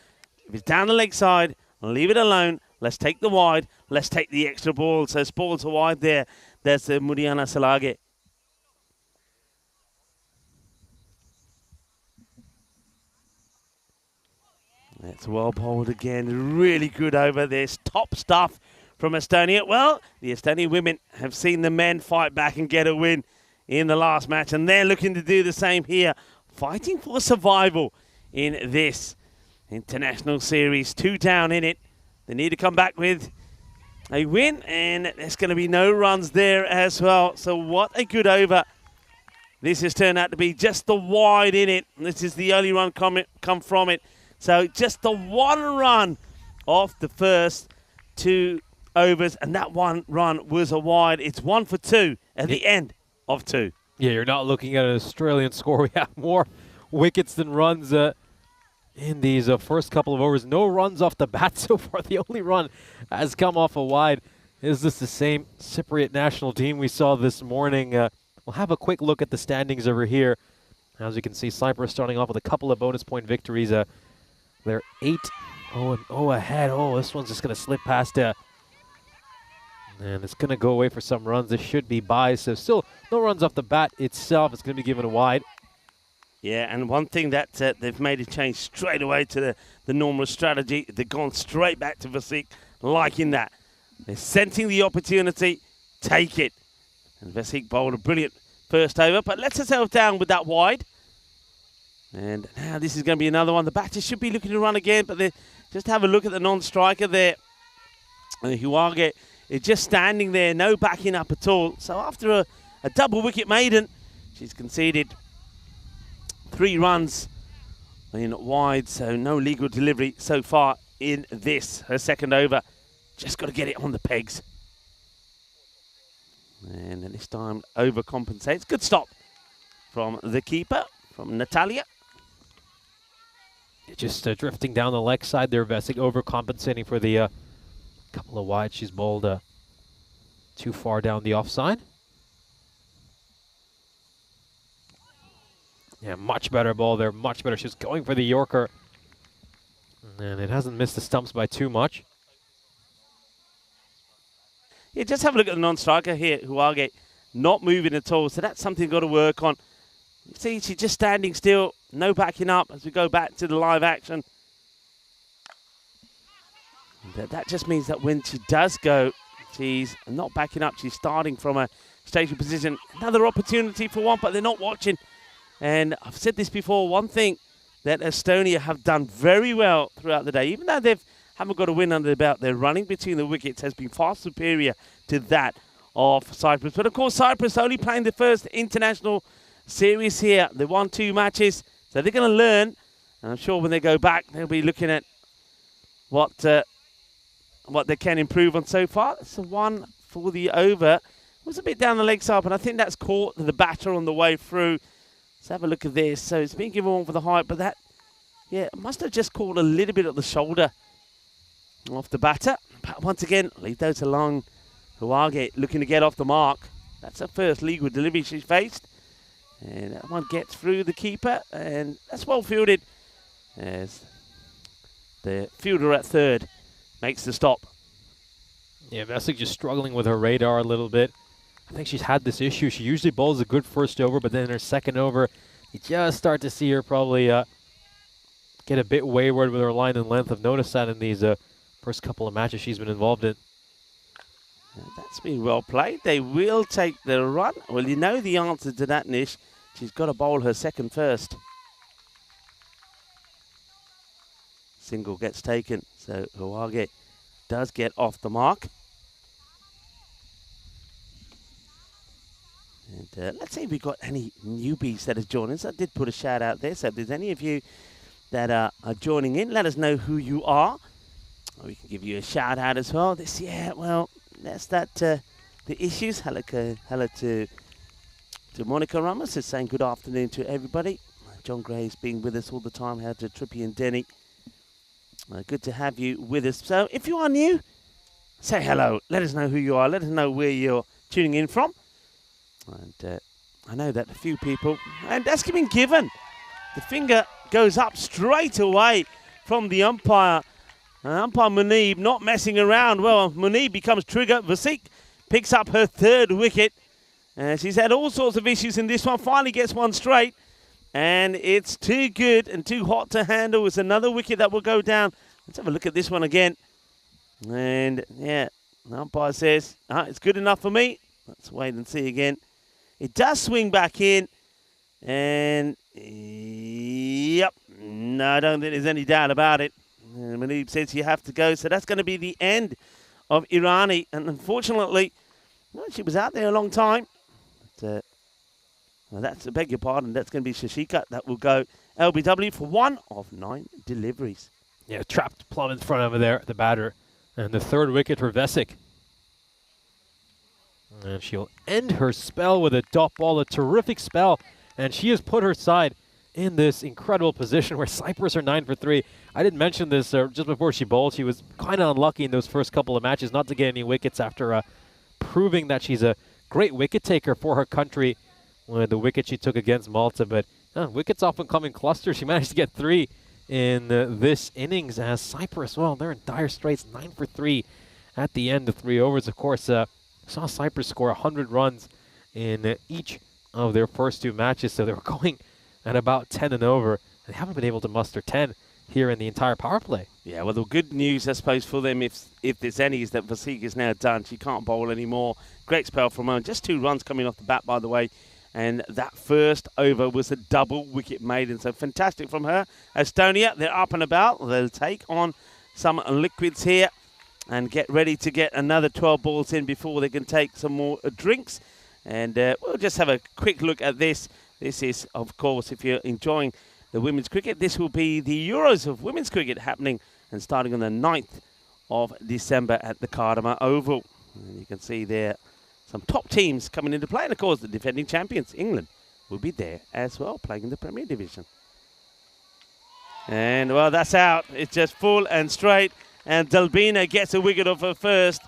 S1: If it's down the leg side, leave it alone. Let's take the wide. Let's take the extra ball. So balls are wide there. There's Muriana Salage. That's well bowled again. Really good over this. Top stuff from Estonia. Well, the Estonian women have seen the men fight back and get a win in the last match, and they're looking to do the same here, fighting for survival in this international series. 2 down in it. They need to come back with a win, and there's going to be no runs there as well. So what a good over. This has turned out to be just the wide in it. This is the only run come from it. So just the one run off the first 2 overs, and that one run was a wide. It's 1 for 2 at the end of 2.
S5: Yeah, you're not looking at an Australian score. We have more wickets than runs in these first couple of overs. No runs off the bat so far. The only run has come off a wide. Is this the same Cypriot national team we saw this morning? We'll have a quick look at the standings over here. As you can see, Cyprus starting off with a couple of bonus point victories. They're 8-0 ahead. Oh, this one's just going to slip past. And it's going to go away for some runs. This should be by. So still no runs off the bat itself. It's going to be given a wide.
S1: Yeah, and one thing that they've made a change straight away to the normal strategy. They've gone straight back to Vasik, liking that. They're sensing the opportunity. Take it. And Vasik bowled a brilliant first over, but lets herself down with that wide. And now this is going to be another one. The batters should be looking to run again, but they just have a look at the non-striker there. And Huage is just standing there, no backing up at all. So after a double wicket maiden, she's conceded 3 runs in wide, so no legal delivery so far in this, her second over. Just got to get it on the pegs. And this time overcompensates. Good stop from the keeper, from Natalia.
S5: Just drifting down the leg side there, Vesic overcompensating for the couple of wide. She's bowled too far down the offside. Yeah, much better ball there, much better. She's going for the Yorker. And it hasn't missed the stumps by too much.
S1: Yeah, just have a look at the non-striker here, Huage, not moving at all. So that's something you've got to work on. You see, she's just standing still, no backing up as we go back to the live action. That just means that when she does go, she's not backing up. She's starting from a station position. Another opportunity for one, but they're not watching. And I've said this before, one thing that Estonia have done very well throughout the day, even though they haven't got a win under their belt, their running between the wickets has been far superior to that of Cyprus. But of course, Cyprus only playing the first international series here. They won 2 matches, so they're going to learn. And I'm sure when they go back, they'll be looking at what they can improve on so far. That's the one for the over. It was a bit down the leg side, but I think that's caught the batter on the way through. Let's have a look at this. So it's been given one for the height, but that, yeah, must have just caught a little bit at the shoulder off the batter. But once again, leave those along. Huage looking to get off the mark. That's her first legal delivery she's faced. And that one gets through the keeper, and that's well fielded as the fielder at third makes the stop.
S5: Yeah, Vesic just struggling with her radar a little bit. I think she's had this issue. She usually bowls a good first over, but then in her second over, you just start to see her probably get a bit wayward with her line and length. I've noticed that in these first couple of matches she's been involved in.
S1: That's been well played. They will take the run. Well, you know the answer to that, Nish. She's got to bowl her second first. Single gets taken, so Huage does get off the mark. And let's see if we've got any newbies that have joined us. I did put a shout out there, so if there's any of you that are joining in, let us know who you are. Or we can give you a shout out as well. This, yeah, well, that's that. The issues. Hello to To Monica Ramos is saying good afternoon to everybody. John Gray's been with us all the time. How to Trippy and Denny. Good to have you with us. So if you are new, say hello. Let us know who you are. Let us know where you're tuning in from. And I know that a few people, and that's been given. The finger goes up straight away from the umpire. Umpire Munib not messing around. Well, Munib becomes trigger. Vasik picks up her 3rd wicket. She's had all sorts of issues in this one. Finally gets one straight. And it's too good and too hot to handle. It's another wicket that will go down. Let's have a look at this one again. And, yeah, the umpire says, it's good enough for me. Let's wait and see again. It does swing back in. And, yep, no, I don't think there's any doubt about it. Munib says you have to go. So that's going to be the end of Irani. And unfortunately, well, she was out there a long time. But, I beg your pardon, that's going to be Shashika. That will go LBW for 1 of 9 deliveries.
S5: Yeah, trapped plumb in front of her there, the batter. And the 3rd wicket for Vesic. And she'll end her spell with a dot ball, a terrific spell. And she has put her side in this incredible position where Cyprus are 9 for 3. I didn't mention this just before she bowled. She was kind of unlucky in those first couple of matches not to get any wickets after proving that she's a great wicket taker for her country with the wicket she took against Malta. But wickets often come in clusters. She managed to get 3 in this innings as Cyprus, well, they're in dire straits, 9 for 3 at the end of 3 overs. Of course, saw Cyprus score 100 runs in each of their first 2 matches, so they were going at about 10 and over. They haven't been able to muster 10 here in the entire power play.
S1: Yeah, well, the good news, I suppose, for them, if there's any, is that Vasik is now done. She can't bowl anymore. Great spell from her. Just 2 runs coming off the bat, by the way. And that first over was a double wicket maiden. So fantastic from her. Estonia, they're up and about. They'll take on some liquids here and get ready to get another 12 balls in before they can take some more drinks. And we'll just have a quick look at this. This is, of course, if you're enjoying the women's cricket, this will be the Euros of women's cricket happening and starting on the 9th of December at the Cardamom Oval. And you can see there some top teams coming into play. And, of course, the defending champions, England, will be there as well, playing in the Premier Division. And, well, that's out. It's just full and straight. And Dalbina gets a wicket off her first.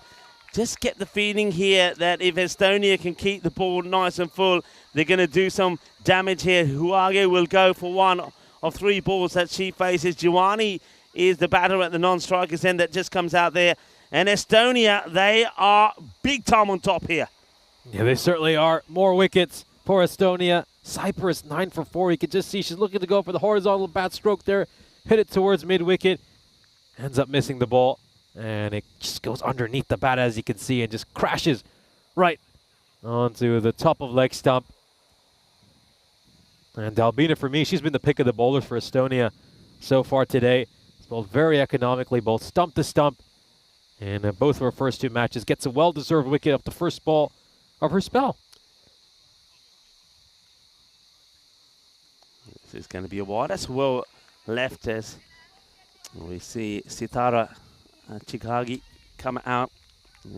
S1: Just get the feeling here that if Estonia can keep the ball nice and full, they're going to do some damage here. Huage will go for 1 of 3 balls that she faces. Giovanni is the batter at the non-strikers end that just comes out there. And Estonia, they are big time on top here.
S5: Yeah, they certainly are. More wickets for Estonia. Cyprus 9 for 4. You can just see she's looking to go for the horizontal bat stroke there. Hit it towards mid-wicket. Ends up missing the ball. And it just goes underneath the bat, as you can see, and just crashes right onto the top of leg stump. And Dalbina, for me, she's been the pick of the bowlers for Estonia so far today. She's bowled very economically, both stump to stump. And both of her first 2 matches gets a well-deserved wicket up the first ball of her spell.
S1: This is going to be a wide. That's well left as we see Sitara Chikagi come out.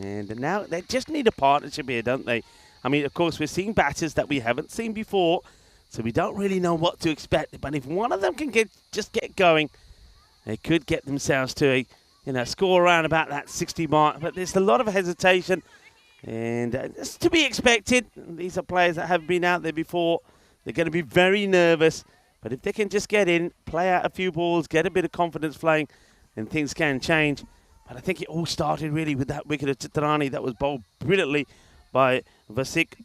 S1: And now they just need a partnership here, don't they? I mean, of course, we're seeing batters that we haven't seen before, so we don't really know what to expect. But if one of them can just get going, they could get themselves to a score around about that 60 mark. But there's a lot of hesitation, and it's to be expected. These are players that have been out there before. They're going to be very nervous. But if they can just get in, play out a few balls, get a bit of confidence flowing, then things can change. But I think it all started really with that wicket of Chitarani that was bowled brilliantly by Vasik.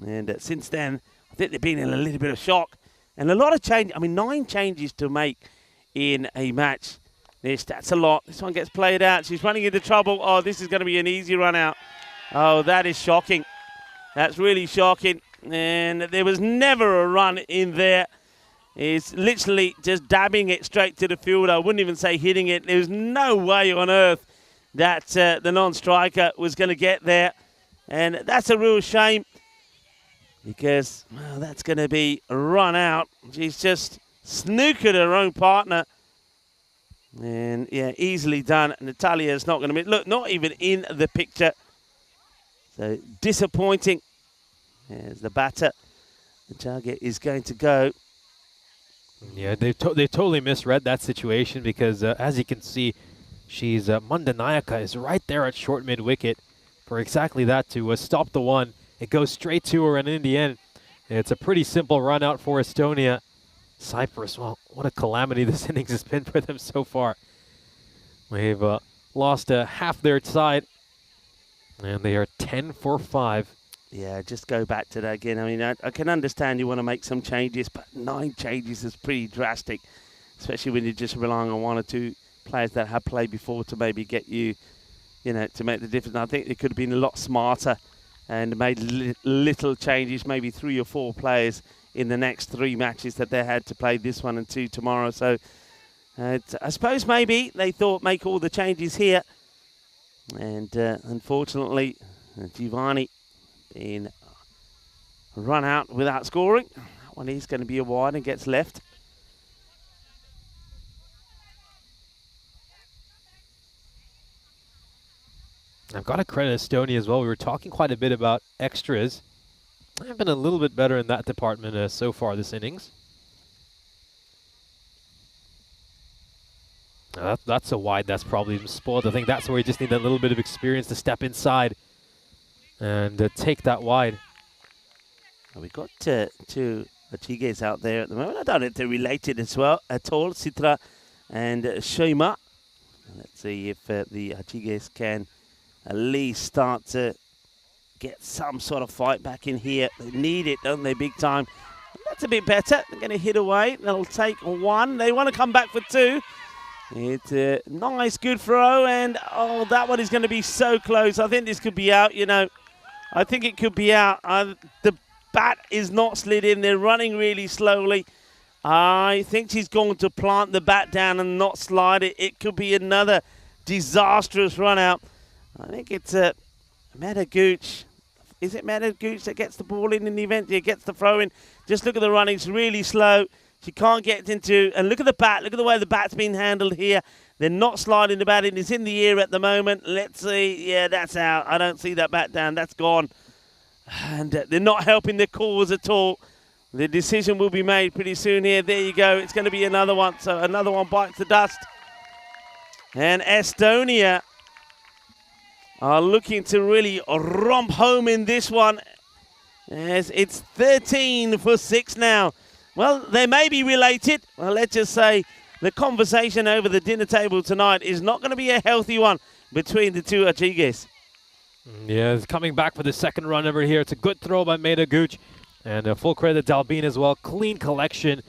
S1: And since then, I think they've been in a little bit of shock. And a lot of change. I mean, 9 changes to make in a match. That's a lot. This one gets played out. She's running into trouble. Oh, this is going to be an easy run out. Oh, that is shocking. That's really shocking. And there was never a run in there. It's literally just dabbing it straight to the field. I wouldn't even say hitting it. There was no way on earth that the non-striker was going to get there. And that's a real shame because, well, that's going to be run out. She's just snookered her own partner. And, yeah, easily done. Natalia's not going to be, look, not even in the picture. So, disappointing. As the batter, the target is going to go.
S5: Yeah, they totally misread that situation because, as you can see, she's Mandanayaka is right there at short mid wicket for exactly that to stop the one. It goes straight to her, and in the end, it's a pretty simple run out for Estonia. Cyprus, well, what a calamity this innings has been for them so far. We've lost half their side, and they are 10 for 5.
S1: Yeah, just go back to that again. I mean, I can understand you want to make some changes, but 9 changes is pretty drastic, especially when you're just relying on 1 or 2 players that have played before to maybe get you, to make the difference. I think it could have been a lot smarter and made little changes, maybe 3 or 4 players in the next 3 matches that they had to play, this one and 2 tomorrow. So I suppose maybe they thought make all the changes here. And unfortunately, Giovanni being run out without scoring. That one is going to be a wide and gets left.
S5: I've got to credit Estonia as well. We were talking quite a bit about extras. I've been a little bit better in that department so far this innings. That's a wide that's probably spoiled. I think that's where you just need a little bit of experience to step inside and take that wide.
S1: We've got 2 Achiges out there at the moment. I don't know if they're related as well at all, Sitra and Shoima. Let's see if the Achiges can at least start to get some sort of fight back in here. They need it, don't they, big time. That's a bit better. They're going to hit away. They'll take 1. They want to come back for 2. It's a nice, good throw, and oh, that one is going to be so close. I think this could be out, I think it could be out. The bat is not slid in. They're running really slowly. I think she's going to plant the bat down and not slide it. It could be another disastrous run out. I think it's Metaguch. Is it Metaguch that gets the ball in the event? Yeah, gets the throw in. Just look at the running. It's really slow. She can't get into, and look at the bat. Look at the way the bat's been handled here. They're not sliding the bat in. It's in the air at the moment. Let's see. Yeah, that's out. I don't see that bat down. That's gone. And they're not helping the cause at all. The decision will be made pretty soon here. There you go. It's going to be another one. So another one bites the dust. And Estonia are looking to really romp home in this one. As it's 13 for 6 now. Well, they may be related. Well, let's just say the conversation over the dinner table tonight is not going to be a healthy one between the 2 Achiges.
S5: Yeah, it's coming back for the second run over here. It's a good throw by Metaguch. And full credit to Dalbin as well. Clean collection.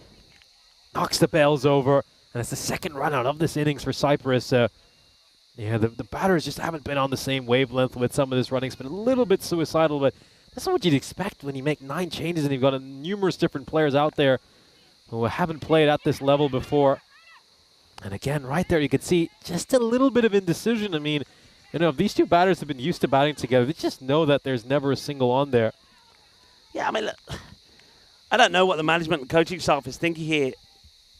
S5: Knocks the bails over. And it's the second run out of this innings for Cyprus. Yeah, the batters just haven't been on the same wavelength with some of this running. It's been a little bit suicidal, but that's not what you'd expect when you make 9 changes and you've got numerous different players out there who haven't played at this level before. And again, right there, you can see just a little bit of indecision. I mean, if these 2 batters have been used to batting together, they just know that there's never a single on there.
S1: Yeah, I mean, look, I don't know what the management and coaching staff is thinking here.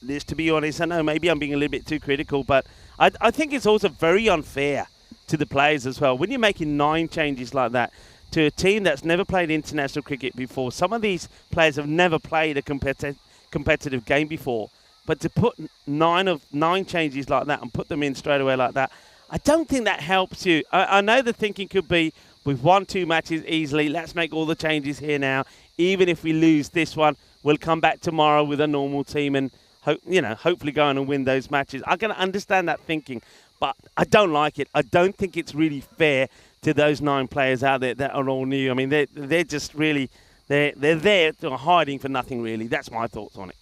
S1: This, to be honest, I know maybe I'm being a little bit too critical, but I think it's also very unfair to the players as well. When you're making 9 changes like that to a team that's never played international cricket before, some of these players have never played a competitive game before, but to put 9 changes like that and put them in straight away like that, I don't think that helps you. I know the thinking could be, we've won 2 matches easily, let's make all the changes here now. Even if we lose this one, we'll come back tomorrow with a normal team and hopefully go on and win those matches. I can understand that thinking, but I don't like it. I don't think it's really fair to those 9 players out there that are all new. I mean, they're just really, they're there, they're hiding for nothing really. That's my thoughts on it.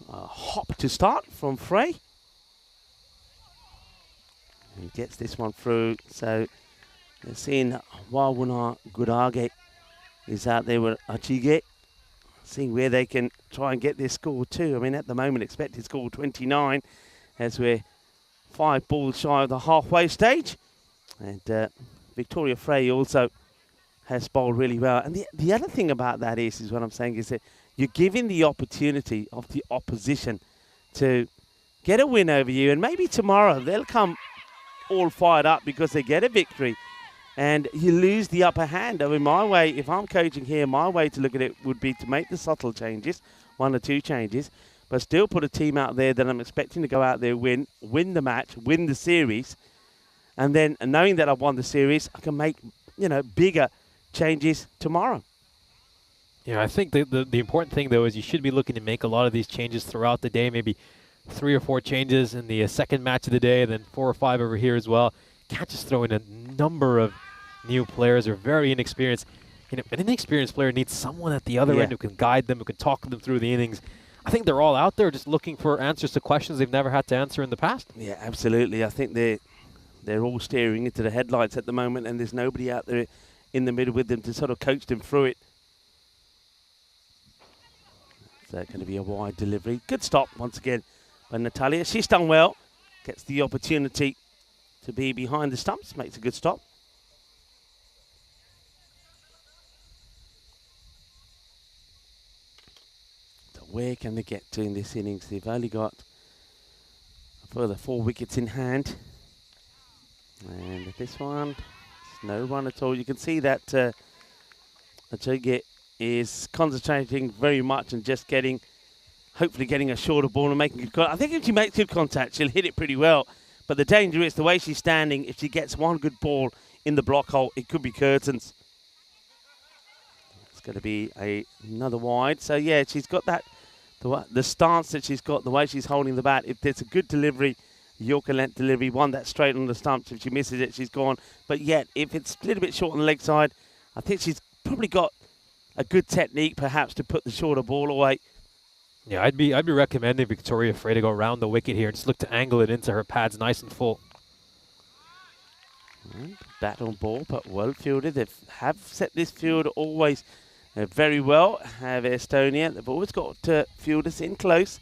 S1: Hop to start from Frey. He gets this one through. So they're seeing Wawuna Gurage is out there with Achige, seeing where they can try and get this score too. I mean, at the moment, expected score 29 as we're 5 balls shy of the halfway stage. And Victoria Frey also has bowled really well. And the other thing about that is what I'm saying is that you're giving the opportunity of the opposition to get a win over you. And maybe tomorrow they'll come all fired up because they get a victory. And you lose the upper hand. I mean, my way, if I'm coaching here, my way to look at it would be to make the subtle changes, 1 or 2 changes, but still put a team out there that I'm expecting to go out there, win the match, win the series. And then knowing that I've won the series, I can make, bigger changes tomorrow.
S5: Yeah, I think the important thing, though, is you should be looking to make a lot of these changes throughout the day, maybe 3 or 4 changes in the second match of the day, and then 4 or 5 over here as well. Can't just throw in a number of new players or very inexperienced. An inexperienced player needs someone at the other end who can guide them, who can talk them through the innings. I think they're all out there just looking for answers to questions they've never had to answer in the past.
S1: Yeah, absolutely. I think they're all staring into the headlights at the moment, and there's nobody out there in the middle with them to sort of coach them through it. So going to be a wide delivery. Good stop once again by Natalia. She's done well. Gets the opportunity to be behind the stumps. Makes a good stop. So where can they get to in this innings? They've only got a further 4 wickets in hand. And this one, no run at all. You can see that Ajige is concentrating very much and just hopefully getting a shorter ball and making good contact. I think if she makes good contact, she'll hit it pretty well. But the danger is the way she's standing. If she gets one good ball in the block hole, it could be curtains. It's going to be another wide. So, yeah, she's got that, the stance that she's got, the way she's holding the bat. If there's a good delivery, Yorker length delivery, one that's straight on the stumps. If she misses it, she's gone. But yet, if it's a little bit short on the leg side, I think she's probably got a good technique, perhaps, to put the shorter ball away.
S5: Yeah, I'd be recommending Victoria Frey to go around the wicket here and just look to angle it into her pads nice and full.
S1: Bat on ball, but well fielded. They have set this field always very well. Have Estonia. They've always got fielders in close.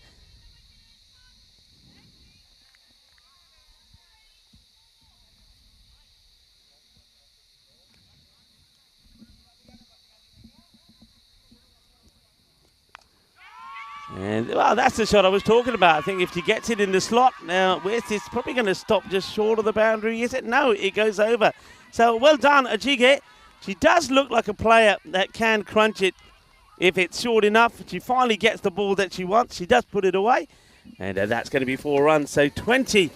S1: And, well, that's the shot I was talking about. I think if she gets it in the slot, now, where's this? Probably going to stop just short of the boundary, is it? No, it goes over. So, well done, Ajige. She does look like a player that can crunch it if it's short enough. She finally gets the ball that she wants. She does put it away. And that's going to be 4 runs. So, 20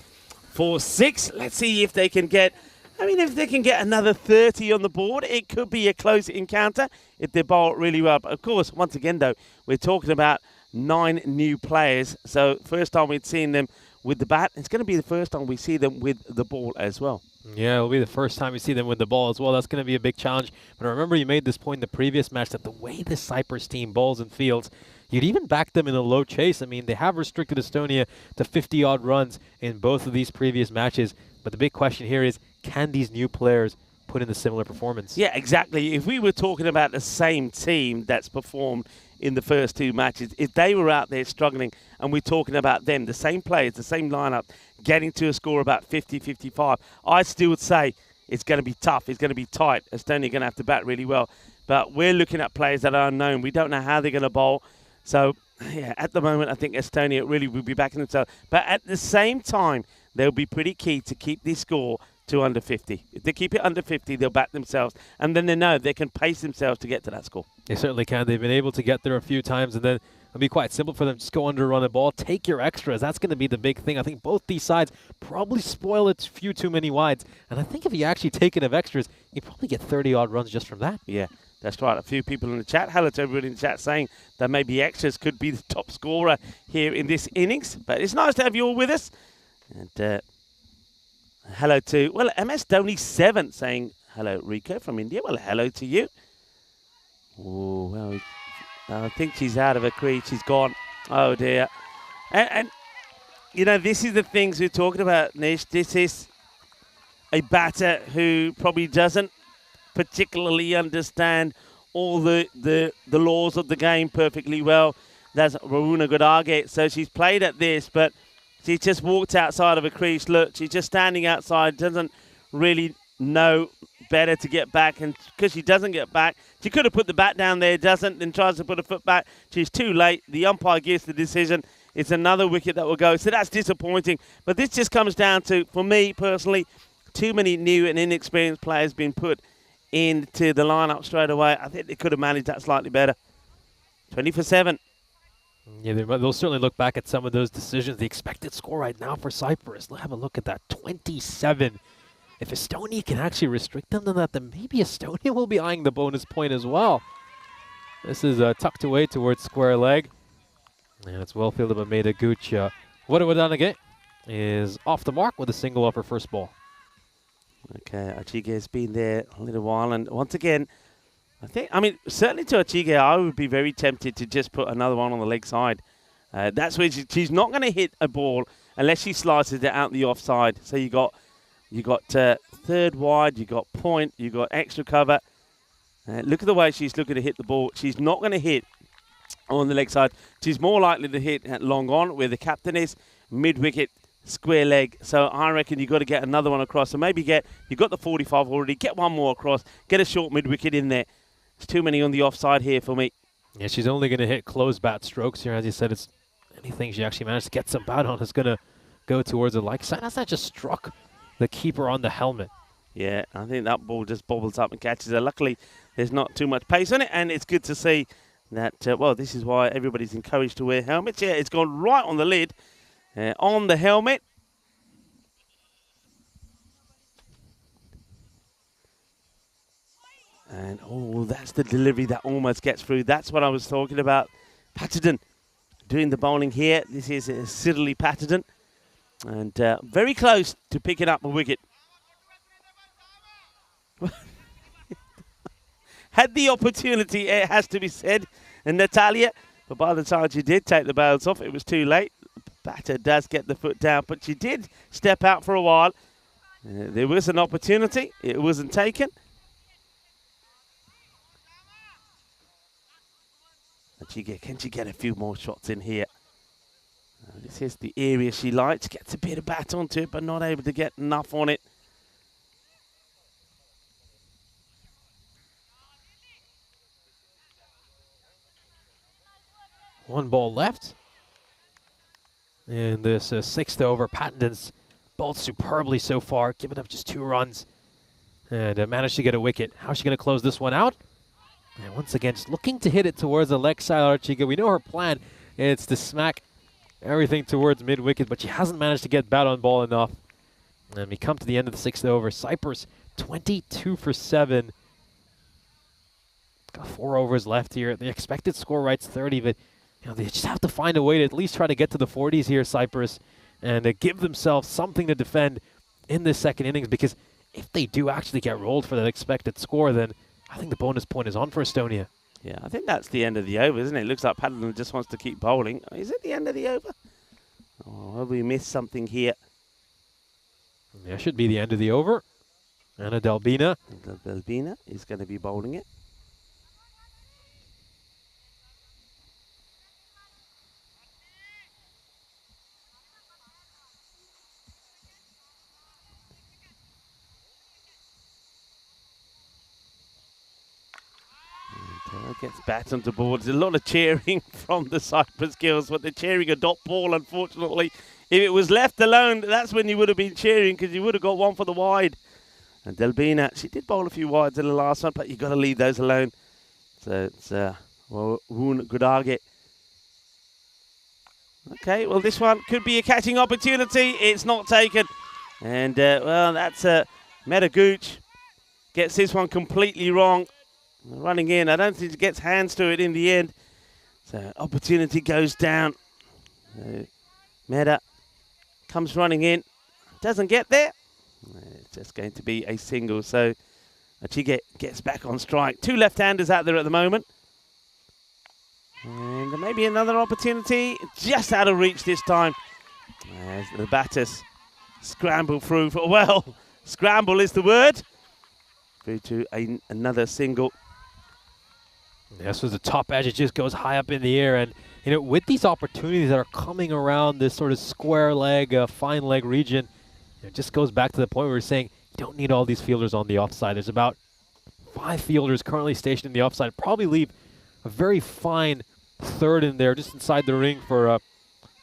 S1: for 6. Let's see if they can get... if they can get another 30 on the board, it could be a close encounter if they bowl really well. But, of course, once again, though, we're talking about 9 new players. So first time we'd seen them with the bat. It's going to be the first time we see them with the ball as well.
S5: Yeah, it'll be the first time we see them with the ball as well. That's going to be a big challenge. But I remember you made this point in the previous match that the way the Cyprus team bowls and fields, you'd even back them in a low chase. They have restricted Estonia to 50-odd runs in both of these previous matches. But the big question here is, can these new players put in a similar performance?
S1: Yeah, exactly. If we were talking about the same team that's performed in the first 2 matches, if they were out there struggling and we're talking about them, the same players, the same lineup, getting to a score about 50, 55, I still would say it's going to be tough. It's going to be tight. Estonia going to have to bat really well. But we're looking at players that are unknown. We don't know how they're going to bowl. So, yeah, at the moment, I think Estonia really will be backing themselves. But at the same time, they'll be pretty key to keep this score to under 50. If they keep it under 50, they'll back themselves. And then they know they can pace themselves to get to that score.
S5: They certainly can. They've been able to get there a few times, and then it'll be quite simple for them. Just go under, run a ball, take your extras. That's going to be the big thing. I think both these sides probably spoil a few too many wides. And I think if you actually take enough extras, you probably get 30-odd runs just from that.
S1: Yeah, that's right. A few people in the chat. Hello to everybody in the chat saying that maybe extras could be the top scorer here in this innings. But it's nice to have you all with us. And hello to, well, MS Dhoni 7 saying, hello, Rico from India. Well, hello to you. Oh, well, I think she's out of her crease. She's gone. Oh, dear. And this is the things we're talking about, Nish. This is a batter who probably doesn't particularly understand all the laws of the game perfectly well. That's Varuna Godage. So she's played at this, but she just walked outside of a crease. Look, she's just standing outside, doesn't really know better to get back. And because she doesn't get back, she could have put the bat down there, doesn't, then tries to put her foot back. She's too late. The umpire gives the decision. it's another wicket that will go. So that's disappointing. But this just comes down to, for me personally, too many new and inexperienced players being put into the lineup straight away. I think they could have managed that slightly better. 20 for 7.
S5: Yeah, they'll certainly look back at some of those decisions. The expected score right now for Cyprus, let's have a look at that, 27. If Estonia can actually restrict them to that, then maybe Estonia will be eyeing the bonus point as well. This is tucked away towards square leg. And it's well fielded by Meda Gooch. What it would done again is off the mark with a single off her first ball.
S1: Okay, Achige has been there a little while, and once again, I mean, certainly to Achige, I would be very tempted to just put another one on the leg side. That's where she's not going to hit a ball unless she slices it out the offside. So you got third wide, you got point, you got extra cover. Look at the way she's looking to hit the ball. She's not going to hit on the leg side. She's more likely to hit at long on, where the captain is, mid-wicket, square leg. So I reckon you've got to get another one across. So maybe you've got the 45 already, get one more across, get a short mid-wicket in there. There's too many on the offside here for me.
S5: Yeah, she's only going to hit close bat strokes here. As you said, it's anything she actually managed to get some bat on is going to go towards the leg side. As that just struck the keeper on the helmet.
S1: Yeah, I think that ball just bobbles up and catches her. Luckily, there's not too much pace on it, and it's good to see that, well, this is why everybody's encouraged to wear helmets. Yeah, it's gone right on the lid, on the helmet. And, oh, that's the delivery that almost gets through. That's what I was talking about. Patterson doing the bowling here. This is Siddeley Patterson. And very close to picking up a wicket. Had the opportunity, it has to be said, and Natalia. But by the time she did take the bails off, it was too late. Batter does get the foot down, but she did step out for a while. There was an opportunity. It wasn't taken. Can she get a few more shots in here? This is the area she likes. Gets a bit of bat onto it, but not able to get enough on it.
S5: One ball left. And this sixth over, Patton's bowled superbly so far, giving up just 2 runs. And managed to get a wicket. How's she going to close this one out? And once again, just looking to hit it towards the leg side of Archiga. We know her plan. It's to smack everything towards mid-wicket, but she hasn't managed to get bat on ball enough. And we come to the end of the 6th over. Cyprus, 22 for 7. Got 4 overs left here. The expected score writes 30, but they just have to find a way to at least try to get to the 40s here, Cyprus, and give themselves something to defend in this second innings, because if they do actually get rolled for that expected score, then I think the bonus point is on for Estonia.
S1: Yeah, I think that's the end of the over, isn't it? It looks like Patterson just wants to keep bowling. Is it the end of the over? Oh, have we missed something here?
S5: Yeah, should be the end of the over. Anna Delbina.
S1: Delbina is going to be bowling it. Gets bat onto board. There's a lot of cheering from the Cyprus girls, but they're cheering a dot ball, unfortunately. If it was left alone, that's when you would have been cheering, because you would have got one for the wide. And Delbina, she did bowl a few wides in the last one, but you've got to leave those alone. So it's Woon Gudage. Okay, well, this one could be a catching opportunity. It's not taken. And, well, that's Meda Gooch. Gets this one completely wrong. Running in, I don't think he gets hands to it in the end. So opportunity goes down. Meda comes running in, doesn't get there. It's just going to be a single. So Achige gets back on strike. 2 left-handers out there at the moment. And maybe another opportunity, just out of reach this time. As the batters scramble through. Well, scramble is the word. Through to another single.
S5: This was the top edge. It just goes high up in the air. And, with these opportunities that are coming around this sort of square leg, fine leg region, it just goes back to the point where we're saying you don't need all these fielders on the offside. There's about 5 fielders currently stationed in the offside. Probably leave a very fine third in there, just inside the ring for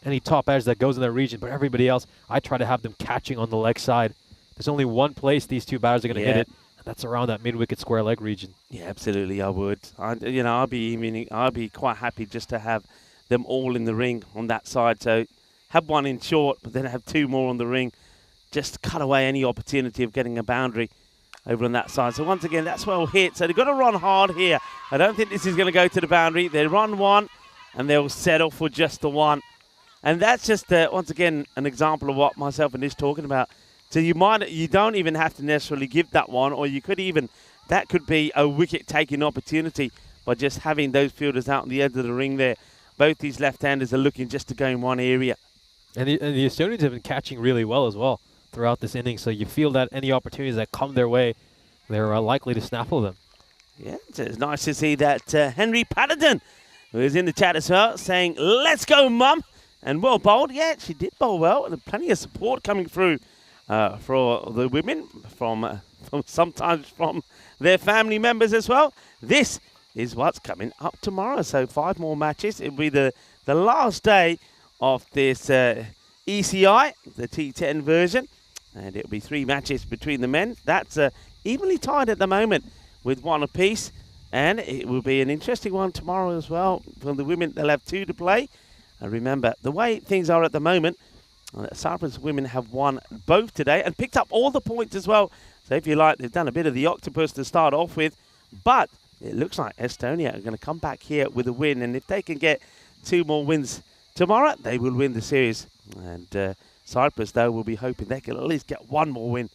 S5: any top edge that goes in that region, but everybody else, I try to have them catching on the leg side. There's only one place these two batters are going to hit it, and that's around that mid-wicket square leg region.
S1: Yeah, absolutely, I would. I'd be quite happy just to have them all in the ring on that side. So have one in short, but then have two more on the ring. Just cut away any opportunity of getting a boundary over on that side. So once again, that's well hit. So they've got to run hard here. I don't think this is going to go to the boundary. They run one, and they'll settle for just the one. And that's just, once again, an example of what myself and Nish talking about. So you don't even have to necessarily give that one, or you could even, that could be a wicket-taking opportunity by just having those fielders out on the edge of the ring there. Both these left-handers are looking just to go in one area.
S5: And the Estonians have been catching really well as well throughout this inning, so you feel that any opportunities that come their way, they're likely to snaffle them.
S1: Yeah, it's nice to see that Henry Patterson, who is in the chat as well, saying, "Let's go, Mum." And well bowled. Yeah, she did bowl well, and plenty of support coming through for the women, from sometimes from their family members as well. This is what's coming up tomorrow. So 5 more matches. It'll be the last day of this ECI, the T10 version. And it'll be 3 matches between the men. That's evenly tied at the moment with 1 apiece. And it will be an interesting one tomorrow as well. For the women, they'll have 2 to play. And remember, the way things are at the moment, Cyprus women have won both today and picked up all the points as well. So if you like, they've done a bit of the octopus to start off with. But it looks like Estonia are going to come back here with a win. And if they can get 2 more wins tomorrow, they will win the series. And Cyprus, though, will be hoping they can at least get 1 more win.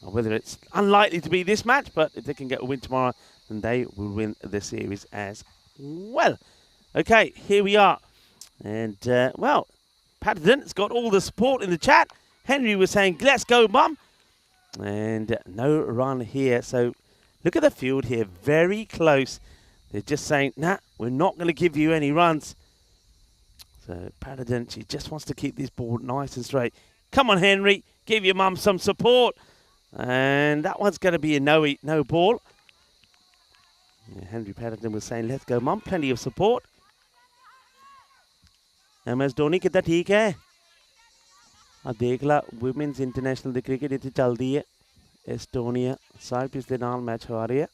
S1: Whether it's unlikely to be this match, but if they can get a win tomorrow, then they will win the series as well. Okay, here we are. And, well, Patterson's got all the support in the chat. Henry was saying, "Let's go, Mum." And no run here. So look at the field here. Very close. They're just saying, "Nah, we're not going to give you any runs." So Patterson, she just wants to keep this ball nice and straight. Come on, Henry. Give your mum some support. And that one's going to be a no ball. Yeah, Henry Patterson was saying, "Let's go, Mum." Plenty of support. MS Dhoni कितना ठीक है? अब देख ला women's international दी cricket इत्थे चलदी है. Estonia Cyprus दे नाल match हो रही है.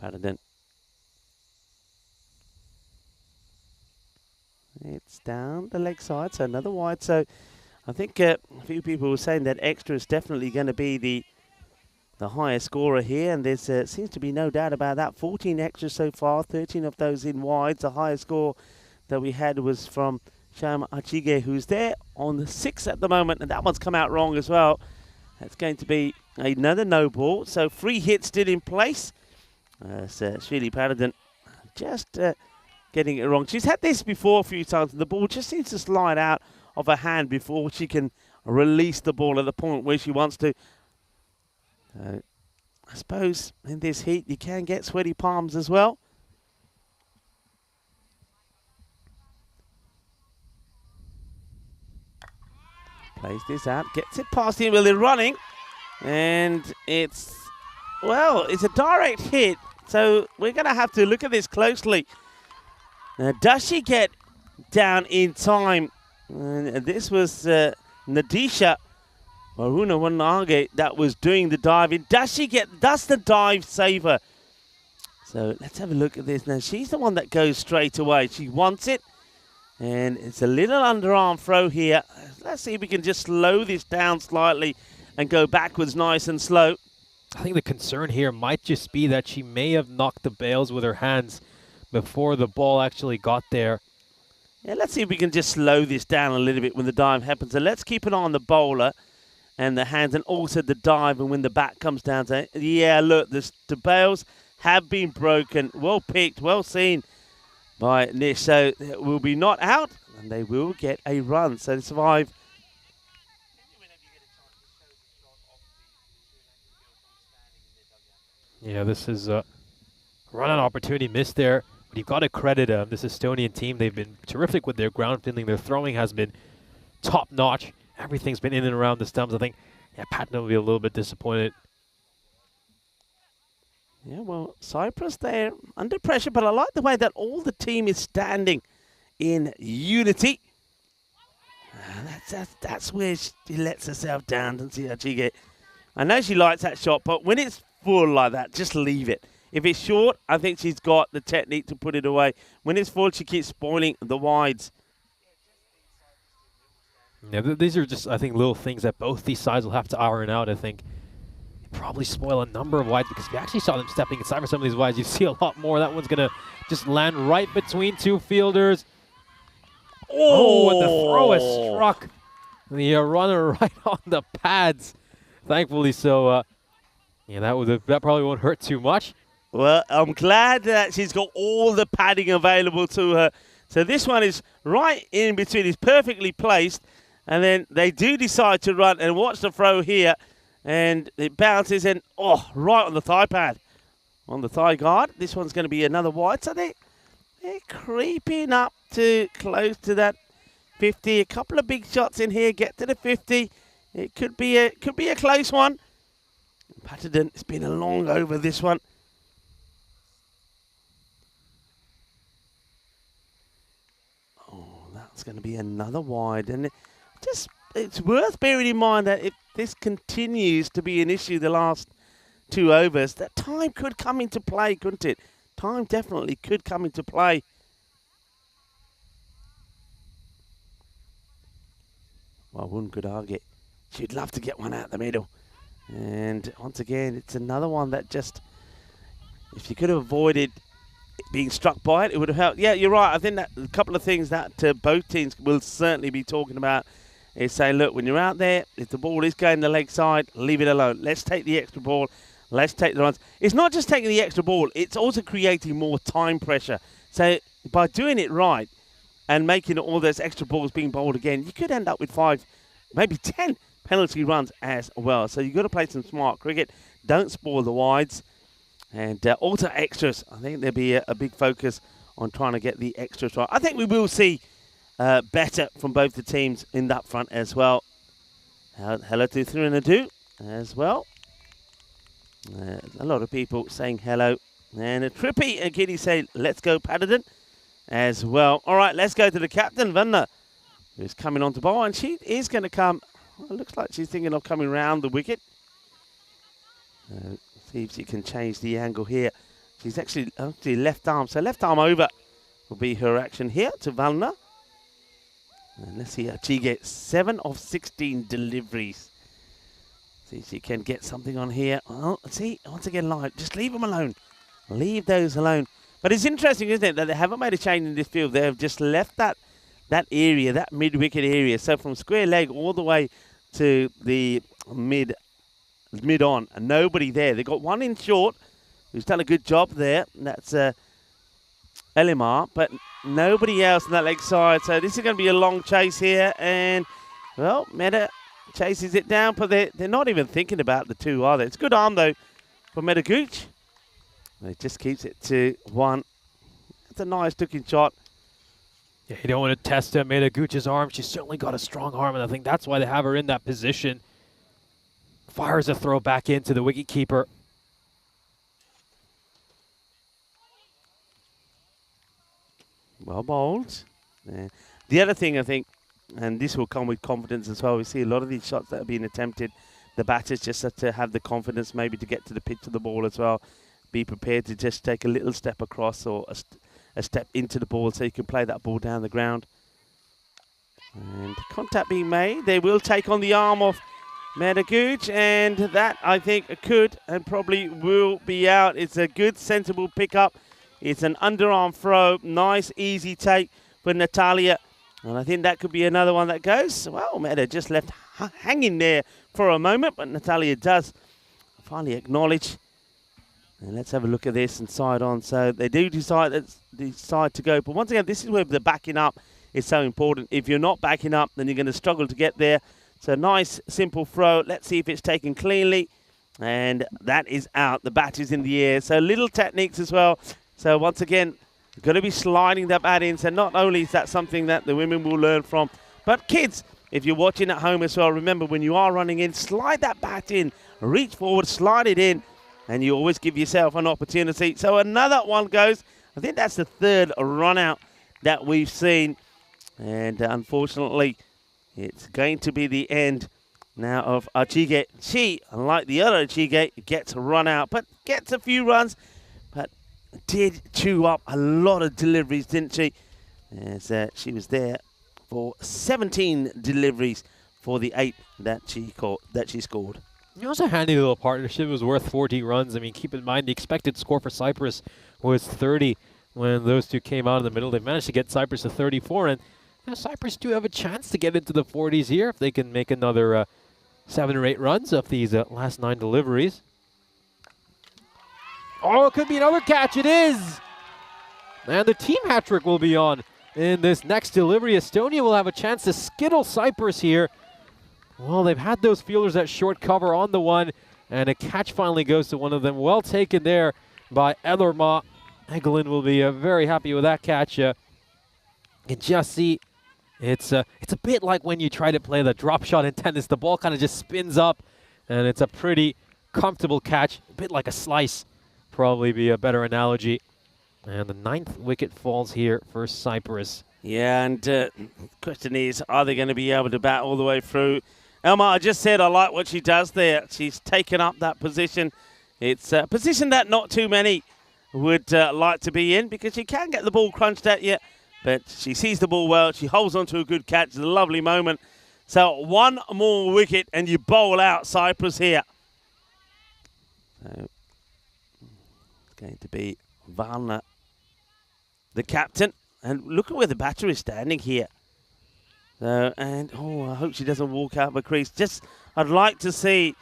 S1: Patterson. It's down the leg side, so another wide. So I think a few people were saying that extra is definitely going to be the highest scorer here, and there's seems to be no doubt about that. 14 extras so far, 13 of those in wides. The highest score that we had was from Sham Achige, who's there on the 6 at the moment, and that one's come out wrong as well. That's going to be another no ball. So 3 hits still in place. So Shirley Patterson just getting it wrong. She's had this before a few times, and the ball just seems to slide out of her hand before she can release the ball at the point where she wants to. I suppose in this heat you can get sweaty palms as well. Plays this out, gets it past him while they're running, and it's, well, it's a direct hit. So we're going to have to look at this closely. Does she get down in time? This was Nadisha Maruna Wanage that was doing the diving. Does the dive save her? So let's have a look at this now. She's the one that goes straight away. She wants it. And it's a little underarm throw here. Let's see if we can just slow this down slightly and go backwards nice and slow.
S5: I think the concern here might just be that she may have knocked the bails with her hands before the ball actually got there.
S1: Yeah, let's see if we can just slow this down a little bit when the dive happens. So let's keep an eye on the bowler and the hands, and also the dive, and when the bat comes down. So, yeah, look, the bails have been broken. Well picked, well seen by Nish. So it will be not out, and they will get a run. So to survive.
S5: Yeah, this is a run-out opportunity missed there. But you've got to credit this Estonian team. They've been terrific with their ground fielding. Their throwing has been top-notch. Everything's been in and around the stumps. I think Patna will be a little bit disappointed.
S1: Yeah, well, Cyprus, they're under pressure, but I like the way that all the team is standing in unity. That's where she lets herself down, doesn't she, Chige? I know she likes that shot, but when it's full like that, just leave it. If it's short, I think she's got the technique to put it away. When it's full, she keeps spoiling the wides.
S5: Yeah, these are just, I think, little things that both these sides will have to iron out, I think. Probably spoil a number of wides because we actually saw them stepping inside for some of these wides. You see a lot more. That one's going to just land right between two fielders. Oh, and the throw is struck the runner right on the pads. Thankfully, so yeah, that probably won't hurt too much.
S1: Well, I'm glad that she's got all the padding available to her. So this one is right in between. It's perfectly placed. And then they do decide to run and watch the throw here. And it bounces in, right on the thigh pad. On the thigh guard. This one's going to be another wide. So they're creeping up to close to that 50. A couple of big shots in here. Get to the 50. It could be a close one. Patterson, it's been a long over this one. Oh, that's going to be another wide. And it's worth bearing in mind that if this continues to be an issue the last 2 overs, that time could come into play, couldn't it? Time definitely could come into play. Well, one could argue she'd love to get one out the middle. And once again, it's another one that just, if you could have avoided being struck by it, it would have helped. Yeah, you're right. I think that a couple of things that both teams will certainly be talking about is saying, look, when you're out there, if the ball is going the leg side, leave it alone. Let's take the extra ball. Let's take the runs. It's not just taking the extra ball. It's also creating more time pressure. So by doing it right and making all those extra balls being bowled again, you could end up with 5, maybe 10 penalty runs as well. So you've got to play some smart cricket. Don't spoil the wides. And also extras. I think there'll be a big focus on trying to get the extras right. I think we will see better from both the teams in that front as well. Hello to Thrinadu as well. A lot of people saying hello. And a Trippy and Kitty say, let's go Patterson as well. All right, let's go to the captain, Vanna, who's coming on to bowl. And she is going to come, well, it looks like she's thinking of coming round the wicket. See if she can change the angle here. She's actually left arm. So left arm over will be her action here to Valna. And let's see how she gets 7 of 16 deliveries. See if she can get something on here. Well, see, once again, live. Just leave them alone. Leave those alone. But it's interesting, isn't it, that they haven't made a change in this field. They have just left that area, that mid-wicket area. So from square leg all the way to the mid-on, and nobody there. They've got one in short who's done a good job there. And that's Elimar, but nobody else on that leg side. So this is going to be a long chase here. And, well, Mehta chases it down, but they're not even thinking about the 2, are they? It's a good arm, though, for Mehta Gooch. It just keeps it to 1. It's a nice looking shot.
S5: Yeah, you don't want to test Mehta Gooch's arm. She's certainly got a strong arm, and I think that's why they have her in that position. Fires a throw back into the wicketkeeper.
S1: Well bowled. The other thing, I think, and this will come with confidence as well, we see a lot of these shots that are being attempted, the batters just have to have the confidence maybe to get to the pitch of the ball as well. Be prepared to just take a little step across or a step into the ball so you can play that ball down the ground. And contact being made. They will take on the arm of Mehta Gooch, and that, I think, could and probably will be out. It's a good, sensible pickup. It's an underarm throw. Nice, easy take for Natalia. And I think that could be another one that goes. Well, Mehta just left hanging there for a moment, but Natalia does finally acknowledge. And let's have a look at this and side on. So they do decide to go. But once again, this is where the backing up is so important. If you're not backing up, then you're going to struggle to get there. So nice, simple throw. Let's see if it's taken cleanly. And that is out. The bat is in the air. So little techniques as well. So once again, you've got to be sliding that bat in. So not only is that something that the women will learn from, but kids, if you're watching at home as well, remember when you are running in, slide that bat in. Reach forward, slide it in. And you always give yourself an opportunity. So another one goes. I think that's the 3rd run out that we've seen. And unfortunately, it's going to be the end now of Achige. She, unlike the other Achige, gets run out, but gets a few runs, but did chew up a lot of deliveries, didn't she? As she was there for 17 deliveries for the 8 that she scored.
S5: It was a handy little partnership. It was worth 40 runs. I mean, keep in mind the expected score for Cyprus was 30 when those two came out in the middle. They managed to get Cyprus to 34, and Cyprus do have a chance to get into the 40s here if they can make another 7 or 8 runs of these last 9 deliveries. Oh, it could be another catch. It is! And the team hat trick will be on in this next delivery. Estonia will have a chance to skittle Cyprus here. Well, they've had those fielders at short cover on the one, and a catch finally goes to one of them. Well taken there by Ellerma. Egelin will be very happy with that catch. You can just see it's a bit like when you try to play the drop shot in tennis. The ball kind of just spins up, and it's a pretty comfortable catch. A bit like a slice, probably be a better analogy. And the 9th wicket falls here for Cyprus.
S1: Yeah, and the question is, are they going to be able to bat all the way through? Elma, I just said I like what she does there. She's taken up that position. It's a position that not too many would like to be in, because she can get the ball crunched at you, but she sees the ball well. She holds on to a good catch. It's a lovely moment. So 1 more wicket and you bowl out Cyprus here. So it's going to be Valna, the captain. And look at where the batter is standing here. I hope she doesn't walk out of the crease. I'd like to see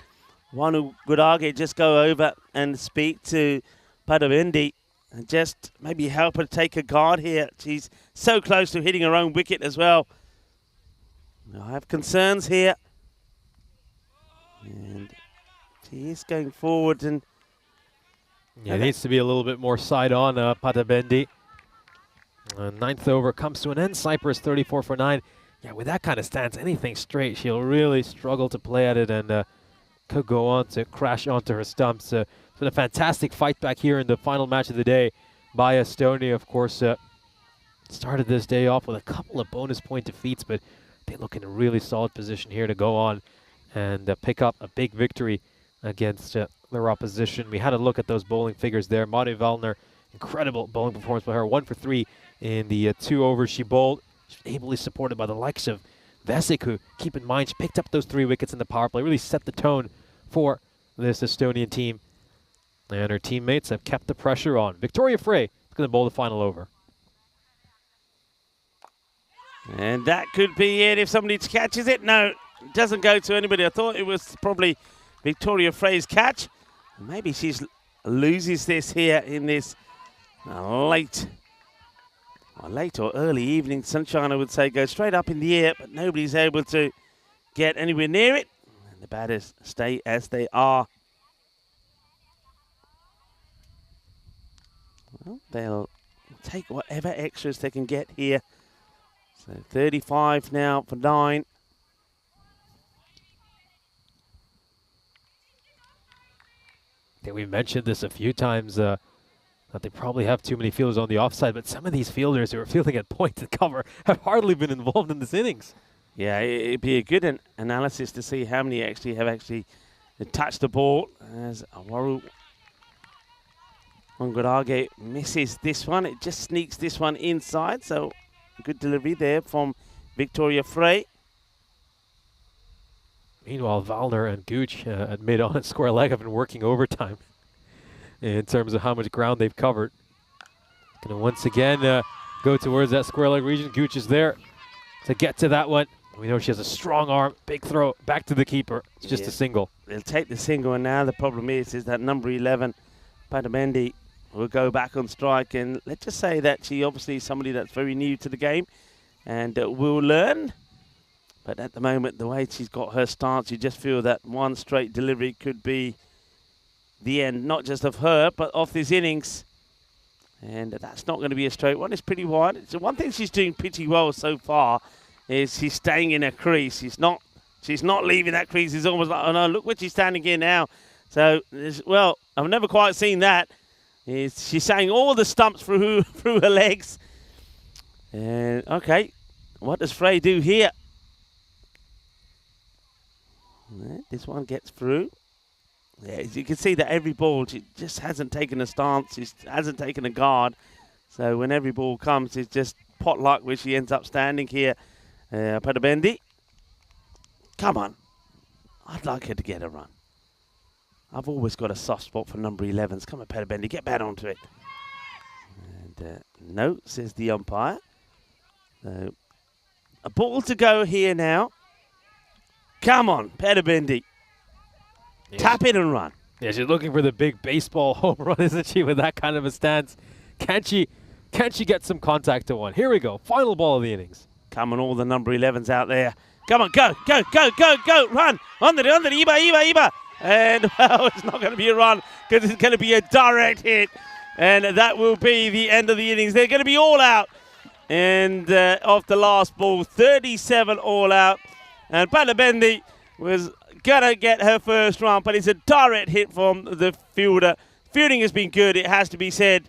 S1: Wanu Gurage just go over and speak to Padavendi and just maybe help her take a guard here. She's so close to hitting her own wicket as well. I have concerns here. And she is going forward. And
S5: yeah, it needs to be a little bit more side on Padavendi. 9th over comes to an end. Cyprus 34 for 9. Yeah, with that kind of stance, anything straight, she'll really struggle to play at it and could go on to crash onto her stumps. It's been a fantastic fight back here in the final match of the day by Estonia. Of course, started this day off with a couple of bonus point defeats, but they look in a really solid position here to go on and pick up a big victory against their opposition. We had a look at those bowling figures there. Mari Valner, incredible bowling performance by her. 1 for 3 in the 2 overs she bowled. She's ably supported by the likes of Vesik, who, keep in mind, she picked up those 3 wickets in the power play, really set the tone for this Estonian team. And her teammates have kept the pressure on. Victoria Frey is going to bowl the final over.
S1: And that could be it if somebody catches it. No, it doesn't go to anybody. I thought it was probably Victoria Frey's catch. Maybe she loses this here in this late or early evening sunshine, I would say. Goes straight up in the air, but nobody's able to get anywhere near it. And the batters stay as they are. Well, they'll take whatever extras they can get here. So 35 now for 9.
S5: I think we've mentioned this a few times, that they probably have too many fielders on the offside, but some of these fielders who are fielding at point and cover have hardly been involved in this innings.
S1: Yeah, it'd be a good analysis to see how many actually have touched the ball. As Awaru Ongorage misses this one. It just sneaks this one inside, so good delivery there from Victoria Frey.
S5: Meanwhile, Valner and Gooch at mid-on and square leg have been working overtime in terms of how much ground they've covered. Going to once again go towards that square leg region. Gooch is there to get to that one. We know she has a strong arm. Big throw back to the keeper. It's just a single.
S1: They'll take the single, and now the problem is that number 11, Padamendi, will go back on strike. And let's just say that she obviously is somebody that's very new to the game and will learn. But at the moment, the way she's got her stance, you just feel that one straight delivery could be the end, not just of her, but of this innings. And that's not going to be a straight one. It's pretty wide. So one thing she's doing pretty well so far is she's staying in her crease. She's not leaving that crease. It's almost like, oh no, look where she's standing here now. So, well, I've never quite seen that. She's saying all the stumps through her legs. And, okay, what does Frey do here? This one gets through. Yeah, as you can see that every ball, she just hasn't taken a stance, she hasn't taken a guard. So when every ball comes, it's just pot luck where she ends up standing here. Padabendi. Come on. I'd like her to get a run. I've always got a soft spot for number 11s. Come on, Padabendi, get back onto it. And no, says the umpire. So a ball to go here now. Come on, Padabendi.
S5: Yeah.
S1: Tap it and run.
S5: Yeah, she's looking for the big baseball home run, isn't she, with that kind of a stance? Can she get some contact to one? Here we go. Final ball of the innings.
S1: Come on, all the number 11s out there. Come on, go, go, go, go, go, run. Under, Iba. And, well, it's not going to be a run because it's going to be a direct hit. And that will be the end of the innings. They're going to be all out. And off the last ball, 37 all out. And Padabendi was going to get her first run, but it's a direct hit from the fielder. Fielding has been good, it has to be said.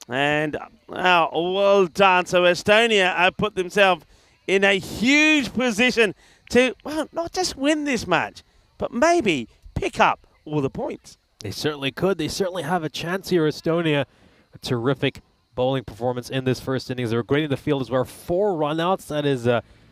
S1: And well done. So Estonia have put themselves in a huge position to, well, not just win this match, but maybe pick up all the points.
S5: They certainly could. They certainly have a chance here, Estonia. A terrific bowling performance in this first innings. They were great in the field as well. 4 runouts. That is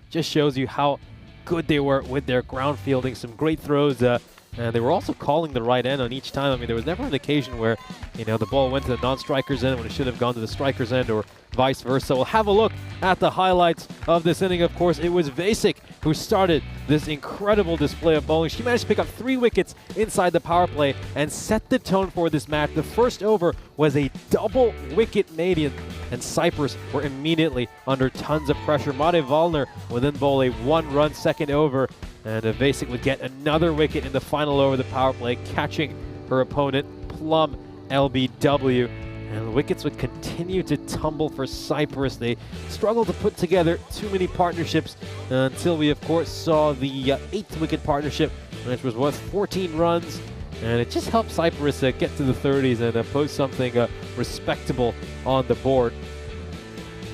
S5: just shows you how good they were with their ground fielding. Some great throws. And they were also calling the right end on each time. I mean, there was never an occasion where, the ball went to the non-striker's end when it should have gone to the striker's end or vice versa. We'll have a look at the highlights of this inning. Of course, it was Vasek who started this incredible display of bowling. She managed to pick up 3 wickets inside the power play and set the tone for this match. The first over was a double wicket maiden, and Cyprus were immediately under tons of pressure. Mare Valner would then bowl a 1-run second over, and Vasek would get another wicket in the final over of the power play, catching her opponent plumb LBW. And the wickets would continue to tumble for Cyprus. They struggled to put together too many partnerships until we, of course, saw the 8th wicket partnership, which was worth 14 runs. And it just helped Cyprus get to the 30s and post something respectable on the board.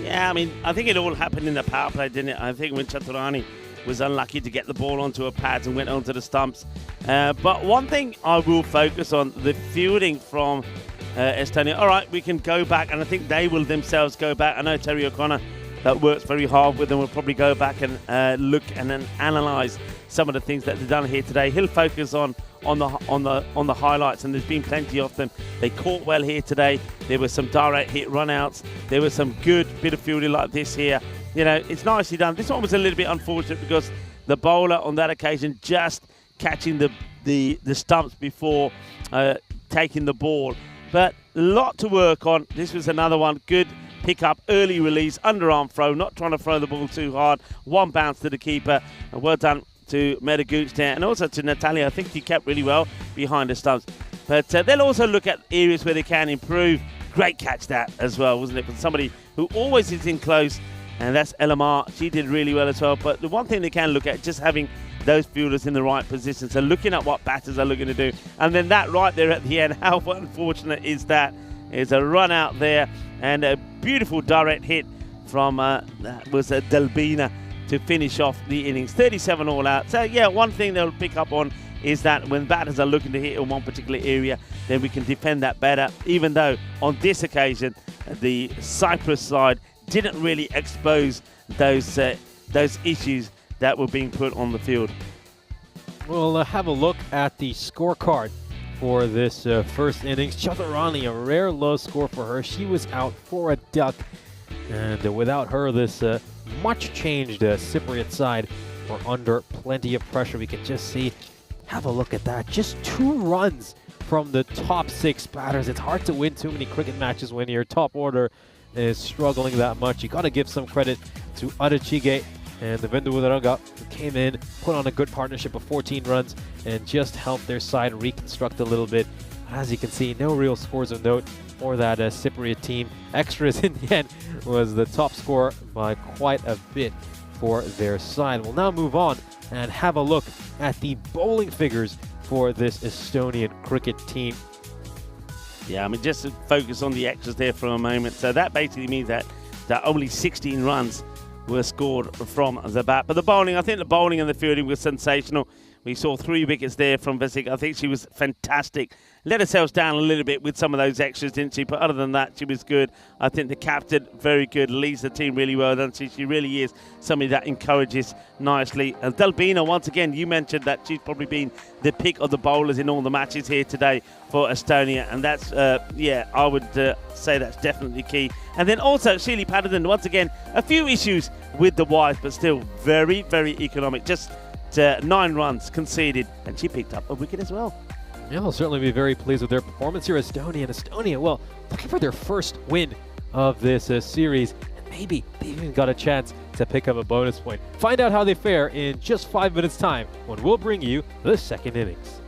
S1: Yeah, I mean, I think it all happened in the power play, didn't it? I think when Chaturani was unlucky to get the ball onto her pads and went onto the stumps. But one thing I will focus on, the fielding from Estonia. All right, we can go back, and I think they will themselves go back. I know Terry O'Connor that works very hard with them will probably go back and look and then analyse some of the things that they've done here today. He'll focus on the highlights, and there's been plenty of them. They caught well here today. There were some direct hit runouts. There was some good bit of fielding like this here. It's nicely done. This one was a little bit unfortunate because the bowler on that occasion just catching the stumps before taking the ball. But a lot to work on. This was another one. Good pick up, early release, underarm throw, not trying to throw the ball too hard. 1 bounce to the keeper. And well done to Medaguch there, and also to Natalia. I think she kept really well behind the stumps. But they'll also look at areas where they can improve. Great catch that as well, wasn't it? From somebody who always is in close, and that's Elamar. She did really well as well. But the one thing they can look at, just having those fielders in the right position. So looking at what batters are looking to do. And then that right there at the end, how unfortunate is that? Is a run out there and a beautiful direct hit from that was Delbina to finish off the innings. 37 all out. So yeah, one thing they'll pick up on is that when batters are looking to hit in one particular area, then we can defend that better. Even though on this occasion, the Cyprus side didn't really expose those issues that were being put on the field.
S5: We'll have a look at the scorecard for this first innings. Chaturani, a rare low score for her. She was out for a duck. And without her, this much changed Cypriot side were under plenty of pressure. We can just see, have a look at that. Just 2 runs from the top 6 batters. It's hard to win too many cricket matches when your top order is struggling that much. You got to give some credit to Adachige and the Vendu Udaranga, who came in, put on a good partnership of 14 runs, and just helped their side reconstruct a little bit. As you can see, no real scores of note for that Cypriot team. Extras in the end was the top score by quite a bit for their side. We'll now move on and have a look at the bowling figures for this Estonian cricket team.
S1: Yeah, I mean, just to focus on the extras there for a moment. So that basically means that that only 16 runs were scored from the bat. But the bowling, I think the bowling and the fielding was sensational. We saw 3 wickets there from Visick. I think she was fantastic. Let herself down a little bit with some of those extras, didn't she? But other than that, she was good. I think the captain, very good, leads the team really well, doesn't she? She really is somebody that encourages nicely. And Delbina, once again, you mentioned that she's probably been the pick of the bowlers in all the matches here today for Estonia. And that's, yeah, I would say that's definitely key. And then also, Sheely Patterson, once again, a few issues with the wides, but still very, very economic. Just 9 runs conceded, and she picked up a wicket as well.
S5: Yeah, I'll certainly be very pleased with their performance here. Estonia, well, looking for their first win of this series. And maybe they even got a chance to pick up a bonus point. Find out how they fare in just 5 minutes' time when we'll bring you the second innings.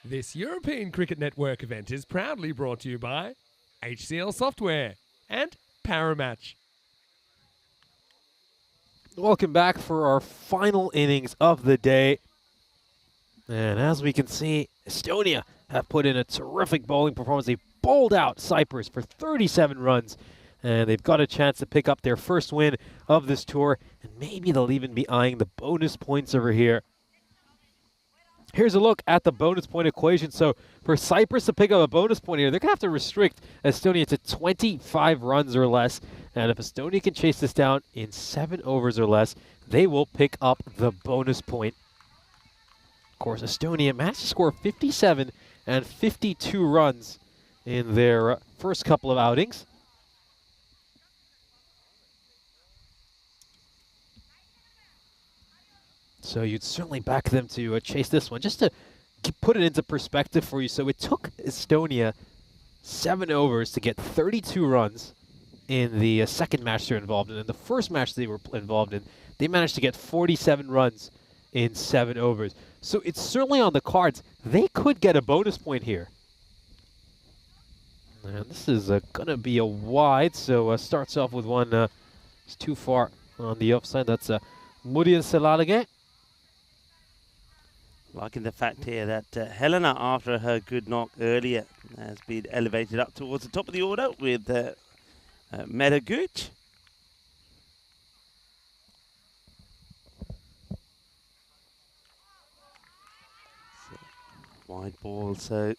S2: This European Cricket Network event is proudly brought to you by HCL Software and Paramatch.
S5: Welcome back for our final innings of the day. And as we can see, Estonia have put in a terrific bowling performance. They bowled out Cyprus for 37 runs. And they've got a chance to pick up their first win of this tour. And maybe they'll even be eyeing the bonus points over here. Here's a look at the bonus point equation. So for Cyprus to pick up a bonus point here, they're going to have to restrict Estonia to 25 runs or less. And if Estonia can chase this down in 7 overs or less, they will pick up the bonus point. Of course, Estonia managed to score 57 and 52 runs in their first couple of outings. So you'd certainly back them to chase this one. Just to put it into perspective for you, so it took Estonia 7 overs to get 32 runs in the second match they're involved in. In the first match they were involved in, they managed to get 47 runs in 7 overs. So it's certainly on the cards. They could get a bonus point here. And this is going to be a wide, so starts off with one. It's too far on the offside. That's Muriel Selalage.
S1: Liking the fact here that Helena, after her good knock earlier, has been elevated up towards the top of the order with Metaguch. Wide ball, so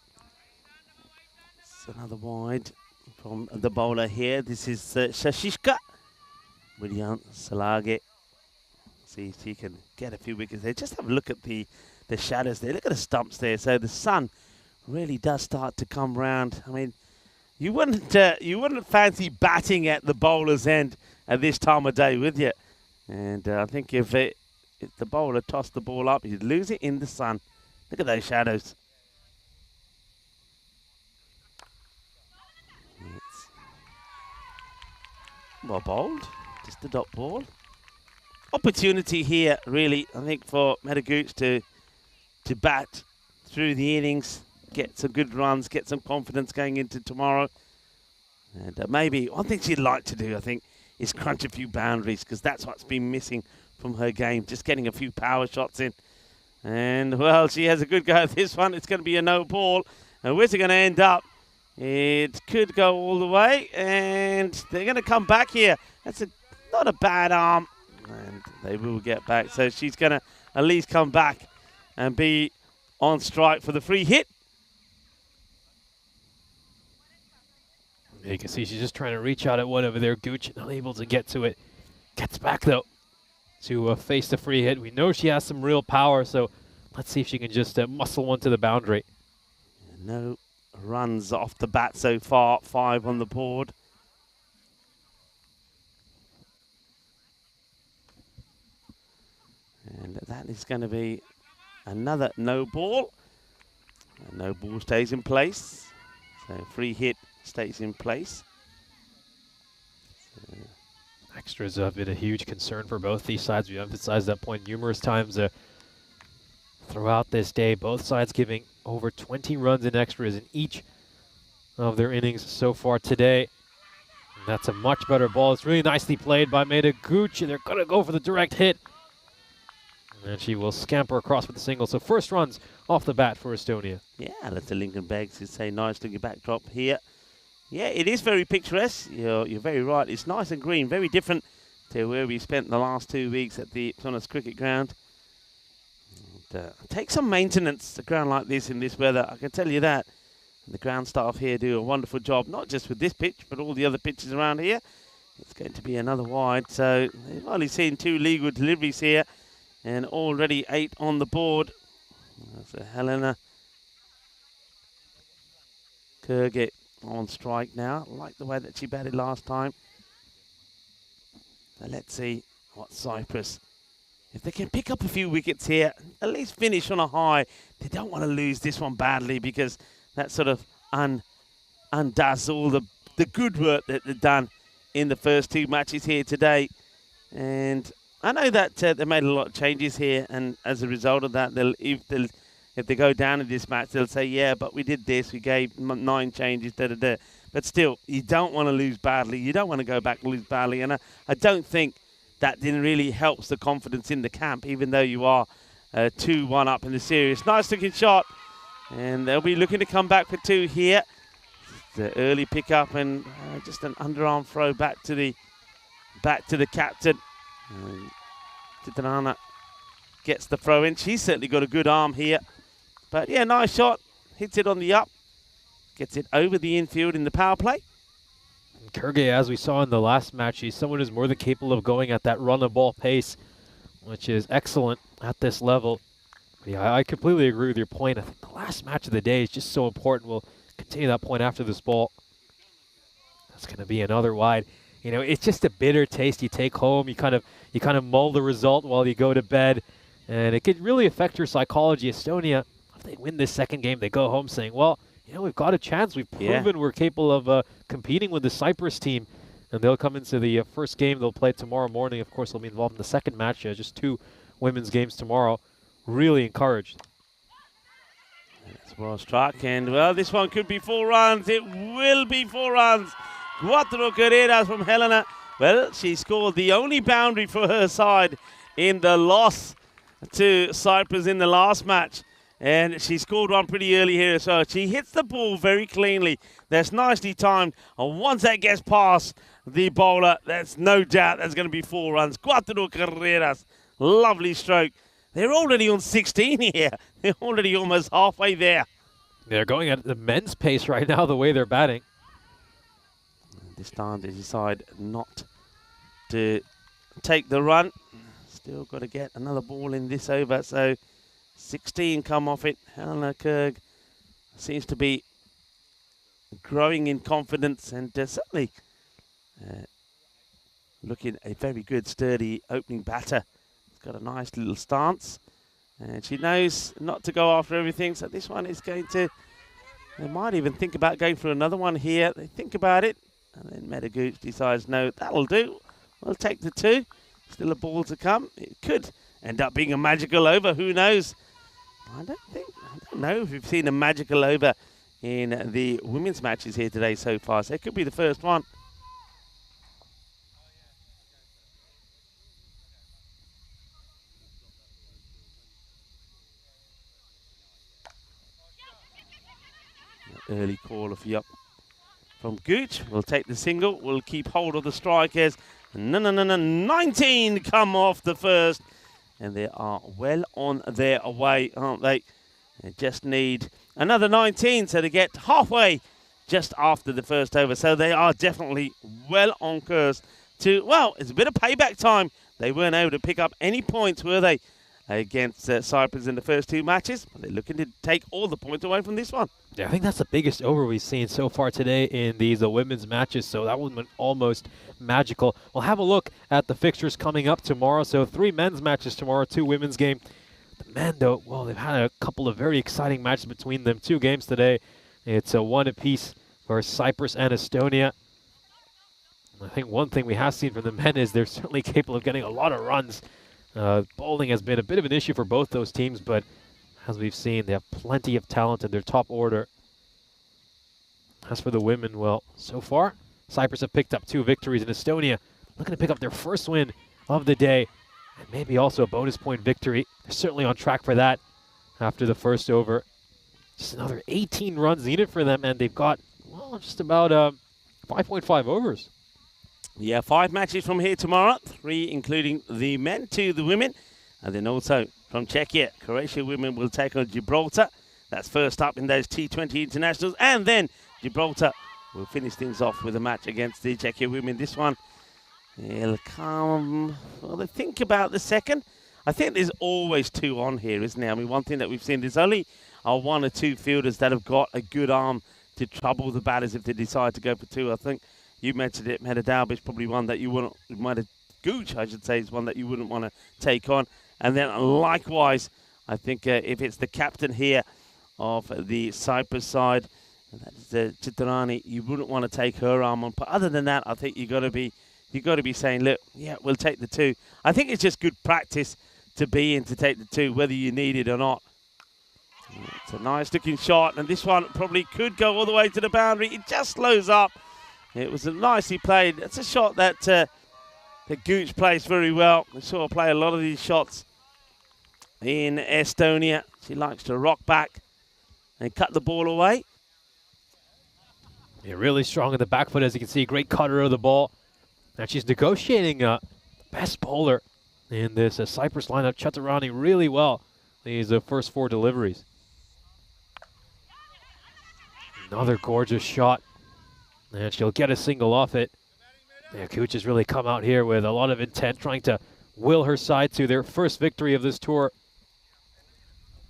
S1: it's another wide from the bowler here. This is Shashishka. William Salage. See if he can get a few wickets there. Just have a look at the shadows there. Look at the stumps there. So the sun really does start to come round. I mean, you wouldn't fancy batting at the bowler's end at this time of day, would you? And I think if the bowler tossed the ball up, you'd lose it in the sun. Look at those shadows. It's well bowled, just a dot ball. Opportunity here, really, I think, for Metaguch to bat through the innings, get some good runs, get some confidence going into tomorrow. And maybe one thing she'd like to do, I think, is crunch a few boundaries, because that's what's been missing from her game, just getting a few power shots in. And, well, she has a good go at this one. It's going to be a no ball. And where's it going to end up? It could go all the way. And they're going to come back here. That's not a bad arm. And they will get back. So she's going to at least come back and be on strike for the free hit.
S5: You can see she's just trying to reach out at one over there. Gooch not able to get to it. Gets back, though, to face the free hit. We know she has some real power, so let's see if she can just muscle one to the boundary.
S1: No runs off the bat so far. 5 on the board. And that is going to be another no ball. And no ball stays in place. So free hit stays in place. So
S5: Extras have been a huge concern for both these sides. We've emphasized that point numerous times throughout this day. Both sides giving over 20 runs in extras in each of their innings so far today. And that's a much better ball. It's really nicely played by Metaguch. They're going to go for the direct hit. And she will scamper across with the single. So first runs off the bat for Estonia.
S1: yeah, that's the Lincoln Beggs. It's a nice looking backdrop here. Yeah, it is very picturesque. You're very right. It's nice and green, very different to where we spent the last 2 weeks at the Thomas Cricket Ground. And, take some maintenance, a ground like this in this weather, I can tell you that. And the ground staff here do a wonderful job, not just with this pitch, but all the other pitches around here. It's going to be another wide, so they've only seen 2 legal deliveries here, and already 8 on the board. So Helena Kurgit on strike now. I like the way that she batted last time. So let's see what Cyprus, if they can pick up a few wickets here, at least finish on a high. They don't want to lose this one badly, because that sort of undoes all the good work that they've done in the first 2 matches here today. And I know that they made a lot of changes here, and as a result of that, if they go down in this match, they'll say, yeah, but we did this, we gave 9 changes, da-da-da. But still, you don't want to lose badly. You don't want to go back and lose badly. And I don't think that didn't really helps the confidence in the camp, even though you are 2-1 up in the series. Nice looking shot. And they'll be looking to come back for 2 here. The early pickup and just an underarm throw back to the captain. Titanana gets the throw in. She's certainly got a good arm here. But yeah, nice shot. Hits it on the up. Gets it over the infield in the power play.
S5: Kurgay, as we saw in the last match, she's someone who's more than capable of going at that run-the-ball pace, which is excellent at this level. But yeah, I completely agree with your point. I think the last match of the day is just so important. We'll continue that point after this ball. That's going to be another wide. You know, it's just a bitter taste you take home. You kind of mull the result while you go to bed, and it could really affect your psychology. Estonia, if they win this second game, they go home saying, well, you know, we've got a chance. We've proven we're capable of competing with the Cyprus team. And they'll come into the first game. They'll play tomorrow morning. Of course, they'll be involved in the second match. Just 2 women's games tomorrow. Really encouraged.
S1: That's well struck. And, well, this one could be 4 runs. It will be 4 runs. Cuatro carreras from Helena. Well, she scored the only boundary for her side in the loss to Cyprus in the last match. And she scored one pretty early here as well. She hits the ball very cleanly. That's nicely timed. And once that gets past the bowler, there's no doubt there's going to be 4 runs. 4 carreras. Lovely stroke. They're already on 16 here. They're already almost halfway there.
S5: They're going at the men's pace right now, the way they're batting.
S1: This time they decide not to take the run. Still got to get another ball in this over. So 16 come off it. Helena Kerg seems to be growing in confidence and certainly looking a very good, sturdy opening batter. She's got a nice little stance. And she knows not to go after everything. So this one is going to... They might even think about going for another one here. They think about it. And then Medagooch decides, no, that'll do. We'll take the 2. Still a ball to come. It could end up being a magical over. Who knows? I don't know if we've seen a magical over in the women's matches here today so far. So it could be the first one. Early call of yup from Gooch. We'll take the single. We'll keep hold of the strikers. 19 come off the first. And they are well on their way, aren't they? They just need another 19 so they get halfway just after the first over. So they are definitely well on course to, well, it's a bit of payback time. They weren't able to pick up any points, were they, against Cyprus in the first 2 matches? But they're looking to take all the points away from this one.
S5: Yeah, I think that's the biggest over we've seen so far today in these women's matches, so that one went almost magical. We'll have a look at the fixtures coming up tomorrow. So 3 men's matches tomorrow, 2 women's game. The men, though, well, they've had a couple of very exciting matches between them. 2 games today. It's a 1 apiece for Cyprus and Estonia. I think one thing we have seen from the men is they're certainly capable of getting a lot of runs. Bowling has been a bit of an issue for both those teams, but as we've seen, they have plenty of talent in their top order. As for the women, well, so far, Cyprus have picked up 2 victories in Estonia, looking to pick up their first win of the day, and maybe also a bonus point victory. They're certainly on track for that after the first over. Just another 18 runs needed for them, and they've got, well, just about 5.5 overs.
S1: Yeah, 5 matches from here tomorrow, 3 including the men, 2 the women. And then also from Czechia, Croatia women will take on Gibraltar. That's first up in those T20 internationals. And then Gibraltar will finish things off with a match against the Czechia women. This one, it'll come, well, they think about the second. I think there's always 2 on here, isn't there? I mean, one thing that we've seen, there's only 1 or 2 fielders that have got a good arm to trouble the batters if they decide to go for 2. I think you mentioned it, Medadalb is probably one that you wouldn't, Gooch, I should say, is one that you wouldn't want to take on. And then likewise, I think if it's the captain here of the Cyprus side, and that is Chitarani, you wouldn't want to take her arm on. But other than that, I think you've got to be saying, look, yeah, we'll take the 2. I think it's just good practice to be in to take the 2, whether you need it or not. It's a nice looking shot, and this one probably could go all the way to the boundary. It just slows up. It was nicely played. It's a shot that that Gooch plays very well. We saw her play a lot of these shots in Estonia. She likes to rock back and cut the ball away.
S5: Yeah, really strong in the back foot, as you can see. Great cutter of the ball. And she's negotiating best bowler in this Cyprus lineup, Chaturani, really well. These first 4 deliveries. Another gorgeous shot. And she'll get a single off it. Yeah, Gooch has really come out here with a lot of intent, trying to will her side to their first victory of this tour.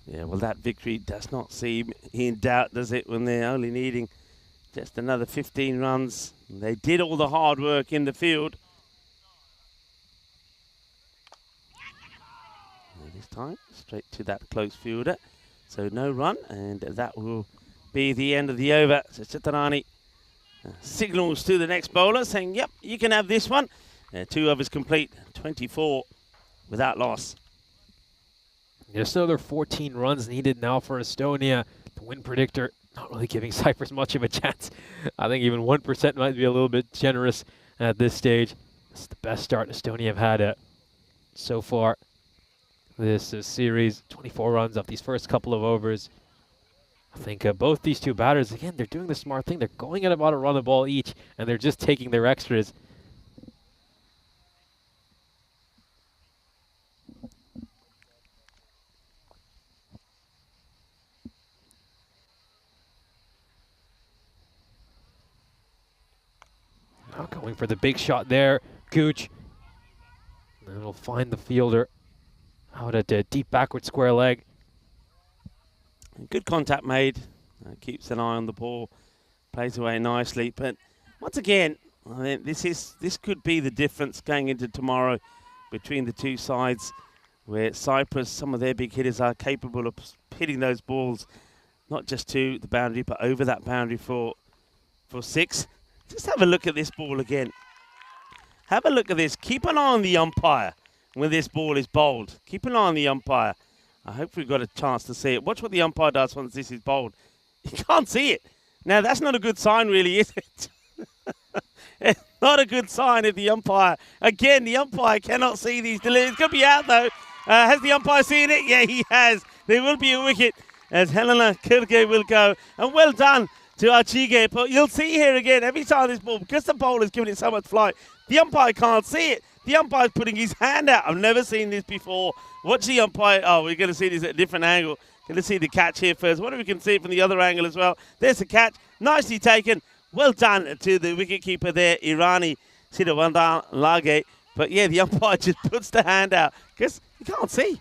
S1: Yeah, well, that victory does not seem in doubt, does it, when they're only needing just another 15 runs. They did all the hard work in the field. And this time, straight to that close fielder. So no run, and that will be the end of the over. So Chitarani signals to the next bowler saying, yep, you can have this one. 2 overs complete, 24 without loss.
S5: Just another 14 runs needed now for Estonia. The win predictor not really giving Cyprus much of a chance. I think even 1% might be a little bit generous at this stage. It's the best start Estonia have had so far. this series. 24 runs off these first couple of overs. I think both these two batters, again, they're doing the smart thing. They're going at about a run a ball each, and they're just taking their extras. Now going for the big shot there, Gooch. And it'll find the fielder out at a deep backward square leg.
S1: Good contact made. Keeps an eye on the ball. Plays away nicely. But once again, I mean, this could be the difference going into tomorrow between the two sides, where Cyprus, some of their big hitters are capable of hitting those balls, not just to the boundary, but over that boundary for 6. Just have a look at this ball again. Have a look at this. Keep an eye on the umpire when this ball is bowled. Keep an eye on the umpire. I hope we've got a chance to see it. Watch what the umpire does once this is bowled. You can't see it. Now, that's not a good sign, really, is it? It's not a good sign if the umpire... Again, the umpire cannot see these deliveries. It's going to be out, though. Has the umpire seen it? Yeah, he has. There will be a wicket as Helena Kirke will go. And well done to Archige. But you'll see here again, every time this ball, because the bowler's giving it so much flight, the umpire can't see it. The umpire's putting his hand out. I've never seen this before. Watch the umpire. Oh, we're going to see this at a different angle. Going to see the catch here first. What if we can see it from the other angle as well? There's the catch. Nicely taken. Well done to the wicketkeeper there, Irani Sidawanda Lage. But yeah, the umpire just puts the hand out because you can't see.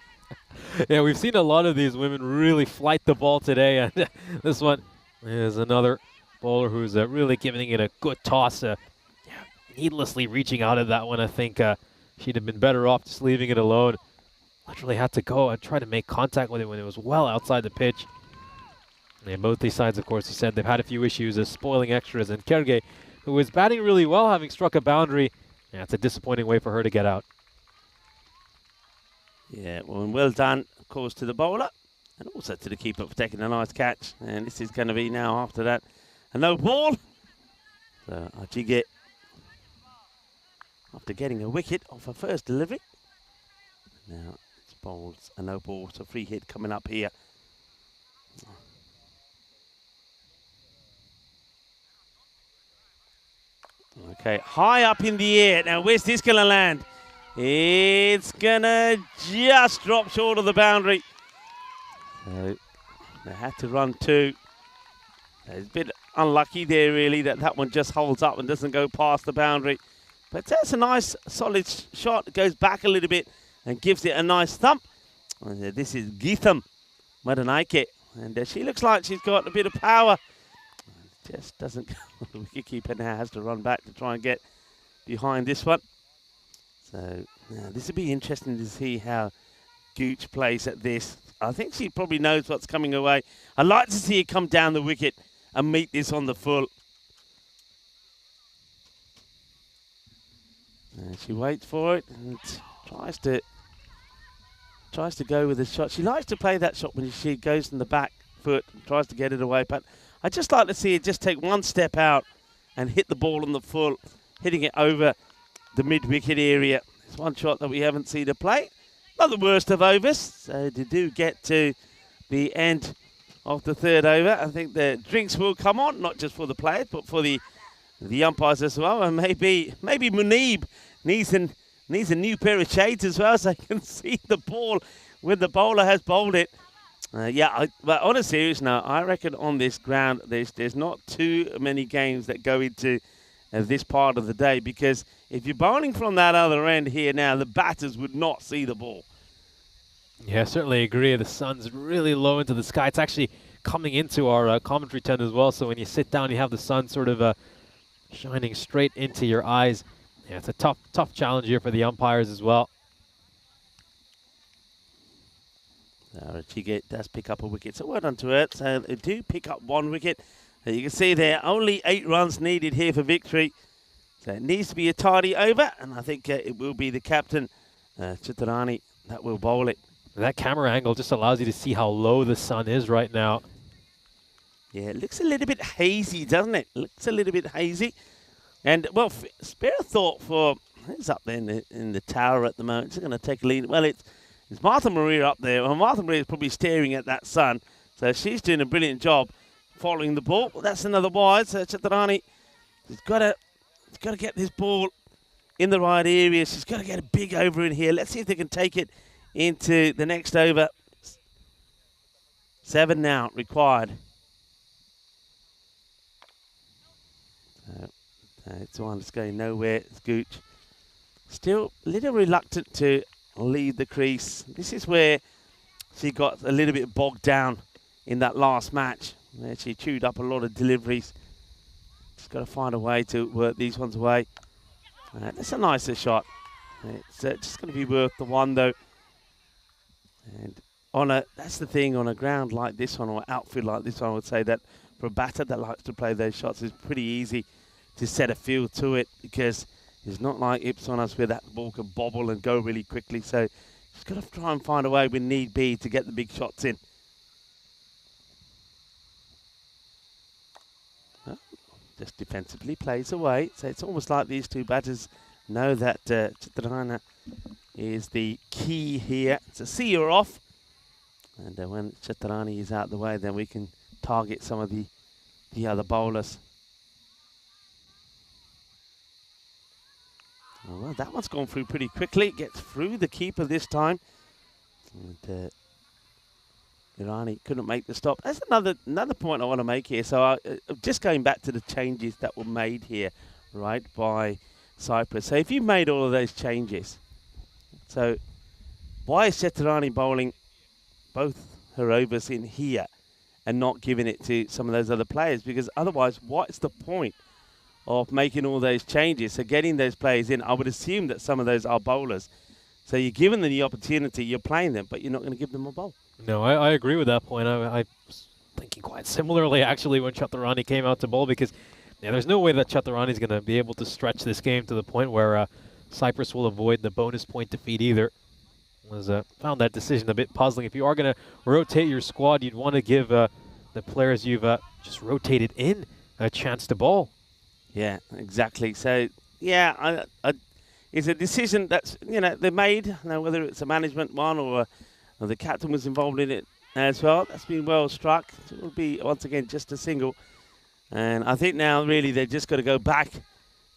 S5: Yeah, we've seen a lot of these women really flight the ball today. And this one is another bowler who's really giving it a good toss. Needlessly reaching out of that one. I think she'd have been better off just leaving it alone. Literally had to go and try to make contact with it when it was well outside the pitch. And both these sides, of course, you said they've had a few issues as spoiling extras. And Kerge, who was batting really well, having struck a boundary, yeah, it's a disappointing way for her to get out.
S1: Yeah, well done, of course, to the bowler. And also to the keeper for taking a nice catch. And this is going to be now, after that, a no ball. So Archige, after getting a wicket off her first delivery. Now it's bowled a no ball, so free hit coming up here. Okay, high up in the air. Now where's this going to land? It's going to just drop short of the boundary. So they had to run 2. It's a bit unlucky there, really, that one just holds up and doesn't go past the boundary. But that's a nice, solid shot. It goes back a little bit and gives it a nice thump. And this is Geetham Madanaike. And she looks like she's got a bit of power. Just doesn't go. The wicketkeeper now has to run back to try and get behind this one. So now this will be interesting to see how Gooch plays at this. I think she probably knows what's coming away. I'd like to see her come down the wicket and meet this on the full. And she waits for it and tries to go with the shot. She likes to play that shot when she goes from the back foot and tries to get it away. But I'd just like to see her just take one step out and hit the ball on the full, hitting it over the mid-wicket area. It's one shot that we haven't seen her play. Not the worst of overs. So to do get to the end of the 3rd over, I think the drinks will come on, not just for the players, but for the umpires as well. And maybe Munib needs a new pair of shades as well, so he can see the ball when the bowler has bowled it. But on a serious note, I reckon on this ground, there's not too many games that go into this part of the day, because if you're bowling from that other end here now, the batters would not see the ball.
S5: Yeah, I certainly agree. The sun's really low into the sky. It's actually coming into our commentary tent as well, so when you sit down, you have the sun sort of shining straight into your eyes. Yeah, it's a tough challenge here for the umpires as well.
S1: Archige does pick up a wicket, so well done to her. So they do pick up 1 wicket. You can see there, only 8 runs needed here for victory. So it needs to be a tidy over, and I think it will be the captain, Chitarani, that will bowl it.
S5: That camera angle just allows you to see how low the sun is right now.
S1: Yeah, it looks a little bit hazy, doesn't it? Looks a little bit hazy. And, well, spare a thought for, it's up there in the tower at the moment. It's going to take a lead. Well, There's Martha Maria up there. Well, Martha Maria is probably staring at that sun. So she's doing a brilliant job following the ball. Well, that's another wide. So Chaturani has got to get this ball in the right area. She's got to get a big over in here. Let's see if they can take it into the next over. 7 now required. It's one that's going nowhere. It's Gooch. Still a little reluctant to leave the crease. This is where she got a little bit bogged down in that last match, where she chewed up a lot of deliveries. She's got to find a way to work these ones away. That's a nicer shot. It's just going to be worth the one, though. And that's the thing, on a ground like this one, or outfield like this one, I would say that for a batter that likes to play those shots, it's pretty easy to set a feel to it, because it's not like Ipswich where that ball can bobble and go really quickly. So she's got to try and find a way when need be to get the big shots in. Just defensively plays away. So it's almost like these two batters know that Chitrana is the key here. So see her off. And when Chitrani is out the way, then we can target some of the other bowlers. Oh, well, that one's gone through pretty quickly. Gets through the keeper this time. And Irani couldn't make the stop. That's another point I want to make here. So just going back to the changes that were made here, right, by Cyprus. So if you made all of those changes, so why is Shetarani bowling both her overs in here and not giving it to some of those other players? Because otherwise, what's the point of making all those changes? So getting those players in, I would assume that some of those are bowlers. So you're giving them the opportunity, you're playing them, but you're not going to give them a bowl.
S5: No, I agree with that point. I was thinking quite similarly, actually, when Chaturani came out to bowl, because there's no way that Chaturani is going to be able to stretch this game to the point where Cyprus will avoid the bonus point defeat either. Found that decision a bit puzzling. If you are going to rotate your squad, you'd want to give the players you've just rotated in a chance to bowl.
S1: Yeah, exactly. So, yeah, it's a decision that's, they made. Now, whether it's a management one or the captain was involved in it as well, that's been well struck. It will be, once again, just a single. And I think now, really, they've just got to go back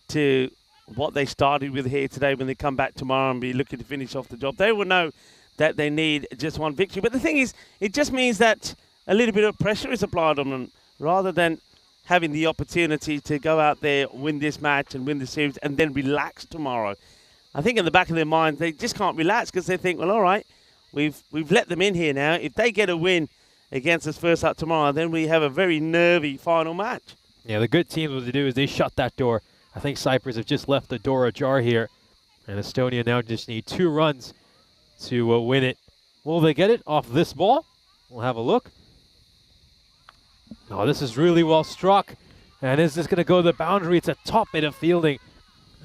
S1: to what they started with here today. When they come back tomorrow and be looking to finish off the job, they will know that they need just one victory. But the thing is, it just means that a little bit of pressure is applied on them, rather than having the opportunity to go out there, win this match and win the series, and then relax tomorrow. I think in the back of their mind, they just can't relax, because they think, well, all right, we've let them in here now. If they get a win against us first up tomorrow, then we have a very nervy final match.
S5: Yeah, the good teams, what they do is they shut that door. I think Cyprus have just left the door ajar here, and Estonia now just need 2 runs to win it. Will they get it off this ball? We'll have a look. Oh, this is really well struck. And is this going to go to the boundary? It's a top bit of fielding.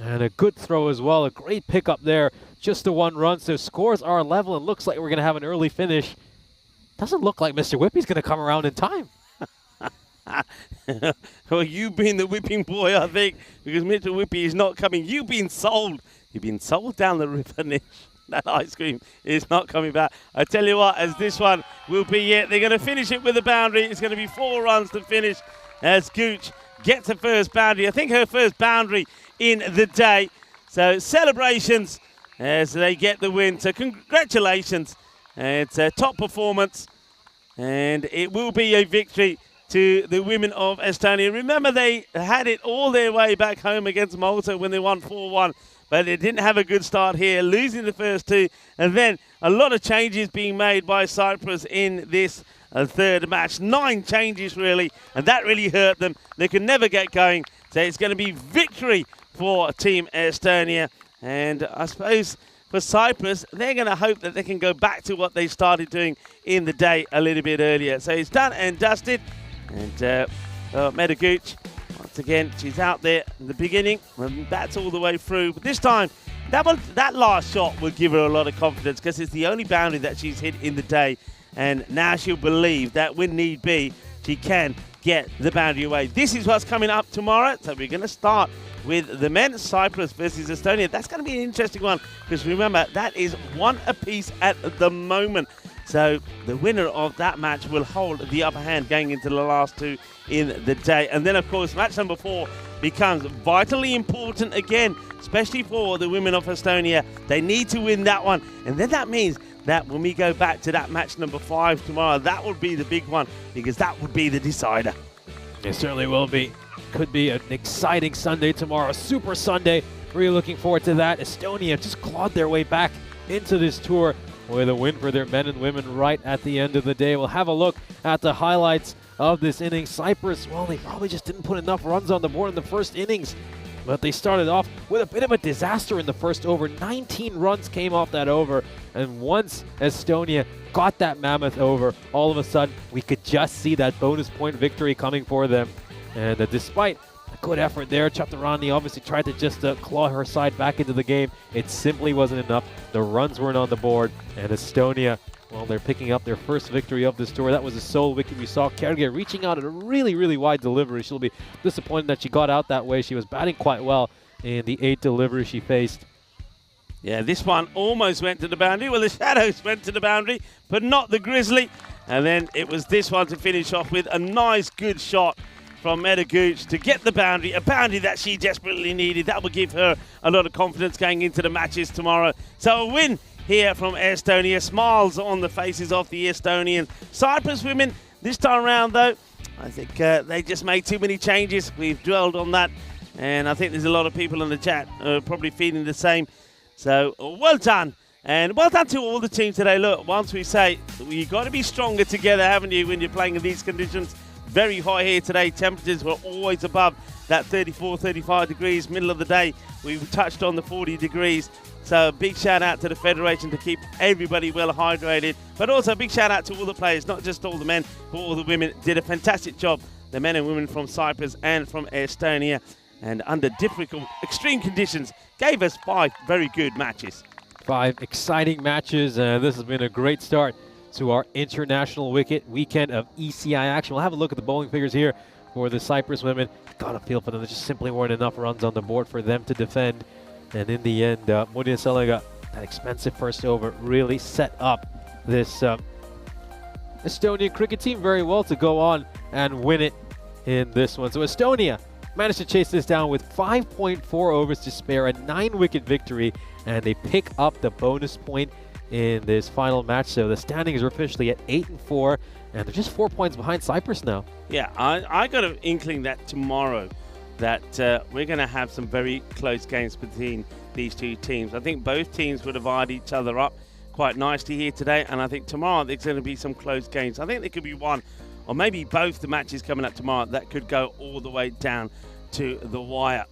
S5: And a good throw as well. A great pickup there. Just the 1 run. So scores are level. It looks like we're going to have an early finish. Doesn't look like Mr. Whippy's going to come around in time.
S1: Well, you being the whipping boy, I think, because Mr. Whippy is not coming. You've been sold. You've been sold down the river, Nish. That ice cream is not coming back. I tell you what, as this one will be it. They're going to finish it with a boundary. It's going to be 4 runs to finish as Gooch gets her first boundary. I think her first boundary in the day. So celebrations as they get the win. So congratulations. It's a top performance. And it will be a victory to the women of Estonia. Remember, they had it all their way back home against Malta when they won 4-1. But they didn't have a good start here, losing the first 2. And then a lot of changes being made by Cyprus in this third match. 9 changes, really, and that really hurt them. They could never get going. So it's going to be victory for Team Estonia. And I suppose for Cyprus, they're going to hope that they can go back to what they started doing in the day a little bit earlier. So it's done and dusted. And Meta Gooch, once again, she's out there in the beginning, and that's all the way through. But this time, that last shot will give her a lot of confidence, because it's the only boundary that she's hit in the day. And now she'll believe that when need be, she can get the boundary away. This is what's coming up tomorrow. So we're going to start with the men, Cyprus versus Estonia. That's going to be an interesting one because remember, that is one apiece at the moment. So the winner of that match will hold the upper hand going into the last two in the day. And then, of course, match number 4 becomes vitally important again, especially for the women of Estonia. They need to win that one. And then that means that when we go back to that match number 5 tomorrow, that would be the big one because that would be the decider.
S5: It certainly will be. Could be an exciting Sunday tomorrow, Super Sunday. Really looking forward to that. Estonia just clawed their way back into this tour with a win for their men and women right at the end of the day. We'll have a look at the highlights of this inning. Cyprus, well, they probably just didn't put enough runs on the board in the first innings, but they started off with a bit of a disaster in the first over. 19 runs came off that over, and once Estonia got that mammoth over, all of a sudden we could just see that bonus point victory coming for them. And despite a good effort there, Chaturani obviously tried to just claw her side back into the game. It simply wasn't enough. The runs weren't on the board, and Estonia, well, they're picking up their first victory of this tour. That was a sole wicket. We saw Kerge reaching out at a really, really wide delivery. She'll be disappointed that she got out that way. She was batting quite well in the 8 deliveries she faced.
S1: Yeah, this one almost went to the boundary. Well, the Shadows went to the boundary, but not the Grizzly. And then it was this one to finish off with a nice, good shot from Meta Gooch to get the boundary, a boundary that she desperately needed. That will give her a lot of confidence going into the matches tomorrow. So a win here from Estonia. Smiles on the faces of the Estonian. Cyprus women, this time around though, I think they just made too many changes. We've dwelled on that, and I think there's a lot of people in the chat probably feeling the same. So well done. And well done to all the teams today. Look, once we say, you've got to be stronger together, haven't you, when you're playing in these conditions? Very high here today. Temperatures were always above that 34, 35 degrees. Middle of the day, we've touched on the 40 degrees. So a big shout out to the Federation to keep everybody well hydrated. But also a big shout out to all the players, not just all the men, but all the women. Did a fantastic job. The men and women from Cyprus and from Estonia. And under difficult, extreme conditions, gave us 5 very good matches.
S5: 5 exciting matches. This has been a great start to our international weekend of ECI action. We'll have a look at the bowling figures here for the Cyprus women. Got a feel for them. There just simply weren't enough runs on the board for them to defend. And in the end, Mudia Salega, that expensive first over, really set up this Estonian cricket team very well to go on and win it in this one. So Estonia managed to chase this down with 5.4 overs to spare, a 9-wicket victory, and they pick up the bonus point in this final match. So the standings are officially at 8-4, and they're just 4 points behind Cyprus now.
S1: Yeah, I got an inkling that tomorrow that we're going to have some very close games between these two teams. I think both teams will divide each other up quite nicely here today, and I think tomorrow there's going to be some close games. I think there could be one or maybe both the matches coming up tomorrow that could go all the way down to the wire.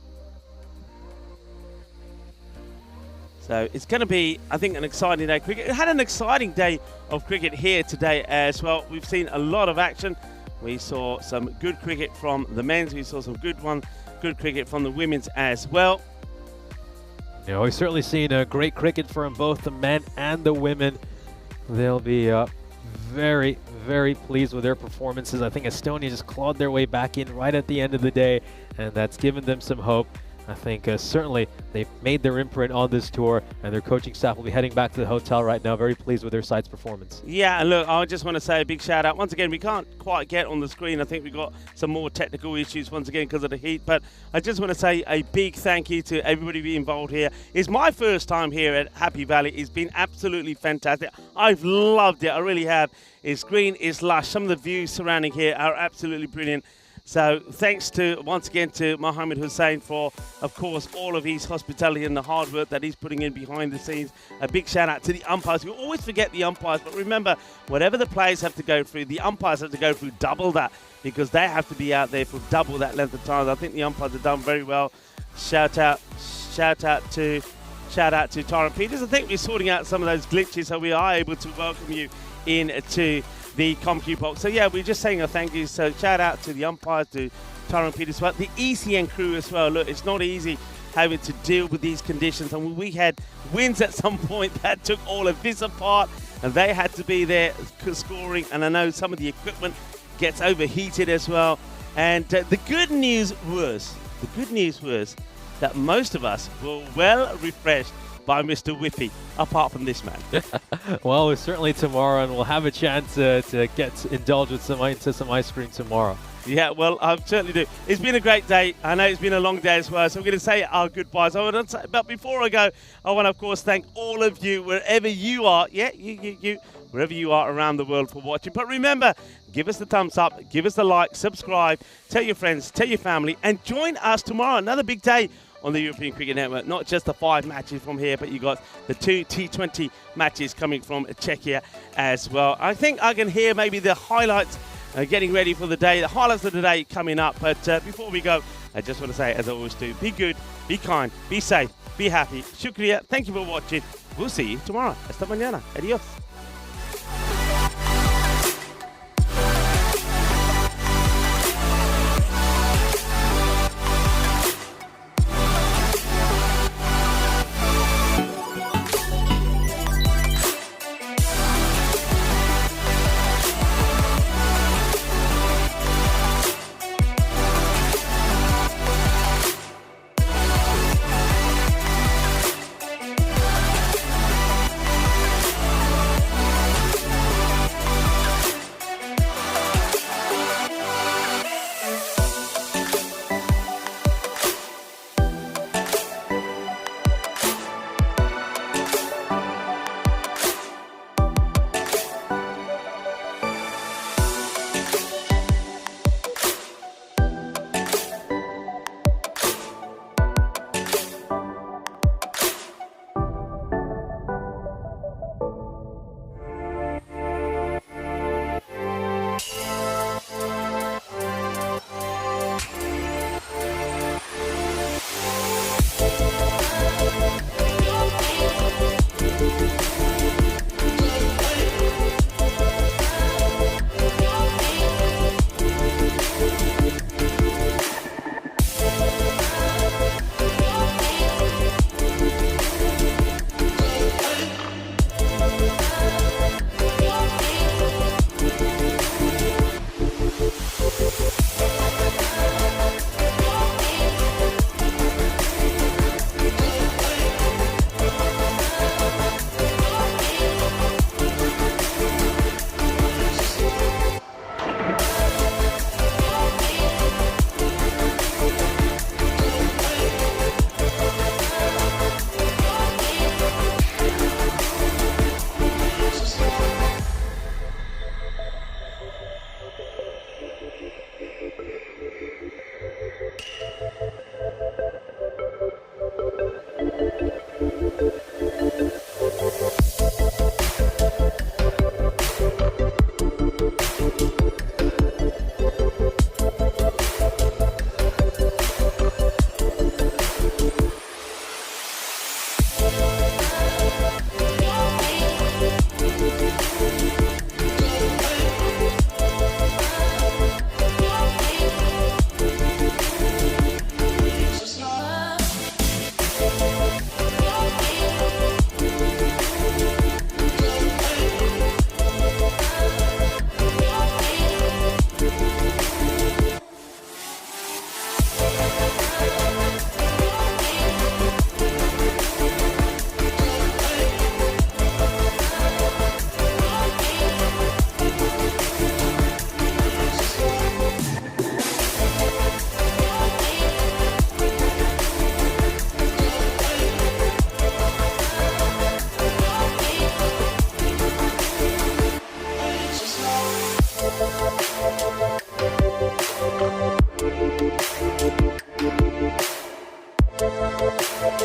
S1: So it's going to be, I think, an exciting day of cricket. It had an exciting day of cricket here today as well. We've seen a lot of action. We saw some good cricket from the men's. We saw some good cricket from the women's as well.
S5: Yeah, we've certainly seen great cricket from both the men and the women. They'll be very, very pleased with their performances. I think Estonia just clawed their way back in right at the end of the day, and that's given them some hope. I think certainly they've made their imprint on this tour, and their coaching staff will be heading back to the hotel right now, very pleased with their side's performance. Yeah,
S1: and look, I just want to say a big shout out. Once again, we can't quite get on the screen. I think we've got some more technical issues once again because of the heat, but I just want to say a big thank you to everybody involved here. It's my first time here at Happy Valley. It's been absolutely fantastic. I've loved it. I really have. It's green, it's lush. Some of the views surrounding here are absolutely brilliant. So thanks once again to Mohammed Hussain for, of course, all of his hospitality and the hard work that he's putting in behind the scenes. A big shout out to the umpires. We always forget the umpires, but remember, whatever the players have to go through, the umpires have to go through double that because they have to be out there for double that length of time. I think the umpires have done very well. Shout out to Tyron Peters. I think we're sorting out some of those glitches, so we are able to welcome you into the ComQ box. So yeah, we're just saying a thank you. So shout out to the umpires, to Tyron Peters, well, the ECN crew as well. Look, it's not easy having to deal with these conditions, and we had winds at some point that took all of this apart, and they had to be there scoring. And I know some of the equipment gets overheated as well. And the good news was that most of us were well refreshed by Mr. Whippy, apart from this man.
S5: Well, it's certainly tomorrow, and we'll have a chance to indulge with some ice cream tomorrow.
S1: Yeah, well, I certainly do. It's been a great day. I know it's been a long day as well, so I'm going to say our goodbyes. But before I go, I want to, of course, thank all of you, wherever you are. Yeah, you, wherever you are around the world for watching. But remember, give us the thumbs up, give us the like, subscribe, tell your friends, tell your family, and join us tomorrow. Another big day on the European Cricket Network. Not just the 5 matches from here, but you got the 2 T20 matches coming from Czechia as well. I think I can hear maybe the highlights getting ready for the day, the highlights of the day coming up. But before we go, I just want to say, as I always do, be good, be kind, be safe, be happy. Shukriya. Thank you for watching. We'll see you tomorrow. Hasta mañana. Adios.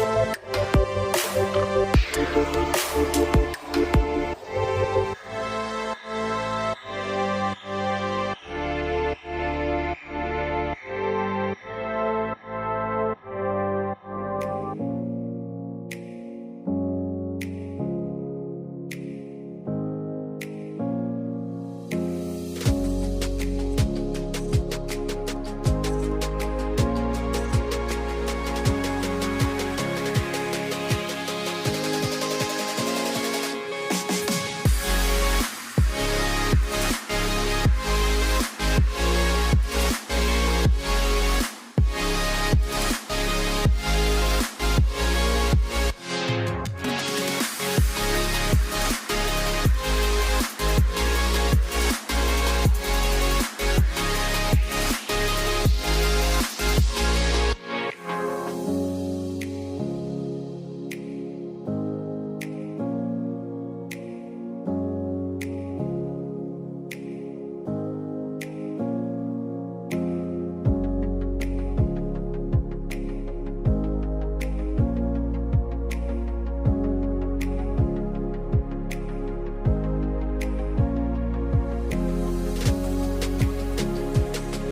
S6: Thank you.